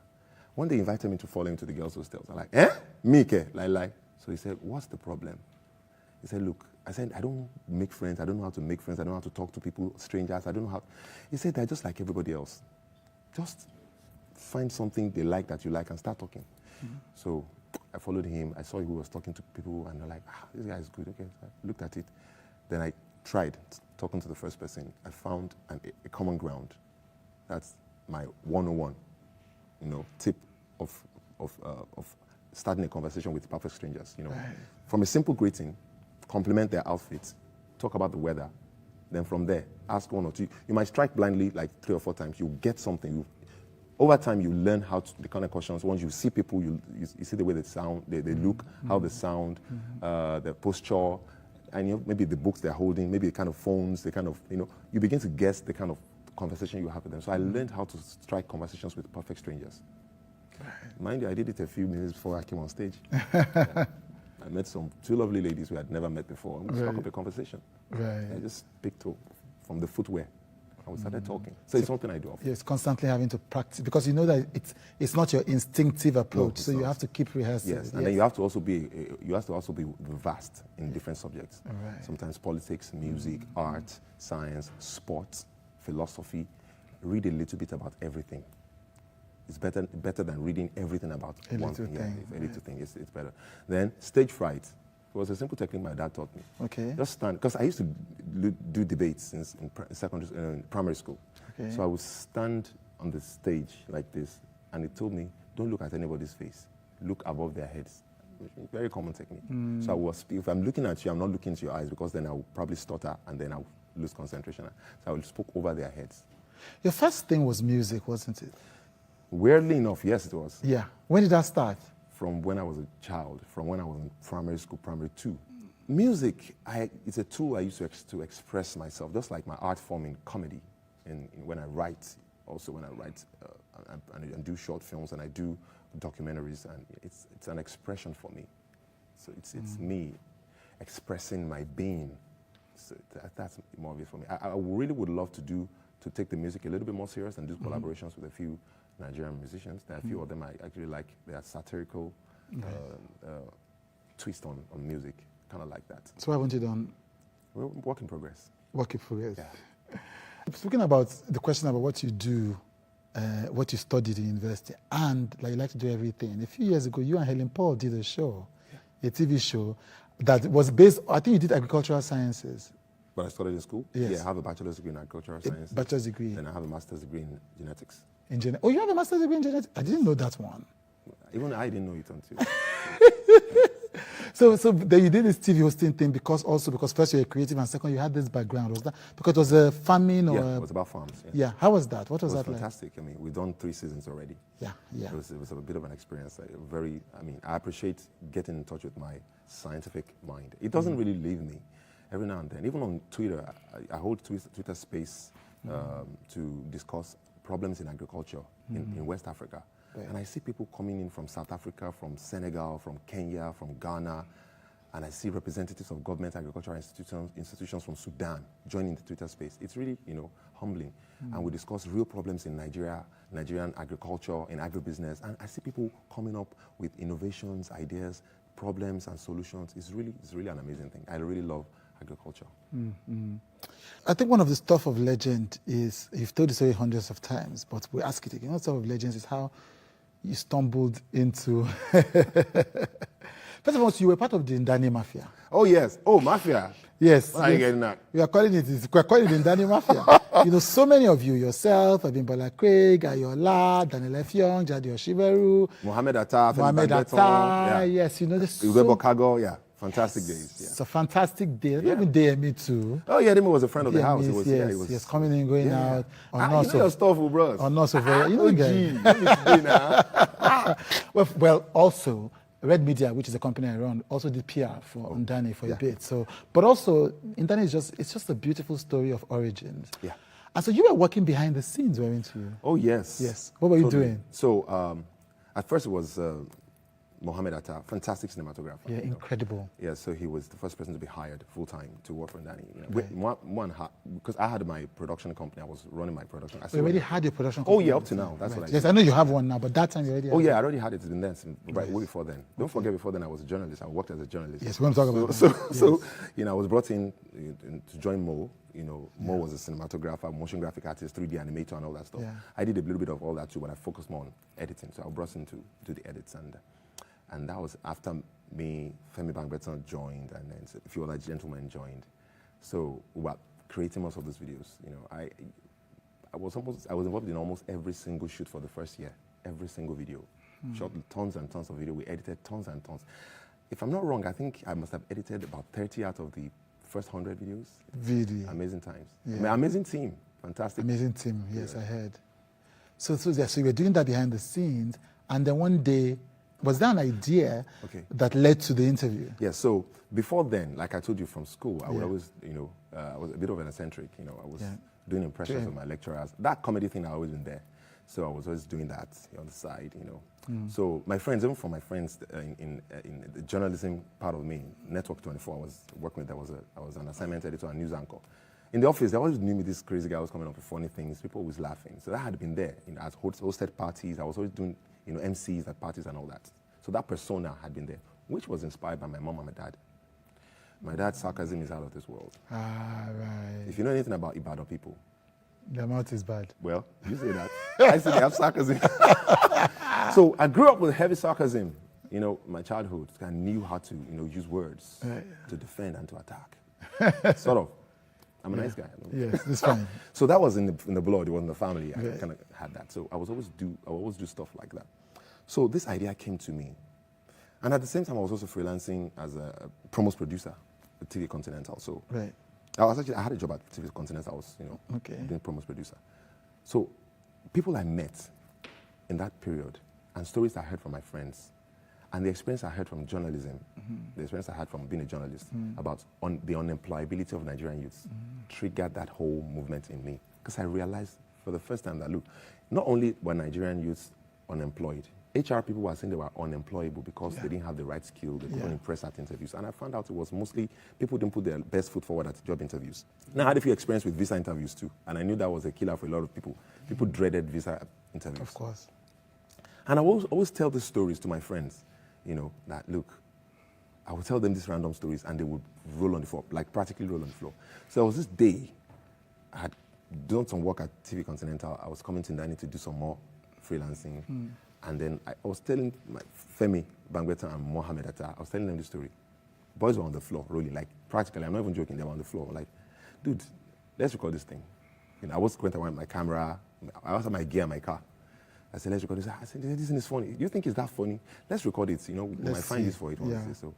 One day he invited me to follow him to the girls' hostels. I'm like, Me, ke? Like. So he said, what's the problem? He said, look, I said, I don't make friends. I don't know how to make friends. I don't know how to talk to people, strangers. I don't know how. He said, they're just like everybody else. Just find something they like that you like and start talking. So I followed him. I saw he was talking to people and they're like, this guy is good. Okay, so I looked at it. Then I tried talking to the first person. I found a common ground. That's my 101, tip of starting a conversation with perfect strangers. Right. From a simple greeting, compliment their outfits, talk about the weather, then from there, ask one or two. You might strike blindly like 3 or 4 times. You get something. over time, you learn how to, the kind of questions. Once you see people, you see the way they sound, they look, how they sound, their posture, and maybe the books they're holding, maybe the kind of phones, the kind of, you begin to guess the kind of conversation you have with them. So I learned how to strike conversations with perfect strangers. Mind you, I did it a few minutes before I came on stage. I met two lovely ladies who I had never met before, and we struck up a conversation. I just picked up from the footwear, and we started talking. So it's something I do often. Yes, constantly having to practice, because you know that it's not your instinctive approach, so you have to keep rehearsing. Yes, and then you have to also be vast in different subjects. Sometimes politics, music, art, science, sports, philosophy. Read a little bit about everything. It's better than reading everything about one thing. A little thing. It's better. Then stage fright. It was a simple technique my dad taught me. Okay. Just stand, because I used to do debates in primary school. Okay. So I would stand on the stage like this, and it told me, don't look at anybody's face. Look above their heads. Very common technique. So if I'm looking at you, I'm not looking into your eyes, because then I'll probably stutter and then I'll lose concentration. So I will speak over their heads. Your first thing was music, wasn't it? Weirdly enough, yes, it was. Yeah. When did that start? From when I was a child, from when I was in primary school, primary 2. Music, it's a tool I use to express myself, just like my art form in comedy. And when I write, also when I write and do short films and I do documentaries, and it's an expression for me. So it's me expressing my being. So that's more of it for me. I really would love to take the music a little bit more serious and do collaborations with a few Nigerian musicians. There are a few of them I actually like. They are satirical twist on music, kind of like that. So why haven't you done? Well, work in progress. Work in progress. Yeah. Speaking about the question about what you do, what you studied in university, and like you like to do everything. A few years ago, you and Helen Paul did a show, a TV show, that was based, I think you did agricultural sciences. But I studied in school? Yes. Yeah, I have a bachelor's degree in agricultural sciences. Bachelor's degree. Then I have a master's degree in genetics. Oh, you have a master's degree in genetics? I didn't know that one. Even I didn't know it until. So then you did this TV hosting thing because first you were creative and second you had this background. Was that because it was a farming or? Yeah, it was about farms. Yeah. How was that? What was that fantastic. Like? I mean, we've done 3 seasons already. Yeah. It was a bit of an experience. I appreciate getting in touch with my scientific mind. It doesn't really leave me. Every now and then, even on Twitter, I hold Twitter space to discuss problems in agriculture in West Africa. Right. And I see people coming in from South Africa, from Senegal, from Kenya, from Ghana, and I see representatives of government agricultural institutions from Sudan joining the Twitter space. It's really, humbling. And we discuss real problems in Nigeria, Nigerian agriculture, in agribusiness, and I see people coming up with innovations, ideas, problems, and solutions. It's really an amazing thing. I really love agriculture. I think one of the stuff of legend is, you've told the story hundreds of times, but we ask it again. One stuff of legends is how you stumbled into... First of all, you were part of the Ndani Mafia. Oh, yes. Oh, Mafia. Yes. Why are you getting that? We're calling it the Ndani Mafia. So many of you, yourself, Abimbola Craig, Ayola, Daniel F. Young, Jadi Oshiberu, Mohammed Atta, yes, there's Kago, yeah. Fantastic days. Yeah. It's a fantastic day. Even DME too. Oh yeah, Demi was a friend of the house. It was, yes, coming in, going out. You know your stuff, bros. Or not so very. You know, well, also Red Media, which is a company I run, also did PR for Ndani for a bit. So, but also Ndani it's just a beautiful story of origins. Yeah. And so you were working behind the scenes, weren't you? Oh yes. Yes. What were you doing? So at first it was. Mohammed Atta, fantastic cinematographer. Yeah, incredible. Yeah, so he was the first person to be hired full-time to work for Ndani. Because I had my production company, I was running my production. You already had your production company? Oh yeah, up to now. That's what I did. Yes, I know you have one now, but that time you already had it. Yeah, I already had it in then, way before then. Don't forget, before then I was a journalist. I worked as a journalist. Yes, we're going to talk about that. So I was brought in to join Mo. Mo was a cinematographer, motion graphic artist, 3D animator and all that stuff. Yeah. I did a little bit of all that too, but I focused more on editing. So I was brought in to do the edits and that was after me, Femi Bangbeton joined, and then a few other gentlemen joined. So we were creating most of those videos. I was involved in almost every single shoot for the first year, every single video. Shot tons and tons of video. We edited tons and tons. If I'm not wrong, I think I must have edited about 30 out of the first 100 videos. Really? Amazing times. Yeah. Amazing team. Fantastic. Amazing team. Yes, I heard. So you were doing that behind the scenes, and then one day, was there an idea that led to the interview? Yeah, so before then, like I told you from school, I would always, I was a bit of an eccentric, I was doing impressions of my lecturers. That comedy thing had always been there. So I was always doing that on the side, So my friends, even from my friends in the journalism part of me, Network 24, I was working with, I was an assignment editor and news anchor. In the office, they always knew me, this crazy guy was coming up with funny things, people always laughing. So that had been there. I hosted parties, I was always doing, MCs at parties and all that. So that persona had been there, which was inspired by my mom and my dad. My dad's sarcasm is out of this world. Ah, right. If you know anything about Ibadan people, their mouth is bad. Well, you say that. I say they have sarcasm. So I grew up with heavy sarcasm, my childhood. I knew how to, use words to defend and to attack. Sort of. I'm a nice guy. Yes, it's fine. So that was in the blood. It was in the family. I kind of had that. So I would always do stuff like that. So this idea came to me. And at the same time, I was also freelancing as a promos producer at TV Continental. So I had a job at TV Continental. I was, doing promos producer. So people I met in that period and stories I heard from my friends and the experience I heard from journalism, the experience I had from being a journalist about the unemployability of Nigerian youths triggered that whole movement in me. Because I realized for the first time that, look, not only were Nigerian youths unemployed, HR people were saying they were unemployable because they didn't have the right skill, they couldn't impress at interviews. And I found out it was mostly people didn't put their best foot forward at job interviews. Now, I had a few experience with visa interviews too, and I knew that was a killer for a lot of people. People dreaded visa interviews. Of course. And I always tell these stories to my friends, that, look, I would tell them these random stories and they would roll on the floor, like practically roll on the floor. So there was this day, I had done some work at TV Continental. I was coming to Ndani to do some more freelancing. And then I was telling Femi Bangbeta and Mohammed Atta, I was telling them the story. Boys were on the floor, rolling, like practically, I'm not even joking, they were on the floor. Like, dude, let's record this thing. I was going to want my camera, I also had my gear, my car. I said, let's record this. I said, this thing is funny. You think it's that funny? Let's record it. We might find use for it. So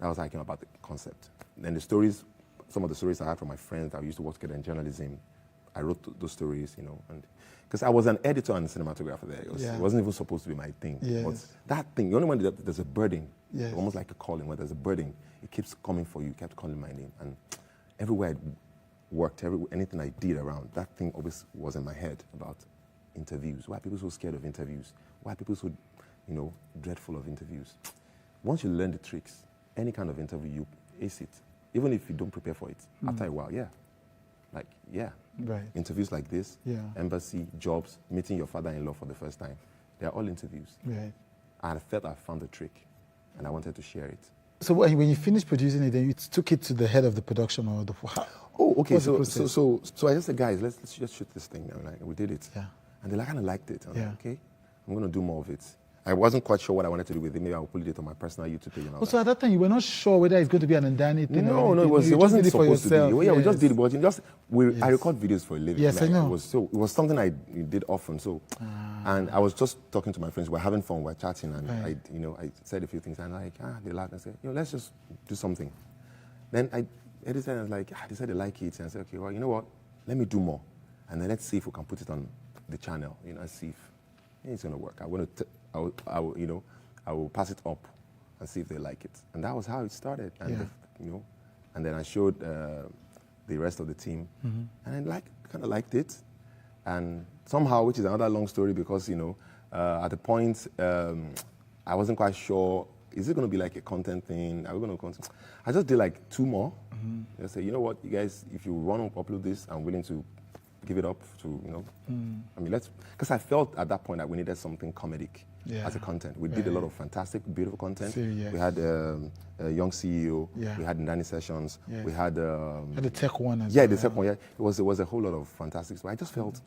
that was how I came about the concept. Then the stories, some of the stories I had from my friends that I used to work together in journalism, I wrote those stories, and because I was an editor and cinematographer there. It wasn't even supposed to be my thing. But that thing, the only one that there's a burden, almost like a calling, where there's a burden, it keeps coming for you, it kept calling my name. And everywhere I worked, anything I did around, that thing always was in my head about interviews. Why are people so scared of interviews? Why are people so, dreadful of interviews? Once you learn the tricks, any kind of interview, you ace it. Even if you don't prepare for it. After a while, Right. Interviews like this, embassy, jobs, meeting your father-in-law for the first time. They're all interviews. Right. And I felt I found the trick, and I wanted to share it. So when you finished producing it, then you took it to the head of the production or the... Oh, okay. So I just said, guys, let's just shoot this thing. And we did it. Yeah. And they kind of liked it. I'm like, okay, I'm going to do more of it. I wasn't quite sure what I wanted to do with it. Maybe I'll put it on my personal YouTube page. So at that time, you were not sure whether it's going to be an Ndani thing? No, it wasn't supposed to be. Yeah, we just did it. But I record videos for a living. Yes, I know. It was something I did often. So, and I was just talking to my friends. We're having fun. We're chatting, and I said a few things, and they laughed and said, let's just do something. Then I edited, and I was like, they said they like it, and I said, okay, well, you know what? Let me do more, and then let's see if we can put it on the channel. And see if it's going to work. I will pass it up and see if they like it. And that was how it started. And and then I showed the rest of the team, and I kind of liked it. And somehow, which is another long story, because at the point I wasn't quite sure, is it going to be like a content thing? Are we going to content? I just did like 2 more. I said, you know what, you guys, if you want to upload this, I'm willing to give it up to, I mean, because I felt at that point that we needed something comedic as a content. We did a lot of fantastic, beautiful content. We had a young CEO, we had Ndani sessions, we had the tech one as well. Yeah, the tech one, It was a whole lot of fantastic. So I just felt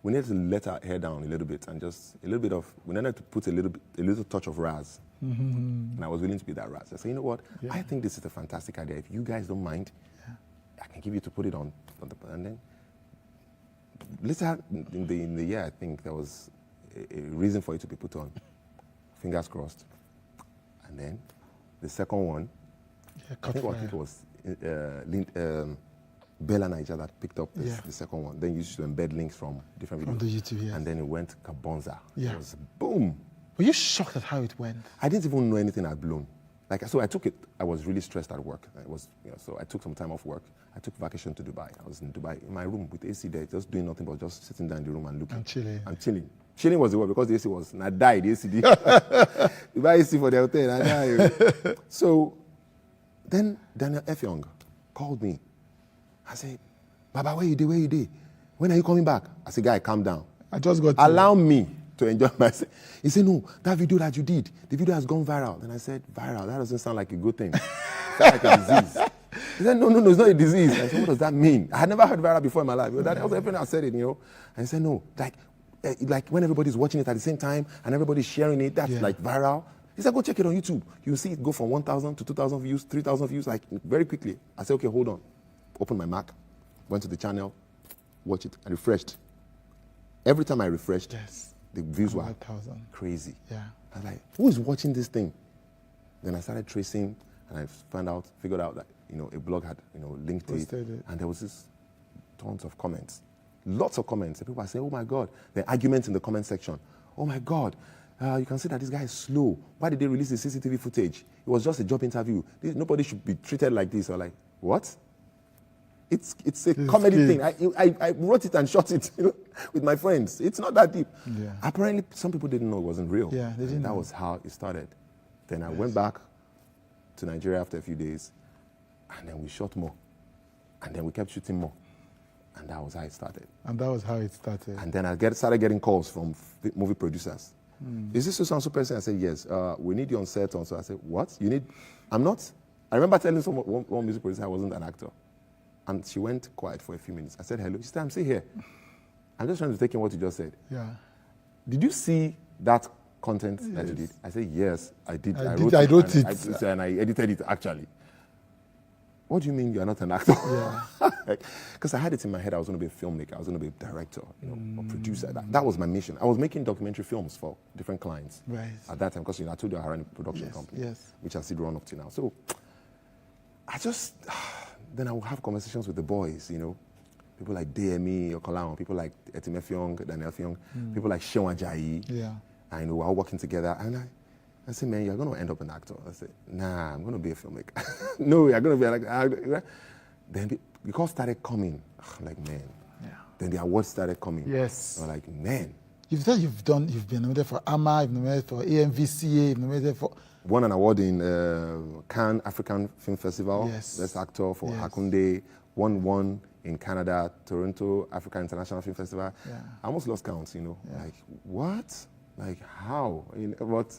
we needed to let our hair down a little bit and just a little bit of, we needed to put a little touch of Raz. And I was willing to be that Raz. I said, you know what, I think this is a fantastic idea. If you guys don't mind, I can give you to put it on and then later in the year, I think there was a reason for it to be put on. Fingers crossed. And then the second one, I think it was Bella Niger that picked up the second one. Then you used to embed links from different videos. From the YouTube, yes. And then it went kabonza. Yeah. It was boom. Were you shocked at how it went? I didn't even know anything had blown. So I took it. I was really stressed at work. So I took some time off work. I took vacation to Dubai. I was in Dubai in my room with AC there, just doing nothing but just sitting down in the room and looking. And chilling. And chilling. Chilling was the word because the AC was, and I died, the AC did. You buy AC for the hotel, and I died. So then Daniel F. Young called me. I said, Baba, where you did? When are you coming back? I said, guy, calm down. I just got Allow me to enjoy myself. He said, no, that video that you did, the video has gone viral. Then I said, viral? That doesn't sound like a good thing. It sounds like a disease. He said, no, it's not a disease. I said, what does that mean? I had never heard viral before in my life. That was everything I said it, And he said, no, like when everybody's watching it at the same time and everybody's sharing it, that's like viral. He said, go check it on YouTube. You'll see it go from 1,000 to 2,000 views, 3,000 views, like very quickly. I said, okay, hold on. Opened my Mac, went to the channel, watched it, and refreshed. Every time I refreshed, the views were crazy. Yeah. I was like, who is watching this thing? Then I started tracing, and I figured out that, a blog had, linked it, and there was this tons of comments. Lots of comments. And people are saying, oh my God. The arguments in the comment section. Oh my God. You can see that this guy is slow. Why did they release the CCTV footage? It was just a job interview. Nobody should be treated like this. Or like, what? It's a comedy thing. I wrote it and shot it with my friends. It's not that deep. Yeah. Apparently, some people didn't know it wasn't real. Yeah, they didn't know. That was how it started. Then I went back to Nigeria after a few days, and then we shot more. And then we kept shooting more. And that was how it started. And then I started getting calls from movie producers. Is this so-and-so person? I said, yes. We need you on set. So I said, what? I'm not. I remember telling one music producer I wasn't an actor. And she went quiet for a few minutes. I said, hello. She said, I'm still here. I'm just trying to take in what you just said. Yeah. Did you see that content that you did? I said, yes, I did. I wrote it. And I edited it, actually. What do you mean you're not an actor? Yeah. Because I had it in my head I was going to be a filmmaker. I was going to be a director, a producer. That was my mission. I was making documentary films for different clients at that time because I told you I ran a production company, which I still run up to now. So then I would have conversations with the boys, people like DME or Kalao, people like Etim F. Young, Daniel F. Young, people like Shewan Ajayi. Yeah. And we're all working together. And I said, man, you're going to end up an actor. I said, nah, I'm going to be a filmmaker. No, you're going to be an actor. Then the calls started coming. Like, man. Yeah. Then the awards started coming. Yes. I'm like, man. You've been nominated for AMA, you've been nominated for AMVCA, you've been nominated for... Won an award in Cannes African Film Festival. Yes. Best actor for Hakunde. Won one in Canada, Toronto African International Film Festival. Yeah. I almost lost count, Yeah. Like, what? Like, how? But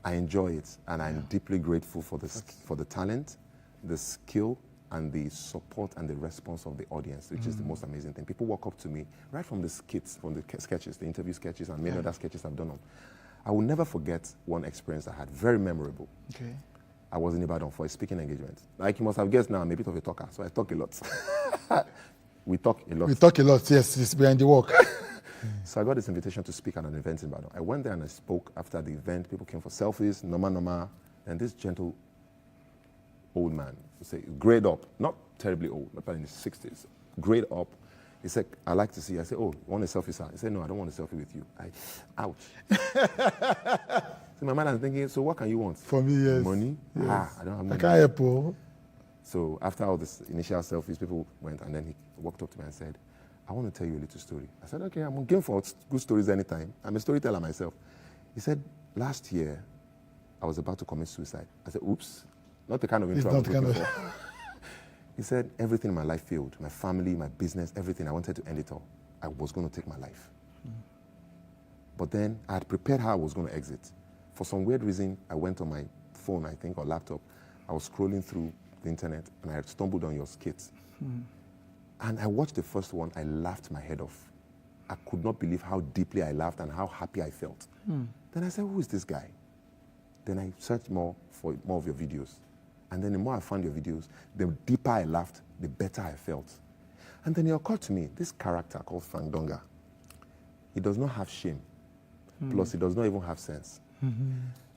I enjoy it, and I'm deeply grateful for the talent, the skill, and the support and the response of the audience, which is the most amazing thing. People walk up to me right from the skits, from the sketches, the interview sketches, and many other sketches I've done. I will never forget one experience I had, very memorable. Okay. I was in Ibadan for a speaking engagement. Like you must have guessed now, I'm a bit of a talker, so I talk a lot. We talk a lot. We talk a lot, yes, it's behind the work. So I got this invitation to speak at an event in Ibadan. I went there and I spoke. After the event, people came for selfies, normal. And this gentle old man, grade up, not terribly old, but in his 60s, grade up. He said, I'd like to see you. I said, oh, you want a selfie, sir? He said, no, I don't want a selfie with you. Ouch. So my mind, I'm thinking, so what can you want? For me, yes. Money? Yes. I don't have money. I can't help you. So after all this initial selfies, people went, and then he walked up to me and said, I want to tell you a little story. I said, okay, I'm game for good stories anytime. I'm a storyteller myself. He said, last year, I was about to commit suicide. I said, oops, not the kind of intro I was looking for. He said, everything in my life failed. My family, my business, everything. I wanted to end it all. I was going to take my life. But then I had prepared how I was going to exit. For some weird reason, I went on my phone, I think, or laptop. I was scrolling through the internet, and I had stumbled on your skits. And I watched the first one. I laughed my head off. I could not believe how deeply I laughed and how happy I felt. Then I said, who is this guy? Then I searched more for more of your videos. And then the more I found your videos, the deeper I laughed, the better I felt. And then it occurred to me, this character called Frank Donga, he does not have shame. Plus, he does not even have sense.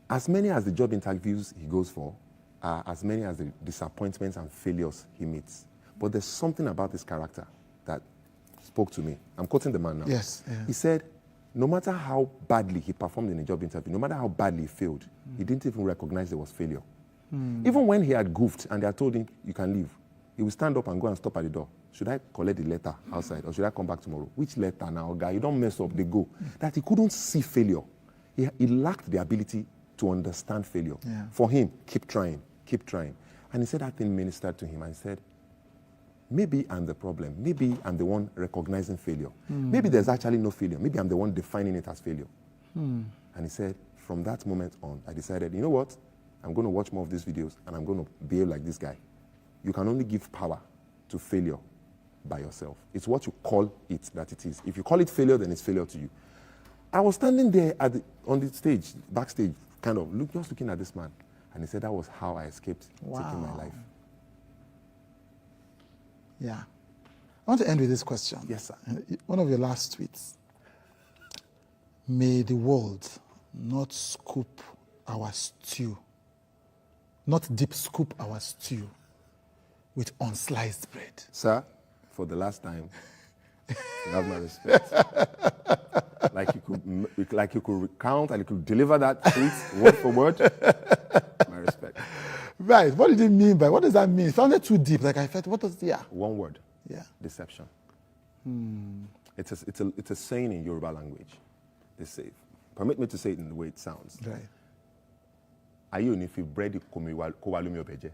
As many as the job interviews he goes for are as many as the disappointments and failures he meets. But there's something about this character that spoke to me. I'm quoting the man now. Yes. Yeah. He said, no matter how badly he performed in a job interview, no matter how badly he failed, he didn't even recognize there was failure. Even when he had goofed and they had told him, you can leave, he would stand up and go and stop at the door. Should I collect the letter outside or should I come back tomorrow? Which letter now, guy? You don't mess up, they go. That he couldn't see failure. He lacked the ability to understand failure. Yeah. For him, keep trying, keep trying. And he said that thing ministered to him and said, maybe I'm the problem. Maybe I'm the one recognizing failure. Maybe there's actually no failure. Maybe I'm the one defining it as failure. And he said, from that moment on, I decided, you know what? I'm going to watch more of these videos and I'm going to behave like this guy. You can only give power to failure by yourself. It's what you call it that it is. If you call it failure, then it's failure to you. I was standing there on the stage, backstage, kind of just looking at this man. And he said that was how I escaped taking my life. Yeah. I want to end with this question. Yes, sir. One of your last tweets. May the world not scoop our stew, not deep scoop our stew with unsliced bread. Sir, for the last time, you have my respect. like you could recount and you could deliver that tweet word for word. My respect. Right. What did he mean by? What does that mean? It sounded too deep. Like I felt, what does? Yeah. One word. Yeah. Deception. It's a saying in Yoruba language. Deceive. Permit me to say it in the way it sounds. Right. Aye oni fi bread ko wa lumi obeje.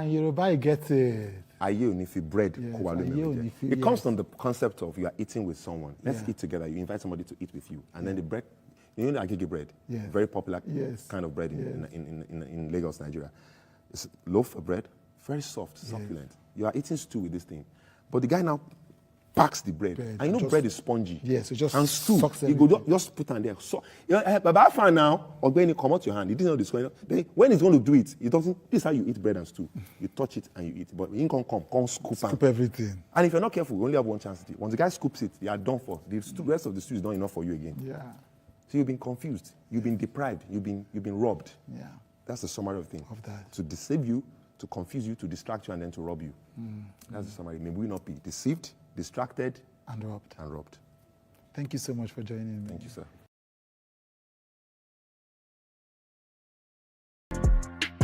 Yoruba, you get it. Aye oni fi bread ko wa lumi obeje. It comes from the concept of you are eating with someone. Let's eat together. You invite somebody to eat with you, and then the bread. You know the agege bread, very popular kind of bread in Lagos, Nigeria. It's loaf of bread, very soft, succulent. You are eating stew with this thing, but the guy now packs the bread. And you know bread is spongy. Yes, it just and stew. You go just put on there. So, but fan now, or when you come out your hand, you didn't know this. When he's going to do it, it doesn't. This is how you eat bread and stew. You touch it and you eat. But you can't come scoop everything. And if you're not careful, you only have one chance to eat. Once the guy scoops it, you are done for. The rest of the stew is not enough for you again. Yeah. So you've been confused, you've been deprived, you've been robbed. Yeah. That's the summary of things. Of that. To deceive you, to confuse you, to distract you, and then to rob you. That's the summary. May we not be deceived, distracted, and robbed. And robbed. Thank you so much for joining me. Thank you, sir.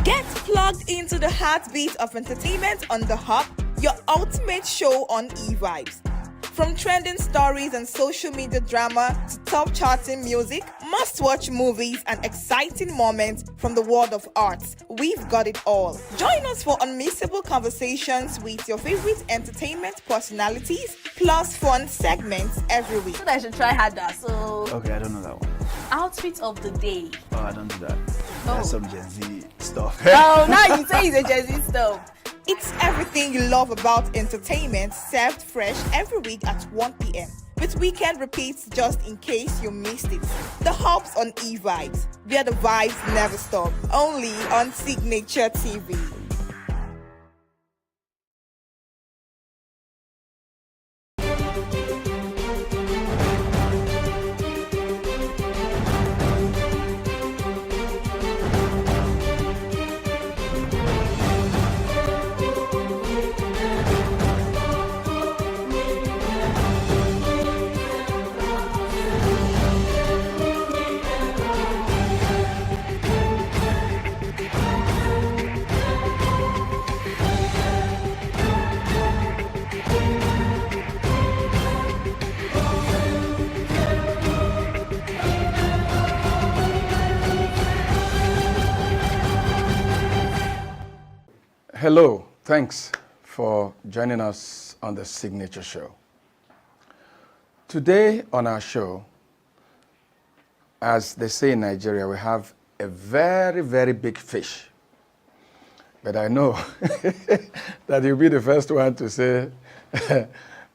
Get plugged into the heartbeat of entertainment on The Hub, your ultimate show on eVibes. From trending stories and social media drama to top charting music, must-watch movies and exciting moments from the world of arts, we've got it all. Join us for unmissable conversations with your favorite entertainment personalities, plus fun segments every week. So I should try harder. So Okay, I don't know that one. outfit of the day. Oh, I don't do that. That's some Gen Z stuff. Oh, now you say it's a Gen Z stuff. It's everything you love about entertainment, served fresh every week at 1 p.m. with weekend repeats just in case you missed it. The Hub's on eVibes, where the vibes never stop. Only on Signature TV. Hello, thanks for joining us on the Signature Show. Today on our show, as they say in Nigeria, we have a very, very big fish. But I know that you'll be the first one to say,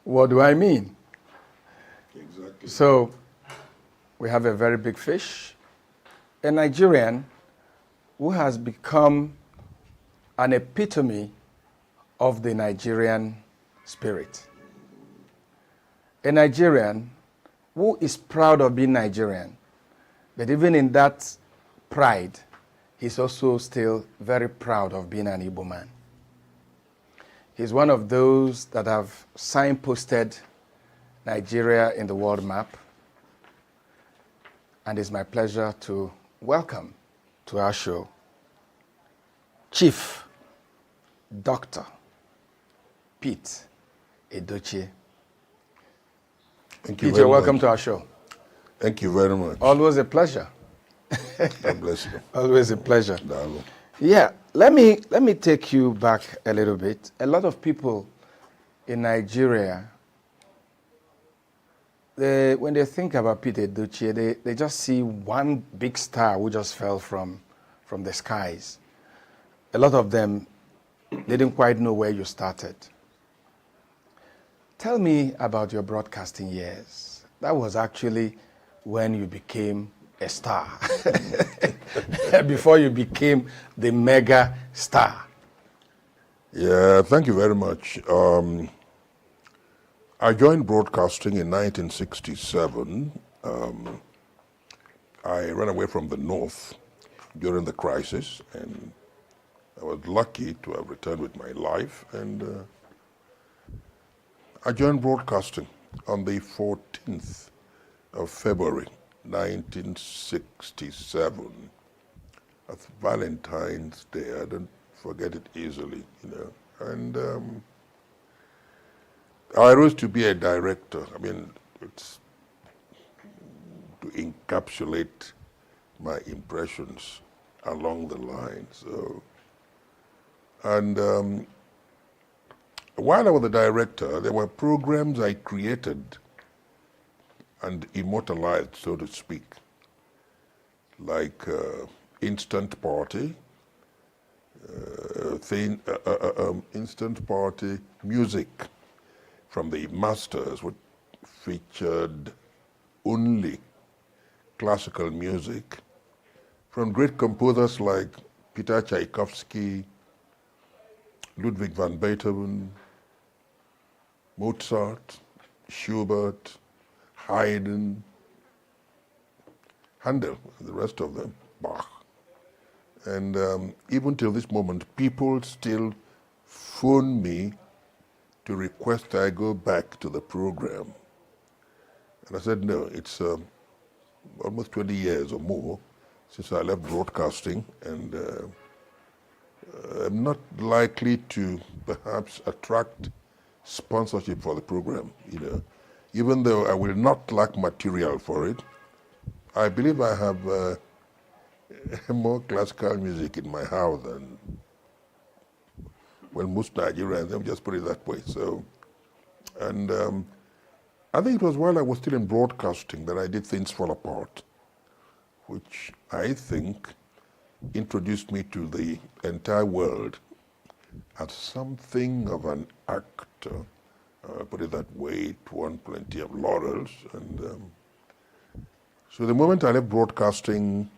what do I mean? Exactly. So we have a very big fish, a Nigerian who has become an epitome of the Nigerian spirit. A Nigerian who is proud of being Nigerian, but even in that pride, he's also still very proud of being an Igbo man. He's one of those that have signposted Nigeria in the world map. And it's my pleasure to welcome to our show Chief Dr. Pete Edochie. Thank you Pete, very welcome much. to our show. Thank you very much. Always a pleasure. God bless you. Always a pleasure. Darling. Yeah, let me take you back a little bit. A lot of people in Nigeria, when they think about Peter Edochie, they just see one big star who just fell from the skies. A lot of them didn't quite know where you started. Tell me about your broadcasting years. That was actually when you became a star, before you became the mega star. Yeah, thank you very much. I joined broadcasting in 1967. I ran away from the North during the crisis, and I was lucky to have returned with my life. And I joined broadcasting on the 14th of February, 1967. That's Valentine's Day. I don't forget it easily, you know. And I rose to be a director. I mean, it's to encapsulate my impressions along the line. So, and while I was the director, there were programs I created and immortalized, so to speak, like Instant Party, Instant Party music from the masters, which featured only classical music from great composers like Peter Tchaikovsky, Ludwig van Beethoven, Mozart, Schubert, Haydn, Handel, the rest of them, Bach. And even till this moment, people still phone me to request I go back to the program. And I said, no, it's almost 20 years or more since I left broadcasting, and I'm not likely to perhaps attract sponsorship for the program, you know. Even though I will not lack material for it, I believe I have more classical music in my house than, well, most Nigerians, let me just put it that way. So, and I think it was while I was still in broadcasting that I did Things Fall Apart, which I think introduced me to the entire world as something of an actor. Put it that way, it won plenty of laurels. And so the moment I left broadcasting,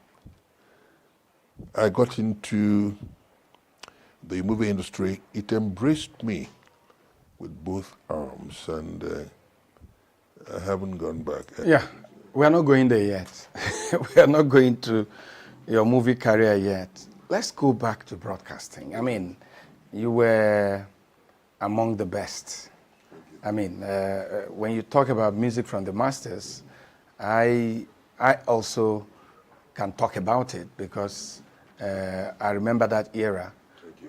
I got into the movie industry. It embraced me with both arms, and I haven't gone back. Yeah, we are not going there yet. We are not going to your movie career yet. Let's go back to broadcasting. I mean, you were among the best. I mean, when you talk about music from the masters, I also can talk about it because I remember that era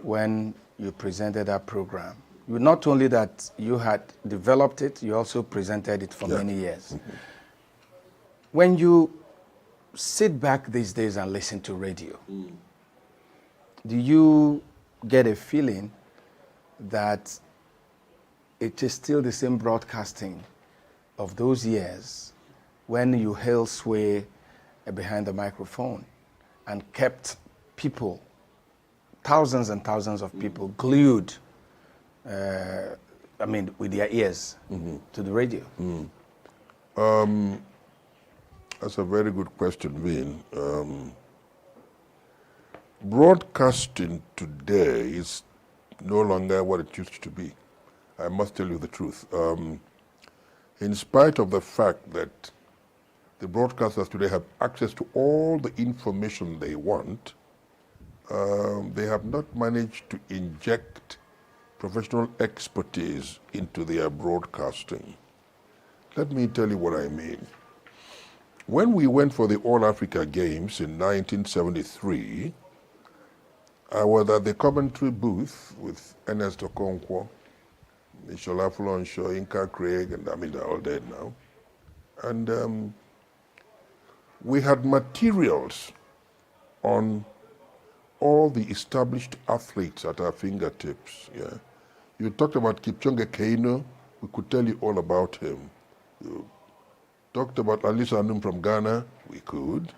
when you presented that program. Not only that you had developed it, you also presented it for many years. When you sit back these days and listen to radio, do you get a feeling that it is still the same broadcasting of those years when you held sway behind the microphone and kept people, thousands and thousands of people, glued, I mean, with their ears to the radio? That's a very good question, Vin. Broadcasting today is no longer what it used to be. I must tell you the truth. In spite of the fact that the broadcasters today have access to all the information they want, they have not managed to inject professional expertise into their broadcasting. Let me tell you what I mean. When we went for the All Africa Games in 1973, I was at the commentary booth with Ernest Okonkwo, Nishola Fulonsho, Inka Craig, and I mean, they're all dead now. And we had materials on all the established athletes at our fingertips. Yeah, you talked about Kipchoge Keino, we could tell you all about him. You talked about Alisa Anum from Ghana, we could.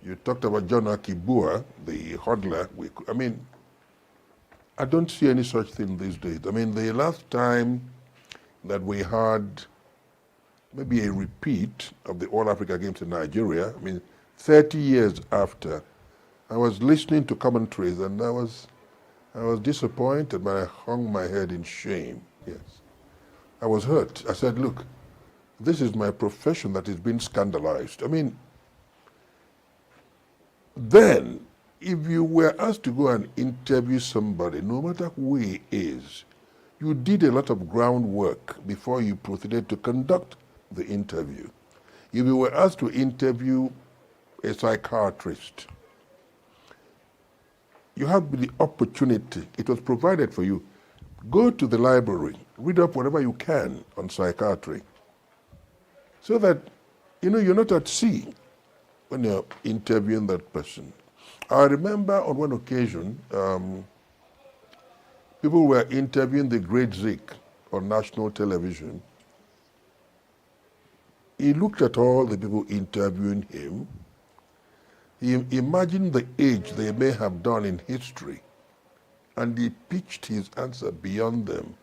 You talked about John Akibua, the hodler, we could. I mean, I don't see any such thing these days. I mean, the last time that we had maybe a repeat of the All Africa Games in Nigeria, I mean, 30 years after, I was listening to commentaries and I was disappointed, but I hung my head in shame. Yes. I was hurt. I said, look, this is my profession that is being scandalized. I mean, then, if you were asked to go and interview somebody, no matter who he is, you did a lot of groundwork before you proceeded to conduct the interview. If you were asked to interview a psychiatrist, you have the opportunity, it was provided for you. Go to the library, read up whatever you can on psychiatry, so that, you know, you're not at sea when you're interviewing that person. I remember on one occasion, people were interviewing the great Zik on national television. He looked at all the people interviewing him. He imagined the age they may have done in history, and he pitched his answer beyond them,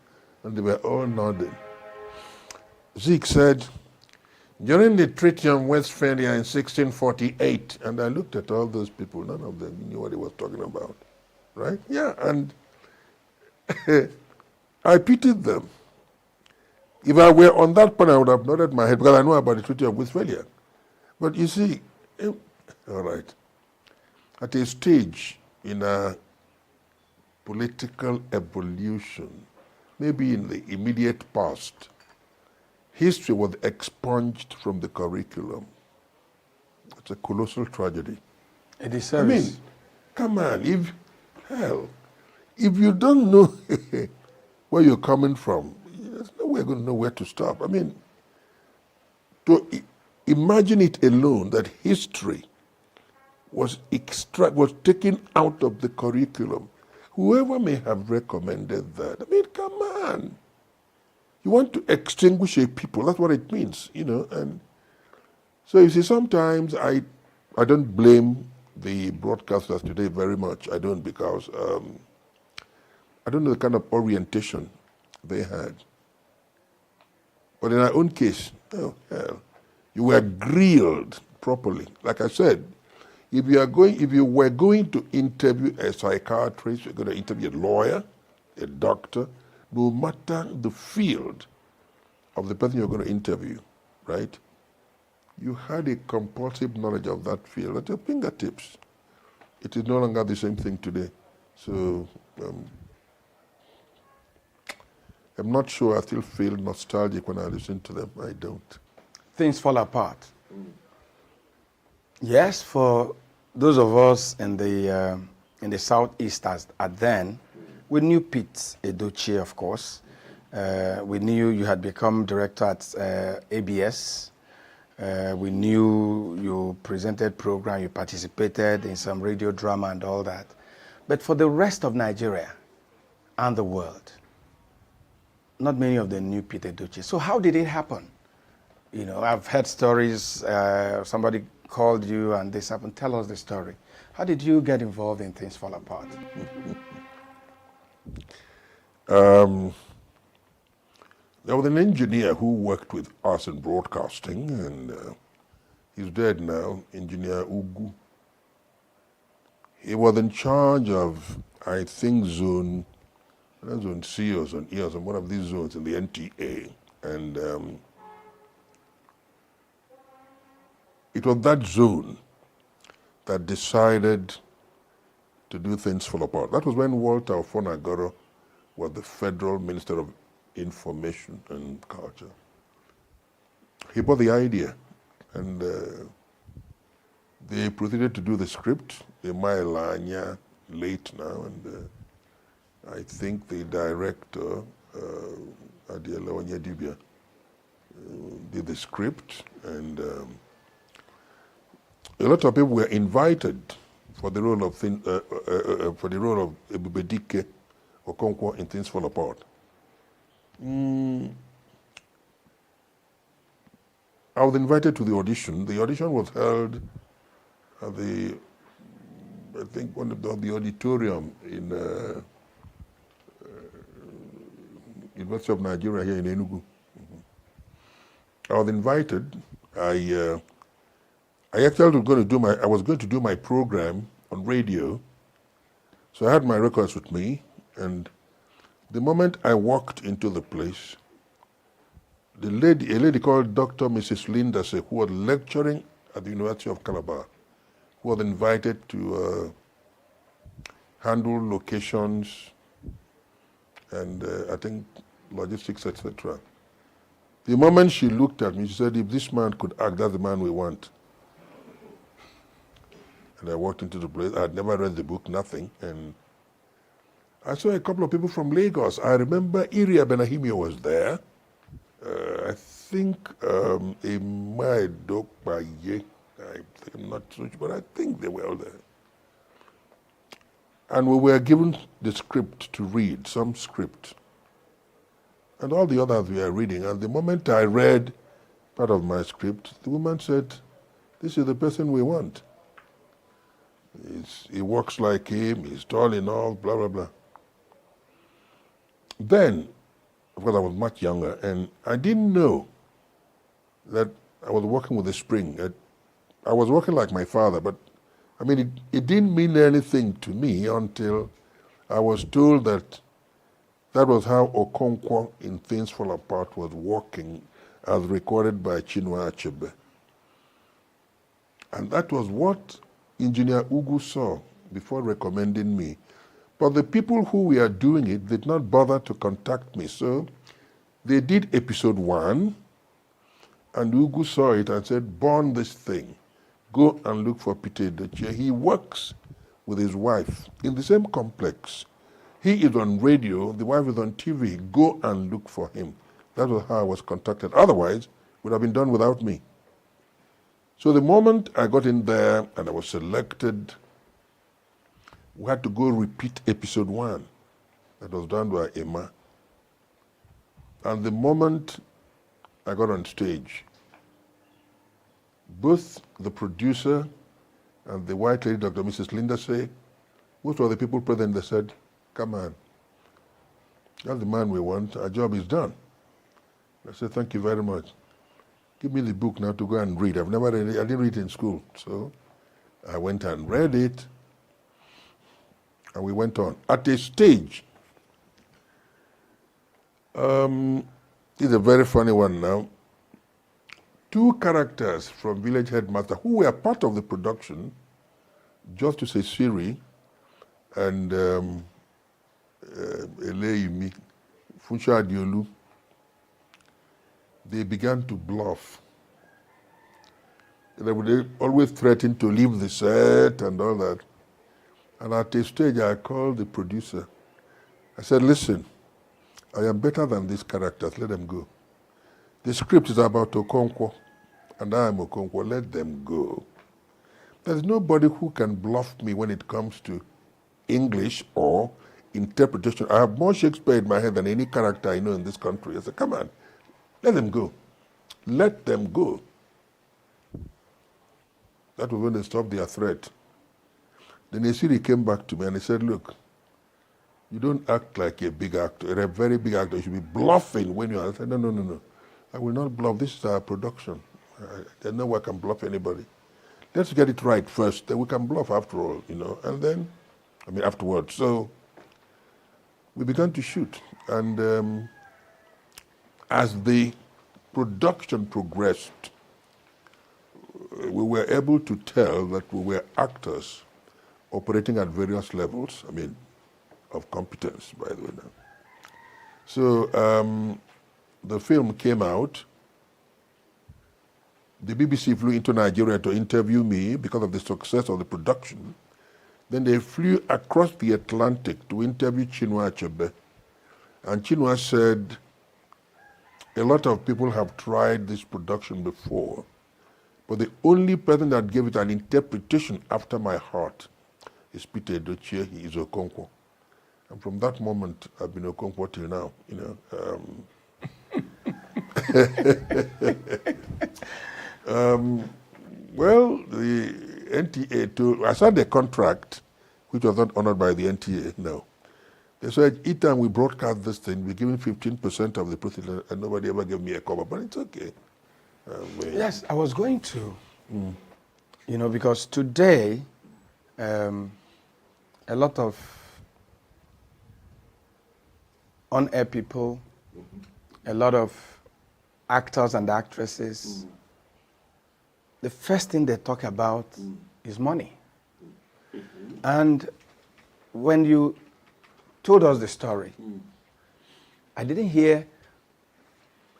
and they were all nodding. Zik said, during the Treaty of Westphalia in 1648, and I looked at all those people, none of them knew what he was talking about, right? Yeah, and I pitied them. If I were on that point, I would have nodded my head because I know about the Treaty of Westphalia. But you see, all right, at a stage in a political evolution, maybe in the immediate past, history was expunged from the curriculum. It's a colossal tragedy. A disservice. I mean, come on, if you don't know where you're coming from, there's no way you're going to know where to stop. I mean, to imagine it alone that history was taken out of the curriculum. Whoever may have recommended that, I mean, come on. You want to extinguish a people, that's what it means, you know. And so you see, sometimes I don't blame the broadcasters today very much. I don't, because I don't know the kind of orientation they had. But in our own case, oh hell, you were grilled properly. Like I said, if you were going to interview a psychiatrist, you're going to interview a lawyer, a doctor, no matter the field of the person you're going to interview, right? You had a compulsive knowledge of that field at your fingertips. It is no longer the same thing today. So I'm not sure I still feel nostalgic when I listen to them. I don't. Things fall apart. Yes, for those of us in the southeast at then, we knew Pete Edochie, of course. We knew you had become director at ABS. We knew you presented program, you participated in some radio drama and all that. But for the rest of Nigeria and the world, not many of them knew Pete Edochie. So how did it happen? You know, I've heard stories, somebody called you and this happened. Tell us the story. How did you get involved in Things Fall Apart? There was an engineer who worked with us in broadcasting, and he's dead now, Engineer ENUGU. He was in charge of, I think, zone C or zone E or one of these zones in the NTA. And it was that zone that decided to do Things Fall Apart. That was when Walter Ofonagoro was the Federal Minister of Information and Culture. He bought the idea, and they proceeded to do the script. Emailanya, late now, and I think the director, Adiela Onyedibia, did the script, and a lot of people were invited for the role of Ebubedike Okonkwo in Things Fall Apart. I was invited to the audition. The audition was held at I think one of the auditorium in University of Nigeria here in Enugu. I was invited. I actually was going to do my program on radio. So I had my records with me, and the moment I walked into the place, a lady called Dr. Mrs. Linda, who was lecturing at the University of Calabar, who was invited to handle locations and I think logistics, etc. The moment she looked at me, she said, if this man could act, that's the man we want. And I walked into the place. I had never read the book, nothing. And I saw a couple of people from Lagos. I remember Iria Benahimio was there. I think Imai Dokpaye, I'm not so sure, but I think they were all there. And we were given the script to read, some script. And all the others were reading. And the moment I read part of my script, the woman said, this is the person we want. He walks like him, he's tall and all, blah, blah, blah. Then, of course, I was much younger, and I didn't know that I was working with a spring. I was working like my father, but I mean, it didn't mean anything to me until I was told that that was how Okonkwo in Things Fall Apart was working as recorded by Chinua Achebe. And that was what Engineer ENUGU saw before recommending me. But the people who were doing it did not bother to contact me. So they did episode 1, and ENUGU saw it and said, burn this thing. Go and look for Peter Edochie. He works with his wife in the same complex. He is on radio, the wife is on TV. Go and look for him. That was how I was contacted. Otherwise, it would have been done without me. So the moment I got in there and I was selected, we had to go repeat episode 1 that was done by Emma. And the moment I got on stage, both the producer and the white lady, Dr. Mrs. Linda, say, most of the people present, they said, come on, that's the man we want, our job is done. I said, thank you very much. Give me the book now to go and read. I've never read it, I didn't read it in school. So I went and read it, and we went on. At a stage, it's a very funny one now. 2 characters from Village Headmaster who were part of the production, Justice Esiri and Eleyimi, Funsha Adiolu, they began to bluff. They would always threaten to leave the set and all that. And at a stage, I called the producer. I said, listen, I am better than these characters, let them go. The script is about Okonkwo, and I am Okonkwo, let them go. There's nobody who can bluff me when it comes to English or interpretation. I have more Shakespeare in my head than any character I know in this country. I said, come on, let them go. Let them go. That was when they stopped their threat. Then Esiri came back to me and he said, look, you don't act like a big actor. You're a very big actor. You should be bluffing when you are. I said, no. I will not bluff. This is our production. There's no way I can bluff anybody. Let's get it right first. Then we can bluff after all, you know. And then, afterwards. So we began to shoot. And as the production progressed, we were able to tell that we were actors operating at various levels, of competence, by the way. Now. So the film came out. The BBC flew into Nigeria to interview me because of the success of the production. Then they flew across the Atlantic to interview Chinua Achebe. And Chinua said, a lot of people have tried this production before, but the only person that gave it an interpretation after my heart is Peter Edochie. He is Okonkwo. And from that moment, I've been Okonkwo till now, you know. Well, the NTA, I signed a contract which was not honored by the NTA, no. They said, each time we broadcast this thing, we're giving 15% of the proceeds, and nobody ever gave me a cover, but it's okay. Yes, I was going to, you know, because today, a lot of on-air people, a lot of actors and actresses, the first thing they talk about is money. And when you told us the story, I didn't hear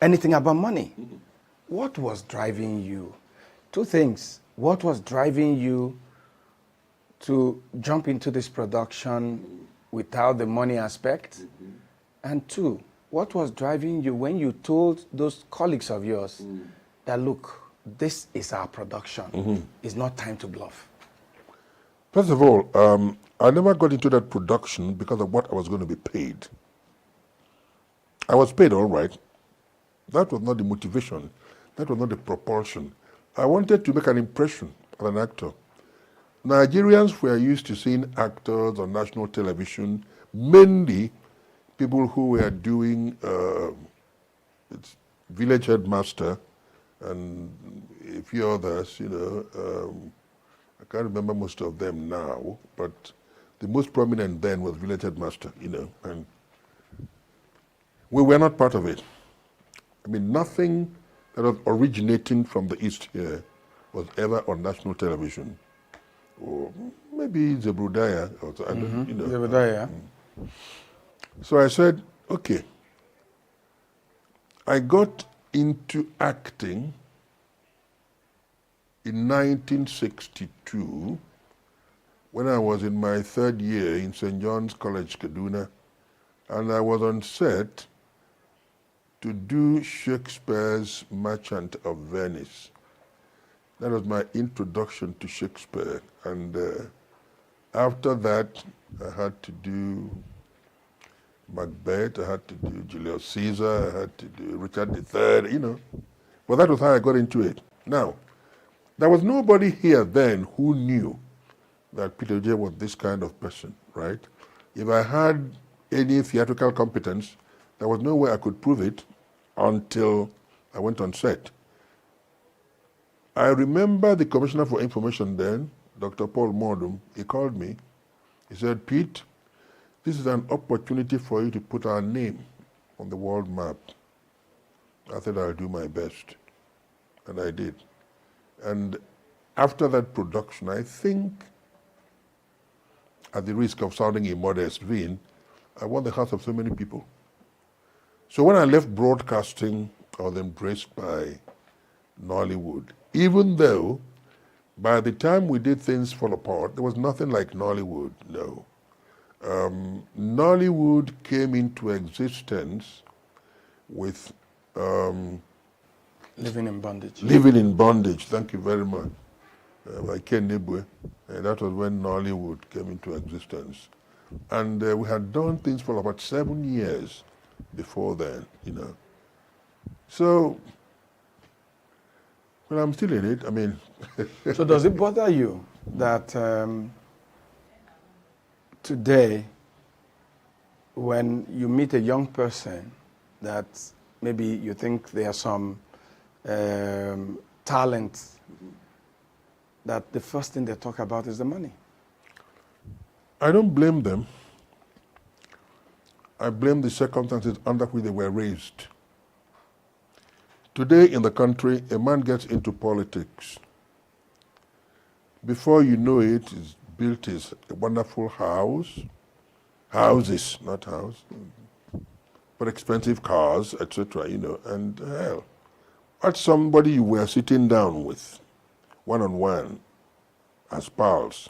anything about money. What was driving you? Two things. What was driving you to jump into this production without the money aspect? And two, what was driving you when you told those colleagues of yours that, look, this is our production. It's not time to bluff? First of all, I never got into that production because of what I was going to be paid. I was paid all right. That was not the motivation. That was not the propulsion. I wanted to make an impression as an actor. Nigerians were used to seeing actors on national television, mainly people who were doing Village Headmaster and a few others, you know. I can't remember most of them now, but the most prominent then was Village Headmaster, you know, and we were not part of it. I mean, nothing that was originating from the East here was ever on national television. Or maybe Zebrudaya, or I don't, you know. Zebrudaya. So I said, okay. I got into acting in 1962 when I was in my third year in St. John's College, Kaduna, and I was on set to do Shakespeare's Merchant of Venice. That was my introduction to Shakespeare. And after that, I had to do Macbeth, I had to do Julius Caesar, I had to do Richard III, you know. But that was how I got into it. Now, there was nobody here then who knew that Peter J was this kind of person, right? If I had any theatrical competence, there was no way I could prove it until I went on set. I remember the Commissioner for Information then, Dr. Paul Mordum, he called me. He said, Pete, this is an opportunity for you to put our name on the world map. I said, I'll do my best. And I did. And after that production, I think, at the risk of sounding immodest, vain, I won the hearts of so many people. So when I left broadcasting, I was embraced by Nollywood. Even though, by the time we did Things Fall Apart, there was nothing like Nollywood, no. Nollywood came into existence with Living in Bondage. Living in Bondage, thank you very much. By Ken Nibwe. And that was when Nollywood came into existence. And we had done Things for about 7 years before then, you know. So, well, I'm still in it, I mean. So does it bother you that today, when you meet a young person that maybe you think they are some talent, that the first thing they talk about is the money? I don't blame them. I blame the circumstances under which they were raised. Today in the country, a man gets into politics. Before you know it, he's built his wonderful house, houses, not house, but expensive cars, etc., and hell, that's somebody you were sitting down with, one-on-one, as pals,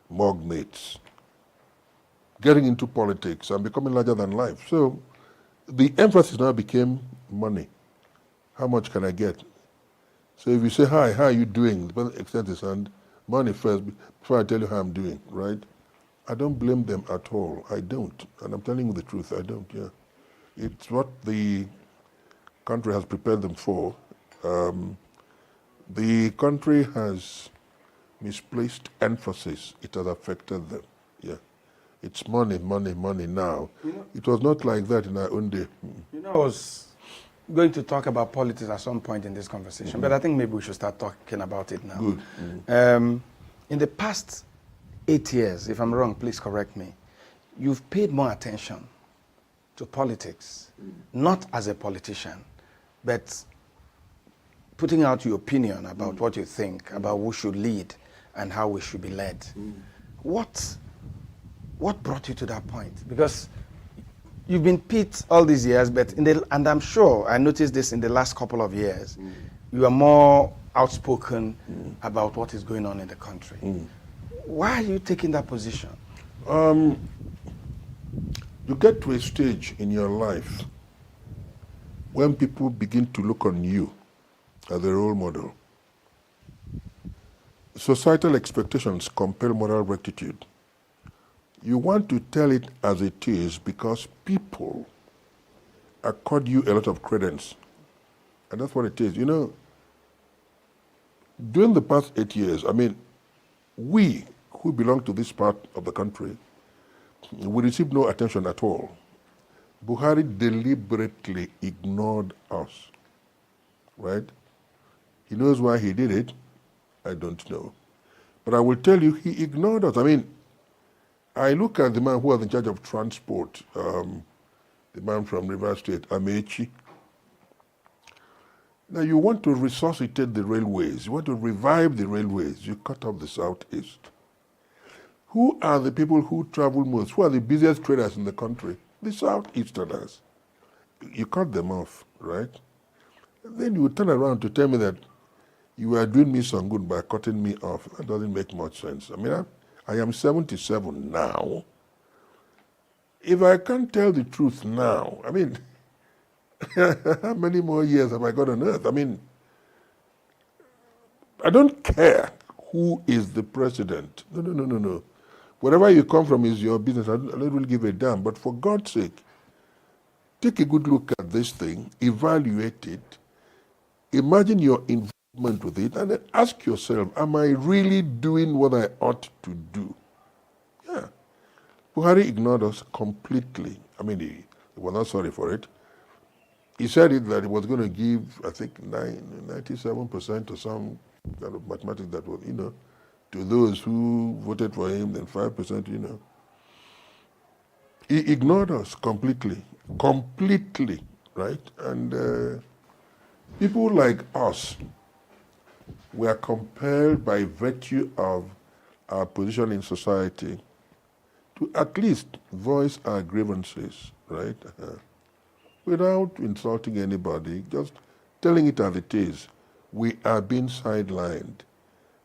mug mates, getting into politics and becoming larger than life. So the emphasis now became money. How much can I get? So if you say, hi, how are you doing? The person extends his hand, money first, before I tell you how I'm doing, right? I don't blame them at all. I don't. And I'm telling you the truth, I don't, yeah. It's what the country has prepared them for. The country has misplaced emphasis. It has affected them, yeah. It's money, money, money now. It was not like that in our own day. I was going to talk about politics at some point in this conversation, but I think maybe we should start talking about it now. Good. In the past 8 years, if I'm wrong, please correct me, you've paid more attention to politics, not as a politician, but putting out your opinion about what you think, about who should lead and how we should be led. What brought you to that point? Because you've been picked all these years, but and I'm sure I noticed this in the last couple of years, you are more outspoken about what is going on in the country. Why are you taking that position? You get to a stage in your life when people begin to look on you as a role model. Societal expectations compel moral rectitude. You want to tell it as it is because people accord you a lot of credence. And that's what it is. During the past 8 years, we who belong to this part of the country, we received no attention at all. Buhari deliberately ignored us, right? He knows why he did it. I don't know. But I will tell you, he ignored us. I look at the man who was in charge of transport, the man from River State, Amechi. Now you want to resuscitate the railways, you want to revive the railways, you cut off the southeast. Who are the people who travel most? Who are the busiest traders in the country? The southeasterners. You cut them off, right? And then you turn around to tell me that you are doing me some good by cutting me off. That doesn't make much sense. I am 77 now. If I can't tell the truth now, how many more years have I got on earth? I don't care who is the president. No. Wherever you come from is your business. I don't really give a damn. But for God's sake, take a good look at this thing, evaluate it, imagine your involvement with it, and then ask yourself, am I really doing what I ought to do? Yeah. Buhari ignored us completely. He was not sorry for it. He said that he was going to give, I think, 97% or some kind of mathematics that was, to those who voted for him, then 5%, He ignored us completely, right? And people like us were compelled by virtue of our position in society to at least voice our grievances, right? Without insulting anybody, just telling it as it is. We are being sidelined.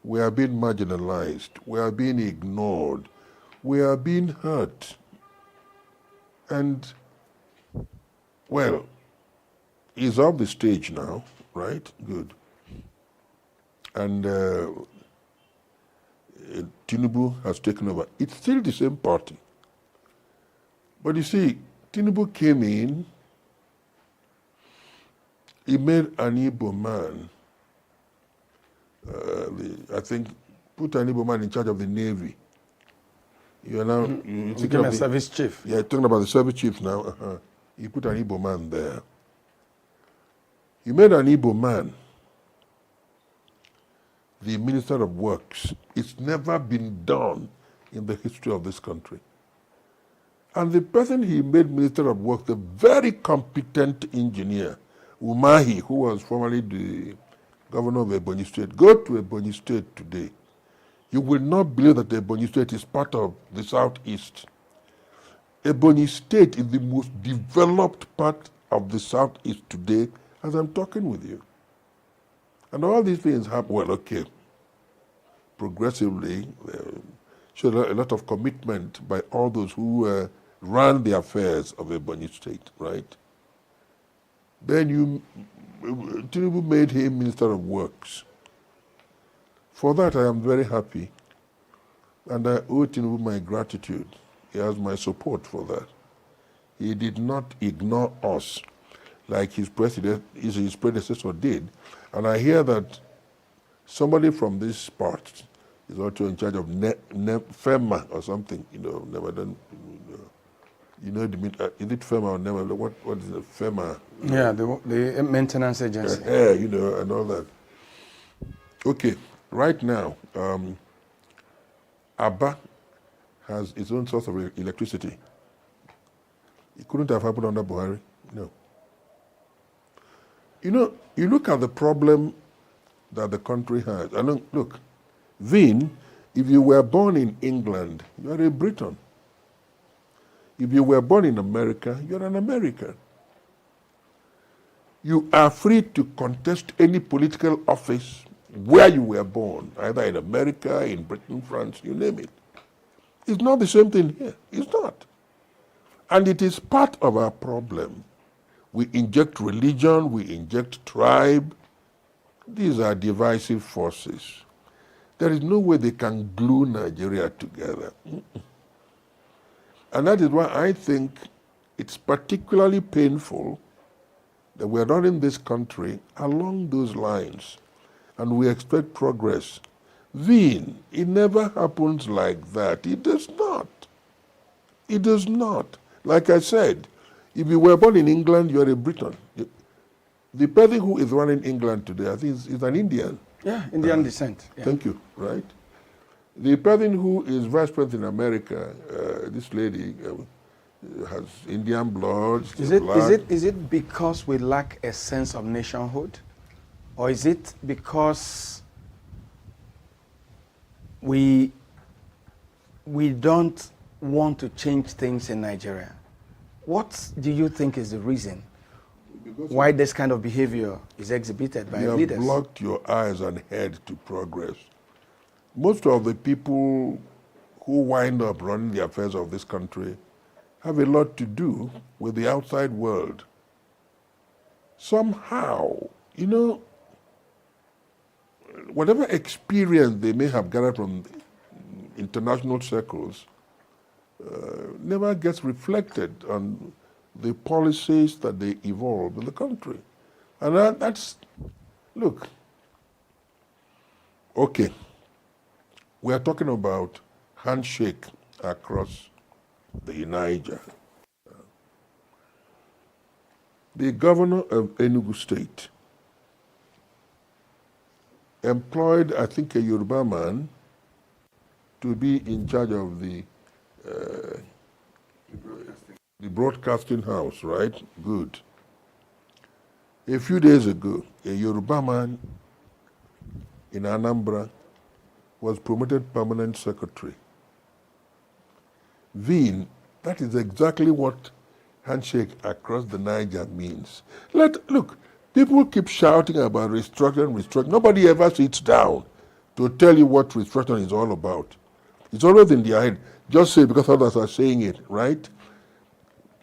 We are being marginalized. We are being ignored. We are being hurt. And, well, he's off the stage now, right? Good. And Tinubu has taken over. It's still the same party. But you see, Tinubu came in, he made an Igbo man, I think, put an Igbo man in charge of the Navy. You are now you became a service chief. Yeah, talking about the service chief now. He put an Igbo man there. He made an Igbo man the Minister of Works. It's never been done in the history of this country. And the person he made Minister of Works, the very competent engineer, Umahi, who was formerly the governor of Ebonyi State, go to Ebonyi State today. You will not believe that Ebonyi State is part of the Southeast. Ebonyi State is the most developed part of the Southeast today as I'm talking with you. And all these things happen, well, okay, progressively, showed a lot of commitment by all those who ran the affairs of Ebonyi State, right? Then Tinubu made him Minister of Works. For that, I am very happy. And I owe Tinubu my gratitude. He has my support for that. He did not ignore us like his predecessor did. And I hear that somebody from this part is also in charge of FEMA or something, never done. Is it FEMA or never? What is it, FEMA? Yeah, the maintenance agency. And all that. Okay, right now, Aba has its own source of electricity. It couldn't have happened under Buhari, no. You look at the problem that the country has. Look, Vin, if you were born in England, you are a Briton. If you were born in America, you are an American. You are free to contest any political office where you were born, either in America, in Britain, France, you name it. It's not the same thing here. It's not. And it is part of our problem. We inject religion, we inject tribe. These are divisive forces. There is no way they can glue Nigeria together. And that is why I think it's particularly painful that we're running this country along those lines. And we expect progress. Vin, it never happens like that. It does not. It does not. Like I said, if you were born in England, you are a Briton. The person who is running England today, I think, is an Indian. Yeah, Indian descent. Yeah. Thank you, right? The person who is vice president in America, this lady, has Indian blood. Is it because we lack a sense of nationhood? Or is it because we don't want to change things in Nigeria? What do you think is the reason why this kind of behavior is exhibited by leaders? You have blocked your eyes and head to progress. Most of the people who wind up running the affairs of this country have a lot to do with the outside world. Somehow, whatever experience they may have gathered from international circles never gets reflected on the policies that they evolve in the country. And look, okay, we are talking about handshake across the Niger. The governor of ENUGU State employed, I think, a Yoruba man to be in charge of the broadcasting house, right? Good. A few days ago, a Yoruba man in Anambra was promoted permanent secretary. Vin, that is exactly what handshake across the Niger means. Look, people keep shouting about restructuring. Nobody ever sits down to tell you what restructuring is all about. It's always in their head. Just say because others are saying it, right?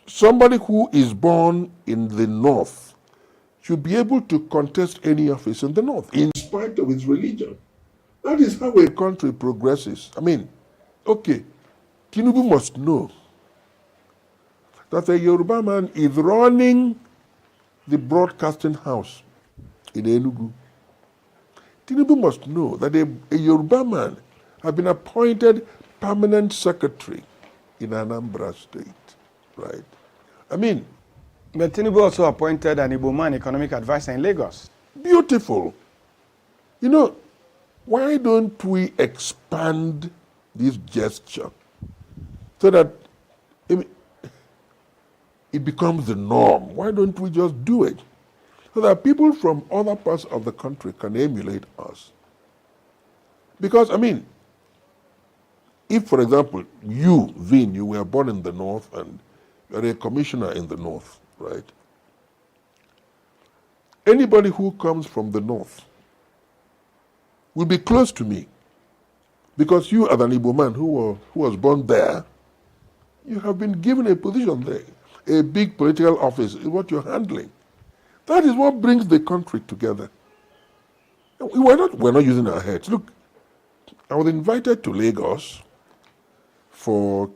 Somebody who is born in the north should be able to contest any office in the north, in spite of his religion. That is how a country progresses. Okay, Tinubu must know that a Yoruba man is running the broadcasting house in Enugu. Tinubu must know that a Yoruba man has been appointed permanent secretary in Anambra State, right? But Tinubu also appointed an Igbo man economic advisor in Lagos. Beautiful. Why don't we expand this gesture so that it becomes the norm? Why don't we just do it so that people from other parts of the country can emulate us? Because, if, for example, you, Vin, you were born in the north and you're a commissioner in the north, right? Anybody who comes from the north will be close to me because you, as an Igbo man who was born there, you have been given a position there. A big political office is what you're handling. That is what brings the country together. We're not using our heads. Look, I was invited to Lagos for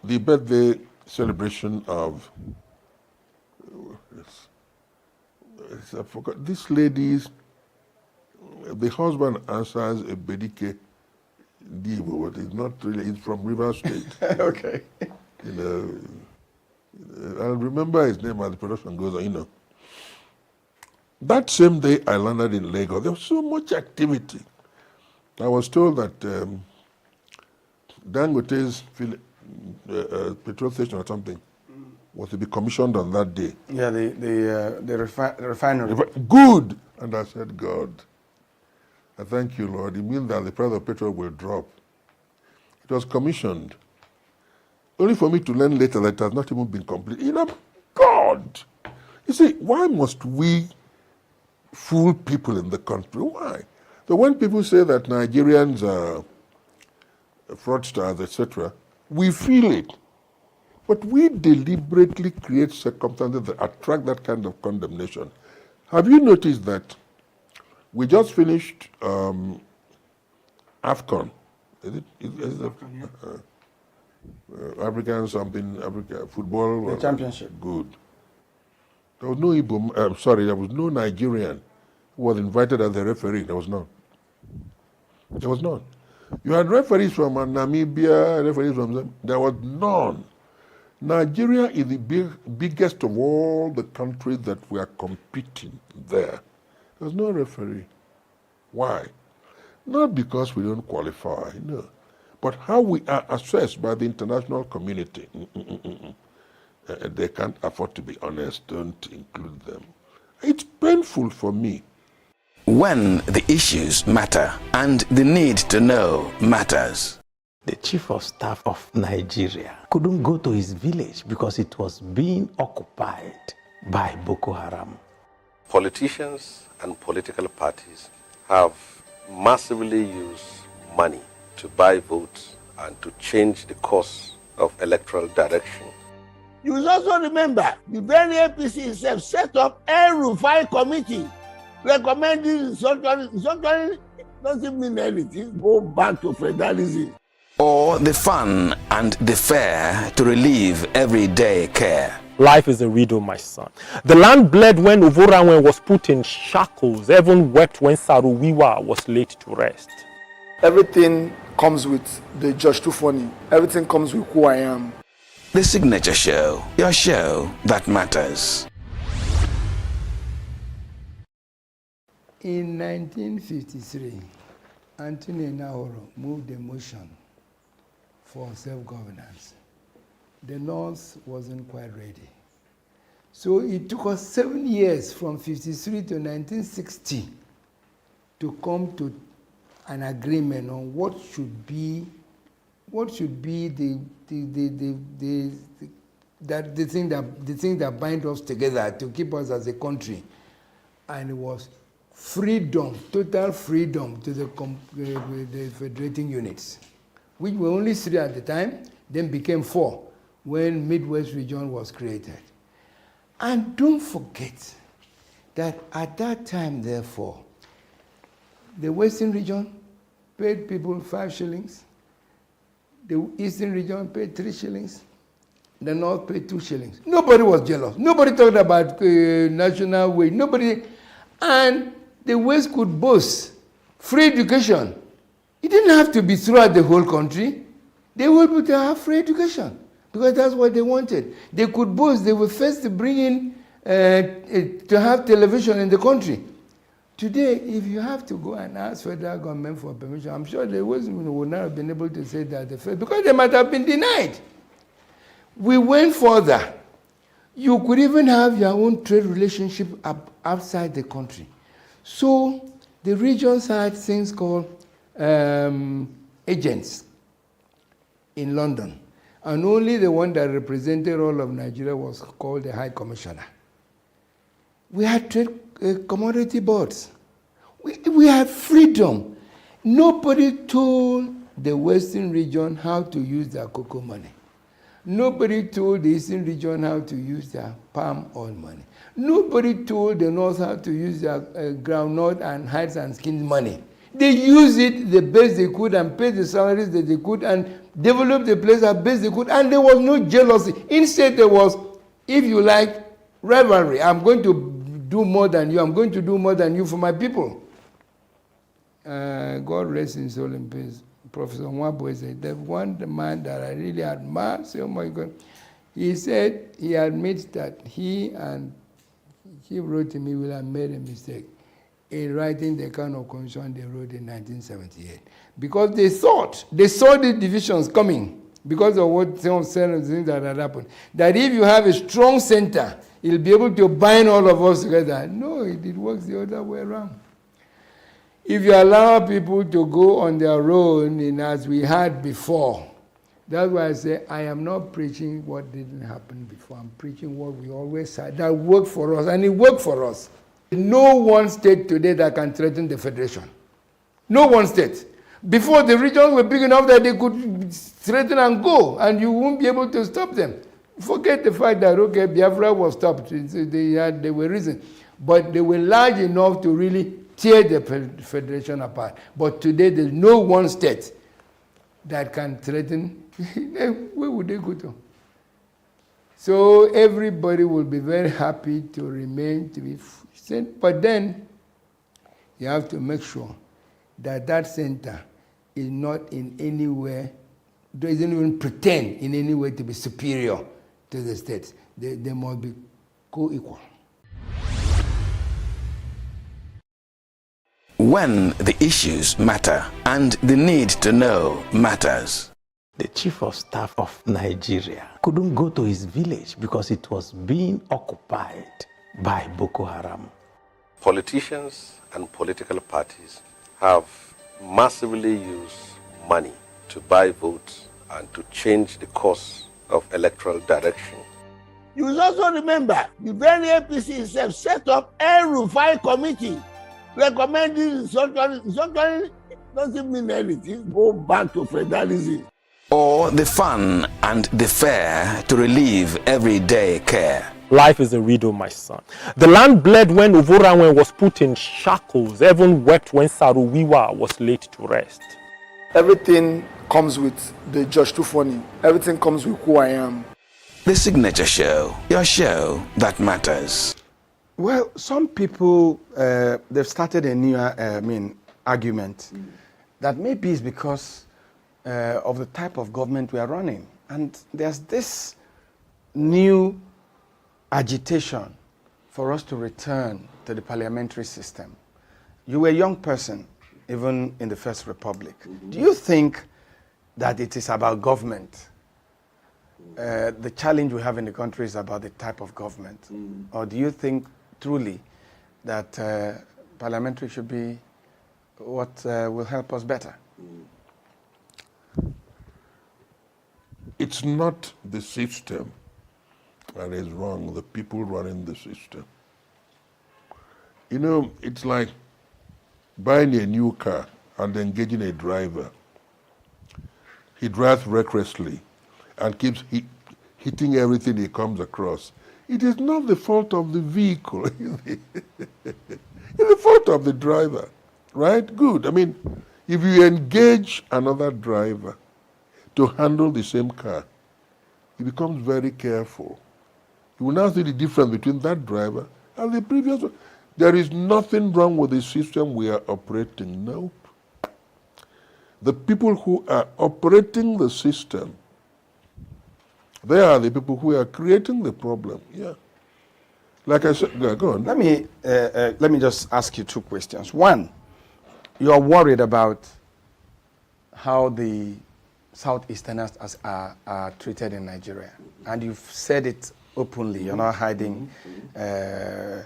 the birthday celebration of, I forgot, this lady's, the husband answers a Bedike Divo, but it's not really, it's from River State. Okay. You know, I'll remember his name as the production goes on, you know. That same day I landed in Lagos, there was so much activity. I was told that Dangote's petrol station or something was to be commissioned on that day. Yeah, the refinery. Good! And I said, God, I thank you, Lord. It means that the price of petrol will drop. It was commissioned. Only for me to learn later that it has not even been completed. You know, God! You see, why must we fool people in the country? Why? So when people say that Nigerians are fraudsters, etc., we feel it. But we deliberately create circumstances that attract that kind of condemnation. Have you noticed that we just finished AFCON? Is it AFCON, yeah. African something, Africa football? The championship. Good. There was no Igbo, there was no Nigerian who was invited as a referee. There was none. There was none. You had referees from Namibia, referees from them. There was none. Nigeria is the biggest of all the countries that were competing there. There was no referee. Why? Not because we don't qualify, no. But how we are assessed by the international community. They can't afford to be honest, don't include them. It's painful for me. When the issues matter and the need to know matters. The chief of staff of Nigeria couldn't go to his village because it was being occupied by Boko Haram. Politicians and political parties have massively used money to buy votes and to change the course of electoral direction. You will also remember the very APC itself set up a Rufai committee recommending structuring doesn't mean anything. Go back to federalism. Or the fun and the fair to relieve everyday care. Life is a riddle, my son. The land bled when Uvoranwe was put in shackles. Heaven wept when Saruwiwa was laid to rest. Everything comes with the Judge Tufoni. Everything comes with who I am. The Signature Show, your show that matters. In 1953, Anthony Nahoro moved a motion for self-governance. The North wasn't quite ready. So it took us 7 years from 53 to 1960 to come to an agreement on what should be the thing that binds us together to keep us as a country. And it was freedom, total freedom to the federating units, which were only 3 at the time, then became 4 when Midwest region was created. And don't forget that at that time, therefore, the Western region paid people 5 shillings, the Eastern region paid 3 shillings, the North paid 2 shillings. Nobody was jealous. Nobody talked about national wage. Nobody, and the West could boast free education. It didn't have to be throughout the whole country. They were able to have free education because that's what they wanted. They could boast. They were first to bring in to have television in the country. Today, if you have to go and ask federal government for permission, I'm sure the West would not have been able to say that because they might have been denied. We went further. You could even have your own trade relationship outside the country. So the regions had things called agents in London. And only the one that represented all of Nigeria was called the High Commissioner. We had trade commodity boards. We had freedom. Nobody told the Western region how to use their cocoa money. Nobody told the Eastern region how to use their palm oil money. Nobody told the North how to use their groundnut and hides and skins money. They used it the best they could and paid the salaries that they could and developed the place as best they could, and there was no jealousy. Instead, there was, if you like, rivalry. I'm going to do more than you. I'm going to do more than you for my people. God rest his soul in peace. Professor Nwabo said, the one man that I really admire, say, oh my God, he said he admits that he wrote to me, will have made a mistake in writing the kind of constitution they wrote in 1978. Because they saw the divisions coming because of what some of the things that had happened. That if you have a strong center, it'll be able to bind all of us together. No, it works the other way around. If you allow people to go on their own, and as we had before, that's why I say I am not preaching what didn't happen before. I'm preaching what we always had that worked for us, and it worked for us. No one state today that can threaten the federation. No one state. Before, the regions were big enough that they could threaten and go, and you won't be able to stop them. Forget the fact that, okay, Biafra was stopped. They were reasons. But they were large enough to really tear the federation apart. But today, there's no one state that can threaten. Where would they go to? So everybody will be very happy to remain, to be sent. But then, you have to make sure that that center is not in any way, doesn't even pretend in any way to be superior to the states. They must be co-equal. When the issues matter and the need to know matters. The chief of staff of Nigeria couldn't go to his village because it was being occupied by Boko Haram. Politicians and political parties have massively used money to buy votes and to change the course of electoral direction. You will also remember the very APC itself set up ENUGU committee recommending structuring doesn't mean anything. Go back to federalism. Or the fun and the fair to relieve everyday care. Life is a riddle, my son. The land bled when Uvoranwe was put in shackles. Heaven wept when Saruwiwa was laid to rest. Everything comes with the Judge Tufoni. Everything comes with who I am. The Signature Show, your show that matters. Well, some people, they've started a new argument that maybe it's because of the type of government we are running. And there's this new agitation for us to return to the parliamentary system. You were a young person, even in the First Republic. Do you think that it is about government? The challenge we have in the country is about the type of government? Or do you think truly that parliamentary should be what will help us better? It's not the system that is wrong, the people running the system. You know, it's like buying a new car and engaging a driver. He drives recklessly and keeps hitting everything he comes across. It is not the fault of the vehicle. It's the fault of the driver, right? Good. I mean, if you engage another driver to handle the same car, he becomes very careful. You will now see the difference between that driver and the previous one. There is nothing wrong with the system we are operating. Nope. The people who are operating the system, they are the people who are creating the problem. Yeah. Like I said, go on. Let me just ask you two questions. One, you are worried about how the Southeasterners are treated in Nigeria, and you've said it openly. You're not hiding my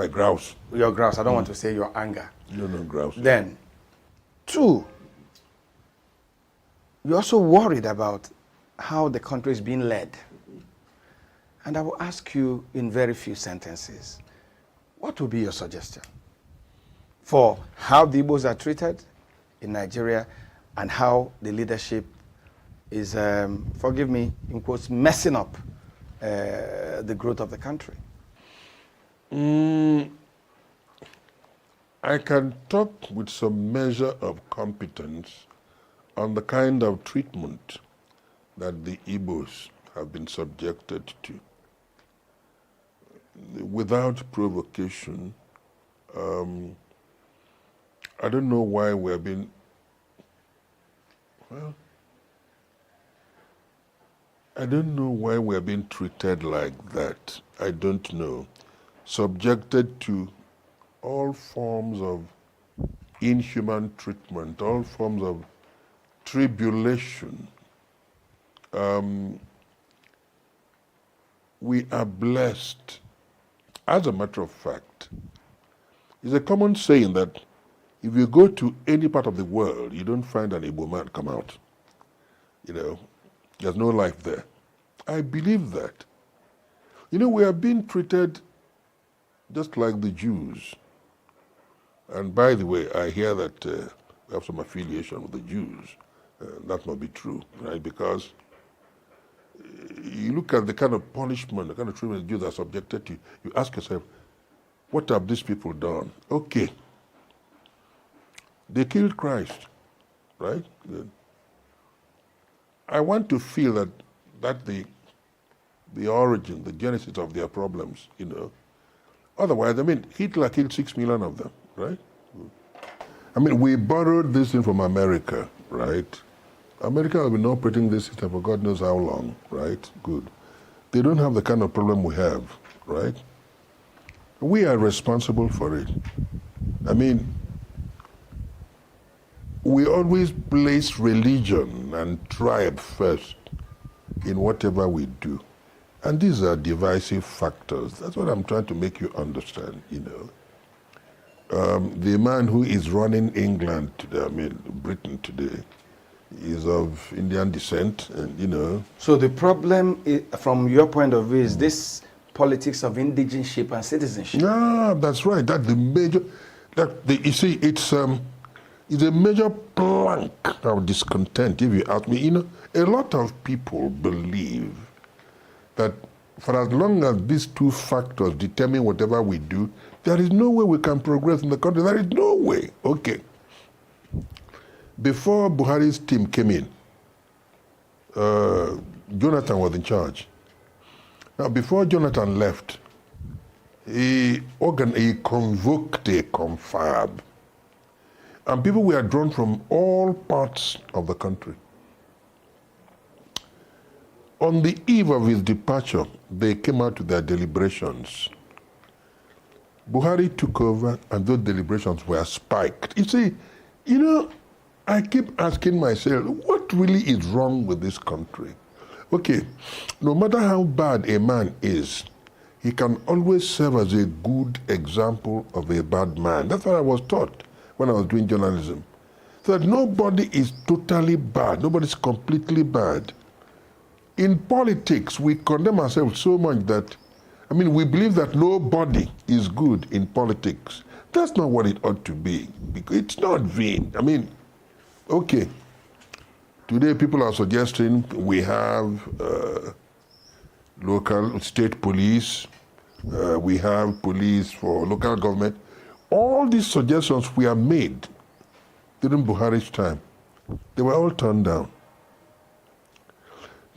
grouse. Your grouse. I don't want to say your anger. No, grouse. Then, two, you're also worried about how the country is being led. And I will ask you in very few sentences, what would be your suggestion for how the Igbos are treated in Nigeria and how the leadership is, forgive me, in quotes, messing up the growth of the country? I can talk with some measure of competence on the kind of treatment that the Igbos have been subjected to. Without provocation, I don't know why we're being, well, I don't know why we're being treated like that. I don't know. Subjected to all forms of inhuman treatment, all forms of tribulation. We are blessed. As a matter of fact, it's a common saying that if you go to any part of the world, you don't find an Igbo man come out. You know, there's no life there. I believe that. You know, we are being treated just like the Jews. And by the way, I hear that we have some affiliation with the Jews. That must be true, right? Because you look at the kind of punishment, the kind of treatment the Jews are subjected to, you ask yourself, what have these people done? Okay. They killed Christ, right? I want to feel that the origin, the genesis of their problems, you know. Otherwise, I mean, Hitler killed 6 million of them, right? I mean, we borrowed this thing from America, right? America has been operating this system for God knows how long, right? Good. They don't have the kind of problem we have, right? We are responsible for it. I mean, we always place religion and tribe first in whatever we do. And these are divisive factors. That's what I'm trying to make you understand, you know. The man who is running England today, I mean, Britain today, is of Indian descent, and you know. So the problem, from your point of view, is this politics of indigenship and citizenship? Yeah, that's right. That's the major. You see, it's a major plank of discontent. If you ask me, you know, a lot of people believe that for as long as these two factors determine whatever we do, there is no way we can progress in the country. There is no way. Okay. Before Buhari's team came in, Jonathan was in charge. Now, before Jonathan left, he convoked a confab. And people were drawn from all parts of the country. On the eve of his departure, they came out to their deliberations. Buhari took over, and those deliberations were spiked. You see, you know, I keep asking myself, what really is wrong with this country? Okay, no matter how bad a man is, he can always serve as a good example of a bad man. That's what I was taught when I was doing journalism. So that nobody is totally bad, nobody's completely bad. In politics, we condemn ourselves so much that, I mean, we believe that nobody is good in politics. That's not what it ought to be. It's not vain. I mean, okay, today people are suggesting we have local state police, we have police for local government. All these suggestions were made during Buhari's time. They were all turned down.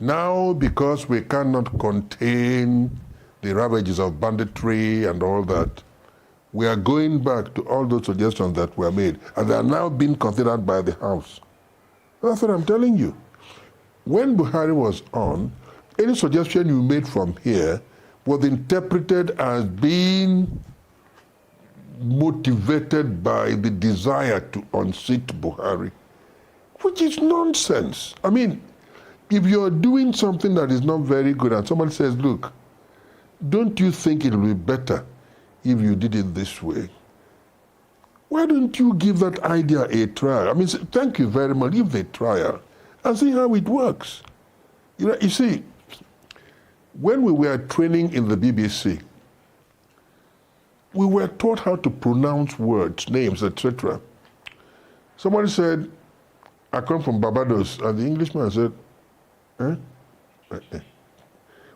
Now, because we cannot contain the ravages of banditry and all that, we are going back to all those suggestions that were made, and they are now being considered by the House. That's what I'm telling you. When Buhari was on, any suggestion you made from here was interpreted as being motivated by the desire to unseat Buhari, which is nonsense. I mean, if you're doing something that is not very good and somebody says, look, don't you think it will be better if you did it this way? Why don't you give that idea a trial? I mean, thank you very much, give the trial. and see how it works. You see, when we were training in the BBC, we were taught how to pronounce words, names, etc. Somebody said, I come from Barbados, and the Englishman said,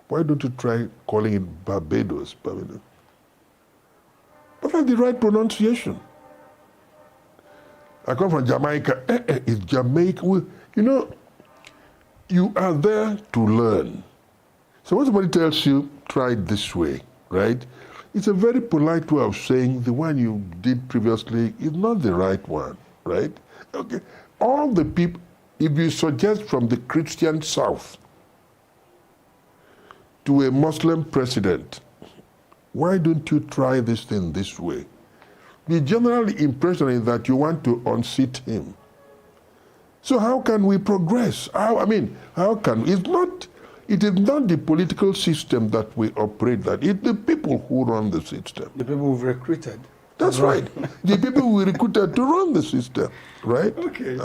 why don't you try calling it Barbados? Barbados. But that's the right pronunciation. I come from Jamaica. It's Jamaica. You are there to learn. So when somebody tells you, try it this way, right? It's a very polite way of saying the one you did previously is not the right one, right? Okay. All the people, if you suggest from the Christian South to a Muslim president, why don't you try this thing this way? The general impression is that you want to unseat him. So how can we progress? How can it is not the political system that we operate that. It's the people who run the system. The people we've recruited. That's right. The people we recruited to run the system, right? Okay.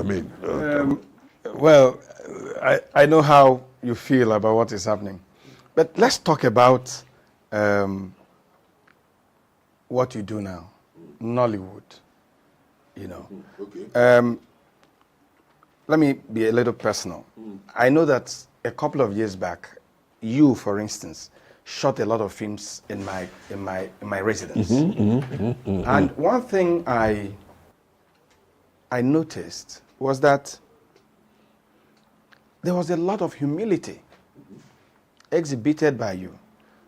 Well, I know how you feel about what is happening. But let's talk about what you do now, Nollywood, Okay. Let me be a little personal. I know that a couple of years back, you, for instance, shot a lot of films in my residence. And one thing I noticed was that there was a lot of humility exhibited by you.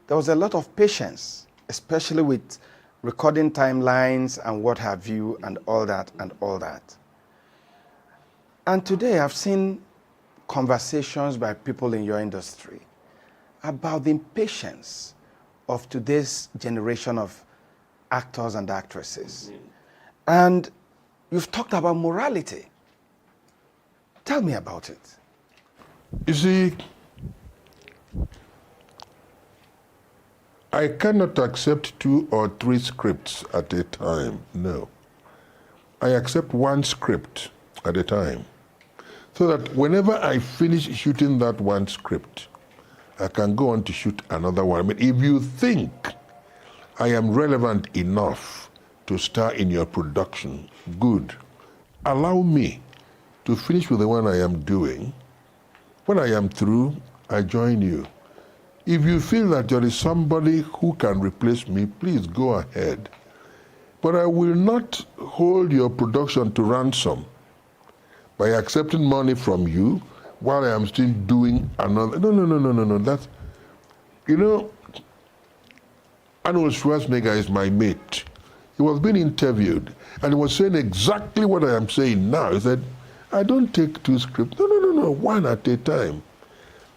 There was a lot of patience, especially with recording timelines and what have you and all that and all that. And today I've seen conversations by people in your industry about the impatience of today's generation of actors and actresses. And you've talked about morality. Tell me about it. You see, I cannot accept 2 or 3 scripts at a time, no. I accept 1 script at a time, so that whenever I finish shooting that 1 script, I can go on to shoot another one. I mean, if you think I am relevant enough to star in your production, good. Allow me to finish with the one I am doing. When I am through, I join you. If you feel that there is somebody who can replace me, please go ahead. But I will not hold your production to ransom by accepting money from you while I am still doing another. No. That's, Arnold Schwarzenegger is my mate. He was being interviewed and he was saying exactly what I am saying now. He said, I don't take 2 scripts. No, 1 at a time.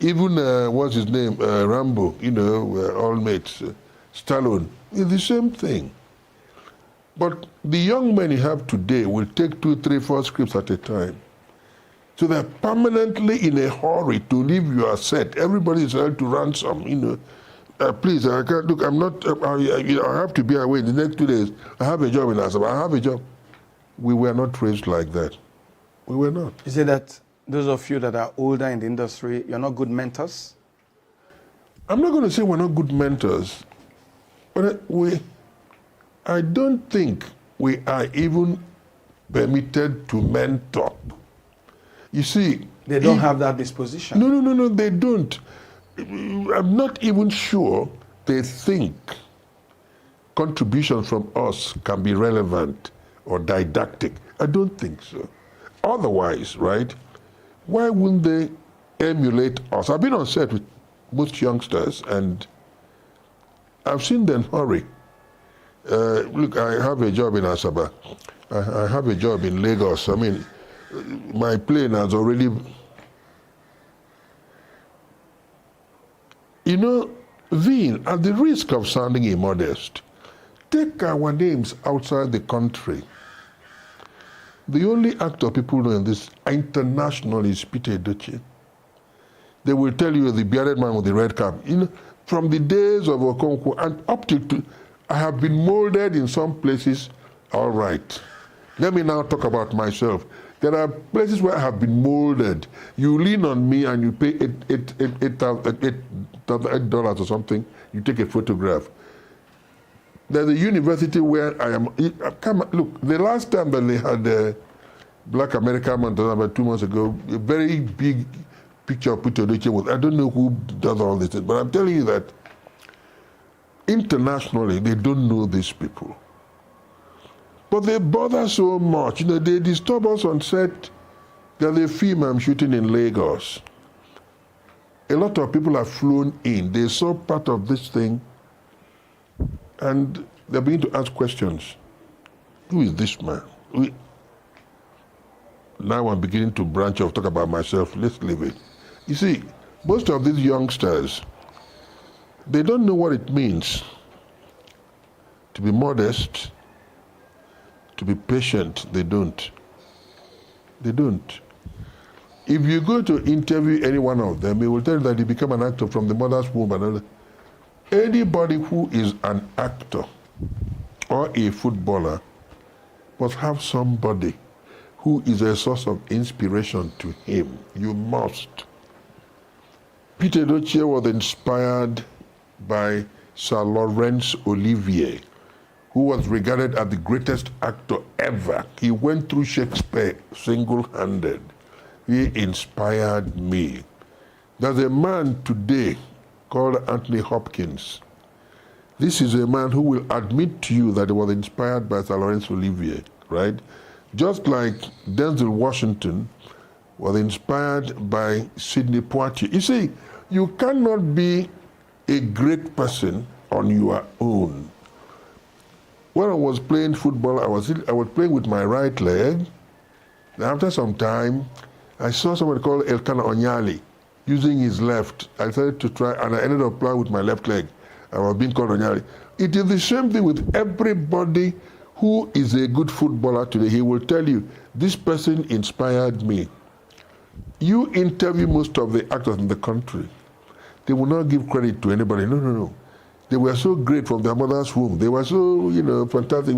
Even, what's his name, Rambo, we're all mates, Stallone, it's the same thing. But the young men you have today will take 2, 3, 4 scripts at a time. So they're permanently in a hurry to leave your set. Everybody is held to ransom, please, I can't, look, I'm not, I have to be away the next 2 days. I have a job in Asaba, I have a job. We were not raised like that. We were not. You say that those of you that are older in the industry, you're not good mentors? I'm not going to say we're not good mentors, but I don't think we are even permitted to mentor. You see... They don't have that disposition. No, they don't. I'm not even sure they think contributions from us can be relevant or didactic. I don't think so. Otherwise, right, why wouldn't they emulate us? I've been on set with most youngsters and I've seen them hurry. Look, I have a job in Asaba. I have a job in Lagos. I mean, my plane has already... Vin, at the risk of sounding immodest, take our names outside the country. The only actor people know in this international is Peter Edochie. They will tell you the bearded man with the red cap. From the days of Okonkwo and up to I have been molded in some places. All right. Let me now talk about myself. There are places where I have been molded. You lean on me and you pay $8 or something. You take a photograph. There's a university where I am. Come on, look, the last time that they had the Black American Month, about 2 months ago, a very big picture of Peter Odochie was. I don't know who does all this, but I'm telling you that internationally they don't know these people. But they bother so much. You know, they disturb us on set. There's a film I'm shooting in Lagos. A lot of people have flown in. They saw part of this thing, and they're beginning to ask questions. Who is this man? Now I'm beginning to branch off, talk about myself. Let's leave it. You see, most of these youngsters, they don't know what it means to be modest, to be patient. They don't. They don't. If you go to interview any one of them, they will tell you that they become an actor from the mother's womb and all that. Anybody who is an actor or a footballer must have somebody who is a source of inspiration to him. You must. Peter Odochie was inspired by Sir Laurence Olivier, who was regarded as the greatest actor ever. He went through Shakespeare single-handed. He inspired me. There's a man today called Anthony Hopkins. This is a man who will admit to you that he was inspired by Sir Laurence Olivier, right? Just like Denzel Washington was inspired by Sidney Poitier. You see, you cannot be a great person on your own. When I was playing football, I was playing with my right leg. Then after some time, I saw somebody called Elkanah Onyali using his left. I started to try, and I ended up playing with my left leg. I was being called Onyali. It is the same thing with everybody who is a good footballer today. He will tell you, this person inspired me. You interview most of the actors in the country. They will not give credit to anybody. No, no, no. They were so great from their mother's womb. They were so, fantastic.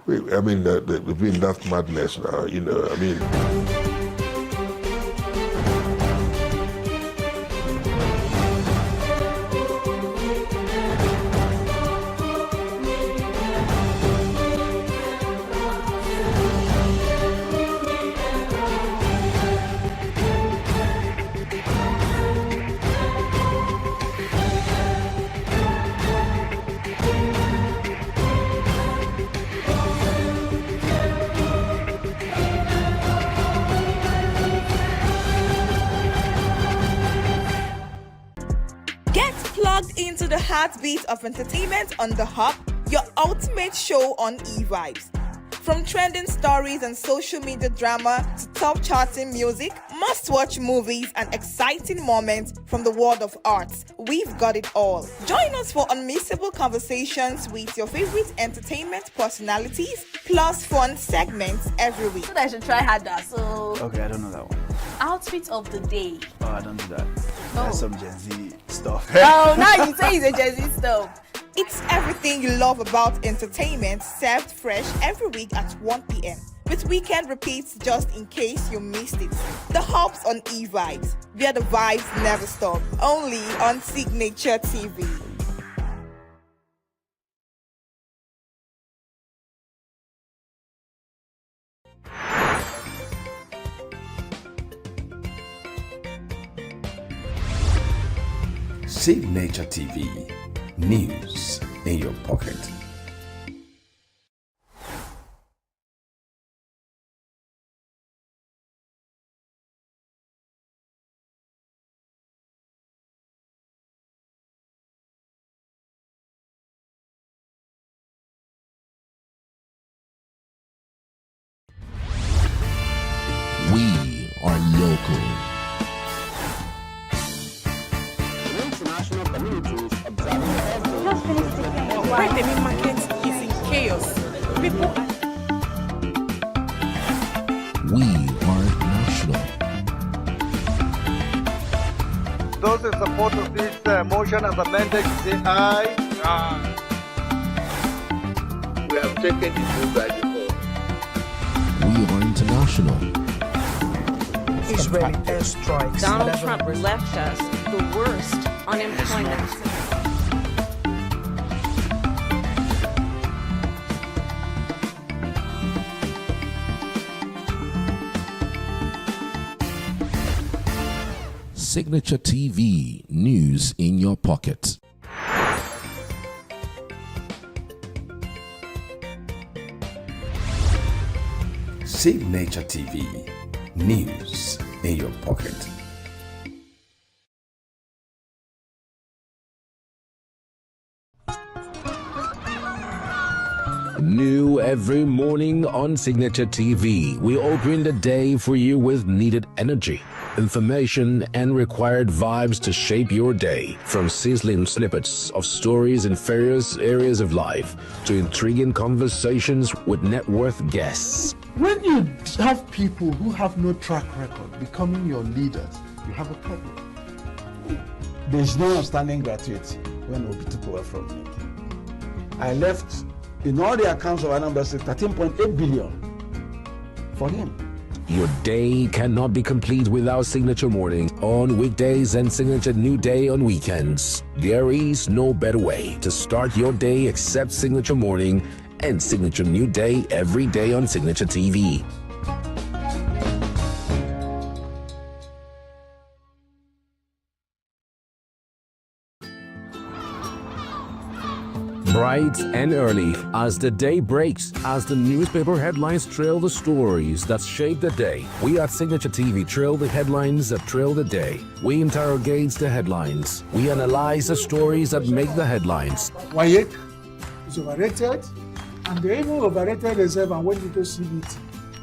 I mean, that's madness now, I mean. Into the heartbeat of entertainment on The Hub, your ultimate show on e-vibes. From trending stories and social media drama to top charting music, must-watch movies and exciting moments from the world of arts, we've got it all. Join us for unmissable conversations with your favorite entertainment personalities, plus fun segments every week. So I should try harder, so... Okay, I don't know that one. Outfit of the day. Oh, I don't do that. That's some Gen Z stuff. Oh, now you say it's a Gen Z stuff. It's everything you love about entertainment, served fresh every week at 1 p.m. with weekend repeats just in case you missed it. The Hub's on e-vibes, where the vibes never stop. Only on Signature TV. Signature TV. News in your pocket. We are local. International communities why the main market is in chaos. People are... We are national. Those in support of this motion as amended say aye. Aye. We have taken it by default. We are international. Israeli airstrikes. Donald Trump left us the worst unemployment. Signature TV, news in your pocket. Signature TV, news in your pocket. New every morning on Signature TV, we open the day for you with needed energy, information, and required vibes to shape your day. From sizzling snippets of stories in various areas of life to intriguing conversations with net worth guests. When you have people who have no track record becoming your leaders, you have a problem. There's no outstanding gratuity when Obi took over from me. I left, in all the accounts of Anambra State, 13.8 billion for him. Your day cannot be complete without Signature Morning on weekdays and Signature New Day on weekends. There is no better way to start your day except Signature Morning and Signature New Day every day on Signature TV. Bright and early as the day breaks, as the newspaper headlines trail the stories that shape the day, we at Signature TV trail the headlines that trail the day. We interrogate the headlines. We analyze the stories that make the headlines. WAEC is overrated, and they even overrated themselves and went into CBT.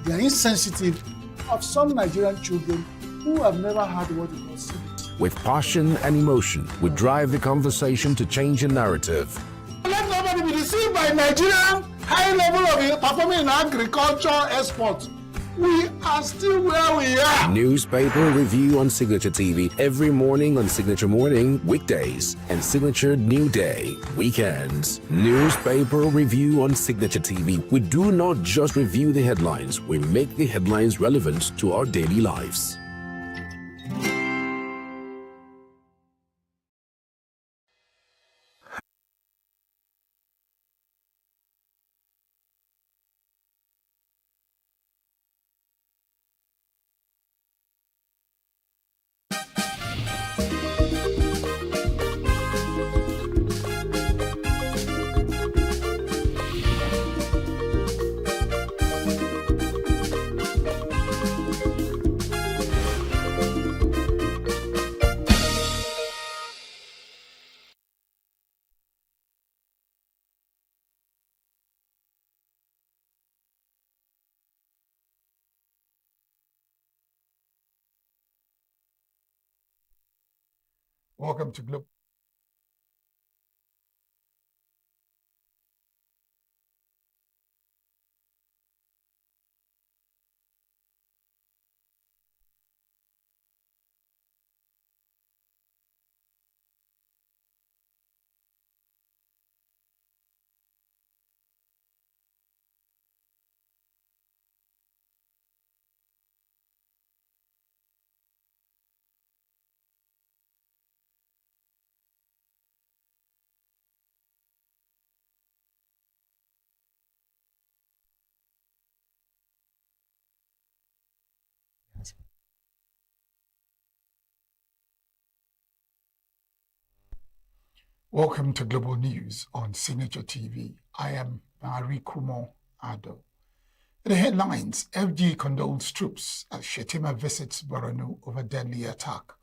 They are insensitive of some Nigerian children who have never had what we call CBT. With passion and emotion, we drive the conversation to change the narrative. Let nobody be deceived by Nigerian high level of performing in agriculture export. We are still where we are. Newspaper review on Signature TV every morning on Signature Morning weekdays and Signature New Day weekends. Newspaper review on Signature TV. We do not just review the headlines, we make the headlines relevant to our daily lives. Welcome to Global. Welcome to Global News on Signature TV. I am Marie Kumo Ado. The headlines: FG condoles troops as Shetima visits Borno over deadly attack.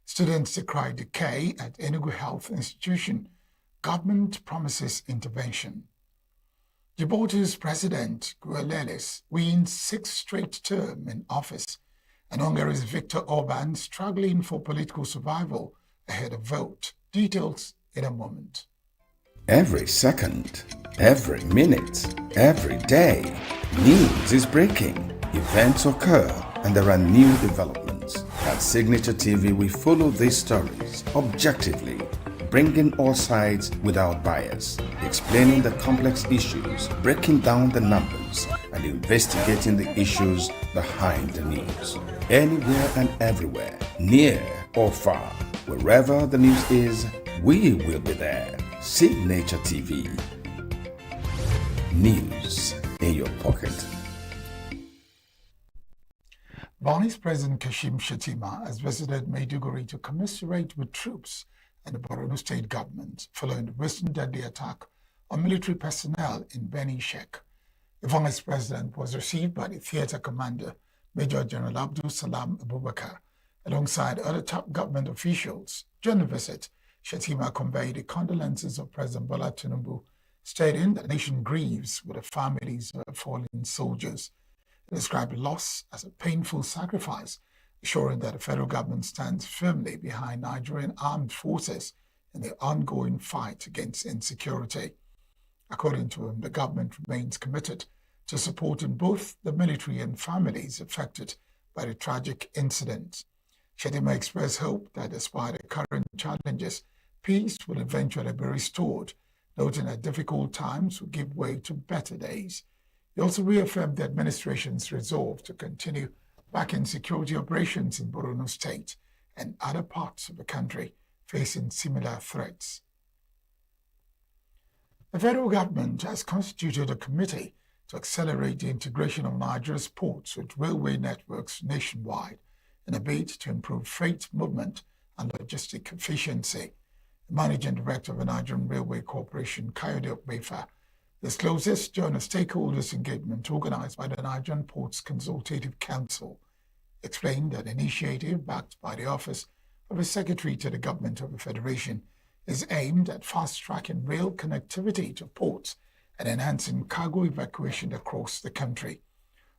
Students decry decay at ENUGU Health Institution. Government promises intervention. Djibouti's President Guelleh wins 6th straight term in office, and Hungary's Viktor Orban struggling for political survival ahead of vote. Details in a moment. Every second, every minute, every day, news is breaking, events occur, and there are new developments. At Signature TV, we follow these stories objectively, bringing all sides without bias, explaining the complex issues, breaking down the numbers, and investigating the issues behind the news. Anywhere and everywhere, near or far, wherever the news is, we will be there. Signature TV. News in your pocket. Vice President Kashim Shettima has visited Maiduguri to commiserate with troops and the Borno state government following the recent deadly attack on military personnel in Beni Sheikh. The Vice President was received by the theatre commander, Major General Abdul Salam Abubakar, alongside other top government officials. During the visit, Shettima conveyed the condolences of President Bola Tinubu, stating that the nation grieves with the families of fallen soldiers. He described the loss as a painful sacrifice, assuring that the federal government stands firmly behind Nigerian armed forces in the ongoing fight against insecurity. According to him, the government remains committed to supporting both the military and families affected by the tragic incident. Shettima expressed hope that despite the current challenges, peace will eventually be restored, noting that difficult times will give way to better days. He also reaffirmed the administration's resolve to continue backing security operations in Borno State and other parts of the country facing similar threats. The federal government has constituted a committee to accelerate the integration of Nigeria's ports with railway networks nationwide in a bid to improve freight movement and logistic efficiency. The Managing Director of the Nigerian Railway Corporation, Kayode Okbefa, discloses during a stakeholders engagement organized by the Nigerian Ports Consultative Council, explained that the initiative backed by the Office of the Secretary to the Government of the Federation is aimed at fast-tracking rail connectivity to ports and enhancing cargo evacuation across the country.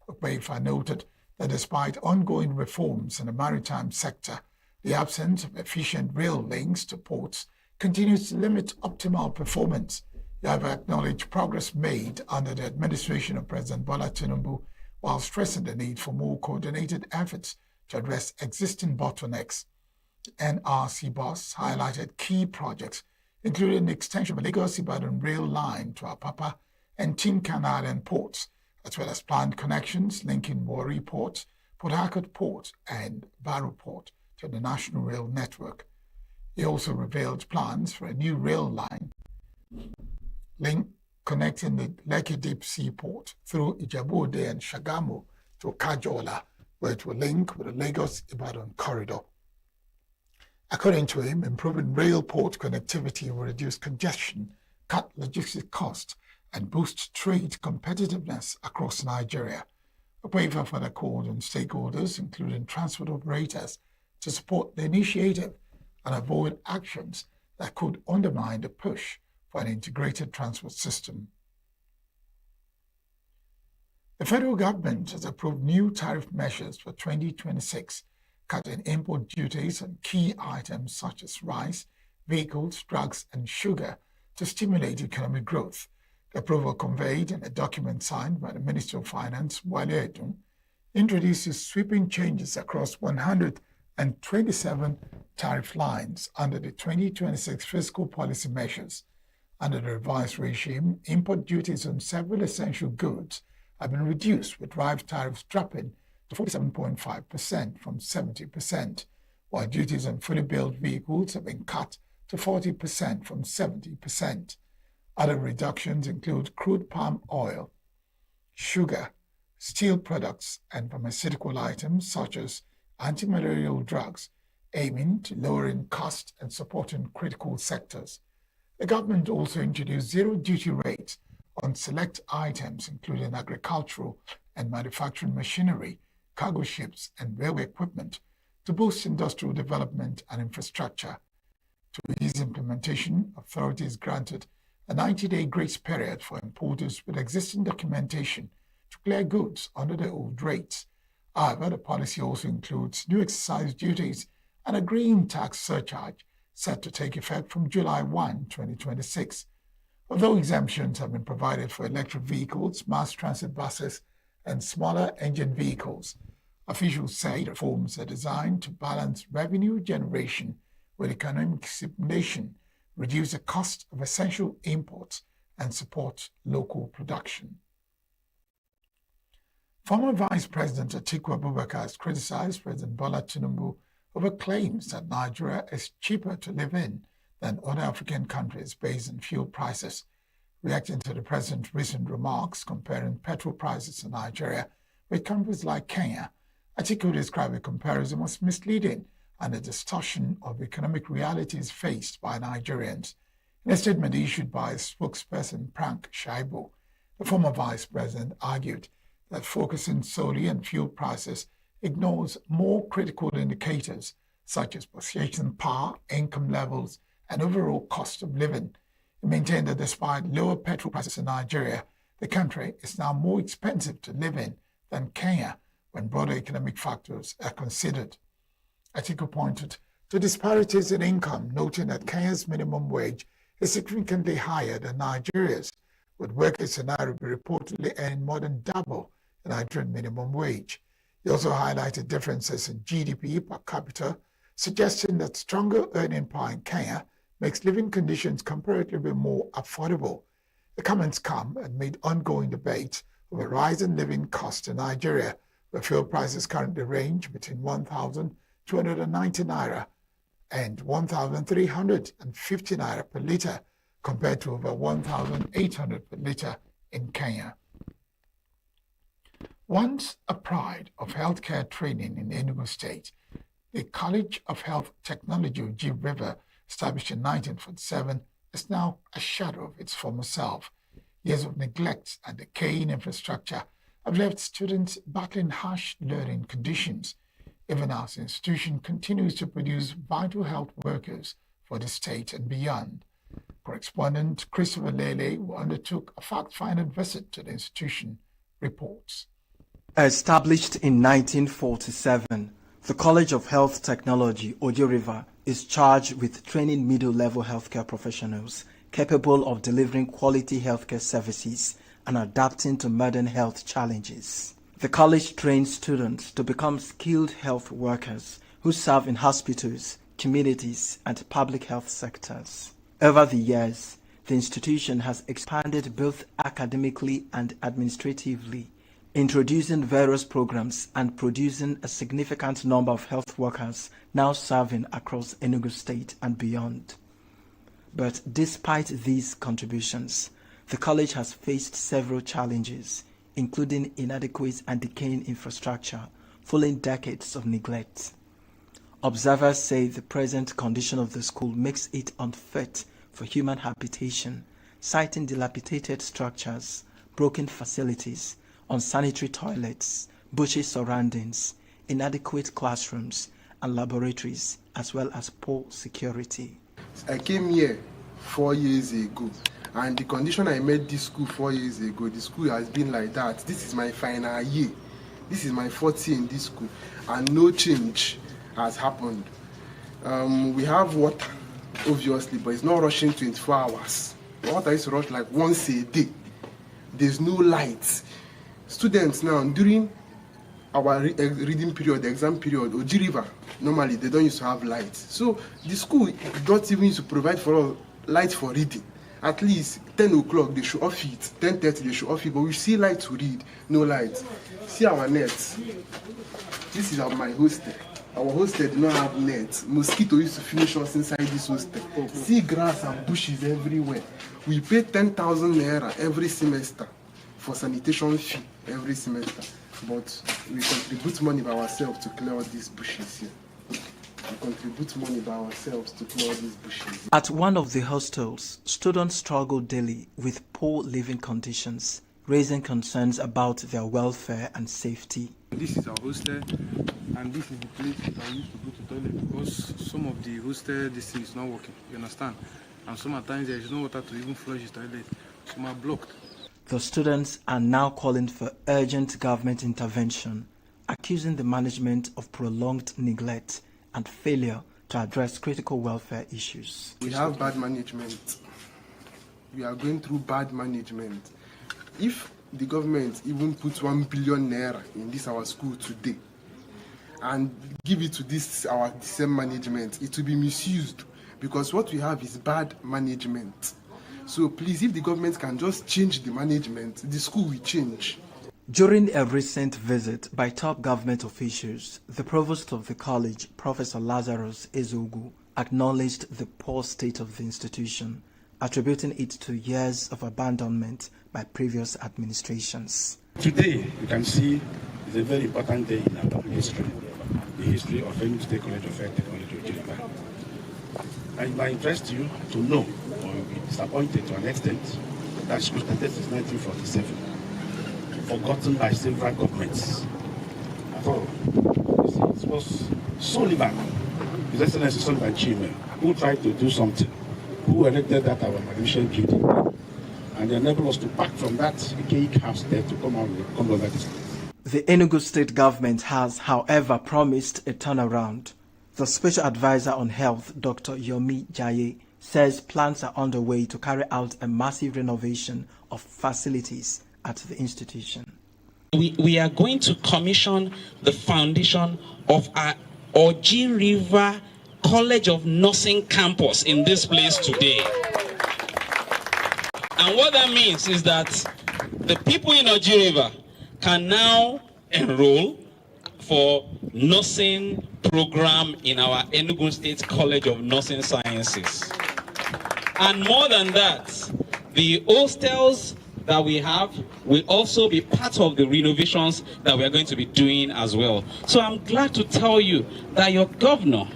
Okbefa noted that despite ongoing reforms in the maritime sector, the absence of efficient rail links to ports continues to limit optimal performance. They have acknowledged progress made under the administration of President Bola Tinubu, while stressing the need for more coordinated efforts to address existing bottlenecks. NRC Boss highlighted key projects, including the extension of the Lagos-Ibadan rail line to Apapa and Tinkan Island ports, as well as planned connections linking Warri Port, Port Harcourt Port, and Barrow Port to the national rail network. He also revealed plans for a new rail line link connecting the Lekki Deep Sea Port through Ijebu-Ode and Shagamu to Kajola, where it will link with the Lagos-Ibadan corridor. According to him, improving rail port connectivity will reduce congestion, cut logistic costs, and boost trade competitiveness across Nigeria. Okbefa further called on stakeholders, including transport operators, to support the initiative and avoid actions that could undermine the push for an integrated transport system. The federal government has approved new tariff measures for 2026, cutting import duties on key items such as rice, vehicles, drugs, and sugar to stimulate economic growth. The approval conveyed in a document signed by the Minister of Finance, Wale Edun, introduces sweeping changes across 127 tariff lines under the 2026 fiscal policy measures. Under the revised regime, import duties on several essential goods have been reduced, with drive tariffs dropping to 47.5% from 70%, while duties on fully built vehicles have been cut to 40% from 70%. Other reductions include crude palm oil, sugar, steel products, and pharmaceutical items such as anti-malarial drugs, aiming to lowering costs and supporting critical sectors. The government also introduced zero-duty rates on select items, including agricultural and manufacturing machinery, cargo ships, and railway equipment, to boost industrial development and infrastructure. To ease implementation, authorities granted a 90-day grace period for importers with existing documentation to clear goods under the old rates. However, the policy also includes new excise duties and a green tax surcharge set to take effect from July 1, 2026. Although exemptions have been provided for electric vehicles, mass transit buses, and smaller engine vehicles, officials say the reforms are designed to balance revenue generation with economic stimulation, reduce the cost of essential imports, and support local production. Former Vice President Atiku Abubakar has criticized President Bola Tinubu over claims that Nigeria is cheaper to live in than other African countries based on fuel prices. Reacting to the president's recent remarks comparing petrol prices in Nigeria with countries like Kenya, Atiku described the comparison as misleading and a distortion of economic realities faced by Nigerians. In a statement issued by spokesperson Frank Shaibu, the former vice president argued that focusing solely on fuel prices ignores more critical indicators such as purchasing power, income levels, and overall cost of living. He maintained that despite lower petrol prices in Nigeria, the country is now more expensive to live in than Kenya when broader economic factors are considered. Atiku pointed to disparities in income, noting that Kenya's minimum wage is significantly higher than Nigeria's, with workers in Nairobi reportedly earning more than double the Nigerian minimum wage. He also highlighted differences in GDP per capita, suggesting that stronger earning power in Kenya makes living conditions comparatively more affordable. The comments come amid ongoing debates over rising living costs in Nigeria, where fuel prices currently range between 1,290 naira and 1,350 naira per litre, compared to over 1,800 per litre in Kenya. Once a pride of healthcare training in Enugu State, the College of Health Technology of G River, established in 1947, is now a shadow of its former self. Years of neglect and decaying infrastructure have left students battling harsh learning conditions, even as the institution continues to produce vital health workers for the state and beyond. Correspondent Christopher Lele, who undertook a fact-finding visit to the institution, reports. Established in 1947, the College of Health Technology, Ojo River, is charged with training middle-level healthcare professionals capable of delivering quality healthcare services and adapting to modern health challenges. The college trains students to become skilled health workers who serve in hospitals, communities, and public health sectors. Over the years, the institution has expanded both academically and administratively, introducing various programs and producing a significant number of health workers now serving across Enugu State and beyond. But despite these contributions, the college has faced several challenges, including inadequate and decaying infrastructure following decades of neglect. Observers say the present condition of the school makes it unfit for human habitation, citing dilapidated structures, broken facilities, unsanitary toilets, bushy surroundings, inadequate classrooms and laboratories, as well as poor security. I came here 4 years ago, and the condition I made this school 4 years ago, the school has been like that. This is my final year. This is my fourth year in this school, and no change has happened. We have water, obviously, but it's not rushing 24 hours. Water is rushed like once a day. There's no lights. Students now, during our reading period, the exam period, Oji River, normally they don't used to have lights. So the school don't even used to provide for us lights for reading. At least 10 o'clock they should off it, 10:30 they should off it, but we see light to read, no lights. See our nets. This is my hostel. Our hostel did not have nets. Mosquito used to finish us inside this hostel. See grass and bushes everywhere. We pay 10,000 naira every semester for sanitation fee every semester. But we contribute money by ourselves to clear all these bushes here. We contribute money by ourselves to clear all these bushes. At one of the hostels, students struggle daily with poor living conditions, raising concerns about their welfare and safety. This is our hostel, and this is the place that I used to go to toilet because some of the hostel, this thing is not working, you understand? And sometimes there is no water to even flush the toilet, some are blocked. The students are now calling for urgent government intervention, accusing the management of prolonged neglect and failure to address critical welfare issues. We have bad management. We are going through bad management. If the government even puts 1 billion naira in this our school today and give it to this our same management, it will be misused because what we have is bad management. So please, if the government can just change the management, the school will change. During a recent visit by top government officials, the provost of the college, Professor Lazarus ENUGU, acknowledged the poor state of the institution, attributing it to years of abandonment by previous administrations. Today, you can see it's a very important day in our history, the history of ENUGU State College of Health Technology, Ojiriba. And it might interest you to know, or you'll be disappointed to an extent, that school started since 1947, forgotten by several governments. After it was Sullivan, His Excellency Sullivan Chime, who tried to do something, who erected that our magnificent building, and they enabled us to pack from that archaic house there to come over this. The Enugu state government has, however, promised a turnaround. The Special Advisor on Health, Dr. Yomi Jaye, says plans are underway to carry out a massive renovation of facilities at the institution. We are going to commission the foundation of our Oji River College of Nursing campus in this place today. And what that means is that the people in Oji River can now enroll for nursing program in our Enugu State College of Nursing Sciences. And more than that, the hostels that we have will also be part of the renovations that we are going to be doing as well. So I'm glad to tell you that your governor,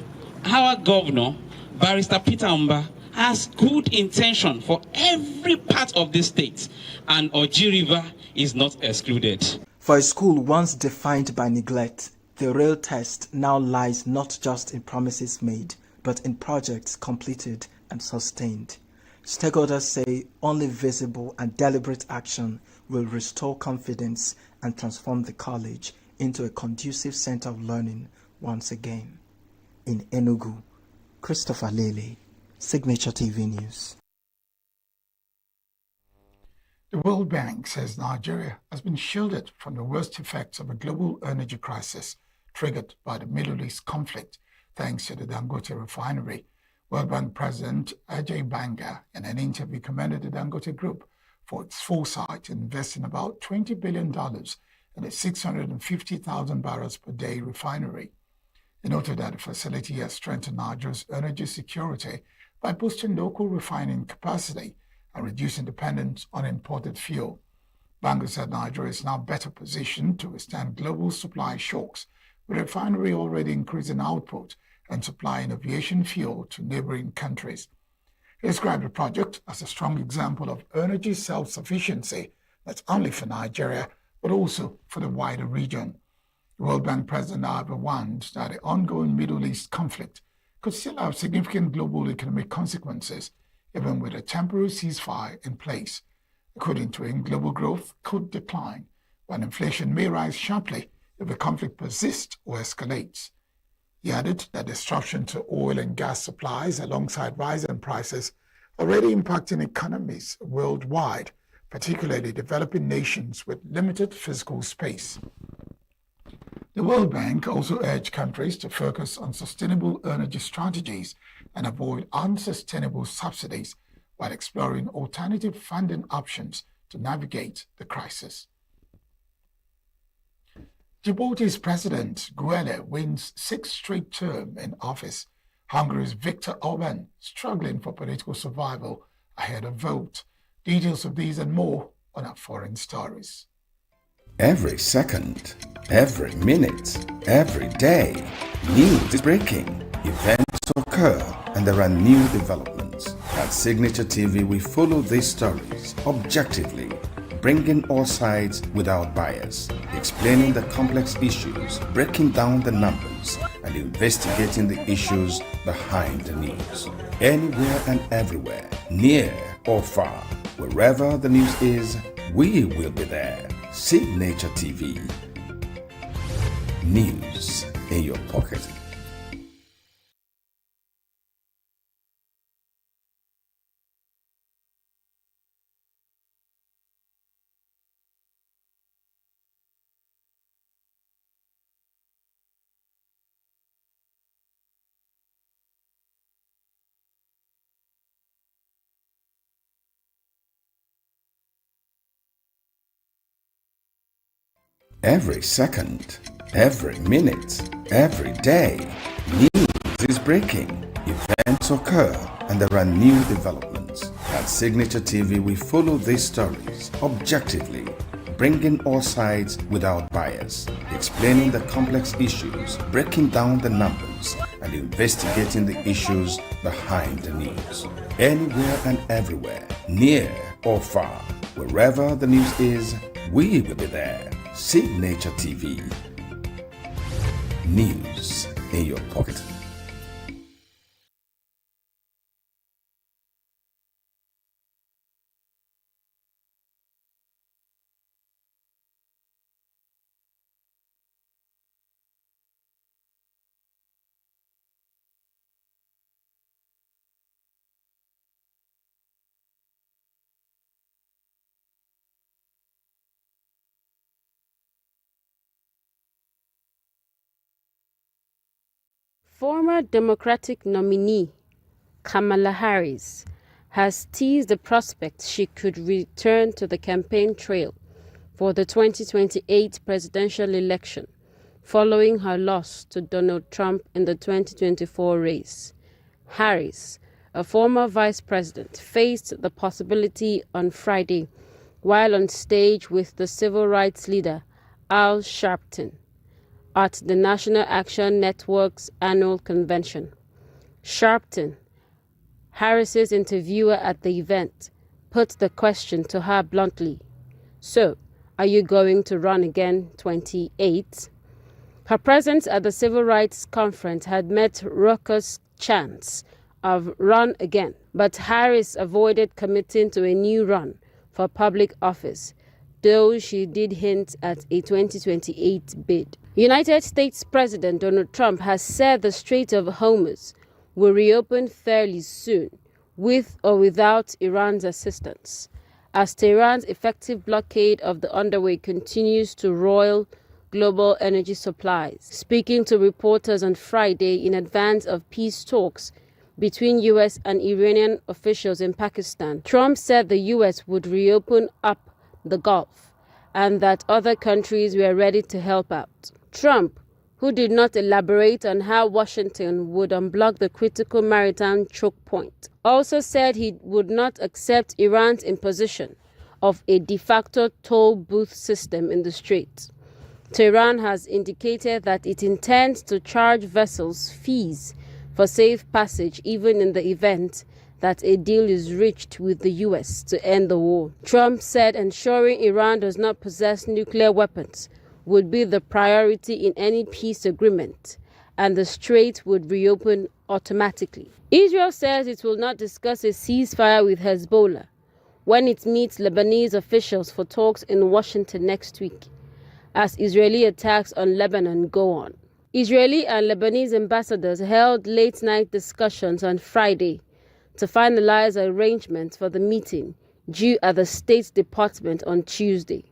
our governor, Barrister Peter Mba, has good intention for every part of the state, and Oji River is not excluded. For a school once defined by neglect, the real test now lies not just in promises made, but in projects completed and sustained. Stakeholders say only visible and deliberate action will restore confidence and transform the college into a conducive center of learning once again. In Enugu, Christopher Lele, Signature TV News. The World Bank says Nigeria has been shielded from the worst effects of a global energy crisis triggered by the Middle East conflict, thanks to the Dangote refinery. World Bank President Ajay Banga, in an interview, commended the Dangote Group for its foresight in investing about $20 billion in a 650,000 barrels per day refinery. He noted that the facility has strengthened Nigeria's energy security by boosting local refining capacity and reducing dependence on imported fuel. Banga said Nigeria is now better positioned to withstand global supply shocks, with the refinery already increasing output and supplying aviation fuel to neighboring countries. He described the project as a strong example of energy self-sufficiency, not only for Nigeria, but also for the wider region. The World Bank president, however, warned that the ongoing Middle East conflict could still have significant global economic consequences, even with a temporary ceasefire in place. According to him, global growth could decline, while inflation may rise sharply if the conflict persists or escalates. He added that disruption to oil and gas supplies alongside rising prices already impacting economies worldwide, particularly developing nations with limited physical space. The World Bank also urged countries to focus on sustainable energy strategies and avoid unsustainable subsidies while exploring alternative funding options to navigate the crisis. Djibouti's President Guelleh wins sixth straight term in office. Hungary's Viktor Orban struggling for political survival ahead of vote. Details of these and more on our Foreign Stories. Every second, every minute, every day, news is breaking. Events occur and there are new developments. At Signature TV, we follow these stories objectively, bringing all sides without bias, explaining the complex issues, breaking down the numbers, and investigating the issues behind the news. Anywhere and everywhere, near or far, wherever the news is, we will be there. Signature TV. News in your pocket. Every second, every minute, every day, news is breaking, events occur, and there are new developments. At Signature TV, we follow these stories objectively, bringing all sides without bias, explaining the complex issues, breaking down the numbers, and investigating the issues behind the news. Anywhere and everywhere, near or far, wherever the news is, we will be there. Signature TV. News in your pocket. Former Democratic nominee Kamala Harris has teased the prospect she could return to the campaign trail for the 2028 presidential election following her loss to Donald Trump in the 2024 race. Harris, a former vice president, faced the possibility on Friday while on stage with the civil rights leader Al Sharpton at the National Action Network's annual convention. Sharpton, Harris's interviewer at the event, put the question to her bluntly, "So, are you going to run again 28? Her presence at the Civil Rights Conference had met raucous chants of "run again," but Harris avoided committing to a new run for public office, though she did hint at a 2028 bid. United States President Donald Trump has said the Strait of Hormuz will reopen fairly soon, with or without Iran's assistance, as Tehran's effective blockade of the underway continues to roil global energy supplies. Speaking to reporters on Friday in advance of peace talks between U.S. and Iranian officials in Pakistan, Trump said the U.S. would reopen up the Gulf and that other countries were ready to help out. Trump, who did not elaborate on how Washington would unblock the critical maritime choke point, also said he would not accept Iran's imposition of a de facto toll booth system in the Strait. Tehran has indicated that it intends to charge vessels fees for safe passage even in the event that a deal is reached with the U.S. to end the war. Trump said ensuring Iran does not possess nuclear weapons would be the priority in any peace agreement, and the strait would reopen automatically. Israel says it will not discuss a ceasefire with Hezbollah when it meets Lebanese officials for talks in Washington next week, as Israeli attacks on Lebanon go on. Israeli and Lebanese ambassadors held late-night discussions on Friday to finalize arrangements for the meeting due at the State Department on Tuesday.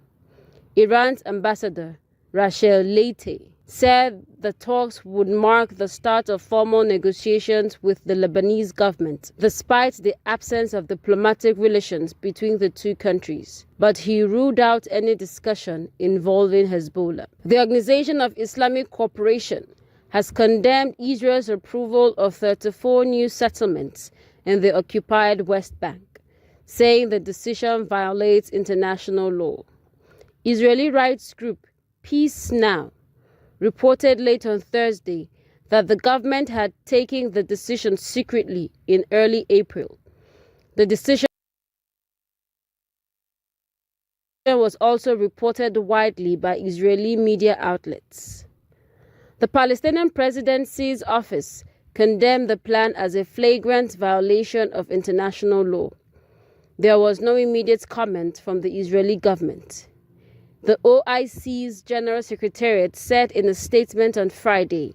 Iran's ambassador, Rachel Leite, said the talks would mark the start of formal negotiations with the Lebanese government, despite the absence of diplomatic relations between the two countries. But he ruled out any discussion involving Hezbollah. The Organization of Islamic Cooperation has condemned Israel's approval of 34 new settlements in the occupied West Bank, saying the decision violates international law. Israeli rights group Peace Now reported late on Thursday that the government had taken the decision secretly in early April. The decision was also reported widely by Israeli media outlets. The Palestinian presidency's office condemned the plan as a flagrant violation of international law. There was no immediate comment from the Israeli government. The OIC's General Secretariat said in a statement on Friday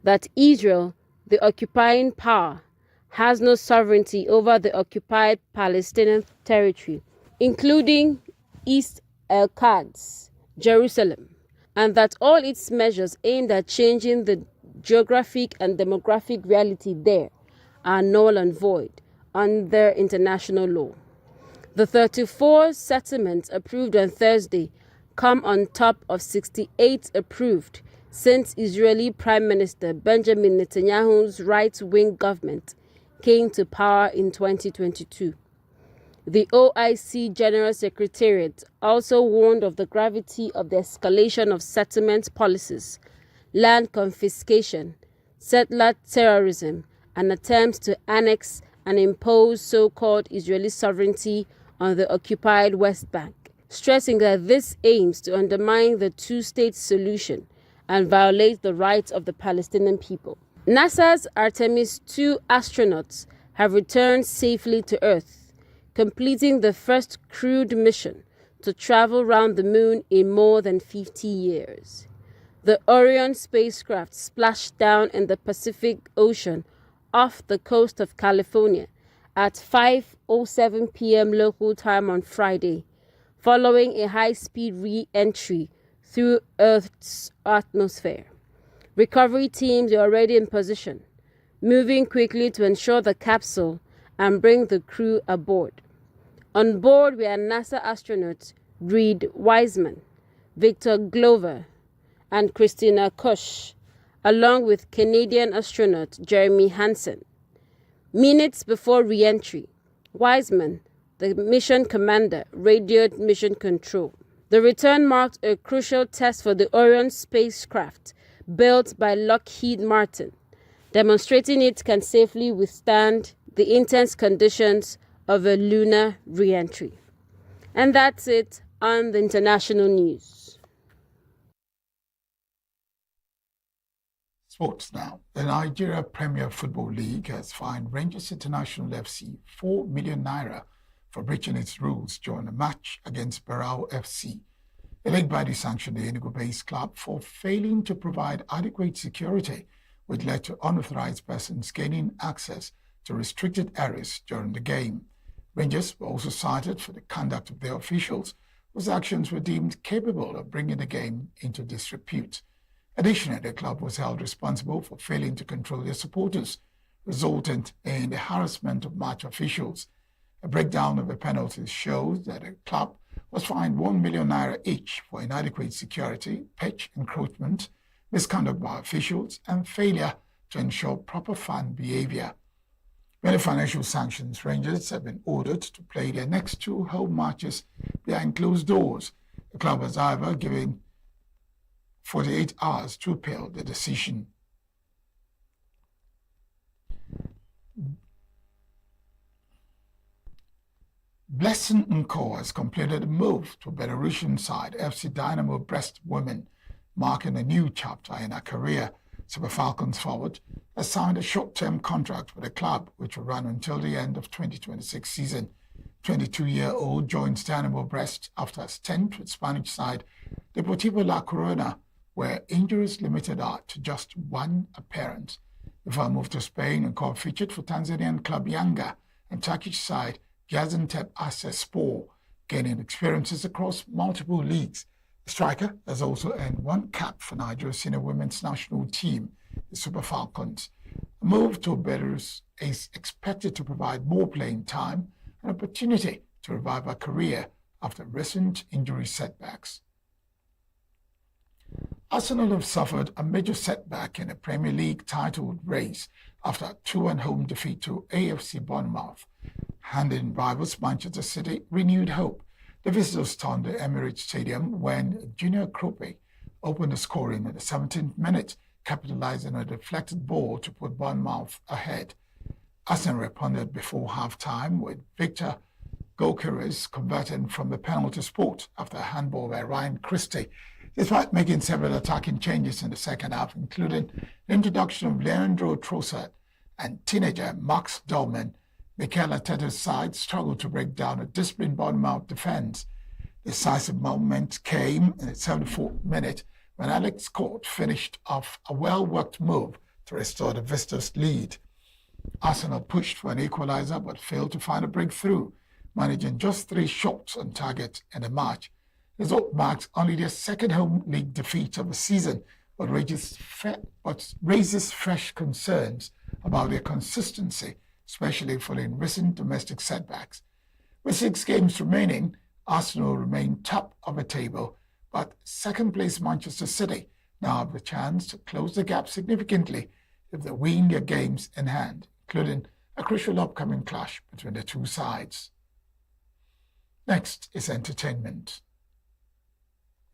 that Israel, the occupying power, has no sovereignty over the occupied Palestinian territory, including East El-Quds, Jerusalem, and that all its measures aimed at changing the geographic and demographic reality there are null and void under international law. The 34 settlements approved on Thursday come on top of 68 approved since Israeli Prime Minister Benjamin Netanyahu's right-wing government came to power in 2022. The OIC General Secretariat also warned of the gravity of the escalation of settlement policies, land confiscation, settler terrorism, and attempts to annex and impose so-called Israeli sovereignty on the occupied West Bank, stressing that this aims to undermine the two-state solution and violate the rights of the Palestinian people. NASA's Artemis II astronauts have returned safely to Earth, completing the first crewed mission to travel around the moon in more than 50 years. The Orion spacecraft splashed down in the Pacific Ocean off the coast of California at 5:07 p.m. local time on Friday, following a high-speed re-entry through Earth's atmosphere. Recovery teams are already in position, moving quickly to ensure the capsule and bring the crew aboard. On board were NASA astronauts Reed Wiseman, Victor Glover, and Christina Koch, along with Canadian astronaut Jeremy Hansen. Minutes before re-entry, Wiseman, the mission commander, radioed mission control. The return marked a crucial test for the Orion spacecraft built by Lockheed Martin, demonstrating it can safely withstand the intense conditions of a lunar re-entry. And that's it on the international news. Sports now. The Nigeria Premier Football League has fined Rangers International FC 4 million naira for breaching its rules during a match against Barao FC. The league body sanctioned the ENUGU-based club for failing to provide adequate security, which led to unauthorized persons gaining access to restricted areas during the game. Rangers were also cited for the conduct of their officials, whose actions were deemed capable of bringing the game into disrepute. Additionally, the club was held responsible for failing to control their supporters, resultant in the harassment of match officials. A breakdown of the penalties shows that the club was fined 1 million naira each for inadequate security, pitch encroachment, misconduct by officials, and failure to ensure proper fan behavior. Many financial sanctions, Rangers have been ordered to play their next two home matches behind closed doors. The club has, however, given 48 hours to appeal the decision. Blessing Nko has completed a move to Belarusian side FC Dynamo Brest women, marking a new chapter in her career. Super Falcons forward has signed a short-term contract with the club, which will run until the end of 2026 season. 22-year-old joins Dynamo Brest after a stint with Spanish side Deportivo La Corona, where injuries limited her to just one appearance. Before her move to Spain, Nko featured for Tanzanian club Yanga and Turkish side Gaziantep Asespor, gaining experiences across multiple leagues. The striker has also earned one cap for Nigeria's senior women's national team, the Super Falcons. A move to Belarus is expected to provide more playing time and opportunity to revive her career after recent injury setbacks. Arsenal have suffered a major setback in the Premier League title race after a 2-1 defeat to AFC Bournemouth, handing rivals Manchester City renewed hope. The visitors stormed the Emirates Stadium when Junior Krope opened the scoring in the 17th minute, capitalizing on a deflected ball to put Bournemouth ahead. Arsenal responded before half-time with Victor Gyökeres converting from the penalty spot after a handball by Ryan Christie, despite making several attacking changes in the second half, including the introduction of Leandro Trossard and teenager Max Dolman. Mikel Arteta's side struggled to break down a disciplined Bournemouth defence. The decisive moment came in the 74th minute when Alex Scott finished off a well-worked move to restore the visitors' lead. Arsenal pushed for an equaliser but failed to find a breakthrough, managing just 3 shots on target in the match. The result marks only their second home league defeat of the season, but raises fresh concerns about their consistency, especially following recent domestic setbacks. With 6 games remaining, Arsenal remain top of the table But second-place Manchester City now have the chance to close the gap significantly if they win their games in hand, including a crucial upcoming clash between the two sides. Next is entertainment.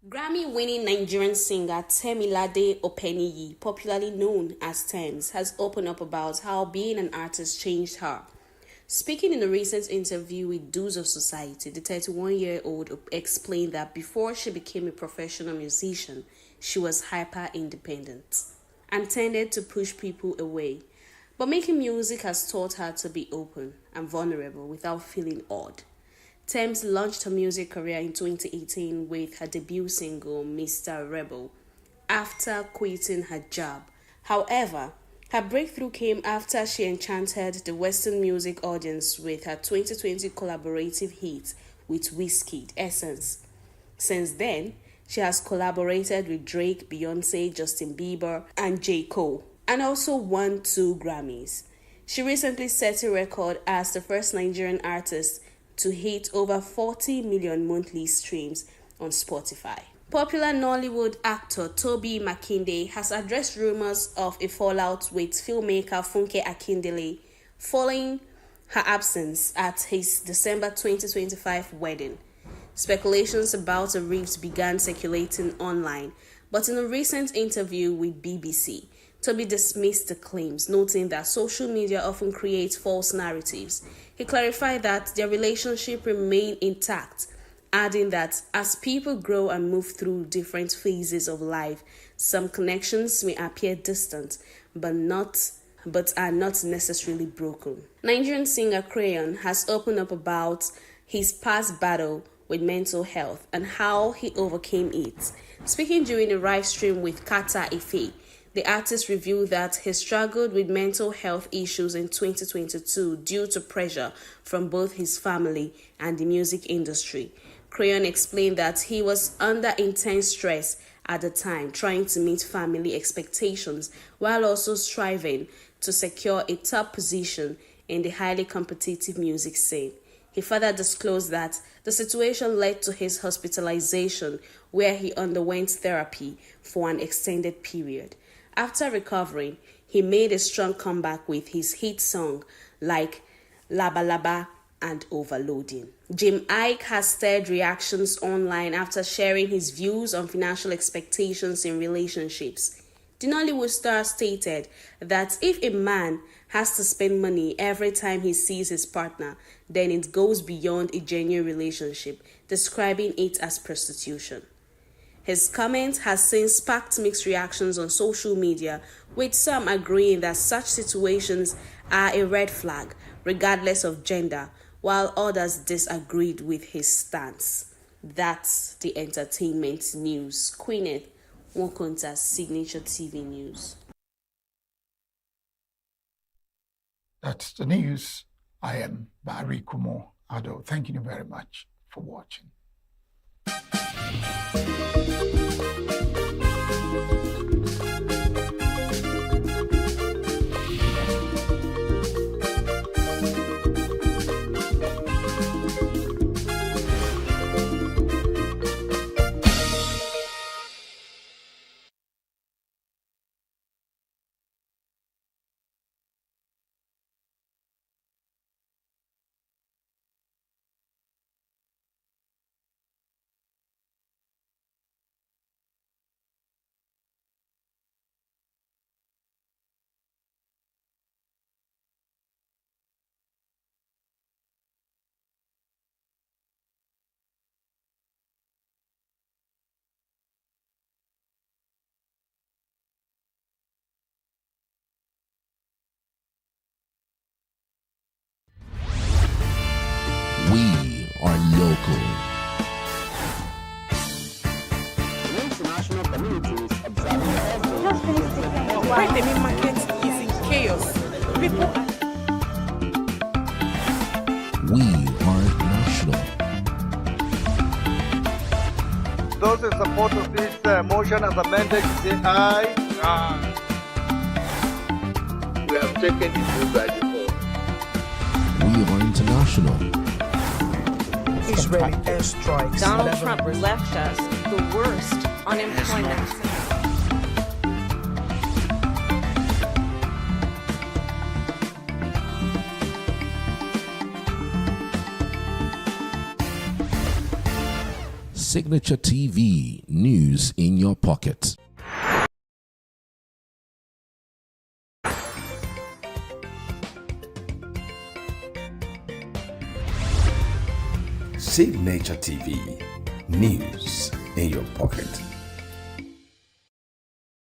Grammy-winning Nigerian singer Temilade Openiyi, popularly known as Tems, has opened up about how being an artist changed her. Speaking in a recent interview with Dues of Society, the 31-year-old explained that before she became a professional musician, she was hyper-independent and tended to push people away. But making music has taught her to be open and vulnerable without feeling odd. Tems launched her music career in 2018 with her debut single, Mr. Rebel, after quitting her job. However, her breakthrough came after she enchanted the Western music audience with her 2020 collaborative hit with Wizkid, Essence. Since then, she has collaborated with Drake, Beyonce, Justin Bieber, and J. Cole, and also won 2 Grammys. She recently set a record as the first Nigerian artist to hit over 40 million monthly streams on Spotify. Popular Nollywood actor Toby Makinde has addressed rumors of a fallout with filmmaker Funke Akindele following her absence at his December 2025 wedding. Speculations about a rift began circulating online, but in a recent interview with BBC, Toby dismissed the claims, noting that social media often creates false narratives. He clarified that their relationship remained intact, adding that as people grow and move through different phases of life, some connections may appear distant, but are not necessarily broken. Nigerian singer Crayon has opened up about his past battle with mental health and how he overcame it. Speaking during a live stream with Kata Ife, the artist revealed that he struggled with mental health issues in 2022 due to pressure from both his family and the music industry. Crayon explained that he was under intense stress at the time, trying to meet family expectations while also striving to secure a top position in the highly competitive music scene. He further disclosed that the situation led to his hospitalization, where he underwent therapy for an extended period. After recovering, he made a strong comeback with his hit song like Laba Laba and Overloading. Jim Ike has stirred reactions online after sharing his views on financial expectations in relationships. The Nollywood star stated that if a man has to spend money every time he sees his partner, then it goes beyond a genuine relationship, describing it as prostitution. His comment has since sparked mixed reactions on social media, with some agreeing that such situations are a red flag, regardless of gender, while others disagreed with his stance. That's the entertainment news. Queeneth Wokonta's Signature TV News. That's the news. I am Barry Kumo Ado. Thank you very much for watching. We are local. The international community is observing When the main market is in chaos, people are... We are national. Those in support of this motion as amended, say aye. Aye. We have taken the move by default. We are international. Israeli airstrikes. Donald Trump left us the worst unemployment. Signature TV, news in your pocket. Signature TV, news in your pocket.